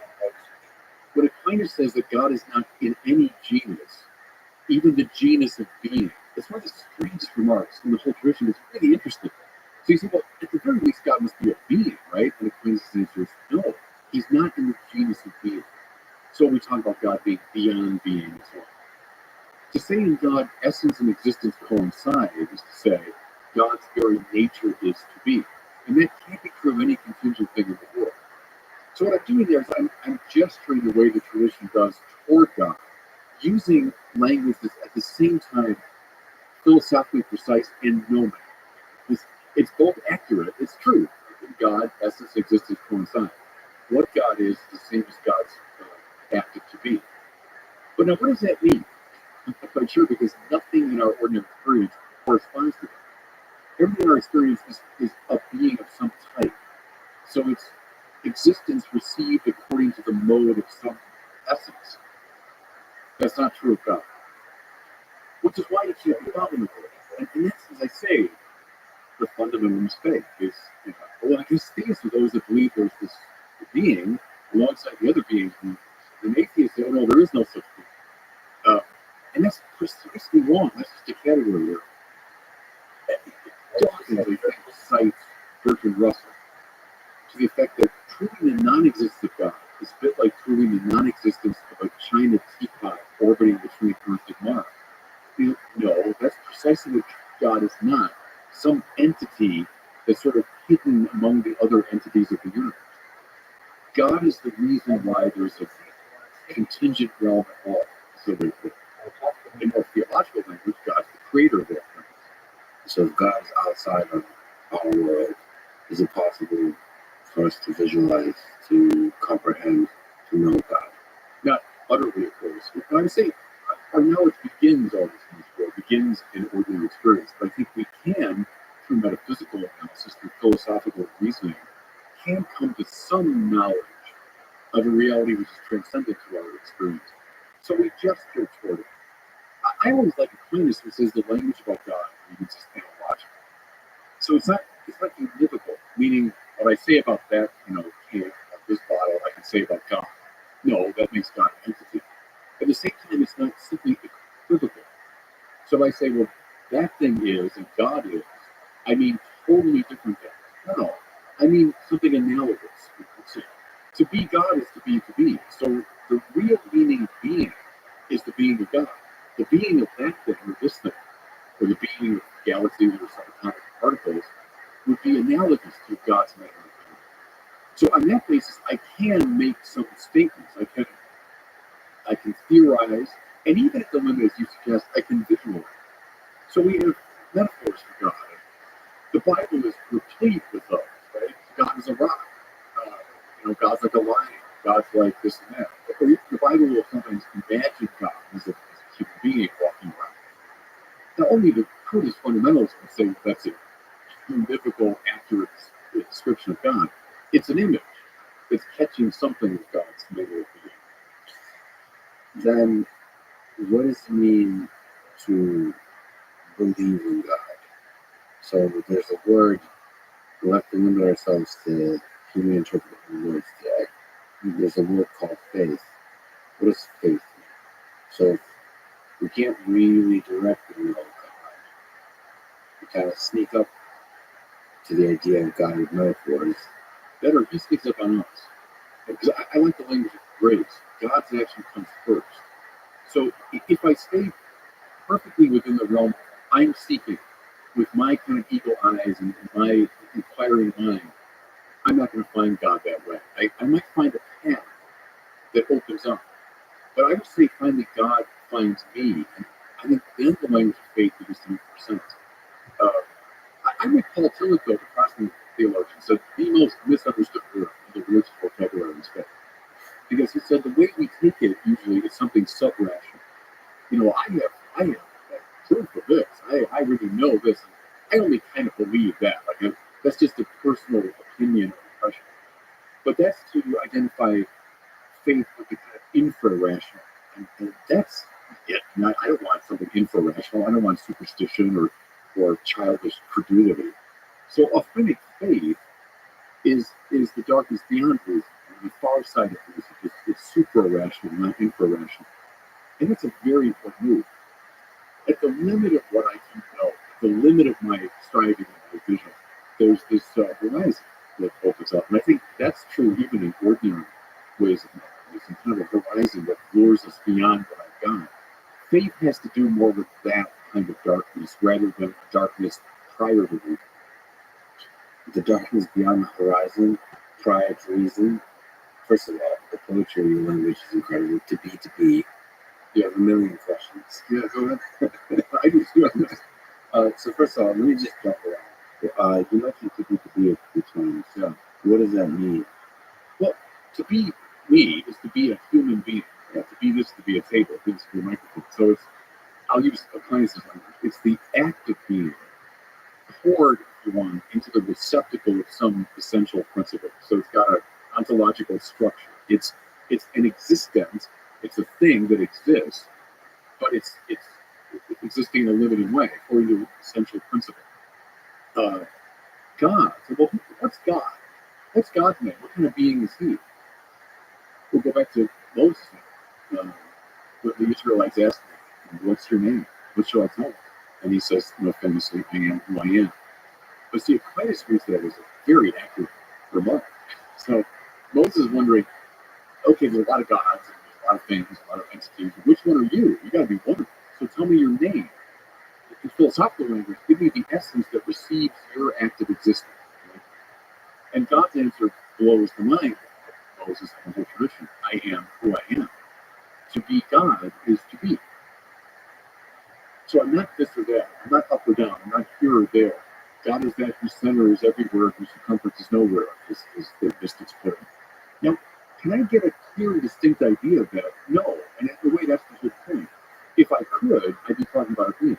S1: When Aquinas says that God is not in any genus, even the genus of being, it's one of the strangest remarks in the whole tradition. It's really interesting. So you see, well,
S8: at the very least, God must be a being, right? And the Queen's answer is no, he's not in the genus of being. So we talk about God being beyond being and so on. To say in God essence and existence coincide is to say God's very nature is to be. And that can't be true of any contingent thing in the world. So what I'm doing there is I'm gesturing the way the tradition does toward God, using language that's at the same time philosophically precise and gnomic. It's both accurate, it's true. God, essence, existence coincide. What God is the same as God's active to be. But now what does that mean? I'm not quite sure because nothing in our ordinary experience corresponds to that. Everything in our experience is a being of some type. So it's existence received according to the mode of some essence. That's not true of God. Which is why you can't be bothered with it. And that's, as I say, the fundamental mistake is, well, I guess these are those that believe there's this being alongside the other beings. And atheists say, oh no, there is no such being. And that's precisely wrong. That's just a category here. Jokingly, cites Bertrand Russell to the effect that proving the non-existence of God is a bit like proving the non-existence of a China teapot orbiting between Earth and Mars. No, that's precisely what God is not. Some entity that's sort of hidden among the other entities of the universe. God is the reason why there's a contingent realm at all. So in more theological language, God's the creator of all things.
S2: So if God is outside of our world, is it possible for us to visualize, to comprehend, to know God?
S8: Not utterly, of course. And I would say our knowledge begins always in this world, begins in ordinary experience. But I think we can, through metaphysical analysis, through philosophical reasoning, can come to some knowledge of a reality which is transcendent to our experience. So we gesture toward it. I always like Aquinas who says the language about God is just analogical. So it's not univocal, meaning what I say about that, can of this bottle, I can say about God. No, that makes God an entity. At the same time, it's not simply equivocal. So if I say, well, that thing is and God is, I mean totally different things. No, I mean something analogous. To be God is to be. So the real meaning of being is the being of God. The being of that thing or this thing, or the being of galaxies or subatomic particles, would be analogous to God's matter of being. So on that basis, I can make some statements. I can theorize, and even at the limit, as you suggest, I can visualize. So we have metaphors for God. The Bible is replete with those, right? God is a rock. God's like a lion. God's like this and that. The Bible will sometimes imagine God as a human being walking around. Now, only the crudest fundamentalists would say that's a univocal, accurate description of God. It's an image. It's catching something of God's manner of being.
S2: Then what does it mean to believe in God? So there's a word, we'll have to limit ourselves to human interpretive words today. There's a word called faith. What does faith mean? So we can't really directly know God. We kind of sneak up to the idea of God with metaphors.
S8: Better, he speaks up on us. Because I like the language of grace. God's action comes first. So if I stay perfectly within the realm I'm seeking, with my kind of eagle eyes and my inquiring mind, I'm not going to find God that way. I might find a path that opens up. But I would say finally God finds me. And I think then the language of faith begins to make more sense. I read Paul Tillich, the Protestant theologian, said the most misunderstood word in the religious vocabulary is faith. Because he said the way we take it usually is something sub-rational. I have proof of this. I really know this. I only kind of believe that. That's just a personal opinion or impression. But that's to identify faith with the kind of infra-rational. And that's it. And I don't want something infra-rational. I don't want superstition or childish credulity. So authentic faith is the darkness beyond reason, the far side of reason. It's supra-rational, not infra-rational. And it's a very important move. At the limit of what I can know, the limit of my striving and my vision, there's this horizon that opens up. And I think that's true even in ordinary ways of knowing. There's some kind of a horizon that lures us beyond what I've got. Faith has to do more with that kind of darkness rather than darkness prior to reason.
S2: The darkness beyond the horizon, prior to reason. First of all, the poetry in your language is incredible. To be. You have a million questions.
S8: Yeah, go ahead. I do too.
S2: So first of all, let me just jump around. You mentioned to be a few times.
S8: Yeah.
S2: What does that mean?
S8: Well, to be me is to be a human being. Yeah, to be this, to be a table, this, to be a microphone. So I'll use appliances language. It's the act of being poured, if you want, into the receptacle of some essential principle. So it's got an ontological structure. It's an existence. It's a thing that exists, but it's existing in a limited way according to essential principle. God. So, well, what's God? What's God's name? What kind of being is he? We'll go back to Moses' name. What the Israelites asked him, what's your name? What shall I tell him? And he says, famously, I am who I am. But see, Aquinas reads that as a very accurate remark. So Moses is wondering, okay, there's a lot of gods, and there's a lot of things, a lot of entities. Which one are you? You got to be one of them. So tell me your name. In philosophical language, give me the essence that receives your act of existence. Right? And God's answer blows the mind of Moses and the whole tradition. I am who I am. To be God is to be. So I'm not this or that. I'm not up or down. I'm not here or there. God is that whose center is everywhere, whose circumference is nowhere, as the mystics put it. Now, can I get a clear and distinct idea of that? No. And in a way, that's the whole point. If I could, I'd be talking about a being.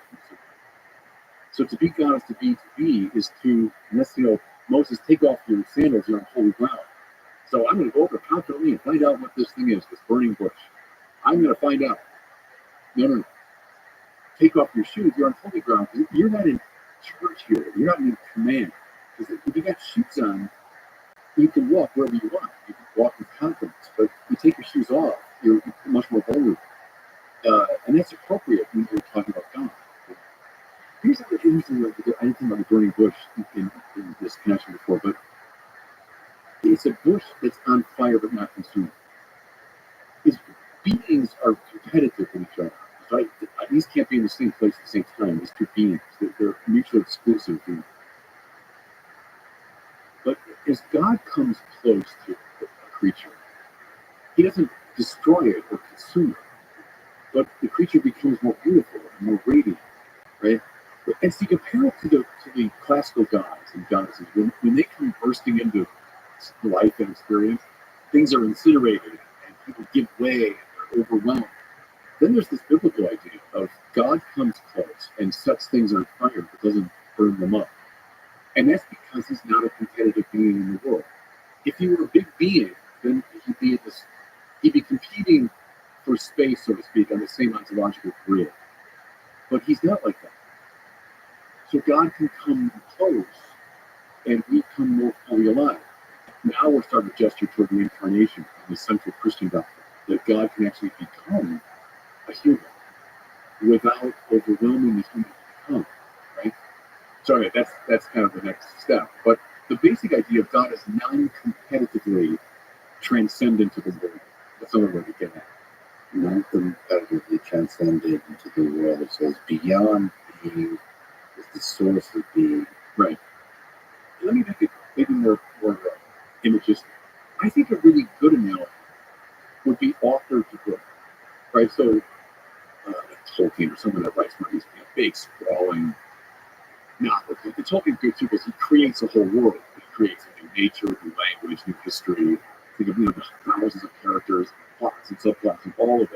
S8: So to be God is to, Moses, take off your sandals, you're on holy ground. So I'm going to go over confidently and find out what this thing is, this burning bush. I'm going to find out. No. Take off your shoes, you're on holy ground. You're not in church here. You're not in command. Because if you got shoes on, you can walk wherever you want. You can walk with confidence. But you take your shoes off, you're much more vulnerable. And that's appropriate when you're talking about God. Here's the thing, I didn't think about the burning bush in this connection before, but it's a bush that's on fire but not consumed. Beings are competitive with each other. Right? These can't be in the same place at the same time. These two beings, they're mutually exclusive. But as God comes close to a creature, he doesn't destroy it or consume it. But the creature becomes more beautiful and more radiant, right? And so you compare it to the classical gods and goddesses. When they come bursting into life and experience, things are incinerated and people give way and they're overwhelmed. Then there's this biblical idea of God comes close and sets things on fire but doesn't burn them up. And that's because he's not a competitive being in the world. If he were a big being, then he'd be competing for space, so to speak, on the same ontological grid. But he's not like that. So God can come close and we come more fully alive. Now we're starting to gesture toward the incarnation and the central Christian doctrine, that God can actually become a human without overwhelming the human to become, right? Sorry, that's kind of the next step. But the basic idea of God is non-competitively transcendent to the world. That's another way to get at it.
S2: Non-competitively transcended into the world. So it's beyond being, it's the source of being.
S8: Right. Let me make it maybe more imagistic. I think a really good analogy would be author to book, right? So Tolkien or someone that writes one of these big, sprawling novels. The Tolkien good too because he creates a whole world. He creates a new nature, new language, new history. Think of the thousands of characters, plots and subplots, and all of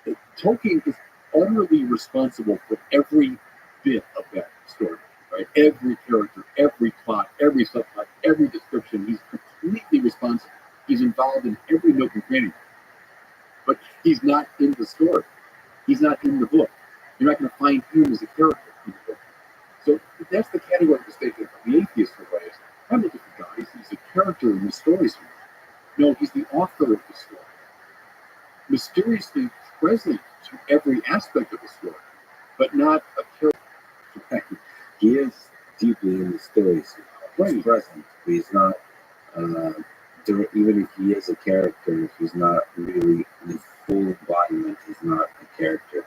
S8: it. Tolkien is utterly responsible for every bit of that story, right? Every character, every plot, every subplot, every description. He's completely responsible. He's involved in every nook and cranny. But he's not in the story. He's not in the book. You're not going to find him as a character in the book. So that's the category mistake that the atheist provides. I'm looking for God. He's a character in the stories. No, he's the author of the story. Mysteriously present to every aspect of the story, but not a character.
S2: He is deeply in the stories.
S8: Right.
S2: present, but he's not. Uh, even if he is a character, he's not really in his full embodiment. He's not a character,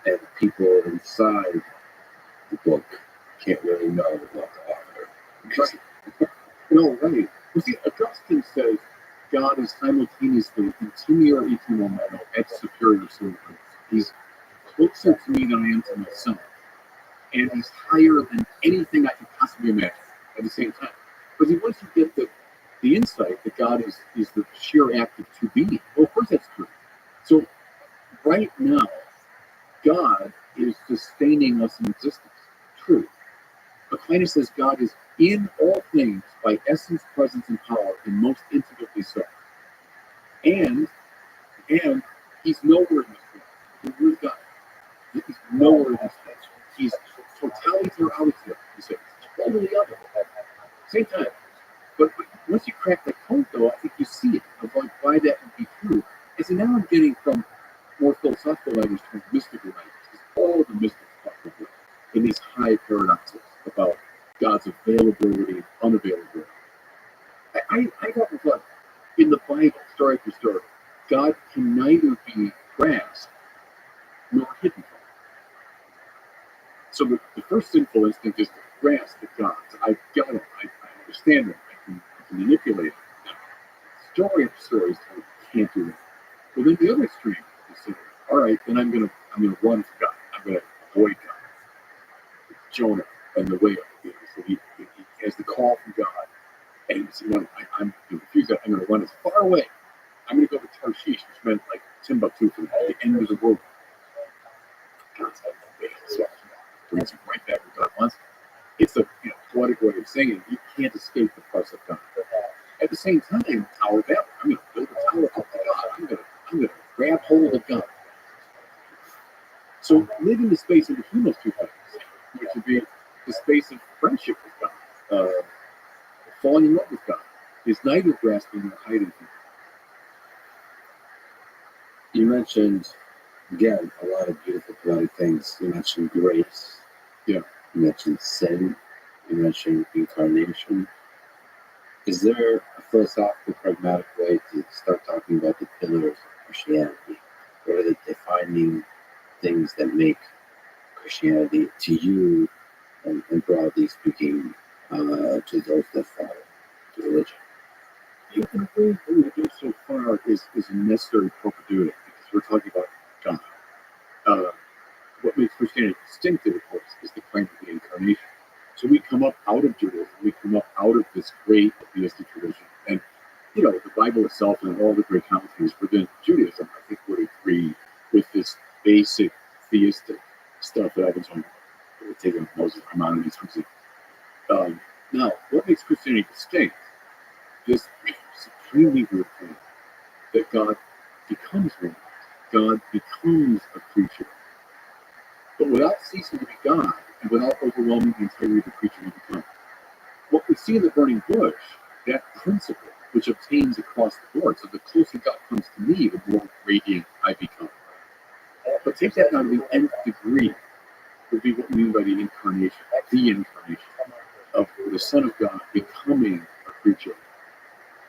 S2: and people inside the book can't really know about the author.
S8: Right. No, right. You see, Augustine says God is simultaneously interior et momento et superior sum. He's closer to me than I am to myself, and he's higher than anything I could possibly imagine at the same time. But see, once you get the insight that God is the sheer act of to be, well, of course that's true. So right now, God is sustaining us in existence. True. Aquinas says God is in all things by essence, presence, and power, and most intimately so. And he's nowhere in this world. Where's God? He's nowhere in this place. He's totaliter aliter. He says totally other. Same time. But once you crack that code, though, I think you see it of like why that would be true. And so now I'm getting from more philosophical language to mystical language. Because all the mystics talk about in these high paradoxes about God's availability, unavailability. I often thought in the Bible, story after story, God can neither be grasped nor hidden from. So the first sinful instinct is to grasp at God. I got him. I understand him. I can manipulate him. Story after story is told, can't do that. But then the other extreme is saying, all right, then I'm gonna run for God. I'm gonna avoid God. It's Jonah and the whale. So he has the call from God, and he's I'm gonna refuse that. I'm gonna run as far away. I'm gonna go to Tarshish, which meant like Timbuktu, for the end of the world. God's like the whale, so brings you right back where God wants. It's a poetic way of saying you can't escape the parts of God. At the same time, Tower of Babel. I'm going to build a tower up to God. I'm going to grab hold of God. So living the space in between those two things, which would be the space of friendship with God, falling in love with God, is neither grasping nor hiding from God.
S2: You mentioned, again, a lot of beautiful poetic things. You mentioned grace.
S8: Yeah.
S2: You mentioned sin. You mentioned incarnation. Is there a philosophical, pragmatic way to start talking about the pillars of Christianity? What are the defining things that make Christianity to you, and broadly speaking, to those that follow the religion?
S8: In a way, what we do so far is a necessary perpetuity, because we're talking about God. What makes Christianity distinctive, of course, is the claim of the incarnation. So we come up out of Judaism, we come up out of this great theistic tradition. And, the Bible itself and all the great commentaries within Judaism, I think, would agree with this basic theistic stuff that I've been talking about. We're taking Moses, Maimonides, for example. Now, what makes Christianity distinct? This supremely weird thing that God becomes one. God becomes a creature. But without ceasing to be God, and without overwhelming the integrity of the creature he becomes. What we see in the burning bush, that principle, which obtains across the board, so the closer God comes to me, the more radiant I become. But take that down to the nth degree, would be what we mean by the incarnation of the Son of God becoming a creature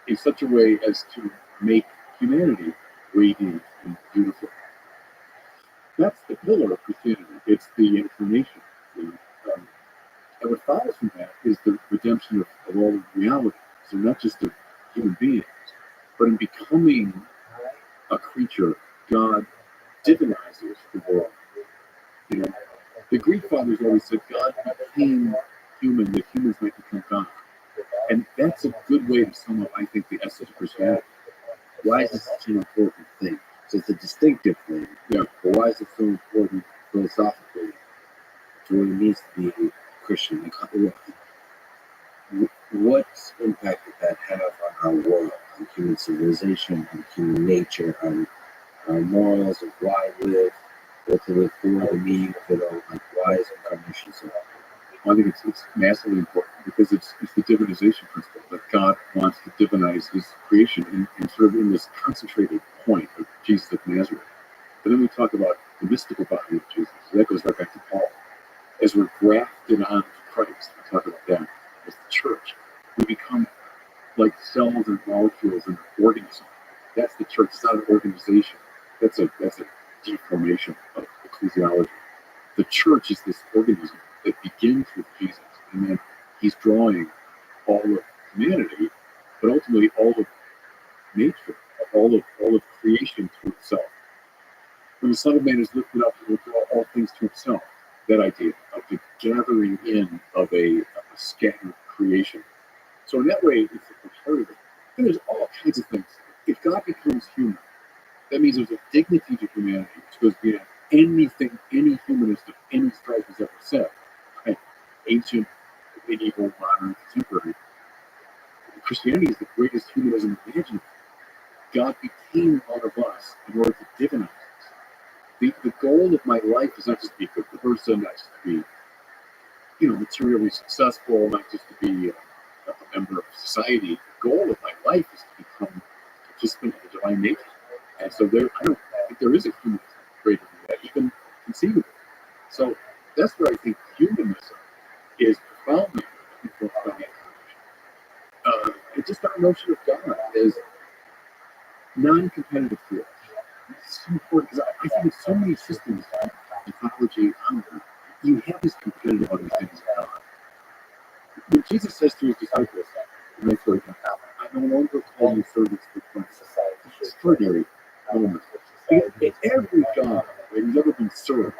S8: in such a way as to make humanity radiant and beautiful. That's the pillar of Christianity. It's the incarnation. And what follows from that is the redemption of all of reality. So not just of human beings, but in becoming a creature, God divinizes the world. The Greek fathers always said God became human, that humans might become God. And that's a good way to sum up, I think, the essence of Christianity.
S2: Why is this such an important thing? So it's a distinctive thing.
S8: Yeah.
S2: But why is it so important philosophically to what it means to be Christian? What impact did that have on our world, on human civilization, on human nature, on our morals of why live, what to live for, the meaning of it all? Like, why is incarnation so important?
S8: I think it's massively important because it's the divinization principle that God wants to divinize his creation in sort of in this concentrated point of Jesus of Nazareth. But then we talk about the mystical body of Jesus. So that goes right back to Paul. As we're grafted onto Christ, we talk about that as the church. cells and molecules in an organism. That's the church. It's not an organization. That's a deformation of ecclesiology. The church is this organism that begins with Jesus, and then he's drawing all of humanity, but ultimately all of nature, all of creation to itself. When the Son of Man is lifted up, he will draw all things to himself. That idea of the gathering in of a scattered creation. So in that way, it's a part of it. And there's all kinds of things. If God becomes human, that means there's a dignity to humanity which goes beyond anything any humanist of any stripe has ever said. Right? Ancient, medieval, modern, contemporary. Christianity is the greatest humanism imaginable. God became one of us in order to divinize us. The goal of my life is not just to be a good person, not just to be, materially successful, not just to be a member of society. The goal of my life is to become a participant in the divine nature. And so I don't think there is a humanism greater than that, even conceivable. So that's where I think humanism is profoundly important. It's just our notion of God as non-competitive to it. It's so important because I think in so many systems, mythology, you have this competitive understanding of God. When Jesus says to his disciples, I no longer call you servants but friends. It's an extraordinary moment. Because every God who's ever been served,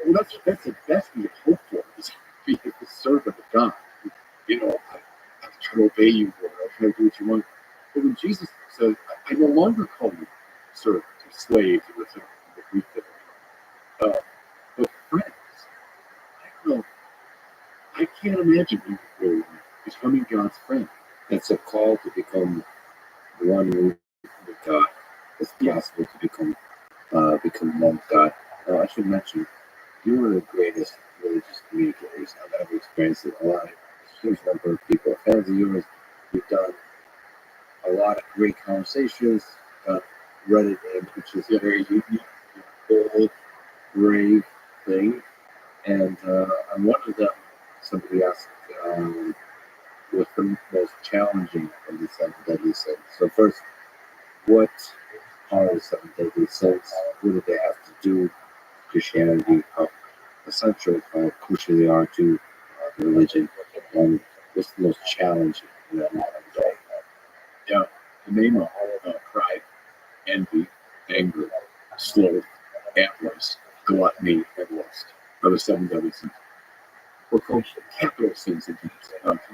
S8: well, that's the best we hope for, is to be the servant of God. I try to obey you, Lord. I try to do what you want. But when Jesus says, I no longer call you servants or slaves or the Greek but friends, I don't know. I can't imagine you really becoming God's friend.
S2: It's a call to become one with God. It's possible to become one with God. I should mention, you are the greatest religious communicators I've ever experienced in a lot. A huge number of people are fans of yours. You've done a lot of great conversations, Reddit, which is a very unique, bold, brave thing. And on one of them, somebody asked, what's the most challenging of the seven deadly sins? So first, what are the seven deadly sins? What do they have to do with Christianity? How essential, how crucial they are to the religion? And what's the most challenging in that modern day?
S8: Yeah, the name of pride, envy, anger, sloth, avarice, gluttony, and lust are the seven deadly sins. Or called capital sins,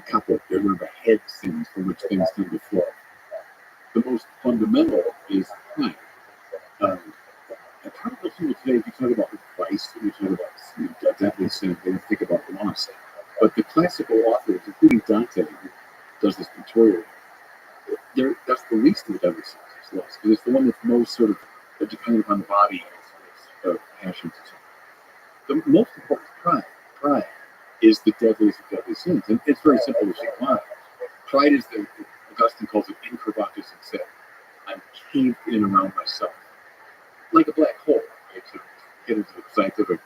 S8: capital, they're the head sins from which things tend to flow. The most fundamental is pride. And probably people today, if you talk about vice, if you talk about deadly sin, they don't think about lust. But the classical authors, including Dante, who does this pictorially, that's the least of the deadly sins, is lust, because it's the one that's most sort of dependent upon the body and passions and so on. The most important is pride. Pride is the deadliest of deadly sins. And it's very simple to see why. Pride is Augustine calls it incurvatus in se. I'm caved in around myself. Like a black hole, right? To get into the scientific.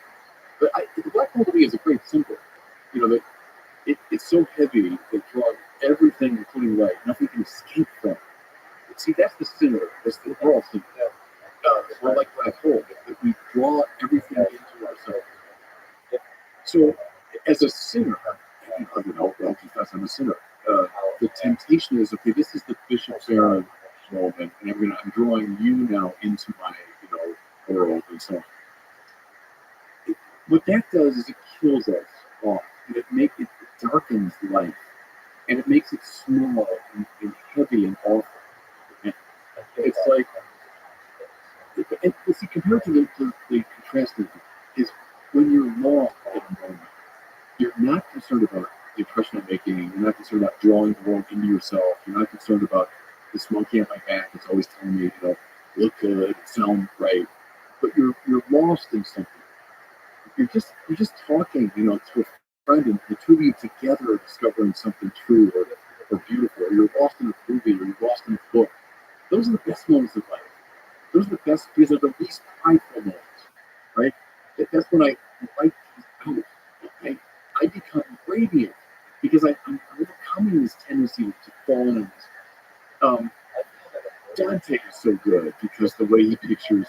S8: But the black hole to me is a great symbol. That it's so heavy, it draws everything, including light. Nothing can escape from it. But see, that's the sinner. That's the moral sin. We're like black hole. That we draw everything into ourselves. So, as a sinner, I'll confess I'm a sinner. The temptation is, okay, this is the bishop's era moment, and I'm drawing you now into my, world and so on. What that does is it kills us off, and it darkens life, and it makes it small and heavy and awful. And it's like, see, compared to the contrasting is when you're lost in a moment. You're not concerned about the impression I'm making. You're not concerned about drawing the world into yourself. You're not concerned about this monkey on my back that's always telling me, look good, sound right. But you're lost in something. You're just talking, to a friend, and the two of you together are discovering something true or beautiful. Or you're lost in a movie, or you're lost in a book. Those are the best moments of life. Those are the best because they're the least prideful moments, right? That's when I light things out. I become radiant because I'm overcoming this tendency to fall in this Dante is so good because the way he pictures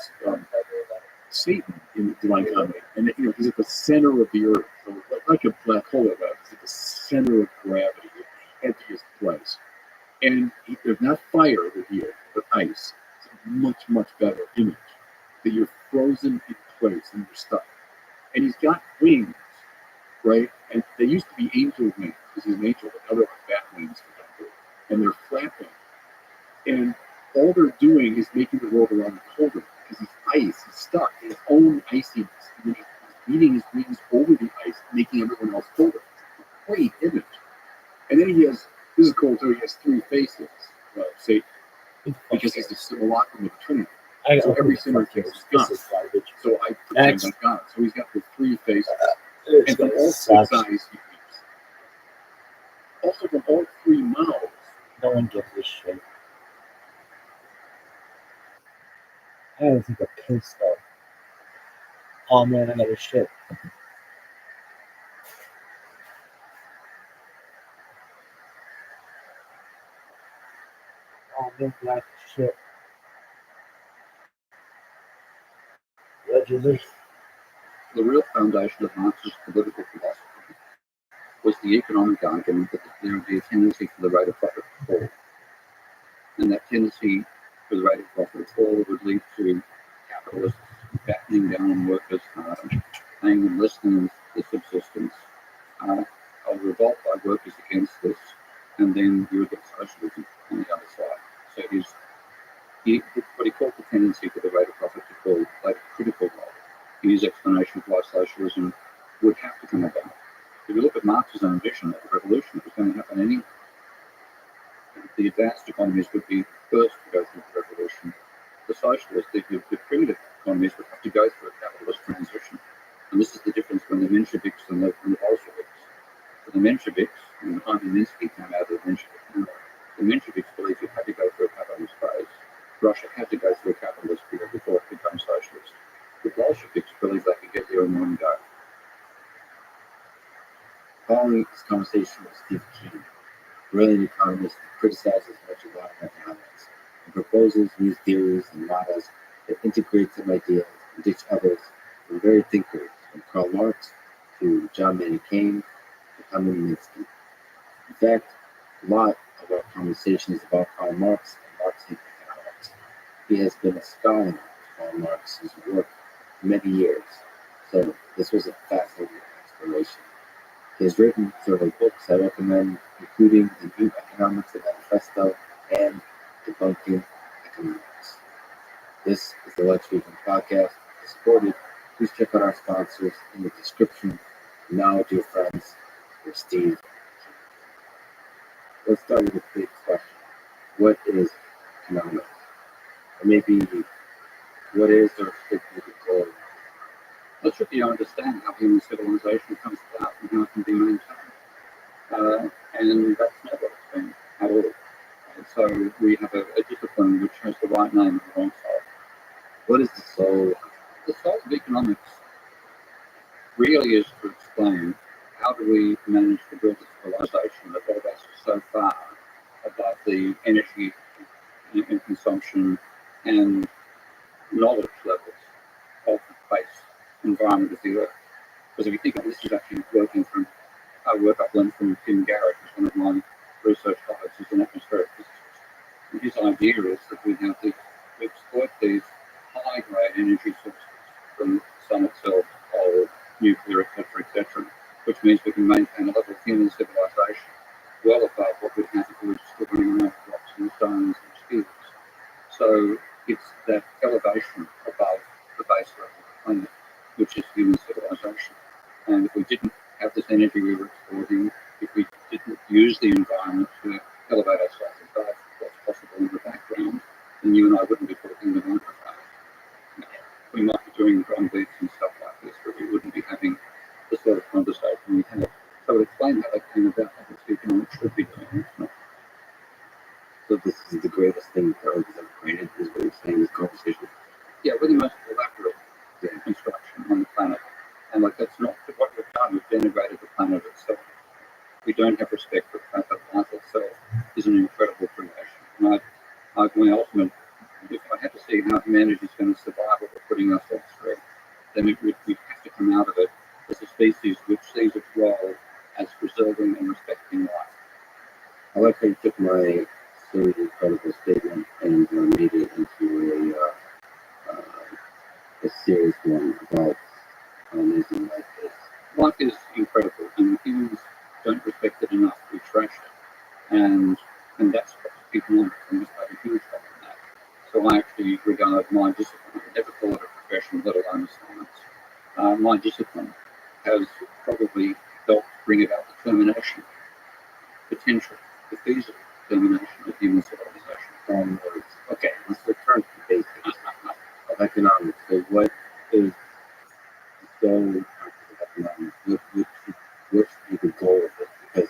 S8: Satan in the Divine Comedy, and he's at the center of the earth, so like a black hole. He's at the center of gravity, the heaviest place, and there's not fire with you, but ice. It's a much better image that you're frozen in place and you're stuck. And he's got wings, right? And they used to be angel wings because he's an angel, but now they're like bat wings for Dante, and they're flapping. And all they're doing is making the world around him colder because he's ice. He's stuck in his own iciness. And he's beating his wings over the ice, making everyone else colder. Great image. And then he has, this is cool too, he has three faces, Satan, because he's the simulacrum of the Trinity. So every sinner is God. So I pretend I'm God. So he's got the three faces. And from all six eyes he weeps. Also from all three mouths.
S4: No one gives a shit. I gotta take a piss though. Oh man, I gotta shit. Oh man, I have to shit. Allegedly.
S2: The real foundation of Marxist political philosophy was the economic argument that there would be a tendency for the rate of profit to fall. And that tendency for the rate of profit to fall would lead to capitalists battening down on workers harder, paying them less than the subsistence, a revolt by workers against this, and then you would get socialism on the other side. So what he called the tendency for the rate of profit to fall played a critical role in his explanation of why socialism would have to come about. If you look at Marx's own vision of the revolution, it was going to happen anyway. The advanced economies would be first to go through the revolution. The socialists, the primitive economies, would have to go through a capitalist transition. And this is the difference between the Mensheviks and the Bolsheviks. For the Mensheviks, when Hyman Minsky came out of the Menshevik camp, the Mensheviks believed you had to go through a capitalist phase. Russia had to go through a capitalist period before it became socialist. The Bolsheviks believed they could get there in one go. Following this conversation with Steve King, brilliant economist who criticizes much of modern economics and proposes new theories and models that integrate some ideas and ditch others from very thinkers from Karl Marx to John Maynard Keynes to Hyman Minsky. In fact, a lot of our conversation is about Karl Marx and Marxian economics. He has been a scholar of Karl Marx's work for many years, so this was a fascinating exploration. He has written several books I recommend, including The New Economics, the Manifesto, and Debunking Economics. This is the Let's Read podcast. To support it, please check out our sponsors in the description. Now, dear friends, with Steve. Let's start with a big question. What is economics? Or maybe, what is or should be the goal? Let's really understand how human civilization comes about and how it can be maintained. And that's not what it's been at all. And so we have a discipline which has the right name and the wrong soul. What is the soul? The soul of economics really is to explain how do we manage to build a civilization that got us so far above the energy and consumption and knowledge levels of the base environment of the earth. Because if you think of this, is actually working from work I've learned from Tim Garrett, who's one of my research colleagues, who's an atmospheric physicist. And his idea is that we exploit these high-grade energy sources from the sun itself, coal, nuclear, etc., which means we can maintain a level of human civilization well above what we have if we were just living on rocks and stones and spears. So it's that elevation above the base level of the planet, which is human civilization. And if we didn't have this energy we were exporting, if we didn't use the environment to elevate ourselves above what's possible in the background, then you and I wouldn't be talking the microphone. We might be doing drum beats and stuff like this, but we wouldn't be having the sort of conversation we have. So to explain how that came about, I think economics should be doing it. Not. So this is the greatest thing the earth has ever created, is what you're saying, this conversation.
S3: Yeah, we're the most elaborate construction on the planet. And that's not what we've done. We've denigrated the planet itself. We don't have respect for the fact that life itself is an incredible creation. And I
S9: my ultimate, if I had to see how humanity is going to survive what we're putting ourselves through, then we'd have to come out of it as a species which sees its role as preserving and respecting life.
S2: I like how you took my silly, incredible statement and made it into a serious one about how amazing life is.
S9: Life is incredible, and humans don't respect it enough. We trash it, and that's what economics, and we play a huge role in that. So I actually regard my discipline, I never call it a profession, let alone a science. My discipline has probably helped bring about the termination, potential, the feasible termination of human civilization.
S2: Okay, let's return to the basics of economics. So what is the goal of economics? What should be the goal of it? Because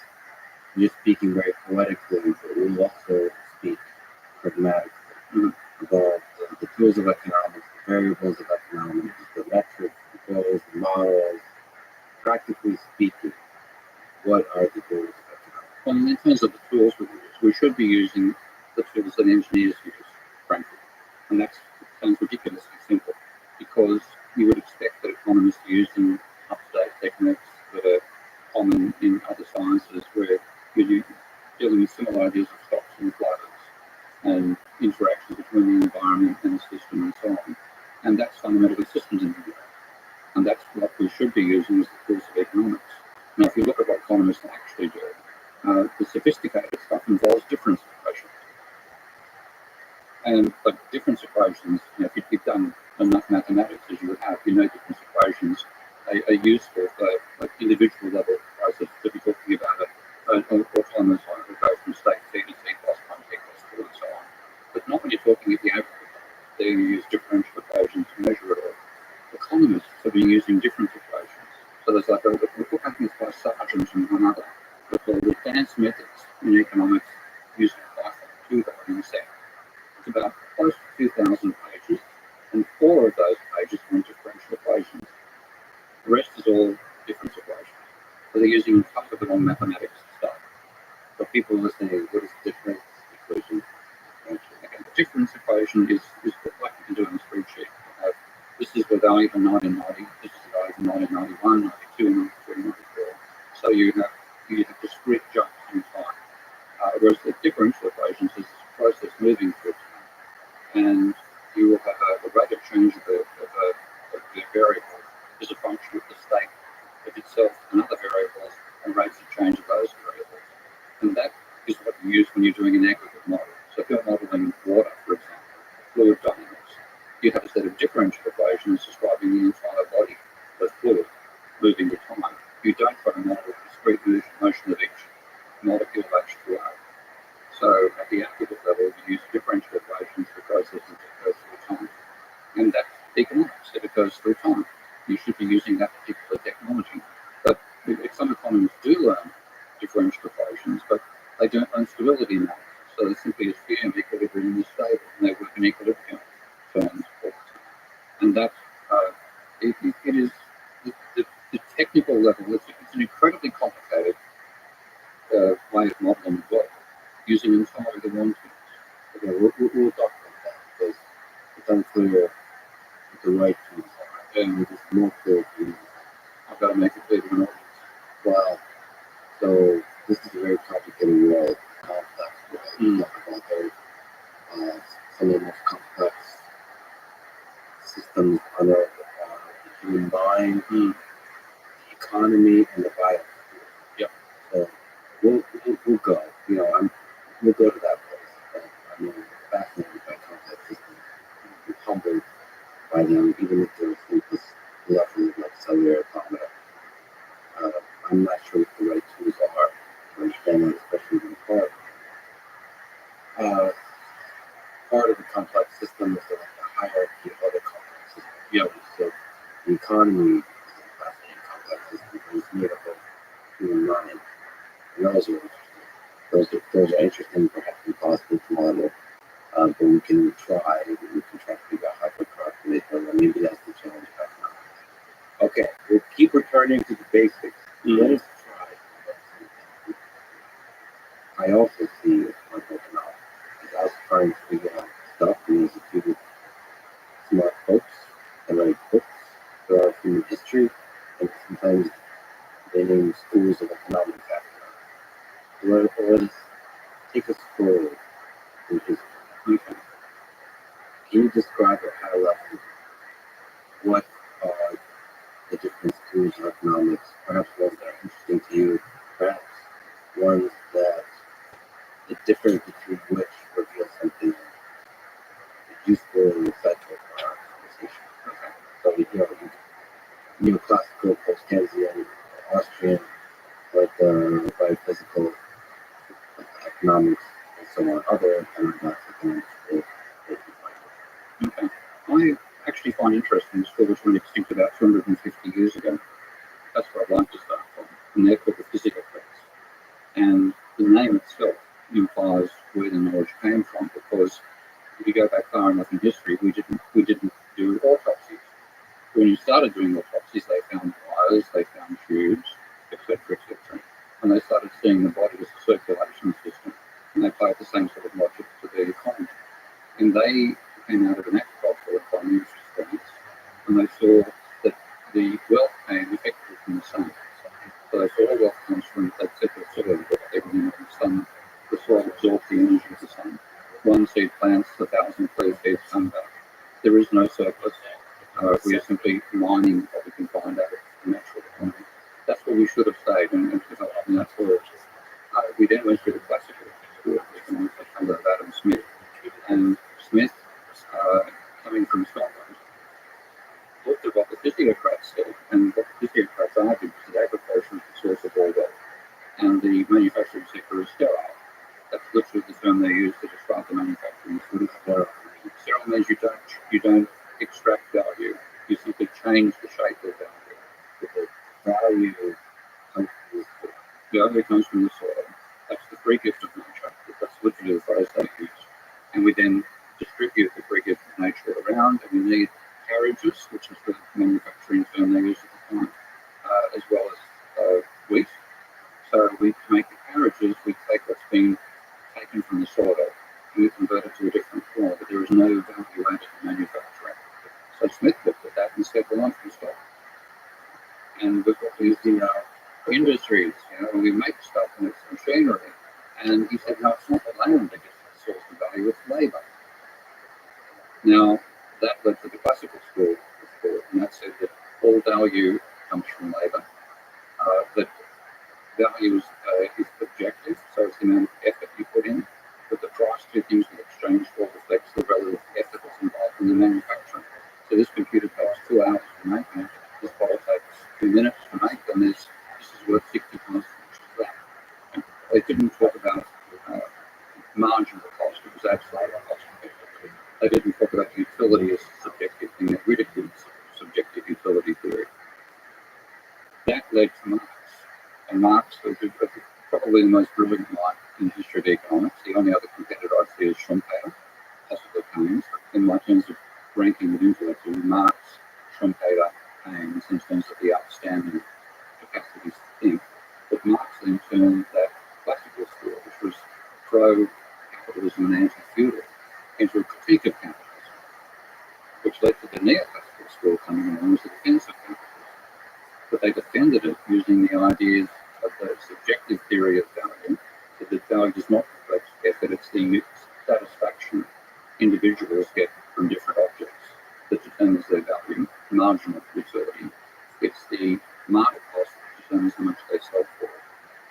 S2: you're speaking very poetically, but we also speak pragmatically about the tools of economics, the variables of economics, the metrics, the goals, the models. Practically speaking, what are the goals of economics?
S9: Well, in terms of the tools we should be using the tools that engineers use, frankly. And that sounds ridiculously simple because you would expect that economists are using up-to-date techniques that are common in other sciences where you're dealing with similar ideas of stocks and flows and interaction between the environment and the system and so on. And that's fundamentally systems engineering. And that's what we should be using as the tools of economics. Now, if you look at what economists actually do, the sophisticated stuff involves difference equations. But difference equations, if you've done enough mathematics as you would have, difference equations are useful for individual level processes to be talking about an autonomous one that goes from state C to C plus 1, C plus 2, and so on. But not when you're talking at the aggregate level. There you use differential equations to measure it all. Economists have been using difference equations. So there's like a book I think it's by Sargent and one other. They're called advanced methods in economics using Python, 2 volume set. It's about close to 2,000 pages, and 4 of those pages are on differential equations. The rest is all difference equations. So they're using entirely the wrong mathematics stuff.
S2: For people listening, what is difference equation?
S9: Okay, the difference equation is like you can do in a spreadsheet. This is the value for 1990, this is the value for 1991, 92, 93, 94. So you have discrete jumps in time. Whereas the differential equations is a process moving through time. And you will have a rate of change of the variable is a function of the state of itself and other variables and rates of change of those variables. And that is what you use when you're doing an aggregate model. So if you're modeling water, for example, fluid dynamics, you have a set of differential equations describing the entire body of fluid moving with time. You don't try to model the discrete motion of each molecule of H2O. So at the aggregate level, you use differential equations for processes that go through time. And that's economics, if it goes through time. You should be using that particular technology. But some economists do learn differential equations, but they don't learn stability analysis. So they simply assume equilibrium is stable and they work in equilibrium terms all the time. And that it is the technical level. It's an incredibly complicated way of modeling the world using entirely the wrong tools.
S2: Okay, we'll talk about that because it's unclear what the right tools are. And it's more clear to you.
S9: I've got to make it clear to an audience.
S2: Well, so this is a very complicated world, complex world. Talk about some of the most complex systems on Earth, the human mind, the economy, and the biosphere.
S9: Yep.
S2: So we'll go. We'll go to that place. I'm fascinated by complex systems. I'm humbled by them, even if they're simplest level like cellular automata. I'm not sure what the right tools are to understand that, especially in part. Part of the complex system is the hierarchy of other complex systems.
S9: Yep.
S2: So the economy is a fascinating complex system, but it's made up of human mind. And those are interesting. Those are interesting, perhaps impossible to model. But we can try to figure out how to calculate them, and maybe that's the challenge of economics. Okay, we'll keep returning to the basics. Let us try. I also see it like economics. us trying to figure out stuff. And there's a few smart folks that write books. There are from history, and sometimes they name schools of economics after them. Let us take us forward in history.
S9: Okay.
S2: Can you describe at high level what are the different schools of economics, perhaps ones that are interesting to you, perhaps ones that the difference between which reveals something useful and insightful for our conversation? So, neoclassical, post-Keynesian, Austrian, like biophysical economics, and so on, other paradox economics that you find.
S9: Okay. I actually find interesting schools went extinct about 250 years ago. That's where I'd like to start from. And they're called the physical critics. And the name itself implies where the knowledge came from, because if you go back far enough in history, we didn't do autopsies. When you started doing autopsies, they found wires, they found tubes, etc., etc. And they started seeing the body as a circulation system, and they applied the same sort of logic to their economy. And they came out of an agricultural economy, which is France, and they saw that the wealth came effectively from the sun. So they saw wealth comes from, they said the soil, everything from the sun. The soil absorbs the energy of the sun. One seed plants 1,000 trees, seeds come back. There is no surplus. We are simply mining what we can find out of the natural economy. That's where we should have stayed and developed in that world. We then went through the classical school of economics under Adam Smith. And Smith, coming from Scotland, looked at what the physiocrats said, and what the physiocrats argued was that agriculture is the source of all wealth, and the manufacturing sector is sterile. That's literally the term they use to describe the manufacturing. What is sterile? Sterile means you don't extract value. You simply change the shape of value. But the value comes from the soil. Value comes from the soil. That's the free gift of nature. That's literally the phrase they use. And we then distribute the free gift of nature around, and we need carriages, which is the manufacturing term they use at the time, as well as wheat. So we make the carriages, we take what's been taken from the soil, and we convert it to a different form, but there is no value added in manufacturing. So Smith looked at that and said, well, I'm from stock. And we've got these industries, we make stuff and it's machinery. And he said, no, it's not the land that gets the source of value, it's labour. Now, that led to the classical school of thought, and that said that all value comes from labour. That value is objective, so it's the amount of effort you put in, but the price two things will exchange for reflects the relative effort that's involved in the manufacturing. So this computer takes 2 hours to make, and this bottle takes 2 minutes to make, and this is worth 60 times as much as that. And they didn't talk about marginal cost, it was absolute cost. They didn't talk about utility as a subjective thing, they ridiculed subjective utility theory. That led to Marx. And Marx was probably the most brilliant mind in the history of economics. The only other competitor I'd see is Schumpeter, possibly Keynes. In my terms of ranking with intellect, Marx, Schumpeter, Keynes, in terms of the outstanding capacities to think. But Marx then turned that classical school, which was pro-capitalism and anti-feudal, into a critique of capitalism, which led to the neoclassical school coming along as a defense of capitalism. But they defended it using the ideas of the subjective theory of value, so that value does not reflect effort, it's the satisfaction individuals get from different objects that determines their value, marginal utility. It's the market cost that determines how much they sell for.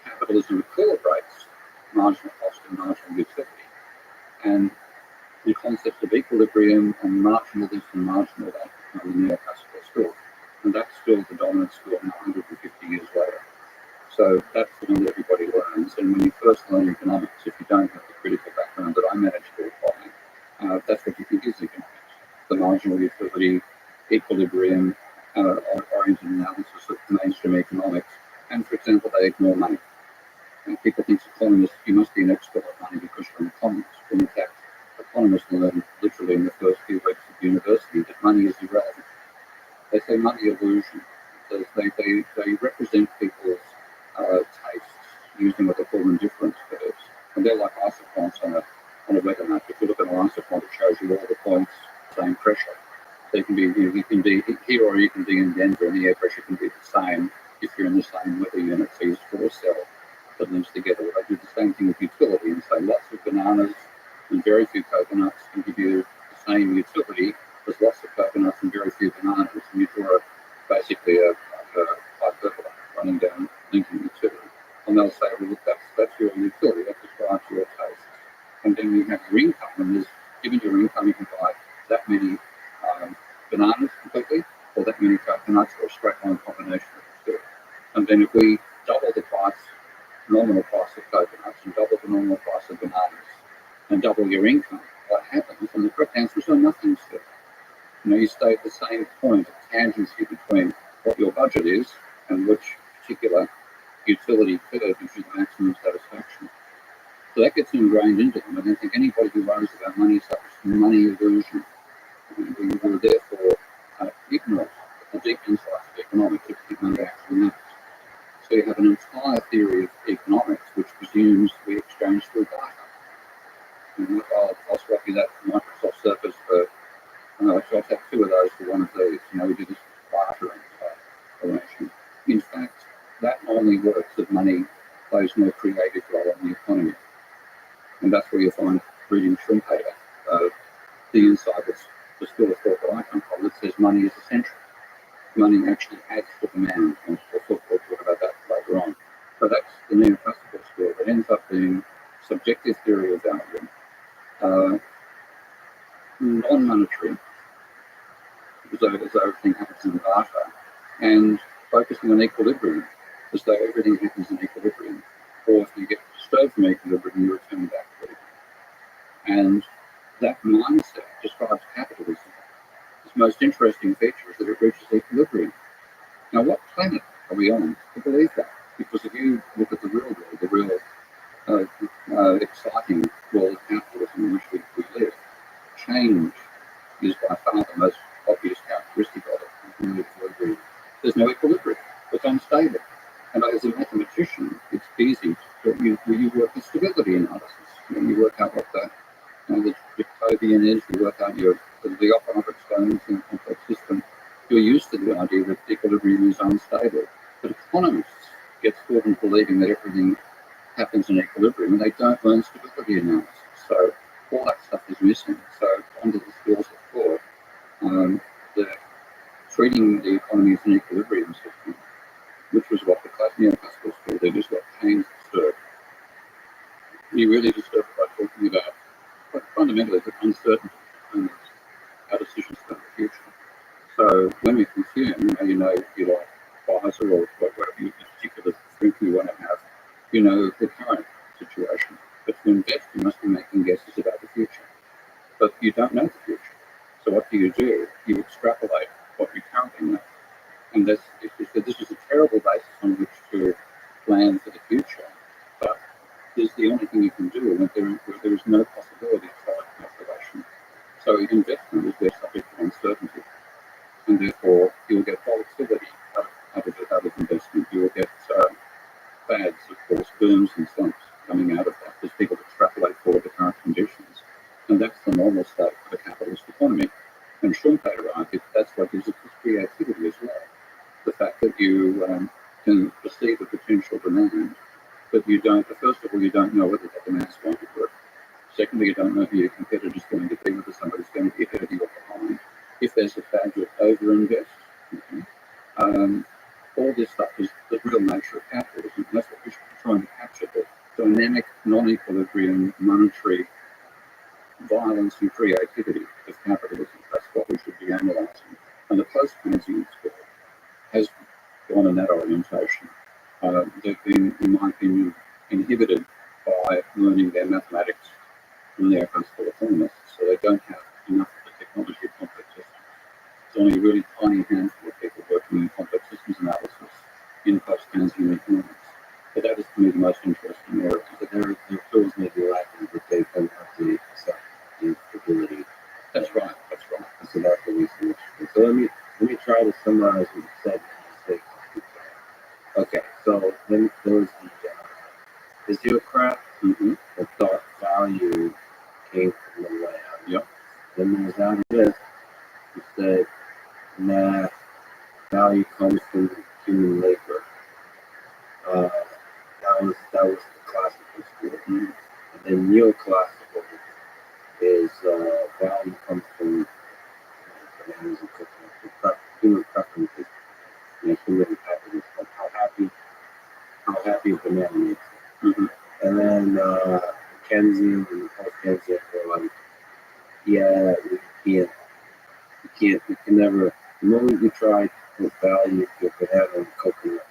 S9: Capitalism equilibrates marginal cost and marginal utility. And the concept of equilibrium and marginal this and marginal that become the neoclassical school. And that's still the dominant school now, 150 years later. So that's the one that everybody learns. And when you first learn economics, if you don't have the critical background that I managed to apply, that's what you think is economics. The marginal utility, equilibrium, oriented analysis of mainstream economics. And for example, they ignore money. And people think economists, you must be an expert at money because you're an economist. When in fact, economists learn literally in the first few weeks of university that money is irrelevant. They say money illusion. They represent people's tastes using what they call indifference curves. And they're like isoquants on a on a weather map. If you look at an answer point, it shows you all the points, same pressure. So you can be here or you can be in Denver, and the air pressure can be the same if you're in the same weather unit. So you store a cell that links together. I do the same thing with utility and say lots of bananas and very few coconuts can give you the same utility as lots of coconuts and very few bananas. And you draw basically a hyperbola running down linking the two. And they'll say, well, look, that's your utility, that describes your taste. And then you have your income, and there's, given your income, you can buy that many bananas completely, or that many coconuts, or a straight line combination of the two. And then if we double the price, nominal price of coconuts, and double the nominal price of bananas, and double your income, what happens? And the correct answer is nothing still. You stay at the same point of tangency between what your budget is and which particular utility curve gives you the maximum satisfaction. So that gets ingrained into them. I don't think anybody who worries about money suffers from money aversion. We will therefore ignore the deep insights of economics if you don't actually know. So you have an entire theory of economics which presumes we exchange through data. And I'll swap you that Microsoft Surface for, I'll take two of those for one of these. We do this bartering arrangement. In fact, that only works if money plays no creative role in the economy. And that's where you find reading Schumpeter, the insight that's the school of thought that I come from that says money is essential. Money actually adds to demand, and we'll talk about that later on. So that's the neoclassical school that ends up being subjective theory of value, non-monetary, as though everything happens in data, and focusing on equilibrium, as though everything happens in equilibrium, or if you get disturbed from equilibrium, you return back to it. And that mindset describes capitalism. Its most interesting feature is that it reaches equilibrium. Now, what planet are we on to believe that? Because if you look at the real world, the real exciting world of capitalism in which we live, change is by far the most obvious characteristic of it. There's no equilibrium. There's no equilibrium. It's unstable. And as a mathematician, it's easy to you work with stability analysis. You work out what the Jacobian is, you work out the operative exponents in a complex system. You're used to the idea that equilibrium is unstable. But economists get fooled into believing that everything happens in equilibrium, and they don't learn stability analysis. So all that stuff is missing. So under the skills of thought, they're treating the economy as an equilibrium system, which was what the neoclassical school did, is what Keynes disturbed. He really disturbed by talking about fundamentally the uncertainty and our decisions about the future. So when we consume, you like Pfizer or whatever particular drink you want to have, the current situation. But to invest, you must be making guesses about the future. But you don't know the future. So what do? You extrapolate what you currently know. And this is a terrible basis on which to plan for the future. But it's the only thing you can do when there is no possibility of solid calculation. So investment is there subject to uncertainty. And therefore, you will get volatility out of investment. You will get fads, of course, booms and slumps coming out of that as people extrapolate forward the current conditions. And that's the normal state of a capitalist economy. And Schumpeter argued that's what gives it its creativity as well. The fact that you can perceive a potential demand, but you don't, first of all, you don't know whether that demand is going to work. Secondly, you don't know who your competitor is going to be, whether somebody's going to be ahead of you or behind. If there's a fad, you'll over-invest. All this stuff is the real nature of capitalism. That's what we're trying to capture, the dynamic, non-equilibrium, monetary violence and creativity of capitalism. That's what we should be analysing. And the post-Keynesian school has gone in that orientation. They've been, in my opinion, inhibited by learning their mathematics from their classical economists, so they don't have enough of the technology of complex systems. It's only a really tiny handful of people working in complex systems analysis in post-Keynesian economics. But that is, to me, the most interesting area.
S2: So their tools may be lacking, but they don't have the ability.
S9: That's right.
S2: So that's the research. So let me try to summarize what you said. Okay, so then there was the zero crap, the thought value And neoclassical is value comes from bananas and coconut. Human preferences and human happiness, like how happy a banana makes you.
S9: Mhm.
S2: And then Keynesian and post-Keynesian were like, yeah, we can never. The moment you try to put value to a banana and coconut,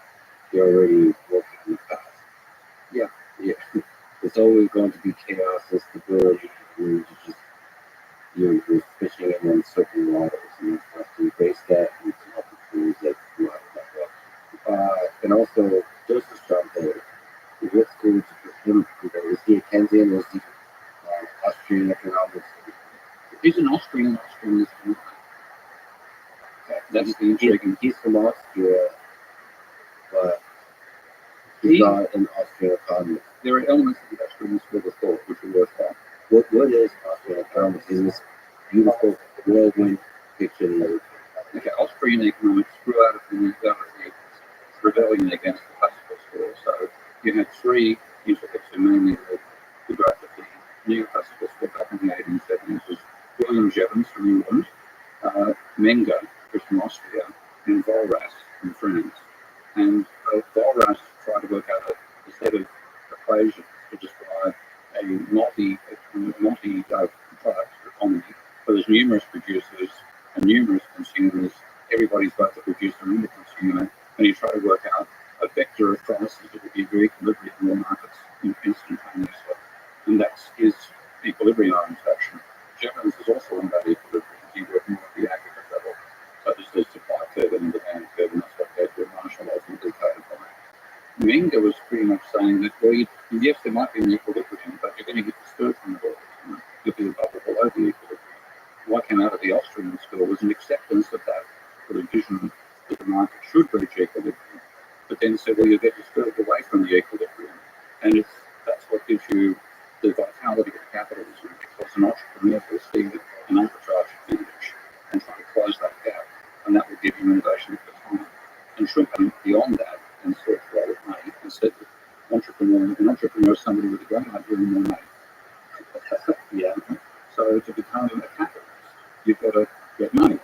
S2: you're already working in the past.
S9: Yeah.
S2: Yeah. It's always going to be chaos, instability, and you're fishing in uncertain waters, and you have to embrace that and come up with things that come out of that way. And also, Joseph Schumpeter, what school did you put him? Was he a Keynesian? Was he Austrian economics?
S9: He's an Austrian. That's the intriguing.
S2: He's from Austria, but he's not an Austrian economist.
S9: There are elements of the Austrian school of thought which are worthwhile.
S2: What is Austrian economics? Is this beautiful whirlwind picture and everything?
S9: Okay, Austrian economics grew out of the rebellion against the classical school. So you had three intricate, mainly the growth of the neoclassical school back in the 1870s was William Jevons from England, Menger, who's from Austria, and Walras from France. And Walras tried to work out a set of equations to describe a multi-product economy where there's numerous producers and numerous consumers. Everybody's both the producer and the consumer, and you try to work out a vector of prices that would give you equilibrium in all markets instantaneously. And that's his equilibrium orientation. Jevons is also on that equilibrium. He worked more at the aggregate level. So there's the supply curve and the demand curve, and that's what Edward Marshall ultimately codified. Menger was pretty much saying that, well, yes, there might be an equilibrium, but you're going to get disturbed from the borders. You'll be above or below the equilibrium. What came out of the Austrian school was an acceptance of that, for the vision that the market should reach equilibrium, but then said, well, you get disturbed away from the equilibrium. And that's what gives you the vitality of capitalism, because an entrepreneur will see an arbitrage advantage and try to close that gap, and that will give you innovation at the time. And Schumpeter went beyond that and sought for all of money and said that an entrepreneur is somebody with a great idea and more money. Yeah. So to become a capitalist, you've got to get money,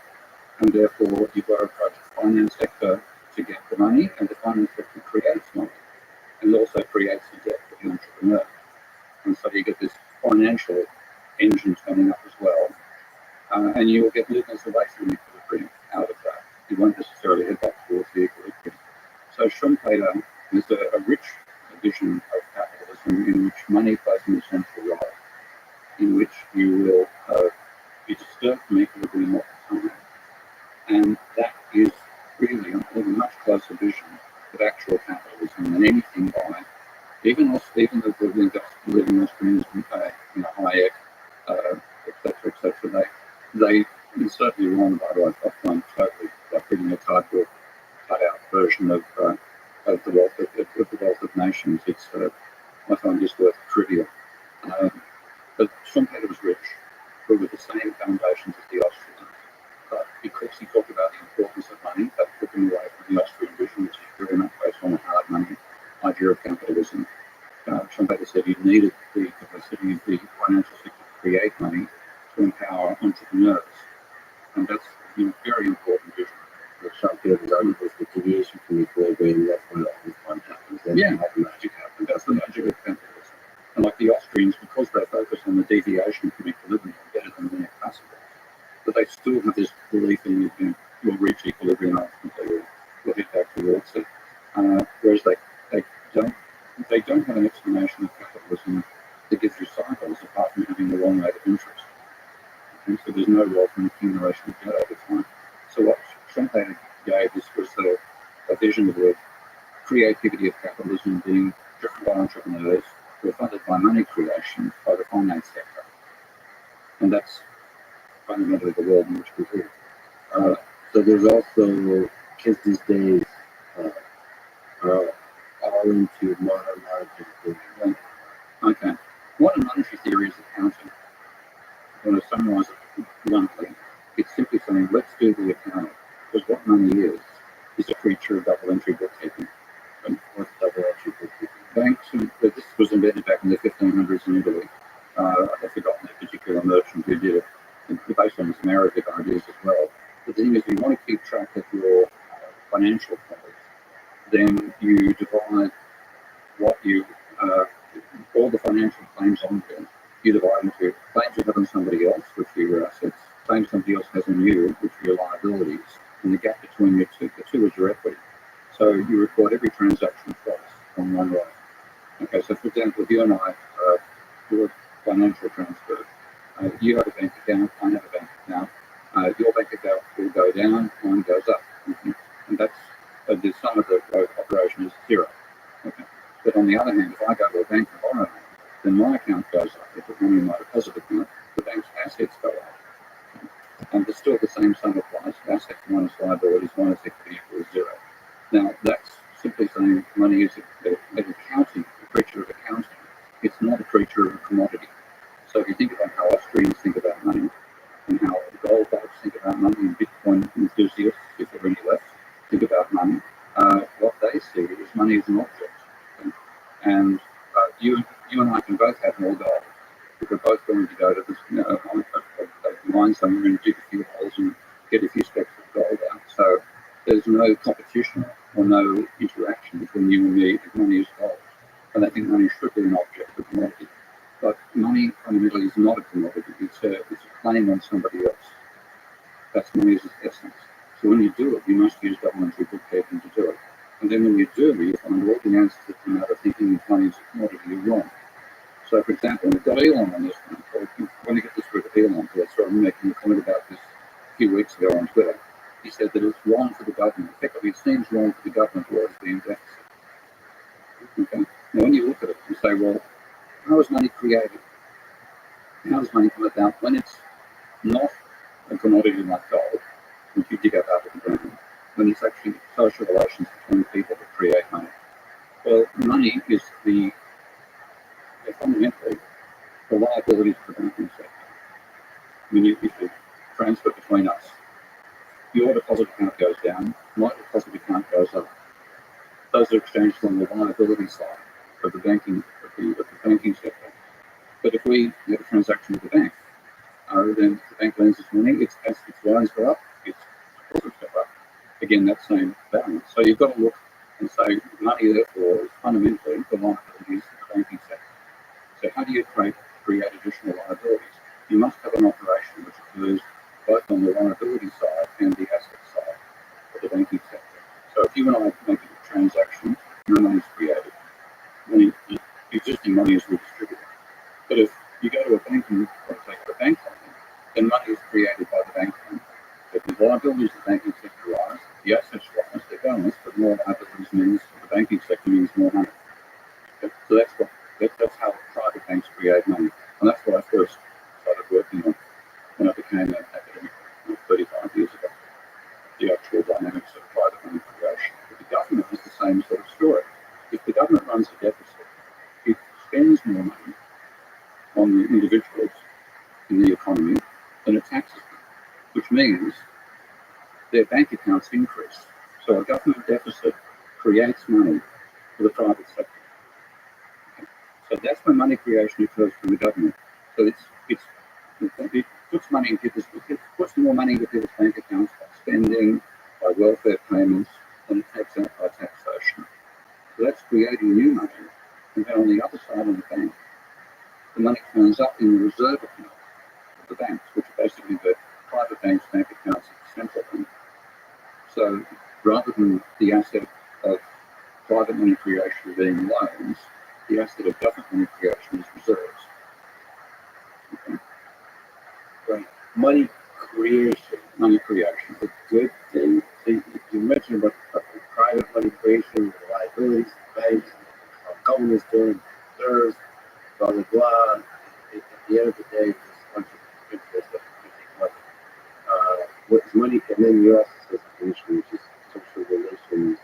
S9: and therefore you've got to approach the finance sector to get the money, and the finance sector creates money and also creates the debt for the entrepreneur. And so you get this financial engine turning up as well, and you will get movements away from the equilibrium out of that. You won't necessarily head back towards the equilibrium. So Schumpeter is a rich vision of capitalism in which money plays an essential role, in which you will be disturbed from equilibrium all the time. And that is really a much closer vision of actual capitalism than anything by even the living Austrians, Hayek, etc. They certainly wrong by the way. I find totally like reading a cardboard cutout version of the wealth of nations. I find this worth trivia. But Schumpeter was rich, but with the same foundations as the Austrians. But because he talked about the importance of money, that took him away from the Austrian vision, which is very much based on the hard money idea of capitalism. Schumpeter said you needed the capacity of the financial sector to create money to empower entrepreneurs. And that's a very important vision.
S2: The Schumpeter's argument was the deviation from equilibrium, that's when all this fun happens. Then
S9: Yeah.
S2: the magic happens.
S9: That's the magic of capitalism. And like the Austrians, because they focus on the deviation from equilibrium better than the neoclassicals, but they still have this belief in you'll reach equilibrium ultimately, you'll head back towards it. Whereas they don't have an explanation of capitalism that gets through cycles apart from having a long rate of interest. And so there's no wealth and accumulation of debt over time. So what Schumpeter gave was a vision of the creativity of capitalism being driven by entrepreneurs who are funded by money creation by the finance sector. And that's fundamentally the world in which we live.
S2: So there's also kids these days are all into modern monetary theory.
S9: Okay. Modern monetary theory is accounting. I want to summarize it bluntly. It's simply saying, let's do the accounting. Because what money is a creature of double entry bookkeeping. And
S2: What's double entry bookkeeping?
S9: banks, this was invented back in the 1500s in Italy. I've forgotten that particular merchant who did it, based on some Arabic ideas as well. But the thing is, if you want to keep track of your financial flows, then you divide what you, all the financial claims on there, you divide into claims you have on somebody else, which are your assets, claims somebody else has on you, which are your liabilities, and the gap between the two is your equity. So you record every transaction twice on one line. Okay, so for example, if you and I do a financial transfer, you have a bank account, I have a bank account, your bank account will go down, mine goes up. And that's the sum of the operation is zero. Okay. But on the other hand, if I go to a bank and borrow money, then my account goes up. If it's money in my deposit account, the bank's assets go up. And it's still the same sum applies. Assets minus liabilities minus equity equals zero. Now, that's simply saying money is an accounting, a creature of accounting. It's not a creature of a commodity. So if you think about how Austrians think about money, and how gold bugs think about money, and Bitcoin enthusiasts, if there are any left, think about money, what they see is money as an object. And you and I can both have more gold. If we're both going to go to this mine somewhere and dig a few holes and get a few specks of gold out. So there's no competition or no interaction between you and me if money is gold. And I think money is strictly an object, a commodity. But money fundamentally is not a commodity. It's a claim on somebody else. That's money's essence. So when you do it, you must use governmentary bookkeeping to do it. And then when you do, you find all the answers that come out of thinking that money is a commodity are wrong. So, for example, we've got Elon on this one. I want to get this through to Elon, because I saw him making a comment about this a few weeks ago on Twitter. He said that it's wrong for the government. Effectively, it seems wrong for the government to always be in deficit. Okay. Now, when you look at it, you say, well, how is money created? How does money come about when it's not a commodity like gold, which you dig up out of the ground, when it's actually social relations between people that create money? Well, money is fundamentally the liabilities of the banking sector. When you transfer between us, your deposit account goes down, my deposit account goes up. Those are exchanged on the liability side of the banking sector. But if we have a transaction with the bank, then the bank lends us money, its loans go up, its deposits go up. Again, that same balance. So you've got to look and say money, therefore, is fundamentally the liabilities of the banking sector. So how do you create additional liabilities? You must have an operation which occurs both on the liability side and the asset side of the banking sector. So if you and I make a transaction, no money is created. Existing money is redistributed. But if you go to a bank and take a bank loan, then money is created by the bank loan. If the liabilities of the banking sector rise, the assets rise, they're balanced, but more liabilities means the banking sector means more money. So that's how private banks create money. And that's what I first started working on when I became an academic 35 years ago. The actual dynamics of private money creation. But the government is the same sort of story. If the government runs a deficit, it spends more money on the individuals in the economy than it taxes them, which means their bank accounts increase. So a government deficit creates money for the private sector. So that's when money creation occurs from the government. So it puts money in people's, it puts more money into people's bank accounts by spending, by welfare payments, than it takes out by taxation. So that's creating new money. And then on the other side of the bank, the money turns up in the reserve account of the banks, which are basically the private banks' bank accounts at the central bank. So rather than the asset of private money creation being loans, the asset of government money creation is reserves. Okay.
S2: Right. Money creation.
S9: Money creation.
S2: A good thing. So you mentioned about private money creation, the liabilities of banks, how governments doing reserves, blah blah blah. At the end of the day, it's a bunch of interest that you money. What is money? And then you also said the issue, which is social relations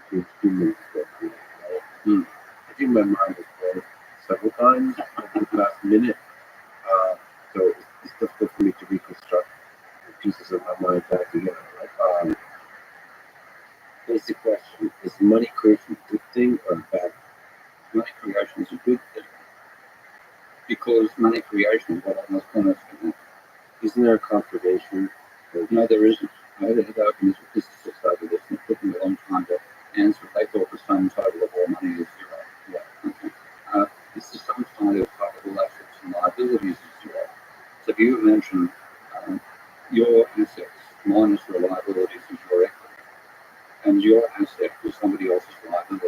S2: between humans. Right? I think my mind was blown several times in the last minute. So it's difficult for me to reconstruct the pieces of my mind back together. Right? Basic question: is money creation a good thing or a bad thing?
S9: Money creation is a good thing. because money creation is what I was almost going.
S2: Isn't there a conservation?
S9: No, there isn't. I had a head open as a physicist over this, and it took me a long time to answer. They thought the sum total of all money is zero. Yeah. Okay. It's the sum total of all assets and liabilities is zero. So if you mention your assets minus your liabilities is your equity, and your asset is somebody else's liability,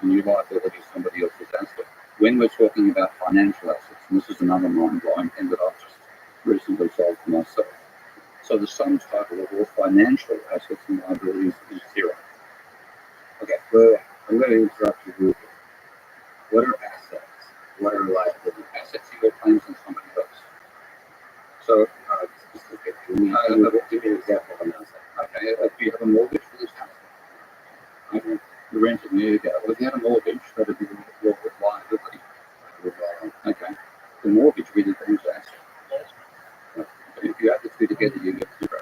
S9: and your liability is somebody else's asset. When we're talking about financial assets, and this is another mind-blowing thing that I've just recently solved for myself. So the sum total of all financial assets and liabilities is zero.
S2: Okay, well, I'm going to interrupt you briefly. What are assets? What are liabilities?
S9: Assets are your claims on somebody else. So,
S2: Specific. Give me an example of an asset.
S9: okay, if you have a mortgage for this house, okay, you're renting it. Well, if you had a mortgage, that would be your liability. Okay, the mortgage would be the bank's asset. Okay, if you add the two together, you get zero.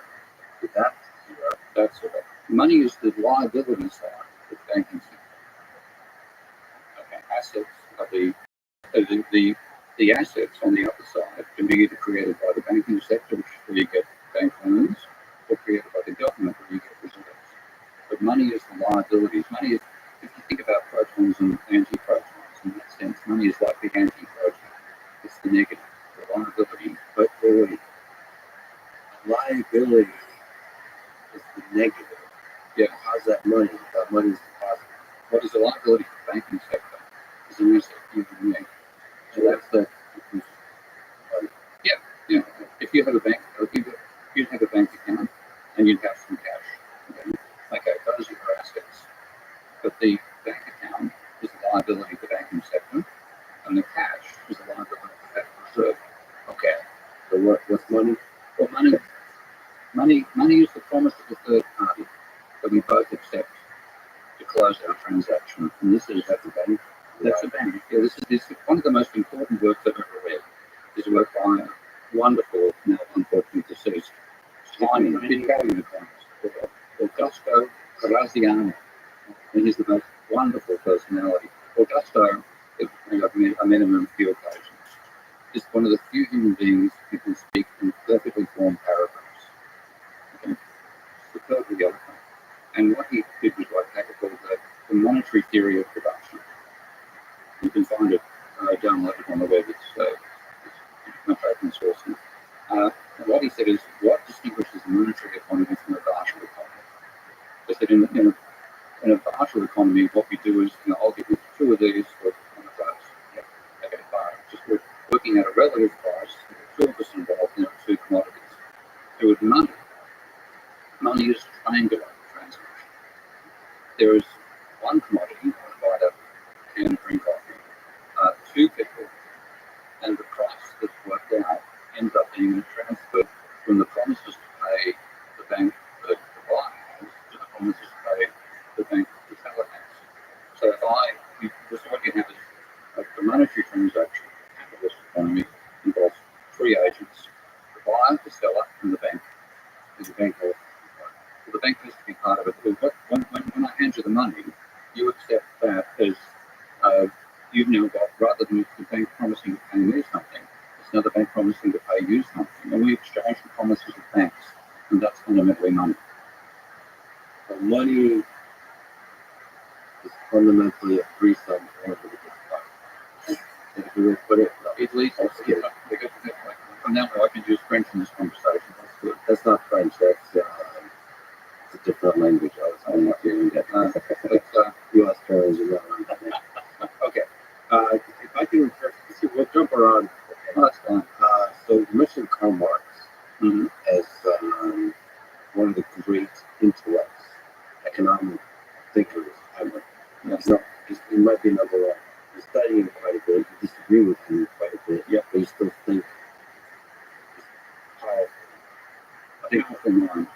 S2: That's zero.
S9: That's zero. Money is the liability side of banking system. Okay, assets are the assets on the other side can be either created by the banking sector, which is where you get bank loans, or created by the government, where you get reserves. But money is the liabilities. Money is, if you think about protons and anti-protons, in that sense, money is like the anti-proton. It's the negative, the liability.
S2: But wait, liability is the negative.
S9: Yeah.
S2: How's that money? That money is the positive.
S9: What is the liability for the banking sector? Is an asset you can make.
S2: So that's the
S9: Yeah. If you have a bank, you'd have a bank account and you'd have some cash. Okay, those are your assets. But the bank account is a liability for the banking sector, and the cash is a liability for that reserve.
S2: okay. So what's money?
S9: Well, money is the promise of the third party that we both accept to close our transaction. And this is
S2: That's the bank.
S9: that's a bank. Yeah, this is one of the most important works I've ever read. Is a work by a wonderful, now unfortunately deceased, tiny Italian economist, Augusto Graziano. And he's the most wonderful personality. Augusto, I met him on a few occasions, is one of the few human beings who can speak in perfectly formed paragraphs. Okay? Superbly eloquent. And what he did was what they called the monetary theory of production. You can find it downloaded on the web. It's much open source. What he said is, what distinguishes the monetary economy from a partial economy? They said in a partial economy, what we do is, I'll give you two of these for one of those. Yeah. Okay, fine. Just we're working at a relative price. Two of us involved, two commodities. So with money is a triangular transaction. There is one commodity, I buy a can of green coffee, two people, and the price that's worked out ends up being transferred from the promises to pay the bank that the buyer has to the promises to pay the bank that the seller has. So what you have is the monetary transaction, capitalist economy, involves three agents: the buyer, the seller, and the bank. Is the bank or the bank has to be part of it. When I hand you the money, you accept that as you've now got, rather than the bank promising to pay me something, it's another bank promising to pay you something. And we exchange the promises of banks, and that's fundamentally money.
S2: So money is fundamentally a three-sum formula. If you would put it,
S9: At least from now on, I can use French in this conversation. That's good.
S2: that's not French. That's it's a different language. I was only hearing that. U.S. terms are not.
S9: Okay.
S2: If I can, we'll jump around.
S9: That's fine.
S2: So you mentioned Karl Marx
S9: Mm-hmm.
S2: as one of the great intellects, economic thinkers ever.
S9: Yes.
S2: No, he might be number one. You study him quite a bit. You disagree with him quite a bit.
S9: Yeah.
S2: But you still think powerful.
S9: I think that's in mind.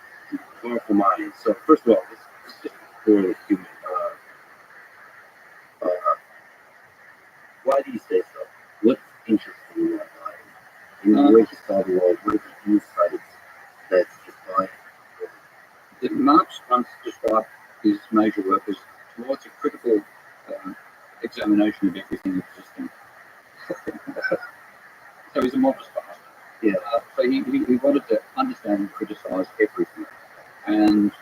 S2: Powerful mind. So first of all, this is just purely human. Why do you say so? What's interesting in that mind? In the way he saw the world, what is the insight that's defined?
S9: Marx once described his major work as towards a critical examination of everything existing. So he's a modest bastard.
S2: Yeah.
S9: So he wanted to understand and criticise everything. And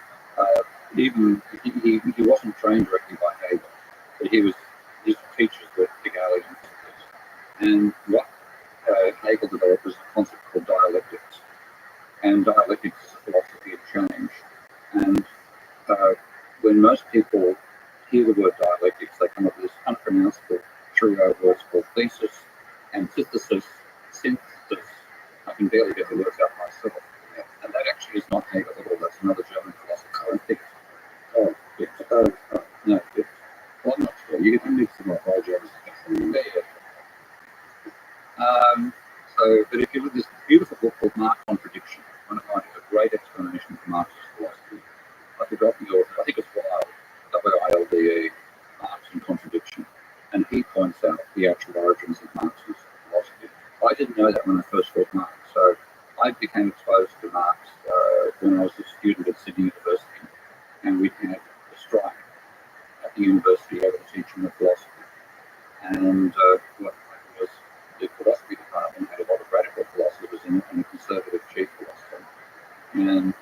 S9: even he wasn't trained directly by Hegel, but his teachers were Hegelian physicists. And what Hegel developed was a concept called dialectics. And dialectics is a philosophy of change. And when most people hear the word dialectics, they come up with this unpronounceable trio of words called thesis, antithesis, synthesis. I can barely get the words out myself. And that actually is not Hegel at all. That's another German philosopher. I think. Oh, yeah. No, yeah. Well, I'm not sure. You can mix them up. All Germans. Yeah. But if you look at this beautiful book called Marx Contradiction, one of my great explanation for Marxist philosophy. I forgot the author. I think it's Wilde, W-I-L-D-E, Marx and Contradiction. And he points out the actual origins of Marxist philosophy. I didn't know that when I first read Marx. So I became exposed to Marx when I was a student at Sydney University. And we had a strike at the university over the teaching of philosophy. And what happened was the philosophy department had a lot of radical philosophers in it and a conservative chief philosopher. And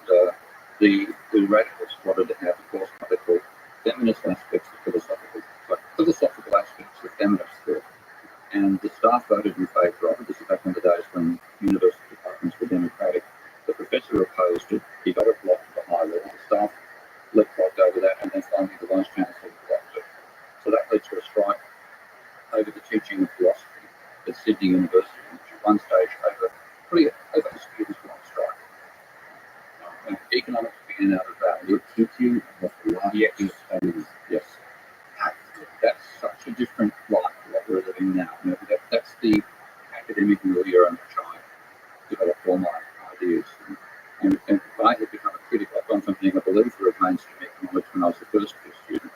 S9: the radicals wanted to have a course what they called feminist aspects of philosophical aspects of feminist thought. And the staff voted in favour of it. This is back in the days when university departments were democratic. The professor opposed it. He got it blocked at the high level. The staff leapfrogged over that, and then finally the vice chancellor blocked it. So that led to a strike over the teaching of philosophy at Sydney University, which at one stage over a students' long strike. And economics began out of that.
S2: You're teaching of philosophy studies.
S9: Yes. That's such a different life to what we're living now. You know, that's the academic milieu in which I developed all my ideas. And I had become a critic. I've gone from being a believer of mainstream economics when I was a first year student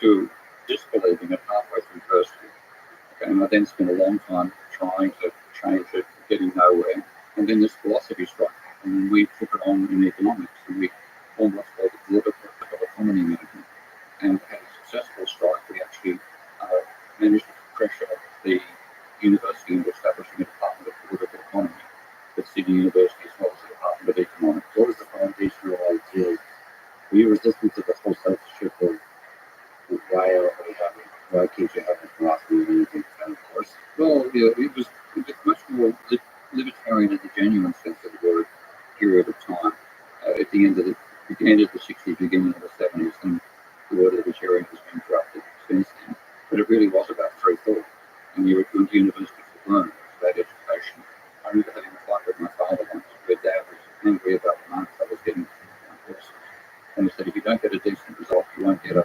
S9: to disbelieving it halfway through first year. Okay, and I then spent a long time trying to change it, getting nowhere. And then this philosophy struck, and we took it on in economics, and we formed what's called the political economy movement. And had a successful strike. We actually managed to pressure the university into establishing a department of political economy at Sydney University as well as the Department of Economics.
S2: What was the foundational idea? Were you resistant to the whole censorship of why can't you have a philosophy of anything kind of course?
S9: Well, yeah, it was much more libertarian in the genuine sense of the word period of time. At the end of the 60s, beginning of the 70s, and the word libertarian has been corrupted since then. But it really was about free thought. And you were going to university to learn. It was about education. I remember having a fight with my father once, where Dad was angry about the marks I was getting on courses. And he said, if you don't get a decent result, you won't get a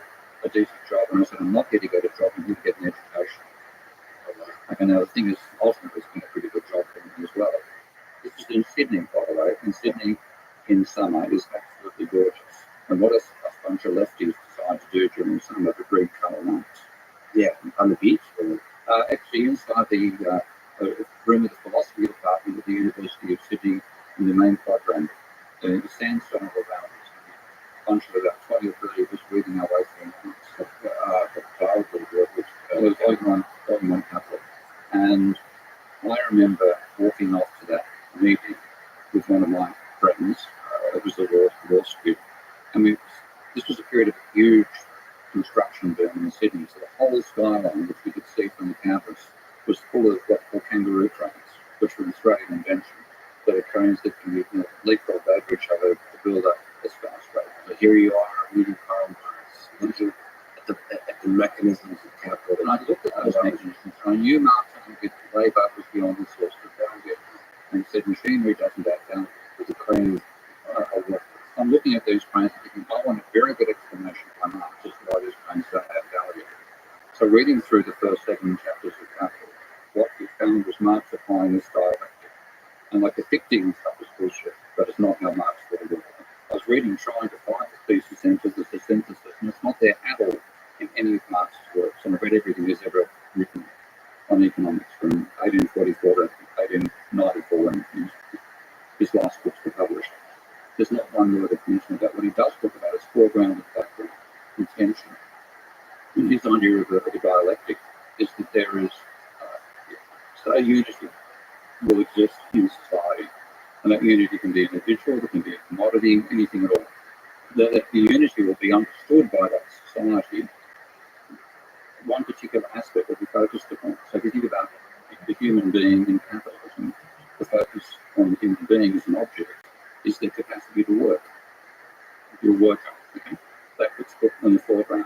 S9: decent job. And I said, I'm not here to get a job, I'm here to get an education. Okay, now the thing is, ultimately, it's been a pretty good job for me as well. This is in Sydney, by the way. In Sydney, in summer, is absolutely gorgeous. And what a bunch of lefties decide to do during the summer to breed colour nights.
S2: Yeah, on the beach.
S9: Actually, inside the room of the philosophy department at the University of Sydney, in the main quadrangle, the sandstone of a bunch of about 20 or 30 of us reading our way through the was only one couple. And I remember walking off to that meeting with one of my friends. It was the law student. And this was a period of huge construction boom in Sydney. So the whole skyline, which we could see from the campus, was full of what were kangaroo trains, which were an Australian invention. So the trains that can leapfrog over each other to build up a skyscraper.
S2: So here you are, reading Karl Marx, looking at the mechanisms of capital.
S9: And I looked at those mechanisms, and I knew Marx argued that labour was beyond the source of value. And he said machinery doesn't add value.
S2: With the cranes,
S9: I'm looking at these cranes and thinking, I want a very good explanation by Marx as to why these cranes don't add value. So reading through the first 7 chapters of Capital, what we found was Marx applying this dialectic. And like the Fichtean stuff is bullshit, but it's not how Marx thought of it. I was reading, trying to find the thesis, antithesis, synthesis, and it's not there at all in any of Marx's works. And I've read everything he's ever written on economics from 1844 to 1894 when his last books were published. There's not one word of mention about what he does talk about is foreground and background, intention. And his idea of the dialectic is that there is say unity will exist in society. And that unity can be an individual, it can be a commodity, anything at all. That the unity will be understood by that society. One particular aspect will be focused upon. So if you think about the human being in capitalism, the focus on the human being as an object is their capacity to work. Your worker, okay? That gets put in the foreground.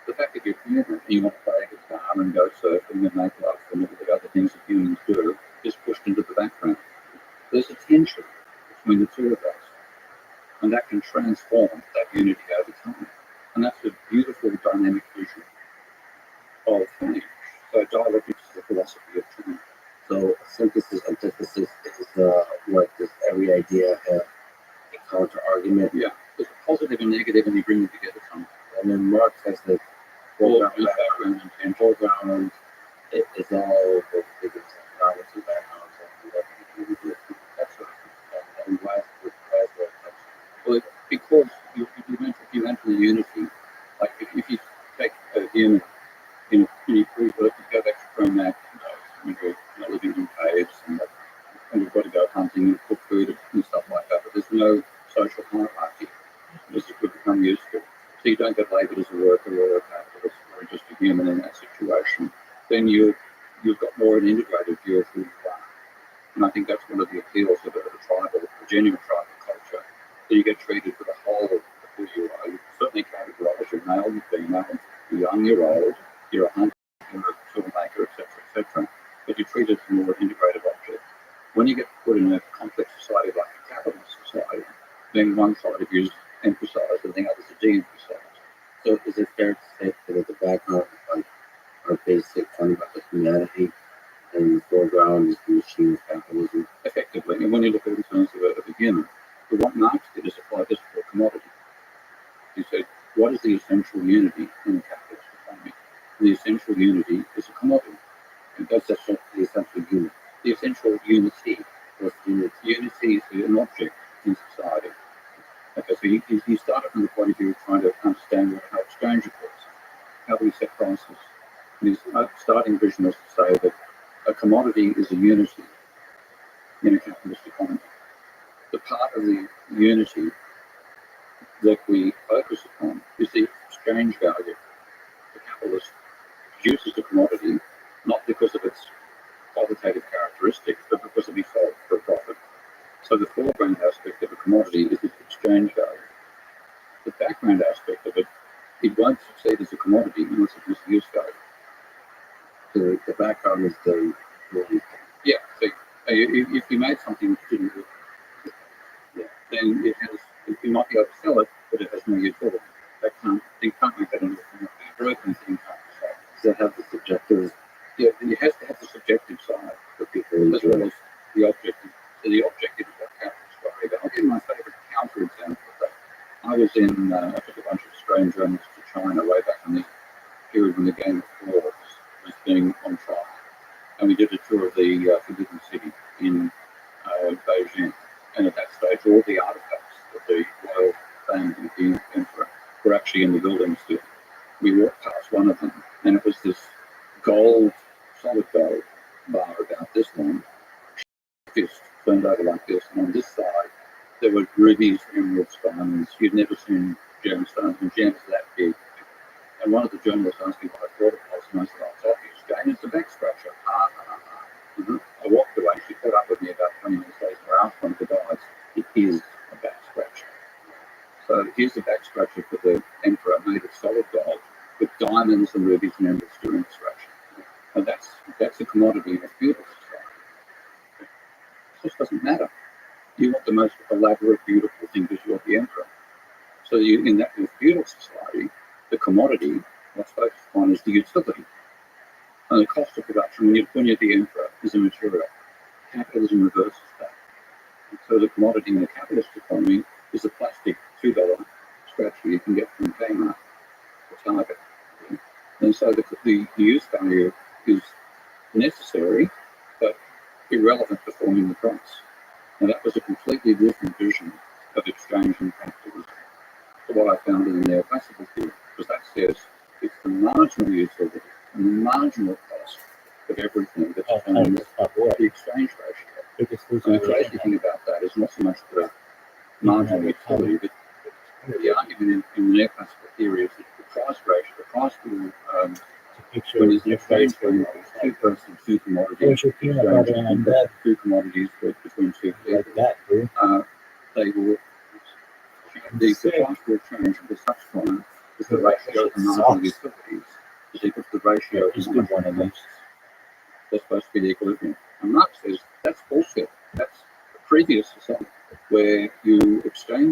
S9: The fact that you're human and you want to play a guitar and go surfing and make love and all the other things that humans do is pushed into the background. There's a tension between the two of us, and that can transform that unity over time. And that's a beautiful dynamic vision of change. So dialectics is a philosophy of change.
S2: So synthesis, antithesis is what does every idea have a counter argument?
S9: Yeah, there's a positive and negative, and you bring them together somehow.
S2: And then Marx has the foreground,
S9: background, and
S2: foreground. It's all the biggest knowledge and background. That's right. And why is it?
S9: well, because you enter the unity, like if you take a human in a pretty brief, if you go back to Cro-Mac, when we're living in caves and we've got to go hunting and cook food and stuff like that, but there's no social hierarchy. This is what we become used to. So you don't get labelled as a worker or a capitalist or just a human in that situation. Then you've got more an integrated view of who you are. And I think that's one of the appeals of a genuine tribal culture, that you get treated for the whole of who you are. You certainly categorise, you're male, you're female, you're young, you're old, you're a hunter, you're a toolmaker, etc. But you're treated as a more integrated object. When you get put in a complex society like a capitalist society, then one side of you is emphasised and the others are de-emphasised.
S2: So is it fair to say that at the background are basic fundamental humanity and the foreground is the machine of capitalism?
S9: Effectively, and when you look at it in terms of a human, but what Marx did is apply this to a commodity. He said, what is the essential unity in a capitalist economy? The essential unity is a commodity. And that's
S2: The essential unit.
S9: the essential unity.
S2: What's unity?
S9: Unity is an object in society. Okay, so you started from the point of view of trying to understand how exchange occurs, how we set prices. And his starting vision was to say that a commodity is a unity in a capitalist economy. The part of the unity that we focus upon is the exchange value. The capitalist produces the commodity not because of its qualitative characteristics, but because it be sold for a profit. So the foreground aspect of a commodity is its exchange value. The background aspect of it, it won't succeed as a commodity unless it has use value.
S2: So the background is the
S9: Yeah, so if you made something that didn't work, then you might be able to sell it, but it has no utility. You can't make that into a commodity. A broken thing can't be sold.
S2: Does it have the subjective?
S9: Yeah, it has to have the subjective side
S2: For people
S9: as well as the objective. So the objective is what capitalists worry about. I'll give you my favourite counter example of that. I took a bunch of Australian journalists to China way back in the period when the Game of War was being on trial. And we did a tour of the Forbidden City in Beijing. And at that stage, all the artifacts of the royal family of the emperor were actually in the building still. We walked past one of them, and it was this gold, solid gold bar about this long, fist turned over like this, and on this side there were rubies, emeralds, diamonds. You'd never seen gemstones and gems that big. And one of the journalists asked me what I thought it was, and I said, "Oh, it's obvious, Jane, it's a back scratcher." I walked away. She caught up with me about 20 minutes later. I asked one of the guys, "It is a back scratcher." So here's the back scratcher for the emperor, made of solid gold with diamonds and rubies and emeralds during the scratcher. And that's a commodity in a feudal society. It just doesn't matter. You want the most elaborate, beautiful thing because you're the emperor. So in a feudal society, the commodity, what's focused on is the utility. And the cost of production when you're the emperor is a material. Capitalism reverses that. And so the commodity in the capitalist economy is a plastic $2 scratcher you can get from Kmart or Target. And so the use value is necessary, but irrelevant to forming the price. And that was a completely different vision of exchange and capitalism to what I found in the neoclassical theory, because that says it's the marginal utility and the marginal cost of everything that
S4: Oh,
S9: determines
S4: what?
S9: the exchange ratio.
S4: Biggest
S9: And
S4: losing
S9: the crazy thing about that is not so much the marginal utility, but the argument in neoclassical theory is that the price ratio, the price will, when there's an exchange going on, two persons, two commodities,
S4: Where's your peanut butter and that?
S9: two commodities between two people,
S4: Like that, dude.
S9: they will, the price will change with such time as the ratio of marginal utilities is equal to the ratio of
S4: Just do one of these.
S9: that's supposed to be the equilibrium. And Marx says that's bullshit. That's a previous society where you exchange